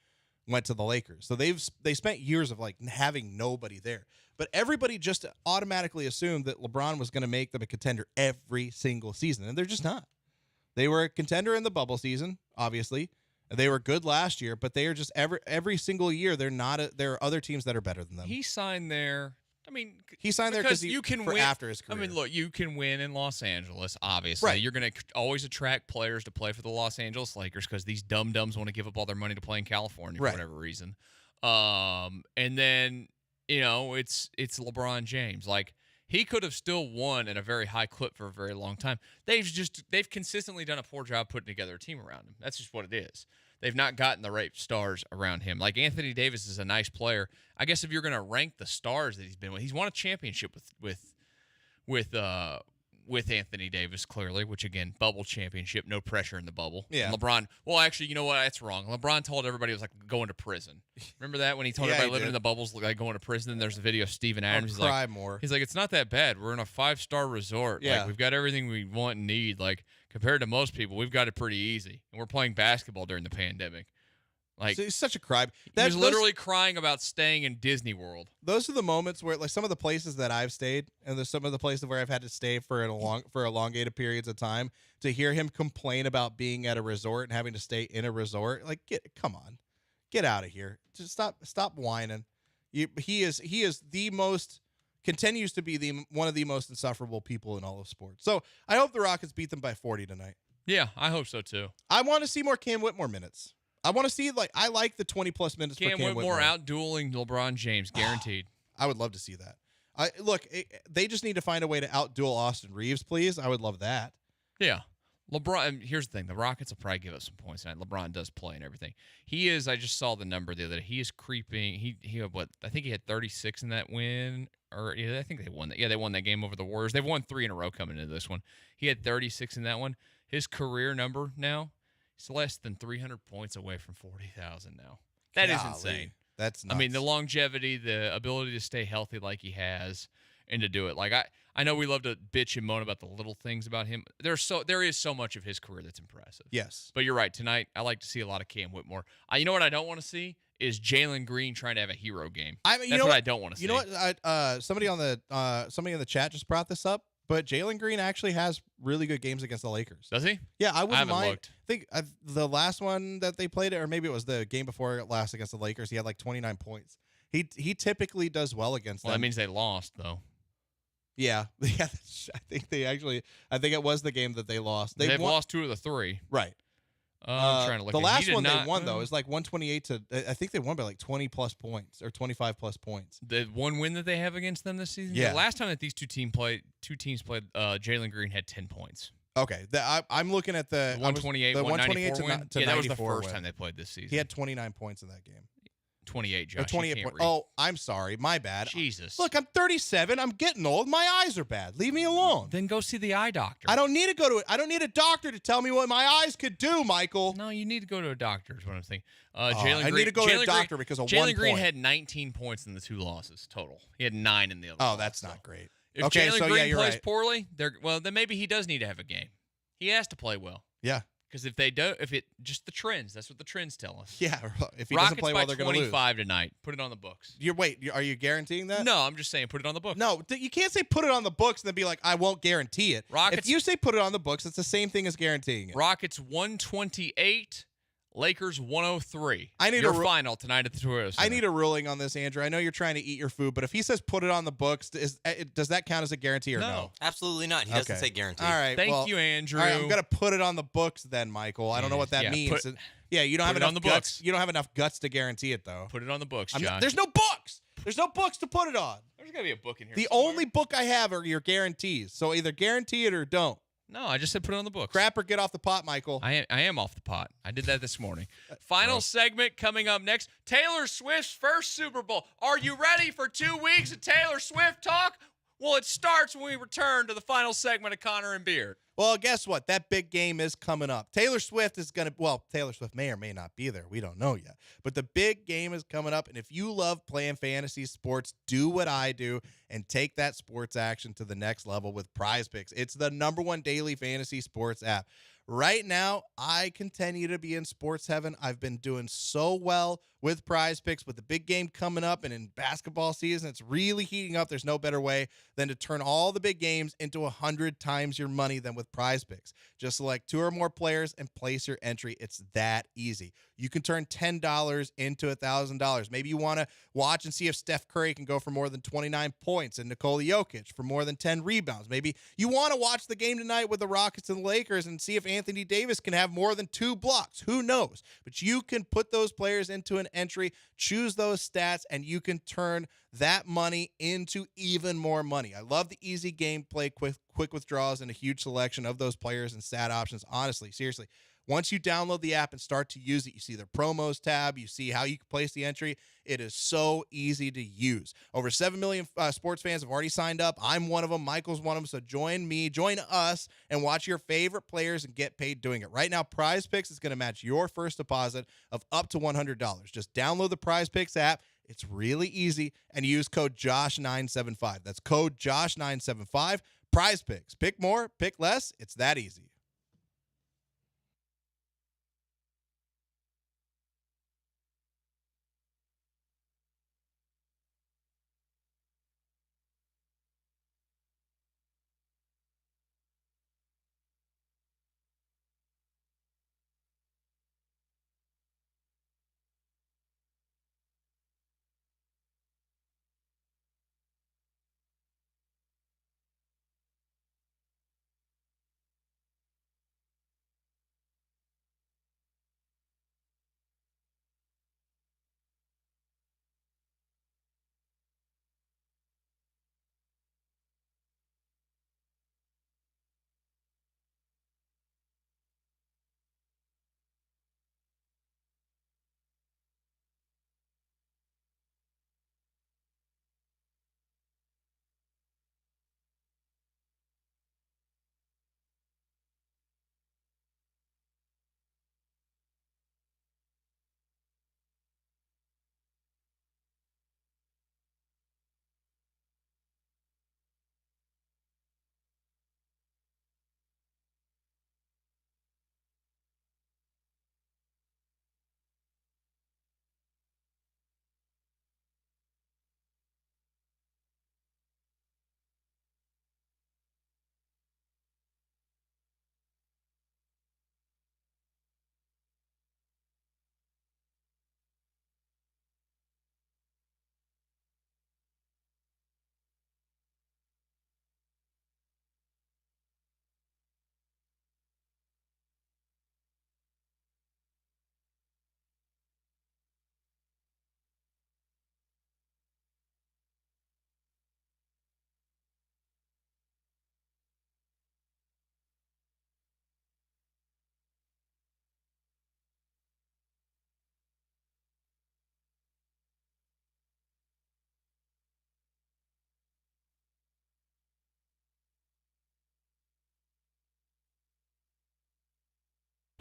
went to the Lakers. So they spent years of like having nobody there. But everybody just automatically assumed that LeBron was going to make them a contender every single season, and they're just not. They were a contender in the bubble season, obviously. They were good last year, but they are just every single year they're not. There are other teams that are better than them. He signed there. I mean, he signed there because because you can for win after his career. I mean, look, you can win in Los Angeles. Obviously, Right. You're going to always attract players to play for the Los Angeles Lakers because these dum-dums want to give up all their money to play in California for Right. whatever reason. And then it's LeBron James. Like he could have still won at a very high clip for a very long time. They've consistently done a poor job putting together a team around him. That's just what it is. They've not gotten the right stars around him. Like Anthony Davis is a nice player. I guess if you're going to rank the stars that he's been with, he's won a championship with Anthony Davis, clearly, which again, bubble championship, no pressure in the bubble. Yeah. And LeBron, well, actually, you know what? That's wrong. LeBron told everybody it was like going to prison. Remember that when he told Yeah, everybody he living did. in the bubbles like going to prison? And there's a video of Steven Adams. He's cry like, more. He's like, it's not that bad. We're in a 5-star resort. Yeah. Like, we've got everything we want and need. Like, compared to most people, we've got it pretty easy. And we're playing basketball during the pandemic. Like, So he's such a cry. he was literally crying about staying in Disney World. Those are the moments where, like, some of the places that I've stayed, and there's some of the places where I've had to stay for elongated periods of time. To hear him complain about being at a resort and having to stay in a resort, like, come on, get out of here. Just stop whining. He is the most, continues to be one of the most insufferable people in all of sports. So I hope the Rockets beat them by 40 tonight. Yeah, I hope so too. I want to see more Cam Whitmore minutes. I want to see, I like the 20-plus minutes for Cam Cam Whitmore out-dueling LeBron James, guaranteed. I would love to see that. They just need to find a way to outduel Austin Reeves, please. I would love that. Yeah. LeBron, here's the thing. The Rockets will probably give us some points tonight. LeBron does play and everything. He is, I just saw the number the other day. He is creeping. He had what? I think he had 36 in that win. Or yeah, I think they won that. Yeah, they won that game over the Warriors. They've won 3 in a row coming into this one. He had 36 in that one. His career number now, it's less than 300 points away from 40,000 now. That is insane. That's nuts. I mean, the longevity, the ability to stay healthy like he has, and to do it. Like I know we love to bitch and moan about the little things about him. There is so much of his career that's impressive. Yes. But you're right. Tonight, I like to see a lot of Cam Whitmore. You know what I don't want to see is Jalen Green trying to have a hero game. That's what I don't want to see. You know what? Somebody in the chat just brought this up. But Jalen Green actually has really good games against the Lakers. Does he? Yeah, I wouldn't haven't mind. looked. I think the last one that they played, or maybe it was the game before last against the Lakers, he had like 29 points. He typically does well against them. Well, that means they lost, though. Yeah. I think it was the game that they lost. They've lost 2 of the 3. Right. I'm trying to look. The at last he did one not, they won, though, is like 128 to, I think they won by like 20-plus points or 25-plus points. The one win that they have against them this season? Yeah. The last time that these two teams played, Jalen Green had 10 points. Okay. I'm looking at the 128, the 194 128 win? to Yeah, that was the 94 first win. time they played this season. He had 29 points in that game. 28, Josh. Or 28 points. Oh, I'm sorry. My bad. Jesus. Look, I'm 37. I'm getting old. My eyes are bad. Leave me alone. Then go see the eye doctor. I don't need to go to it. I don't need a doctor to tell me what my eyes could do, Michael. No, you need to go to a doctor is what I'm saying. I need to go to a doctor because of 1 Jalen Green point. had 19 points in the 2 losses total. He had 9 in the other. Oh, that's not great. If Okay, Jalen so Green yeah, you're plays right. poorly, then maybe he does need to have a game. He has to play well. Yeah. Because just the trends. That's what the trends tell us. Yeah. If he Rockets doesn't play by well, they're going to lose. 25 tonight. Put it on the books. Are you guaranteeing that? No, I'm just saying put it on the books. No, you can't say put it on the books and then be like, I won't guarantee it. Rockets- If you say put it on the books, it's the same thing as guaranteeing it. Rockets 128, Lakers 103. I need Your a final tonight at the Toyota Center. I need a ruling on this, Andrew. I know you're trying to eat your food, but if he says put it on the books, does that count as a guarantee or no? Absolutely not. He doesn't Okay. say guarantee. All right. Thank you, Andrew. All right, I'm gonna put it on the books then, Michael. I don't know what that Yeah, means. You don't have put it enough on the guts. books. You don't have enough guts to guarantee it, though. Put it on the books, I'm Josh. not- there's no books. There's no books to put it on. There's got to be a book in here. The somewhere. only book I have are your guarantees. So either guarantee it or don't. No, I just said put it on the books. Crap or get off the pot, Michael. I am off the pot. I did that this morning. Final segment coming up next. Taylor Swift's first Super Bowl. Are you ready for 2 weeks of Taylor Swift talk? Well, it starts when we return to the final segment of Connor and Beard. Well, guess what? That big game is coming up. Taylor Swift is going to, Taylor Swift may or may not be there. We don't know yet. But the big game is coming up. And if you love playing fantasy sports, do what I do and take that sports action to the next level with Prize Picks. It's the #1 daily fantasy sports app. Right now, I continue to be in sports heaven. I've been doing so well with Prize Picks. With the big game coming up and in basketball season, it's really heating up. There's no better way than to turn all the big games into 100 times your money than with Prize Picks. Just select 2 or more players and place your entry. It's that easy. You can turn $10 into $1,000. Maybe you want to watch and see if Steph Curry can go for more than 29 points and Nikola Jokic for more than 10 rebounds. Maybe you want to watch the game tonight with the Rockets and the Lakers and see if Anthony Davis can have more than 2 blocks. Who knows? But you can put those players into an entry, choose those stats, and you can turn that money into even more money. I love the easy gameplay, quick withdrawals, and a huge selection of those players and stat options. Honestly, seriously. Once you download the app and start to use it, you see the promos tab, you see how you can place the entry. It is so easy to use. Over 7 million sports fans have already signed up. I'm one of them. Michael's one of them. So join me, join us, and watch your favorite players and get paid doing it. Right now, Prize Picks is going to match your first deposit of up to $100. Just download the Prize Picks app. It's really easy, and use code JOSH975. That's code JOSH975. Prize Picks. Pick more, pick less. It's that easy.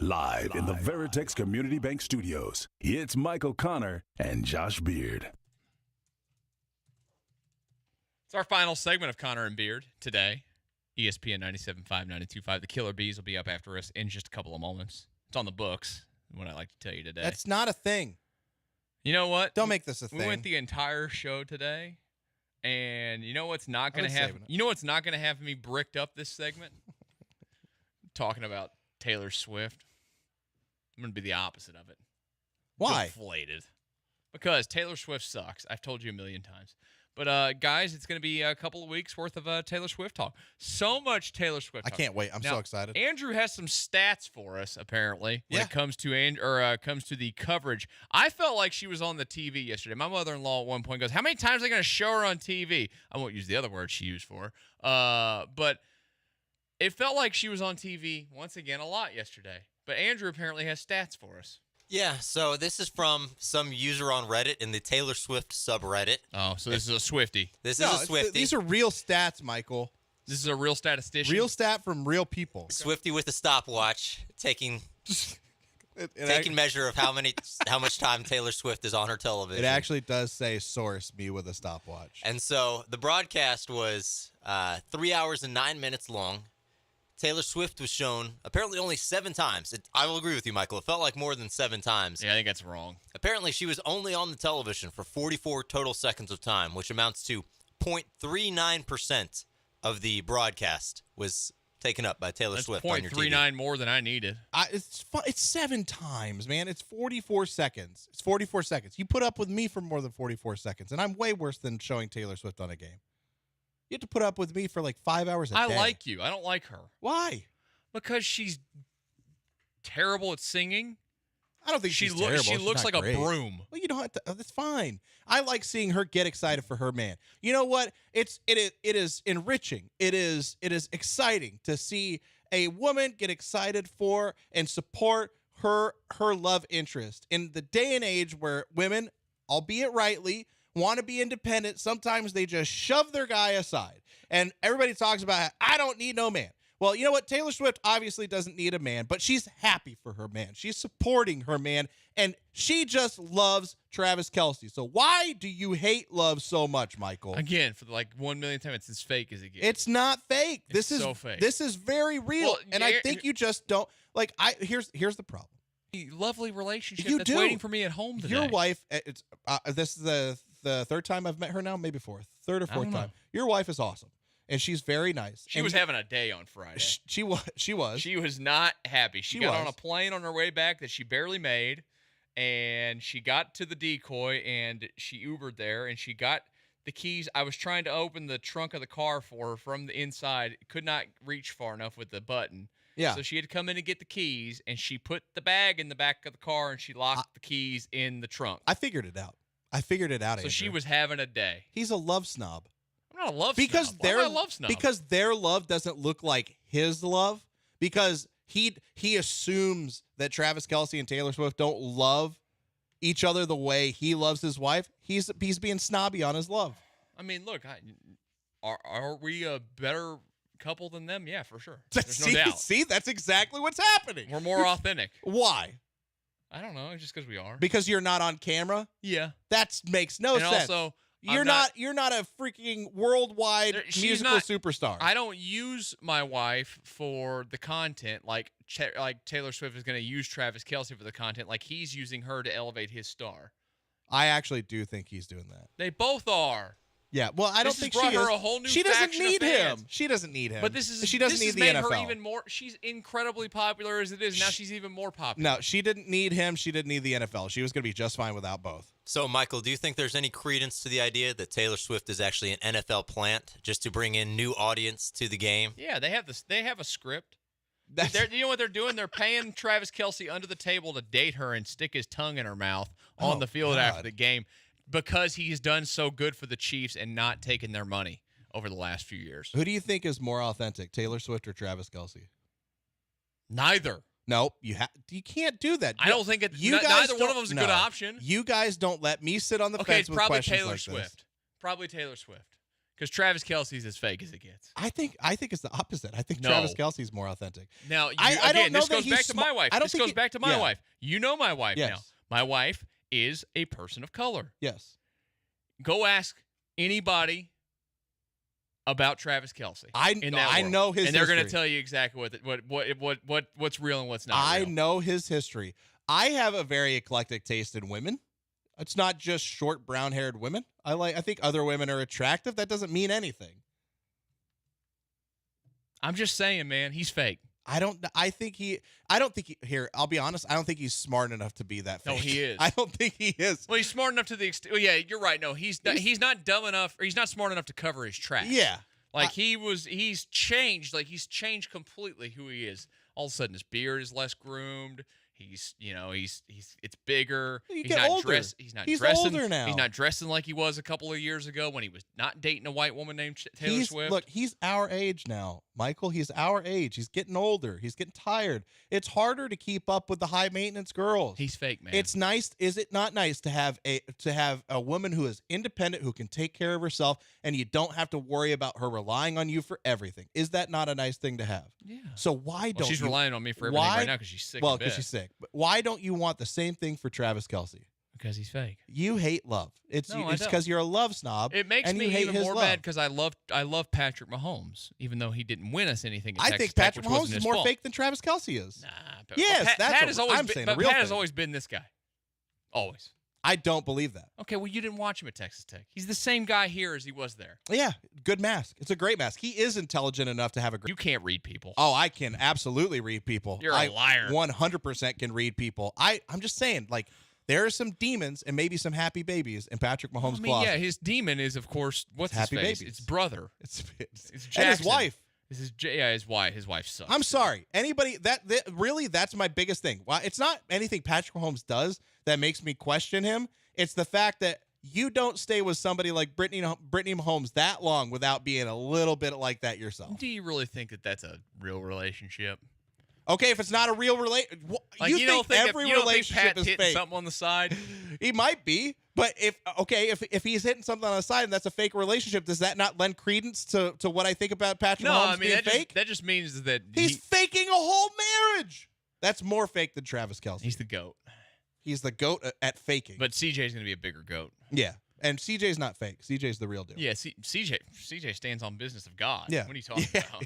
Live in the Veritex Community Bank Studios, it's Michael Connor and Josh Beard. It's our final segment of Connor and Beard today. ESPN 97.5, 92.5. The Killer Bees will be up after us in just a couple of moments. It's on the books, what I like to tell you today. That's not a thing. You know what? Don't make this a thing. We went the entire show today, and you know what's not going to have me bricked up this segment? Talking about Taylor Swift. I'm going to be the opposite of it. Why? Deflated. Because Taylor Swift sucks. I've told you a million times. But, guys, it's going to be a couple of weeks worth of Taylor Swift talk. So much Taylor Swift talk. I can't wait. I'm so excited. Andrew has some stats for us, apparently, when it comes to comes to the coverage. I felt like she was on the TV yesterday. My mother-in-law at one point goes, how many times are they going to show her on TV? I won't use the other word she used for her. But it felt like she was on TV, once again, a lot yesterday. But Andrew apparently has stats for us. Yeah, so this is from some user on Reddit in the Taylor Swift subreddit. Oh, so this is a Swiftie. This is a Swiftie. These are real stats, Michael. This is a real statistician. Real stat from real people. Swiftie with a stopwatch, taking measure of how much time Taylor Swift is on her television. It actually does say source me with a stopwatch. And so the broadcast was 3 hours and 9 minutes long. Taylor Swift was shown apparently only 7 times. I will agree with you, Michael. It felt like more than 7 times. Yeah, I think that's wrong. Apparently, she was only on the television for 44 total seconds of time, which amounts to 0.39% of the broadcast was taken up by Taylor Swift on your TV. 0.39 more than I needed. It's 7 times, man. It's 44 seconds. It's 44 seconds. You put up with me for more than 44 seconds, and I'm way worse than showing Taylor Swift on a game. You have to put up with me for like 5 hours a day. I like you. I don't like her. Why? Because she's terrible at singing. I don't think she's terrible. She looks like great. a broom. Well, you don't have to. That's fine. I like seeing her get excited for her man. You know what? It is enriching. It is exciting to see a woman get excited for and support her love interest in the day and age where women, albeit rightly, want to be independent. Sometimes they just shove their guy aside. And everybody talks about, I don't need no man. Well, you know what? Taylor Swift obviously doesn't need a man, but she's happy for her man. She's supporting her man, and she just loves Travis Kelce. So why do you hate love so much, Michael? Again, for like 1 million times, it's as fake as it gets. It's not fake. This is so fake. This is very real, Well, and I think you just don't like. Here's the problem. Lovely relationship You that's do. waiting for me at home today. Your wife. This is the third time I've met her now, maybe fourth, third or fourth time. Your wife is awesome. And she's very nice. She was having a day on Friday. She was. She was not happy. She got on a plane on her way back that she barely made, and she got to the decoy, and she Ubered there, and she got the keys. I was trying to open the trunk of the car for her from the inside. Could not reach far enough with the button. Yeah. So she had to come in and get the keys, and she put the bag in the back of the car, and she locked the keys in the trunk. I figured it out. So Andrew. she was having a day. He's a love snob. I'm not a love Because snob. Why am I a love snob? Because their love doesn't look like his love. Because he assumes that Travis Kelce and Taylor Swift don't love each other the way he loves his wife. He's being snobby on his love. I mean, look, are we a better couple than them? Yeah, for sure. There's no doubt. See, that's exactly what's happening. We're more authentic. Why? I don't know. Just because we are. Because you're not on camera? Yeah. That makes no and sense. Also, you're not a freaking worldwide musical superstar. I don't use my wife for the content like Taylor Swift is going to use Travis Kelce for the content, like he's using her to elevate his star. I actually do think he's doing that. They both are. Yeah, well, I don't think brought she her is. a whole new She doesn't faction of need fans. him. She doesn't need him. But she doesn't need the made NFL. her even more. She's incredibly popular as it is. Now she's even more popular. No, she didn't need him. She didn't need the NFL. She was going to be just fine without both. So, Michael, do you think there's any credence to the idea that Taylor Swift is actually an NFL plant just to bring in new audience to the game? Yeah, they have this. They have a script. You know what they're doing? They're paying Travis Kelce under the table to date her and stick his tongue in her mouth on the field after the game because he's done so good for the Chiefs and not taken their money over the last few years. Who do you think is more authentic, Taylor Swift or Travis Kelce? Neither. Nope. You can't do that. I don't think neither one of them is a good option. You guys don't let me sit on the fence with questions like this. Okay, it's probably Taylor Swift. Probably Taylor Swift. Because Travis Kelce's as fake as it gets. I think it's the opposite. I think Travis Kelce's more authentic. Now, I don't know this that goes back to my wife. This goes back to my wife. You know my wife now. My wife is a person of color. Yes. Go ask anybody about Travis Kelce. I know his history. And they're going to tell you exactly what's real and what's not real. I know his history. I have a very eclectic taste in women. It's not just short brown-haired women. I think other women are attractive. That doesn't mean anything. I'm just saying, man, he's fake. Here, I'll be honest, I don't think he's smart enough to be that fake. No, he is. I don't think he is. Well, he's smart enough to the extent. Well, yeah, you're right. No, he's not dumb enough, or he's not smart enough to cover his tracks. Yeah. Like he's changed. Like he's changed completely who he is. All of a sudden, his beard is less groomed. He's it's bigger. He's not older. He's dressing older now. He's not dressing like he was a couple of years ago when he was not dating a white woman named Taylor Swift. Look, he's our age now, Michael. He's our age. He's getting older. He's getting tired. It's harder to keep up with the high maintenance girls. He's fake, man. It's nice. Is it not nice to have a woman who is independent, who can take care of herself, and you don't have to worry about her relying on you for everything? Is that not a nice thing to have? Yeah. So why don't she's relying on me for everything right now because she's sick? Well, because she's sick. But why don't you want the same thing for Travis Kelce? because he's fake. You hate love. It's No, I don't. because you're a love snob. It makes and me you hate even his more love. mad because I love Patrick Mahomes, even though he didn't win us anything. At I Texas think Tech, Patrick which wasn't Mahomes is his more fault. fake than Travis Kelce is. Nah, but, Yes, Pat, that's Pat what has always I'm been, saying. but A real Pat has thing. always been this guy. Always. I don't believe that. Okay, well, you didn't watch him at Texas Tech. He's the same guy here as he was there. Yeah, good mask. It's a great mask. He is intelligent enough to have a great. You can't read people. Oh, I can absolutely read people. You're a liar. 100% can read people. I'm just saying, like, there are some demons and maybe some happy babies in Patrick Mahomes' closet. Yeah, his demon is, of course, what's his happy face? babies. It's brother. It's It's and his Jackson. wife. His wife. His wife sucks. I'm sorry. Anybody that really, that's my biggest thing. Well, it's not anything Patrick Mahomes does that makes me question him. It's the fact that you don't stay with somebody like Brittany Mahomes that long without being a little bit like that yourself. Do you really think that that's a real relationship? Okay, if it's not a real relationship, Like, you think every relationship Pat's is hitting fake. something on the side? He might be, but if he's hitting something on the side and that's a fake relationship, does that not lend credence to what I think about Patrick No, Mahomes I mean being fake? that just means that He's faking a whole marriage. That's more fake than Travis Kelce. he's the GOAT. He's the GOAT at faking. But CJ's going to be a bigger GOAT. Yeah, and CJ's not fake. CJ's the real deal. Yeah, CJ stands on business of God. Yeah. What are you talking about?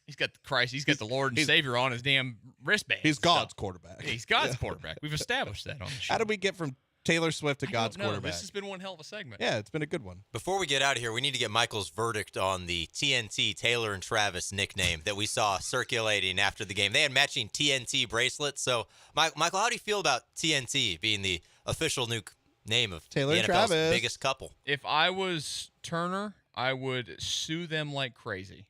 He's got the Christ. He's got the Lord and Savior on his damn wristband. He's God's quarterback. Yeah, he's God's quarterback. We've established that on the show. How did we get from Taylor Swift to God's No, quarterback? this has been one hell of a segment. Yeah, it's been a good one. Before we get out of here, we need to get Michael's verdict on the TNT Taylor and Travis nickname that we saw circulating after the game. They had matching TNT bracelets. So, Michael, how do you feel about TNT being the official new name of Taylor the and NFL's Travis. biggest couple? If I was Turner, I would sue them like crazy.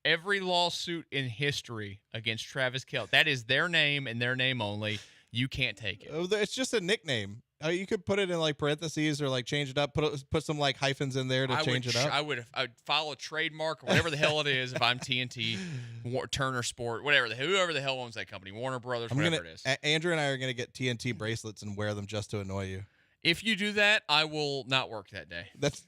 Every lawsuit in history against Travis Kelce, that is their name and their name only. You can't take it. It's just a nickname. You could put it in like parentheses or like change it up. Put some like hyphens in there to change it up. I would file a trademark or whatever the hell it is if I'm TNT, Turner Sport, whoever the hell owns that company, Warner Brothers, whatever it is. Andrew and I are gonna get TNT bracelets and wear them just to annoy you. If you do that, I will not work that day.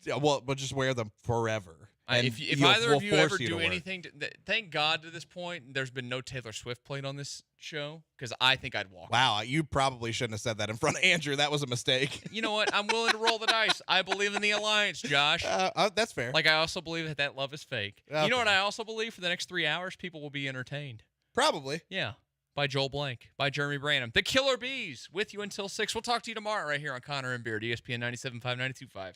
We'll just wear them forever. And If we'll either of you force ever to do work. anything, thank God to this point, there's been no Taylor Swift played on this show because I think I'd walk. Wow, you probably shouldn't have said that in front of Andrew. That was a mistake. You know what? I'm willing to roll the dice. I believe in the alliance, Josh. That's fair. Like, I also believe that love is fake. You know what I also believe? For the next 3 hours, people will be entertained. Probably. Yeah. By Joel Blank, by Jeremy Branham. The Killer Bees with you until 6. We'll talk to you tomorrow right here on Connor and Beard, ESPN 97.5, 92.5.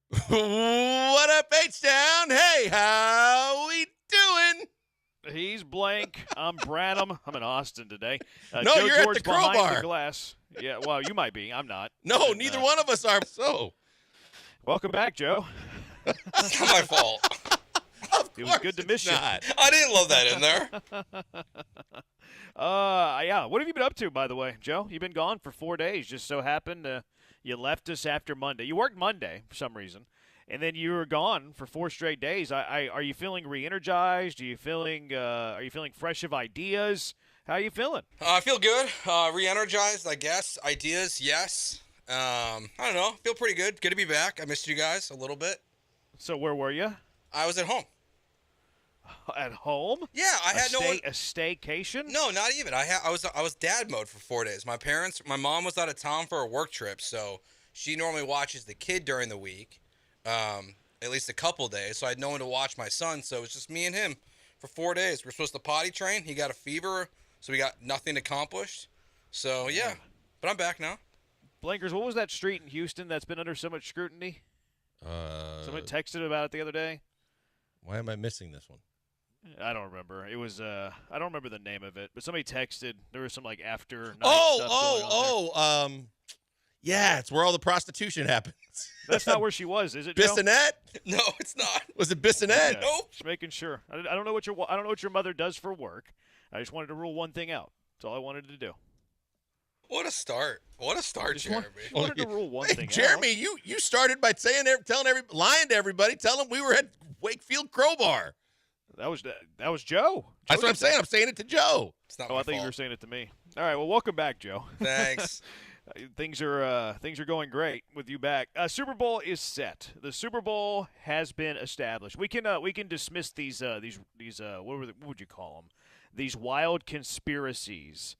What up, H-Town? Hey, how we doing? He's Blank. I'm Branham. I'm in Austin today. No, Joe you're George at the behind Crowbar. the glass. Yeah, well, you might be. I'm not. No, And, neither one of us are. So, welcome back, Joe. It's not my fault. It was good to miss you. I didn't love that in there. Yeah. What have you been up to, by the way, Joe? You've been gone for 4 days. Just so happened you left us after Monday. You worked Monday for some reason, and then you were gone for 4 straight days. Are you feeling re-energized? Are you feeling fresh of ideas? How are you feeling? I feel good. Re-energized, I guess. Ideas, yes. I don't know. Feel pretty good. Good to be back. I missed you guys a little bit. So where were you? I was at home. At home? Yeah, I had no one. A staycation? No, not even. I was dad mode for 4 days. My mom was out of town for a work trip, so she normally watches the kid during the week, at least a couple days. So I had no one to watch my son, so it was just me and him for 4 days. We're supposed to potty train. He got a fever, so we got nothing accomplished. So yeah, but I'm back now. Blankers, what was that street in Houston that's been under so much scrutiny? Somebody texted about it the other day. Why am I missing this one? I don't remember. It was I don't remember the name of it, but somebody texted. There was some like after night stuff going on there. Yeah, it's where all the prostitution happens. That's not where she was, is it, Joe? Bissonnette? No, it's not. Was it Bissonnette? Okay. Nope. Just making sure. I don't know what your mother does for work. I just wanted to rule one thing out. That's all I wanted to do. What a start! What a start, Jeremy. Just wanted to rule one thing Jeremy, out. you started by lying to everybody, telling them we were at Wakefield Crowbar. That was Joe. That's what I'm saying. I'm saying it to Joe. It's not I thought you were saying it to me. All right. Well, welcome back, Joe. Thanks. Things are going great with you back. Super Bowl is set. The Super Bowl has been established. We can dismiss these what would you call them? These wild conspiracies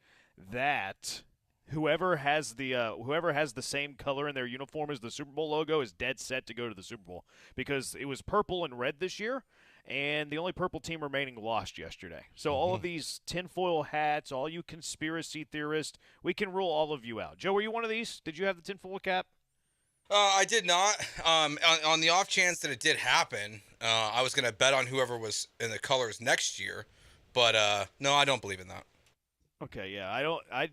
that whoever has the same color in their uniform as the Super Bowl logo is dead set to go to the Super Bowl, because it was purple and red this year, and the only purple team remaining lost yesterday. So all of these tinfoil hats, all you conspiracy theorists, we can rule all of you out. Joe, were you one of these? Did you have the tinfoil cap? I did not. On the off chance that it did happen, I was going to bet on whoever was in the colors next year, but no, I don't believe in that. Okay, yeah, I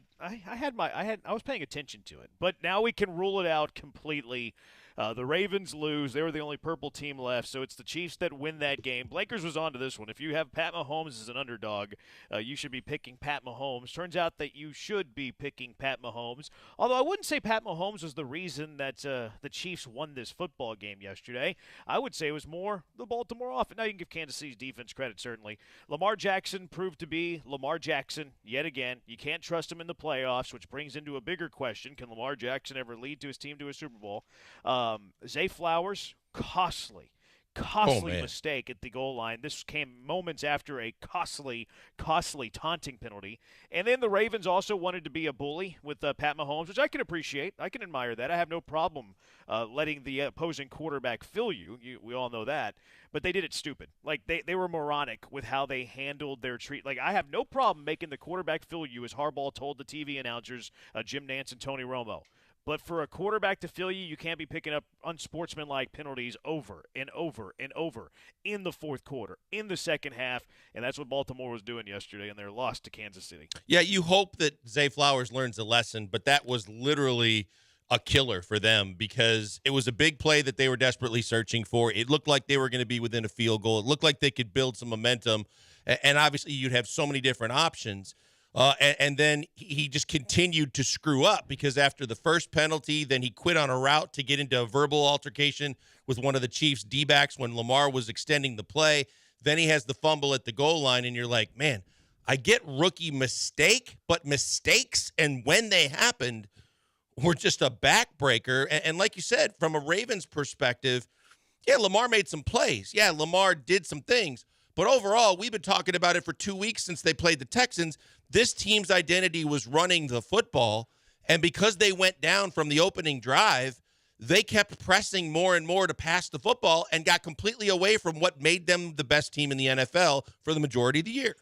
was paying attention to it, but now we can rule it out completely. The Ravens lose. They were the only purple team left, so it's the Chiefs that win that game. Blankers was onto this one. If you have Pat Mahomes as an underdog, you should be picking Pat Mahomes. Turns out that you should be picking Pat Mahomes, although I wouldn't say Pat Mahomes was the reason that the Chiefs won this football game yesterday. I would say it was more the Baltimore offense. Now, you can give Kansas City's defense credit, certainly. Lamar Jackson proved to be Lamar Jackson yet again. You can't trust him in the playoffs, which brings into a bigger question. Can Lamar Jackson ever lead his team to a Super Bowl? Zay Flowers, costly mistake at the goal line. This came moments after a costly taunting penalty. And then the Ravens also wanted to be a bully with Pat Mahomes, which I can appreciate. I can admire that. I have no problem letting the opposing quarterback fill you. We all know that. But they did it stupid. Like, they were moronic with how they handled their treat. Like, I have no problem making the quarterback fill you, as Harbaugh told the TV announcers, Jim Nantz and Tony Romo. But for a quarterback to fill you, you can't be picking up unsportsmanlike penalties over and over and over in the fourth quarter, in the second half, and that's what Baltimore was doing yesterday in their loss to Kansas City. Yeah, you hope that Zay Flowers learns a lesson, but that was literally a killer for them, because it was a big play that they were desperately searching for. It looked like they were going to be within a field goal. It looked like they could build some momentum, and obviously you'd have so many different options. And then he just continued to screw up, because after the first penalty, then he quit on a route to get into a verbal altercation with one of the Chiefs' D-backs when Lamar was extending the play. Then he has the fumble at the goal line, and you're like, man, I get rookie mistake, but mistakes, and when they happened, were just a backbreaker. And like you said, from a Ravens perspective, yeah, Lamar made some plays. Yeah, Lamar did some things. But overall, we've been talking about it for 2 weeks since they played the Texans. This team's identity was running the football, and because they went down from the opening drive, they kept pressing more and more to pass the football and got completely away from what made them the best team in the NFL for the majority of the year.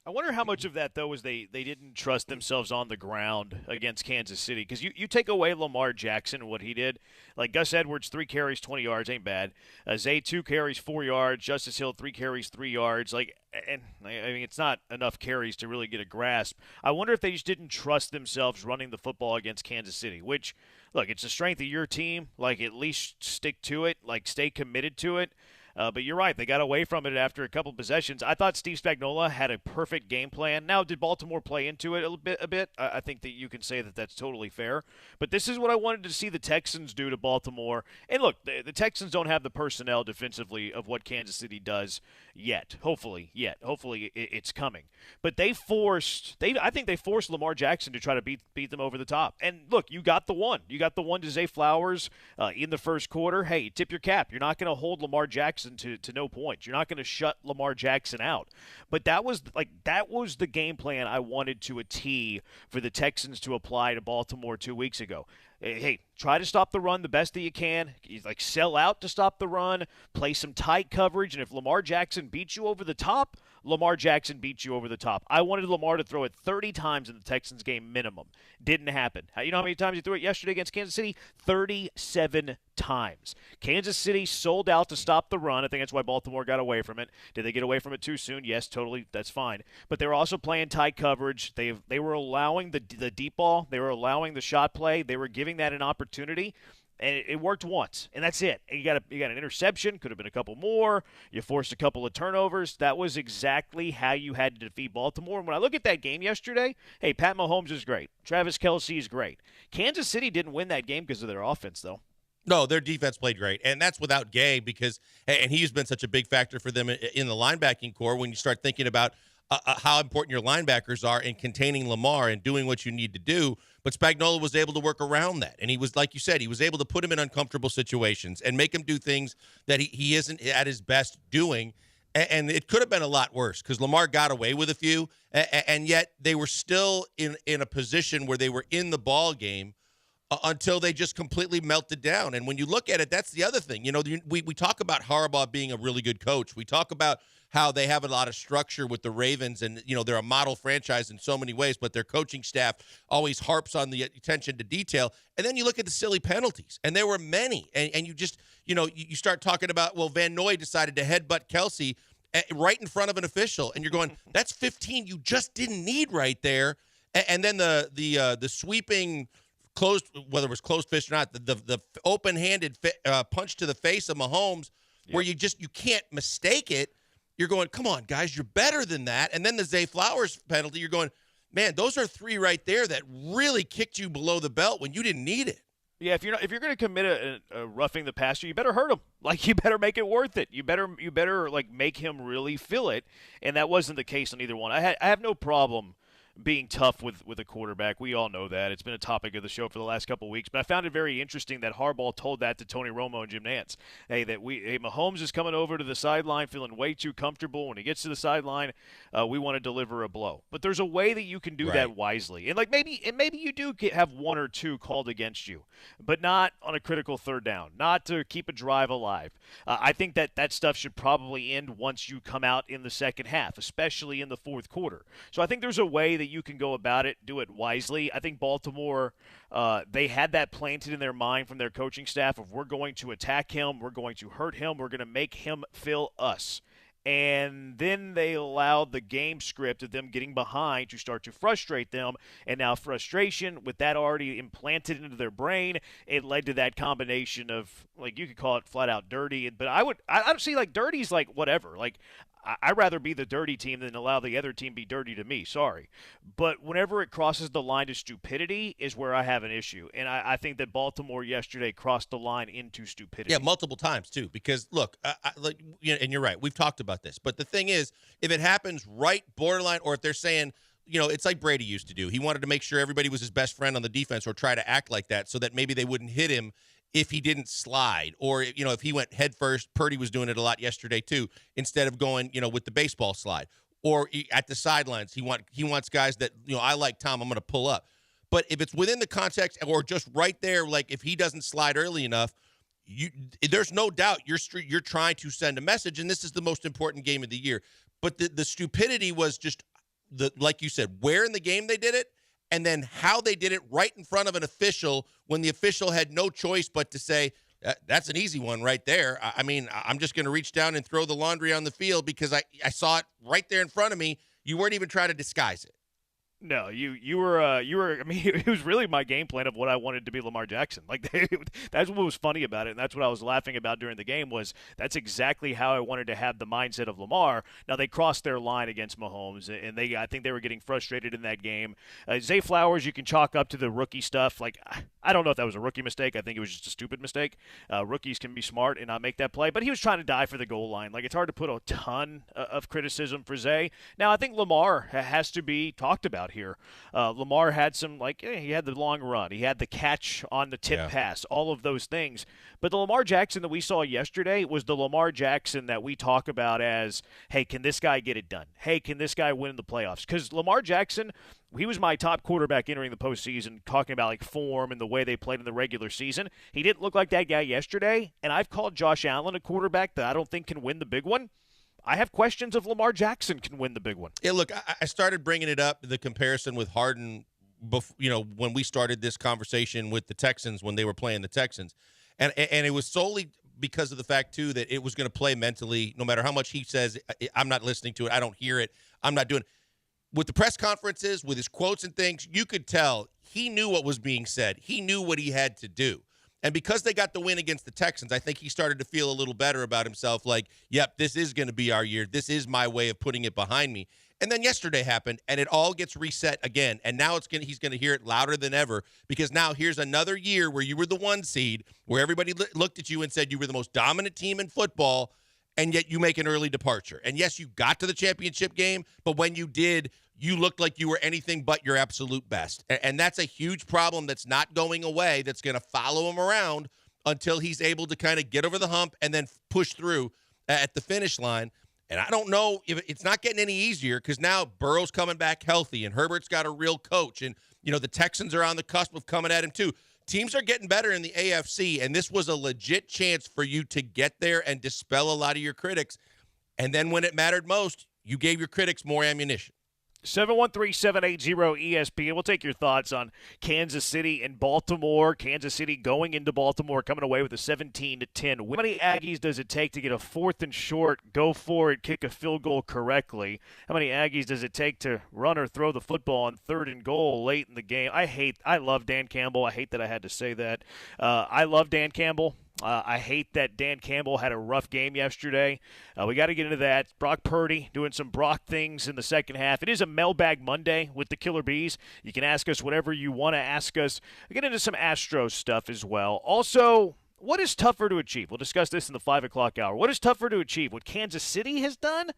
I wonder how much of that, though, is they didn't trust themselves on the ground against Kansas City. Because you take away Lamar Jackson and what he did. Like Gus Edwards, 3 carries, 20 yards, ain't bad. Zay, 2 carries, 4 yards. Justice Hill, 3 carries, 3 yards. And I mean, it's not enough carries to really get a grasp. I wonder if they just didn't trust themselves running the football against Kansas City, which, look, it's the strength of your team. Like, at least stick to it. Like, stay committed to it. But you're right. They got away from it after a couple possessions. I thought Steve Spagnuolo had a perfect game plan. Now, did Baltimore play into it a bit? I think that you can say that that's totally fair. But this is what I wanted to see the Texans do to Baltimore. And look, the Texans don't have the personnel defensively of what Kansas City does yet. Hopefully, it's coming. But I think they forced Lamar Jackson to try to beat them over the top. And look, you got the one. You got the one to Zay Flowers in the first quarter. Hey, tip your cap. You're not going to hold Lamar Jackson to no points. You're not going to shut Lamar Jackson out. But that was the game plan I wanted to a T for the Texans to apply to Baltimore 2 weeks ago. Hey, try to stop the run the best that you can. Like, sell out to stop the run, play some tight coverage, and if Lamar Jackson beats you over the top, Lamar Jackson beats you over the top. I wanted Lamar to throw it 30 times in the Texans game minimum. Didn't happen. You know how many times he threw it yesterday against Kansas City? 37 times. Kansas City sold out to stop the run. I think that's why Baltimore got away from it. Did they get away from it too soon? Yes, totally. That's fine. But they were also playing tight coverage. They were allowing the deep ball. They were allowing the shot play. They were giving that an opportunity. And it worked once, and that's it. And you got an interception, could have been a couple more. You forced a couple of turnovers. That was exactly how you had to defeat Baltimore. And when I look at that game yesterday, hey, Pat Mahomes is great. Travis Kelce is great. Kansas City didn't win that game because of their offense, though. No, their defense played great, and that's without Gay and he's been such a big factor for them in the linebacking core when you start thinking about how important your linebackers are in containing Lamar and doing what you need to do. But Spagnuolo was able to work around that. And he was, like you said, he was able to put him in uncomfortable situations and make him do things that he isn't at his best doing. And it could have been a lot worse because Lamar got away with a few, and yet they were still in a position where they were in the ball game until they just completely melted down. And when you look at it, that's the other thing. You know, we talk about Harbaugh being a really good coach. We talk about how they have a lot of structure with the Ravens, and, you know, they're a model franchise in so many ways, but their coaching staff always harps on the attention to detail. And then you look at the silly penalties, and there were many. And you just, you know, you start talking about, well, Van Noy decided to headbutt Kelce right in front of an official, and you're going, that's 15 you just didn't need right there. And then the sweeping closed, whether it was closed fist or not, the open-handed punch to the face of Mahomes, where you can't mistake it. You're going, come on, guys, you're better than that. And then the Zay Flowers penalty, you're going, man, those are 3 right there that really kicked you below the belt when you didn't need it. Yeah, if you're going to commit a roughing the passer, you better hurt him. Like, you better make it worth it. You better like make him really feel it. And that wasn't the case on either one. I have no problem being tough with a quarterback. We all know that. It's been a topic of the show for the last couple of weeks. But I found it very interesting that Harbaugh told that to Tony Romo and Jim Nantz. Hey, Mahomes is coming over to the sideline feeling way too comfortable. When he gets to the sideline, we want to deliver a blow. But there's a way that you can do that wisely. And like maybe you do have 1 or 2 called against you, but not on a critical third down, not to keep a drive alive. I think that stuff should probably end once you come out in the second half, especially in the fourth quarter. So I think there's a way that you can go about it, do it wisely. I think Baltimore, they had that planted in their mind from their coaching staff of, we're going to attack him, we're going to hurt him, we're going to make him feel us. And then they allowed the game script of them getting behind to start to frustrate them. And now frustration, with that already implanted into their brain, it led to that combination of, like, you could call it flat out dirty. But I don't see, like, dirty's like whatever. Like, I'd rather be the dirty team than allow the other team be dirty to me. Sorry. But whenever it crosses the line to stupidity is where I have an issue. And I think that Baltimore yesterday crossed the line into stupidity. Yeah, multiple times, too. Because, look, and you're right. We've talked about this. But the thing is, if it happens right borderline, or if they're saying, you know, it's like Brady used to do. He wanted to make sure everybody was his best friend on the defense, or try to act like that so that maybe they wouldn't hit him if he didn't slide, or, you know, if he went head first. Purdy was doing it a lot yesterday too, instead of going, you know, with the baseball slide, or at the sidelines. He wants guys that, you know, I like Tom, I'm going to pull up. But if it's within the context, or just right there, like if he doesn't slide early enough, there's no doubt you're trying to send a message, and this is the most important game of the year. But the stupidity was just like you said, where in the game they did it, and then how they did it right in front of an official when the official had no choice but to say, that's an easy one right there. I mean, I'm just going to reach down and throw the laundry on the field because I saw it right there in front of me. You weren't even trying to disguise it. No, you were. I mean, it was really my game plan of what I wanted to be Lamar Jackson. Like that's what was funny about it, and that's what I was laughing about during the game. Was that's exactly how I wanted to have the mindset of Lamar. Now they crossed their line against Mahomes, and I think they were getting frustrated in that game. Zay Flowers, you can chalk up to the rookie stuff. Like I don't know if that was a rookie mistake. I think it was just a stupid mistake. Rookies can be smart and not make that play, but he was trying to die for the goal line. Like it's hard to put a ton of criticism for Zay. Now I think Lamar has to be talked about here. Lamar had some, he had the long run. He had the catch on the tip pass, all of those things. But the Lamar Jackson that we saw yesterday was the Lamar Jackson that we talk about as, hey, can this guy get it done? Hey, can this guy win in the playoffs? Because Lamar Jackson, he was my top quarterback entering the postseason, talking about form and the way they played in the regular season. He didn't look like that guy yesterday, and I've called Josh Allen a quarterback that I don't think can win the big one. I have questions if Lamar Jackson can win the big one. Yeah, look, I started bringing it up, the comparison with Harden, when we started this conversation with the Texans when they were playing the Texans. And it was solely because of the fact, too, that it was going to play mentally. No matter how much he says, I'm not listening to it, I don't hear it, I'm not doing it. With the press conferences, with his quotes and things, you could tell he knew what was being said. He knew what he had to do. And because they got the win against the Texans, I think he started to feel a little better about himself, like, yep, this is going to be our year. This is my way of putting it behind me. And then yesterday happened, and it all gets reset again. And now he's going to hear it louder than ever because now here's another year where you were the 1 seed, where everybody looked at you and said you were the most dominant team in football, and yet you make an early departure. And, yes, you got to the championship game, but when you did, you looked like you were anything but your absolute best. And that's a huge problem that's not going away, that's going to follow him around until he's able to kind of get over the hump and then push through at the finish line. And I don't know if it's not getting any easier because now Burrow's coming back healthy and Herbert's got a real coach. And, the Texans are on the cusp of coming at him too. Teams are getting better in the AFC, and this was a legit chance for you to get there and dispel a lot of your critics. And then when it mattered most, you gave your critics more ammunition. 713-780-ESPN. We'll take your thoughts on Kansas City and Baltimore. Kansas City going into Baltimore, coming away with a 17-10. How many Aggies does it take to get a 4th and short, go for it, kick a field goal correctly? How many Aggies does it take to run or throw the football on 3rd and goal late in the game? I love Dan Campbell. I hate that I had to say that. I love Dan Campbell. I hate that Dan Campbell had a rough game yesterday. We got to get into that. Brock Purdy doing some Brock things in the second half. It is a mailbag Monday with the Killer Bees. You can ask us whatever you want to ask us. We get into some Astros stuff as well. Also, what is tougher to achieve? We'll discuss this in the 5 o'clock hour. What is tougher to achieve? What Kansas City has done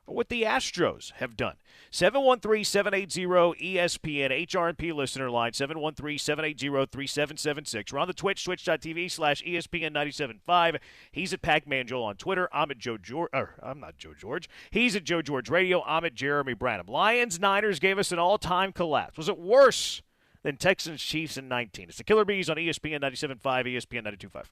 or what the Astros have done? 713-780-ESPN, HRP listener line, 713-780-3776. We're on the Twitch, twitch.tv/ESPN975. He's at Pac-Man Joel on Twitter. I'm at I'm not Joe George. He's at Joe George Radio. I'm at Jeremy Branham. Lions-Niners gave us an all-time collapse. Was it worse than Texans-Chiefs in 19? It's the Killer Bees on ESPN 97.5, ESPN 92.5.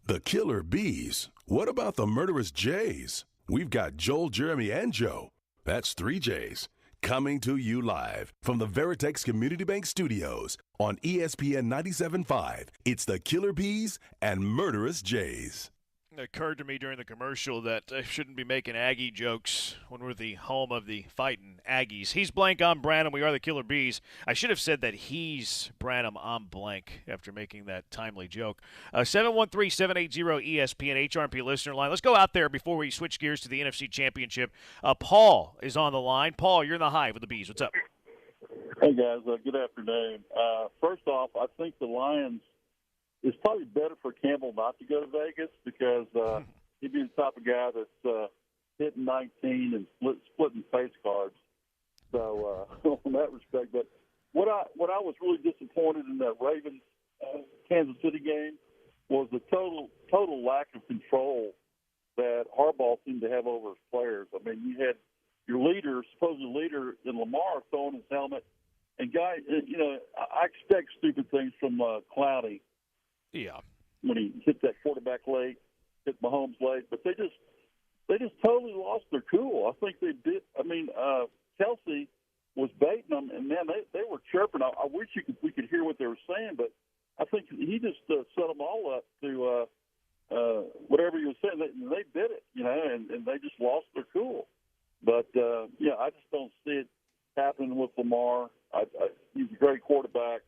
The killer bees. What about the murderous Jays? We've got Joel, Jeremy, and Joe. That's 3 J's. Coming to you live from the Veritex Community Bank Studios on ESPN 97.5. It's the Killer Bees and Murderous Jays. It occurred to me during the commercial that I shouldn't be making Aggie jokes when we're the home of the fighting Aggies. He's Blank, I'm Branham. We are the Killer Bees. I should have said that he's Branham, I'm Blank after making that timely joke. 713-780-ESPN HRP listener line. Let's go out there before we switch gears to the NFC Championship. Paul is on the line. Paul, you're in the hive with the Bees. What's up? Hey, guys. Good afternoon. First off, I think the Lions – it's probably better for Campbell not to go to Vegas because he'd be the type of guy that's hitting 19 and splitting face cards. So in that respect, but what I was really disappointed in that Ravens Kansas City game was the total lack of control that Harbaugh seemed to have over his players. I mean, you had your leader, supposed leader in Lamar, throwing his helmet, and I expect stupid things from Clowney. Yeah, when he hit that quarterback late, hit Mahomes late, but they just totally lost their cool. I think they did. I mean, Kelsey was baiting them, and man, they were chirping. I wish we could hear what they were saying, but I think he just set them all up to whatever he was saying. They did it, and they just lost their cool. But I just don't see it happening with Lamar. He's a great quarterback.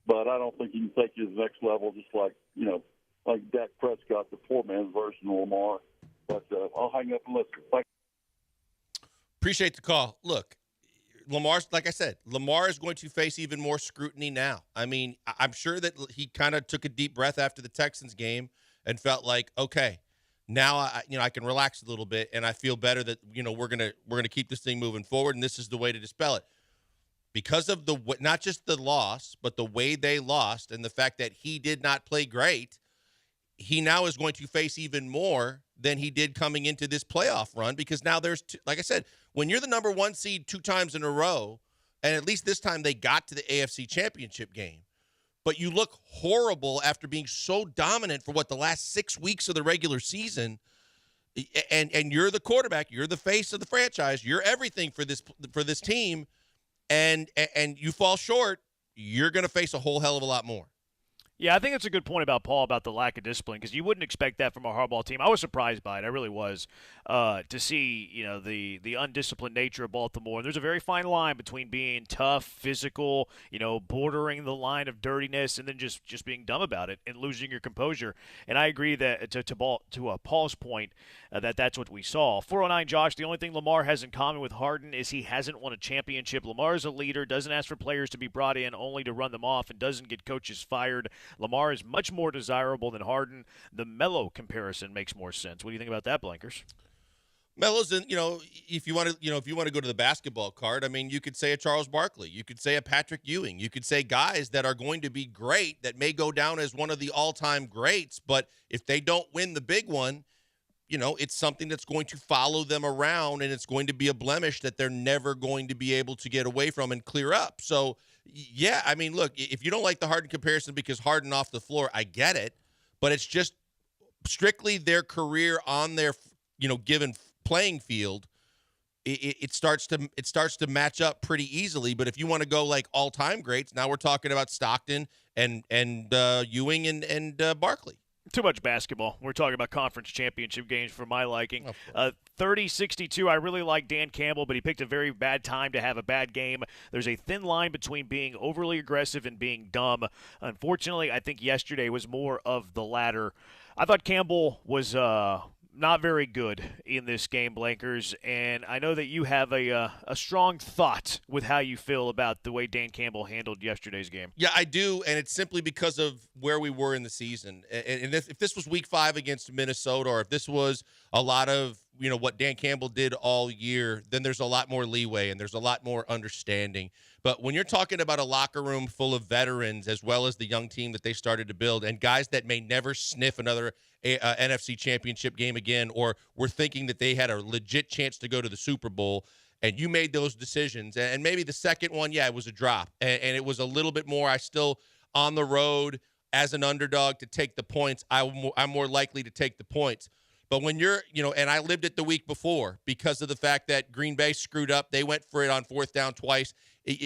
But I don't think he can take you to the next level, just like Dak Prescott, the poor man's version of Lamar. But I'll hang up and listen. Thank you. Appreciate the call. Look, Lamar's, like I said, Lamar is going to face even more scrutiny now. I mean, I'm sure that he kind of took a deep breath after the Texans game and felt like, okay, now I can relax a little bit and I feel better that we're gonna keep this thing moving forward, and this is the way to dispel it. Because of not just the loss, but the way they lost and the fact that he did not play great, he now is going to face even more than he did coming into this playoff run, because now there's, like I said, when you're the number 1 seed 2 times in a row, and at least this time they got to the AFC Championship game, but you look horrible after being so dominant for the last 6 weeks of the regular season, and you're the quarterback, you're the face of the franchise, you're everything for this team, and you fall short, you're going to face a whole hell of a lot more. Yeah, I think that's a good point about Paul about the lack of discipline, because you wouldn't expect that from a Harbaugh team. I was surprised by it. I really was, to see the undisciplined nature of Baltimore. And there's a very fine line between being tough, physical, bordering the line of dirtiness, and then just being dumb about it and losing your composure. And I agree that to Paul's point, that's what we saw. 409 Josh, the only thing Lamar has in common with Harden is he hasn't won a championship. Lamar is a leader, doesn't ask for players to be brought in only to run them off, and doesn't get coaches fired. Lamar is much more desirable than Harden. The Melo comparison makes more sense. What do you think about that, Blankers? Melo's in, if you want to go to the basketball card, I mean, you could say a Charles Barkley, you could say a Patrick Ewing, you could say guys that are going to be great, that may go down as one of the all-time greats, but if they don't win the big one, it's something that's going to follow them around, and it's going to be a blemish that they're never going to be able to get away from and clear up. So, yeah, I mean, look, if you don't like the Harden comparison because Harden off the floor, I get it, but it's just strictly their career on their, given playing field. It starts to match up pretty easily. But if you want to go like all-time greats, now we're talking about Stockton and Ewing and Barkley. Too much basketball. We're talking about conference championship games for my liking. 30-62, I really like Dan Campbell, but he picked a very bad time to have a bad game. There's a thin line between being overly aggressive and being dumb. Unfortunately, I think yesterday was more of the latter. I thought Campbell was not very good in this game, Blankers, and I know that you have a strong thought with how you feel about the way Dan Campbell handled yesterday's game. Yeah, I do, and it's simply because of where we were in the season. And if this was Week 5 against Minnesota, or if this was a lot of what Dan Campbell did all year, then there's a lot more leeway and there's a lot more understanding. But when you're talking about a locker room full of veterans, as well as the young team that they started to build, and guys that may never sniff another NFC Championship game again, or were thinking that they had a legit chance to go to the Super Bowl, and you made those decisions, and maybe the second one, it was a drop, and it was a little bit more, I still on the road, as an underdog to take the points, I'm more likely to take the points. But when you're, and I lived it the week before because of the fact that Green Bay screwed up. They went for it on fourth down twice,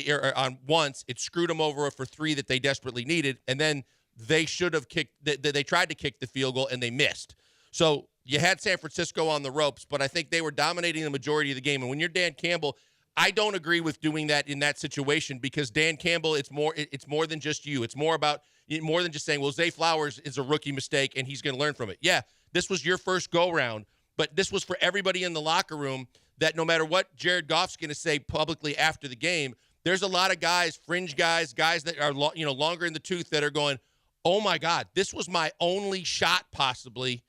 or on once. It screwed them over for 3 that they desperately needed. And then they should have kicked, they tried to kick the field goal and they missed. So you had San Francisco on the ropes, but I think they were dominating the majority of the game. And when you're Dan Campbell, I don't agree with doing that in that situation because Dan Campbell, it's more than just you. It's more than just saying, well, Zay Flowers is a rookie mistake and he's going to learn from it. Yeah, this was your first go-round, but this was for everybody in the locker room that no matter what Jared Goff's going to say publicly after the game, there's a lot of guys, fringe guys that are longer in the tooth that are going, oh, my God, this was my only shot possibly,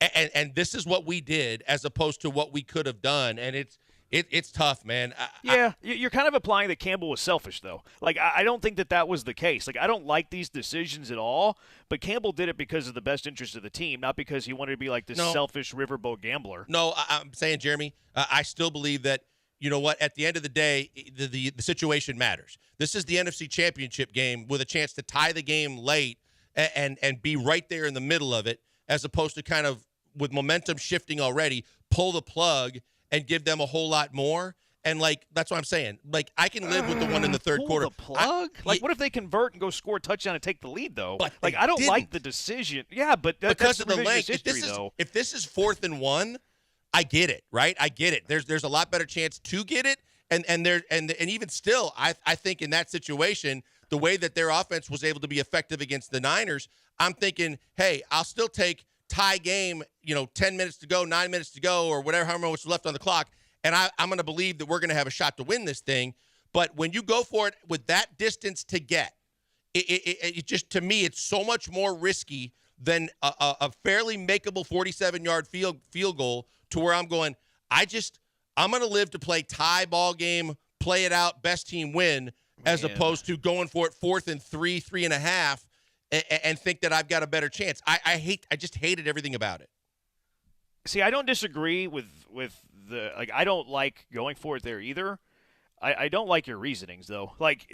and this is what we did as opposed to what we could have done, and it's tough, man. You're kind of implying that Campbell was selfish, though. Like, I don't think that was the case. Like, I don't like these decisions at all, but Campbell did it because of the best interest of the team, not because he wanted to be like this selfish riverboat gambler. No, I'm saying, Jeremy, I still believe that, you know what, at the end of the day, the situation matters. This is the NFC Championship game with a chance to tie the game late and be right there in the middle of it, as opposed to kind of, with momentum shifting already, pull the plug and give them a whole lot more. And, like, that's what I'm saying. Like, I can live with the one in the third quarter. The plug? What if they convert and go score a touchdown and take the lead, though? Like, I don't like the decision. Yeah, but because that's of the length. history, though. If this is 4th and 1, I get it, right? I get it. There's a lot better chance to get it. And even still, I think in that situation, the way that their offense was able to be effective against the Niners, I'm thinking, hey, I'll still take tie game, 10 minutes to go, 9 minutes to go, or whatever, however much left on the clock, and I'm going to believe that we're going to have a shot to win this thing. But when you go for it with that distance to get, it just, to me, it's so much more risky than a fairly makeable 47-yard field goal, to where I'm going, I'm going to live to play tie ball game, play it out, best team win, as opposed to going for it 4th and 3, 3.5, and think that I've got a better chance. I just hated everything about it. See, I don't disagree with the, like, I don't like going for it there either. I don't like your reasonings, though. Like,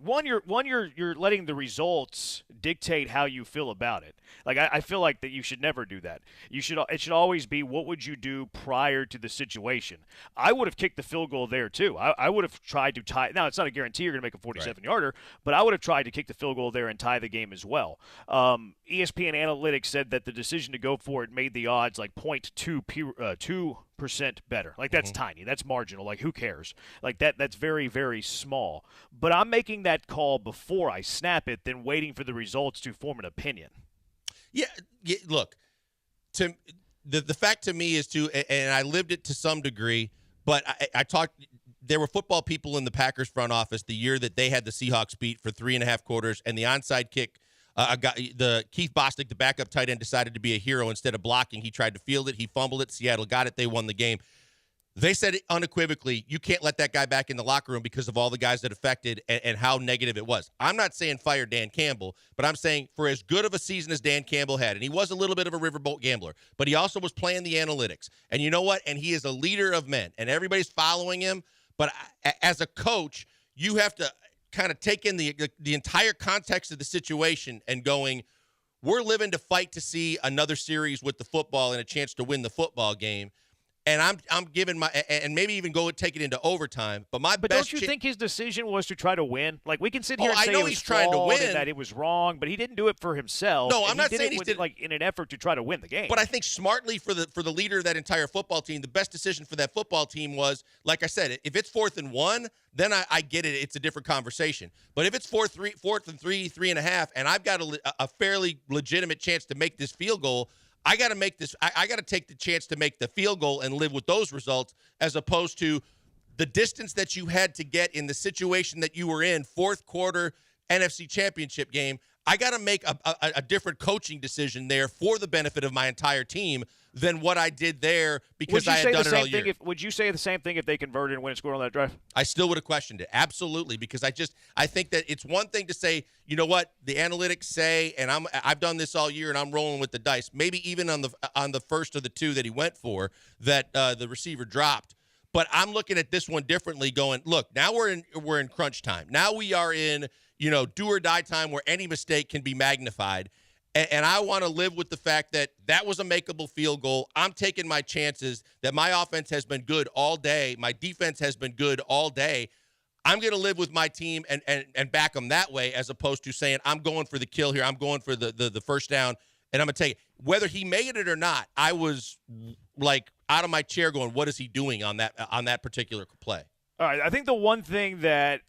you're letting the results dictate how you feel about it. Like, I feel like that you should never do that. It should always be, what would you do prior to the situation? I would have kicked the field goal there too. I would have tried to tie. Now, it's not a guarantee you're going to make a 47-yarder, but I would have tried to kick the field goal there and tie the game as well. ESPN Analytics said that the decision to go for it made the odds like 2% better. Like, that's tiny. That's marginal. Like, who cares? Like, that's very, very small. But I'm making that call before I snap it than waiting for the results to form an opinion. Yeah, look, the fact to me is and I lived it to some degree, but I talked, there were football people in the Packers front office the year that they had the Seahawks beat for 3.5 quarters, and the onside kick, Keith Bostic, the backup tight end, decided to be a hero. Instead of blocking, he tried to field it. He fumbled it. Seattle got it. They won the game. They said unequivocally, you can't let that guy back in the locker room because of all the guys that affected and how negative it was. I'm not saying fire Dan Campbell, but I'm saying for as good of a season as Dan Campbell had, and he was a little bit of a riverboat gambler, but he also was playing the analytics. And you know what? And he is a leader of men, and everybody's following him. But as a coach, you have to kind of take in the entire context of the situation and going, we're living to fight to see another series with the football and a chance to win the football game. And I'm giving and maybe even take it into overtime. But don't you think his decision was to try to win? Like, we can sit here and I say know it was he's trying to win, and that it was wrong, but he didn't do it for himself. No, I'm not saying he did it like in an effort to try to win the game. But I think smartly for the leader of that entire football team, the best decision for that football team was, like I said, if it's 4th and 1, then I get it. It's a different conversation. But if it's 4th and 3, 3.5, and I've got a fairly legitimate chance to make this field goal, I got to make this. I got to take the chance to make the field goal and live with those results, as opposed to the distance that you had to get in the situation that you were in, 4th quarter NFC Championship game. I got to make a different coaching decision there for the benefit of my entire team than what I did there because I had done it all year. Would you say the same thing if they converted and went and scored on that drive? I still would have questioned it. Absolutely, because I think that it's one thing to say, you know what, the analytics say, and I've done this all year and I'm rolling with the dice. Maybe even on the first of the 2 that he went for that the receiver dropped. But I'm looking at this one differently, going, look, now we're in crunch time. Now we are in, do or die time where any mistake can be magnified. And I want to live with the fact that that was a makeable field goal. I'm taking my chances that my offense has been good all day. My defense has been good all day. I'm going to live with my team and back them that way, as opposed to saying I'm going for the kill here. I'm going for the first down, and I'm going to take it. Whether he made it or not, I was like out of my chair going, what is he doing on that particular play? All right, I think the one thing that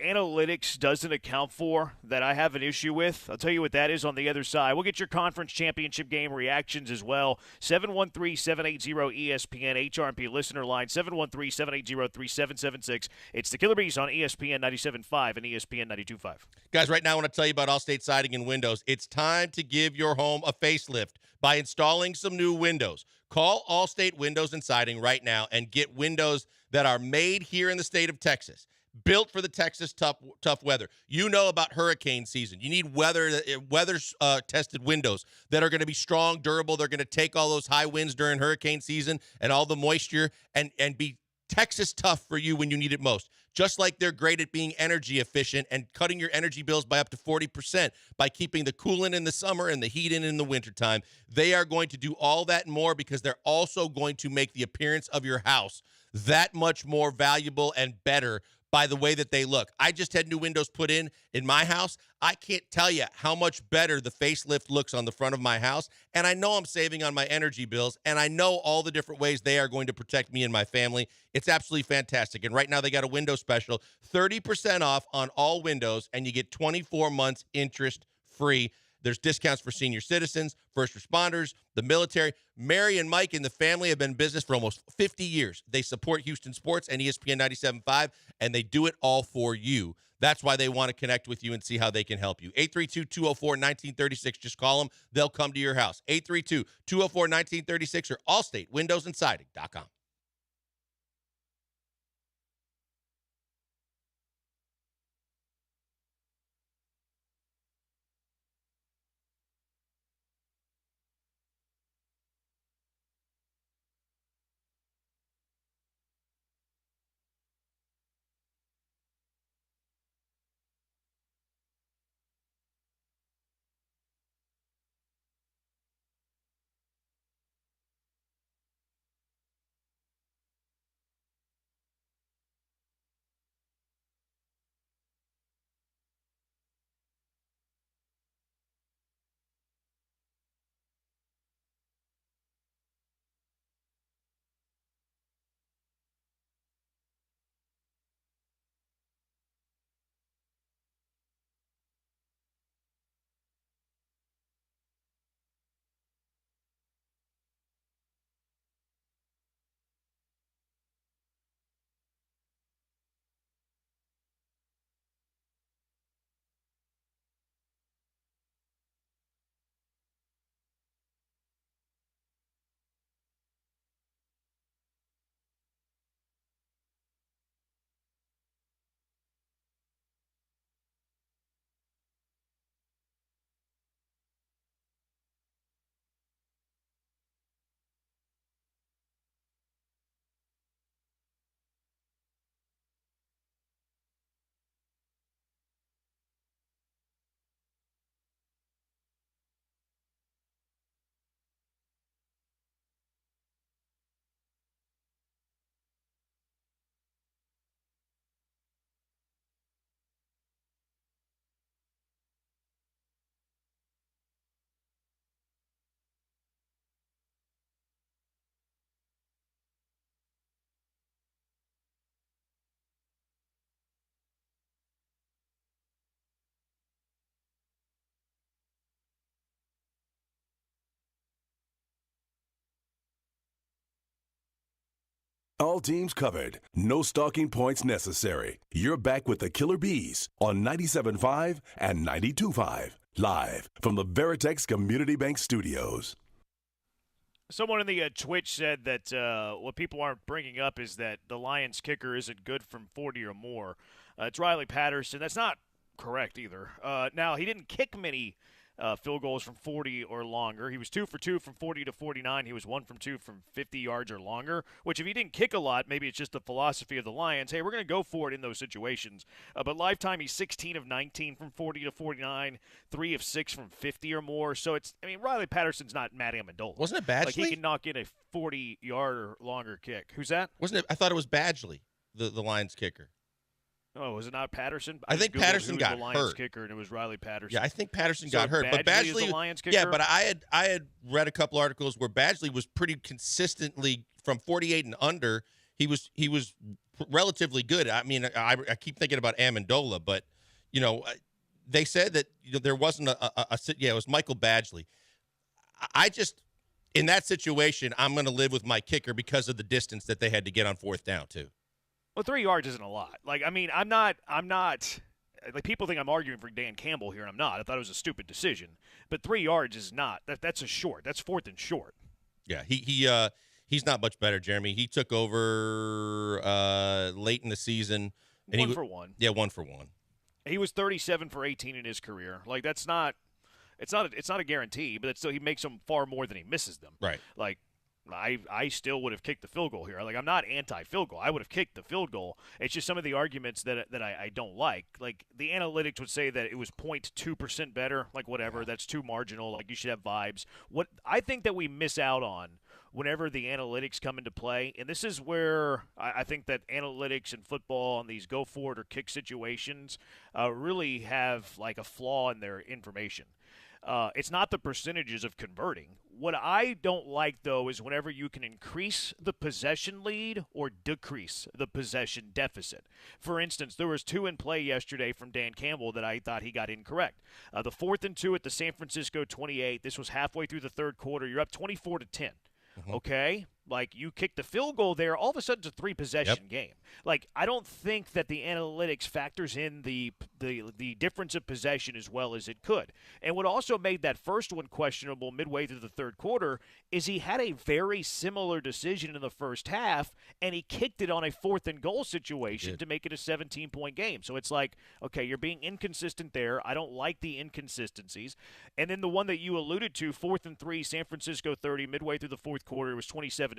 analytics doesn't account for that I have an issue with, I'll tell you what that is on the other side. We'll get your conference championship game reactions as well. 713-780-ESPN, HRP listener line, 713-780-3776. It's the Killer Bees on ESPN 97.5 and ESPN 92.5. Guys, right now I want to tell you about Allstate Siding and Windows. It's time to give your home a facelift by installing some new windows. Call Allstate Windows and Siding right now and get windows that are made here in the state of Texas, built for the Texas tough weather. You know about hurricane season. You need weather-tested windows that are going to be strong, durable. They're going to take all those high winds during hurricane season and all the moisture and be Texas tough for you when you need it most. Just like they're great at being energy efficient and cutting your energy bills by up to 40% by keeping the coolant in the summer and the heat in the wintertime. They are going to do all that and more because they're also going to make the appearance of your house that much more valuable and better by the way that they look. I just had new windows put in my house. I can't tell you how much better the facelift looks on the front of my house, and I know I'm saving on my energy bills, and I know all the different ways they are going to protect me and my family. It's absolutely fantastic, and right now they got a window special, 30% off on all windows, and you get 24 months interest-free. There's discounts for senior citizens, first responders, the military. Mary and Mike and the family have been in business for almost 50 years. They support Houston sports and ESPN 97.5, and they do it all for you. That's why they want to connect with you and see how they can help you. 832-204-1936. Just call them. They'll come to your house. 832-204-1936 or allstatewindowsandsiding.com. All teams covered. No stalking points necessary. You're back with the Killer Bees on 97.5 and 92.5. Live from the Veritex Community Bank Studios. Someone in the Twitch said that what people aren't bringing up is that the Lions kicker isn't good from 40 or more. It's Riley Patterson. That's not correct either. Now, he didn't kick many field goals from 40 or longer. He was 2 for 2 from 40 to 49. He was 1 from 2 from 50 yards or longer, which if he didn't kick a lot, maybe it's just the philosophy of the Lions. Hey, we're going to go for it in those situations. But lifetime, he's 16 of 19 from 40 to 49, 3 of 6 from 50 or more. So Riley Patterson's not Matt Amendola. Wasn't it Badgley? Like, he can knock in a 40-yard or longer kick. Who's that? Wasn't it? I thought it was Badgley, the Lions kicker. Oh, was it not Patterson? I think Googled Patterson who got was the Lions hurt. kicker, and it was Riley Patterson. Yeah, I think Patterson So got hurt, but Badgley is Badgley, the Lions kicker? yeah, but I had read a couple articles where Badgley was pretty consistently from 48 and under. He was relatively good. I mean, I keep thinking about Amendola, but they said that there wasn't it was Michael Badgley. I just in that situation, I'm going to live with my kicker because of the distance that they had to get on fourth down too. Well, 3 yards isn't a lot. Like, I mean, I'm not. Like, people think I'm arguing for Dan Campbell here, and I'm not. I thought it was a stupid decision. But 3 yards is not. That's a short. That's fourth and short. Yeah, he's not much better, Jeremy. He took over late in the season. And 1 for 1. Yeah, 1 for 1. He was 37 for 18 in his career. Like, that's not. It's not a guarantee, but he makes them far more than he misses them. Right. Like, I still would have kicked the field goal here. Like, I'm not anti-field goal. I would have kicked the field goal. It's just some of the arguments that I don't like. Like, the analytics would say that it was 0.2% better. Like, whatever. That's too marginal. Like, you should have vibes. What I think that we miss out on whenever the analytics come into play, and this is where I think that analytics in football on these go for it or kick situations really have, like, a flaw in their information. It's not the percentages of converting. What I don't like, though, is whenever you can increase the possession lead or decrease the possession deficit. For instance, there was 2 in play yesterday from Dan Campbell that I thought he got incorrect. The 4th and 2 at the San Francisco 28. This was halfway through the third quarter. You're up 24-10. Mm-hmm. Okay? Like, you kick the field goal there, all of a sudden it's a 3-possession game. Like, I don't think that the analytics factors in the difference of possession as well as it could. And what also made that first one questionable midway through the third quarter is he had a very similar decision in the first half, and he kicked it on a 4th and goal situation to make it a 17-point game. So it's like, okay, you're being inconsistent there. I don't like the inconsistencies. And then the one that you alluded to, 4th and 3, San Francisco 30, midway through the fourth quarter, it was 27-24.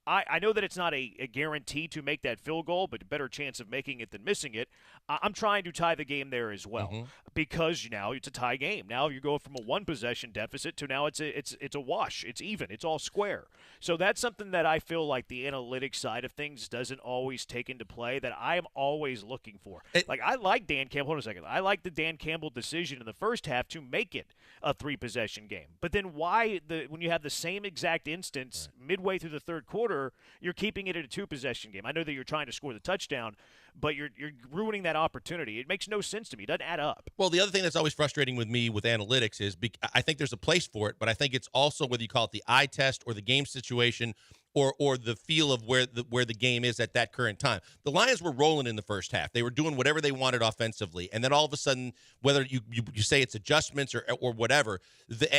I know that it's not a guarantee to make that field goal, but a better chance of making it than missing it. I'm trying to tie the game there as well because now it's a tie game. Now you go from a 1-possession deficit to now it's a wash. It's even. It's all square. So that's something that I feel like the analytics side of things doesn't always take into play that I am always looking for. I like Dan Campbell. Hold on a second. I like the Dan Campbell decision in the first half to make it a 3-possession game. But then why when you have the same exact instance midway through the third quarter, you're keeping it at a 2-possession game? I know that you're trying to score the touchdown, but you're ruining that opportunity. It makes no sense to me. It doesn't add up. Well, the other thing that's always frustrating with me with analytics is I think there's a place for it, but I think it's also whether you call it the eye test or the game situation or the feel of where the game is at that current time. The Lions were rolling in the first half. They were doing whatever they wanted offensively, and then all of a sudden, whether you say it's adjustments or whatever,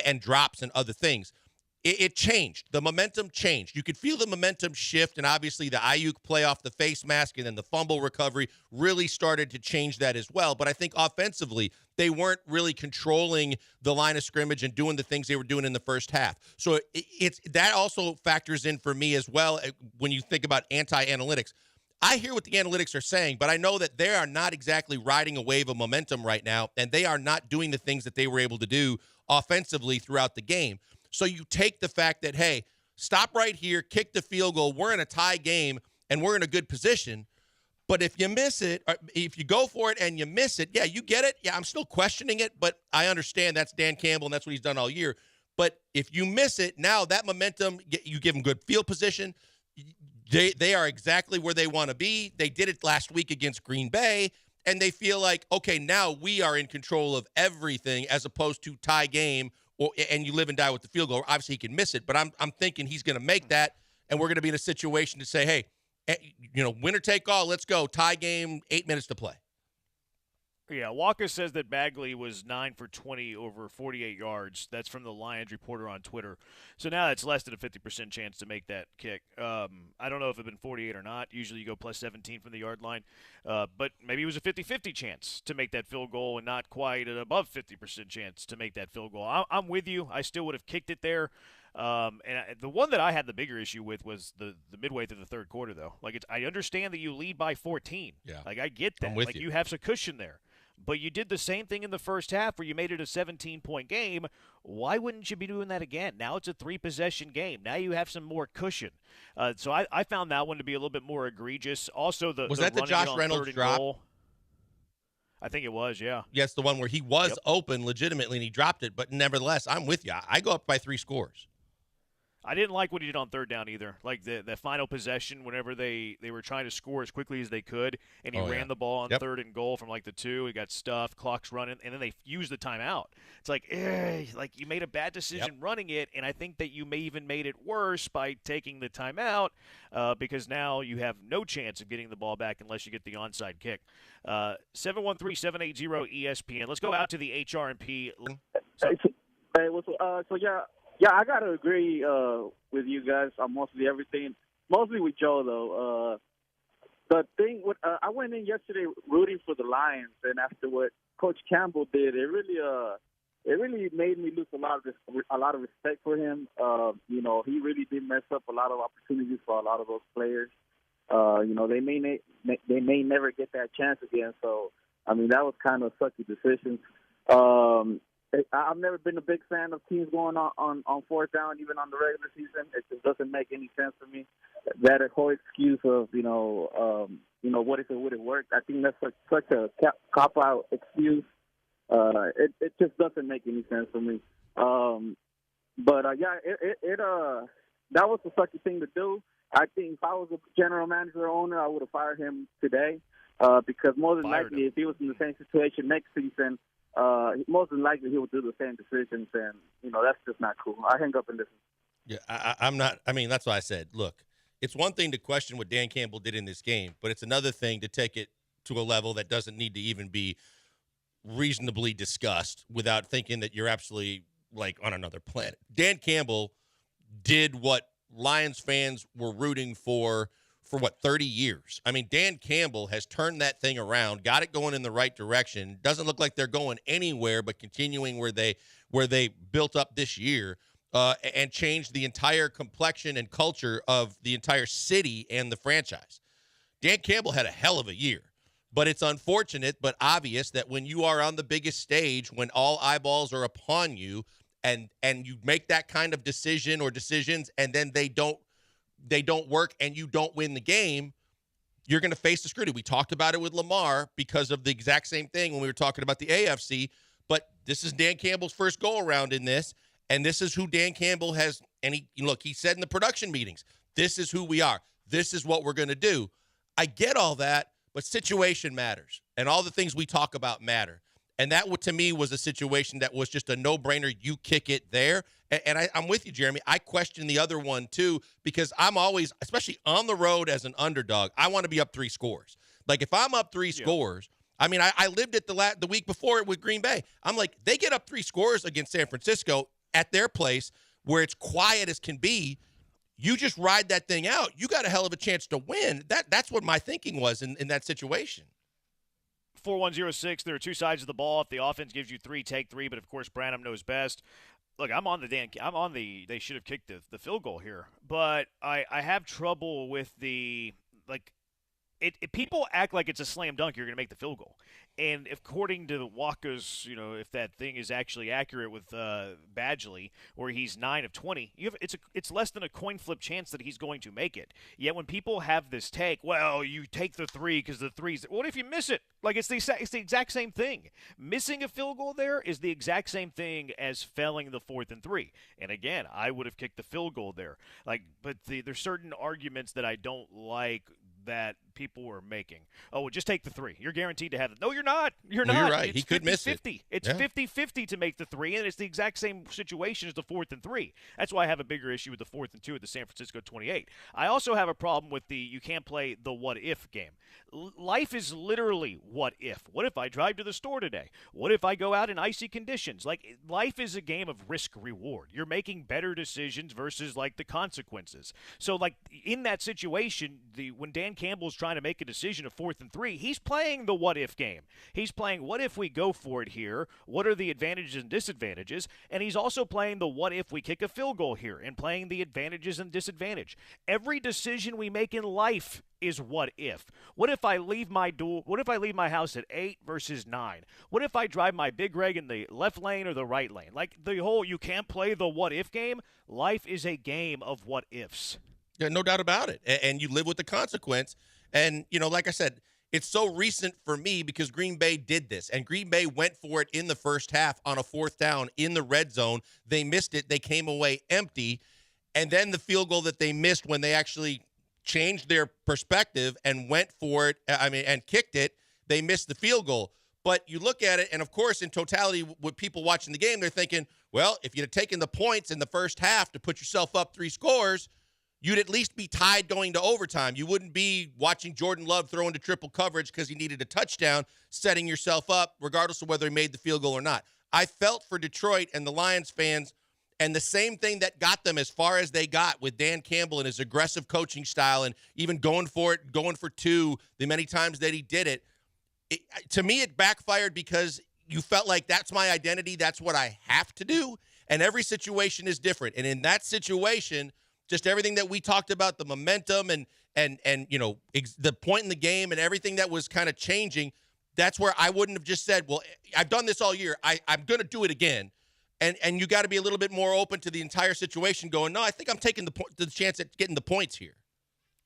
and drops and other things, it changed. The momentum changed. You could feel the momentum shift, and obviously the Ayuk play off the face mask and then the fumble recovery really started to change that as well. But I think offensively, they weren't really controlling the line of scrimmage and doing the things they were doing in the first half. So it's that also factors in for me as well when you think about anti-analytics. I hear what the analytics are saying, but I know that they are not exactly riding a wave of momentum right now, and they are not doing the things that they were able to do offensively throughout the game. So you take the fact that, hey, stop right here, kick the field goal, we're in a tie game, and we're in a good position. But if you miss it, or if you go for it and you miss it, yeah, you get it. Yeah, I'm still questioning it, but I understand that's Dan Campbell, and that's what he's done all year. But if you miss it, now that momentum, you give them good field position. They are exactly where they want to be. They did it last week against Green Bay, and they feel like, okay, now we are in control of everything as opposed to tie game. And you live and die with the field goal. Obviously, he can miss it, but I'm thinking he's going to make that, and we're going to be in a situation to say, hey, winner take all, let's go. Tie game, 8 minutes to play. Yeah, Walker says that Bagley was 9 for 20 over 48 yards. That's from the Lions reporter on Twitter. So now it's less than a 50% chance to make that kick. I don't know if it had been 48 or not. Usually you go plus 17 from the yard line. But maybe it was a 50-50 chance to make that field goal and not quite an above 50% chance to make that field goal. I'm with you. I still would have kicked it there. The one that I had the bigger issue with was the midway through the third quarter, though. Like, I understand that you lead by 14. Yeah. Like, I get that. I'm with like, you. you have some cushion there. But you did the same thing in the first half where you made it a 17-point game. Why wouldn't you be doing that again? Now it's a 3-possession game. Now you have some more cushion. So I found that one to be a little bit more egregious. Also, Was that the Josh Reynolds drop? Goal, I think it was, yeah. Yes, the one where he was open legitimately and he dropped it. But nevertheless, I'm with you. I go up by 3 scores. I didn't like what he did on third down either. Like the final possession, whenever they were trying to score as quickly as they could, and he ran the ball on third and goal from like the 2. He got stuffed, clock's running, and then they used the timeout. It's like, like you made a bad decision running it, and I think that you may even made it worse by taking the timeout because now you have no chance of getting the ball back unless you get the onside kick. 713-780-ESPN. Let's go out to the HRP. Yeah, I gotta agree with you guys on mostly everything. Mostly with Joe though. The thing with I went in yesterday rooting for the Lions, and after what Coach Campbell did, it really made me lose a lot of respect for him. You know, he really did mess up a lot of opportunities for a lot of those players. You know, they may never get that chance again. So I mean, that was kind of sucky decision. I've never been a big fan of teams going on fourth down, even on the regular season. It just doesn't make any sense to me. That whole excuse of what if it would have worked? I think that's such a cop out excuse. It just doesn't make any sense to me. That was a sucky thing to do. I think if I was a general manager or owner, I would have fired him today because more than likely, if he was in the same situation next season. Most than likely he will do the same decisions, and that's just not cool. I hang up and listen. Yeah, I'm not. I mean, that's why I said, look, it's one thing to question what Dan Campbell did in this game, but it's another thing to take it to a level that doesn't need to even be reasonably discussed without thinking that you're absolutely like on another planet. Dan Campbell did what Lions fans were rooting for 30 years. I mean, Dan Campbell has turned that thing around, got it going in the right direction. Doesn't look like they're going anywhere but continuing where they built up this year and changed the entire complexion and culture of the entire city and the franchise. Dan Campbell had a hell of a year, but it's unfortunate but obvious that when you are on the biggest stage, when all eyeballs are upon you and you make that kind of decision or decisions and then they don't work and you don't win the game, you're going to face the scrutiny. We talked about it with Lamar because of the exact same thing when we were talking about the AFC, but this is Dan Campbell's first go-around in this, and this is who Dan Campbell has, and he said in the production meetings, this is who we are. This is what we're going to do. I get all that, but situation matters, and all the things we talk about matter. And that, to me, was a situation that was just a no-brainer. You kick it there. And I'm with you, Jeremy. I question the other one, too, because I'm always, especially on the road as an underdog, I want to be up 3 scores. Like, if I'm up 3 scores, I mean, I lived it the week before with Green Bay. I'm like, they get up 3 scores against San Francisco at their place where it's quiet as can be. You just ride that thing out. You got a hell of a chance to win. That's what my thinking was in that situation. 4106, there are 2 sides of the ball. If the offense gives you 3, take 3. But, of course, Branham knows best. Look, they should have kicked the field goal here. But I have trouble with people act like it's a slam dunk, you're going to make the field goal. And according to the Waka's, if that thing is actually accurate with Badgley, where he's 9 of 20, it's less than a coin flip chance that he's going to make it. Yet when people have this take, well, you take the 3 because the 3's. What if you miss it? Like it's the exact same thing. Missing a field goal there is the exact same thing as failing the 4th and 3. And again, I would have kicked the field goal there. But there's certain arguments that I don't like that people were making. Oh, well, just take the 3. You're guaranteed to have it. No, you're not. You're Well, not. you're right. It's He could miss it. 50-50. It's Yeah. 50-50 to make the 3, and it's the exact same situation as the 4th and 3. That's why I have a bigger issue with the 4th and 2 at the San Francisco 28. I also have a problem with you can't play the what-if game. Life is literally what if. What if I drive to the store today? What if I go out in icy conditions? Like, life is a game of risk-reward. You're making better decisions versus, like, the consequences. So, like, in that situation, when Dan Campbell's trying to make a decision of 4th and 3, he's playing the what-if game. He's playing, what if we go for it here? What are the advantages and disadvantages? And he's also playing the what if we kick a field goal here and playing the advantages and disadvantage. Every decision we make in life is what if. What if I leave my house at 8 versus 9? What if I drive my big rig in the left lane or the right lane? Like, the whole you can't play the what if game. Life is a game of what ifs. Yeah, no doubt about it. And you live with the consequence. And, like I said, it's so recent for me because Green Bay did this. And Green Bay went for it in the first half on a 4th down in the red zone. They missed it. They came away empty. And then the field goal that they missed when they actually changed their perspective and went for it, and kicked it, they missed the field goal. But you look at it, and of course, in totality, with people watching the game, they're thinking, well, if you'd have taken the points in the first half to put yourself up 3 scores, you'd at least be tied going to overtime. You wouldn't be watching Jordan Love throw into triple coverage because he needed a touchdown, setting yourself up, regardless of whether he made the field goal or not. I felt for Detroit and the Lions fans, and the same thing that got them as far as they got with Dan Campbell and his aggressive coaching style and even going for 2 the many times that he did it. To me, it backfired because you felt like that's my identity. That's what I have to do. And every situation is different. And in that situation, just everything that we talked about, the momentum and the point in the game and everything that was kind of changing, that's where I wouldn't have just said, well, I've done this all year. I'm going to do it again. And you got to be a little bit more open to the entire situation going, no, I think I'm taking the chance at getting the points here.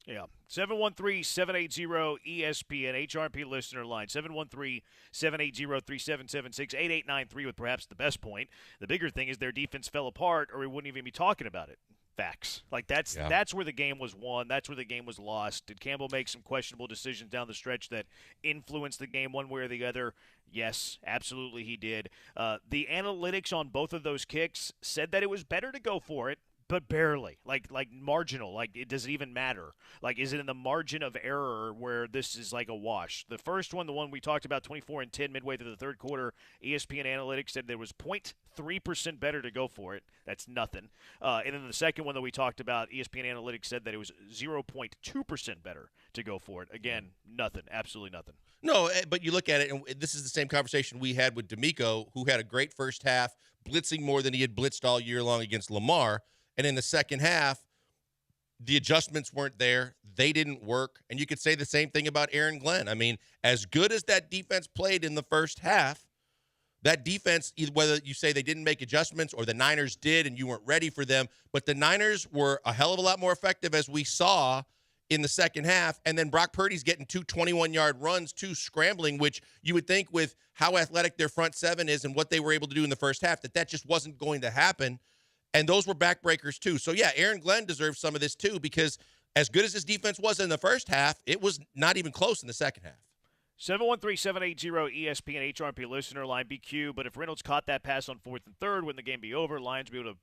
Yeah. 713-780-ESPN, HRP listener line, 713-780-3776, 8893 with perhaps the best point. The bigger thing is their defense fell apart or we wouldn't even be talking about it. Facts. Like, that's where the game was won. That's where the game was lost. Did Campbell make some questionable decisions down the stretch that influenced the game one way or the other? Yes, absolutely he did. The analytics on both of those kicks said that it was better to go for it, but barely. Like marginal. Like, does it even matter? Like, is it in the margin of error where this is like a wash? The first one, the one we talked about, 24-10 midway through the third quarter, ESPN Analytics said there was 0.3% better to go for it. That's nothing. And then the second one that we talked about, ESPN Analytics said that it was 0.2% better to go for it. Again, nothing. Absolutely nothing. No, but you look at it, and this is the same conversation we had with D'Amico, who had a great first half, blitzing more than he had blitzed all year long against Lamar. And in the second half, the adjustments weren't there. They didn't work. And you could say the same thing about Aaron Glenn. I mean, as good as that defense played in the first half, that defense, whether you say they didn't make adjustments or the Niners did and you weren't ready for them, but the Niners were a hell of a lot more effective, as we saw in the second half. And then Brock Purdy's getting 2 21-yard runs, 2 scrambling, which you would think with how athletic their front seven is and what they were able to do in the first half, that just wasn't going to happen. And those were backbreakers too. So, yeah, Aaron Glenn deserves some of this too, because as good as his defense was in the first half, it was not even close in the second half. 713-780-ESPN, HRP listener line, BQ. But if Reynolds caught that pass on 4th and 3rd, wouldn't the game be over? Lions would be able to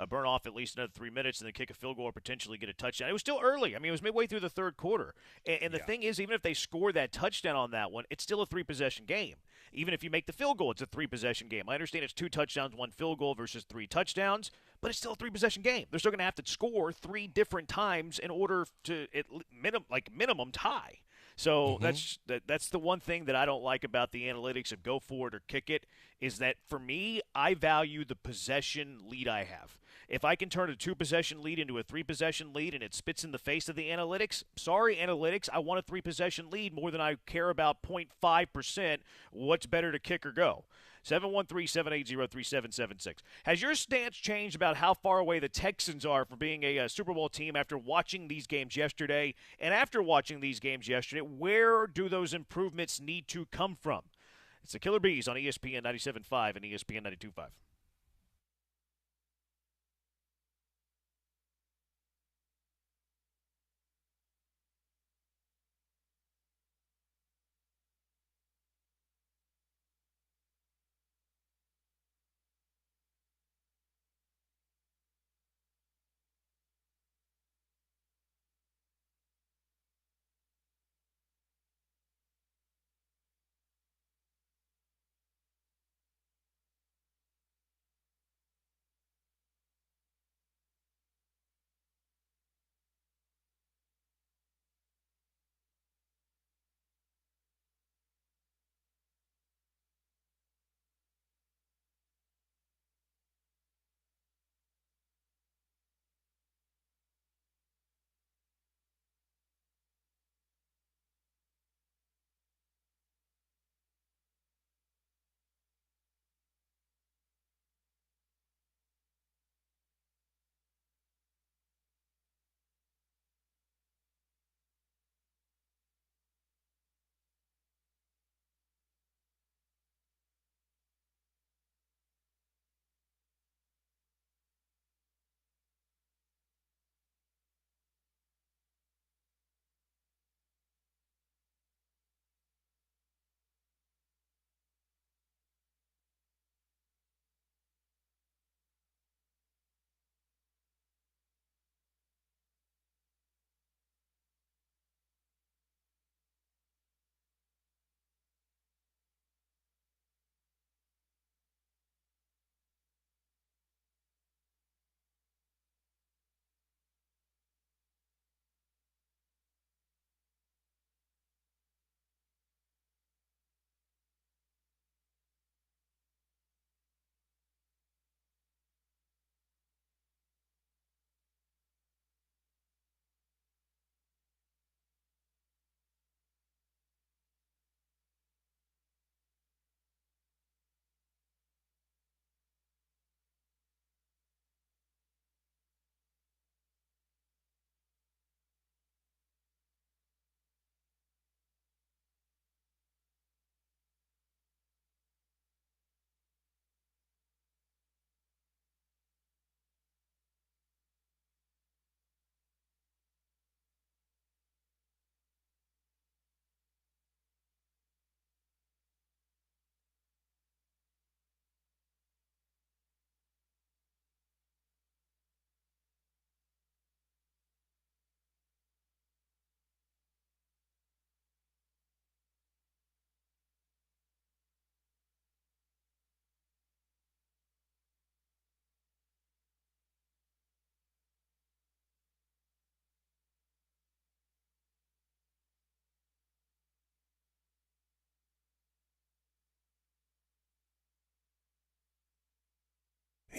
burn off at least another 3 minutes and then kick a field goal or potentially get a touchdown. It was still early. I mean, it was midway through the third quarter. And the thing is, even if they score that touchdown on that one, it's still a 3-possession game. Even if you make the field goal, it's a 3-possession game. I understand it's 2 touchdowns, 1 field goal versus 3 touchdowns, but it's still a 3-possession game. They're still going to have to score 3 different times in order to minimum tie. So that's the one thing that I don't like about the analytics of go for it or kick it, is that for me, I value the possession lead I have. If I can turn a 2-possession lead into a 3-possession lead and it spits in the face of the analytics, sorry, analytics, I want a 3-possession lead more than I care about 0.5% what's better to kick or go. 713-780-3776. Has your stance changed about how far away the Texans are from being a Super Bowl team after watching these games yesterday? And after watching these games yesterday, where do those improvements need to come from? It's the Killer Bees on ESPN 97.5 and ESPN 92.5.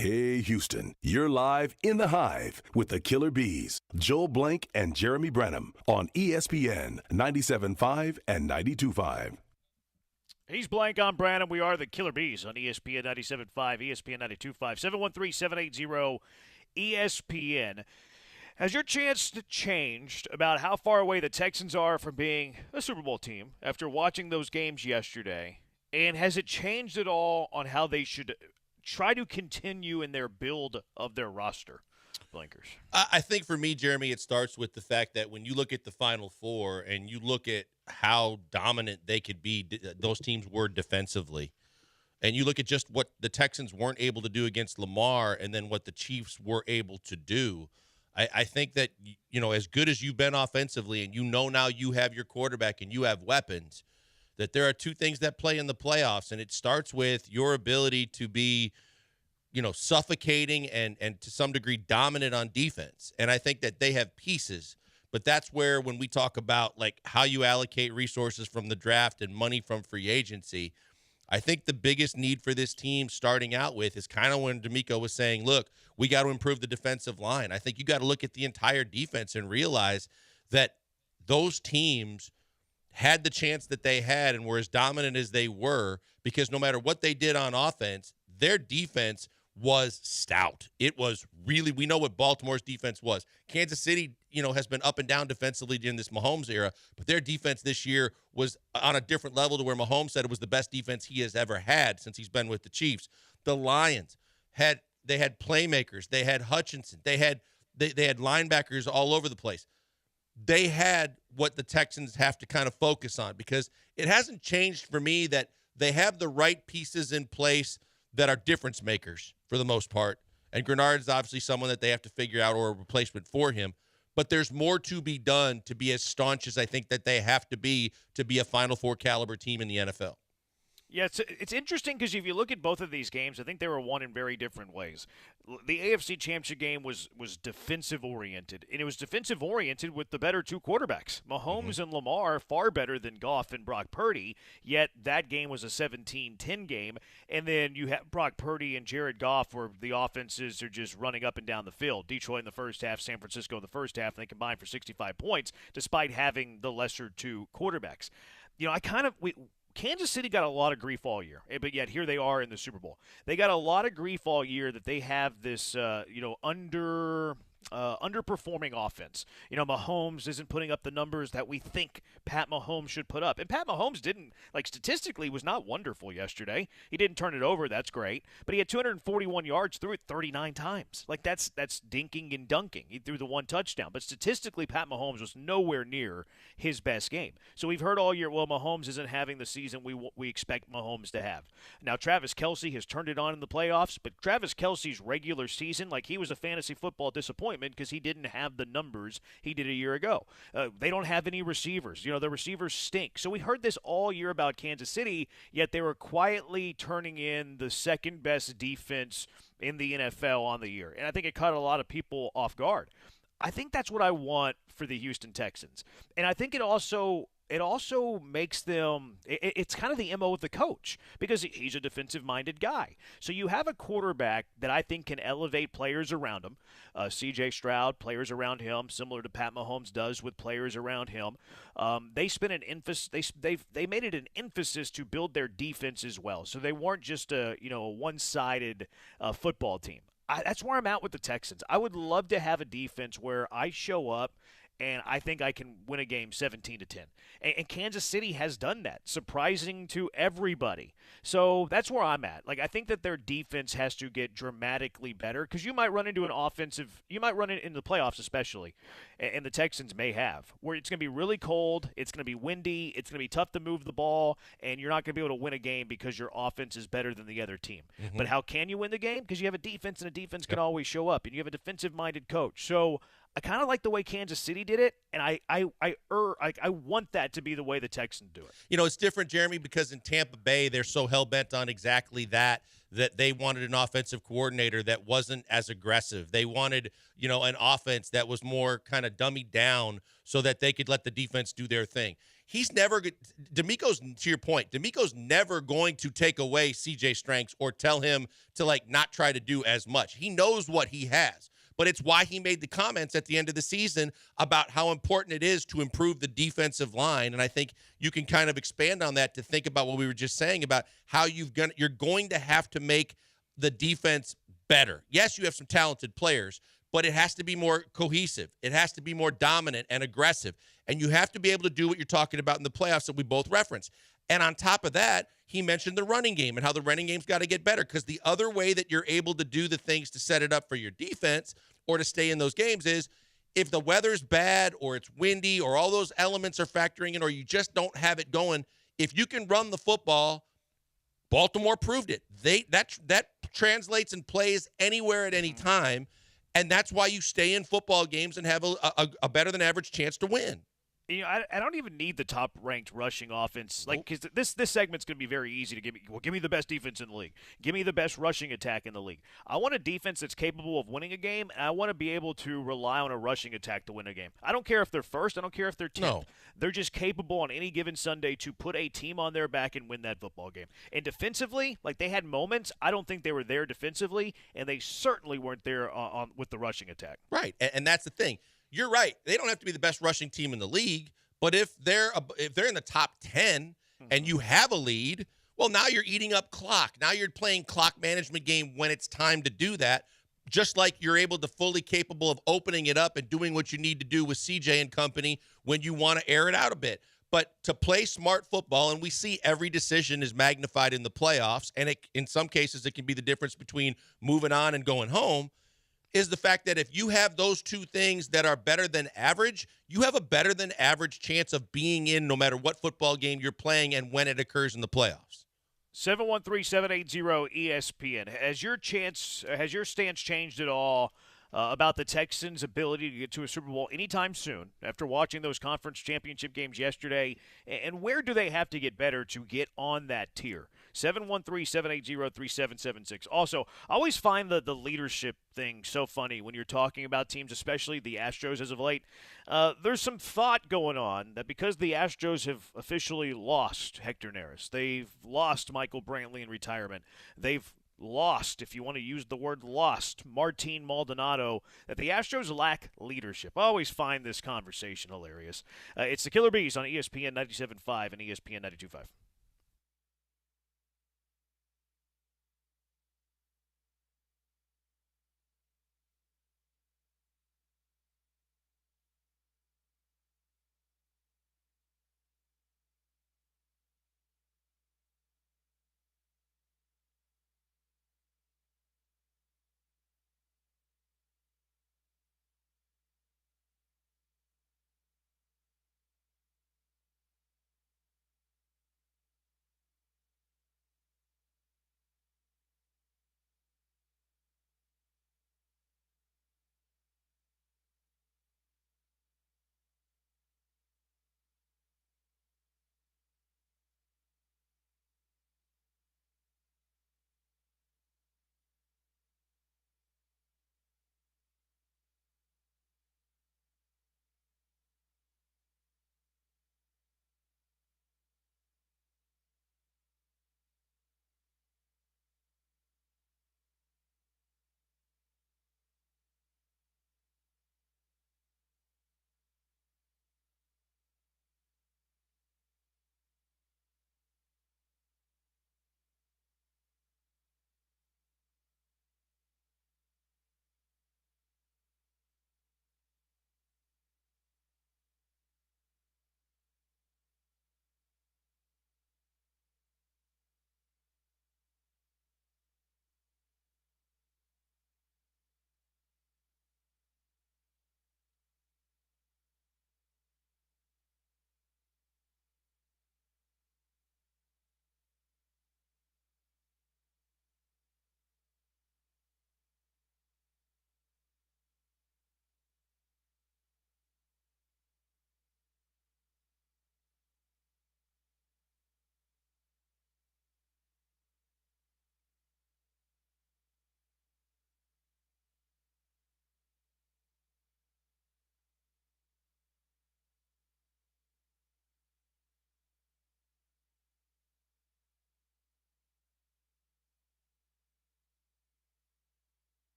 Hey, Houston, you're live in the Hive with the Killer Bees, Joel Blank and Jeremy Branham on ESPN 97.5 and 92.5. He's Blank on Branham. We are the Killer Bees on ESPN 97.5, ESPN 92.5, 713-780-ESPN. Has your chance changed about how far away the Texans are from being a Super Bowl team after watching those games yesterday? And has it changed at all on how they should try to continue in their build of their roster? Blinkers. I think for me, Jeremy, it starts with the fact that when you look at the Final Four and you look at how dominant they could be, those teams were defensively, and you look at just what the Texans weren't able to do against Lamar and then what the Chiefs were able to do, I think that, as good as you've been offensively and now you have your quarterback and you have weapons, that there are two things that play in the playoffs, and it starts with your ability to be suffocating and to some degree dominant on defense. And I think that they have pieces, but that's where when we talk about like how you allocate resources from the draft and money from free agency, I think the biggest need for this team starting out with is kind of when D'Amico was saying, look, we got to improve the defensive line. I think you got to look at the entire defense and realize that those teams had the chance that they had and were as dominant as they were because no matter what they did on offense, their defense was stout. It was really, we know what Baltimore's defense was. Kansas City, has been up and down defensively in this Mahomes era, but their defense this year was on a different level to where Mahomes said it was the best defense he has ever had since he's been with the Chiefs. The Lions had playmakers. They had Hutchinson. They had linebackers all over the place. They had what the Texans have to kind of focus on because it hasn't changed for me that they have the right pieces in place that are difference makers for the most part. And Grenard is obviously someone that they have to figure out or a replacement for him. But there's more to be done to be as staunch as I think that they have to be a Final Four caliber team in the NFL. Yeah, it's interesting because if you look at both of these games, I think they were won in very different ways. The AFC Championship game was defensive-oriented, and it was defensive-oriented with the better two quarterbacks. Mahomes and Lamar far better than Goff and Brock Purdy, yet that game was a 17-10 game, and then you have Brock Purdy and Jared Goff where the offenses are just running up and down the field. Detroit in the first half, San Francisco in the first half, and they combined for 65 points despite having the lesser two quarterbacks. Kansas City got a lot of grief all year, but yet here they are in the Super Bowl. They got a lot of grief all year that they have this, underperforming offense. Mahomes isn't putting up the numbers that we think Pat Mahomes should put up. And Pat Mahomes didn't, statistically was not wonderful yesterday. He didn't turn it over. That's great. But he had 241 yards, threw it 39 times. That's dinking and dunking. He threw the one touchdown. But statistically, Pat Mahomes was nowhere near his best game. So we've heard all year, well, Mahomes isn't having the season we expect Mahomes to have. Now, Travis Kelce has turned it on in the playoffs, but Travis Kelce's regular season, he was a fantasy football disappointment because he didn't have the numbers he did a year ago. They don't have any receivers. The receivers stink. So we heard this all year about Kansas City, yet they were quietly turning in the second best defense in the NFL on the year. And I think it caught a lot of people off guard. I think that's what I want for the Houston Texans. And I think it also makes them – it's kind of the MO of the coach because he's a defensive-minded guy. So you have a quarterback that I think can elevate players around him. C.J. Stroud, players around him, similar to Pat Mahomes does with players around him. They spent an emphasis. They made it an emphasis to build their defense as well. So they weren't just a one-sided football team. That's where I'm at with the Texans. I would love to have a defense where I show up and I think I can win a game 17-10. And Kansas City has done that, surprising to everybody. So that's where I'm at. I think that their defense has to get dramatically better because you might run into you might run it in the playoffs especially, and the Texans may have, where it's going to be really cold, it's going to be windy, it's going to be tough to move the ball, and you're not going to be able to win a game because your offense is better than the other team. Mm-hmm. But how can you win the game? Because you have a defense, and a defense can always show up, and you have a defensive-minded coach. So I kind of like the way Kansas City did it, and I want that to be the way the Texans do it. It's different, Jeremy, because in Tampa Bay, they're so hell-bent on exactly that they wanted an offensive coordinator that wasn't as aggressive. They wanted, an offense that was more kind of dummied down so that they could let the defense do their thing. he's never – D'Amico's, to your point, D'Amico's never going to take away CJ's strengths or tell him to, like, not try to do as much. He knows what he has. But it's why he made the comments at the end of the season about how important it is to improve the defensive line. And I think you can kind of expand on that to think about what we were just saying about how you're going to have to make the defense better. Yes, you have some talented players, but it has to be more cohesive. It has to be more dominant and aggressive. And you have to be able to do what you're talking about in the playoffs that we both referenced. And on top of that, he mentioned the running game and how the running game's got to get better, because the other way that you're able to do the things to set it up for your defense or to stay in those games is if the weather's bad or it's windy or all those elements are factoring in or you just don't have it going, if you can run the football, Baltimore proved it. That translates and plays anywhere at any time, and that's why you stay in football games and have a better than average chance to win. You know, I don't even need the top-ranked rushing offense, like, because this segment's going to be very easy to give me. Well, give me the best defense in the league. Give me the best rushing attack in the league. I want a defense that's capable of winning a game, and I want to be able to rely on a rushing attack to win a game. I don't care if they're first. I don't care if they're 10th. No. They're just capable on any given Sunday to put a team on their back and win that football game. And defensively, like, they had moments. I don't think they were there defensively, and they certainly weren't there with the rushing attack. Right, and that's the thing. You're right. They don't have to be the best rushing team in the league, but if they're in the top 10 and you have a lead, well, now you're eating up clock. Now you're playing clock management game when it's time to do that, just like you're able to fully capable of opening it up and doing what you need to do with CJ and company when you want to air it out a bit. But to play smart football, and we see every decision is magnified in the playoffs, and in some cases it can be the difference between moving on and going home, is the fact that if you have those two things that are better than average, you have a better than average chance of being in no matter what football game you're playing and when it occurs in the playoffs. 713-780-ESPN. Has your stance changed at all about the Texans' ability to get to a Super Bowl anytime soon after watching those conference championship games yesterday? And where do they have to get better to get on that tier? 713-780-3776. Also, I always find the leadership thing so funny when you're talking about teams, especially the Astros as of late. There's some thought going on that because the Astros have officially lost Hector Neris, they've lost Michael Brantley in retirement, they've lost, if you want to use the word lost, Martin Maldonado, that the Astros lack leadership. I always find this conversation hilarious. It's the Killer Bees on ESPN 97.5 and ESPN 92.5.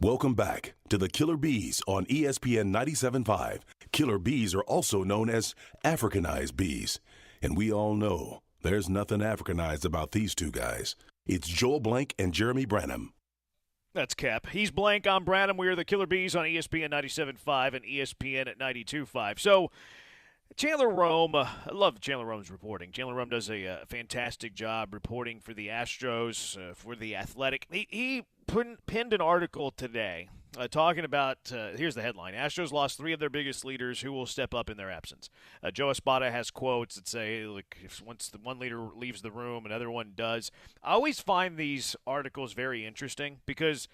Welcome back to the Killer Bees on ESPN 97.5. Killer bees are also known as Africanized bees. And we all know there's nothing Africanized about these two guys. It's Joel Blank and Jeremy Branham. That's Cap. He's Blank. I'm Branham. We are the Killer Bees on ESPN 97.5 and ESPN at 92.5. So, Chandler Rome, I love Chandler Rome's reporting. Chandler Rome does a fantastic job reporting for the Astros, for The Athletic. He pinned an article today talking about, here's the headline, Astros lost 3 of their biggest leaders who will step up in their absence. Joe Espada has quotes that say, like, if once the one leader leaves the room, another one does. I always find these articles very interesting because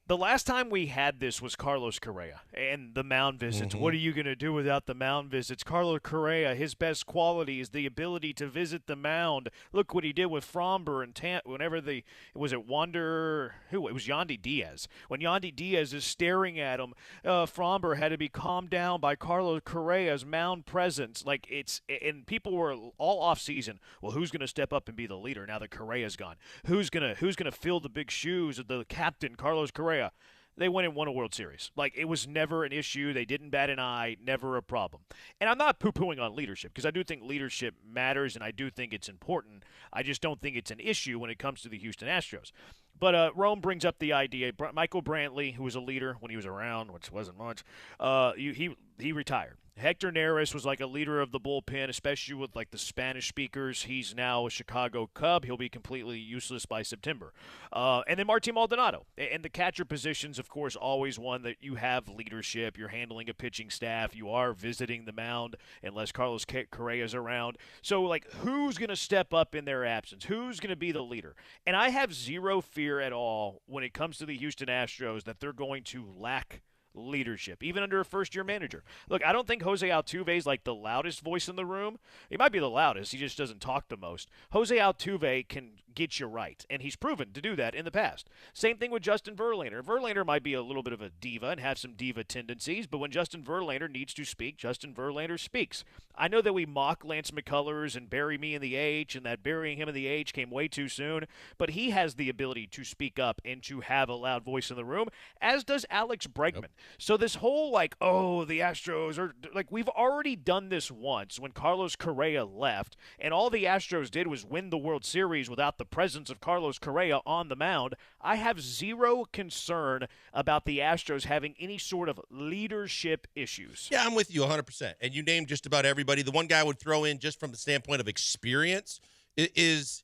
the last time we had this was Carlos Correa and the mound visits. What are you going to do without the mound visits? Carlos Correa, his best quality is the ability to visit the mound. Look what he did with Fromber and whenever it was Yandy Diaz. When Yandy Diaz is staring at him, Fromber had to be calmed down by Carlos Correa's mound presence. And people were all off season. Well, who's going to step up and be the leader now that Correa's gone? Who's going to fill the big shoes of the captain, Carlos Correa? They went and won a World Series. It was never an issue. They didn't bat an eye, never a problem. And I'm not poo-pooing on leadership because I do think leadership matters and I do think it's important. I just don't think it's an issue when it comes to the Houston Astros. But Rome brings up the idea. Michael Brantley, who was a leader when he was around, which wasn't much, he retired. Hector Neris was like a leader of the bullpen, especially with the Spanish speakers. He's now a Chicago Cub. He'll be completely useless by September. And then Martin Maldonado. And the catcher position's, of course, always one that you have leadership. You're handling a pitching staff. You are visiting the mound unless Carlos Correa's around. So, who's going to step up in their absence? Who's going to be the leader? And I have zero fear at all when it comes to the Houston Astros that they're going to lack leadership, even under a first-year manager. Look, I don't think Jose Altuve is the loudest voice in the room. He might be the loudest. He just doesn't talk the most. Jose Altuve can get you right, and he's proven to do that in the past. Same thing with Justin Verlander. Verlander might be a little bit of a diva and have some diva tendencies, but when Justin Verlander needs to speak, Justin Verlander speaks. I know that we mock Lance McCullers and bury me in the H, and that burying him in the H came way too soon, but he has the ability to speak up and to have a loud voice in the room, as does Alex Bregman. Yep. So this whole the Astros are we've already done this once when Carlos Correa left, and all the Astros did was win the World Series without the presence of Carlos Correa on the mound. I have zero concern about the Astros having any sort of leadership issues. Yeah, I'm with you 100%. And you named just about everybody. The one guy I would throw in just from the standpoint of experience is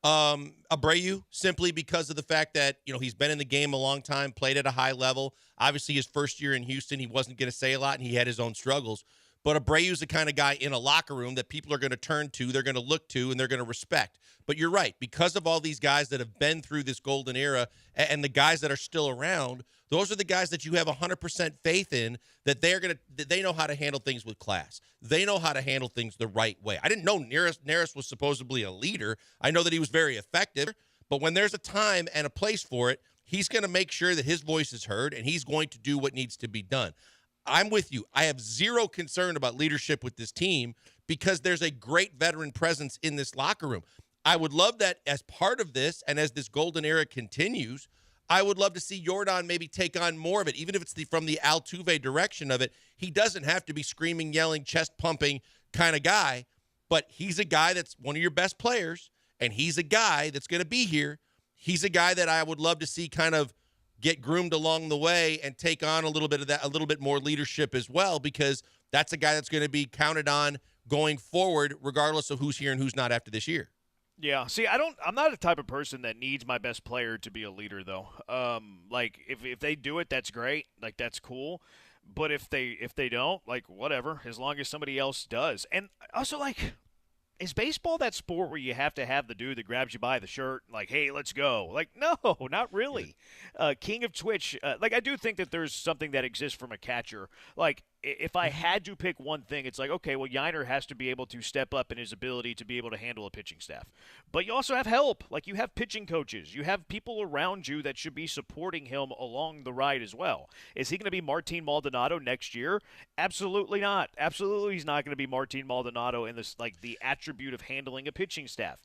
Abreu, simply because of the fact that, he's been in the game a long time, played at a high level. Obviously, his first year in Houston, he wasn't going to say a lot, and he had his own struggles. But Abreu's the kind of guy in a locker room that people are going to turn to, they're going to look to, and they're going to respect. But you're right. Because of all these guys that have been through this golden era and the guys that are still around, those are the guys that you have 100% faith in, that they know how to handle things with class. They know how to handle things the right way. I didn't know Neris was supposedly a leader. I know that he was very effective. But when there's a time and a place for it, he's going to make sure that his voice is heard, and he's going to do what needs to be done. I'm with you. I have zero concern about leadership with this team because there's a great veteran presence in this locker room. I would love that as part of this, and as this golden era continues, I would love to see Yordan maybe take on more of it, even if it's from the Altuve direction of it. He doesn't have to be screaming, yelling, chest-pumping kind of guy, but he's a guy that's one of your best players, and he's a guy that's going to be here. He's a guy that I would love to see kind of get groomed along the way and take on a little bit of that, a little bit more leadership as well, because that's a guy that's going to be counted on going forward, regardless of who's here and who's not after this year. Yeah. See, I'm not the type of person that needs my best player to be a leader, though. If they do it, that's great. That's cool. But if they don't, whatever, as long as somebody else does. And also, is baseball that sport where you have to have the dude that grabs you by the shirt, hey, let's go? No, not really. King of Twitch, I do think that there's something that exists from a catcher. If I had to pick one thing, it's okay, well, Yiner has to be able to step up in his ability to be able to handle a pitching staff. But you also have help. You have pitching coaches. You have people around you that should be supporting him along the ride as well. Is he going to be Martin Maldonado next year? Absolutely not. Absolutely he's not going to be Martin Maldonado in this, the attribute of handling a pitching staff.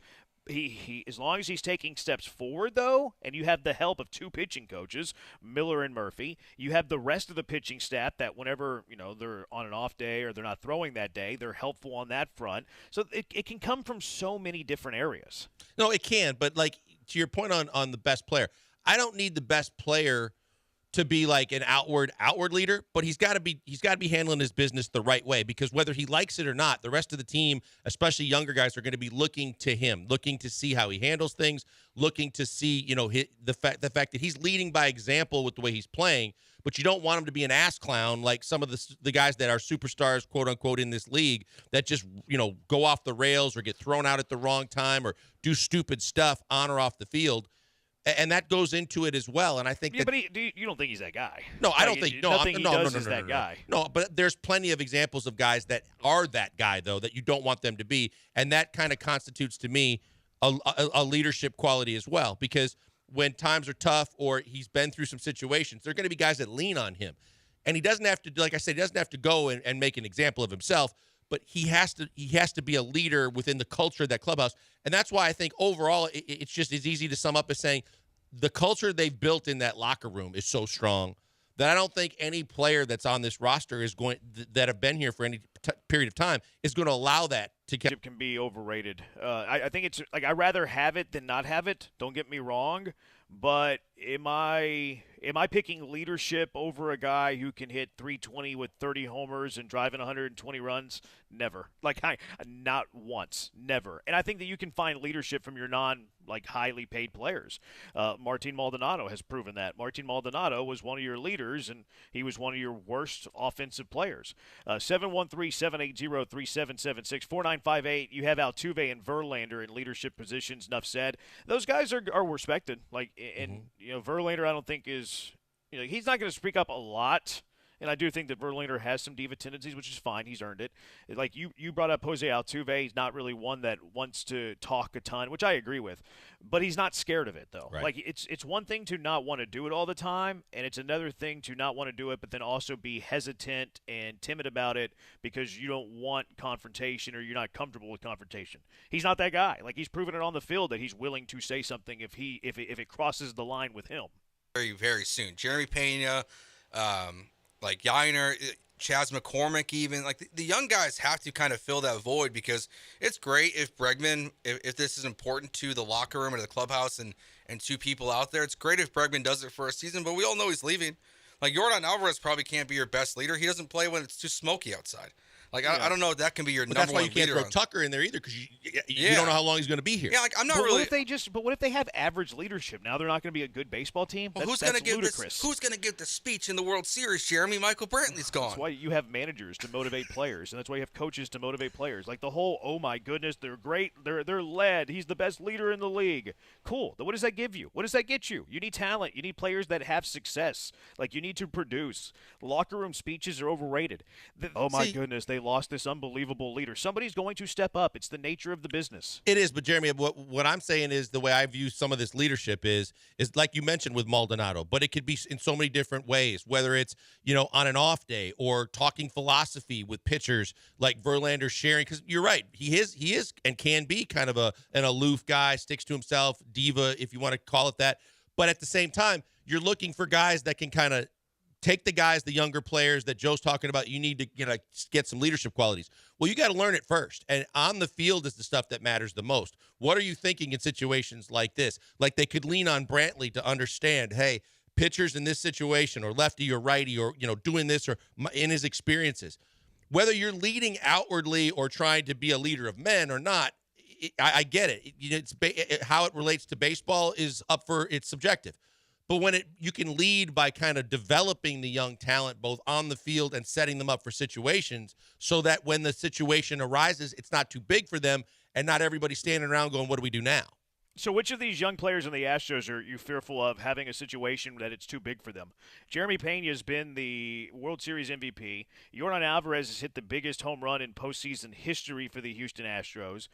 he as long as he's taking steps forward, though, and you have the help of two pitching coaches, Miller and Murphy, you have the rest of the pitching staff that whenever, they're on an off day or they're not throwing that day, they're helpful on that front. So it can come from so many different areas. No, it can, but like to your point on the best player, I don't need the best player to be like an outward leader, but he's got to be handling his business the right way, because whether he likes it or not, the rest of the team, especially younger guys, are going to be looking to him, looking to see how he handles things, looking to see the fact that he's leading by example with the way he's playing. But you don't want him to be an ass clown like some of the guys that are superstars, quote unquote, in this league that just go off the rails or get thrown out at the wrong time or do stupid stuff on or off the field. And that goes into it as well. And I think but you don't think he's that guy. No, I don't think. No, nothing he does no, is that guy. No, but there's plenty of examples of guys that are that guy, though, that you don't want them to be. And that kind of constitutes, to me, a leadership quality as well. Because when times are tough or he's been through some situations, there are going to be guys that lean on him. And he doesn't have to, like I said, he doesn't have to go and make an example of himself. But he has to be a leader within the culture of that clubhouse. And that's why I think overall it's just as easy to sum up as saying the culture they've built in that locker room is so strong that I don't think any player that's on this roster is going that have been here for any period of time is going to allow that to It can be overrated. I think it's like I'd rather have it than not have it. Don't get me wrong. But am I picking leadership over a guy who can hit 320 with 30 homers and driving 120 runs? Never. Not once. Never. And I think that you can find leadership from your highly paid players. Martin Maldonado has proven that. Martin Maldonado was one of your leaders, and he was one of your worst offensive players. 713-780-3776. 4958, you have Altuve and Verlander in leadership positions. Enough said. Those guys are respected. Verlander I don't think is he's not going to speak up a lot. And I do think that Verlander has some diva tendencies, which is fine. He's earned it. Like you brought up Jose Altuve. He's not really one that wants to talk a ton, which I agree with. But he's not scared of it, though. Right. Like it's one thing to not want to do it all the time, and it's another thing to not want to do it, but then also be hesitant and timid about it because you don't want confrontation or you're not comfortable with confrontation. He's not that guy. Like he's proven it on the field that he's willing to say something if it crosses the line with him. Very, very soon. Jeremy Pena, like Yiner, Chas McCormick even. Like the young guys have to kind of fill that void because it's great if Bregman, if this is important to the locker room or the clubhouse and two people out there, it's great if Bregman does it for a season, but we all know he's leaving. Like Yordan Alvarez probably can't be your best leader. He doesn't play when it's too smoky outside. Like, I don't know if that can be your number one leader. That's why you can't throw Tucker in there either because you don't know how long he's going to be here. Yeah, like I'm not but really. What if they have average leadership? Now they're not going to be a good baseball team. Well, who's going to give this? Who's going to give the speech in the World Series? Jeremy, Michael Brantley's gone. That's why you have managers to motivate players, and that's why you have coaches to motivate players. Like the whole, oh my goodness, they're great. They're led. He's the best leader in the league. Cool. Then what does that give you? What does that get you? You need talent. You need players that have success. Like you need to produce. Locker room speeches are overrated. Oh my goodness, they lost this unbelievable leader. Somebody's going to step up. It's the nature of the business. It is, but Jeremy, what I'm saying is the way I view some of this leadership is like you mentioned with Maldonado, but it could be in so many different ways, whether it's, on an off day or talking philosophy with pitchers like Verlander sharing, because you're right. He is and can be kind of an aloof guy, sticks to himself, diva, if you want to call it that. But at the same time, you're looking for guys that can kind of take the guys, the younger players that Joe's talking about. You need to get some leadership qualities. Well, you got to learn it first. And on the field is the stuff that matters the most. What are you thinking in situations like this? Like they could lean on Brantley to understand, hey, pitchers in this situation or lefty or righty or, doing this or in his experiences. Whether you're leading outwardly or trying to be a leader of men or not, I get it. How it relates to baseball is up for it's subjective. But when you can lead by kind of developing the young talent both on the field and setting them up for situations so that when the situation arises, it's not too big for them and not everybody standing around going, what do we do now? So which of these young players in the Astros are you fearful of having a situation that it's too big for them? Jeremy Pena has been the World Series MVP. Yordan Alvarez has hit the biggest home run in postseason history for the Houston Astros.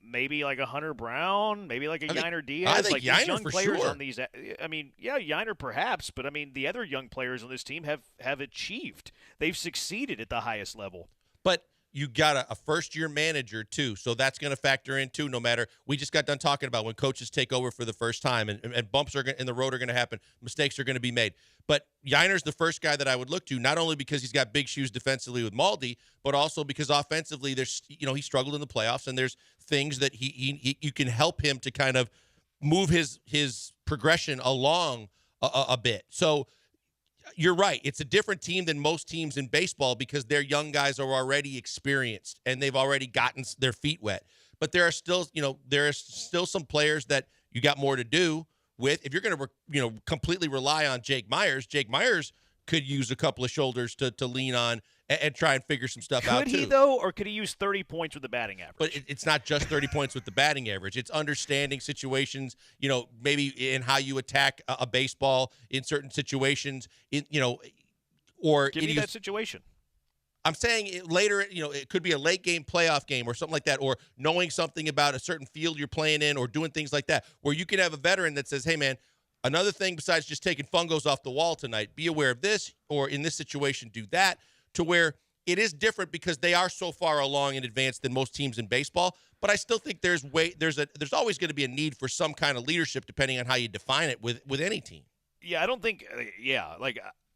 Maybe like a Hunter Brown, maybe like a Yiner Diaz. I think like Yiner these young for players sure. on these. I mean, yeah, Yiner perhaps, but I mean the other young players on this team have achieved. They've succeeded at the highest level. But you got a first-year manager, too, so that's going to factor in, too, no matter – we just got done talking about when coaches take over for the first time, and bumps in the road are going to happen. Mistakes are going to be made. But Yiner's the first guy that I would look to, not only because he's got big shoes defensively with Maldi, but also because offensively there's – he struggled in the playoffs, and there's things that you can help him to kind of move his progression along a bit. So – you're right. It's a different team than most teams in baseball because their young guys are already experienced and they've already gotten their feet wet. But there are still, some players that you got more to do with. If you're going to, completely rely on Jake Myers could use a couple of shoulders to lean on and try and figure some stuff out, too. Could he, though, or could he use 30 points with the batting average? But it's not just 30 points with the batting average. It's understanding situations, maybe in how you attack a baseball in certain situations, or give me that situation. I'm saying later, it could be a late game playoff game or something like that, or knowing something about a certain field you're playing in or doing things like that, where you can have a veteran that says, hey, man, another thing besides just taking fungos off the wall tonight, be aware of this, or in this situation, do that, to where it is different because they are so far along in advance than most teams in baseball. But I still think there's always going to be a need for some kind of leadership depending on how you define it with any team. Yeah, I don't think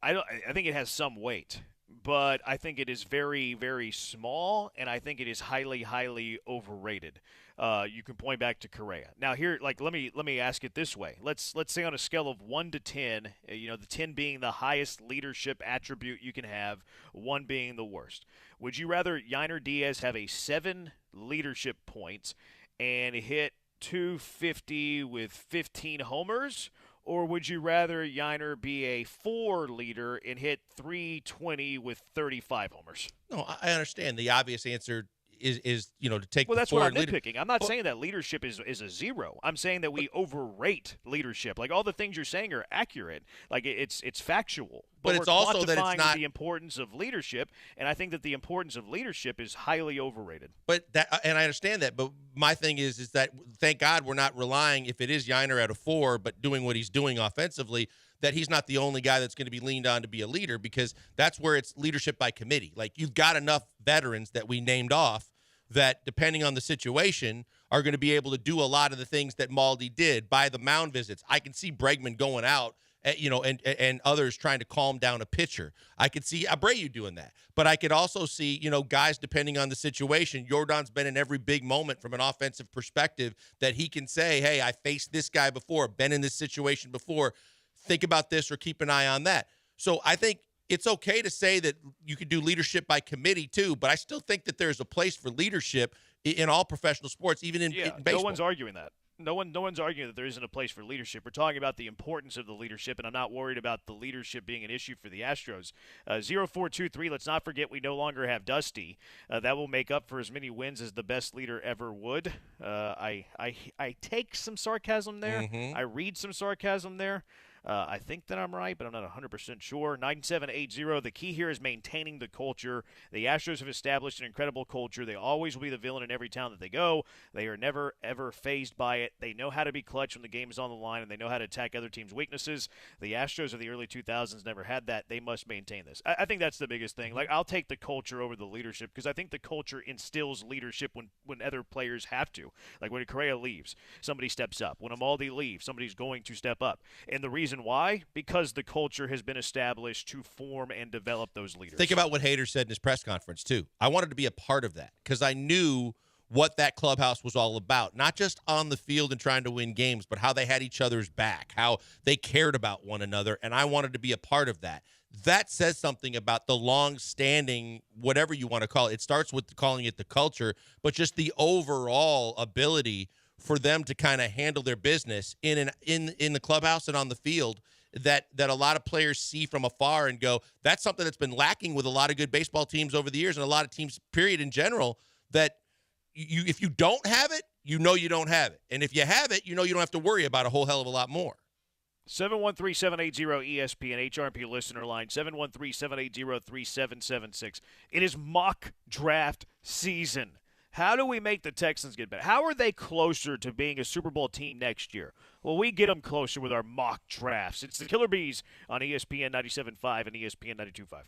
I think it has some weight, but I think it is very, very small, and I think it is highly, highly overrated. You can point back to Correa. Now here, let me ask it this way. Let's say on a scale of 1 to 10, the 10 being the highest leadership attribute you can have, 1 being the worst. Would you rather Yiner Diaz have a 7 leadership points and hit 250 with 15 homers, or would you rather Yiner be a 4 leader and hit 320 with 35 homers? No, I understand. The obvious answer is to take. Well, the that's what I'm leader. nitpicking. I'm not saying that leadership is a 0. I'm saying that we overrate leadership. Like all the things you're saying are accurate. Like it's factual. But we're it's also that it's quantifying not the importance of leadership, and I think that the importance of leadership is highly overrated. But and I understand that. But my thing is that thank God we're not relying, if it is Yiner at a 4, but doing what he's doing offensively, that he's not the only guy that's going to be leaned on to be a leader, because that's where it's leadership by committee. Like, you've got enough veterans that we named off that, depending on the situation, are going to be able to do a lot of the things that Maldi did by the mound visits. I can see Bregman going out, and others trying to calm down a pitcher. I could see Abreu doing that. But I could also see, guys, depending on the situation, Jordan's been in every big moment from an offensive perspective that he can say, hey, I faced this guy before, been in this situation before, think about this or keep an eye on that. So I think it's okay to say that you could do leadership by committee too, but I still think that there's a place for leadership in all professional sports, even in baseball. No one's arguing that. No one's arguing that there isn't a place for leadership. We're talking about the importance of the leadership, and I'm not worried about the leadership being an issue for the Astros. 0423, let's not forget we no longer have Dusty. That will make up for as many wins as the best leader ever would. I take some sarcasm there. Mm-hmm. I read some sarcasm there. I think that I'm right, but I'm not 100% sure. 9780, the key here is maintaining the culture. The Astros have established an incredible culture. They always will be the villain in every town that they go. They are never, ever fazed by it. They know how to be clutch when the game is on the line, and they know how to attack other teams' weaknesses. The Astros of the early 2000s never had that. They must maintain this. I think that's the biggest thing. Like, I'll take the culture over the leadership, because I think the culture instills leadership when other players have to. Like when Correa leaves, somebody steps up. When Amaldi leaves, somebody's going to step up. And the reason why? Because the culture has been established to form and develop those leaders. Think about what Hader said in his press conference, too. I wanted to be a part of that because I knew what that clubhouse was all about, not just on the field and trying to win games, but how they had each other's back, how they cared about one another, and I wanted to be a part of that. That says something about the long-standing, whatever you want to call it. It starts with calling it the culture, but just the overall ability for them to kind of handle their business in the clubhouse and on the field that a lot of players see from afar and go, that's something that's been lacking with a lot of good baseball teams over the years and a lot of teams, period, in general, that if you don't have it, you don't have it. And if you have it, you don't have to worry about a whole hell of a lot more. 713-780-ESPN, HRP listener line, 713-780-3776. It is mock draft season. How do we make the Texans get better? How are they closer to being a Super Bowl team next year? Well, we get them closer with our mock drafts. It's the Killer Bees on ESPN 97.5 and ESPN 92.5.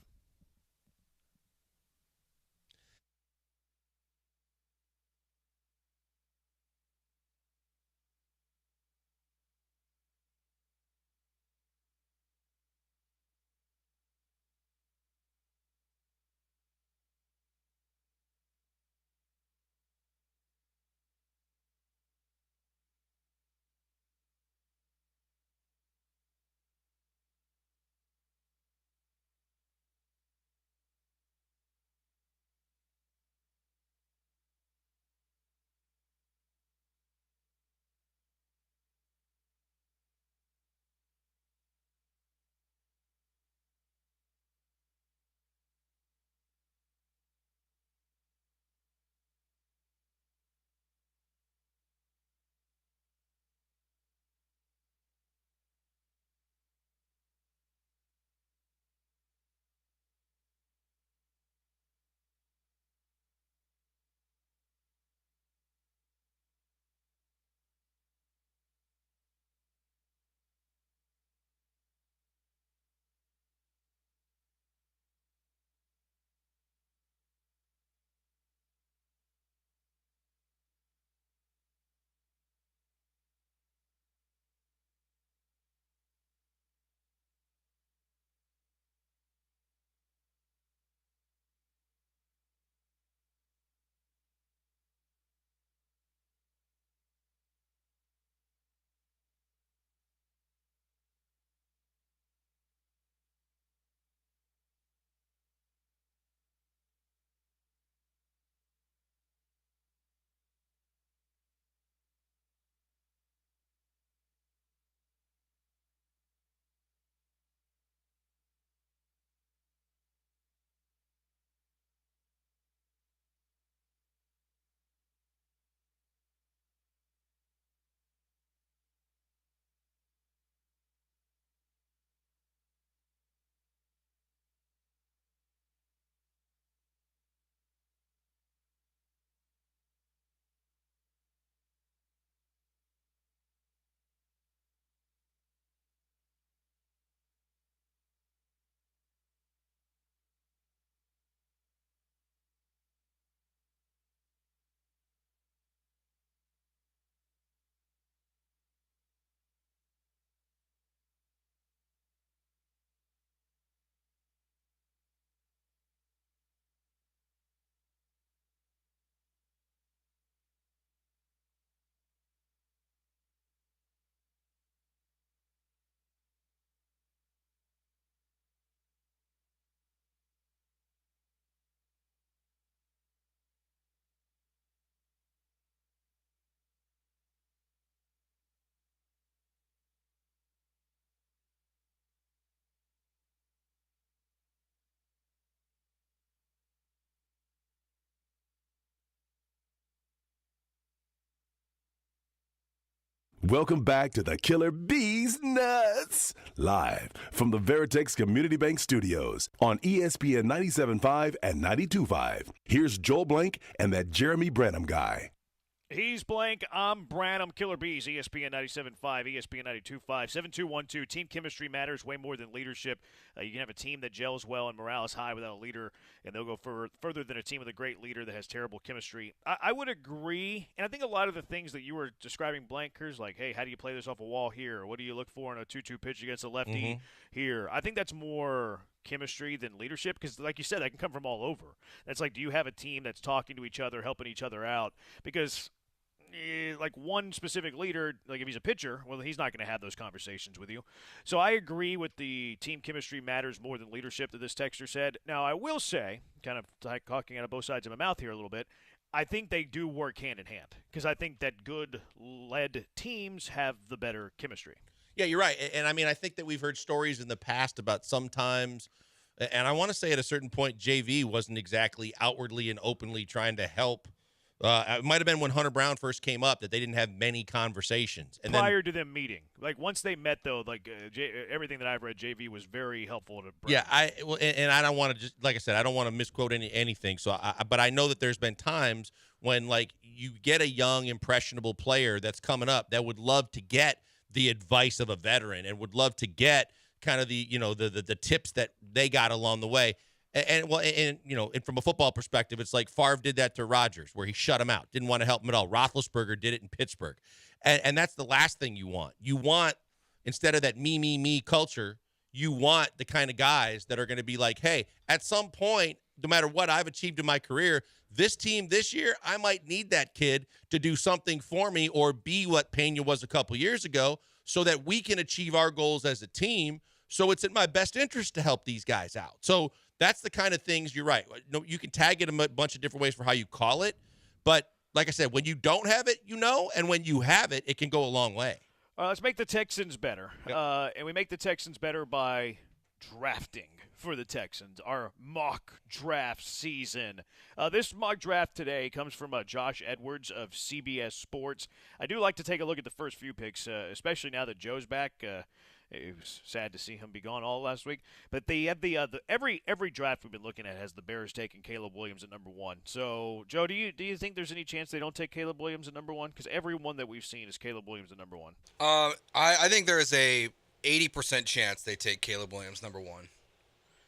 Welcome back to the Killer Bees Nuts, live from the Veritex Community Bank Studios on ESPN 97.5 and 92.5. Here's Joel Blank and that Jeremy Branham guy. He's Blank. I'm Branham. Killer Bees, ESPN 97.5, ESPN 92.5, 7212. Team chemistry matters way more than leadership. You can have a team that gels well and morale is high without a leader, and they'll go further than a team with a great leader that has terrible chemistry. I would agree, and I think a lot of the things that you were describing, Blankers, like, hey, how do you play this off a wall here? What do you look for in a 2-2 pitch against a lefty here? I think that's more chemistry than leadership because, like you said, that can come from all over. That's like, do you have a team that's talking to each other, helping each other out? Because like one specific leader, like if he's a pitcher, well, he's not going to have those conversations with you. So I agree with the team chemistry matters more than leadership that this texter said. Now, I will say, kind of talking out of both sides of my mouth here a little bit, I think they do work hand in hand because I think that good-led teams have the better chemistry. Yeah, you're right. And I mean, I think that we've heard stories in the past about sometimes, and I want to say at a certain point, JV wasn't exactly outwardly and openly trying to help. It might have been when Hunter Brown first came up that they didn't have many conversations. And prior to them meeting, like once they met, though, like everything that I've read, JV was very helpful to. Brown. Yeah, I don't want to just, like I said, I don't want to misquote anything. So, but I know that there's been times when like you get a young impressionable player that's coming up that would love to get the advice of a veteran and would love to get kind of the tips that they got along the way. And from a football perspective, it's like Favre did that to Rodgers, where he shut him out, didn't want to help him at all. Roethlisberger did it in Pittsburgh, and that's the last thing you want. You want, instead of that me culture, you want the kind of guys that are going to be like, hey, at some point, no matter what I've achieved in my career, this team this year, I might need that kid to do something for me or be what Pena was a couple years ago, so that we can achieve our goals as a team. So it's in my best interest to help these guys out. So that's the kind of things, you're right. No, you can tag it a bunch of different ways for how you call it. But like I said, when you don't have it, and when you have it, it can go a long way. Let's make the Texans better. Yep. And we make the Texans better by drafting for the Texans, our mock draft season. This mock draft today comes from Josh Edwards of CBS Sports. I do like to take a look at the first few picks, especially now that Joe's back. It was sad to see him be gone all last week. But they have every draft we've been looking at has the Bears taking Caleb Williams at number 1. So, Joe, do you think there's any chance they don't take Caleb Williams at number 1? Because every one that we've seen is Caleb Williams at number 1. I think there is a 80% chance they take Caleb Williams number 1.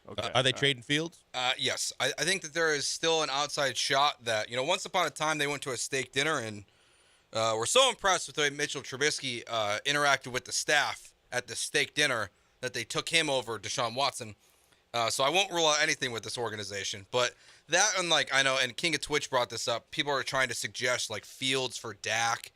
Okay. Are they trading Fields? Yes. I think that there is still an outside shot that, once upon a time they went to a steak dinner and were so impressed with the way Mitchell Trubisky interacted with the staff at the steak dinner that they took him over Deshaun Watson. So I won't rule out anything with this organization. But that, and I know, and King of Twitch brought this up, people are trying to suggest Fields for Dak.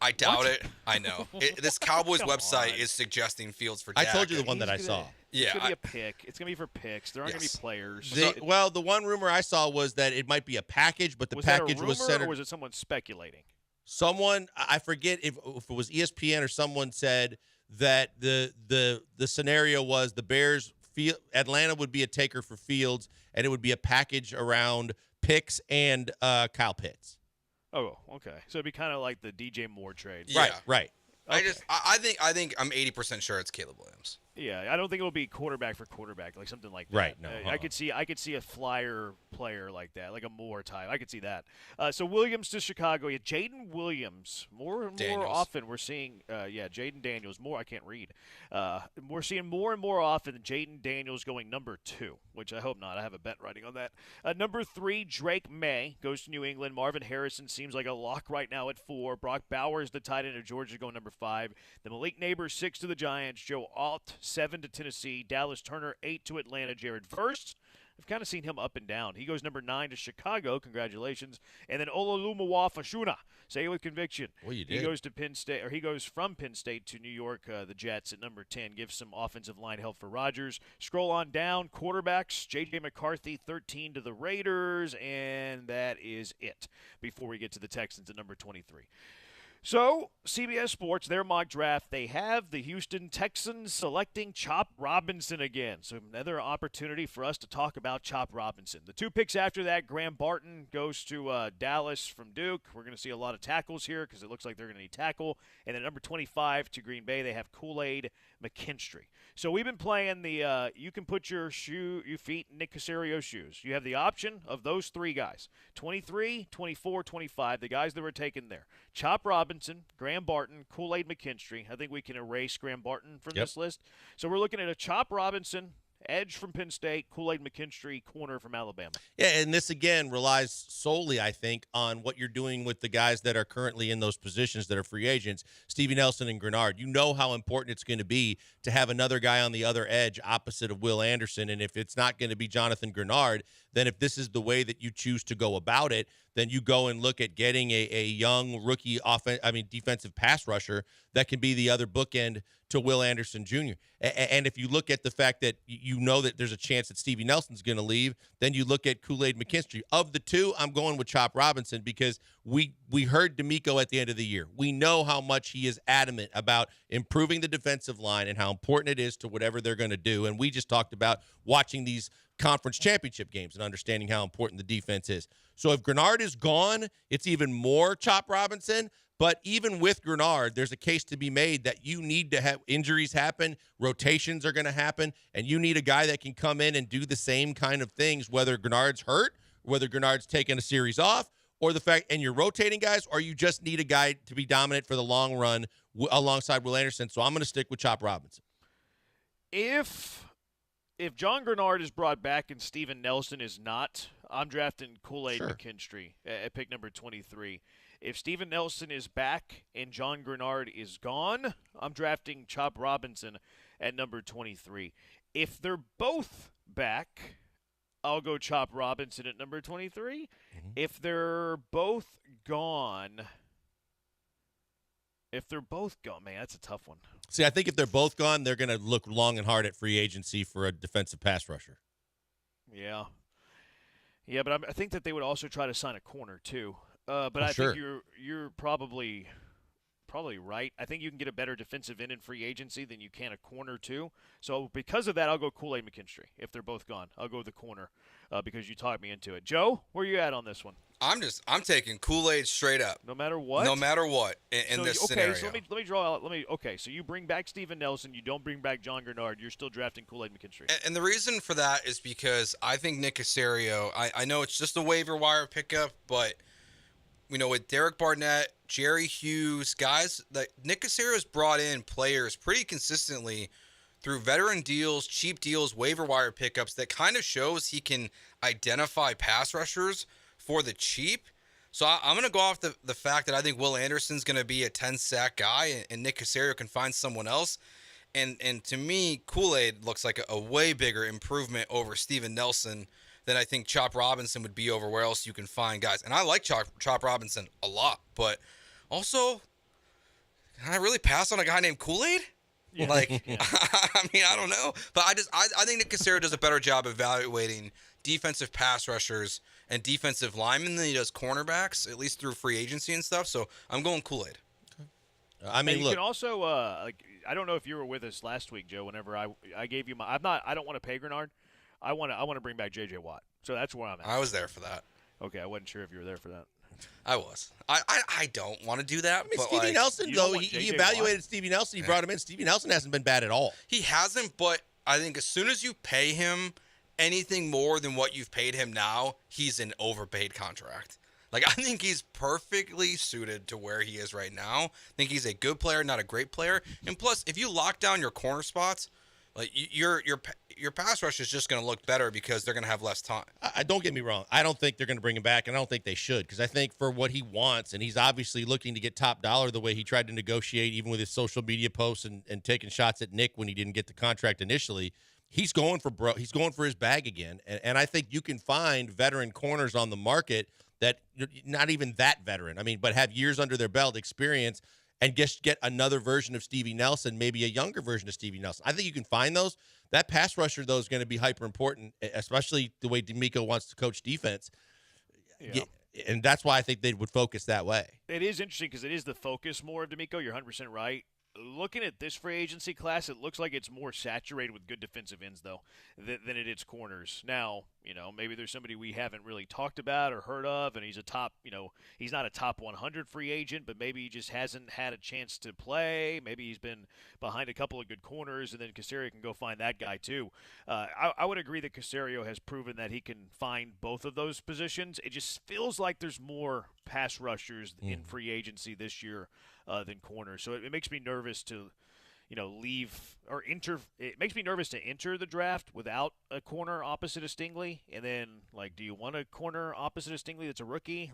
I doubt it. I know. This Cowboys website is suggesting Fields for Dak. I told you the one that I saw. It's going to be a pick. It's going to be for picks. There aren't going to be players. The one rumor I saw was that it might be a package, but the package was centered. Or was it someone speculating? Someone, I forget if it was ESPN or someone said that the scenario was the Bears, Atlanta would be a taker for Fields, and it would be a package around picks and Kyle Pitts. Oh, okay. So it'd be kind of like the DJ Moore trade. Yeah. Right. Okay. I think I'm 80% sure it's Caleb Williams. Yeah, I don't think it will be quarterback for quarterback, like something like that. Right. No. I could see a flyer player like that, like a Moore type. I could see that. So Williams to Chicago. Yeah, Jaden Williams. More often we're seeing. Jaden Daniels. More. I can't read. We're seeing more and more often Jaden Daniels going number 2, which I hope not. I have a bet writing on that. Number 3, Drake May goes to New England. Marvin Harrison seems like a lock right now at 4. Brock Bowers, the tight end of Georgia, going number 5. The Malik Neighbors 6 to the Giants. Joe Alt 7 to Tennessee. Dallas Turner 8 to Atlanta. Jared Verse, I've kind of seen him up and down. He goes number 9 to Chicago. Congratulations. And then Ololumawa Fashuna. Say it with conviction. Well, you did. He goes to Penn State, or he goes from Penn State to New York. The Jets at number 10 gives some offensive line help for Rodgers. Scroll on down. Quarterbacks. J.J. McCarthy 13 to the Raiders, and that is it. Before we get to the Texans at number 23. So, CBS Sports, their mock draft, they have the Houston Texans selecting Chop Robinson again. So, another opportunity for us to talk about Chop Robinson. The 2 picks after that, Graham Barton goes to Dallas from Duke. We're going to see a lot of tackles here because it looks like they're going to need tackle. And then number 25 to Green Bay, they have Kool-Aid McKinstry. So, we've been playing the you can put your feet in Nick Caserio's shoes. You have the option of those 3 guys, 23, 24, 25, the guys that were taken there. Chop Robinson, Graham Barton, Kool-Aid McKinstry. I think we can erase Graham Barton from this list. So we're looking at a Chop Robinson, edge from Penn State, Kool-Aid McKinstry, corner from Alabama. Yeah, and this, again, relies solely, I think, on what you're doing with the guys that are currently in those positions that are free agents, Stevie Nelson and Grenard. You know how important it's going to be to have another guy on the other edge opposite of Will Anderson, and if it's not going to be Jonathan Grenard, then if this is the way that you choose to go about it, then you go and look at getting a young rookie defensive pass rusher that can be the other bookend to Will Anderson Jr. And if you look at the fact that you know that there's a chance that Stevie Nelson's going to leave, then you look at Kool-Aid McKinstry. Of the 2, I'm going with Chop Robinson because we heard D'Amico at the end of the year. We know how much he is adamant about improving the defensive line and how important it is to whatever they're going to do. And we just talked about watching these conference championship games and understanding how important the defense is. So if Grenard is gone, it's even more Chop Robinson. But even with Grenard, there's a case to be made that you need to have injuries happen, rotations are going to happen, and you need a guy that can come in and do the same kind of things, whether Grenard's hurt, whether Grenard's taking a series off, or the fact, and you're rotating guys, or you just need a guy to be dominant for the long run alongside Will Anderson. So I'm going to stick with Chop Robinson. If John Grenard is brought back and Steven Nelson is not, I'm drafting Kool-Aid McKinstry at pick number 23. If Steven Nelson is back and John Grenard is gone, I'm drafting Chop Robinson at number 23. If they're both back, I'll go Chop Robinson at number 23. If they're both gone, man, that's a tough one. See, I think if they're both gone, they're going to look long and hard at free agency for a defensive pass rusher. Yeah. Yeah, but I think that they would also try to sign a corner too. But I sure. think you're probably right. I think you can get a better defensive end in free agency than you can a corner too. So because of that, I'll go Kool-Aid McKinstry. If they're both gone, I'll go with the corner because you talked me into it. Joe, where are you at on this one? I'm taking Kool-Aid straight up. No matter what? No matter what in this scenario. So let me draw out. So you bring back Steven Nelson. You don't bring back John Grenard. You're still drafting Kool-Aid McKinstry. And the reason for that is because I think Nick Caserio, I know it's just a waiver wire pickup, but with Derek Barnett, Jerry Hughes, guys that Nick Caserio's brought in players pretty consistently through veteran deals, cheap deals, waiver wire pickups that kind of shows he can identify pass rushers for the cheap. So I'm going to go off the fact that I think Will Anderson's going to be a 10-sack guy and Nick Caserio can find someone else. And to me, Kool-Aid looks like a way bigger improvement over Steven Nelson than I think Chop Robinson would be over where else you can find guys. And I like Chop Robinson a lot, but also, can I really pass on a guy named Kool-Aid? Yeah. I mean, I don't know. But I think Nick Caserio does a better job evaluating defensive pass rushers and defensive linemen than he does cornerbacks, at least through free agency and stuff. So I'm going Kool-Aid. I mean, you look. can also, I don't know if you were with us last week, Joe. Whenever I gave you I don't want to pay Grenard. I want to bring back J.J. Watt. So that's where I'm at. I was there for that. Okay, I wasn't sure if you were there for that. I was. I don't want to do that. I mean, but Stevie Nelson, though, he evaluated Stevie Nelson. He brought him in. Stevie Nelson hasn't been bad at all. He hasn't, but I think as soon as you pay him anything more than what you've paid him now, he's an overpaid contract. I think he's perfectly suited to where he is right now. I think he's a good player, not a great player. And plus, if you lock down your corner spots, your pass rush is just going to look better because they're going to have less time. Don't get me wrong. I don't think they're going to bring him back, and I don't think they should because I think for what he wants, and he's obviously looking to get top dollar the way he tried to negotiate even with his social media posts and taking shots at Nick when he didn't get the contract initially. He's going for his bag again, and I think you can find veteran corners on the market that not even that veteran, but have years under their belt experience and just get another version of Stevie Nelson, maybe a younger version of Stevie Nelson. I think you can find those. That pass rusher, though, is going to be hyper important, especially the way D'Amico wants to coach defense. Yeah. And that's why I think they would focus that way. It is interesting because it is the focus more of D'Amico. You're 100% right. Looking at this free agency class, it looks like it's more saturated with good defensive ends, though, than it is corners. Now, maybe there's somebody we haven't really talked about or heard of, and he's a top, he's not a top 100 free agent, but maybe he just hasn't had a chance to play. Maybe he's been behind a couple of good corners, and then Caserio can go find that guy, too. I would agree that Caserio has proven that he can find both of those positions. It just feels like there's more pass rushers in free agency this year than corners. So it makes me nervous to, leave or enter. It makes me nervous to enter the draft without a corner opposite of Stingley. And then, do you want a corner opposite of Stingley that's a rookie?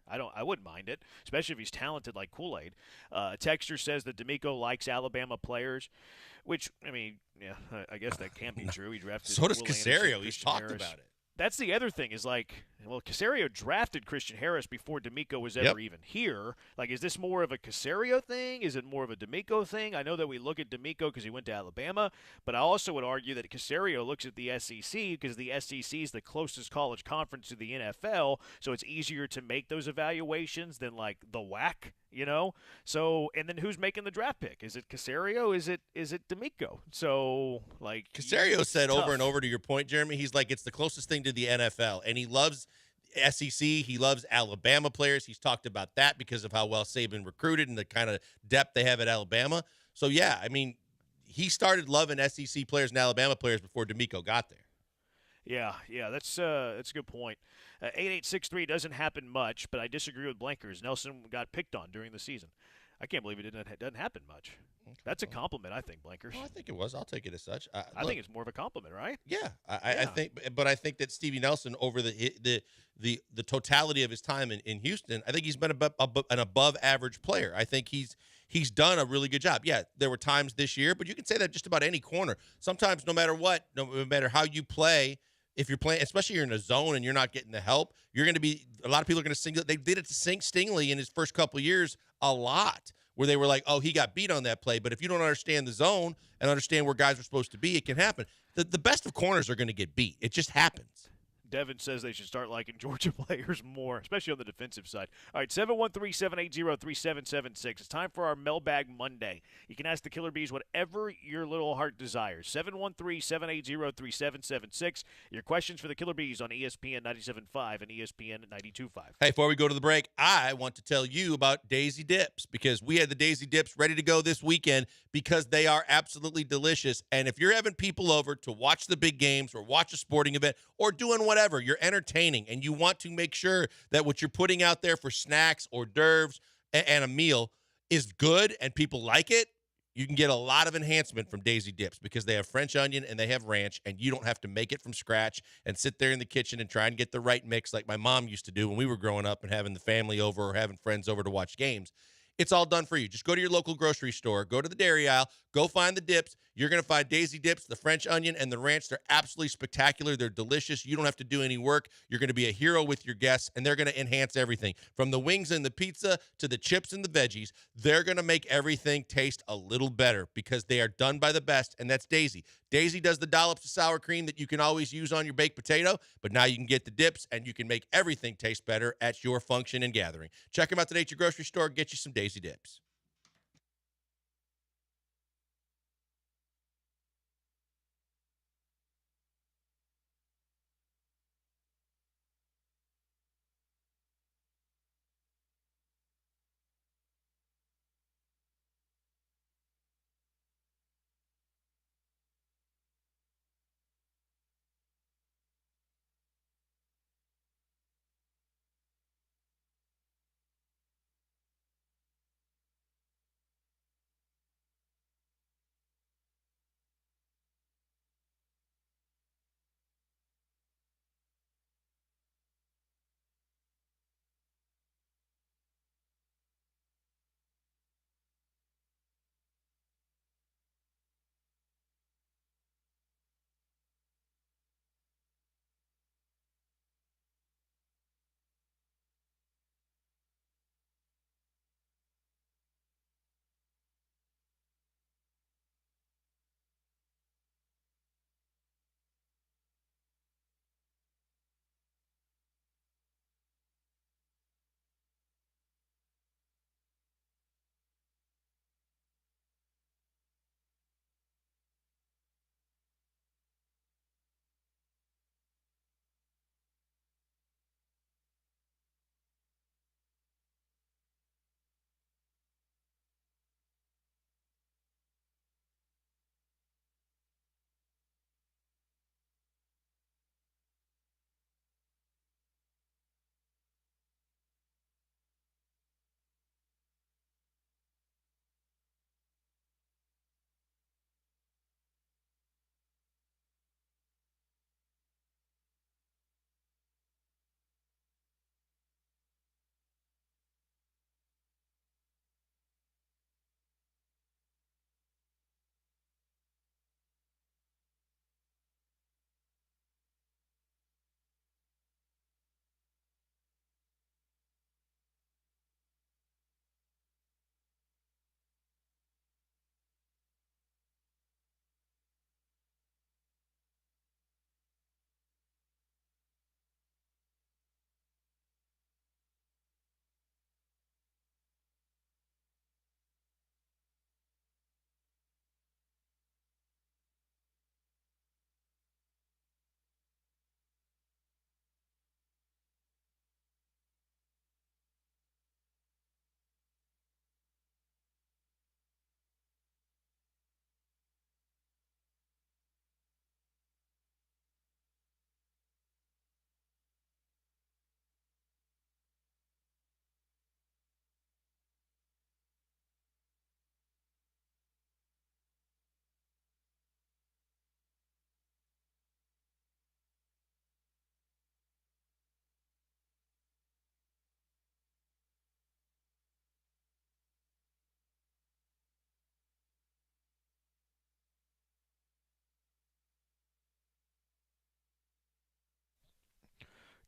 I wouldn't mind it, especially if he's talented like Kool-Aid. Texter says that D'Amico likes Alabama players, which, I guess that can be true. He drafted. So does Will Caserio. Anderson, He's Christian talked Harris. about it. That's the other thing is Caserio drafted Christian Harris before D'Amico was ever even here. Is this more of a Caserio thing? Is it more of a D'Amico thing? I know that we look at D'Amico because he went to Alabama, but I also would argue that Caserio looks at the SEC because the SEC is the closest college conference to the NFL, so it's easier to make those evaluations than the WAC. So and then who's making the draft pick? Is it Caserio? Is it D'Amico? So Caserio said tough. over and over to your point, Jeremy, he's like, it's the closest thing to the NFL, and he loves SEC. He loves Alabama players. He's talked about that because of how well Saban recruited and the kind of depth they have at Alabama. So yeah, he started loving SEC players and Alabama players before D'Amico got there. Yeah, that's a good point. 8863 doesn't happen much, but I disagree with Blankers. Nelson got picked on during the season. I can't believe it doesn't happen much. That's a compliment, I think, Blankers. Well, I think it was. I'll take it as such. I think it's more of a compliment, right? Yeah, I think that Stevie Nelson over the totality of his time in Houston, I think he's been an above average player. I think he's done a really good job. Yeah, there were times this year, but you can say that just about any corner. Sometimes, no matter what, no matter how you play. If you're playing, especially you're in a zone and you're not getting the help, you're going to be. A lot of people are going to single. They did it to Stingley in his first couple of years a lot, where they were like, "Oh, he got beat on that play." But if you don't understand the zone and understand where guys are supposed to be, it can happen. The best of corners are going to get beat. It just happens. Devin says they should start liking Georgia players more, especially on the defensive side. All right, 713-780-3776. It's time for our Mailbag Monday. You can ask the Killer Bees whatever your little heart desires. 713-780-3776. Your questions for the Killer Bees on ESPN 97.5 and ESPN 92.5. Hey, before we go to the break, I want to tell you about Daisy Dips because we had the Daisy Dips ready to go this weekend because they are absolutely delicious. And if you're having people over to watch the big games or watch a sporting event or doing whatever, you're entertaining and you want to make sure that what you're putting out there for snacks, hors d'oeuvres, and a meal is good and people like it, you can get a lot of enhancement from Daisy Dips because they have French onion and they have ranch, and you don't have to make it from scratch and sit there in the kitchen and try and get the right mix like my mom used to do when we were growing up and having the family over or having friends over to watch games. It's all done for you. Just go to your local grocery store, go to the dairy aisle, go find the dips. You're going to find Daisy Dips, the French onion, and the ranch. They're absolutely spectacular. They're delicious. You don't have to do any work. You're going to be a hero with your guests, and they're going to enhance everything. From the wings and the pizza to the chips and the veggies, they're going to make everything taste a little better because they are done by the best, and that's Daisy. Daisy does the dollops of sour cream that you can always use on your baked potato, but now you can get the dips, and you can make everything taste better at your function and gathering. Check them out today at your grocery store. Get you some Daisy Dips.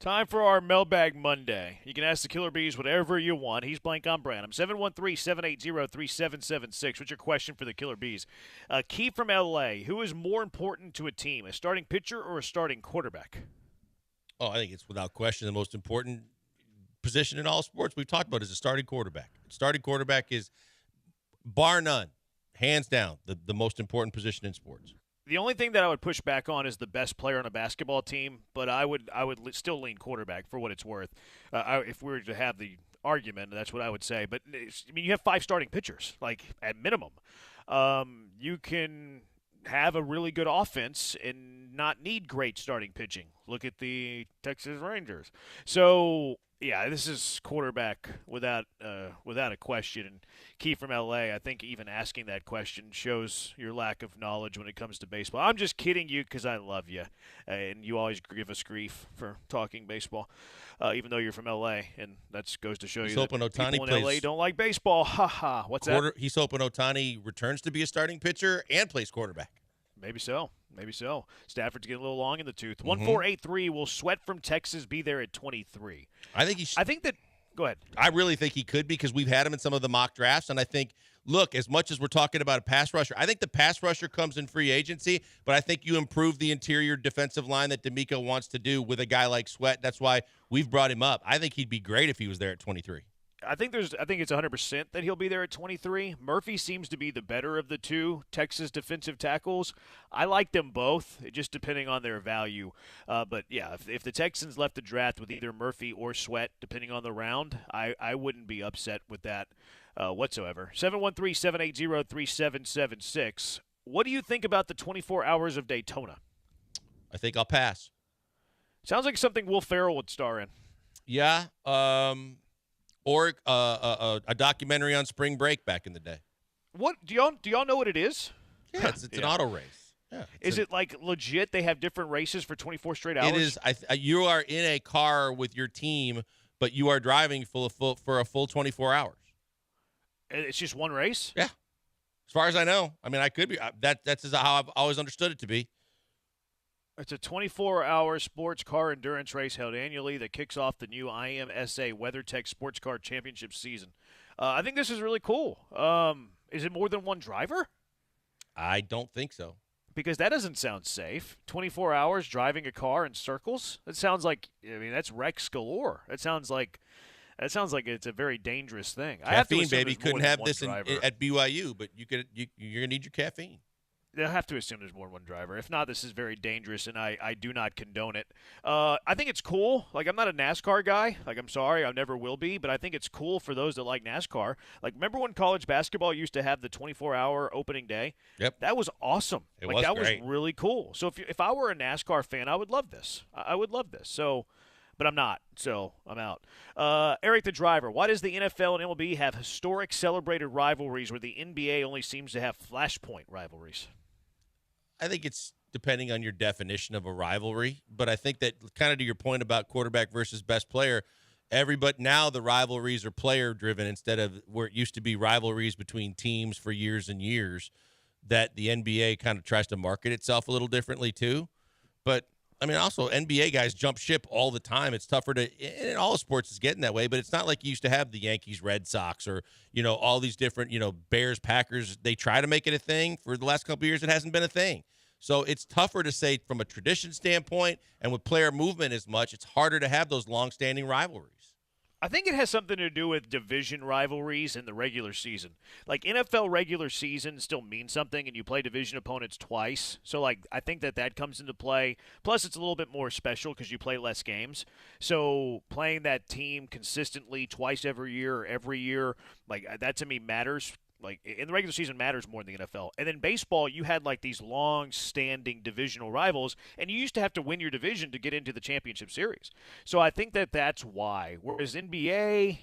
Time for our Mailbag Monday. You can ask the Killer Bees whatever you want. He's blank on Branham. 713-780-3776. What's your question for the Killer Bees? Key from L.A. Who is more important to a team, a starting pitcher or a starting quarterback? Oh, I think it's without question the most important position in all sports we've talked about is a starting quarterback. Starting quarterback is, bar none, hands down, the most important position in sports. The only thing that I would push back on is the best player on a basketball team, but I would still lean quarterback for what it's worth. If we were to have the argument, that's what I would say. But I mean, you have 5 starting pitchers, like at minimum. You can have a really good offense and not need great starting pitching. Look at the Texas Rangers. So yeah, this is quarterback without a question. And Key from L.A., I think even asking that question shows your lack of knowledge when it comes to baseball. I'm just kidding you because I love you, and you always give us grief for talking baseball, even though you're from L.A., and that goes to show He's you that hoping Ohtani people in L.A. don't like baseball. Ha ha. What's that? He's hoping Ohtani returns to be a starting pitcher and plays quarterback. Maybe so. Stafford's getting a little long in the tooth. 1483 will Sweat from Texas be there at 23? I think that. Go ahead. I really think he could because we've had him in some of the mock drafts, and I think, look, as much as we're talking about a pass rusher, I think the pass rusher comes in free agency, but I think you improve the interior defensive line that D'Amico wants to do with a guy like Sweat. That's why we've brought him up. I think he'd be great if he was there at 23. I think it's 100% that he'll be there at 23. Murphy seems to be the better of the two Texas defensive tackles. I like them both, just depending on their value. But yeah, if the Texans left the draft with either Murphy or Sweat, depending on the round, I wouldn't be upset with that whatsoever. 713-780-3776. What do you think about the 24 Hours of Daytona? I think I'll pass. Sounds like something Will Ferrell would star in. Yeah. Or a documentary on spring break back in the day. What do y'all know what it is? Yeah, it's an auto race. Yeah, is it like legit? They have different races for 24 straight hours. It is. You are in a car with your team, but you are driving for a full 24 hours. It's just one race. Yeah, as far as I know. I mean, I could be. That's how I've always understood it to be. It's a 24-hour sports car endurance race held annually that kicks off the new IMSA WeatherTech Sports Car Championship season. I think this is really cool. Is it more than one driver? I don't think so. Because that doesn't sound safe. 24 hours driving a car in circles? That sounds like, that's wrecks galore. That sounds like it's a very dangerous thing. Caffeine, I have to assume baby. Couldn't have this at BYU, but you're going to need your caffeine. They'll have to assume there's more than one driver. If not, this is very dangerous, and I do not condone it. I think it's cool. Like, I'm not a NASCAR guy. Like, I'm sorry, I never will be, but I think it's cool for those that like NASCAR. Like, remember when college basketball used to have the 24-hour opening day? Yep. That was awesome. That great. was really cool. So if I were a NASCAR fan, I would love this. I would love this. So, but I'm not, so I'm out. Eric the Driver, why does the NFL and MLB have historic celebrated rivalries where the NBA only seems to have flashpoint rivalries? I think it's depending on your definition of a rivalry, but I think that kind of to your point about quarterback versus best player, now the rivalries are player driven instead of where it used to be rivalries between teams for years and years, that the NBA kind of tries to market itself a little differently too. But I mean, also NBA guys jump ship all the time. It's tougher and all sports is getting that way, but it's not like you used to have the Yankees, Red Sox, or, all these different, Bears, Packers. They try to make it a thing. For the last couple of years, it hasn't been a thing. So it's tougher to say from a tradition standpoint, and with player movement as much, it's harder to have those long-standing rivalries. I think it has something to do with division rivalries in the regular season. Like, NFL regular season still means something, and you play division opponents twice. So, I think that comes into play. Plus, it's a little bit more special because you play less games. So, playing that team consistently twice every year, that to me matters. Like, in the regular season matters more than the NFL. And then baseball, you had, these long-standing divisional rivals, and you used to have to win your division to get into the championship series. So I think that's why. Whereas NBA,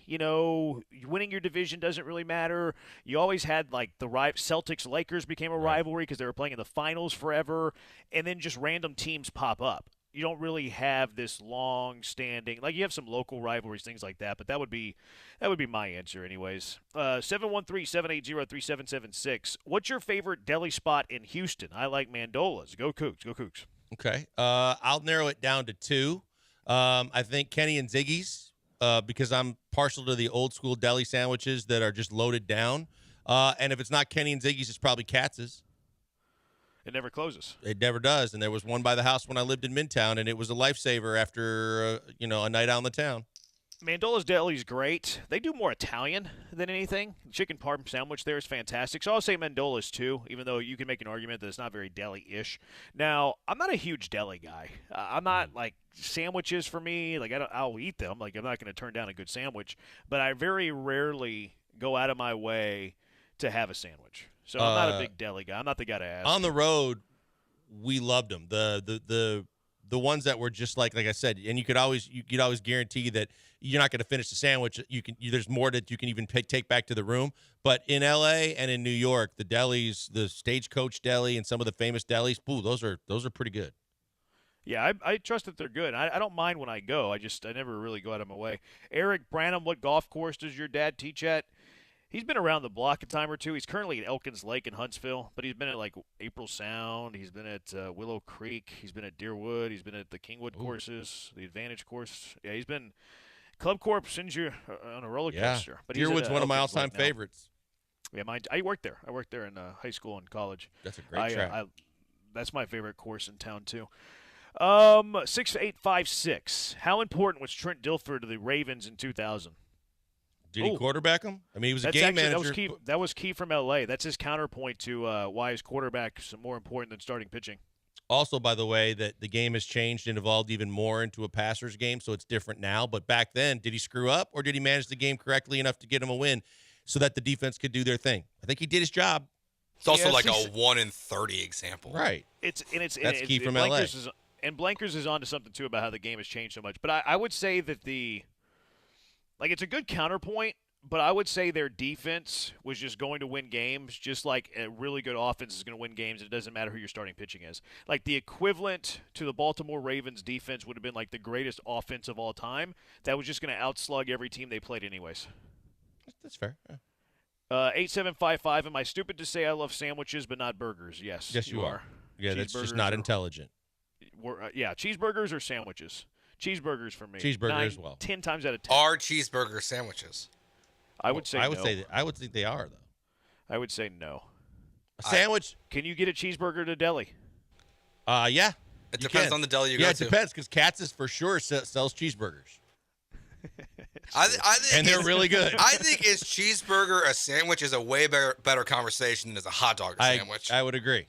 winning your division doesn't really matter. You always had, the Celtics-Lakers became a rivalry because they were playing in the finals forever, and then just random teams pop up. You don't really have this long-standing, you have some local rivalries, things like that, but that would be my answer anyways. 713-780-3776. What's your favorite deli spot in Houston? I like Mandola's. Go Cougs. Go Cougs. Okay. I'll narrow it down to two. I think Kenny and Ziggy's because I'm partial to the old school deli sandwiches that are just loaded down. And if it's not Kenny and Ziggy's, it's probably Katz's. It never closes. It never does. And there was one by the house when I lived in Midtown, and it was a lifesaver after a night out in the town. Mandola's Deli is great. They do more Italian than anything. Chicken parm sandwich there is fantastic. So I'll say Mandola's too, even though you can make an argument that it's not very deli-ish. Now, I'm not a huge deli guy. I'm not like sandwiches for me. Like I'll eat them. Like I'm not going to turn down a good sandwich. But I very rarely go out of my way to have a sandwich. So I'm not a big deli guy. I'm not the guy to ask. On the road, we loved them. The ones that were just like I said, and you could always guarantee that you're not going to finish the sandwich. There's more that you can even take back to the room. But in L.A. and in New York, the delis, the Stagecoach Deli, and some of the famous delis, those are pretty good. Yeah, I trust that they're good. I don't mind when I go. I never really go out of my way. Eric Branham, what golf course does your dad teach at? He's been around the block a time or two. He's currently at Elkins Lake in Huntsville, but he's been at like April Sound. He's been at Willow Creek. He's been at Deerwood. He's been at the Kingwood courses, the Advantage course. Yeah, he's been Club Corp sends you on a roller coaster. Yeah, but Deerwood's one of my all-time favorites. Yeah, I worked there. I worked there in high school and college. That's a great track. That's my favorite course in town too. 6856. How important was Trent Dilfer to the Ravens in 2000? Did he quarterback him? I mean, he was a game manager. That was key from L.A. That's his counterpoint to why his quarterback is more important than starting pitching. Also, by the way, that the game has changed and evolved even more into a passer's game, so it's different now. But back then, did he screw up, or did he manage the game correctly enough to get him a win so that the defense could do their thing? I think he did his job. It's also a 1 in 30 example. Right. That's key from L.A. Blankers is on to something, too, about how the game has changed so much. But I would say that it's a good counterpoint, but I would say their defense was just going to win games, just like a really good offense is going to win games. It doesn't matter who your starting pitching is. Like the equivalent to the Baltimore Ravens defense would have been like the greatest offense of all time. That was just going to outslug every team they played anyways. That's fair. Yeah. 8755, am I stupid to say I love sandwiches but not burgers? Yes. Yes, you are. Yeah, that's just not intelligent. Cheeseburgers or sandwiches? Cheeseburgers for me. Cheeseburger as well. 10 times out of 10. Are cheeseburger sandwiches? I would say no. I would think they are, though. I would say no. A sandwich? Can you get a cheeseburger at a deli? Yeah. It depends on the deli you go to. Yeah, it depends, because Katz's for sure sells cheeseburgers. I think and they're really good. I think is cheeseburger a sandwich is a way better conversation than is a hot dog sandwich. I would agree.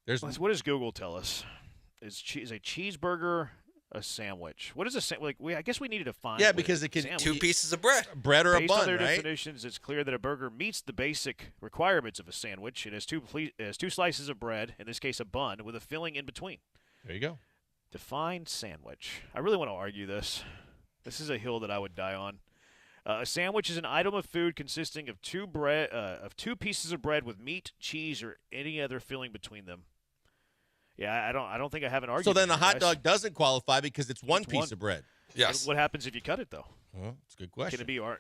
What does Google tell us? Is a cheeseburger a sandwich? What is a sandwich? I guess we need to define. Yeah, because it can sandwich. 2 pieces of bread or a Based bun, on their right? definitions, it's clear that a burger meets the basic requirements of a sandwich. It has two slices of bread, in this case a bun, with a filling in between. There you go. Define sandwich. I really want to argue this. This is a hill that I would die on. A sandwich is an item of food consisting of two pieces of bread with meat, cheese, or any other filling between them. Yeah, I don't think I have an argument. So then the here, hot guys. dog doesn't qualify because it's one piece of bread. Yes. What happens if you cut it though? Well, that's a good question. Can it be what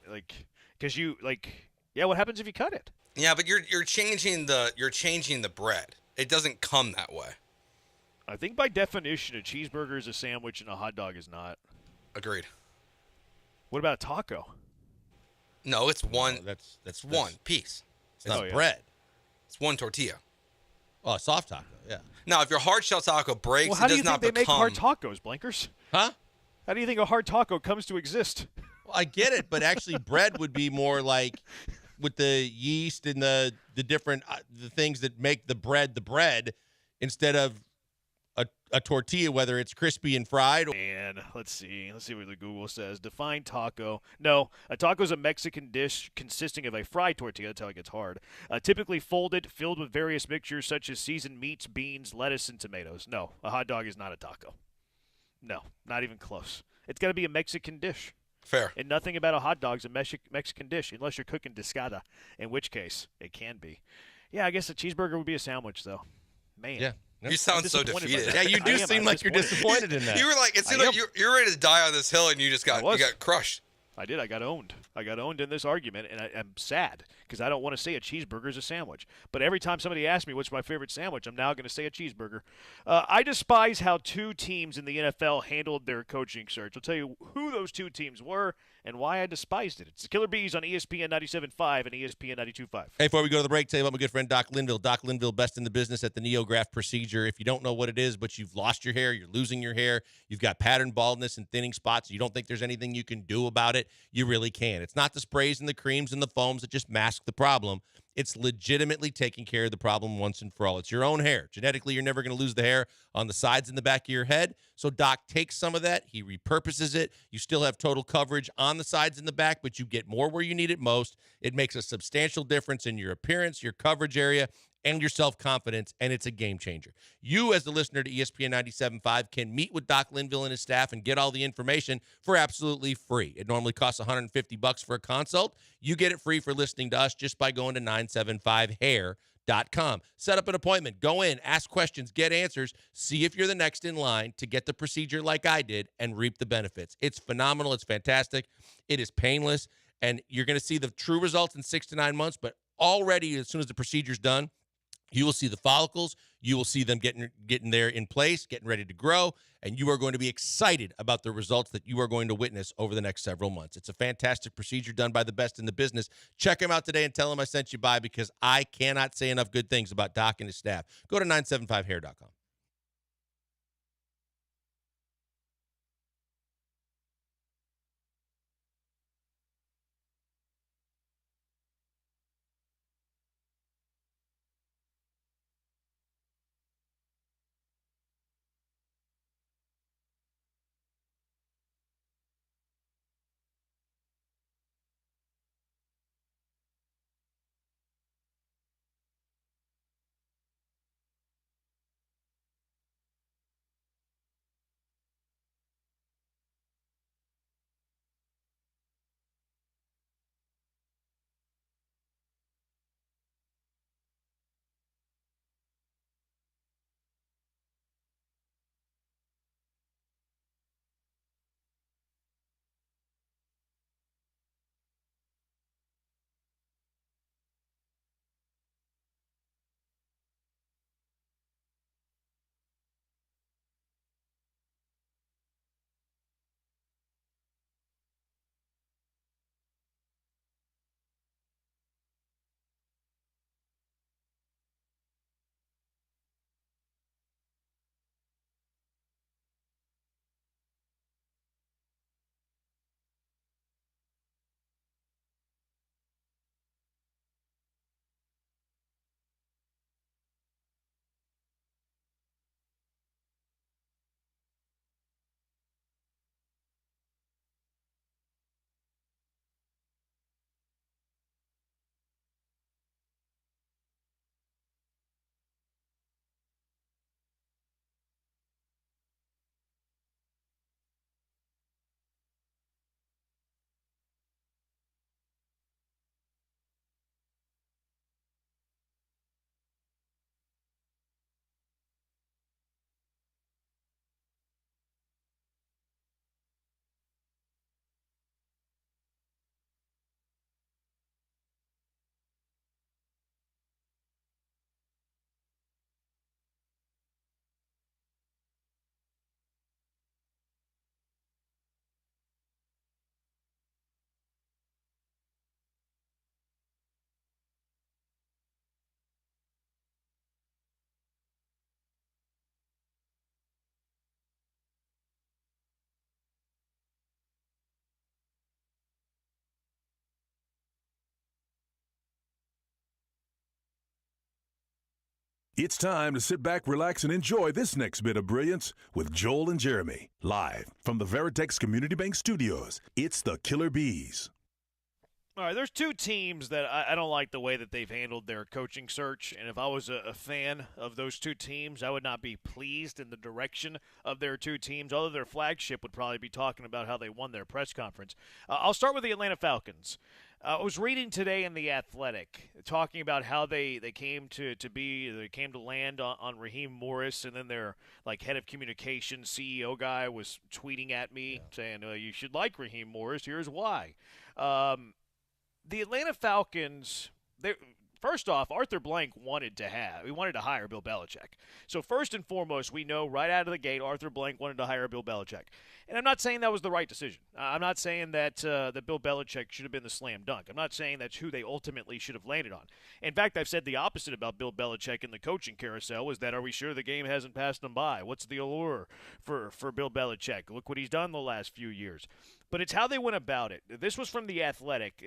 happens if you cut it? Yeah, but you're changing the bread. It doesn't come that way. I think by definition, a cheeseburger is a sandwich and a hot dog is not. Agreed. What about a taco? No, it's one. No, that's one piece. It's not bread. It's one tortilla. Oh, a soft taco. Yeah. Now, if your hard shell taco breaks, Well, how it do does you not think they become. make hard tacos, Blankers? Huh? How do you think a hard taco comes to exist? Well, I get it, but actually bread would be more like with the yeast and the different the things that make the bread instead of a tortilla, whether it's crispy and fried. And let's see what the Google says. Define taco. No, a taco is a Mexican dish consisting of a fried tortilla. That's how it gets hard. Typically folded, filled with various mixtures such as seasoned meats, beans, lettuce, and tomatoes. No, a hot dog is not a taco. No, not even close. It's got to be a Mexican dish. Fair. And nothing about a hot dog is a Mexican dish unless you're cooking discada, in which case it can be. Yeah, I guess a cheeseburger would be a sandwich, though. Man. Yeah. You sound so defeated. Yeah, you do seem like you're disappointed in that. You were like, it seemed like you're ready to die on this hill, and you just got crushed. I did. I got owned. I got owned in this argument, and I'm sad because I don't want to say a cheeseburger is a sandwich. But every time somebody asks me what's my favorite sandwich, I'm now going to say a cheeseburger. I despise how two teams in the NFL handled their coaching search. I'll tell you who those two teams were and why I despised it. It's the Killer Bees on ESPN 97.5 and ESPN 92.5. Hey, before we go to the break, tell you about my good friend Doc Linville. Doc Linville, best in the business at the NeoGraft procedure. If you don't know what it is, but you've lost your hair, you're losing your hair, you've got pattern baldness and thinning spots, you don't think there's anything you can do about it, you really can. It's not the sprays and the creams and the foams that just mask the problem. It's legitimately taking care of the problem once and for all. It's your own hair. Genetically, you're never going to lose the hair on the sides and the back of your head. So Doc takes some of that. He repurposes it. You still have total coverage on the sides and the back, but you get more where you need it most. It makes a substantial difference in your appearance, your coverage area, and your self-confidence, and it's a game changer. You, as the listener to ESPN 97.5, can meet with Doc Linville and his staff and get all the information for absolutely free. It normally costs $150 for a consult. You get it free for listening to us just by going to 975hair.com. Set up an appointment. Go in, ask questions, get answers, see if you're the next in line to get the procedure like I did and reap the benefits. It's phenomenal. It's fantastic. It is painless, and you're going to see the true results in 6 to 9 months, but already as soon as the procedure's done, you will see the follicles. You will see them getting there in place, getting ready to grow, and you are going to be excited about the results that you are going to witness over the next several months. It's a fantastic procedure done by the best in the business. Check him out today and tell him I sent you by, because I cannot say enough good things about Doc and his staff. Go to 975hair.com. It's time to sit back, relax, and enjoy this next bit of brilliance with Joel and Jeremy. Live from the Veritex Community Bank Studios, it's the Killer Bees. All right, there's two teams that I don't like the way that they've handled their coaching search, and if I was a fan of those two teams, I would not be pleased in the direction of their two teams, although their flagship would probably be talking about how they won their press conference. I'll start with the Atlanta Falcons. I was reading today in The Athletic talking about how they came to land on Raheem Morris, and then their head of communications CEO guy was tweeting at me saying you should like Raheem Morris. Here's why. The Atlanta Falcons. First off, Arthur Blank wanted to hire Bill Belichick. So first and foremost, we know right out of the gate Arthur Blank wanted to hire Bill Belichick. And I'm not saying that was the right decision. I'm not saying that Bill Belichick should have been the slam dunk. I'm not saying that's who they ultimately should have landed on. In fact, I've said the opposite about Bill Belichick in the coaching carousel is that are we sure the game hasn't passed him by? What's the allure for Bill Belichick? Look what he's done the last few years. But it's how they went about it. This was from The Athletic.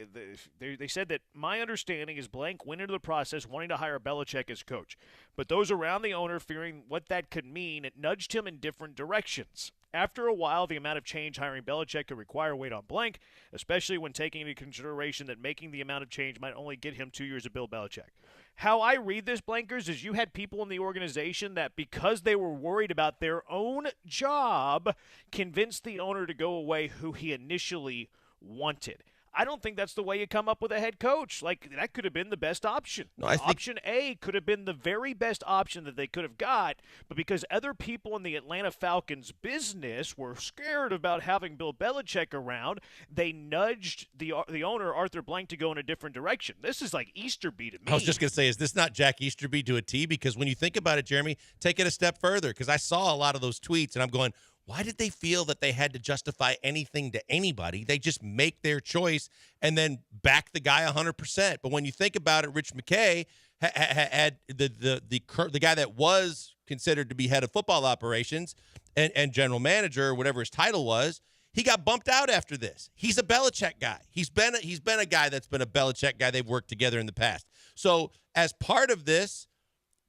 They said that my understanding is Blank went into the process wanting to hire Belichick as coach. But those around the owner fearing what that could mean, it nudged him in different directions. After a while, the amount of change hiring Belichick could require weight on Blank, especially when taking into consideration that making the amount of change might only get him 2 years of Bill Belichick. How I read this, Blankers, is you had people in the organization that because they were worried about their own job, convinced the owner to go away who he initially wanted. I don't think that's the way you come up with a head coach. That could have been the best option. No, I think option A could have been the very best option that they could have got, but because other people in the Atlanta Falcons business were scared about having Bill Belichick around, they nudged the owner, Arthur Blank, to go in a different direction. This is like Easterby to me. I was just going to say, is this not Jack Easterby to a T? Because when you think about it, Jeremy, take it a step further, because I saw a lot of those tweets, and I'm going, why did they feel that they had to justify anything to anybody? They just make their choice and then back the guy 100%. But when you think about it, Rich McKay had the guy that was considered to be head of football operations and general manager, or whatever his title was. He got bumped out after this. He's a Belichick guy. He's been a guy that's been a Belichick guy. They've worked together in the past. So as part of this,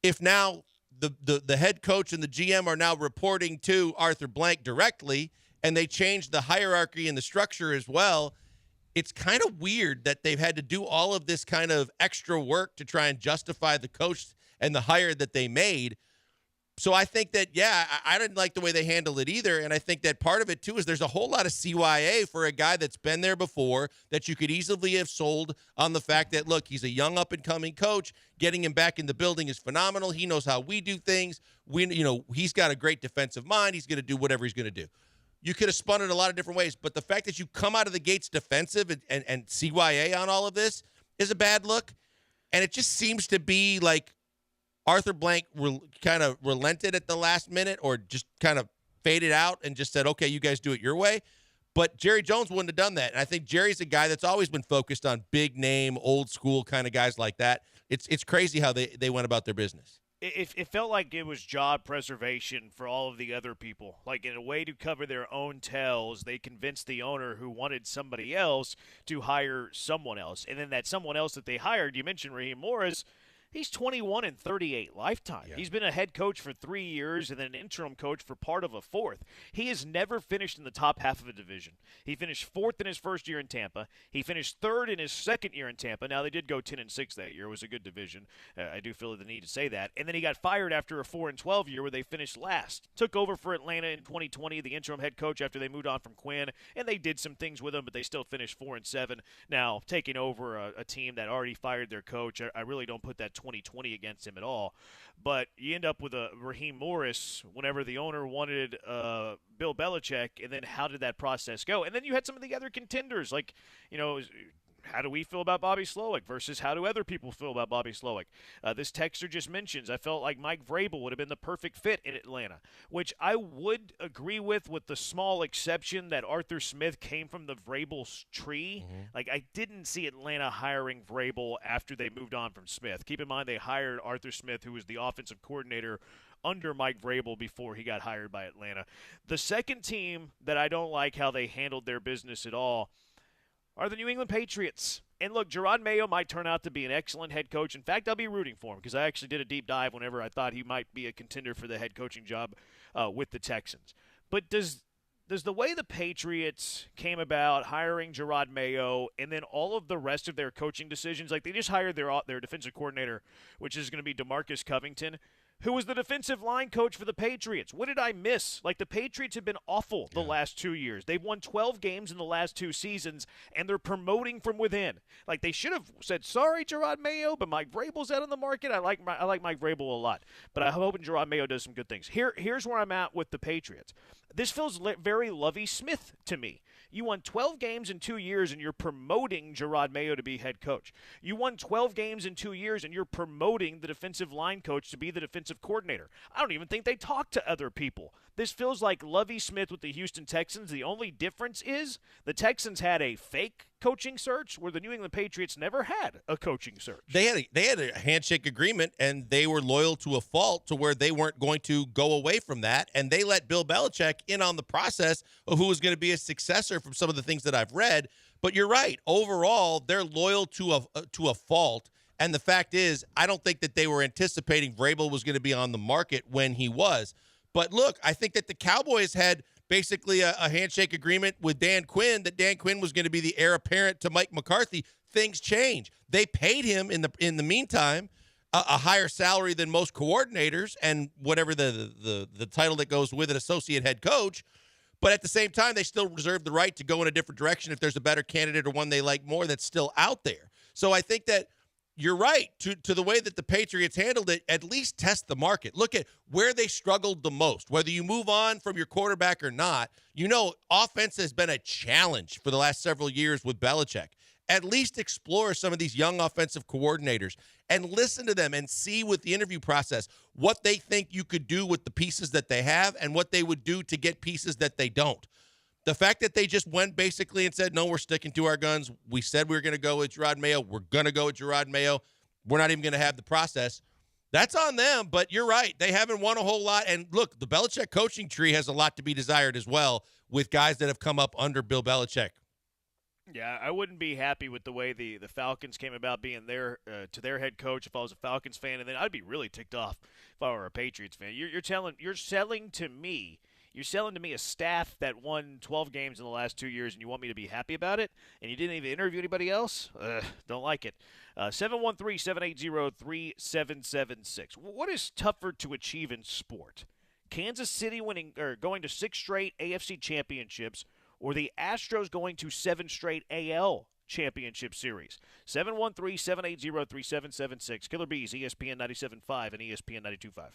if now the head coach and the GM are now reporting to Arthur Blank directly, and they changed the hierarchy and the structure as well, it's kind of weird that they've had to do all of this kind of extra work to try and justify the coach and the hire that they made. So I think that, I didn't like the way they handled it either. And I think that part of it, too, is there's a whole lot of CYA for a guy that's been there before that you could easily have sold on the fact that, look, he's a young up-and-coming coach. Getting him back in the building is phenomenal. He knows how we do things. He's got a great defensive mind. He's going to do whatever he's going to do. You could have spun it a lot of different ways. But the fact that you come out of the gates defensive and CYA on all of this is a bad look. And it just seems to be like Arthur Blank kind of relented at the last minute, or just kind of faded out and just said, okay, you guys do it your way. But Jerry Jones wouldn't have done that. And I think Jerry's a guy that's always been focused on big name, old school kind of guys like that. It's crazy how they went about their business. It felt like it was job preservation for all of the other people. Like, in a way to cover their own tails, they convinced the owner who wanted somebody else to hire someone else. And then that someone else that they hired, you mentioned Raheem Morris, he's 21 and 38 lifetime. Yeah. He's been a head coach for 3 years and then an interim coach for part of a fourth. He has never finished in the top half of a division. He finished fourth in his first year in Tampa. He finished third in his second year in Tampa. Now, they did go 10-6 that year. It was a good division. I do feel the need to say that. And then he got fired after a 4-12 year where they finished last. Took over for Atlanta in 2020, the interim head coach after they moved on from Quinn, and they did some things with him, but they still finished 4-7. Now, taking over a team that already fired their coach, I really don't put that 2020 against him at all. But you end up with a Raheem Morris whenever the owner wanted Bill Belichick, and then how did that process go? And then you had some of the other contenders, like, how do we feel about Bobby Slowick versus how do other people feel about Bobby Slowick? This texter just mentions, I felt like Mike Vrabel would have been the perfect fit in Atlanta, which I would agree with the small exception that Arthur Smith came from the Vrabel tree. Mm-hmm. Like, I didn't see Atlanta hiring Vrabel after they moved on from Smith. Keep in mind they hired Arthur Smith, who was the offensive coordinator under Mike Vrabel before he got hired by Atlanta. The second team that I don't like how they handled their business at all are the New England Patriots. And look, Gerard Mayo might turn out to be an excellent head coach. In fact, I'll be rooting for him because I actually did a deep dive whenever I thought he might be a contender for the head coaching job with the Texans. But does the way the Patriots came about hiring Gerard Mayo and then all of the rest of their coaching decisions, like they just hired their defensive coordinator, which is going to be DeMarcus Covington. who was the defensive line coach for the Patriots. What did I miss? Like, the Patriots have been awful the last 2 years. They've won 12 games in the last 2 seasons, and they're promoting from within. Like, they should have said, sorry, Gerard Mayo, but Mike Vrabel's out on the market. I like Mike Vrabel a lot, but I'm hoping Gerard Mayo does some good things. Here's where I'm at with the Patriots. This feels very Lovie Smith to me. You won 12 games in 2 years, and you're promoting Gerard Mayo to be head coach. You won 12 games in 2 years, and you're promoting the defensive line coach to be the defensive coordinator. I don't even think they talk to other people. This feels like Lovie Smith with the Houston Texans. The only difference is the Texans had a fake coaching search where the New England Patriots never had a coaching search. They had a handshake agreement, and they were loyal to a fault to where they weren't going to go away from that, and they let Bill Belichick in on the process of who was going to be a successor from some of the things that I've read. But you're right. Overall, they're loyal to a fault, and the fact is, I don't think that they were anticipating Vrabel was going to be on the market when he was. But look, I think that the Cowboys had basically a handshake agreement with Dan Quinn that Dan Quinn was going to be the heir apparent to Mike McCarthy. Things change. They paid him in the meantime a higher salary than most coordinators and whatever the title that goes with an associate head coach. But at the same time, they still reserve the right to go in a different direction if there's a better candidate or one they like more that's still out there. So I think that you're right to the way that the Patriots handled it. At least test the market. Look at where they struggled the most. Whether you move on from your quarterback or not, offense has been a challenge for the last several years with Belichick. At least explore some of these young offensive coordinators and listen to them and see with the interview process what they think you could do with the pieces that they have and what they would do to get pieces that they don't. The fact that they just went basically and said, no, we're sticking to our guns. We said we were going to go with Gerard Mayo. We're going to go with Gerard Mayo. We're not even going to have the process. That's on them, but you're right. They haven't won a whole lot. And look, the Belichick coaching tree has a lot to be desired as well with guys that have come up under Bill Belichick. Yeah, I wouldn't be happy with the way the Falcons came about being their to their head coach if I was a Falcons fan, and then I'd be really ticked off if I were a Patriots fan. You're selling to me a staff that won 12 games in the last 2 years, and you want me to be happy about it, and you didn't even interview anybody else? Don't like it. 713-780-3776. What is tougher to achieve in sport? Kansas City going to 6 straight AFC championships, or the Astros going to 7 straight AL championship series? 713-780-3776. Killer Bees, ESPN 97.5 and ESPN 92.5.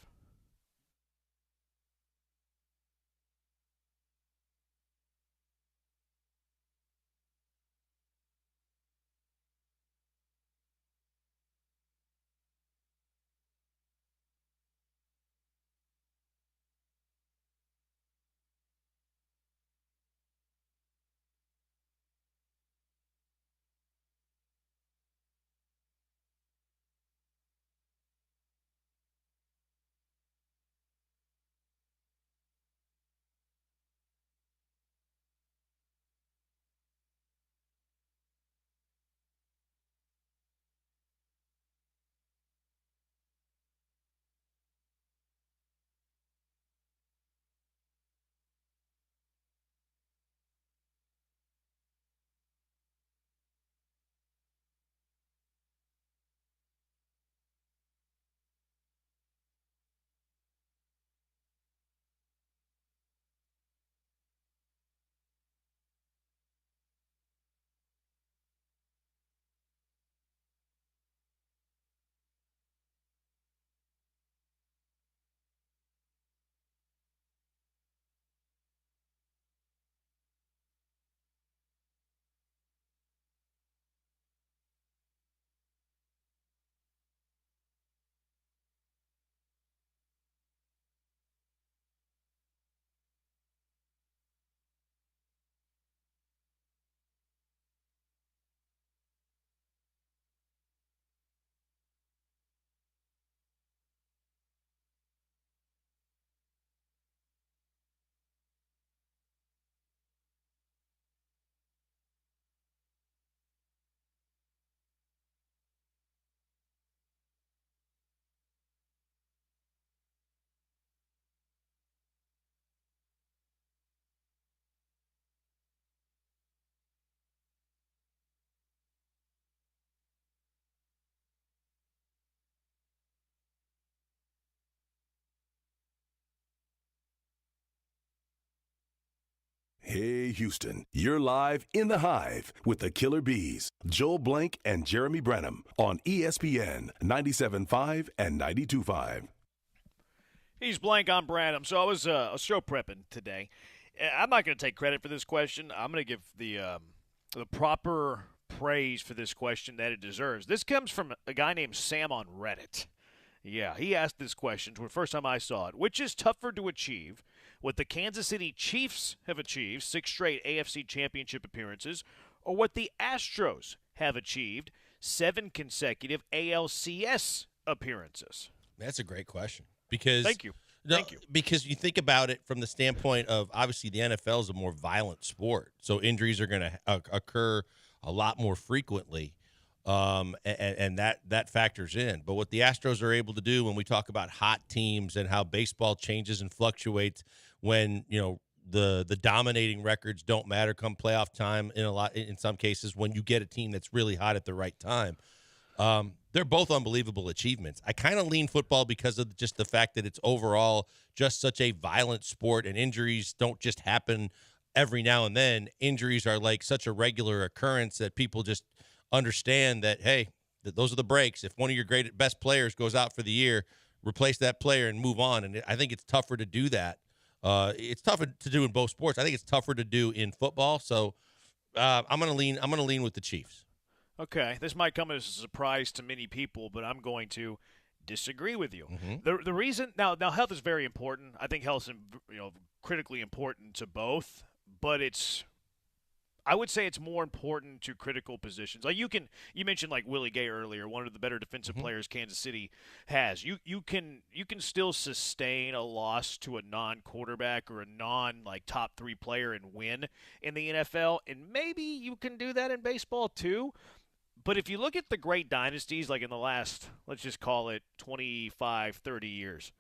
Hey, Houston, you're live in the Hive with the Killer Bees, Joel Blank and Jeremy Branham on ESPN 97.5 and 92.5. He's Blank, I'm Branham. So I was show prepping today. I'm not going to take credit for this question. I'm going to give the proper praise for this question that it deserves. This comes from a guy named Sam on Reddit. Yeah, he asked this question for the first time I saw it. Which is tougher to achieve, what the Kansas City Chiefs have achieved, 6 straight AFC Championship appearances, or what the Astros have achieved, 7 consecutive ALCS appearances? That's a great question. Because Thank you. Because you think about it from the standpoint of, obviously, the NFL is a more violent sport, so injuries are going to occur a lot more frequently. And that factors in. But what the Astros are able to do when we talk about hot teams and how baseball changes and fluctuates when, the dominating records don't matter come playoff time in some cases when you get a team that's really hot at the right time. They're both unbelievable achievements. I kind of lean football because of just the fact that it's overall just such a violent sport and injuries don't just happen every now and then. Injuries are like such a regular occurrence that people just understand that, hey, those are the breaks. If one of your best players goes out for the year, replace that player and move on. And I think it's tougher to do that. It's tougher to do in both sports. I think it's tougher to do in football. So I'm gonna lean with the Chiefs. Okay, this might come as a surprise to many people, but I'm going to disagree with you. Mm-hmm. The reason now health is very important. I think health is critically important to both, but I would say it's more important to critical positions. Like you mentioned like Willie Gay earlier, one of the better defensive players Kansas City has. You can still sustain a loss to a non-quarterback or a top 3 player and win in the NFL, and maybe you can do that in baseball too. But if you look at the great dynasties, like in the last, let's just call it 25, 30 years,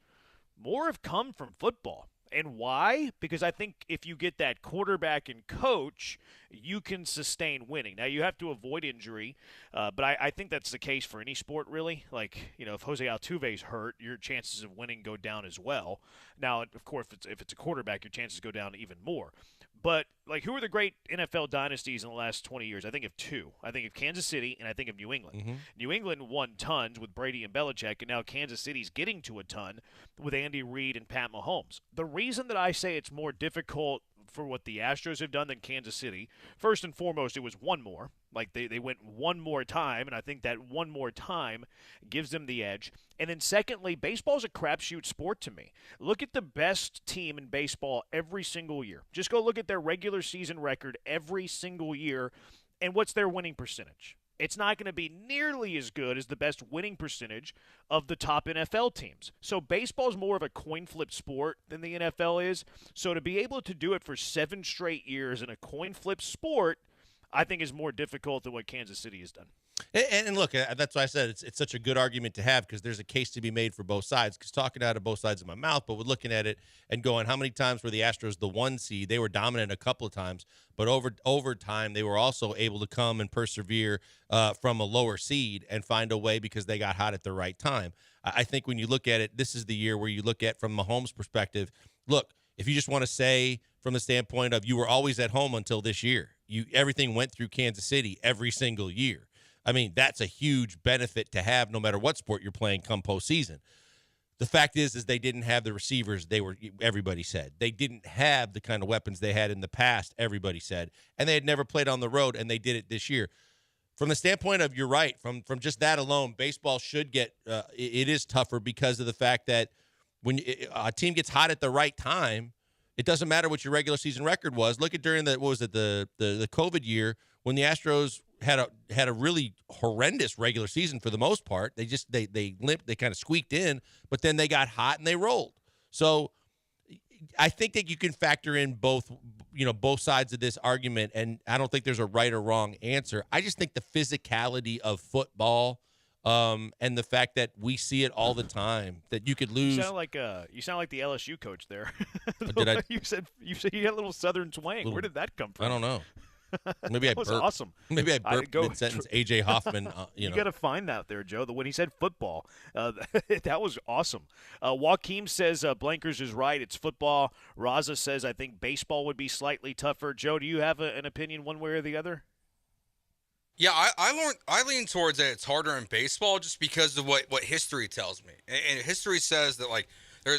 more have come from football. And why? Because I think if you get that quarterback and coach, you can sustain winning. Now, you have to avoid injury, but I think that's the case for any sport, really. Like, if Jose Altuve's hurt, your chances of winning go down as well. Now, of course, if it's a quarterback, your chances go down even more. But, who are the great NFL dynasties in the last 20 years? I think of 2. I think of Kansas City, and I think of New England. Mm-hmm. New England won tons with Brady and Belichick, and now Kansas City's getting to a ton with Andy Reid and Pat Mahomes. The reason that I say it's more difficult for what the Astros have done than Kansas City, first and foremost, it was one more. They went one more time, and I think that one more time gives them the edge. And then secondly, baseball's a crapshoot sport to me. Look at the best team in baseball every single year. Just go look at their regular season record every single year, and what's their winning percentage? It's not going to be nearly as good as the best winning percentage of the top NFL teams. So baseball is more of a coin flip sport than the NFL is. So to be able to do it for 7 straight years in a coin flip sport, I think is more difficult than what Kansas City has done. And look, that's why I said it's such a good argument to have, because there's a case to be made for both sides. Because talking out of both sides of my mouth, but we're looking at it and going, how many times were the Astros the 1 seed? They were dominant a couple of times, but over time they were also able to come and persevere from a lower seed and find a way because they got hot at the right time. I think when you look at it, this is the year where you look at from Mahomes' perspective. Look, if you just want to say from the standpoint of you were always at home until this year, everything went through Kansas City every single year. I mean, that's a huge benefit to have no matter what sport you're playing come postseason. The fact is they didn't have the receivers everybody said. They didn't have the kind of weapons they had in the past, everybody said. And they had never played on the road, and they did it this year. From the standpoint of, you're right, from just that alone, baseball should get it is tougher because of the fact that when a team gets hot at the right time, it doesn't matter what your regular season record was. Look at during the COVID year when the Astros had a really horrendous regular season for the most part. They limped, they kind of squeaked in, but then they got hot and they rolled. So I think that you can factor in both sides of this argument, and I don't think there's a right or wrong answer. I just think the physicality of football and the fact that we see it all the time, that you could lose. You sound like the LSU coach there. Did I? You said you had a little Southern twang. Where did that come from? I don't know. Maybe I That was burped. awesome. Maybe I burped go- mid-sentence. A.J. Hoffman, You got to find that there, Joe. When he said football, that was awesome. Joaquin says Blankers is right. It's football. Raza says I think baseball would be slightly tougher. Joe, do you have an opinion one way or the other? Yeah, I lean towards that it's harder in baseball just because of what history tells me. And history says that, like,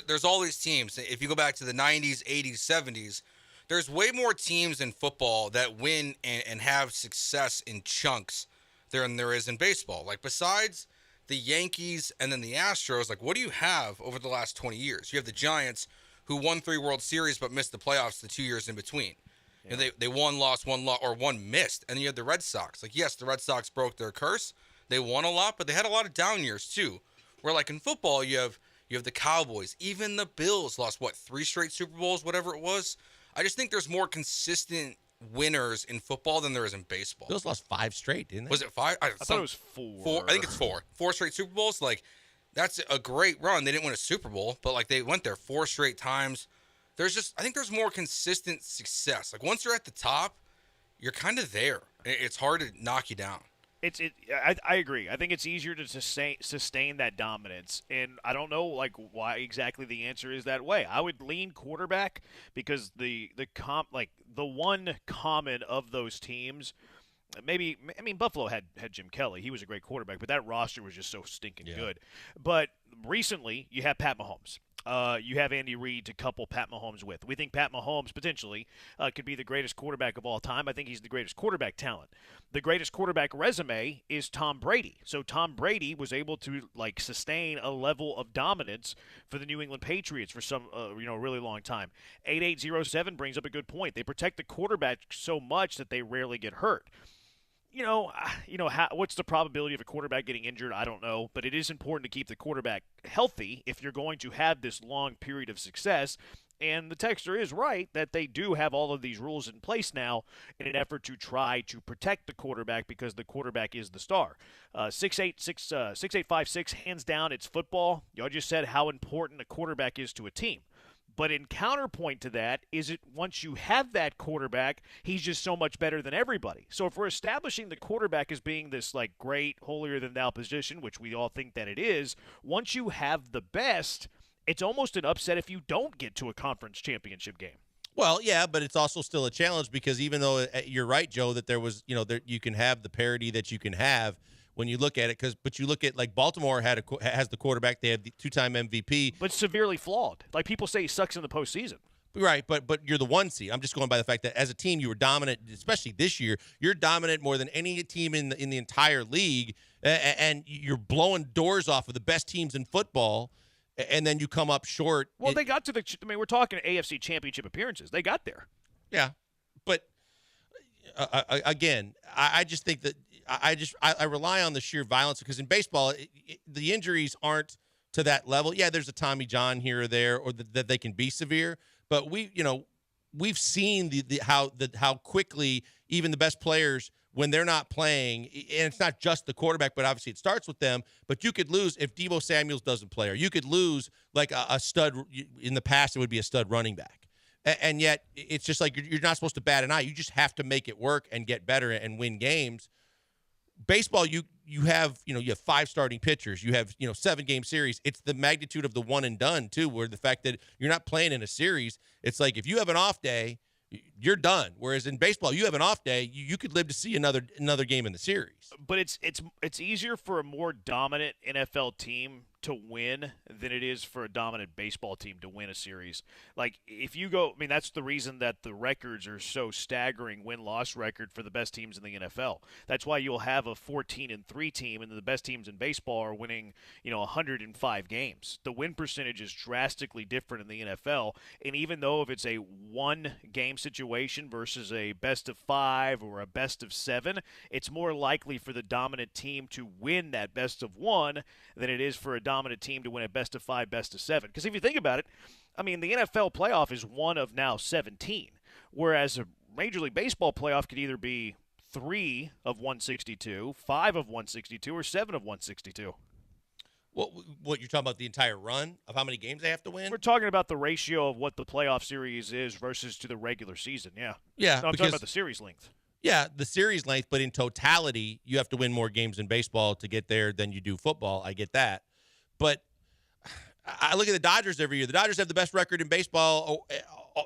there's all these teams. If you go back to the 90s, 80s, 70s, there's way more teams in football that win and have success in chunks than there is in baseball. Like, besides the Yankees and then the Astros, like, what do you have over the last 20 years? You have the Giants, who won 3 World Series but missed the playoffs the 2 years in between. Yeah. And they won, lost, or one missed. And then you have the Red Sox. Like, yes, the Red Sox broke their curse. They won a lot, but they had a lot of down years too. Where, like, in football, you have the Cowboys. Even the Bills lost, 3 straight Super Bowls, whatever it was. I just think there's more consistent winners in football than there is in baseball. Bills lost 5 straight, didn't they? Was it 5? I thought it was 4. I think it's 4. 4 straight Super Bowls. Like, that's a great run. They didn't win a Super Bowl, but, like, they went there 4 straight times. I think there's more consistent success. Like, once you're at the top, you're kind of there. It's hard to knock you down. I agree. I think it's easier to sustain that dominance, and I don't know why exactly the answer is that way. I would lean quarterback because the one common of those teams. Buffalo had Jim Kelly. He was a great quarterback, but that roster was just so stinking good. But recently, you have Pat Mahomes. You have Andy Reid to couple Pat Mahomes with. We think Pat Mahomes potentially could be the greatest quarterback of all time. I think he's the greatest quarterback talent. The greatest quarterback resume is Tom Brady. So Tom Brady was able to sustain a level of dominance for the New England Patriots for some really long time. 8807 brings up a good point. They protect the quarterback so much that they rarely get hurt. What's the probability of a quarterback getting injured? I don't know, but it is important to keep the quarterback healthy if you're going to have this long period of success. And the texter is right that they do have all of these rules in place now in an effort to try to protect the quarterback because the quarterback is the star. 6856, hands down, it's football. Y'all just said how important a quarterback is to a team. But in counterpoint to that, is it once you have that quarterback, he's just so much better than everybody. So if we're establishing the quarterback as being this great, holier-than-thou position, which we all think that it is, once you have the best, it's almost an upset if you don't get to a conference championship game. Well, yeah, but it's also still a challenge because even though you're right, Joe, that there was, you can have the parity that you can have when you look at it, but you look at Baltimore has the quarterback, they have the 2-time MVP, but severely flawed. Like people say, he sucks in the postseason. Right, but you're the 1 seed. I'm just going by the fact that as a team you were dominant, especially this year. You're dominant more than any team in the entire league, and you're blowing doors off of the best teams in football, and then you come up short. Well, they got to the. We're talking AFC Championship appearances. They got there. Yeah, but again, I just think that. I rely on the sheer violence because in baseball, the injuries aren't to that level. Yeah, there's a Tommy John here or there, or that they can be severe. But we've seen how quickly even the best players, when they're not playing, and it's not just the quarterback, but obviously it starts with them. But you could lose if Deebo Samuels doesn't play, or you could lose a stud. In the past, it would be a stud running back. And yet it's just you're not supposed to bat an eye. You just have to make it work and get better and win games. Baseball, you have 5 starting pitchers. You have 7-game series. It's the magnitude of the one and done too, where the fact that you're not playing in a series. It's like if you have an off day, you're done. Whereas in baseball, you have an off day, you could live to see another game in the series. But it's easier for a more dominant NFL team to win than it is for a dominant baseball team to win a series. If you go, that's the reason that the records are so staggering, win-loss record for the best teams in the NFL. That's why you'll have a 14-3 team, and the best teams in baseball are winning, 105 games. The win percentage is drastically different in the NFL, and even though if it's a one-game situation versus a best-of-5 or a best-of-7, it's more likely for the dominant team to win that best-of-1 than it is for a dominant team to win a best-of-5, best-of-7. Because if you think about it, the NFL playoff is one of now 17, whereas a Major League Baseball playoff could either be 3 of 162, 5 of 162, or 7 of 162. What you're talking about, the entire run of how many games they have to win? We're talking about the ratio of what the playoff series is versus to the regular season, yeah. Yeah. No, I'm talking about the series length. Yeah, the series length, but in totality, you have to win more games in baseball to get there than you do football. I get that. But I look at the Dodgers every year. The Dodgers have the best record in baseball.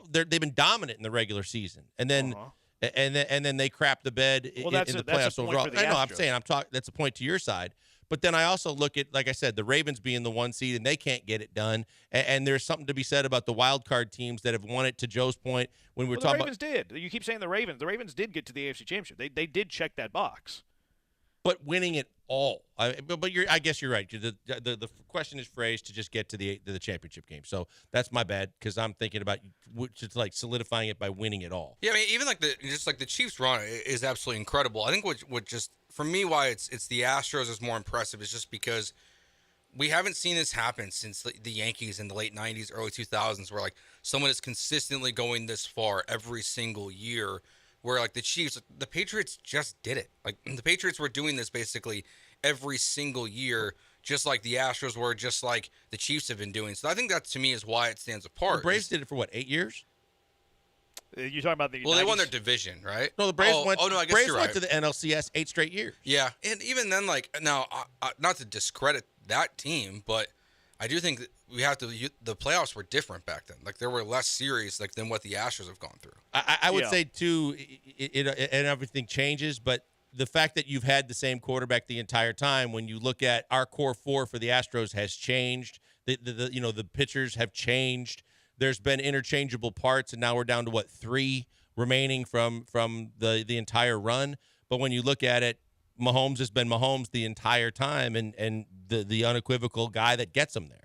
They've been dominant in the regular season. And then and then they crap the bed in the playoffs that's a point overall. for the I know, I'm Astros. saying that's a point to your side. But then I also look at, like I said, the Ravens being the 1 seed, and they can't get it done. And there's something to be said about the wild card teams that have won it, to Joe's point, when we're talking the Ravens did. You keep saying the Ravens. The Ravens did get to the AFC Championship. They did check that box. But winning it all. I guess you're right. The question is phrased to just get to the championship game. So that's my bad, because I'm thinking about just like solidifying it by winning it all. Yeah, I mean, even like the Chiefs' run is absolutely incredible. I think what just for me why it's the Astros is more impressive is just because we haven't seen this happen since the Yankees in the late 90s, early 2000s, where like someone is consistently going this far every single year. Where like the Chiefs, the Patriots just did it. Like the Patriots were doing this basically every single year, just like the Astros were, just like the Chiefs have been doing. So I think that to me is why it stands apart. The Braves did it for what, 8 years? You're talking about the Well, 90s? they won their division, right? No, the Braves went. Oh no, I guess Braves you're went right. to the NLCS 8 straight years. Yeah, and even then, like now, not to discredit that team, but I do think that we have to. The playoffs were different back then. Like there were less series like than what the Astros have gone through. I would say too, it and everything changes, but the fact that you've had the same quarterback the entire time, when you look at our core four for the Astros, has changed. The pitchers have changed. There's been interchangeable parts, and now we're down to 3 remaining from the entire run. But when you look at it, Mahomes has been Mahomes the entire time, and the unequivocal guy that gets him there.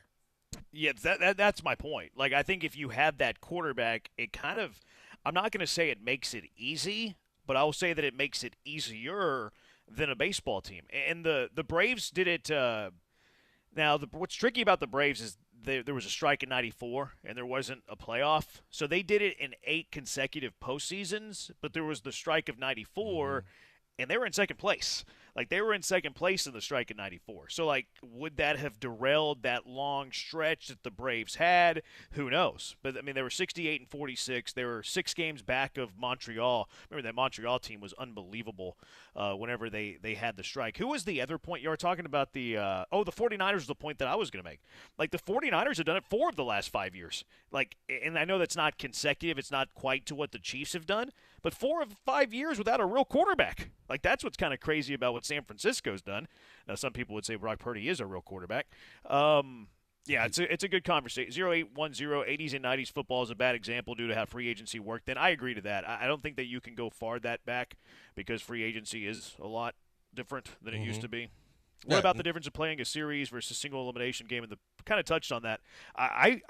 Yeah, that's my point. Like, I think if you have that quarterback, it kind of – I'm not going to say it makes it easy, but I will say that it makes it easier than a baseball team. And the Braves did it now, what's tricky about the Braves is there was a strike in 94, and there wasn't a playoff. So they did it in 8 consecutive postseasons, but there was the strike of 94, and they were in second place. Like, they were in second place in the strike in 94. So, like, would that have derailed that long stretch that the Braves had? Who knows? But, I mean, they were 68 and 46. They were 6 games back of Montreal. Remember, that Montreal team was unbelievable whenever they had the strike. Who was the other point you were talking about? The 49ers was the point that I was going to make. Like, the 49ers have done it 4 of the last 5 years. Like, and I know that's not consecutive. It's not quite to what the Chiefs have done. But 4 of 5 years without a real quarterback. Like, that's what's kind of crazy about what San Francisco's done. Now, some people would say Brock Purdy is a real quarterback. Yeah, it's a good conversation. 0810, 80s and 90s football is a bad example due to how free agency worked. Then I agree to that. I don't think that you can go far that back because free agency is a lot different than it used to be. What about the difference of playing a series versus a single elimination game? And kind of touched on that. I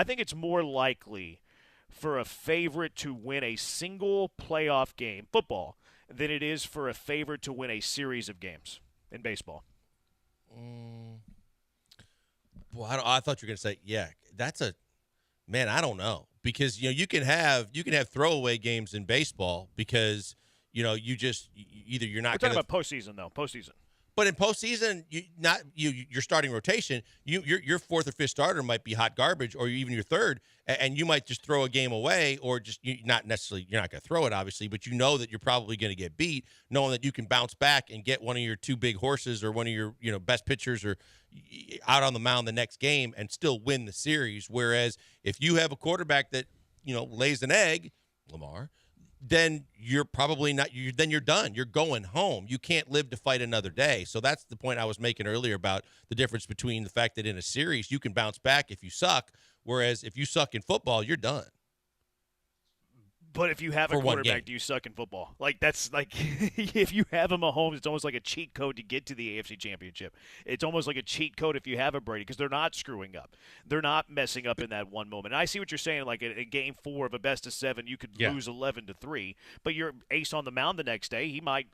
think it's more likely for a favorite to win a single playoff game, football, than it is for a favorite to win a series of games in baseball. Well, I thought you were going to say, yeah, man, I don't know. Because, you can have throwaway games in baseball because, you're not going to. We're talking about postseason, though. Postseason. But in postseason, your starting rotation, your 4th or 5th starter might be hot garbage, or even your 3rd, and you might just throw a game away, or just you're not going to throw it, obviously, but you know that you're probably going to get beat, knowing that you can bounce back and get one of your 2 big horses or one of your best pitchers or out on the mound the next game and still win the series. Whereas if you have a quarterback that lays an egg, Lamar, then you're probably not. Then you're done. You're going home. You can't live to fight another day. So that's the point I was making earlier about the difference between the fact that in a series you can bounce back if you suck, whereas if you suck in football, you're done. But if you have a quarterback, do you suck in football? Like, that's like if you have a Mahomes, it's almost like a cheat code to get to the AFC Championship. It's almost like a cheat code if you have a Brady because they're not screwing up. They're not messing up in that one moment. And I see what you're saying. Like, in Game 4 of a best-of-7, you could lose 11-3. But your ace on the mound the next day, he might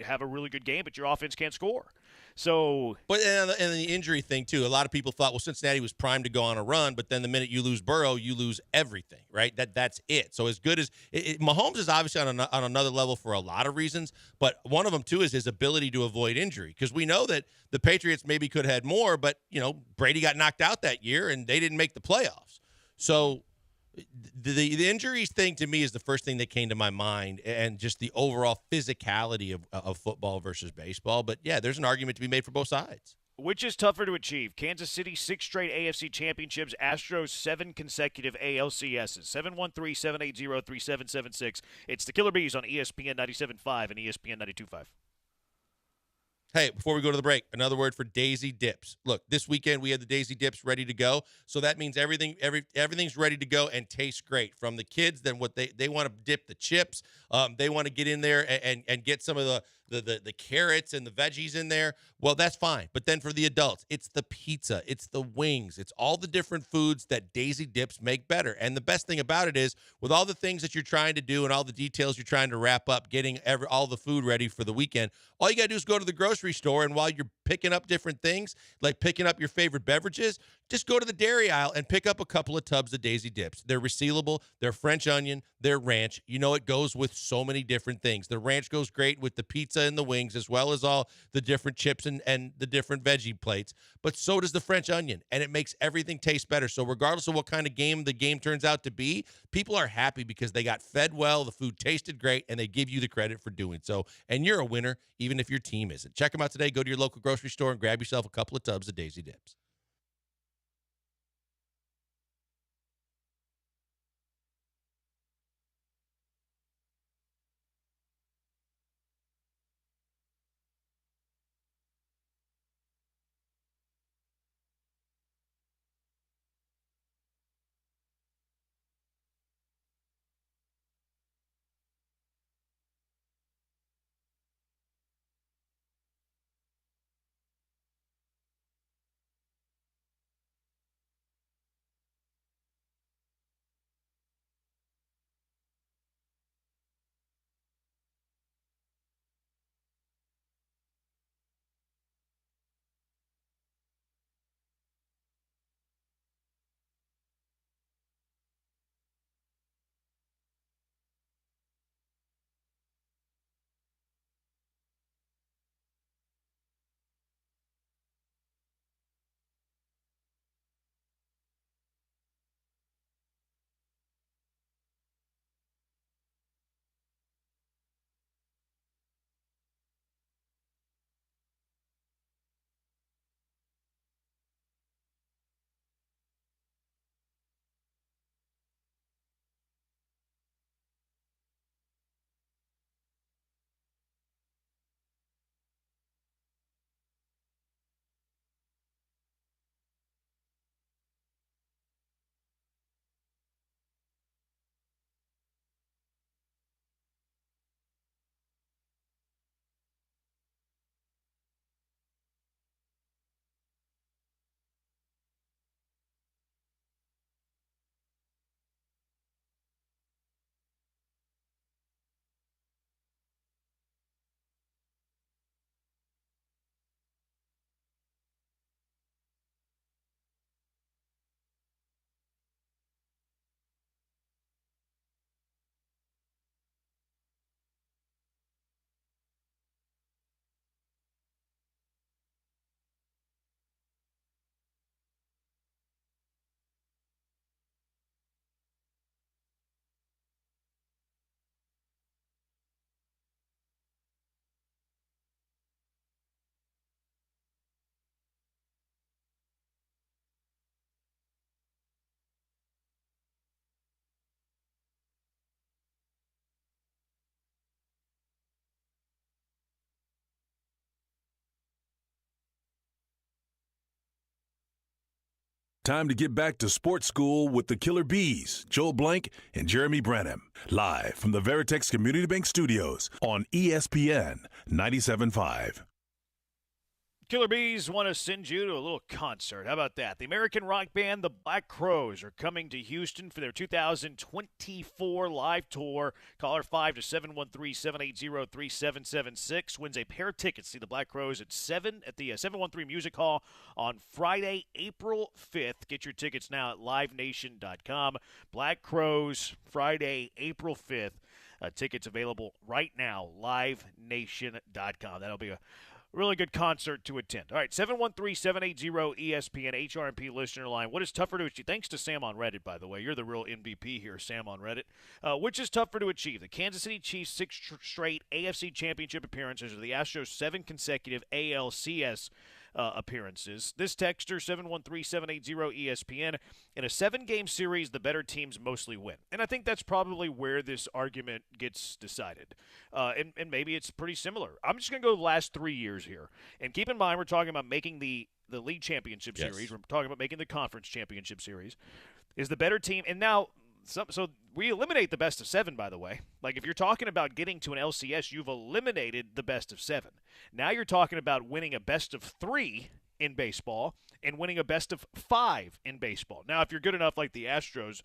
have a really good game, but your offense can't score. So, but and the injury thing too. A lot of people thought, well, Cincinnati was primed to go on a run, but then the minute you lose Burrow, you lose everything, right? That's it. So as good as Mahomes is obviously on another level for a lot of reasons, but one of them too is his ability to avoid injury. Because we know that the Patriots maybe could have had more, but Brady got knocked out that year and they didn't make the playoffs. So The injuries thing to me is the first thing that came to my mind, and just the overall physicality of football versus baseball. But yeah, there's an argument to be made for both sides. Which is tougher to achieve? Kansas City, 6 straight AFC championships. Astros, 7 consecutive ALCSs. 713-780-3776. It's the Killer Bees on ESPN 97.5 and ESPN 92.5. Hey, before we go to the break, another word for Daisy Dips. Look, this weekend we had the Daisy Dips ready to go, so that means everything's ready to go and tastes great. From the kids, then what they want to dip the chips, they want to get in there and get some of the carrots and the veggies in there. Well, that's fine. But then for the adults, it's the pizza, it's the wings, it's all the different foods that Daisy Dips make better. And the best thing about it is, with all the things that you're trying to do and all the details you're trying to wrap up, getting all the food ready for the weekend, all you got to do is go to the grocery store, and while you're picking up different things, like picking up your favorite beverages, just go to the dairy aisle and pick up a couple of tubs of Daisy Dips. They're resealable, they're French onion, they're ranch. You know, it goes with so many different things. The ranch goes great with the pizza and the wings, as well as all the different chips and the different veggie plates. But so does the French onion, and it makes everything taste better. So regardless of what kind of game the game turns out to be, people are happy because they got fed well, the food tasted great, and they give you the credit for doing so. And you're a winner, even if your team isn't. Check them out today. Go to your local grocery store and grab yourself a couple of tubs of Daisy Dips. Time to get back to sports school with the Killer Bees, Joel Blank and Jeremy Branham, live from the Veritex Community Bank Studios on ESPN 97.5. Killer Bees want to send you to a little concert. How about that? The American rock band The Black Crowes are coming to Houston for their 2024 live tour. Caller 5-713-780-3776 wins a pair of tickets to see The Black Crowes at 7 at the 713 Music Hall on Friday, April 5th. Get your tickets now at livenation.com. Black Crowes, Friday, April 5th. Tickets available right now, livenation.com. That'll be a Really good concert to attend. All right, 713-780-ESPN, HRMP listener line. What is tougher to achieve? Thanks to Sam on Reddit, by the way. You're the real MVP here, Sam on Reddit. Which is tougher to achieve? The Kansas City Chiefs' 6 straight AFC Championship appearances or the Astros' 7 consecutive ALCS appearances. This texter, 713-780-ESPN. In a 7-game series, the better teams mostly win. And I think that's probably where this argument gets decided. And maybe it's pretty similar. I'm just going to go the last 3 years here. And keep in mind, we're talking about making the league championship series. We're talking about making the conference championship series. Is the better team. And now, so we eliminate the best of 7, by the way. Like, if you're talking about getting to an LCS, you've eliminated the best of 7. Now you're talking about winning a best of 3 in baseball and winning a best of 5 in baseball. Now, if you're good enough like the Astros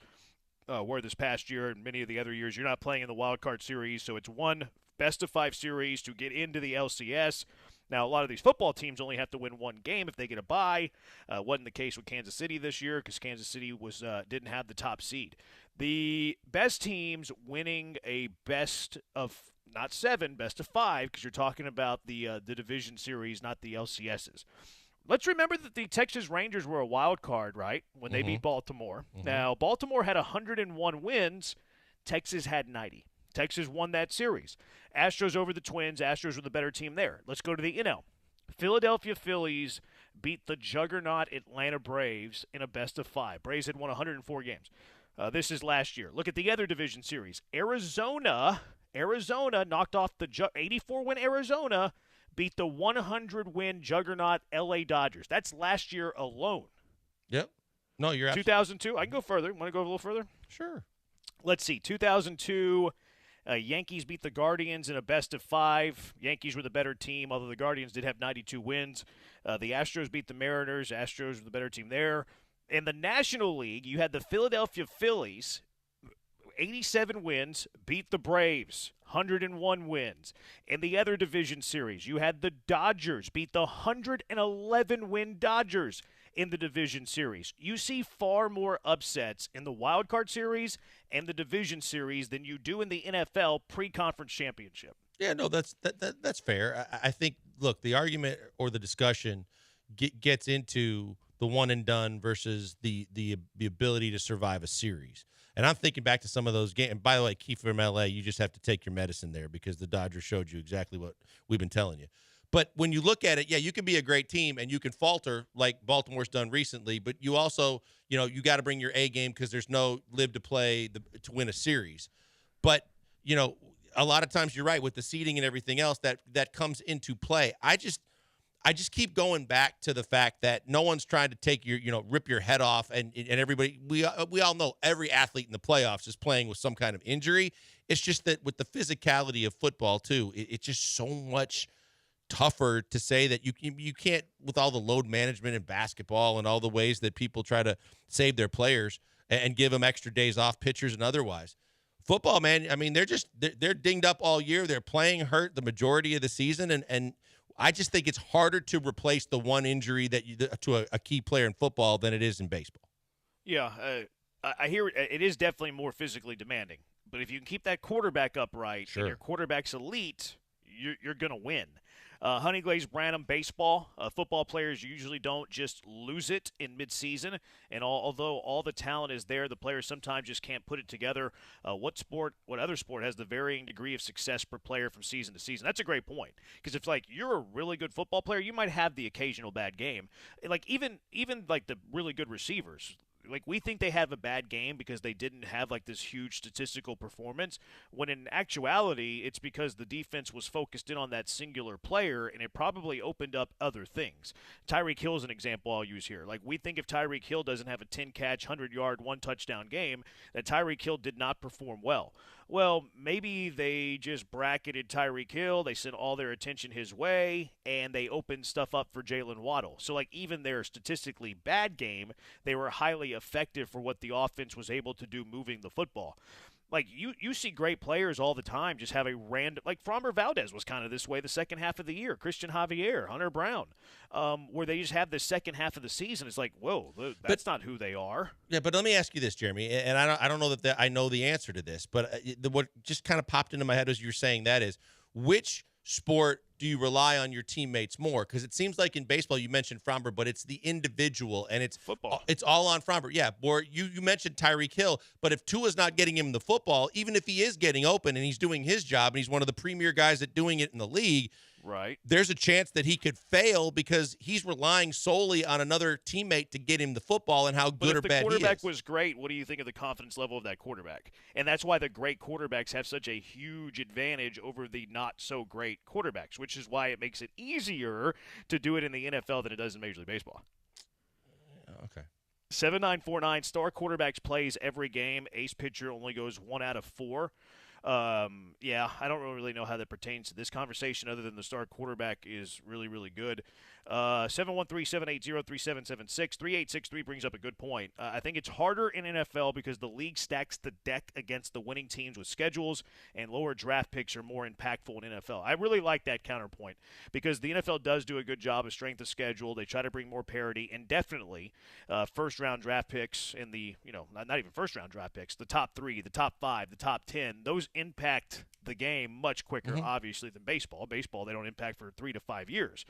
were this past year and many of the other years, you're not playing in the wild card series, so it's one best of 5 series to get into the LCS. Now, a lot of these football teams only have to win 1 game if they get a bye. Wasn't the case with Kansas City this year because Kansas City didn't have the top seed. The best teams winning a best of, not 7, best of 5, because you're talking about the division series, not the LCSs. Let's remember that the Texas Rangers were a wild card, right, when they beat Baltimore. Now, Baltimore had 101 wins. Texas had 90. Texas won that series. Astros over the Twins. Astros were the better team there. Let's go to the NL. Philadelphia Phillies beat the juggernaut Atlanta Braves in a best of 5. Braves had won 104 games. This is last year. Look at the other division series. Arizona knocked off the 84-win Arizona, beat the 100-win juggernaut LA Dodgers. That's last year alone. Yep. No, you're absolutely 2002. I can go further. Want to go a little further? Sure. Let's see. 2002, Yankees beat the Guardians in a best of 5. Yankees were the better team, although the Guardians did have 92 wins. The Astros beat the Mariners. Astros were the better team there. In the National League, you had the Philadelphia Phillies, 87 wins, beat the Braves, 101 wins. In the other division series, you had the Dodgers beat the 111-win Dodgers in the division series. You see far more upsets in the wild card series and the division series than you do in the NFL pre-conference championship. Yeah, no, that's fair. I think, look, the argument or the discussion gets into the one and done versus the ability to survive a series. And I'm thinking back to some of those games. And by the way, Keith from LA, you just have to take your medicine there because the Dodgers showed you exactly what we've been telling you. But when you look at it, yeah, you can be a great team and you can falter like Baltimore's done recently, but you also, you got to bring your A game because there's no live to play to win a series. But, a lot of times you're right with the seeding and everything else that comes into play. I just keep going back to the fact that no one's trying to take your, rip your head off and everybody, we all know every athlete in the playoffs is playing with some kind of injury. It's just that with the physicality of football too, it's just so much tougher to say that you can't, with all the load management in basketball and all the ways that people try to save their players and give them extra days off, pitchers and otherwise. Football, man, I mean, they're dinged up all year. They're playing hurt the majority of the season, and I just think it's harder to replace the one injury to a key player in football than it is in baseball. Yeah, I hear it is definitely more physically demanding. But if you can keep that quarterback upright and your quarterback's elite, you're going to win. Honey Glazed Branham baseball. Football players usually don't just lose it in midseason. And although all the talent is there, the players sometimes just can't put it together. What other sport has the varying degree of success per player from season to season? That's a great point. Because if you're a really good football player, you might have the occasional bad game. Like even the really good receivers. We think they have a bad game because they didn't have this huge statistical performance, when in actuality it's because the defense was focused in on that singular player and it probably opened up other things. Tyreek Hill is an example I'll use here. We think if Tyreek Hill doesn't have a 10-catch, 100-yard, 1-touchdown game, that Tyreek Hill did not perform well. Well, maybe they just bracketed Tyreek Hill, they sent all their attention his way, and they opened stuff up for Jalen Waddle. So, even their statistically bad game, they were highly effective for what the offense was able to do moving the football. You see great players all the time just have a random, Framber Valdez was kind of this way the second half of the year, Christian Javier, Hunter Brown, where they just have the second half of the season. It's whoa, that's not who they are. Yeah, but let me ask you this, Jeremy, and I don't know that I know the answer to this, but what just kind of popped into my head as you were saying that is, which sport do you rely on your teammates more? Because it seems like in baseball, you mentioned Fromber, but it's the individual, and it's football. It's all on Fromber. Yeah, or you mentioned Tyreek Hill, but if Tua's not getting him the football, even if he is getting open and he's doing his job and he's one of the premier guys at doing it in the league, right? There's a chance that he could fail because he's relying solely on another teammate to get him the football and how good or bad he is. But if the quarterback was great, what do you think of the confidence level of that quarterback? And that's why the great quarterbacks have such a huge advantage over the not-so-great quarterbacks, which is why it makes it easier to do it in the NFL than it does in Major League Baseball. Okay. 7949, star quarterbacks plays every game. Ace pitcher only goes 1 out of 4. Yeah, I don't really know how that pertains to this conversation other than the star quarterback is really, really good. 713-780-3776. 3863 brings up a good point. I think it's harder in NFL because the league stacks the deck against the winning teams with schedules, and lower draft picks are more impactful in NFL. I really like that counterpoint because the NFL does do a good job of strength of schedule. They try to bring more parity, and definitely first-round draft picks in the, not even first-round draft picks, the top 3, the top 5, the top 10, those impact the game much quicker, obviously, than baseball. Baseball, they don't impact for 3 to 5 years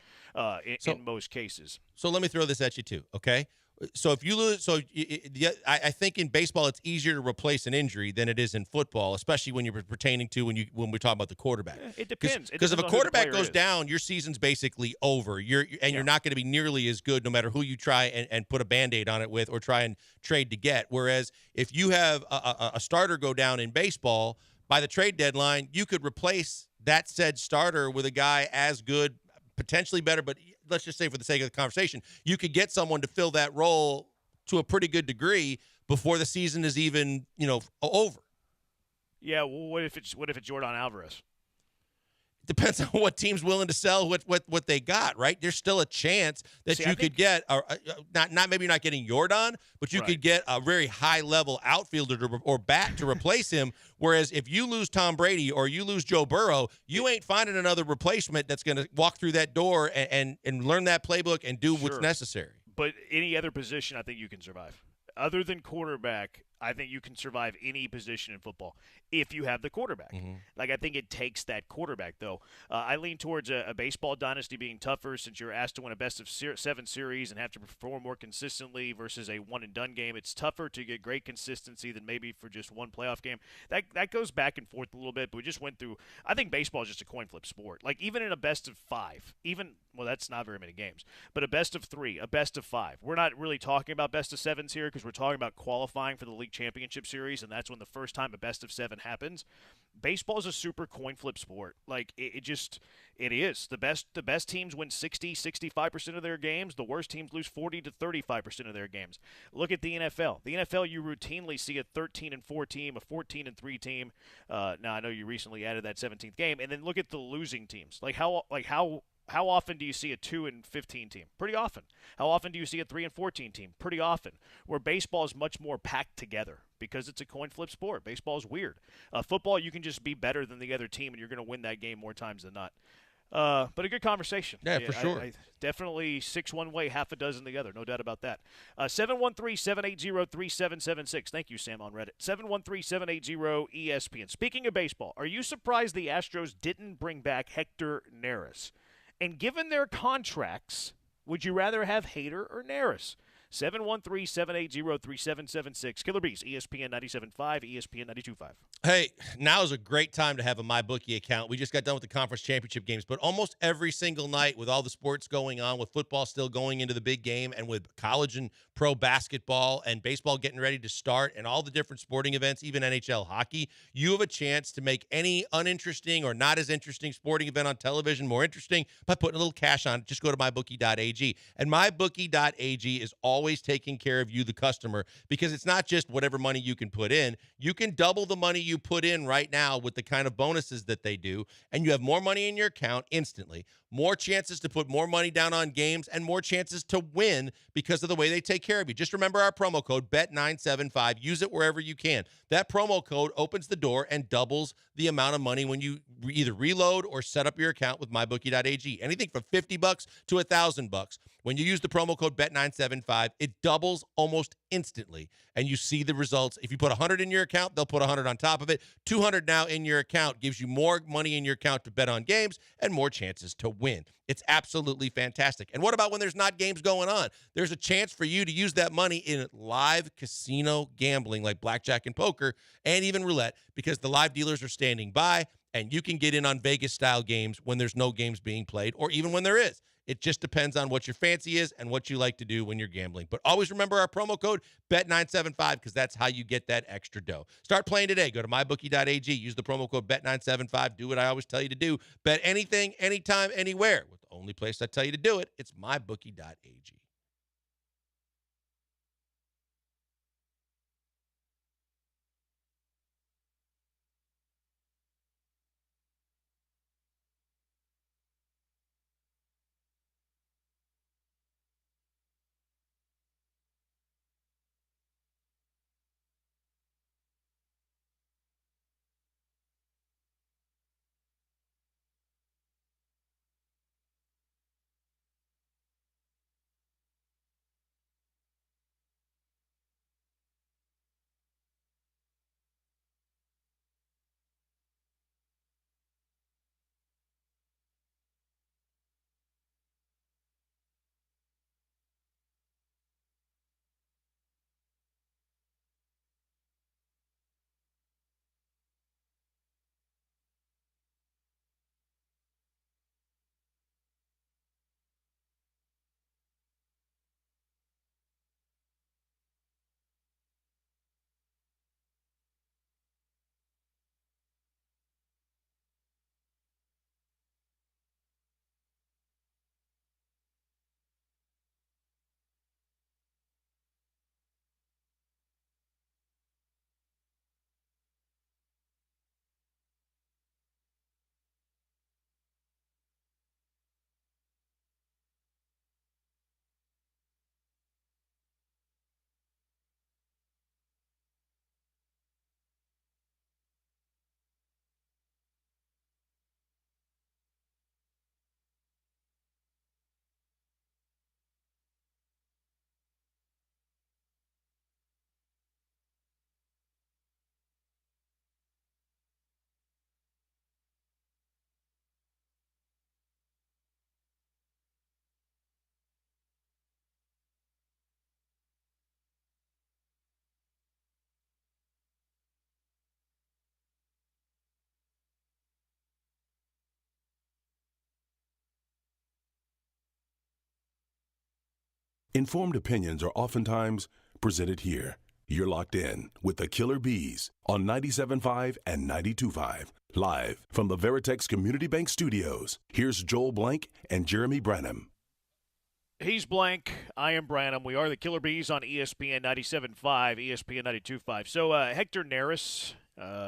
in most cases. So let me throw this at you too, okay? So if you lose, I think in baseball it's easier to replace an injury than it is in football, especially when you're pertaining to when we talk about the quarterback. It depends. Because if a quarterback goes down, your season's basically over. You're not going to be nearly as good no matter who you try and put a Band-Aid on it with or try and trade to get. Whereas if you have a starter go down in baseball, by the trade deadline, you could replace that said starter with a guy as good, potentially better, but let's just say for the sake of the conversation, you could get someone to fill that role to a pretty good degree before the season is even, over. Yeah, well, what if it's Jordan Alvarez? Depends on what team's willing to sell what they got, right? There's still a chance that you could get not maybe you're not getting Jordan, but you could get a very high level outfielder or bat to replace him. Whereas if you lose Tom Brady or you lose Joe Burrow, you ain't finding another replacement that's going to walk through that door and learn that playbook and do what's necessary. But any other position, I think you can survive. Other than quarterback, I think you can survive any position in football if you have the quarterback. Like, I think it takes that quarterback, though. I lean towards a baseball dynasty being tougher since you're asked to win a best-of-7 series and have to perform more consistently versus a one-and-done game. It's tougher to get great consistency than maybe for just one playoff game. That goes back and forth a little bit, but we just went through – I think baseball is just a coin flip sport. Like, even in a best-of-5, well, that's not very many games, but a best-of-3, a best-of-5. We're not really talking about best-of-7s here because we're talking about qualifying for the league championship series, and that's when the first time a best-of-7 happens. Baseball is a super coin flip sport. Like, it is. The best teams win 60-65% of their games. The worst teams lose 40-35% of their games. Look at the NFL. The NFL, you routinely see a 13-4 team, a 14-3 team. Now I know you recently added that 17th game, and then look at the losing teams. How often do you see a 2-15 team? Pretty often. How often do you see a 3-14 team? Pretty often. Where baseball is much more packed together because it's a coin flip sport. Baseball is weird. Football, you can just be better than the other team, and you're going to win that game more times than not. But a good conversation. Yeah, for sure. I definitely 6 one way, half a dozen the other. No doubt about that. 713-780-3776. Thank you, Sam, on Reddit. 713-780-ESPN. Speaking of baseball, are you surprised the Astros didn't bring back Hector Neris? And given their contracts, would you rather have Hader or Neris? 713-780-3776. Killer Bees, ESPN 97.5, ESPN 92.5. Hey, now is a great time to have a MyBookie account. We just got done with the conference championship games, but almost every single night with all the sports going on, with football still going into the big game, and with college and pro basketball and baseball getting ready to start, and all the different sporting events, even NHL hockey, you have a chance to make any uninteresting or not as interesting sporting event on television more interesting by putting a little cash on it. Just go to mybookie.ag. And mybookie.ag is always taking care of you, the customer, because it's not just whatever money you can put in. You can double the money you put in right now with the kind of bonuses that they do, and you have more money in your account instantly, more chances to put more money down on games, and more chances to win because of the way they take care of you. Just remember our promo code, BET975. Use it wherever you can. That promo code opens the door and doubles the amount of money when you either reload or set up your account with mybookie.ag. Anything from $50 to $1,000. When you use the promo code BET975, it doubles almost instantly. And you see the results. If you put 100 in your account, they'll put 100 on top of it. 200 now in your account gives you more money in your account to bet on games and more chances to win. It's absolutely fantastic. And what about when there's not games going on? There's a chance for you to use that money in live casino gambling like blackjack and poker and even roulette, because the live dealers are standing by and you can get in on Vegas-style games when there's no games being played or even when there is. It just depends on what your fancy is and what you like to do when you're gambling. But always remember our promo code, BET975, because that's how you get that extra dough. Start playing today. Go to mybookie.ag. Use the promo code BET975. Do what I always tell you to do. Bet anything, anytime, anywhere. With the only place I tell you to do it, it's mybookie.ag. Informed opinions are oftentimes presented here. You're locked in with the Killer Bees on 97.5 and 92.5. Live from the Veritex Community Bank Studios, here's Joel Blank and Jeremy Branham. He's Blank. I am Branham. We are the Killer Bees on ESPN 97.5, ESPN 92.5. So Hector Neris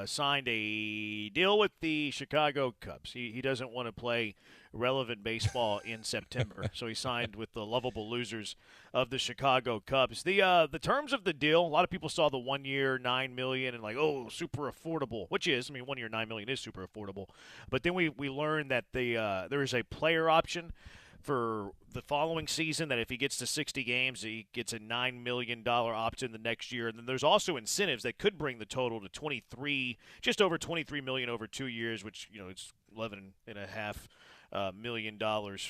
signed a deal with the Chicago Cubs. He doesn't want to play relevant baseball in September, so he signed with the lovable losers of the Chicago Cubs. The terms of the deal, a lot of people saw the 1 year, $9 million, and like, oh, super affordable, which is, I mean, 1 year, $9 million is super affordable. But then we learned that there is a player option for the following season, that if he gets to 60 games, he gets a $9 million option the next year. And then there's also incentives that could bring the total to just over $23 million over 2 years, which, it's $11.5 million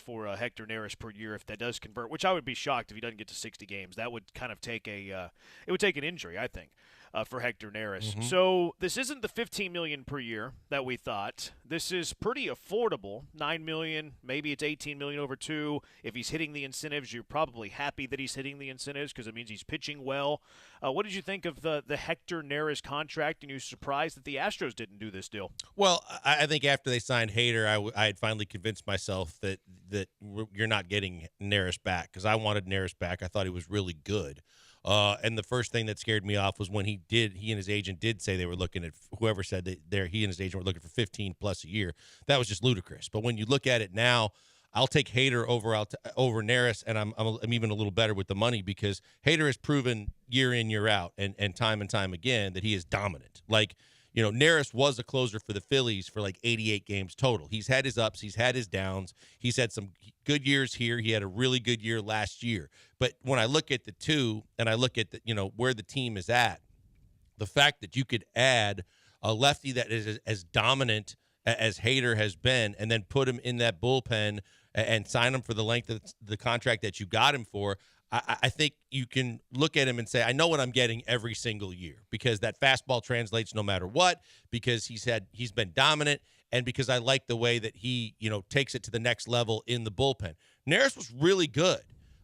for Hector Neris per year if that does convert, which I would be shocked if he doesn't get to 60 games. That would kind of take it would take an injury, I think, for Hector Neris. Mm-hmm. So this isn't the $15 million per year that we thought. This is pretty affordable. $9 million, maybe it's $18 million over 2. If he's hitting the incentives, you're probably happy that he's hitting the incentives because it means he's pitching well. What did you think of the Hector Neris contract, and you surprised that the Astros didn't do this deal? Well, I think after they signed Hader, I had finally convinced myself that you're not getting Neris back, because I wanted Neris back. I thought he was really good. And the first thing that scared me off was when he and his agent did say they were looking at, whoever said that he and his agent were looking for 15 plus a year. That was just ludicrous. But when you look at it now, I'll take Hader over Neris, and I'm even a little better with the money, because Hader has proven year in, year out, and time again that he is dominant. Like, Neris was a closer for the Phillies for like 88 games total. He's had his ups, he's had his downs. He's had some good years here. He had a really good year last year. But when I look at the two and I look at where the team is at, the fact that you could add a lefty that is as dominant as Hader has been and then put him in that bullpen and sign him for the length of the contract that you got him for, I think you can look at him and say, I know what I'm getting every single year because that fastball translates no matter what, because he's been dominant, and because I like the way that he, takes it to the next level in the bullpen. Neris was really good,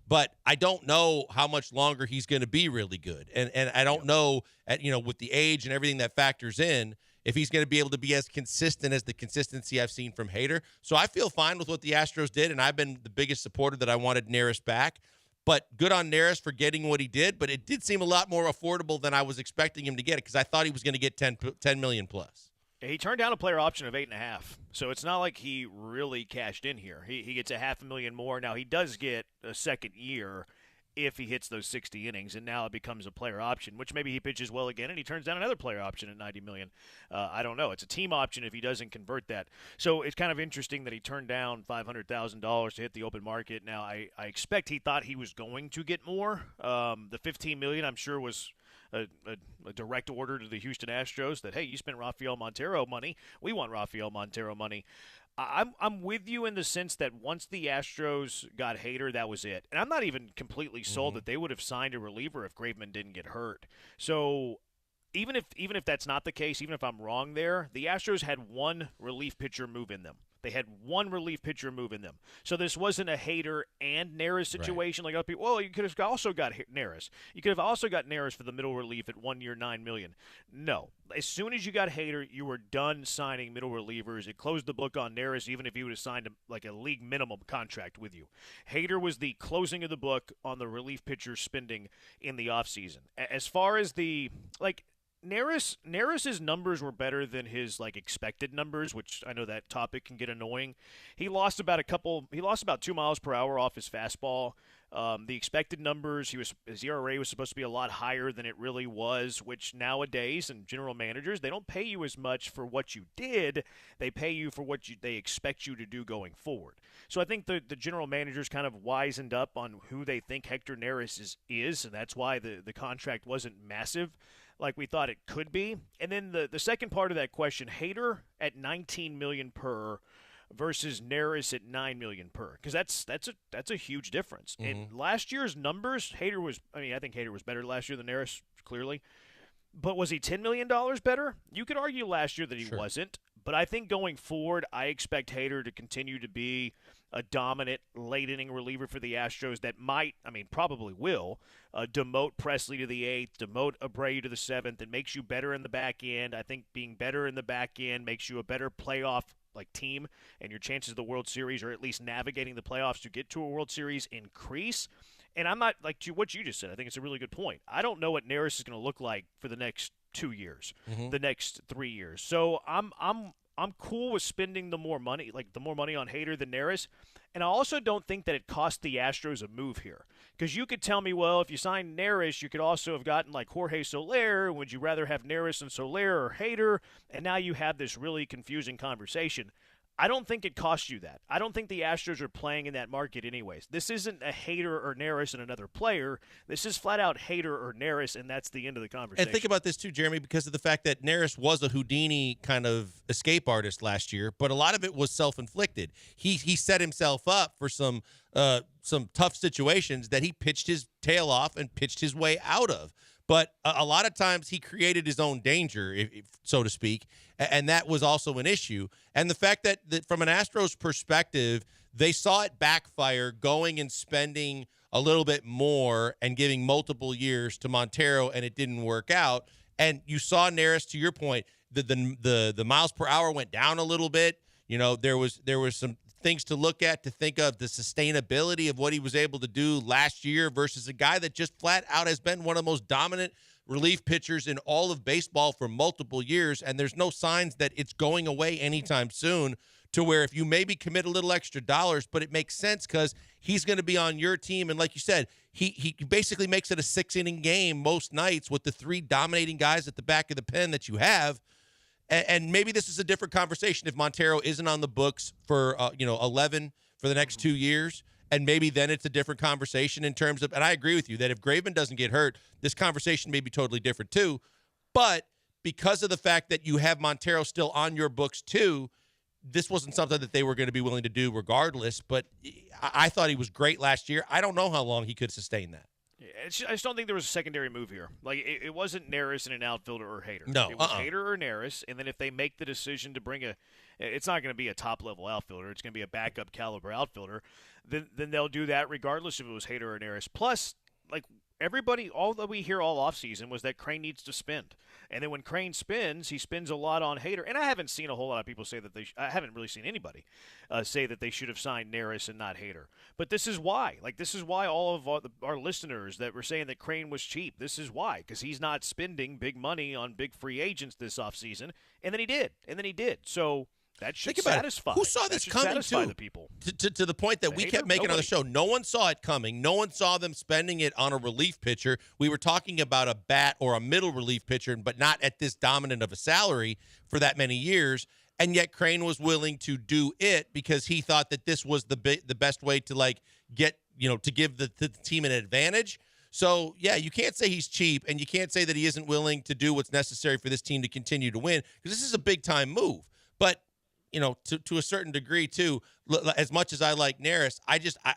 but I don't know how much longer he's going to be really good. And I don't know, with the age and everything that factors in, if he's going to be able to be as consistent as the consistency I've seen from Hader. So I feel fine with what the Astros did, and I've been the biggest supporter that I wanted Neris back. But good on Neris for getting what he did, but it did seem a lot more affordable than I was expecting him to get it because I thought he was going to get $10 million plus. He turned down a player option of 8.5, so it's not like he really cashed in here. He gets $500,000 more. Now, he does get a second year if he hits those 60 innings, and now it becomes a player option, which maybe he pitches well again and he turns down another player option at $90 million. I don't know. It's a team option if he doesn't convert that. So it's kind of interesting that he turned down $500,000 to hit the open market. Now, I expect he thought he was going to get more. The $15 million, I'm sure, was a direct order to the Houston Astros that, hey, you spent Rafael Montero money. We want Rafael Montero money. I'm with you in the sense that once the Astros got Hader, that was it. And I'm not even completely sold that they would have signed a reliever if Graveman didn't get hurt. So even if that's not the case, even if I'm wrong there, the Astros had one relief pitcher move in them. They had one relief pitcher move in them. So this wasn't a Hader and Neris situation. Right. Like other people, well, you could have also got Neris. You could have also got Neris for the middle relief at 1 year, $9 million. No. As soon as you got Hader, you were done signing middle relievers. It closed the book on Neris, even if he would have signed a league minimum contract with you. Hader was the closing of the book on the relief pitcher spending in the offseason. As far as Neris's numbers were better than his expected numbers, which I know that topic can get annoying. He lost about 2 miles per hour off his fastball. The expected numbers, his ERA was supposed to be a lot higher than it really was, which nowadays, and general managers, they don't pay you as much for what you did. They pay you for what they expect you to do going forward. So I think the general managers kind of wisened up on who they think Hector Neris is, and that's why the contract wasn't massive like we thought it could be. And then the second part of that question, Hader at $19 million per versus Neris at $9 million per, because that's a huge difference. In last year's numbers, I think Hader was better last year than Neris, clearly. But was he $10 million better? You could argue last year that he wasn't. But I think going forward, I expect Hader to continue to be a dominant late-inning reliever for the Astros that probably will, demote Presley to the 8th, demote Abreu to the 7th, and makes you better in the back end. I think being better in the back end makes you a better playoff team, and your chances of the World Series, or at least navigating the playoffs to get to a World Series, increase. And I'm not, what you just said, I think it's a really good point. I don't know what Neris is going to look like for the next 2 years, the next 3 years. So I'm cool with spending the more money on Hader than Neris. And I also don't think that it cost the Astros a move here. Because you could tell me, well, if you signed Neris, you could also have gotten Jorge Soler. Would you rather have Neris and Soler or Hader? And now you have this really confusing conversation. I don't think it costs you that. I don't think the Astros are playing in that market anyways. This isn't a Hader or Neris and another player. This is flat out Hader or Neris, and that's the end of the conversation. And think about this too, Jeremy, because of the fact that Neris was a Houdini kind of escape artist last year, but a lot of it was self-inflicted. He set himself up for some tough situations that he pitched his tail off and pitched his way out of. But a lot of times he created his own danger, so to speak, and that was also an issue. And the fact that from an Astros perspective, they saw it backfire going and spending a little bit more and giving multiple years to Montero, and it didn't work out. And you saw Neris, to your point, the miles per hour went down a little bit. There was some things to look at, to think of the sustainability of what he was able to do last year versus a guy that just flat out has been one of the most dominant relief pitchers in all of baseball for multiple years, and there's no signs that it's going away anytime soon, to where if you maybe commit a little extra dollars, but it makes sense because he's going to be on your team. And like you said, he basically makes it a 6-inning game most nights with the 3 dominating guys at the back of the pen that you have. And maybe this is a different conversation if Montero isn't on the books for 11 for the next 2 years, and maybe then it's a different conversation in terms of. And I agree with you that if Graveman doesn't get hurt, this conversation may be totally different too. But because of the fact that you have Montero still on your books too, this wasn't something that they were going to be willing to do regardless. But I thought he was great last year. I don't know how long he could sustain that. I just don't think there was a secondary move here. Like, it wasn't Neris and an outfielder or Hader. No, it was Hader or Neris, and then if they make the decision to bring it's not going to be a top-level outfielder. It's going to be a backup caliber outfielder. Then they'll do that regardless if it was Hader or Neris. Plus, like, all that we hear all offseason was that Crane needs to spend. And then when Crane spends, he spends a lot on Hader. And I haven't seen a whole lot of people say that I haven't really seen anybody say that they should have signed Neris and not Hader. But this is why. Like, this is why all of our listeners that were saying that Crane was cheap, this is why. Because he's not spending big money on big free agents this offseason. And then he did. So that should satisfy. Who saw this coming satisfy too? the people. To the point that we kept making on the show. No one saw it coming. No one saw them spending it on a relief pitcher. We were talking about a bat or a middle relief pitcher, but not at this dominant of a salary for that many years. And yet Crane was willing to do it because he thought that this was the best way to to give the team an advantage. So, yeah, you can't say he's cheap, and you can't say that he isn't willing to do what's necessary for this team to continue to win, because this is a big-time move. But, to a certain degree, too, as much as I like Neris,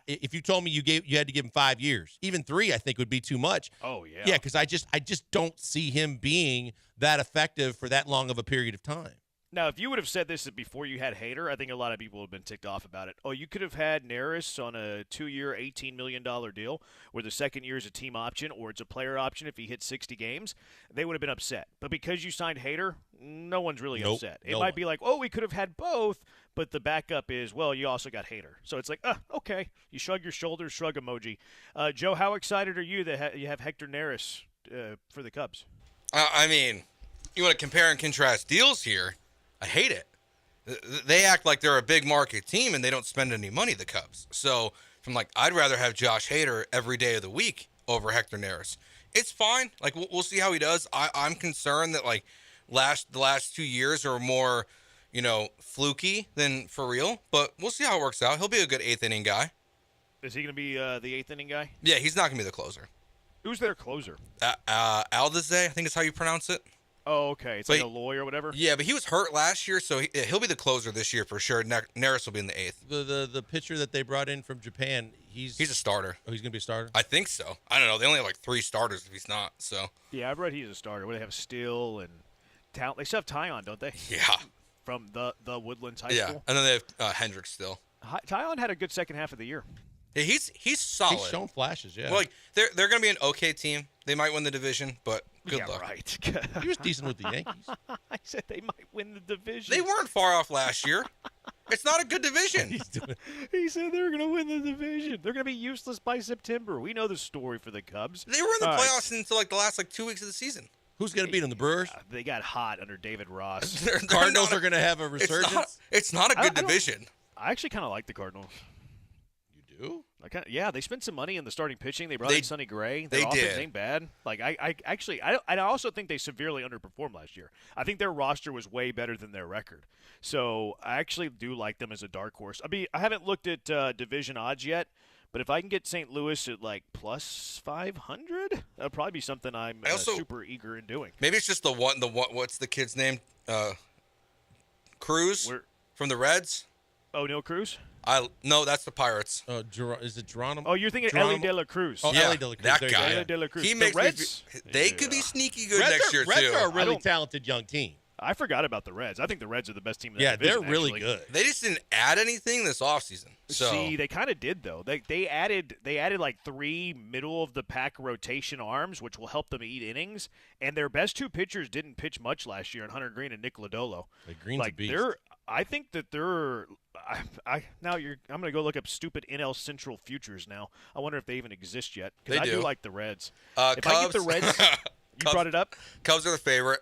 if you told me you had to give him 5 years, even 3, I think would be too much. Oh, yeah. Yeah, because I just don't see him being that effective for that long of a period of time. Now, if you would have said this before you had Hader, I think a lot of people would have been ticked off about it. Oh, you could have had Neris on a 2-year, $18 million deal where the second year is a team option or it's a player option if he hits 60 games. They would have been upset. But because you signed Hader, no one's really upset. It might be like, oh, we could have had both, but the backup is, well, you also got Hader. So it's like, okay. You shrug your shoulders, shrug emoji. Joe, how excited are you that you have Hector Neris for the Cubs? I mean, you want to compare and contrast deals here. I hate it. They act like they're a big market team and they don't spend any money, the Cubs. So from I'd rather have Josh Hader every day of the week over Hector Neris. It's fine. Like, we'll see how he does. I'm concerned that the last 2 years are more, fluky than for real. But we'll see how it works out. He'll be a good 8th inning guy. Is he going to be the 8th inning guy? Yeah, he's not going to be the closer. Who's their closer? Aldaze, I think is how you pronounce it. Oh, okay. It's like a lawyer or whatever? Yeah, but he was hurt last year, so he'll be the closer this year for sure. Neris will be in the 8th. The pitcher that they brought in from Japan, he's a starter. Oh, he's going to be a starter? I think so. I don't know. They only have 3 starters if he's not, so. Yeah, I've read he's a starter. Where they have Steele and Talent. They still have Tyon, don't they? Yeah. From the Woodlands High School? Yeah, and then they have Hendricks still. Tyon had a good second half of the year. Yeah, he's solid. He's shown flashes, yeah. Well, they're going to be an okay team. They might win the division, but good luck. Right. He was decent with the Yankees. I said they might win the division. They weren't far off last year. It's not a good division. He said they were going to win the division. They're going to be useless by September. We know the story for the Cubs. They were in the playoffs until the last 2 weeks of the season. Who's going to beat them? The Brewers? They got hot under David Ross. The Cardinals are going to have a resurgence? It's not a good division. I actually kind of like the Cardinals. You do? Yeah, they spent some money in the starting pitching. They brought in Sonny Gray. Their they offense did. Ain't bad. I also think they severely underperformed last year. I think their roster was way better than their record. So I actually do like them as a dark horse. I haven't looked at division odds yet, but if I can get St. Louis at plus 500, that'll probably be something I'm super eager in doing. Maybe it's just the one. What's the kid's name? Cruz from the Reds. Oh, Neil Cruz? No, that's the Pirates. Is it Geronimo? Oh, you're thinking Ellie De La Cruz. Oh, yeah, Ellie De La Cruz. That There guy. you go. De La Cruz. He the makes Reds. They could be sneaky good next year, Reds too. are a really talented young team. I forgot about the Reds. I think the Reds are the best team in Yeah, the division, they're really actually. good. They just didn't add anything this offseason. So. See, they kind of did though. They added 3 middle of the pack rotation arms, which will help them eat innings. And their best 2 pitchers didn't pitch much last year, in Hunter Green and Nick Lodolo. Green's a beast. I think that they're. I'm gonna go look up stupid NL Central futures now. I wonder if they even exist yet. Because I do like the Reds. If Cubs, I get the Reds, you brought it up. Cubs are the favorite.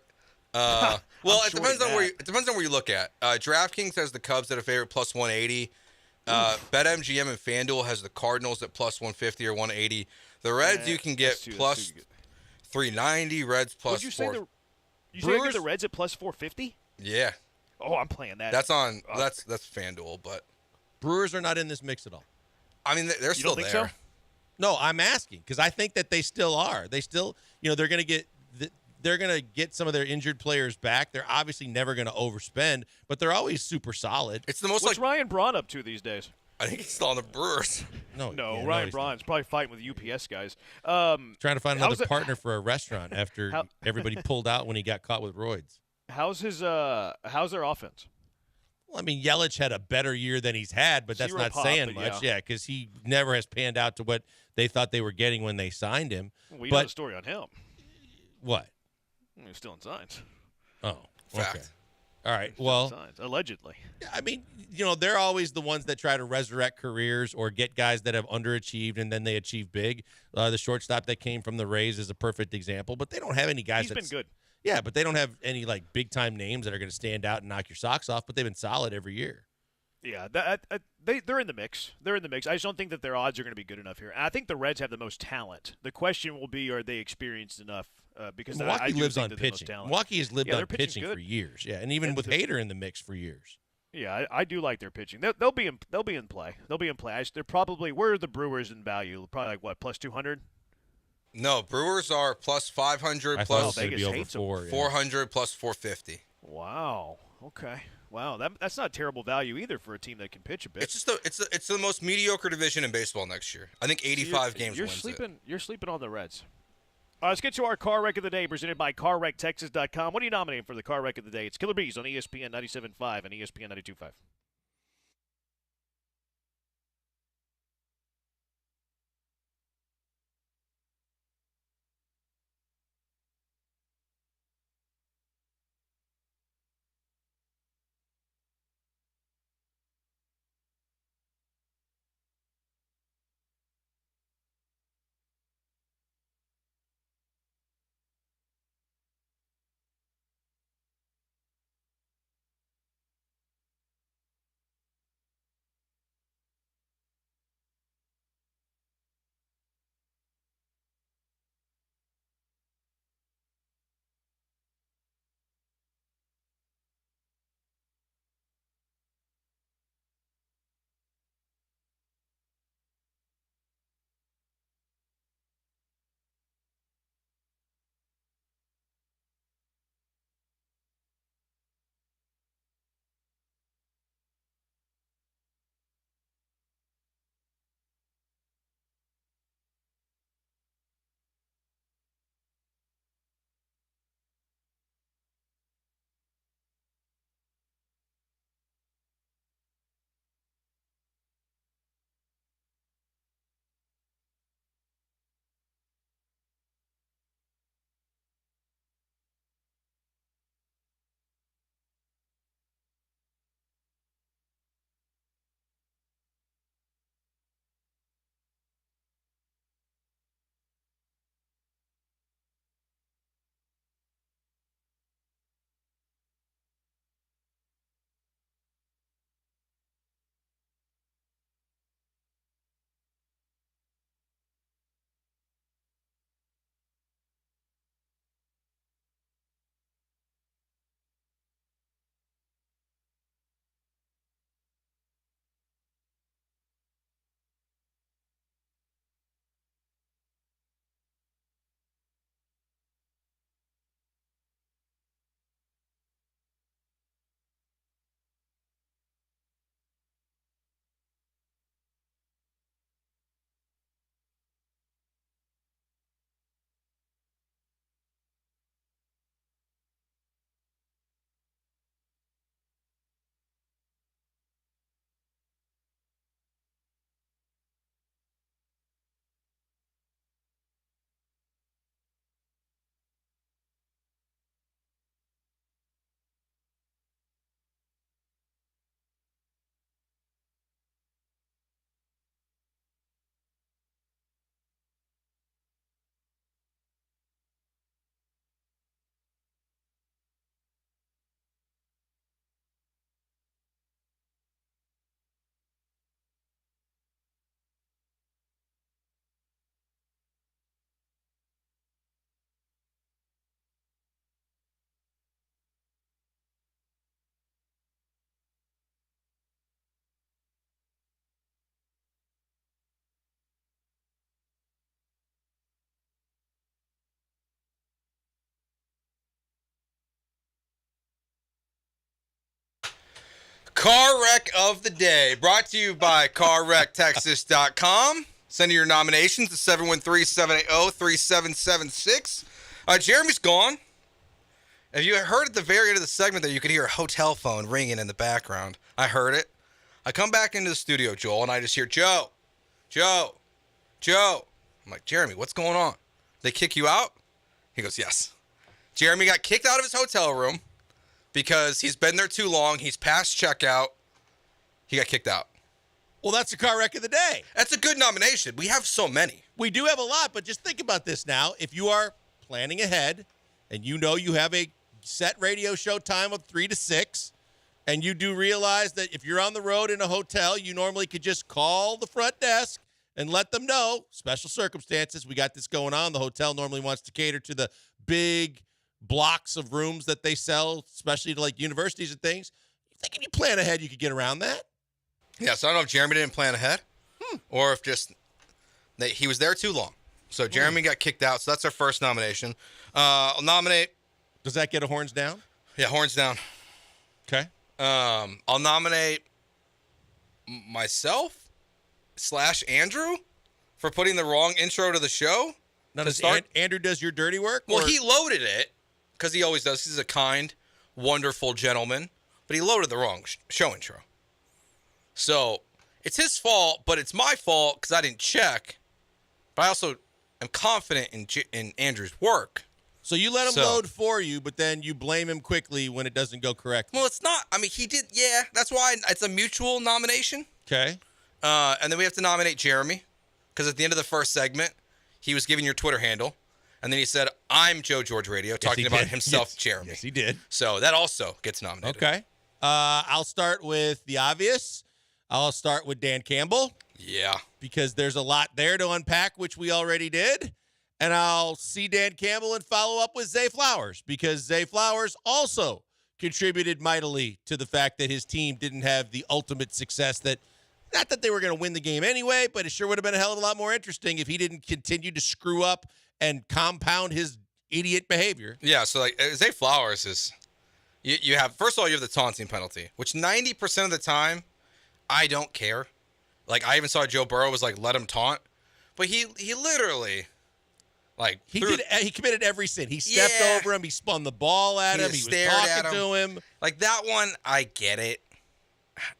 Well, it depends on where you look at. DraftKings has the Cubs at a favorite plus 180. BetMGM and FanDuel has the Cardinals at plus 150 or 180. The Reds you can get plus 390. Reds plus Would you say 4. you say I get the Reds at plus 450? Yeah. Oh, I'm playing that. That's on. That's FanDuel, but Brewers are not in this mix at all. I mean, they're still think there. so? No, I'm asking because I think that they still are. They still, they're going to get some of their injured players back. They're obviously never going to overspend, but they're always super solid. It's the most What's Ryan Braun up to these days? I think he's still on the Brewers. No, yeah, Ryan he's Braun's probably fighting with UPS guys. trying to find how's another it- partner for a restaurant after everybody pulled out when he got caught with roids. How's their offense? Well, I mean, Yelich had a better year than he's had, but that's Zero not pop, saying but much. yeah. Yeah, because he never has panned out to what they thought they were getting when they signed him. We but know the story on him. what? He's still in signs. Oh, Fact. okay. All right. Well, Signs, allegedly. I mean, they're always the ones that try to resurrect careers or get guys that have underachieved and then they achieve big. The shortstop that came from the Rays is a perfect example, but they don't have any guys. He's been good. Yeah, but they don't have any like big time names that are going to stand out and knock your socks off. But they've been solid every year. Yeah, they're in the mix. They're in the mix. I just don't think that their odds are going to be good enough here. I think the Reds have the most talent. The question will be, are they experienced enough? Because Milwaukee I do lives think on that they're the most pitching. talented. Milwaukee has lived Yeah, on their pitching's pitching good. for years. Yeah, and even And with the- Hader in the mix for years. Yeah, I do like their pitching. They'll be in play. They'll be in play. They're probably where are the Brewers in value? Probably like what plus 200. No, Brewers are plus 500, I plus thought it would be over 4. 400, plus 450. Wow. Okay. Wow. That's not terrible value either for a team that can pitch a bit. It's just it's the most mediocre division in baseball next year. I think 85 games You're wins sleeping. You're sleeping on the Reds. Let's get to our car wreck of the day, presented by CarWreckTexas.com. What are you nominating for the car wreck of the day? It's Killer Bees on ESPN 97.5 and ESPN 92.5. Car wreck of the day, brought to you by CarWreckTexas.com. Send in your nominations to 713-780-3776. Jeremy's gone. If you heard at the very end of the segment that you could hear a hotel phone ringing in the background, I heard it. I come back into the studio, Joel, and I just hear, Joe. I'm like, Jeremy, what's going on? They kick you out? He goes, yes. Jeremy got kicked out of his hotel room because he's been there too long. He's past checkout. He got kicked out. Well, that's the car wreck of the day. That's a good nomination. We have so many. We do have a lot, but just think about this now. If you are planning ahead and you know you have a set radio show time of 3 to 6, and you do realize that if you're on the road in a hotel, you normally could just call the front desk and let them know, special circumstances, we got this going on. The hotel normally wants to cater to the big blocks of rooms that they sell, especially to like universities and things. You think if you plan ahead, you could get around that? Yeah, so I don't know if Jeremy didn't plan ahead or if just he was there too long. So Jeremy got kicked out, so that's our first nomination. I'll nominate. Does that get a horns down? Yeah, horns down. Okay. I'll nominate myself / Andrew for putting the wrong intro to the show. Now, does Andrew does your dirty work? Well, he loaded it because he always does. He's a kind, wonderful gentleman, but he loaded the wrong show intro. So it's his fault, but it's my fault because I didn't check. But I also am confident in Andrew's work. So you let him load for you, but then you blame him quickly when it doesn't go correctly. Well, it's not. I mean, he did. Yeah, that's why it's a mutual nomination. Okay. And then we have to nominate Jeremy because at the end of the first segment, he was giving your Twitter handle. And then he said, I'm Joe George Radio, talking about himself, Jeremy. Yes, he did. So that also gets nominated. Okay. I'll start with the obvious. I'll start with Dan Campbell. Yeah. Because there's a lot there to unpack, which we already did. And I'll see Dan Campbell and follow up with Zay Flowers because Zay Flowers also contributed mightily to the fact that his team didn't have the ultimate success that, not that they were going to win the game anyway, but it sure would have been a hell of a lot more interesting if he didn't continue to screw up and compound his idiot behavior. Yeah, so like Zay Flowers is, you have, first of all, you have the taunting penalty, which 90% of the time, I don't care. Like, I even saw Joe Burrow was like, let him taunt. But he literally, like, he committed every sin. He stepped over him. He spun the ball at him. He was talking to him. Like, that one, I get it.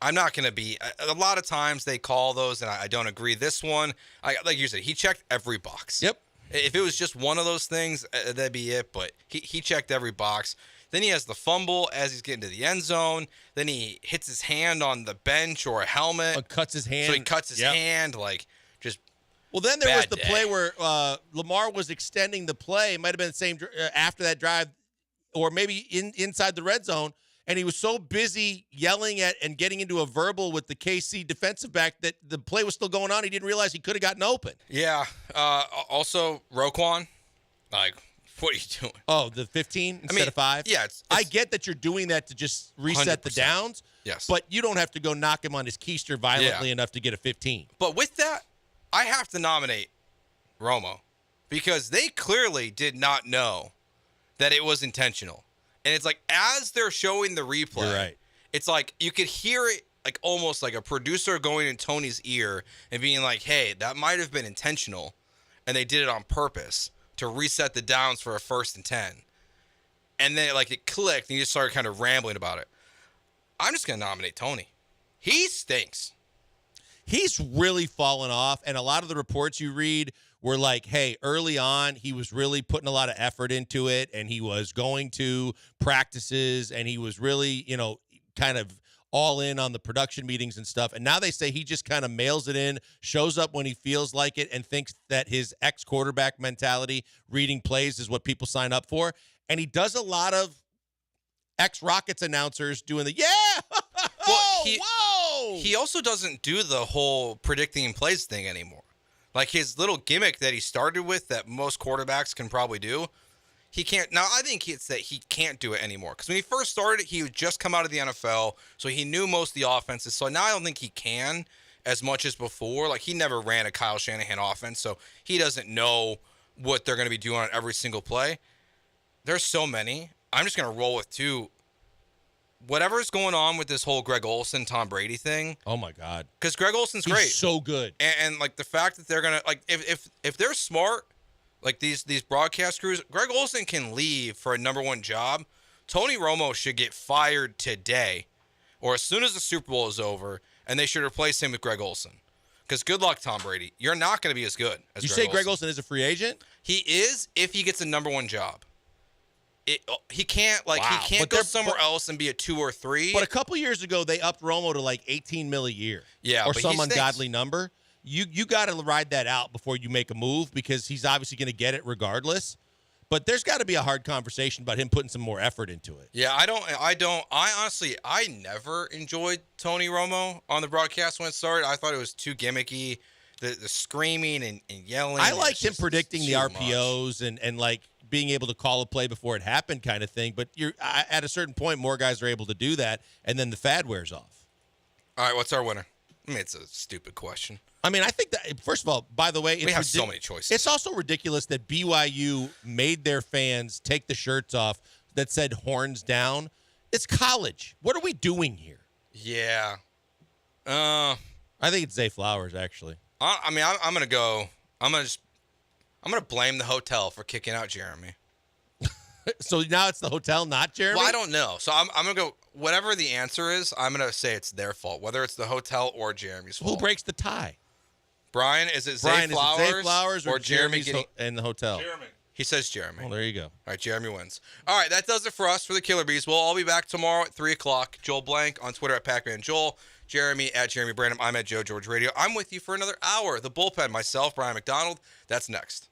I'm not going to be, a lot of times they call those, and I don't agree. This one, like you said, he checked every box. Yep. If it was just one of those things, that'd be it. But he checked every box. Then he has the fumble as he's getting to the end zone. Then he hits his hand on the bench or a helmet. Cuts his hand. So he cuts his hand, like, just Well, then there was the day. play where Lamar was extending the play. It might have been the same after that drive or maybe inside the red zone. And he was so busy yelling at and getting into a verbal with the KC defensive back that the play was still going on. He didn't realize he could have gotten open. Yeah. Also, Roquan, like, what are you doing? Oh, the 15 instead of 5? Yeah. I get that you're doing that to just reset 100%. the downs. Yes. But you don't have to go knock him on his keister violently enough to get a 15. But with that, I have to nominate Romo because they clearly did not know that it was intentional. And it's like, as they're showing the replay, You're right. It's like you could hear it like almost like a producer going in Tony's ear and being like, hey, that might have been intentional. And they did it on purpose to reset the downs for a 1st and 10. And then like it clicked and you just started kind of rambling about it. I'm just going to nominate Tony. He stinks. He's really fallen off. And a lot of the reports you read were like, hey, early on, he was really putting a lot of effort into it, and he was going to practices, and he was really, kind of all in on the production meetings and stuff. And now they say he just kind of mails it in, shows up when he feels like it, and thinks that his ex-quarterback mentality, reading plays, is what people sign up for. And he does a lot of ex-Rockets announcers doing the, whoa! He also doesn't do the whole predicting plays thing anymore. Like his little gimmick that he started with that most quarterbacks can probably do, he can't. Now, I think it's that he can't do it anymore. Because when he first started, he would just come out of the NFL, so he knew most of the offenses. So now I don't think he can as much as before. Like, he never ran a Kyle Shanahan offense, so he doesn't know what they're going to be doing on every single play. There's so many. I'm just going to roll with 2. whatever's going on with this whole Greg Olson, Tom Brady thing. Oh my God! Because Greg Olson's He's great, so good, and like the fact that they're gonna like if they're smart, like these broadcast crews, Greg Olson can leave for a number one job. Tony Romo should get fired today, or as soon as the Super Bowl is over, and they should replace him with Greg Olson. Because good luck, Tom Brady. You're not going to be as good as you say. Greg Olson is a free agent. He is if he gets a number one job. He can't go somewhere else and be a 2 or 3. But a couple years ago, they upped Romo to like $18 million a year, or some ungodly number. You got to ride that out before you make a move because he's obviously going to get it regardless. But there's got to be a hard conversation about him putting some more effort into it. Yeah, I honestly never enjoyed Tony Romo on the broadcast when it started. I thought it was too gimmicky. The screaming and yelling. I liked him predicting the RPOs and like being able to call a play before it happened kind of thing. But at a certain point, more guys are able to do that, and then the fad wears off. All right, what's our winner? I mean, it's a stupid question. I mean, I think that, first of all, by the way, we have so many choices. It's also ridiculous that BYU made their fans take the shirts off that said horns down. It's college. What are we doing here? Yeah. I think it's Zay Flowers, actually. I mean, I'm going to go. I'm going to blame the hotel for kicking out Jeremy. So now it's the hotel, not Jeremy? Well, I don't know. So I'm going to go, whatever the answer is, I'm going to say it's their fault, whether it's the hotel or Jeremy's fault. Who breaks the tie? Brian, is it Zay Flowers or Jeremy in the hotel? Jeremy. He says Jeremy. Well, there you go. All right, Jeremy wins. All right, that does it for us for the Killer Bees. We'll all be back tomorrow at 3 o'clock. Joel Blank on Twitter at PacmanJoel. Jeremy at Jeremy Branham. I'm at Joe George Radio. I'm with you for another hour. The Bullpen, myself, Brian McDonald. That's next.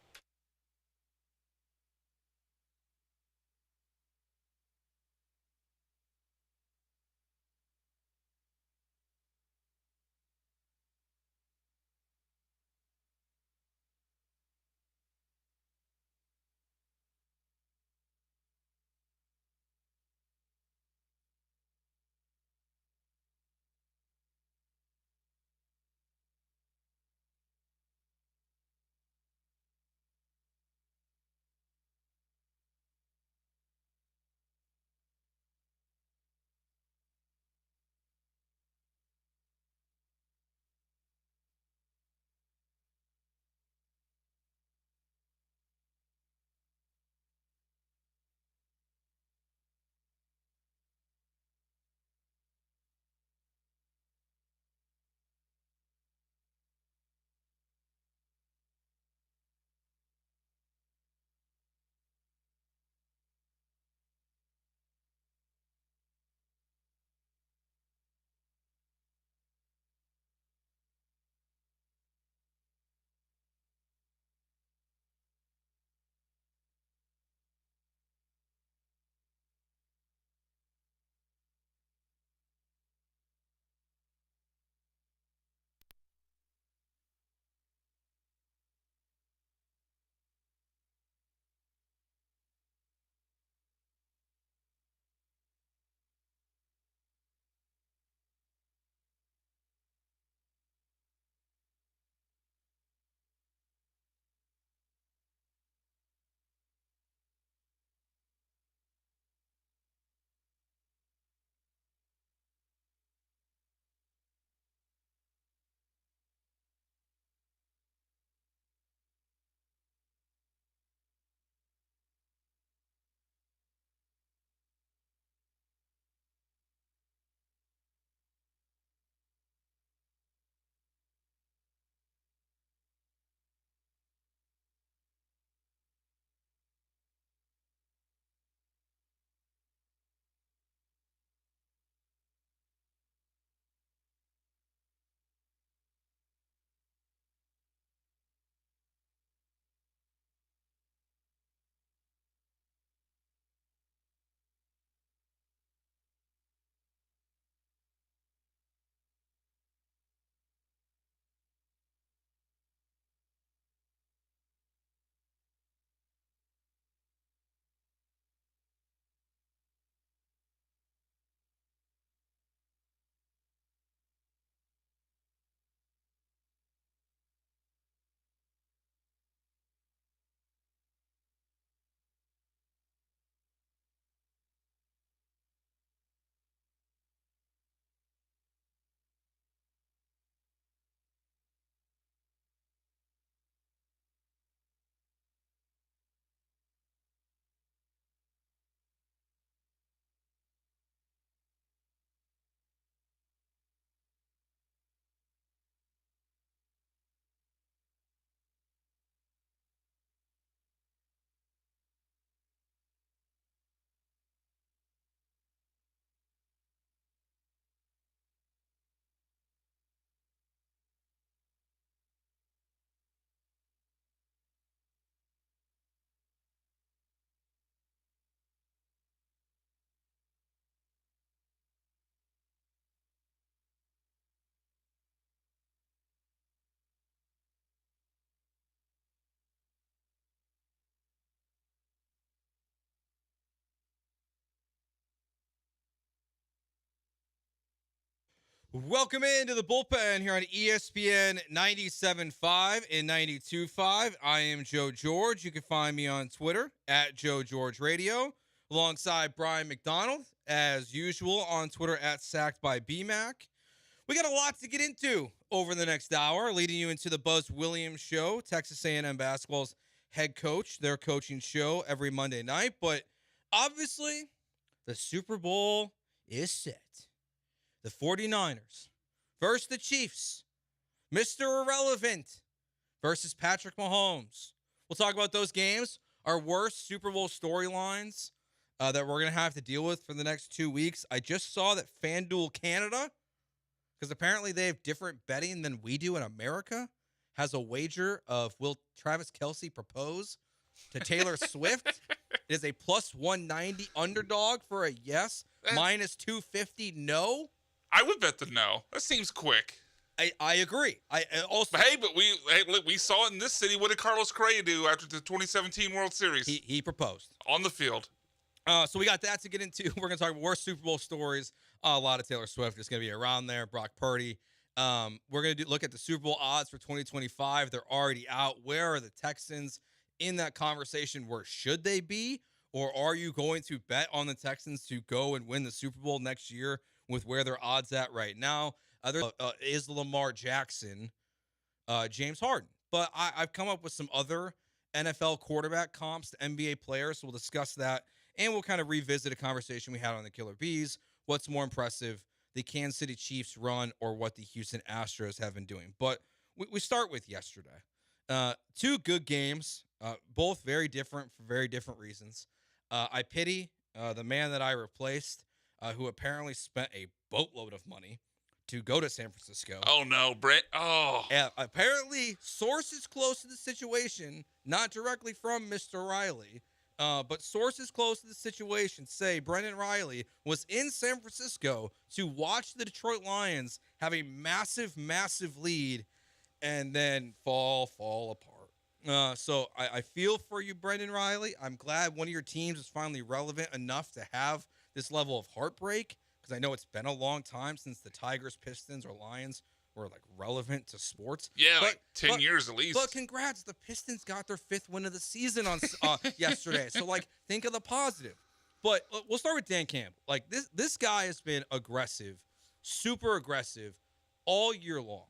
Welcome into the bullpen here on ESPN 97.5 and 92.5. I am Joe George. You can find me on Twitter at Joe George Radio, alongside Brian McDonald, as usual, on Twitter at Sacked by BMac. We got a lot to get into over the next hour, leading you into the Buzz Williams Show, Texas A&M basketball's head coach, their coaching show every Monday night. But obviously, the Super Bowl is set. The 49ers versus the Chiefs. Mr. Irrelevant versus Patrick Mahomes. We'll talk about those games, our worst Super Bowl storylines that we're going to have to deal with for the next 2 weeks. I just saw that FanDuel Canada, because apparently they have different betting than we do in America, has a wager of will Travis Kelce propose to Taylor Swift. It is a plus 190 underdog for a yes, minus 250 no. I would bet the no. That seems quick. I agree. But we saw it in this city. What did Carlos Correa do after the 2017 World Series? He proposed on the field. So we got that to get into. We're going to talk about worst Super Bowl stories. A lot of Taylor Swift is going to be around there. Brock Purdy. We're going to look at the Super Bowl odds for 2025. They're already out. Where are the Texans in that conversation? Where should they be? Or are you going to bet on the Texans to go and win the Super Bowl next year with where their odds at right now? Is Lamar Jackson James Harden? But I've come up with some other NFL quarterback comps to NBA players, so we'll discuss that, and we'll kind of revisit a conversation we had on the Killer Bees. What's more impressive, the Kansas City Chiefs run or what the Houston Astros have been doing? But we start with yesterday. Two good games, both very different for very different reasons. I pity the man that I replaced, who apparently spent a boatload of money to go to San Francisco. Oh, no, Brent. Oh. Apparently, sources close to the situation, not directly from Mr. Riley, but sources close to the situation say Brendan Riley was in San Francisco to watch the Detroit Lions have a massive, massive lead and then fall apart. So I feel for you, Brendan Riley. I'm glad one of your teams is finally relevant enough to have this level of heartbreak, because I know it's been a long time since the Tigers, Pistons, or Lions were like relevant to sports. Yeah, like 10 years at least. But congrats, the Pistons got their 5th win of the season on yesterday. So like, think of the positive. But we'll start with Dan Campbell. Like this guy has been aggressive, super aggressive all year long.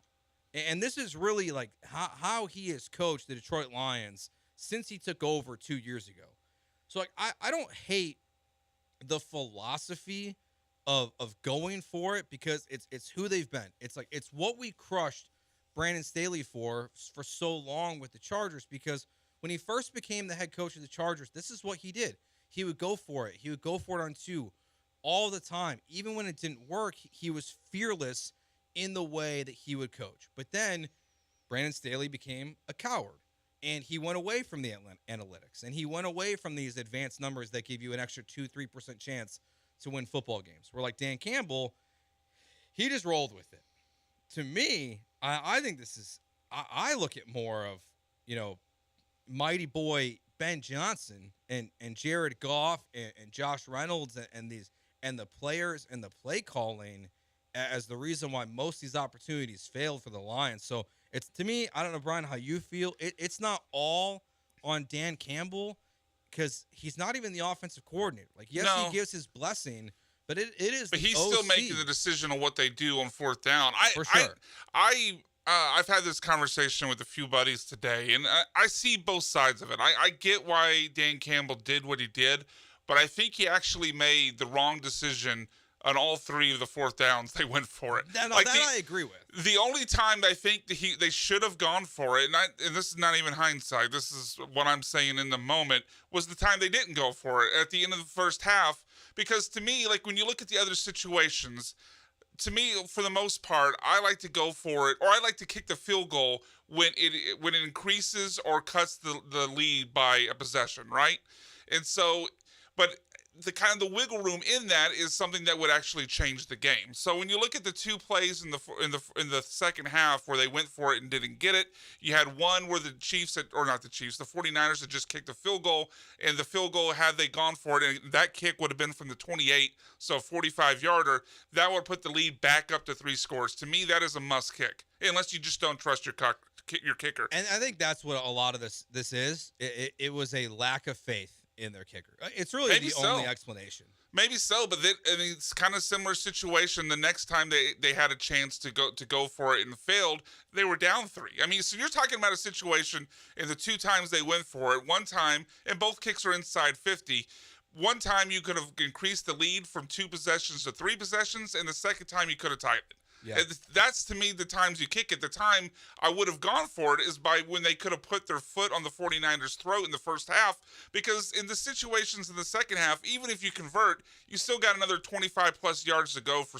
And this is really like how he has coached the Detroit Lions since he took over 2 years ago. So like I don't hate the philosophy of going for it, because it's who they've been. It's like it's what we crushed Brandon Staley for so long with the Chargers, because when he first became the head coach of the Chargers, this is what he did. He would go for it. He would go for it on two all the time. Even when it didn't work, he was fearless in the way that he would coach. But then Brandon Staley became a coward, and he went away from the analytics, and he went away from these advanced numbers that give you an extra 2-3% chance to win football games. Where like Dan Campbell, he just rolled with it. To me, I think this is, I look at more of, mighty boy Ben Johnson and Jared Goff and Josh Reynolds and the players and the play calling as the reason why most of these opportunities failed for the Lions. So it's, to me, I don't know, Brian, how you feel. It's not all on Dan Campbell, because he's not even the offensive coordinator. Like, yes, he gives his blessing, but it is. But he's OC. still making the decision on what they do on fourth down. For sure. I've had this conversation with a few buddies today, and I see both sides of it. I get why Dan Campbell did what he did, but I think he actually made the wrong decision on all 3 of the fourth downs. They went for it. I agree with. The only time I think that they should have gone for it, and this is not even hindsight, this is what I'm saying in the moment, was the time they didn't go for it at the end of the first half. Because to me, like when you look at the other situations, to me, for the most part, I like to go for it, or I like to kick the field goal when it increases or cuts the lead by a possession, right? And so, but the kind of the wiggle room in that is something that would actually change the game. So when you look at the two plays in the second half where they went for it and didn't get it, you had one where the Chiefs the 49ers had just kicked a field goal, and the field goal, had they gone for it, and that kick would have been from the 28, so a 45-yarder, that would put the lead back up to 3 scores. To me, that is a must kick, unless you just don't trust your kicker. And I think that's what a lot of this is. It was a lack of faith in their kicker. It's really Maybe the so. only explanation. Maybe so, but it's kind of similar situation. The next time they had a chance to go for it and failed, they were down 3. I mean, so you're talking about a situation in the 2 times they went for it. One time, and both kicks are inside 50. One time you could have increased the lead from 2 possessions to 3 possessions, and the second time you could have tied it. Yeah. That's, to me, the times you kick it. The time I would have gone for it is by when they could have put their foot on the 49ers' throat in the first half, because in the situations in the second half, even if you convert, you still got another 25-plus yards to go to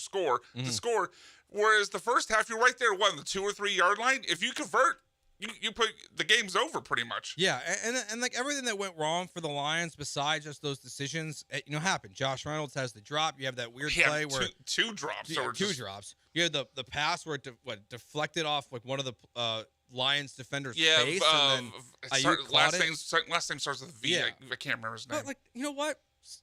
score. Whereas the first half, you're right there, on the 2 or 3 yard line. If you convert, you put the game's over pretty much. Yeah, and like everything that went wrong for the Lions, besides just those decisions, happened. Josh Reynolds has the drop. You have that weird play where two drops. Yeah, two drops. You had the pass where it deflected off like one of the Lions defender's face, and then last name starts with a V. Yeah. I can't remember his name. But you know what?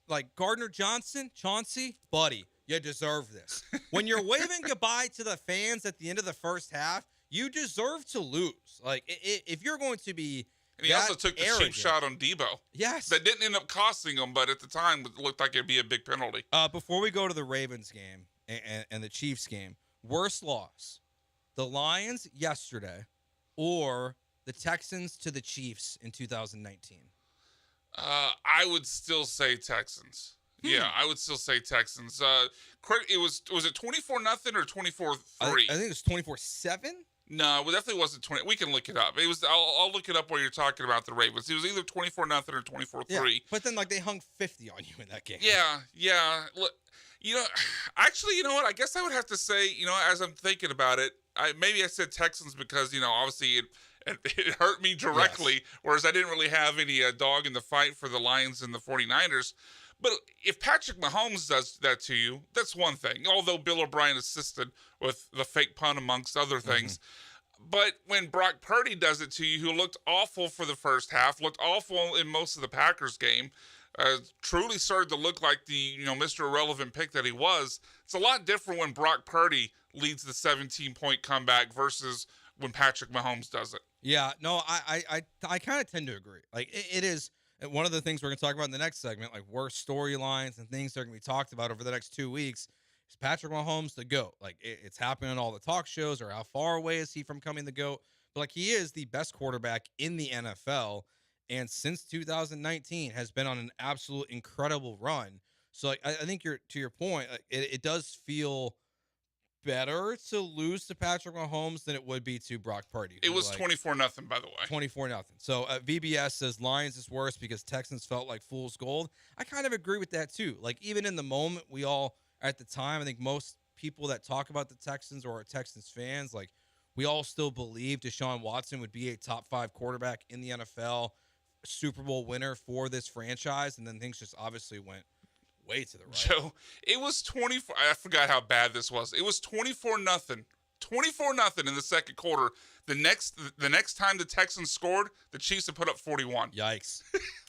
Like Gardner Johnson, Chauncey, buddy, you deserve this. When you're waving goodbye to the fans at the end of the first half, you deserve to lose. Like, if you're going to be And he also took the cheap shot on Debo. Yes. That didn't end up costing him, but at the time, it looked like it'd be a big penalty. Before we go to the Ravens game and the Chiefs game, worst loss, the Lions yesterday or the Texans to the Chiefs in 2019? I would still say Texans. Yeah, I would still say Texans. It was it 24-0 or 24-3? I think it was 24-7. No, it definitely wasn't 20. We can look it up. It was. I'll look it up while you're talking about the Ravens. It was either 24-0 or 24-3. Yeah, but then they hung 50 on you in that game. Yeah. Look, actually, you know what? I guess I would have to say, as I'm thinking about it, maybe I said Texans because obviously it hurt me directly, whereas I didn't really have any dog in the fight for the Lions and the 49ers. But if Patrick Mahomes does that to you, that's one thing. Although Bill O'Brien assisted with the fake punt amongst other things. But when Brock Purdy does it to you, who looked awful for the first half, looked awful in most of the Packers game, truly started to look like the Mr. Irrelevant pick that he was. It's a lot different when Brock Purdy leads the 17-point comeback versus when Patrick Mahomes does it. Yeah, no, I kind of tend to agree. Like it is. And one of the things we're going to talk about in the next segment, like worst storylines and things that are going to be talked about over the next 2 weeks, is Patrick Mahomes the GOAT? Like, it's happening on all the talk shows, or how far away is he from coming the GOAT? But, he is the best quarterback in the NFL, and since 2019 has been on an absolute incredible run. So, I think to your point, it does feel better to lose to Patrick Mahomes than it would be to Brock Purdy. It was 24-0, by the way. 24-0. So VBS says Lions is worse because Texans felt like fool's gold. I kind of agree with that too. Like even in the moment, we all at the time, I think most people that talk about the Texans or are Texans fans, like we all still believe Deshaun Watson would be a top 5 quarterback in the NFL, Super Bowl winner for this franchise, and then things just obviously went way to the right. Joe, it was 24. I forgot how bad this was. It was 24-0. 24-0 in the second quarter. The next time the Texans scored, the Chiefs had put up 41. Yikes.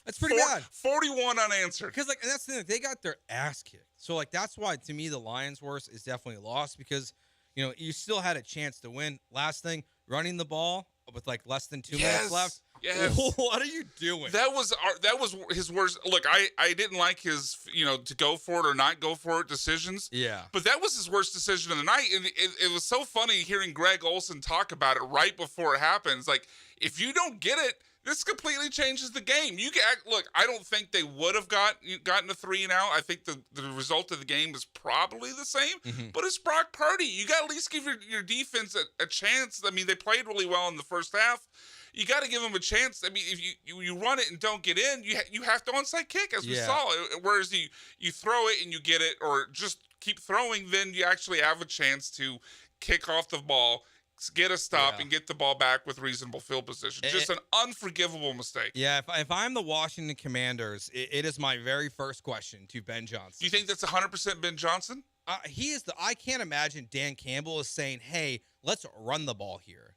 That's pretty bad. 41 unanswered. Because and that's the thing. They got their ass kicked. So that's why to me the Lions worst is definitely a loss because you still had a chance to win. Last thing, running the ball with less than 2 minutes left. Yes. What are you doing? That was his worst. Look, I didn't like his to go for it or not go for it decisions. Yeah. But that was his worst decision of the night. And it was so funny hearing Greg Olsen talk about it right before it happens. Like, if you don't get it, this completely changes the game. You can look. I don't think they would have gotten a 3 and out. I think the result of the game is probably the same. But it's Brock Purdy. You got to at least give your defense a chance. I mean, they played really well in the first half. You got to give them a chance. I mean, if you run it and don't get in, you have to onside kick, as we saw. Whereas you throw it and you get it, or just keep throwing, then you actually have a chance to kick off the ball, get a stop and get the ball back with reasonable field position. Just an unforgivable mistake. Yeah, if I'm the Washington Commanders, it is my very first question to Ben Johnson. Do you think that's 100% Ben Johnson? I can't imagine Dan Campbell is saying, "Hey, let's run the ball here."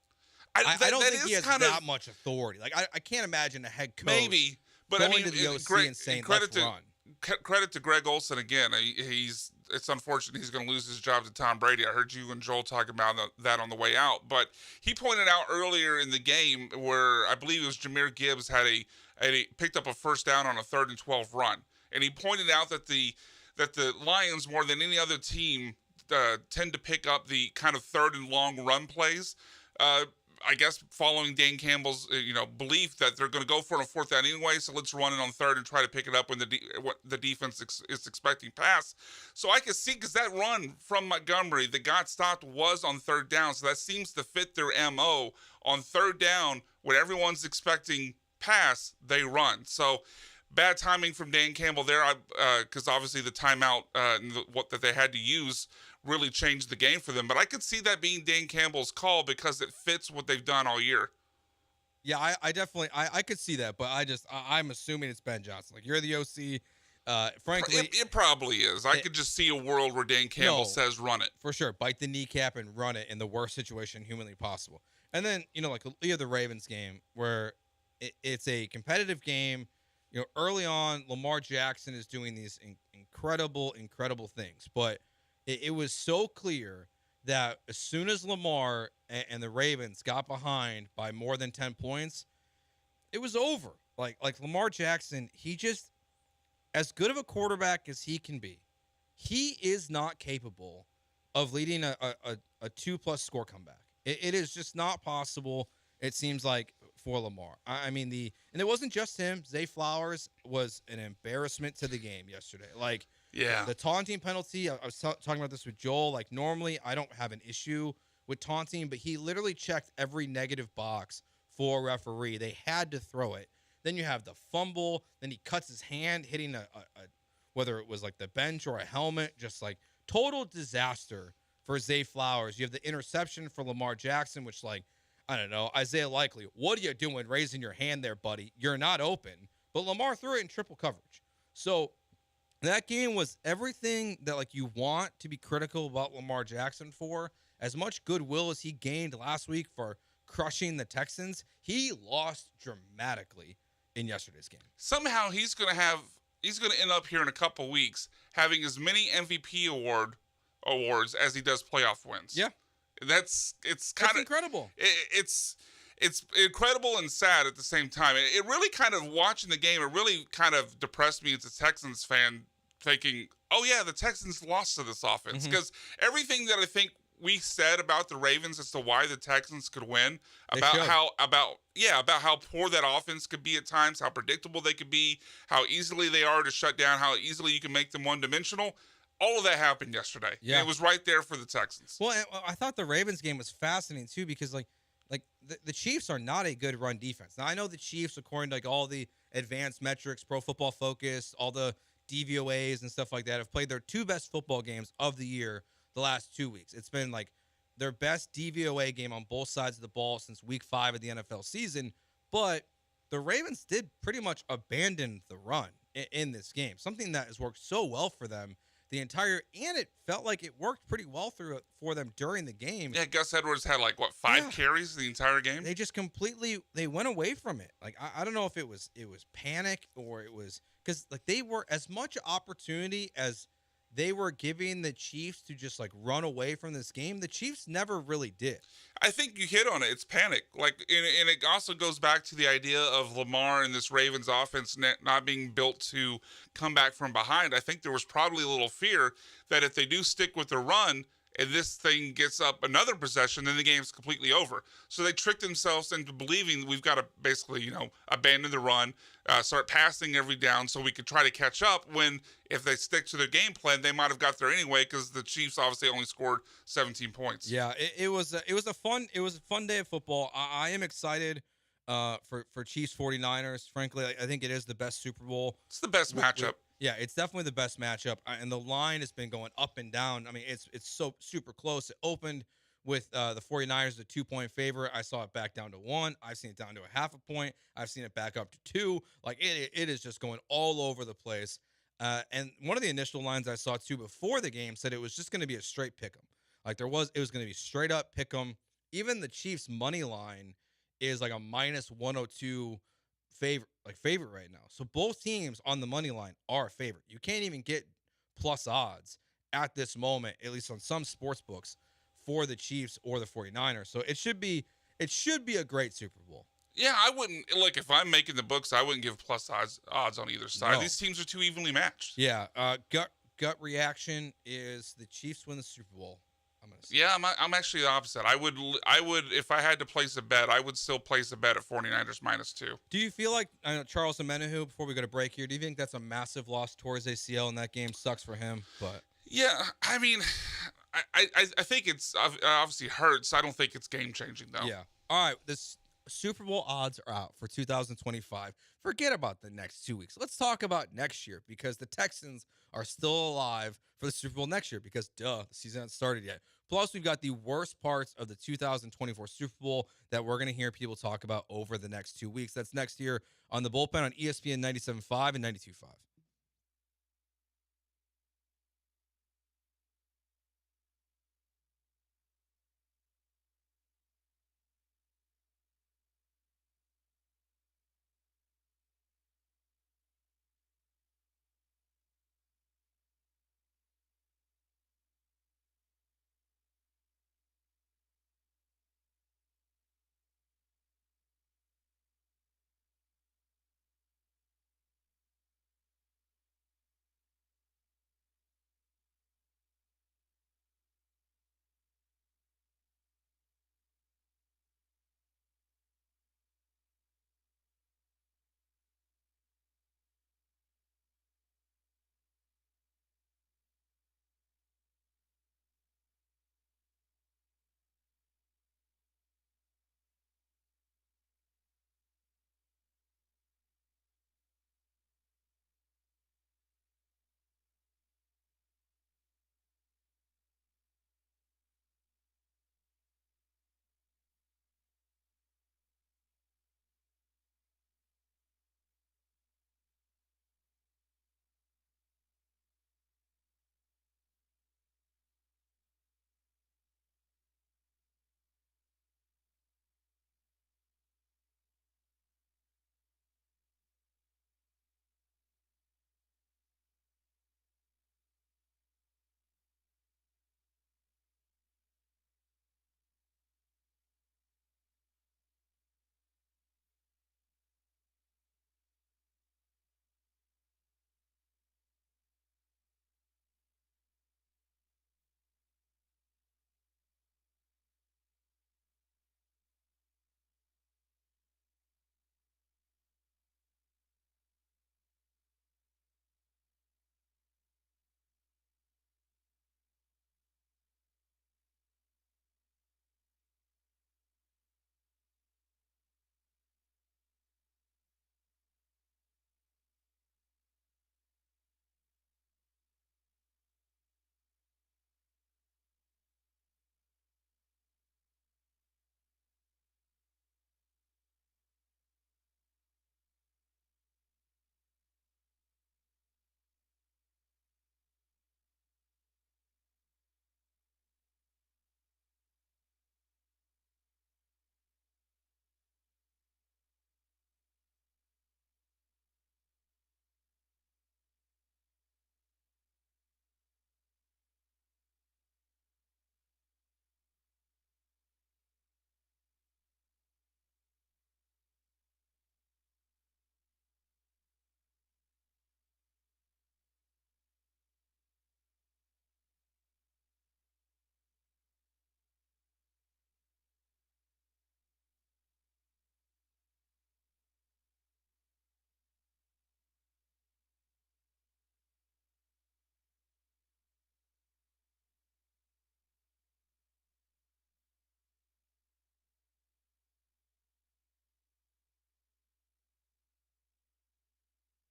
I don't think he has that much authority. Like I can't imagine a head coach maybe, but going to the OC and saying, "Let's run." Credit to Greg Olson again. It's unfortunate he's going to lose his job to Tom Brady. I heard you and Joel talk about that on the way out. But he pointed out earlier in the game where I believe it was Jahmyr Gibbs had picked up a first down on a 3rd and 12 run, and he pointed out that the Lions, more than any other team, tend to pick up the kind of 3rd and long run plays. I guess following Dan Campbell's belief that they're going to go for it on 4th down anyway, so let's run it on 3rd and try to pick it up when the defense is expecting pass. So I can see, because that run from Montgomery that got stopped was on 3rd down, so that seems to fit their MO. On 3rd down, when everyone's expecting pass, they run. So bad timing from Dan Campbell there, because obviously the timeout that they had to use really changed the game for them. But I could see that being Dan Campbell's call because it fits what they've done all year. Yeah, I definitely I could see that, but I'm assuming it's Ben Johnson. Like, you're the OC. Frankly, it probably is. I could just see a world where Dan Campbell says run it. For sure. Bite the kneecap and run it in the worst situation humanly possible. And then, like you have the Ravens game where it's a competitive game. Early on, Lamar Jackson is doing these incredible things, but it was so clear that as soon as Lamar and the Ravens got behind by more than 10 points, it was over. Like Lamar Jackson, he just, as good of a quarterback as he can be, he is not capable of leading a 2+ score comeback. It is just not possible, it seems like, for Lamar. And it wasn't just him. Zay Flowers was an embarrassment to the game yesterday. The taunting penalty, I was talking about this with Joel. Like, normally I don't have an issue with taunting, but he literally checked every negative box for a referee. They had to throw it. Then you have the fumble. Then he cuts his hand hitting whether it was like the bench or a helmet, just like total disaster for Zay Flowers. You have the interception for Lamar Jackson, which, like, I don't know, Isaiah Likely, what are you doing raising your hand there, buddy? You're not open. But Lamar threw it in triple coverage. So that game was everything that, like, you want to be critical about Lamar Jackson for. As much goodwill as he gained last week for crushing the Texans, he lost dramatically in yesterday's game. Somehow he's going to end up here in a couple weeks having as many MVP awards as he does playoff wins. Yeah. It's kind of incredible. It's incredible and sad at the same time. It really kind of, watching the game, it really kind of depressed me as a Texans fan, thinking, oh yeah, the Texans lost to this offense. Because everything that I think we said about the Ravens as to why the Texans could win, about how poor that offense could be at times, how predictable they could be, how easily they are to shut down, how easily you can make them one-dimensional. All of that happened yesterday. Yeah. And it was right there for the Texans. Well, I thought the Ravens game was fascinating too, because the Chiefs are not a good run defense. Now, I know the Chiefs, according to all the advanced metrics, Pro Football Focus, all the DVOAs and stuff like that, have played their 2 best football games of the year the last 2 weeks. It's been like their best DVOA game on both sides of the ball since week 5 of the NFL season. But the Ravens did pretty much abandon the run in this game, something that has worked so well for them and it felt like it worked pretty well for them during the game. Yeah, Gus Edwards had 5 carries the entire game. They just they went away from it. Like, I don't know if it was panic or it was because they were as much opportunity as they were giving the Chiefs to just run away from this game. The Chiefs never really did. I think you hit on it. It's panic. And it also goes back to the idea of Lamar and this Ravens offense not being built to come back from behind. I think there was probably a little fear that if they do stick with the run and this thing gets up another possession, then the game's completely over. So they tricked themselves into believing we've got to basically, abandon the run, start passing every down so we could try to catch up, when if they stick to their game plan, they might have got there anyway, because the Chiefs obviously only scored 17 points. Yeah, it was a fun day of football. I am excited for Chiefs 49ers. Frankly, I think it is the best Super Bowl. It's the best matchup. Yeah, it's definitely the best matchup, and the line has been going up and down. I mean, it's so super close. It opened with the 49ers a 2-point favorite. I saw it back down to 1. I've seen it down to a half a point. I've seen it back up to 2. Like it is just going all over the place. And one of the initial lines I saw too before the game said it was just going to be a straight pick 'em. Like it was going to be straight up pick 'em. Even the Chiefs money line is like a -102 favorite right now. So both teams on the money line are a favorite. You can't even get plus odds at this moment, at least on some sports books, for the Chiefs or the 49ers. So it should be a great Super Bowl. Yeah, I wouldn't look if I'm making the books. I wouldn't give plus odds on either side. No. These teams are too evenly matched. Yeah, gut reaction is the Chiefs win the Super Bowl. Yeah, I'm actually the opposite. I would if I had to place a bet, I would still place a bet at 49ers -2. Do you feel like Charles Omenihu, before we go to break here, do you think that's a massive loss towards ACL in that game? Sucks for him, but yeah, I mean, I think it's obviously hurts. I don't think it's game changing though. Yeah. All right, this Super Bowl odds are out for 2025. Forget about the next 2 weeks. Let's talk about next year because the Texans are still alive for the Super Bowl next year because, the season hasn't started yet. Plus, we've got the worst parts of the 2024 Super Bowl that we're going to hear people talk about over the next 2 weeks. That's next year on The Bullpen on ESPN 97.5 and 92.5.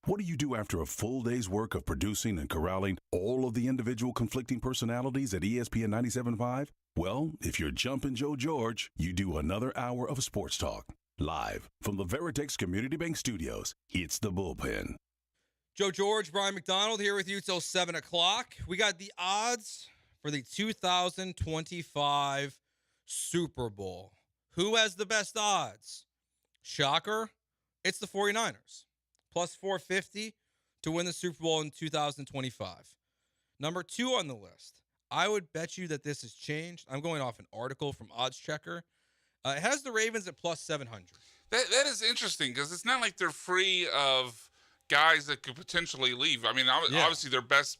What do you do after a full day's work of producing and corralling all of the individual conflicting personalities at ESPN 97.5? Well, if you're jumping Joe George, you do another hour of sports talk. Live from the Veritex Community Bank Studios, it's The Bullpen. Joe George, Brian McDonald here with you till 7 o'clock. We got the odds for the 2025 Super Bowl. Who has the best odds? Shocker, it's the 49ers. Plus 450 to win the Super Bowl in 2025. Number 2 on the list. I would bet you that this has changed. I'm going off an article from Odds Checker. It has the Ravens at plus 700. That is interesting because it's not like they're free of guys that could potentially leave. I mean, obviously their best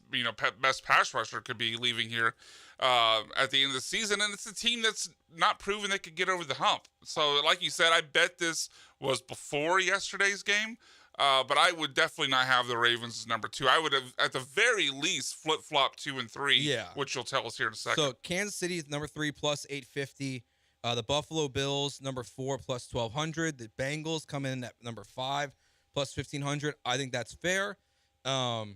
pass rusher could be leaving here at the end of the season, and it's a team that's not proven they could get over the hump. So, like you said, I bet this was before yesterday's game. But I would definitely not have the Ravens as number 2. I would have, at the very least, flip-flop 2 and 3, which you'll tell us here in a second. So Kansas City is number 3 plus 850. The Buffalo Bills, number 4 plus 1,200. The Bengals come in at number 5 plus 1,500. I think that's fair. The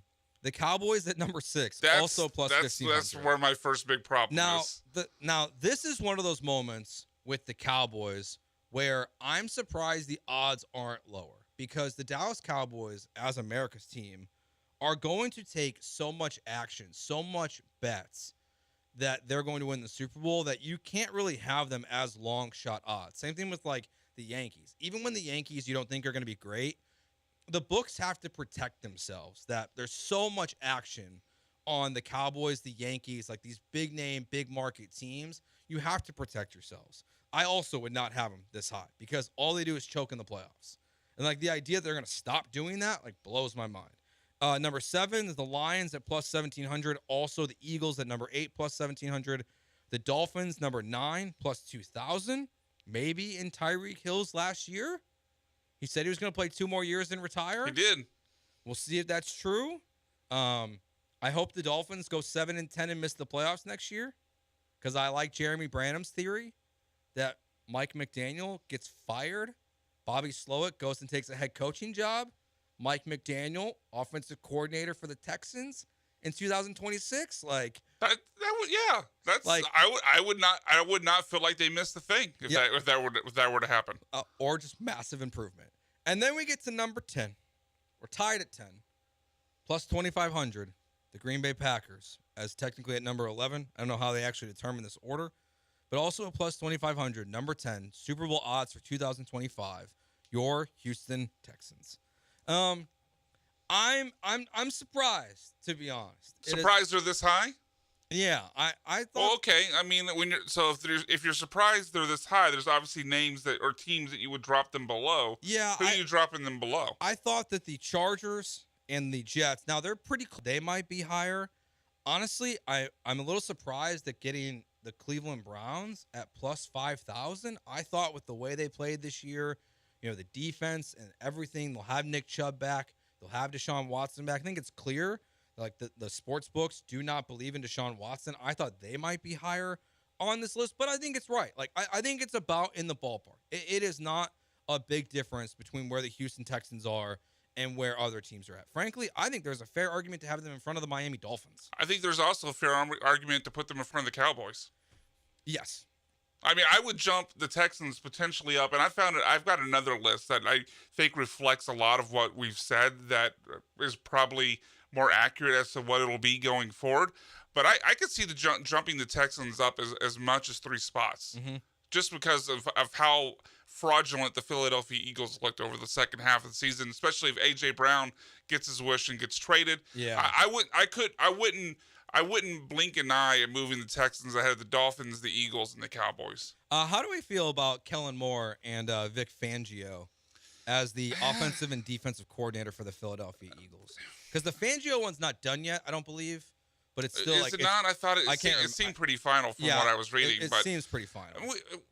Cowboys at number 6, also plus 1,500. That's where my first big problem is. Now, this is one of those moments with the Cowboys where I'm surprised the odds aren't lower. Because the Dallas Cowboys, as America's team, are going to take so much action, so much bets that they're going to win the Super Bowl that you can't really have them as long shot odds. Same thing with like the Yankees. Even when the Yankees you don't think are going to be great, the books have to protect themselves that there's so much action on the Cowboys, the Yankees, like these big name, big market teams. You have to protect yourselves. I also would not have them this high because all they do is choke in the playoffs. And, like, the idea they're going to stop doing that, like, blows my mind. Number 7 is the Lions at plus 1,700. Also, the Eagles at number 8 plus 1,700. The Dolphins, number 9 plus 2,000. Maybe in Tyreek Hill's last year. He said he was going to play 2 more years and retire. He did. We'll see if that's true. I hope the Dolphins go 7-10 and miss the playoffs next year because I like Jeremy Branham's theory that Mike McDaniel gets fired. Bobby Slowick goes and takes a head coaching job. Mike McDaniel, offensive coordinator for the Texans in 2026. Like that would, yeah. That's like I would not feel like they missed the thing if that were to happen. Or just massive improvement. And then we get to number 10. We're tied at 10. Plus 2,500. The Green Bay Packers as technically at number 11. I don't know how they actually determine this order. But also a plus 2,500, number 10, Super Bowl odds for 2025. Your Houston Texans. I'm surprised, to be honest. Surprised they're this high? Yeah, I thought. Well, okay. I mean, if you're surprised they're this high, there's obviously names or teams that you would drop them below. Yeah, who are you dropping them below? I thought that the Chargers and the Jets. Now they're pretty. They might be higher. Honestly, I'm a little surprised at getting the Cleveland Browns at plus 5,000. I thought with the way they played this year, the defense and everything, they'll have Nick Chubb back. They'll have Deshaun Watson back. I think it's clear, like the sports books do not believe in Deshaun Watson. I thought they might be higher on this list, but I think it's right. Like I think it's about in the ballpark. It is not a big difference between where the Houston Texans are and where other teams are at. Frankly, I think there's a fair argument to have them in front of the Miami Dolphins. I think there's also a fair argument to put them in front of the Cowboys. Yes. I mean, I would jump the Texans potentially up, and I've got another list that I think reflects a lot of what we've said that is probably more accurate as to what it'll be going forward. But I could see the jumping the Texans up as much as 3 spots, just because of how fraudulent the Philadelphia Eagles looked over the second half of the season, especially if A.J. Brown gets his wish and gets traded. Yeah, I wouldn't blink an eye at moving the Texans ahead of the Dolphins, the Eagles, and the Cowboys. How do we feel about Kellen Moore and Vic Fangio as the offensive and defensive coordinator for the Philadelphia Eagles? Because the Fangio one's not done yet, I don't believe. But it's still Is it not? I thought it seemed pretty final from what I was reading. It seems pretty final.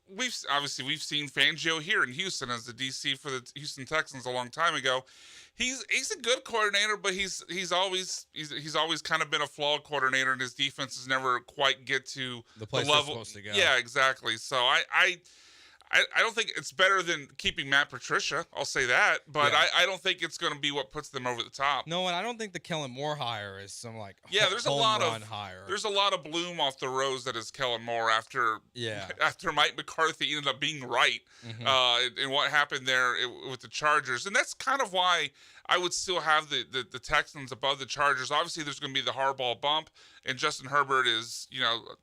We've seen Fangio here in Houston as the DC for the Houston Texans a long time ago. He's a good coordinator, but he's always kind of been a flawed coordinator, and his defenses never quite get to the place level. They're supposed to go. Yeah, exactly. So I I don't think it's better than keeping Matt Patricia. I'll say that, but Yeah. I don't think it's going to be what puts them over the top. No, and I don't think the Kellen Moore hire is some like There's a home lot run of hire. there's a lot of bloom off the rose that is Kellen Moore after Mike McCarthy ended up being right in what happened there with the Chargers, and that's kind of why I would still have the Texans above the Chargers. Obviously, there's going to be the Harbaugh bump, and Justin Herbert is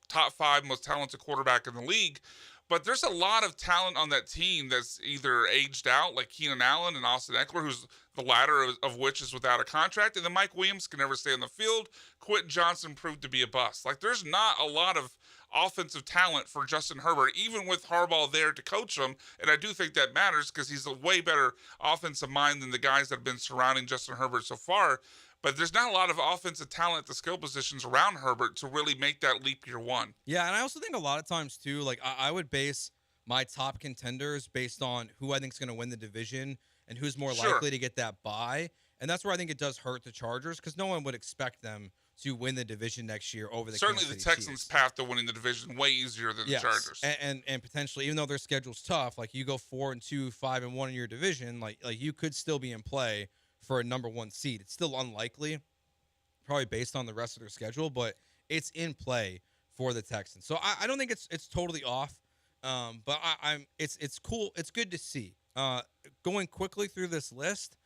top 5 most talented quarterback in the league. But there's a lot of talent on that team that's either aged out, like Keenan Allen and Austin Eckler, who's the latter of which is without a contract, and then Mike Williams can never stay on the field. Quentin Johnson proved to be a bust. Like, there's not a lot of offensive talent for Justin Herbert, even with Harbaugh there to coach him, and I do think that matters because he's a way better offensive mind than the guys that have been surrounding Justin Herbert so far. But there's not a lot of offensive talent at the skill positions around Herbert to really make that leap year one. Yeah, and I also think a lot of times too, like I would base my top contenders based on who I think is going to win the division and who's more likely to get that bye. And that's where I think it does hurt the Chargers because no one would expect them to win the division next year over the Certainly Kansas the City Texans' Chiefs. path to winning the division way easier than the Chargers. And potentially, even though their schedule's tough, like you go 4-2, 5-1 in your division, like you could still be in play for a number 1 seed. It's still unlikely, probably based on the rest of their schedule, but it's in play for the Texans. So I don't think it's totally off, but it's cool. It's good to see. Going quickly through this list,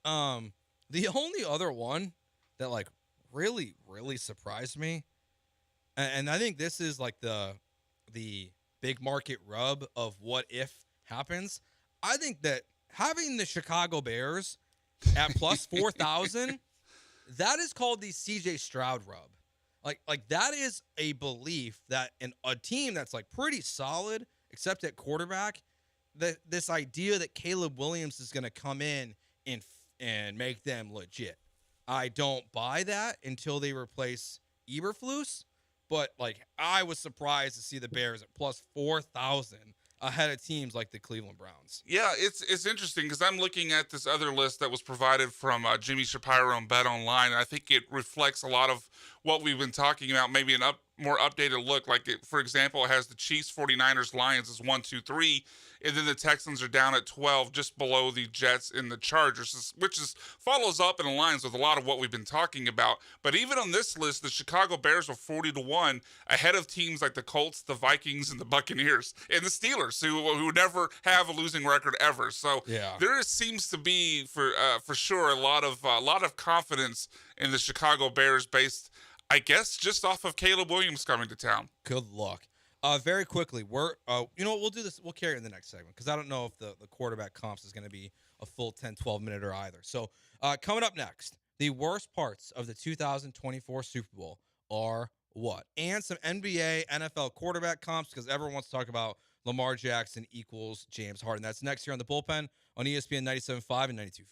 the only other one that like really surprised me, and I think this is like the big market rub of what if happens. I think that having the Chicago Bears at plus 4,000, that is called the CJ Stroud rub. Like that is a belief that a team that's like pretty solid, except at quarterback, that this idea that Caleb Williams is going to come in and make them legit. I don't buy that until they replace Eberflus, but like I was surprised to see the Bears at plus 4,000 ahead of teams like the Cleveland Browns. Yeah, it's interesting because I'm looking at this other list that was provided from Jimmy Shapiro and Bet Online, and I think it reflects a lot of what we've been talking about, maybe more updated look. Like, for example, it has the Chiefs, 49ers, Lions as 1, 2, 3, and then the Texans are down at 12, just below the Jets and the Chargers, which follows up and aligns with a lot of what we've been talking about. But even on this list, the Chicago Bears are 40-1, ahead of teams like the Colts, the Vikings, and the Buccaneers, and the Steelers, who never have a losing record ever. So there seems to be, for sure, a lot of confidence in the Chicago Bears based, I guess, just off of Caleb Williams coming to town. Good luck. Very quickly, we'll do this. We'll carry it in the next segment because I don't know if the quarterback comps is going to be a full 10, 12 minute either. So coming up next, the worst parts of the 2024 Super Bowl are what? And some NBA, NFL quarterback comps because everyone wants to talk about Lamar Jackson equals James Harden. That's next here on The Bullpen on ESPN 97.5 and 92.5.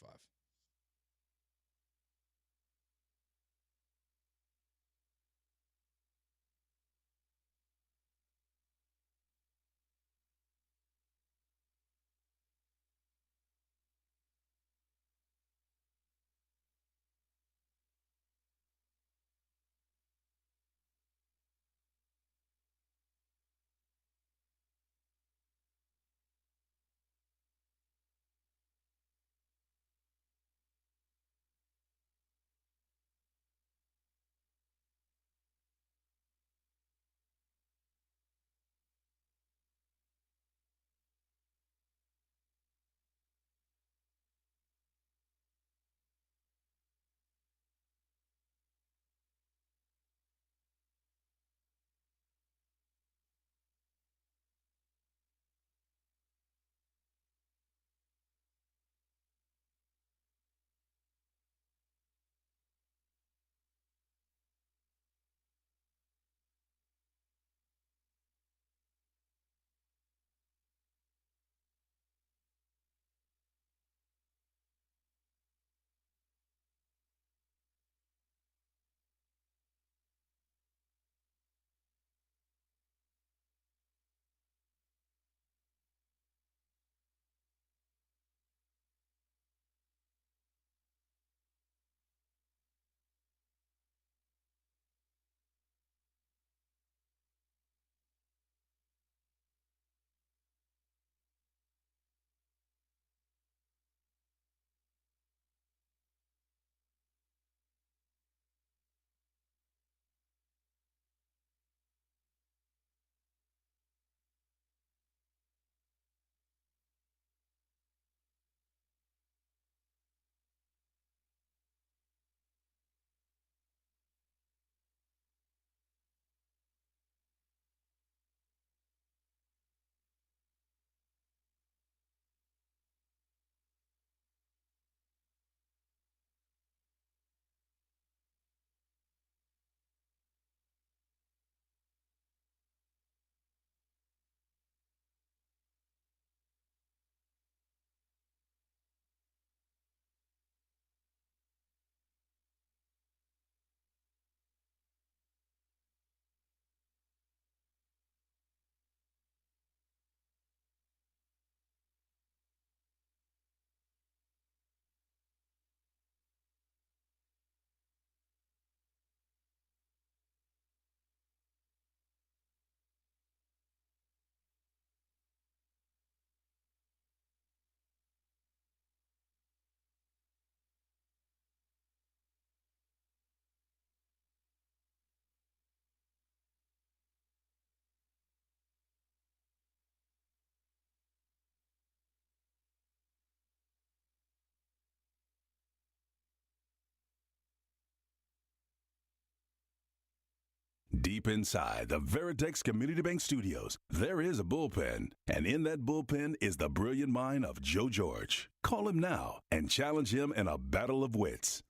Deep inside the Veritex Community Bank Studios, there is a bullpen, and in that bullpen is the brilliant mind of Joe George. Call him now and challenge him in a battle of wits.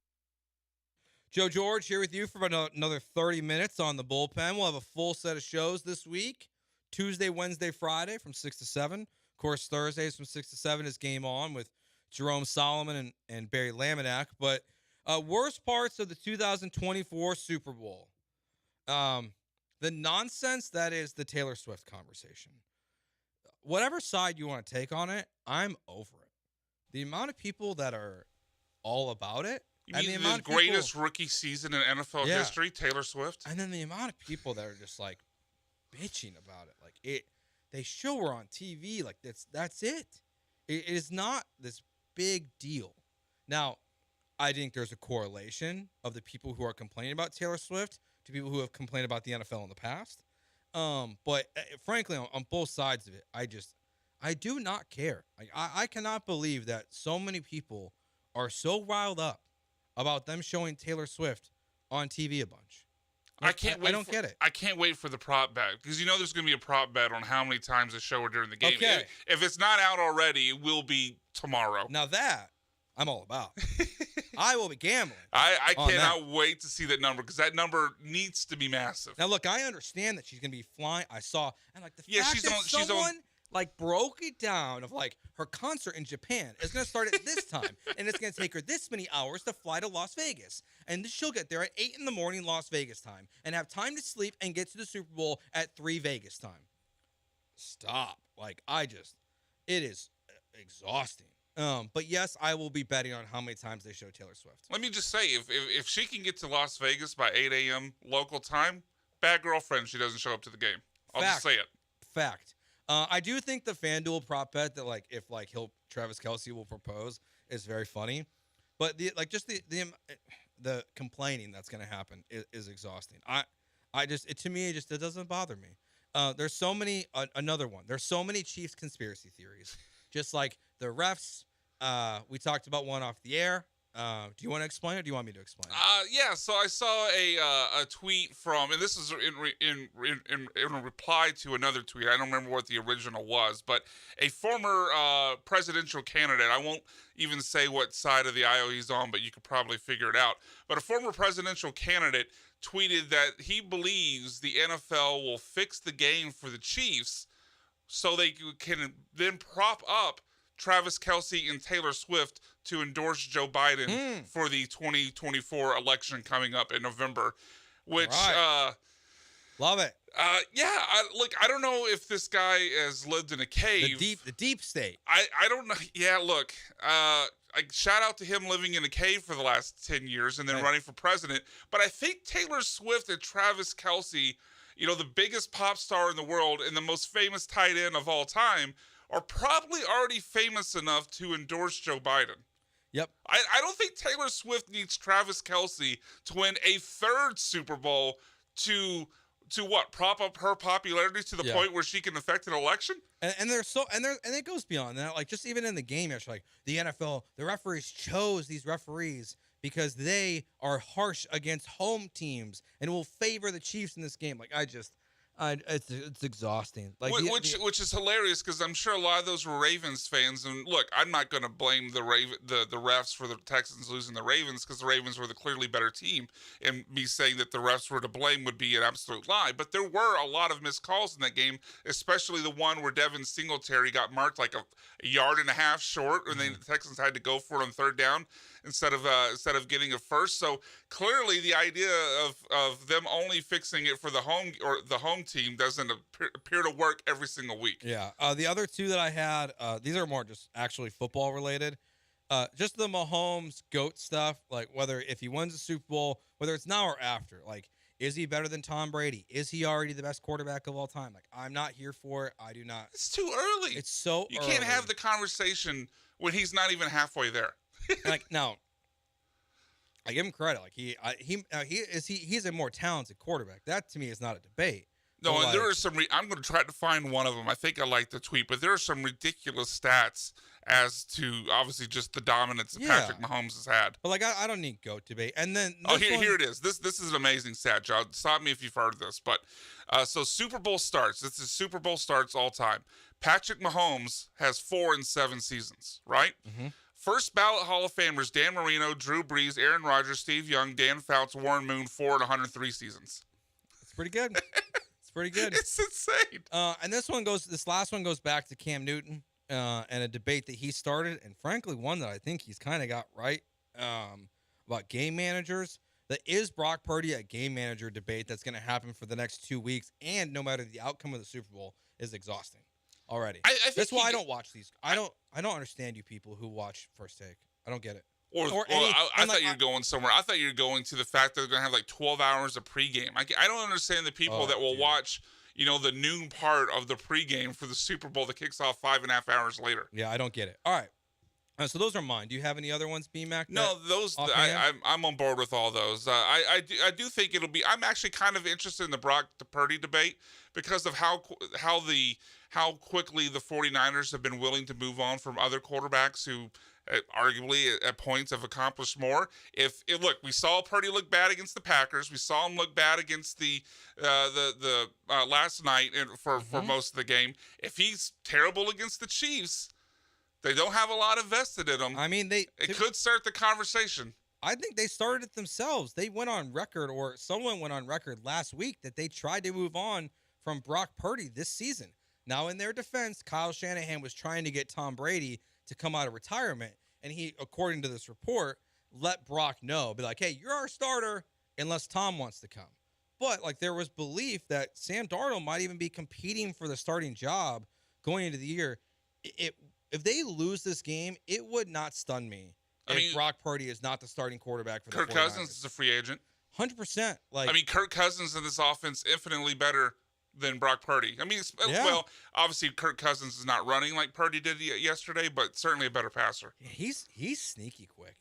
Joe George here with you for another 30 minutes on the bullpen. We'll have a full set of shows this week. Tuesday, Wednesday, Friday from 6 to 7. Of course, Thursdays from 6 to 7 is Game On with Jerome Solomon and Barry Laminack. But worst parts of the 2024 Super Bowl. The nonsense that is the Taylor Swift conversation. Whatever side you want to take on it, I'm over it. The amount of people that are all about it. You mean the greatest rookie season in NFL history, Taylor Swift? And then the amount of people that are just like bitching about it. Like they show her on TV. Like that's it. It is not this big deal. Now, I think there's a correlation of the people who are complaining about Taylor Swift to people who have complained about the NFL in the past. But frankly, on both sides of it, I do not care. Like I cannot believe that so many people are so riled up about them showing Taylor Swift on TV a bunch. Like, I don't get it. I can't wait for the prop bet because there's going to be a prop bet on how many times they show her during the game. Okay. If it's not out already, it will be tomorrow. Now that I'm all about. I will be gambling. I cannot wait to see that number because that number needs to be massive. Now look, I understand that she's going to be flying. I saw and like the fact she's that on, someone like broke it down of like her concert in Japan is going to start at this time and it's going to take her this many hours to fly to Las Vegas and she'll get there at 8 a.m. Las Vegas time and have time to sleep and get to the Super Bowl at 3 Vegas time. Stop. Like it is exhausting. But yes, I will be betting on how many times they show Taylor Swift. Let me just say, if she can get to Las Vegas by 8 a.m. local time, bad girlfriend, she doesn't show up to the game. I'll just say it. Fact. I do think the FanDuel prop bet that if Travis Kelce will propose is very funny, but the complaining that's going to happen is exhausting. It doesn't bother me. There's so many. Another one. There's so many Chiefs conspiracy theories. Just like the refs, we talked about one off the air. Do you want to explain it or do you want me to explain it? Yeah, so I saw a tweet from, and this is in reply to another tweet. I don't remember what the original was, but a former presidential candidate, I won't even say what side of the aisle he's on, but you could probably figure it out. But a former presidential candidate tweeted that he believes the NFL will fix the game for the Chiefs so they can then prop up Travis Kelce and Taylor Swift to endorse Joe Biden for the 2024 election coming up in November, which love it. I don't know if this guy has lived in a cave. The deep state. I don't know. Yeah, look, shout out to him living in a cave for the last 10 years and then running for president. But I think Taylor Swift and Travis Kelce, the biggest pop star in the world and the most famous tight end of all time, are probably already famous enough to endorse Joe Biden. Yep. I don't think Taylor Swift needs Travis Kelce to win a third Super Bowl to prop up her popularity to the point where she can affect an election. And it goes beyond that. Like just even in the game, actually, like the NFL, the referees chose these referees because they are harsh against home teams and will favor the Chiefs in this game. Like it's exhausting. Like which is hilarious because I'm sure a lot of those were Ravens fans. And look, I'm not going to blame the refs for the Texans losing the Ravens because the Ravens were the clearly better team. And me saying that the refs were to blame would be an absolute lie. But there were a lot of missed calls in that game, especially the one where Devin Singletary got marked like a yard and a half short, and then the Texans had to go for it on third down instead of getting a first. So clearly, the idea of them only fixing it for the home team doesn't appear to work every single week. Yeah. The other two that I had, these are more just actually football related. Just the Mahomes GOAT stuff, like if he wins the Super Bowl, whether it's now or after, like is he better than Tom Brady? Is he already the best quarterback of all time? Like I'm not here for it. I do not. It's too early. It's so you early. Can't have the conversation when he's not even halfway there. Like now, I give him credit. Like he's a more talented quarterback. That to me is not a debate. No, and like, there are some. I'm going to try to find one of them. I think I like the tweet, but there are some ridiculous stats as to obviously just the dominance that Patrick Mahomes has had. But like, I don't need GOAT debate. And then here it is. This is an amazing stat, John. Stop me if you've heard this. But so Super Bowl starts. This is Super Bowl starts all time. Patrick Mahomes has 4 in 7 seasons, right? Mm-hmm. First ballot Hall of Famers: Dan Marino, Drew Brees, Aaron Rodgers, Steve Young, Dan Fouts, Warren Moon, 4 in 103 seasons. It's pretty good. It's pretty good. It's insane. And this last one goes back to Cam Newton and a debate that he started, and frankly, one that I think he's kind of got right about game managers. That is Brock Purdy a game manager debate that's going to happen for the next 2 weeks, and no matter the outcome of the Super Bowl, is exhausting already. That's why I don't watch these. I don't understand you people who watch First Take. I don't get it. I thought you were going somewhere. I thought you were going to the fact that they're going to have like 12 hours of pregame. I don't understand the people that will watch, the noon part of the pregame for the Super Bowl that kicks off 5.5 hours later. Yeah, I don't get it. All right. So those are mine. Do you have any other ones, BMAC? No, those I'm on board with all those. I do think it'll be. I'm actually kind of interested in the Brock to Purdy debate because of how quickly the 49ers have been willing to move on from other quarterbacks who arguably at points have accomplished more. Look, we saw Purdy look bad against the Packers. We saw him look bad against the last night for most of the game. If he's terrible against the Chiefs, they don't have a lot invested in him. I mean, it could start the conversation. I think they started it themselves. They went on record, or someone went on record last week, that they tried to move on from Brock Purdy this season. Now, in their defense, Kyle Shanahan was trying to get Tom Brady to come out of retirement, and he, according to this report, let Brock know, be like, hey, you're our starter unless Tom wants to come. But, like, there was belief that Sam Darnold might even be competing for the starting job going into the year. If they lose this game, it would not stun me if Brock Purdy is not the starting quarterback for the 49ers. Kirk Cousins is a free agent. 100%. Kirk Cousins in this offense infinitely better than Brock Purdy. Well, obviously Kirk Cousins is not running like Purdy did yesterday, but certainly a better passer. He's sneaky quick.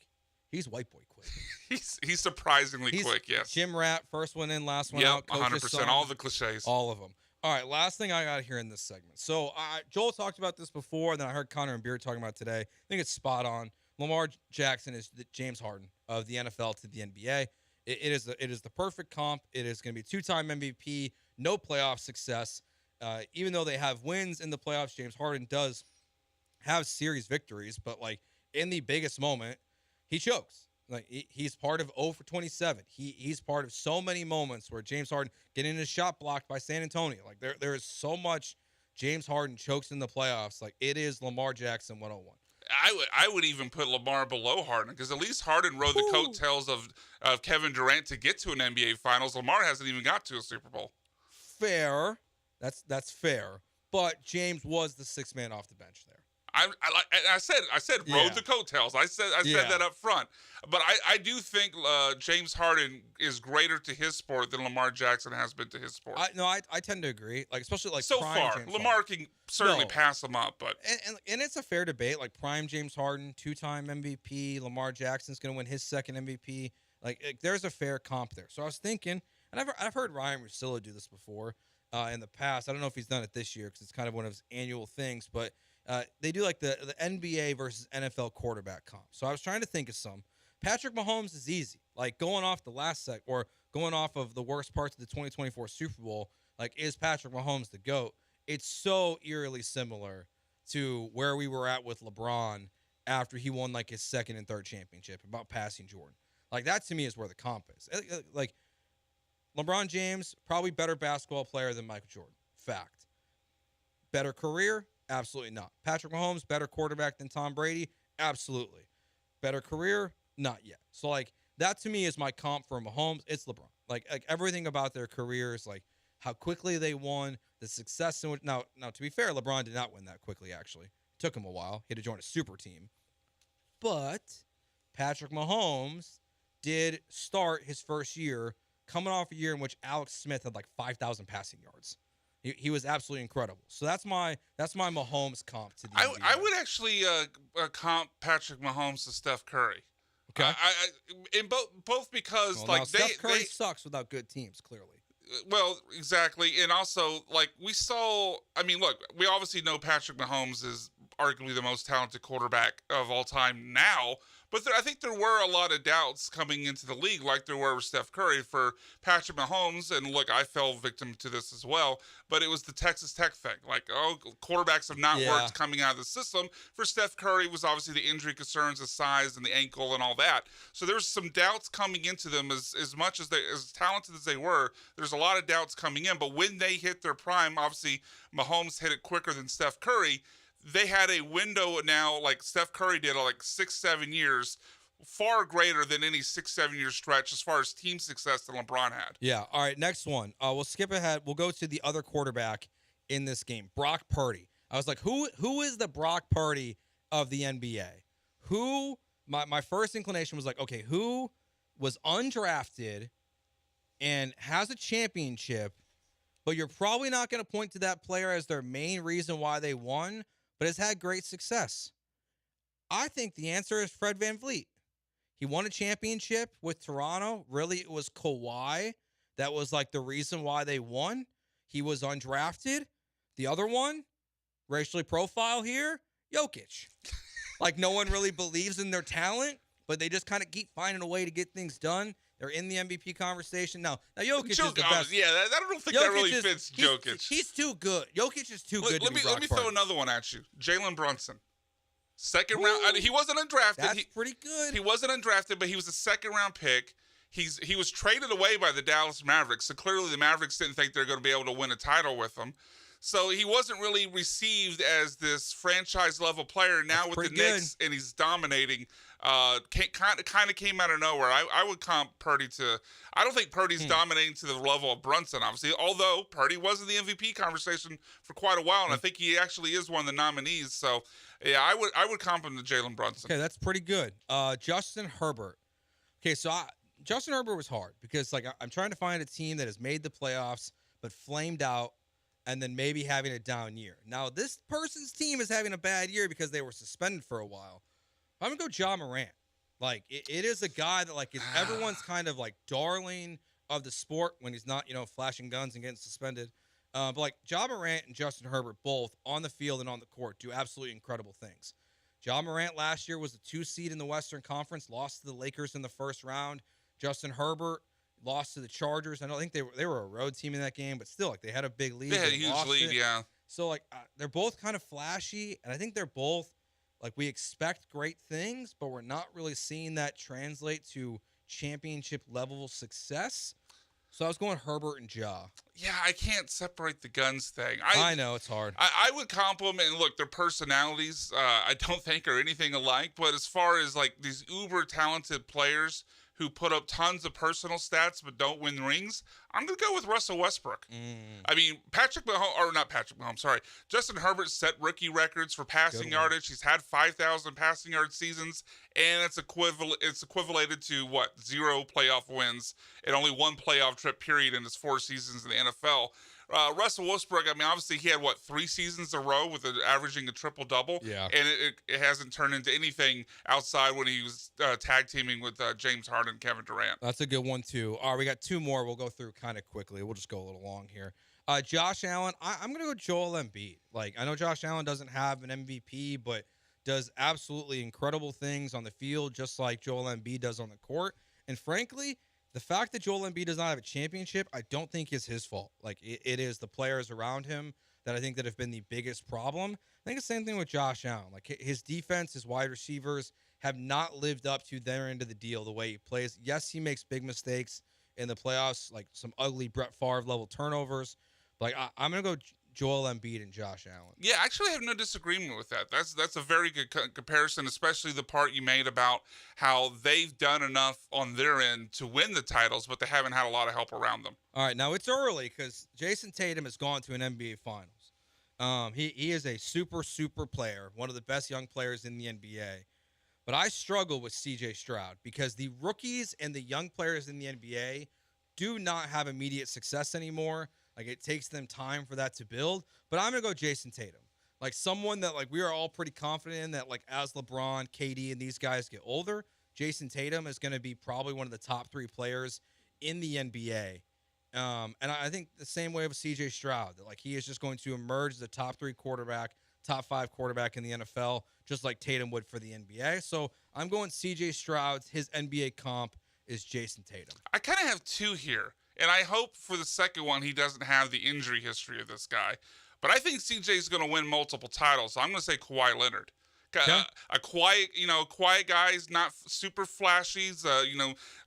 He's white boy quick. he's surprisingly quick, yes. Gym rat, first one in, last one out. 100%. All the cliches. All of them. All right, last thing I got here in this segment. So Joel talked about this before, and then I heard Connor and Beard talking about it today. I think it's spot on. Lamar Jackson is the James Harden of the NFL to the NBA. It is the perfect comp. It is going to be 2-time MVP, no playoff success. Even though they have wins in the playoffs, James Harden does have series victories, but like in the biggest moment, he chokes. Like he's part of 0 for 27. He's part of so many moments where James Harden getting his shot blocked by San Antonio. Like there is so much James Harden chokes in the playoffs. Like it is Lamar Jackson 101. I would even put Lamar below Harden because at least Harden rode the coattails of Kevin Durant to get to an NBA Finals. Lamar hasn't even got to a Super Bowl. Fair. That's fair. But James was the sixth man off the bench there. I said rode the coattails. I said that up front. But I do think James Harden is greater to his sport than Lamar Jackson has been to his sport. I tend to agree. Like especially like so prime far, James Lamar Harden. can certainly pass him up. But and it's a fair debate. Like prime James Harden, 2-time MVP. Lamar Jackson's going to win his second MVP. Like there's a fair comp there. So I was thinking, and I've heard Ryan Russillo do this before in the past. I don't know if he's done it this year because it's kind of one of his annual things, but. They do like the NBA versus NFL quarterback comp. So I was trying to think of some. Patrick Mahomes is easy. Like going off the last or going off of the worst parts of the 2024 Super Bowl, like is Patrick Mahomes the GOAT? It's so eerily similar to where we were at with LeBron after he won like his second and third championship about passing Jordan. Like that to me is where the comp is. Like LeBron James, probably better basketball player than Michael Jordan. Fact. Better career? Absolutely not. Patrick Mahomes, better quarterback than Tom Brady? Absolutely. Better career? Not yet. So, like, that to me is my comp for Mahomes. It's LeBron. Like everything about their careers, like how quickly they won, the success in which. Now, to be fair, LeBron did not win that quickly, actually. It took him a while. He had to join a super team. But Patrick Mahomes did start his first year coming off a year in which Alex Smith had like 5,000 passing yards. He was absolutely incredible. So that's my Mahomes comp to the NBA. I would actually comp Patrick Mahomes to Steph Curry. Okay. In both because Steph Curry sucks without good teams, clearly. Well, exactly. And also, like, we saw, I mean, look, we obviously know Patrick Mahomes is arguably the most talented quarterback of all time now. But I think there were a lot of doubts coming into the league, like there were with Steph Curry for Patrick Mahomes. And look, I fell victim to this as well. But it was the Texas Tech thing. Like, oh, quarterbacks have not worked coming out of the system. For Steph Curry, was obviously the injury concerns, the size and the ankle and all that. So there's some doubts coming into them as much as as talented as they were. There's a lot of doubts coming in. But when they hit their prime, obviously Mahomes hit it quicker than Steph Curry. They had a window now, like Steph Curry did, like 6-7 years, far greater than any 6-7 year stretch as far as team success that LeBron had. Yeah. All right. Next one. We'll skip ahead. We'll go to the other quarterback in this game, Brock Purdy. I was like, who is the Brock Purdy of the NBA? Who? My first inclination was like, okay, who was undrafted and has a championship, but you're probably not going to point to that player as their main reason why they won, but has had great success. I think the answer is Fred VanVleet. He won a championship with Toronto. Really, it was Kawhi that was like the reason why they won. He was undrafted. The other one, racially profile here, Jokic. Like, no one really believes in their talent, but they just kind of keep finding a way to get things done. They're in the MVP conversation. Now Jokic is the best. Yeah, I don't think that really fits Jokic. He's too good. Jokic is too good to be Brock Let me throw another one at you. Jalen Brunson. Second round. He wasn't undrafted. That's pretty good. He wasn't undrafted, but he was a second-round pick. He was traded away by the Dallas Mavericks, so clearly the Mavericks didn't think they were going to be able to win a title with him. So he wasn't really received as this franchise-level player. Now with the Knicks, and he's dominating. Kind of came out of nowhere. I would comp Purdy to. I don't think Purdy's dominating to the level of Brunson, obviously. Although Purdy was in the MVP conversation for quite a while, and I think he actually is one of the nominees. So yeah, I would comp him to Jalen Brunson. Okay, that's pretty good. Justin Herbert. Okay, so Justin Herbert was hard because like I'm trying to find a team that has made the playoffs but flamed out, and then maybe having a down year. Now this person's team is having a bad year because they were suspended for a while. I'm going to go Ja Morant. Like, it is a guy that, like, is everyone's kind of, like, darling of the sport when he's not, flashing guns and getting suspended. But, like, Ja Morant and Justin Herbert both on the field and on the court do absolutely incredible things. Ja Morant last year was the 2 seed in the Western Conference, lost to the Lakers in the first round. Justin Herbert lost to the Chargers. I don't think they were a road team in that game, but still, like, they had a big lead. They had a huge lead, yeah. So, like, they're both kind of flashy, and I think they're both, like, we expect great things, but we're not really seeing that translate to championship level success. So I was going Herbert and Ja. Yeah, I can't separate the guns thing. I know, it's hard. I would compliment, and look, their personalities, I don't think are anything alike, but as far as, like, these uber talented players who put up tons of personal stats but don't win rings, I'm going to go with Russell Westbrook. I mean, Justin Herbert set rookie records for passing yardage. He's had 5,000 passing yard seasons, and it's equivalated to, 0 playoff wins and only 1 playoff trip period in his 4 seasons in the NFL. Russell Westbrook, I mean, obviously he had, 3 seasons in a row with averaging a triple-double. Yeah. And it hasn't turned into anything outside when he was tag teaming with James Harden and Kevin Durant. That's a good one, too. All right, we got 2 more. We'll go through kind of quickly. We'll just go a little long here. Josh Allen, I'm going to go Joel Embiid. Like, I know Josh Allen doesn't have an MVP, but does absolutely incredible things on the field, just like Joel Embiid does on the court. And frankly, the fact that Joel Embiid does not have a championship, I don't think is his fault. Like, it is the players around him that I think that have been the biggest problem. I think the same thing with Josh Allen. Like, his defense, his wide receivers have not lived up to their end of the deal the way he plays. Yes, he makes big mistakes in the playoffs, like some ugly Brett Favre level turnovers. But like, I'm going to go Joel Embiid and Josh Allen. Yeah, actually, I have no disagreement with that. That's a very good comparison, especially the part you made about how they've done enough on their end to win the titles, but they haven't had a lot of help around them. All right, now it's early because Jason Tatum has gone to an NBA Finals. He is a super player, one of the best young players in the NBA. But I struggle with CJ Stroud because the rookies and the young players in the NBA do not have immediate success anymore. Like, it takes them time for that to build. But I'm going to go Jason Tatum. Like, someone that, like, we are all pretty confident in that, like, as LeBron, KD, and these guys get older, Jason Tatum is going to be probably one of the top 3 players in the NBA. And I think the same way with C.J. Stroud, that like he is just going to emerge as a top 3 quarterback, top 5 quarterback in the NFL, just like Tatum would for the NBA. So I'm going C.J. Stroud. His NBA comp is Jason Tatum. I kind of have 2 here, and I hope for the second one he doesn't have the injury history of this guy. But I think CJ is going to win multiple titles. So I'm going to say Kawhi Leonard. A quiet, quiet guy. He's not super flashy. He's,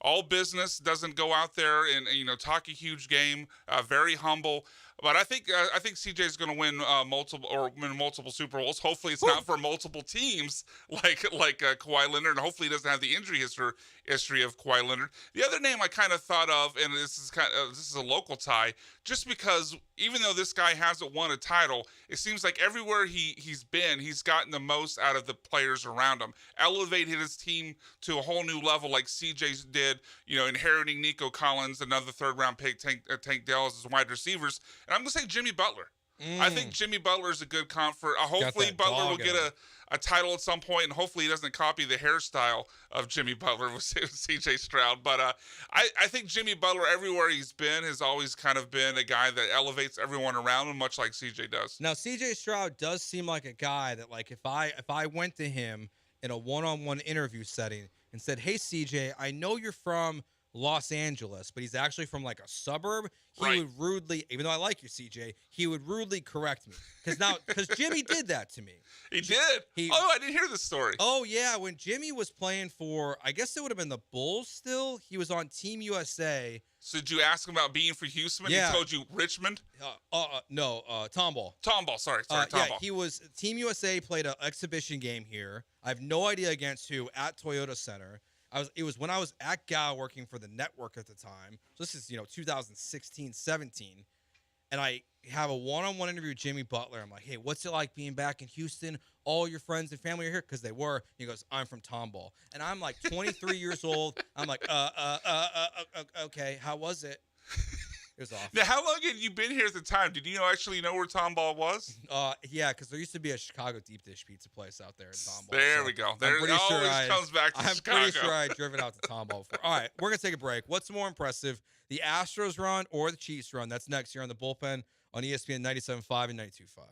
all business. Doesn't go out there and talk a huge game. Very humble. But I think CJ is going to win multiple Super Bowls. Hopefully, it's not for multiple teams like Kawhi Leonard, and hopefully, he doesn't have the injury history of Kawhi Leonard. The other name I kind of thought of, and this is a local tie, just because even though this guy hasn't won a title, it seems like everywhere he's been, he's gotten the most out of the players around him, elevated his team to a whole new level, like CJ did. Inheriting Nico Collins, another 3rd-round pick, Tank Dell as wide receivers. And I'm going to say Jimmy Butler. I think Jimmy Butler is a good comp for hopefully Butler will get a title at some point, and hopefully he doesn't copy the hairstyle of Jimmy Butler with C.J. Stroud. But I think Jimmy Butler, everywhere he's been, has always kind of been a guy that elevates everyone around him, much like C.J. does. Now, C.J. Stroud does seem like a guy that, like, if I went to him in a one-on-one interview setting and said, "Hey, C.J., I know you're from Los Angeles," but he's actually from like a suburb, he would rudely, even though I like you, CJ, he would rudely correct me. Because Jimmy did that to me. He did? I didn't hear this story. Oh, yeah. When Jimmy was playing for, I guess it would have been the Bulls still, he was on Team USA. So did you ask him about being for Houston? Yeah. He told you Richmond? No, Tomball. Tomball, sorry, Tomball. Yeah, he was, Team USA played an exhibition game here. I have no idea against who, at Toyota Center. It was when I was at Gal working for the network at the time. So this is, 2016, 17. And I have a one-on-one interview with Jimmy Butler. I'm like, "Hey, what's it like being back in Houston? All your friends and family are here?" Because they were. He goes, "I'm from Tomball." And I'm like 23 years old. I'm like, okay, how was it? It was awful. Now, how long had you been here at the time? Did you actually know where Tomball was? Yeah, because there used to be a Chicago deep dish pizza place out there in Tomball. There we go. There it always comes back to Chicago. I'm pretty sure I'd driven out to Tomball before. All right, we're going to take a break. What's more impressive, the Astros run or the Chiefs run? That's next here on the Bullpen on ESPN 97.5 and 92.5.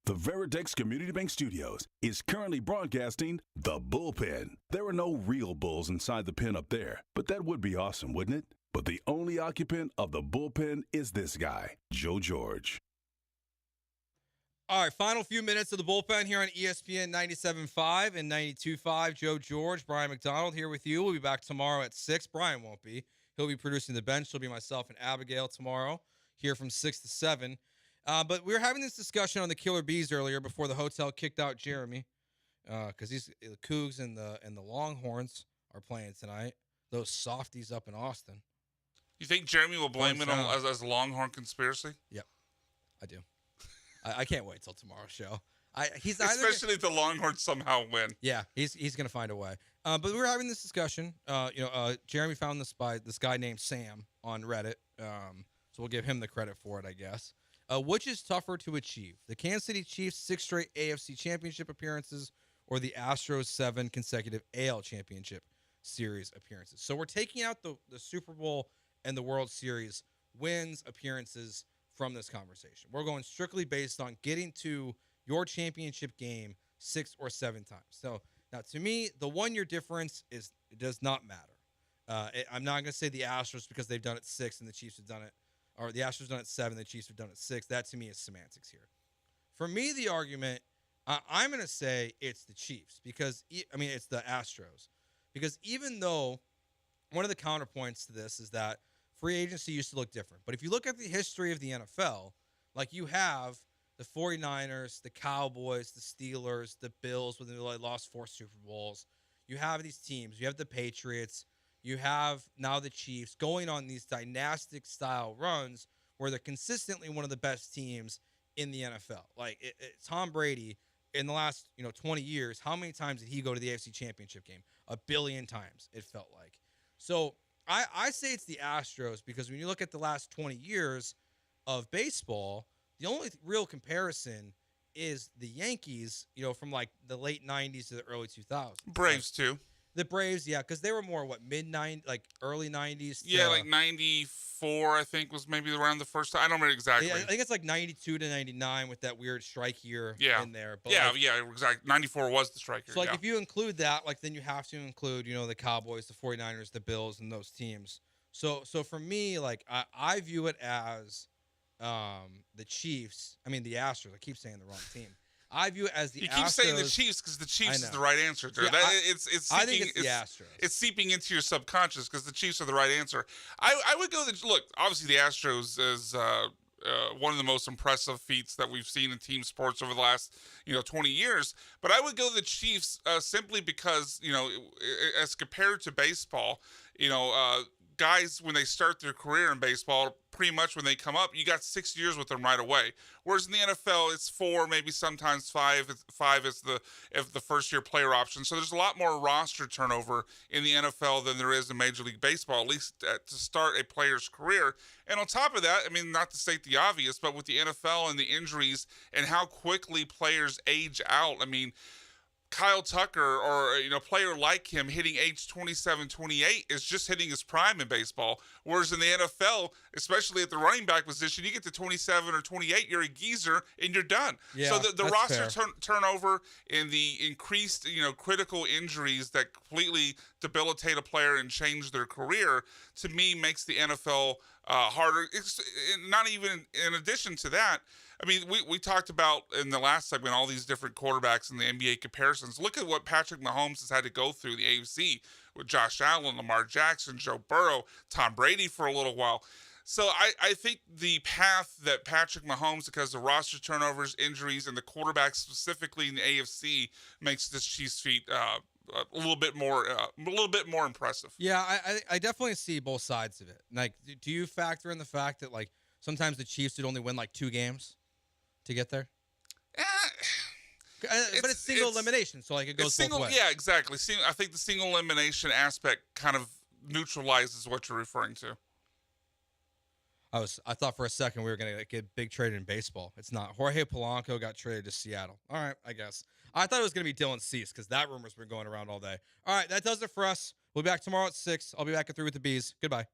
The Veritex Community Bank Studios is currently broadcasting The Bullpen. There are no real bulls inside the pen up there, but that would be awesome, wouldn't it? But the only occupant of the bullpen is this guy, Joe George. All right, final few minutes of the bullpen here on ESPN 97.5 and 92.5. Joe George, Brian McDonald here with you. We'll be back tomorrow at 6. Brian won't be. He'll be producing the bench. It'll be myself and Abigail tomorrow here from 6 to 7. But we were having this discussion on the Killer Bees earlier before the hotel kicked out Jeremy because the Cougs and the Longhorns are playing tonight. Those softies up in Austin. You think Jeremy will blame it on as a Longhorn conspiracy? Yep, I do. I can't wait till tomorrow's show. Especially if the Longhorns somehow win. Yeah, he's going to find a way. But we were having this discussion. Jeremy found this guy named Sam on Reddit. So we'll give him the credit for it, I guess. Which is tougher to achieve? The Kansas City Chiefs' 6 straight AFC Championship appearances or the Astros' 7 consecutive AL Championship Series appearances? So we're taking out the Super Bowl and the World Series wins, appearances from this conversation. We're going strictly based on getting to your championship game 6 or 7 times. So now, to me, the 1-year difference does not matter. I'm not going to say the Astros because they've done it 6 and the Chiefs have done it, or the Astros have done it 7, the Chiefs have done it 6. That to me is semantics here. For me, the argument, I'm going to say it's the Chiefs because it's the Astros, because even though one of the counterpoints to this is that free agency used to look different. But if you look at the history of the NFL, like you have the 49ers, the Cowboys, the Steelers, the Bills when they lost 4 Super Bowls. You have these teams. You have the Patriots. You have now the Chiefs going on these dynastic style runs where they're consistently one of the best teams in the NFL. Like Tom Brady in the last 20 years, how many times did he go to the AFC Championship game? 1 billion times, it felt like. So I say it's the Astros because when you look at the last 20 years of baseball, the only real comparison is the Yankees, from like the late 90s to the early 2000s. Braves too. The Braves, yeah, because they were more early 90s. Yeah, like 94, I think was maybe around the first time. I don't remember exactly. Yeah, I think it's like 92 to 99 with that weird strike year in there. But exactly. 94 was the strike year. So if you include that, then you have to include, the Cowboys, the 49ers, the Bills, and those teams. So for me, I view it as the Chiefs. I mean the Astros. I keep saying the wrong team. I view it as the Astros. You keep saying the Chiefs because the Chiefs is the right answer. Yeah, I think it's the Astros. It's seeping into your subconscious because the Chiefs are the right answer. I would go look. Obviously, the Astros is one of the most impressive feats that we've seen in team sports over the last 20 years. But I would go the Chiefs simply because as compared to baseball, guys, when they start their career in baseball, pretty much when they come up, you got 6 years with them right away. Whereas in the NFL, it's 4, maybe sometimes 5. 5 is the first-year player option. So there's a lot more roster turnover in the NFL than there is in Major League Baseball, at least to start a player's career. And on top of that, not to state the obvious, but with the NFL and the injuries and how quickly players age out, Kyle Tucker or a player like him hitting age 27, 28 is just hitting his prime in baseball. Whereas in the NFL, especially at the running back position, you get to 27 or 28, you're a geezer and you're done. Yeah, so the roster turnover and the increased critical injuries that completely debilitate a player and change their career, to me, makes the NFL harder. It's not even in addition to that. We talked about in the last segment all these different quarterbacks in the NBA comparisons. Look at what Patrick Mahomes has had to go through the AFC with Josh Allen, Lamar Jackson, Joe Burrow, Tom Brady for a little while. So I think the path that Patrick Mahomes, because of roster turnovers, injuries, and the quarterbacks specifically in the AFC, makes this Chiefs feat a little bit more impressive. Yeah, I definitely see both sides of it. Do you factor in the fact that sometimes the Chiefs would only win 2 games to get there? But it's single elimination, so it goes both ways. Yeah, exactly. I think the single elimination aspect kind of neutralizes what you're referring to. I thought for a second we were going to get big trade in baseball. It's not. Jorge Polanco got traded to Seattle. All right, I guess. I thought it was going to be Dylan Cease because that rumor's been going around all day. All right, that does it for us. We'll be back tomorrow at 6. I'll be back at 3 with the Bees. Goodbye.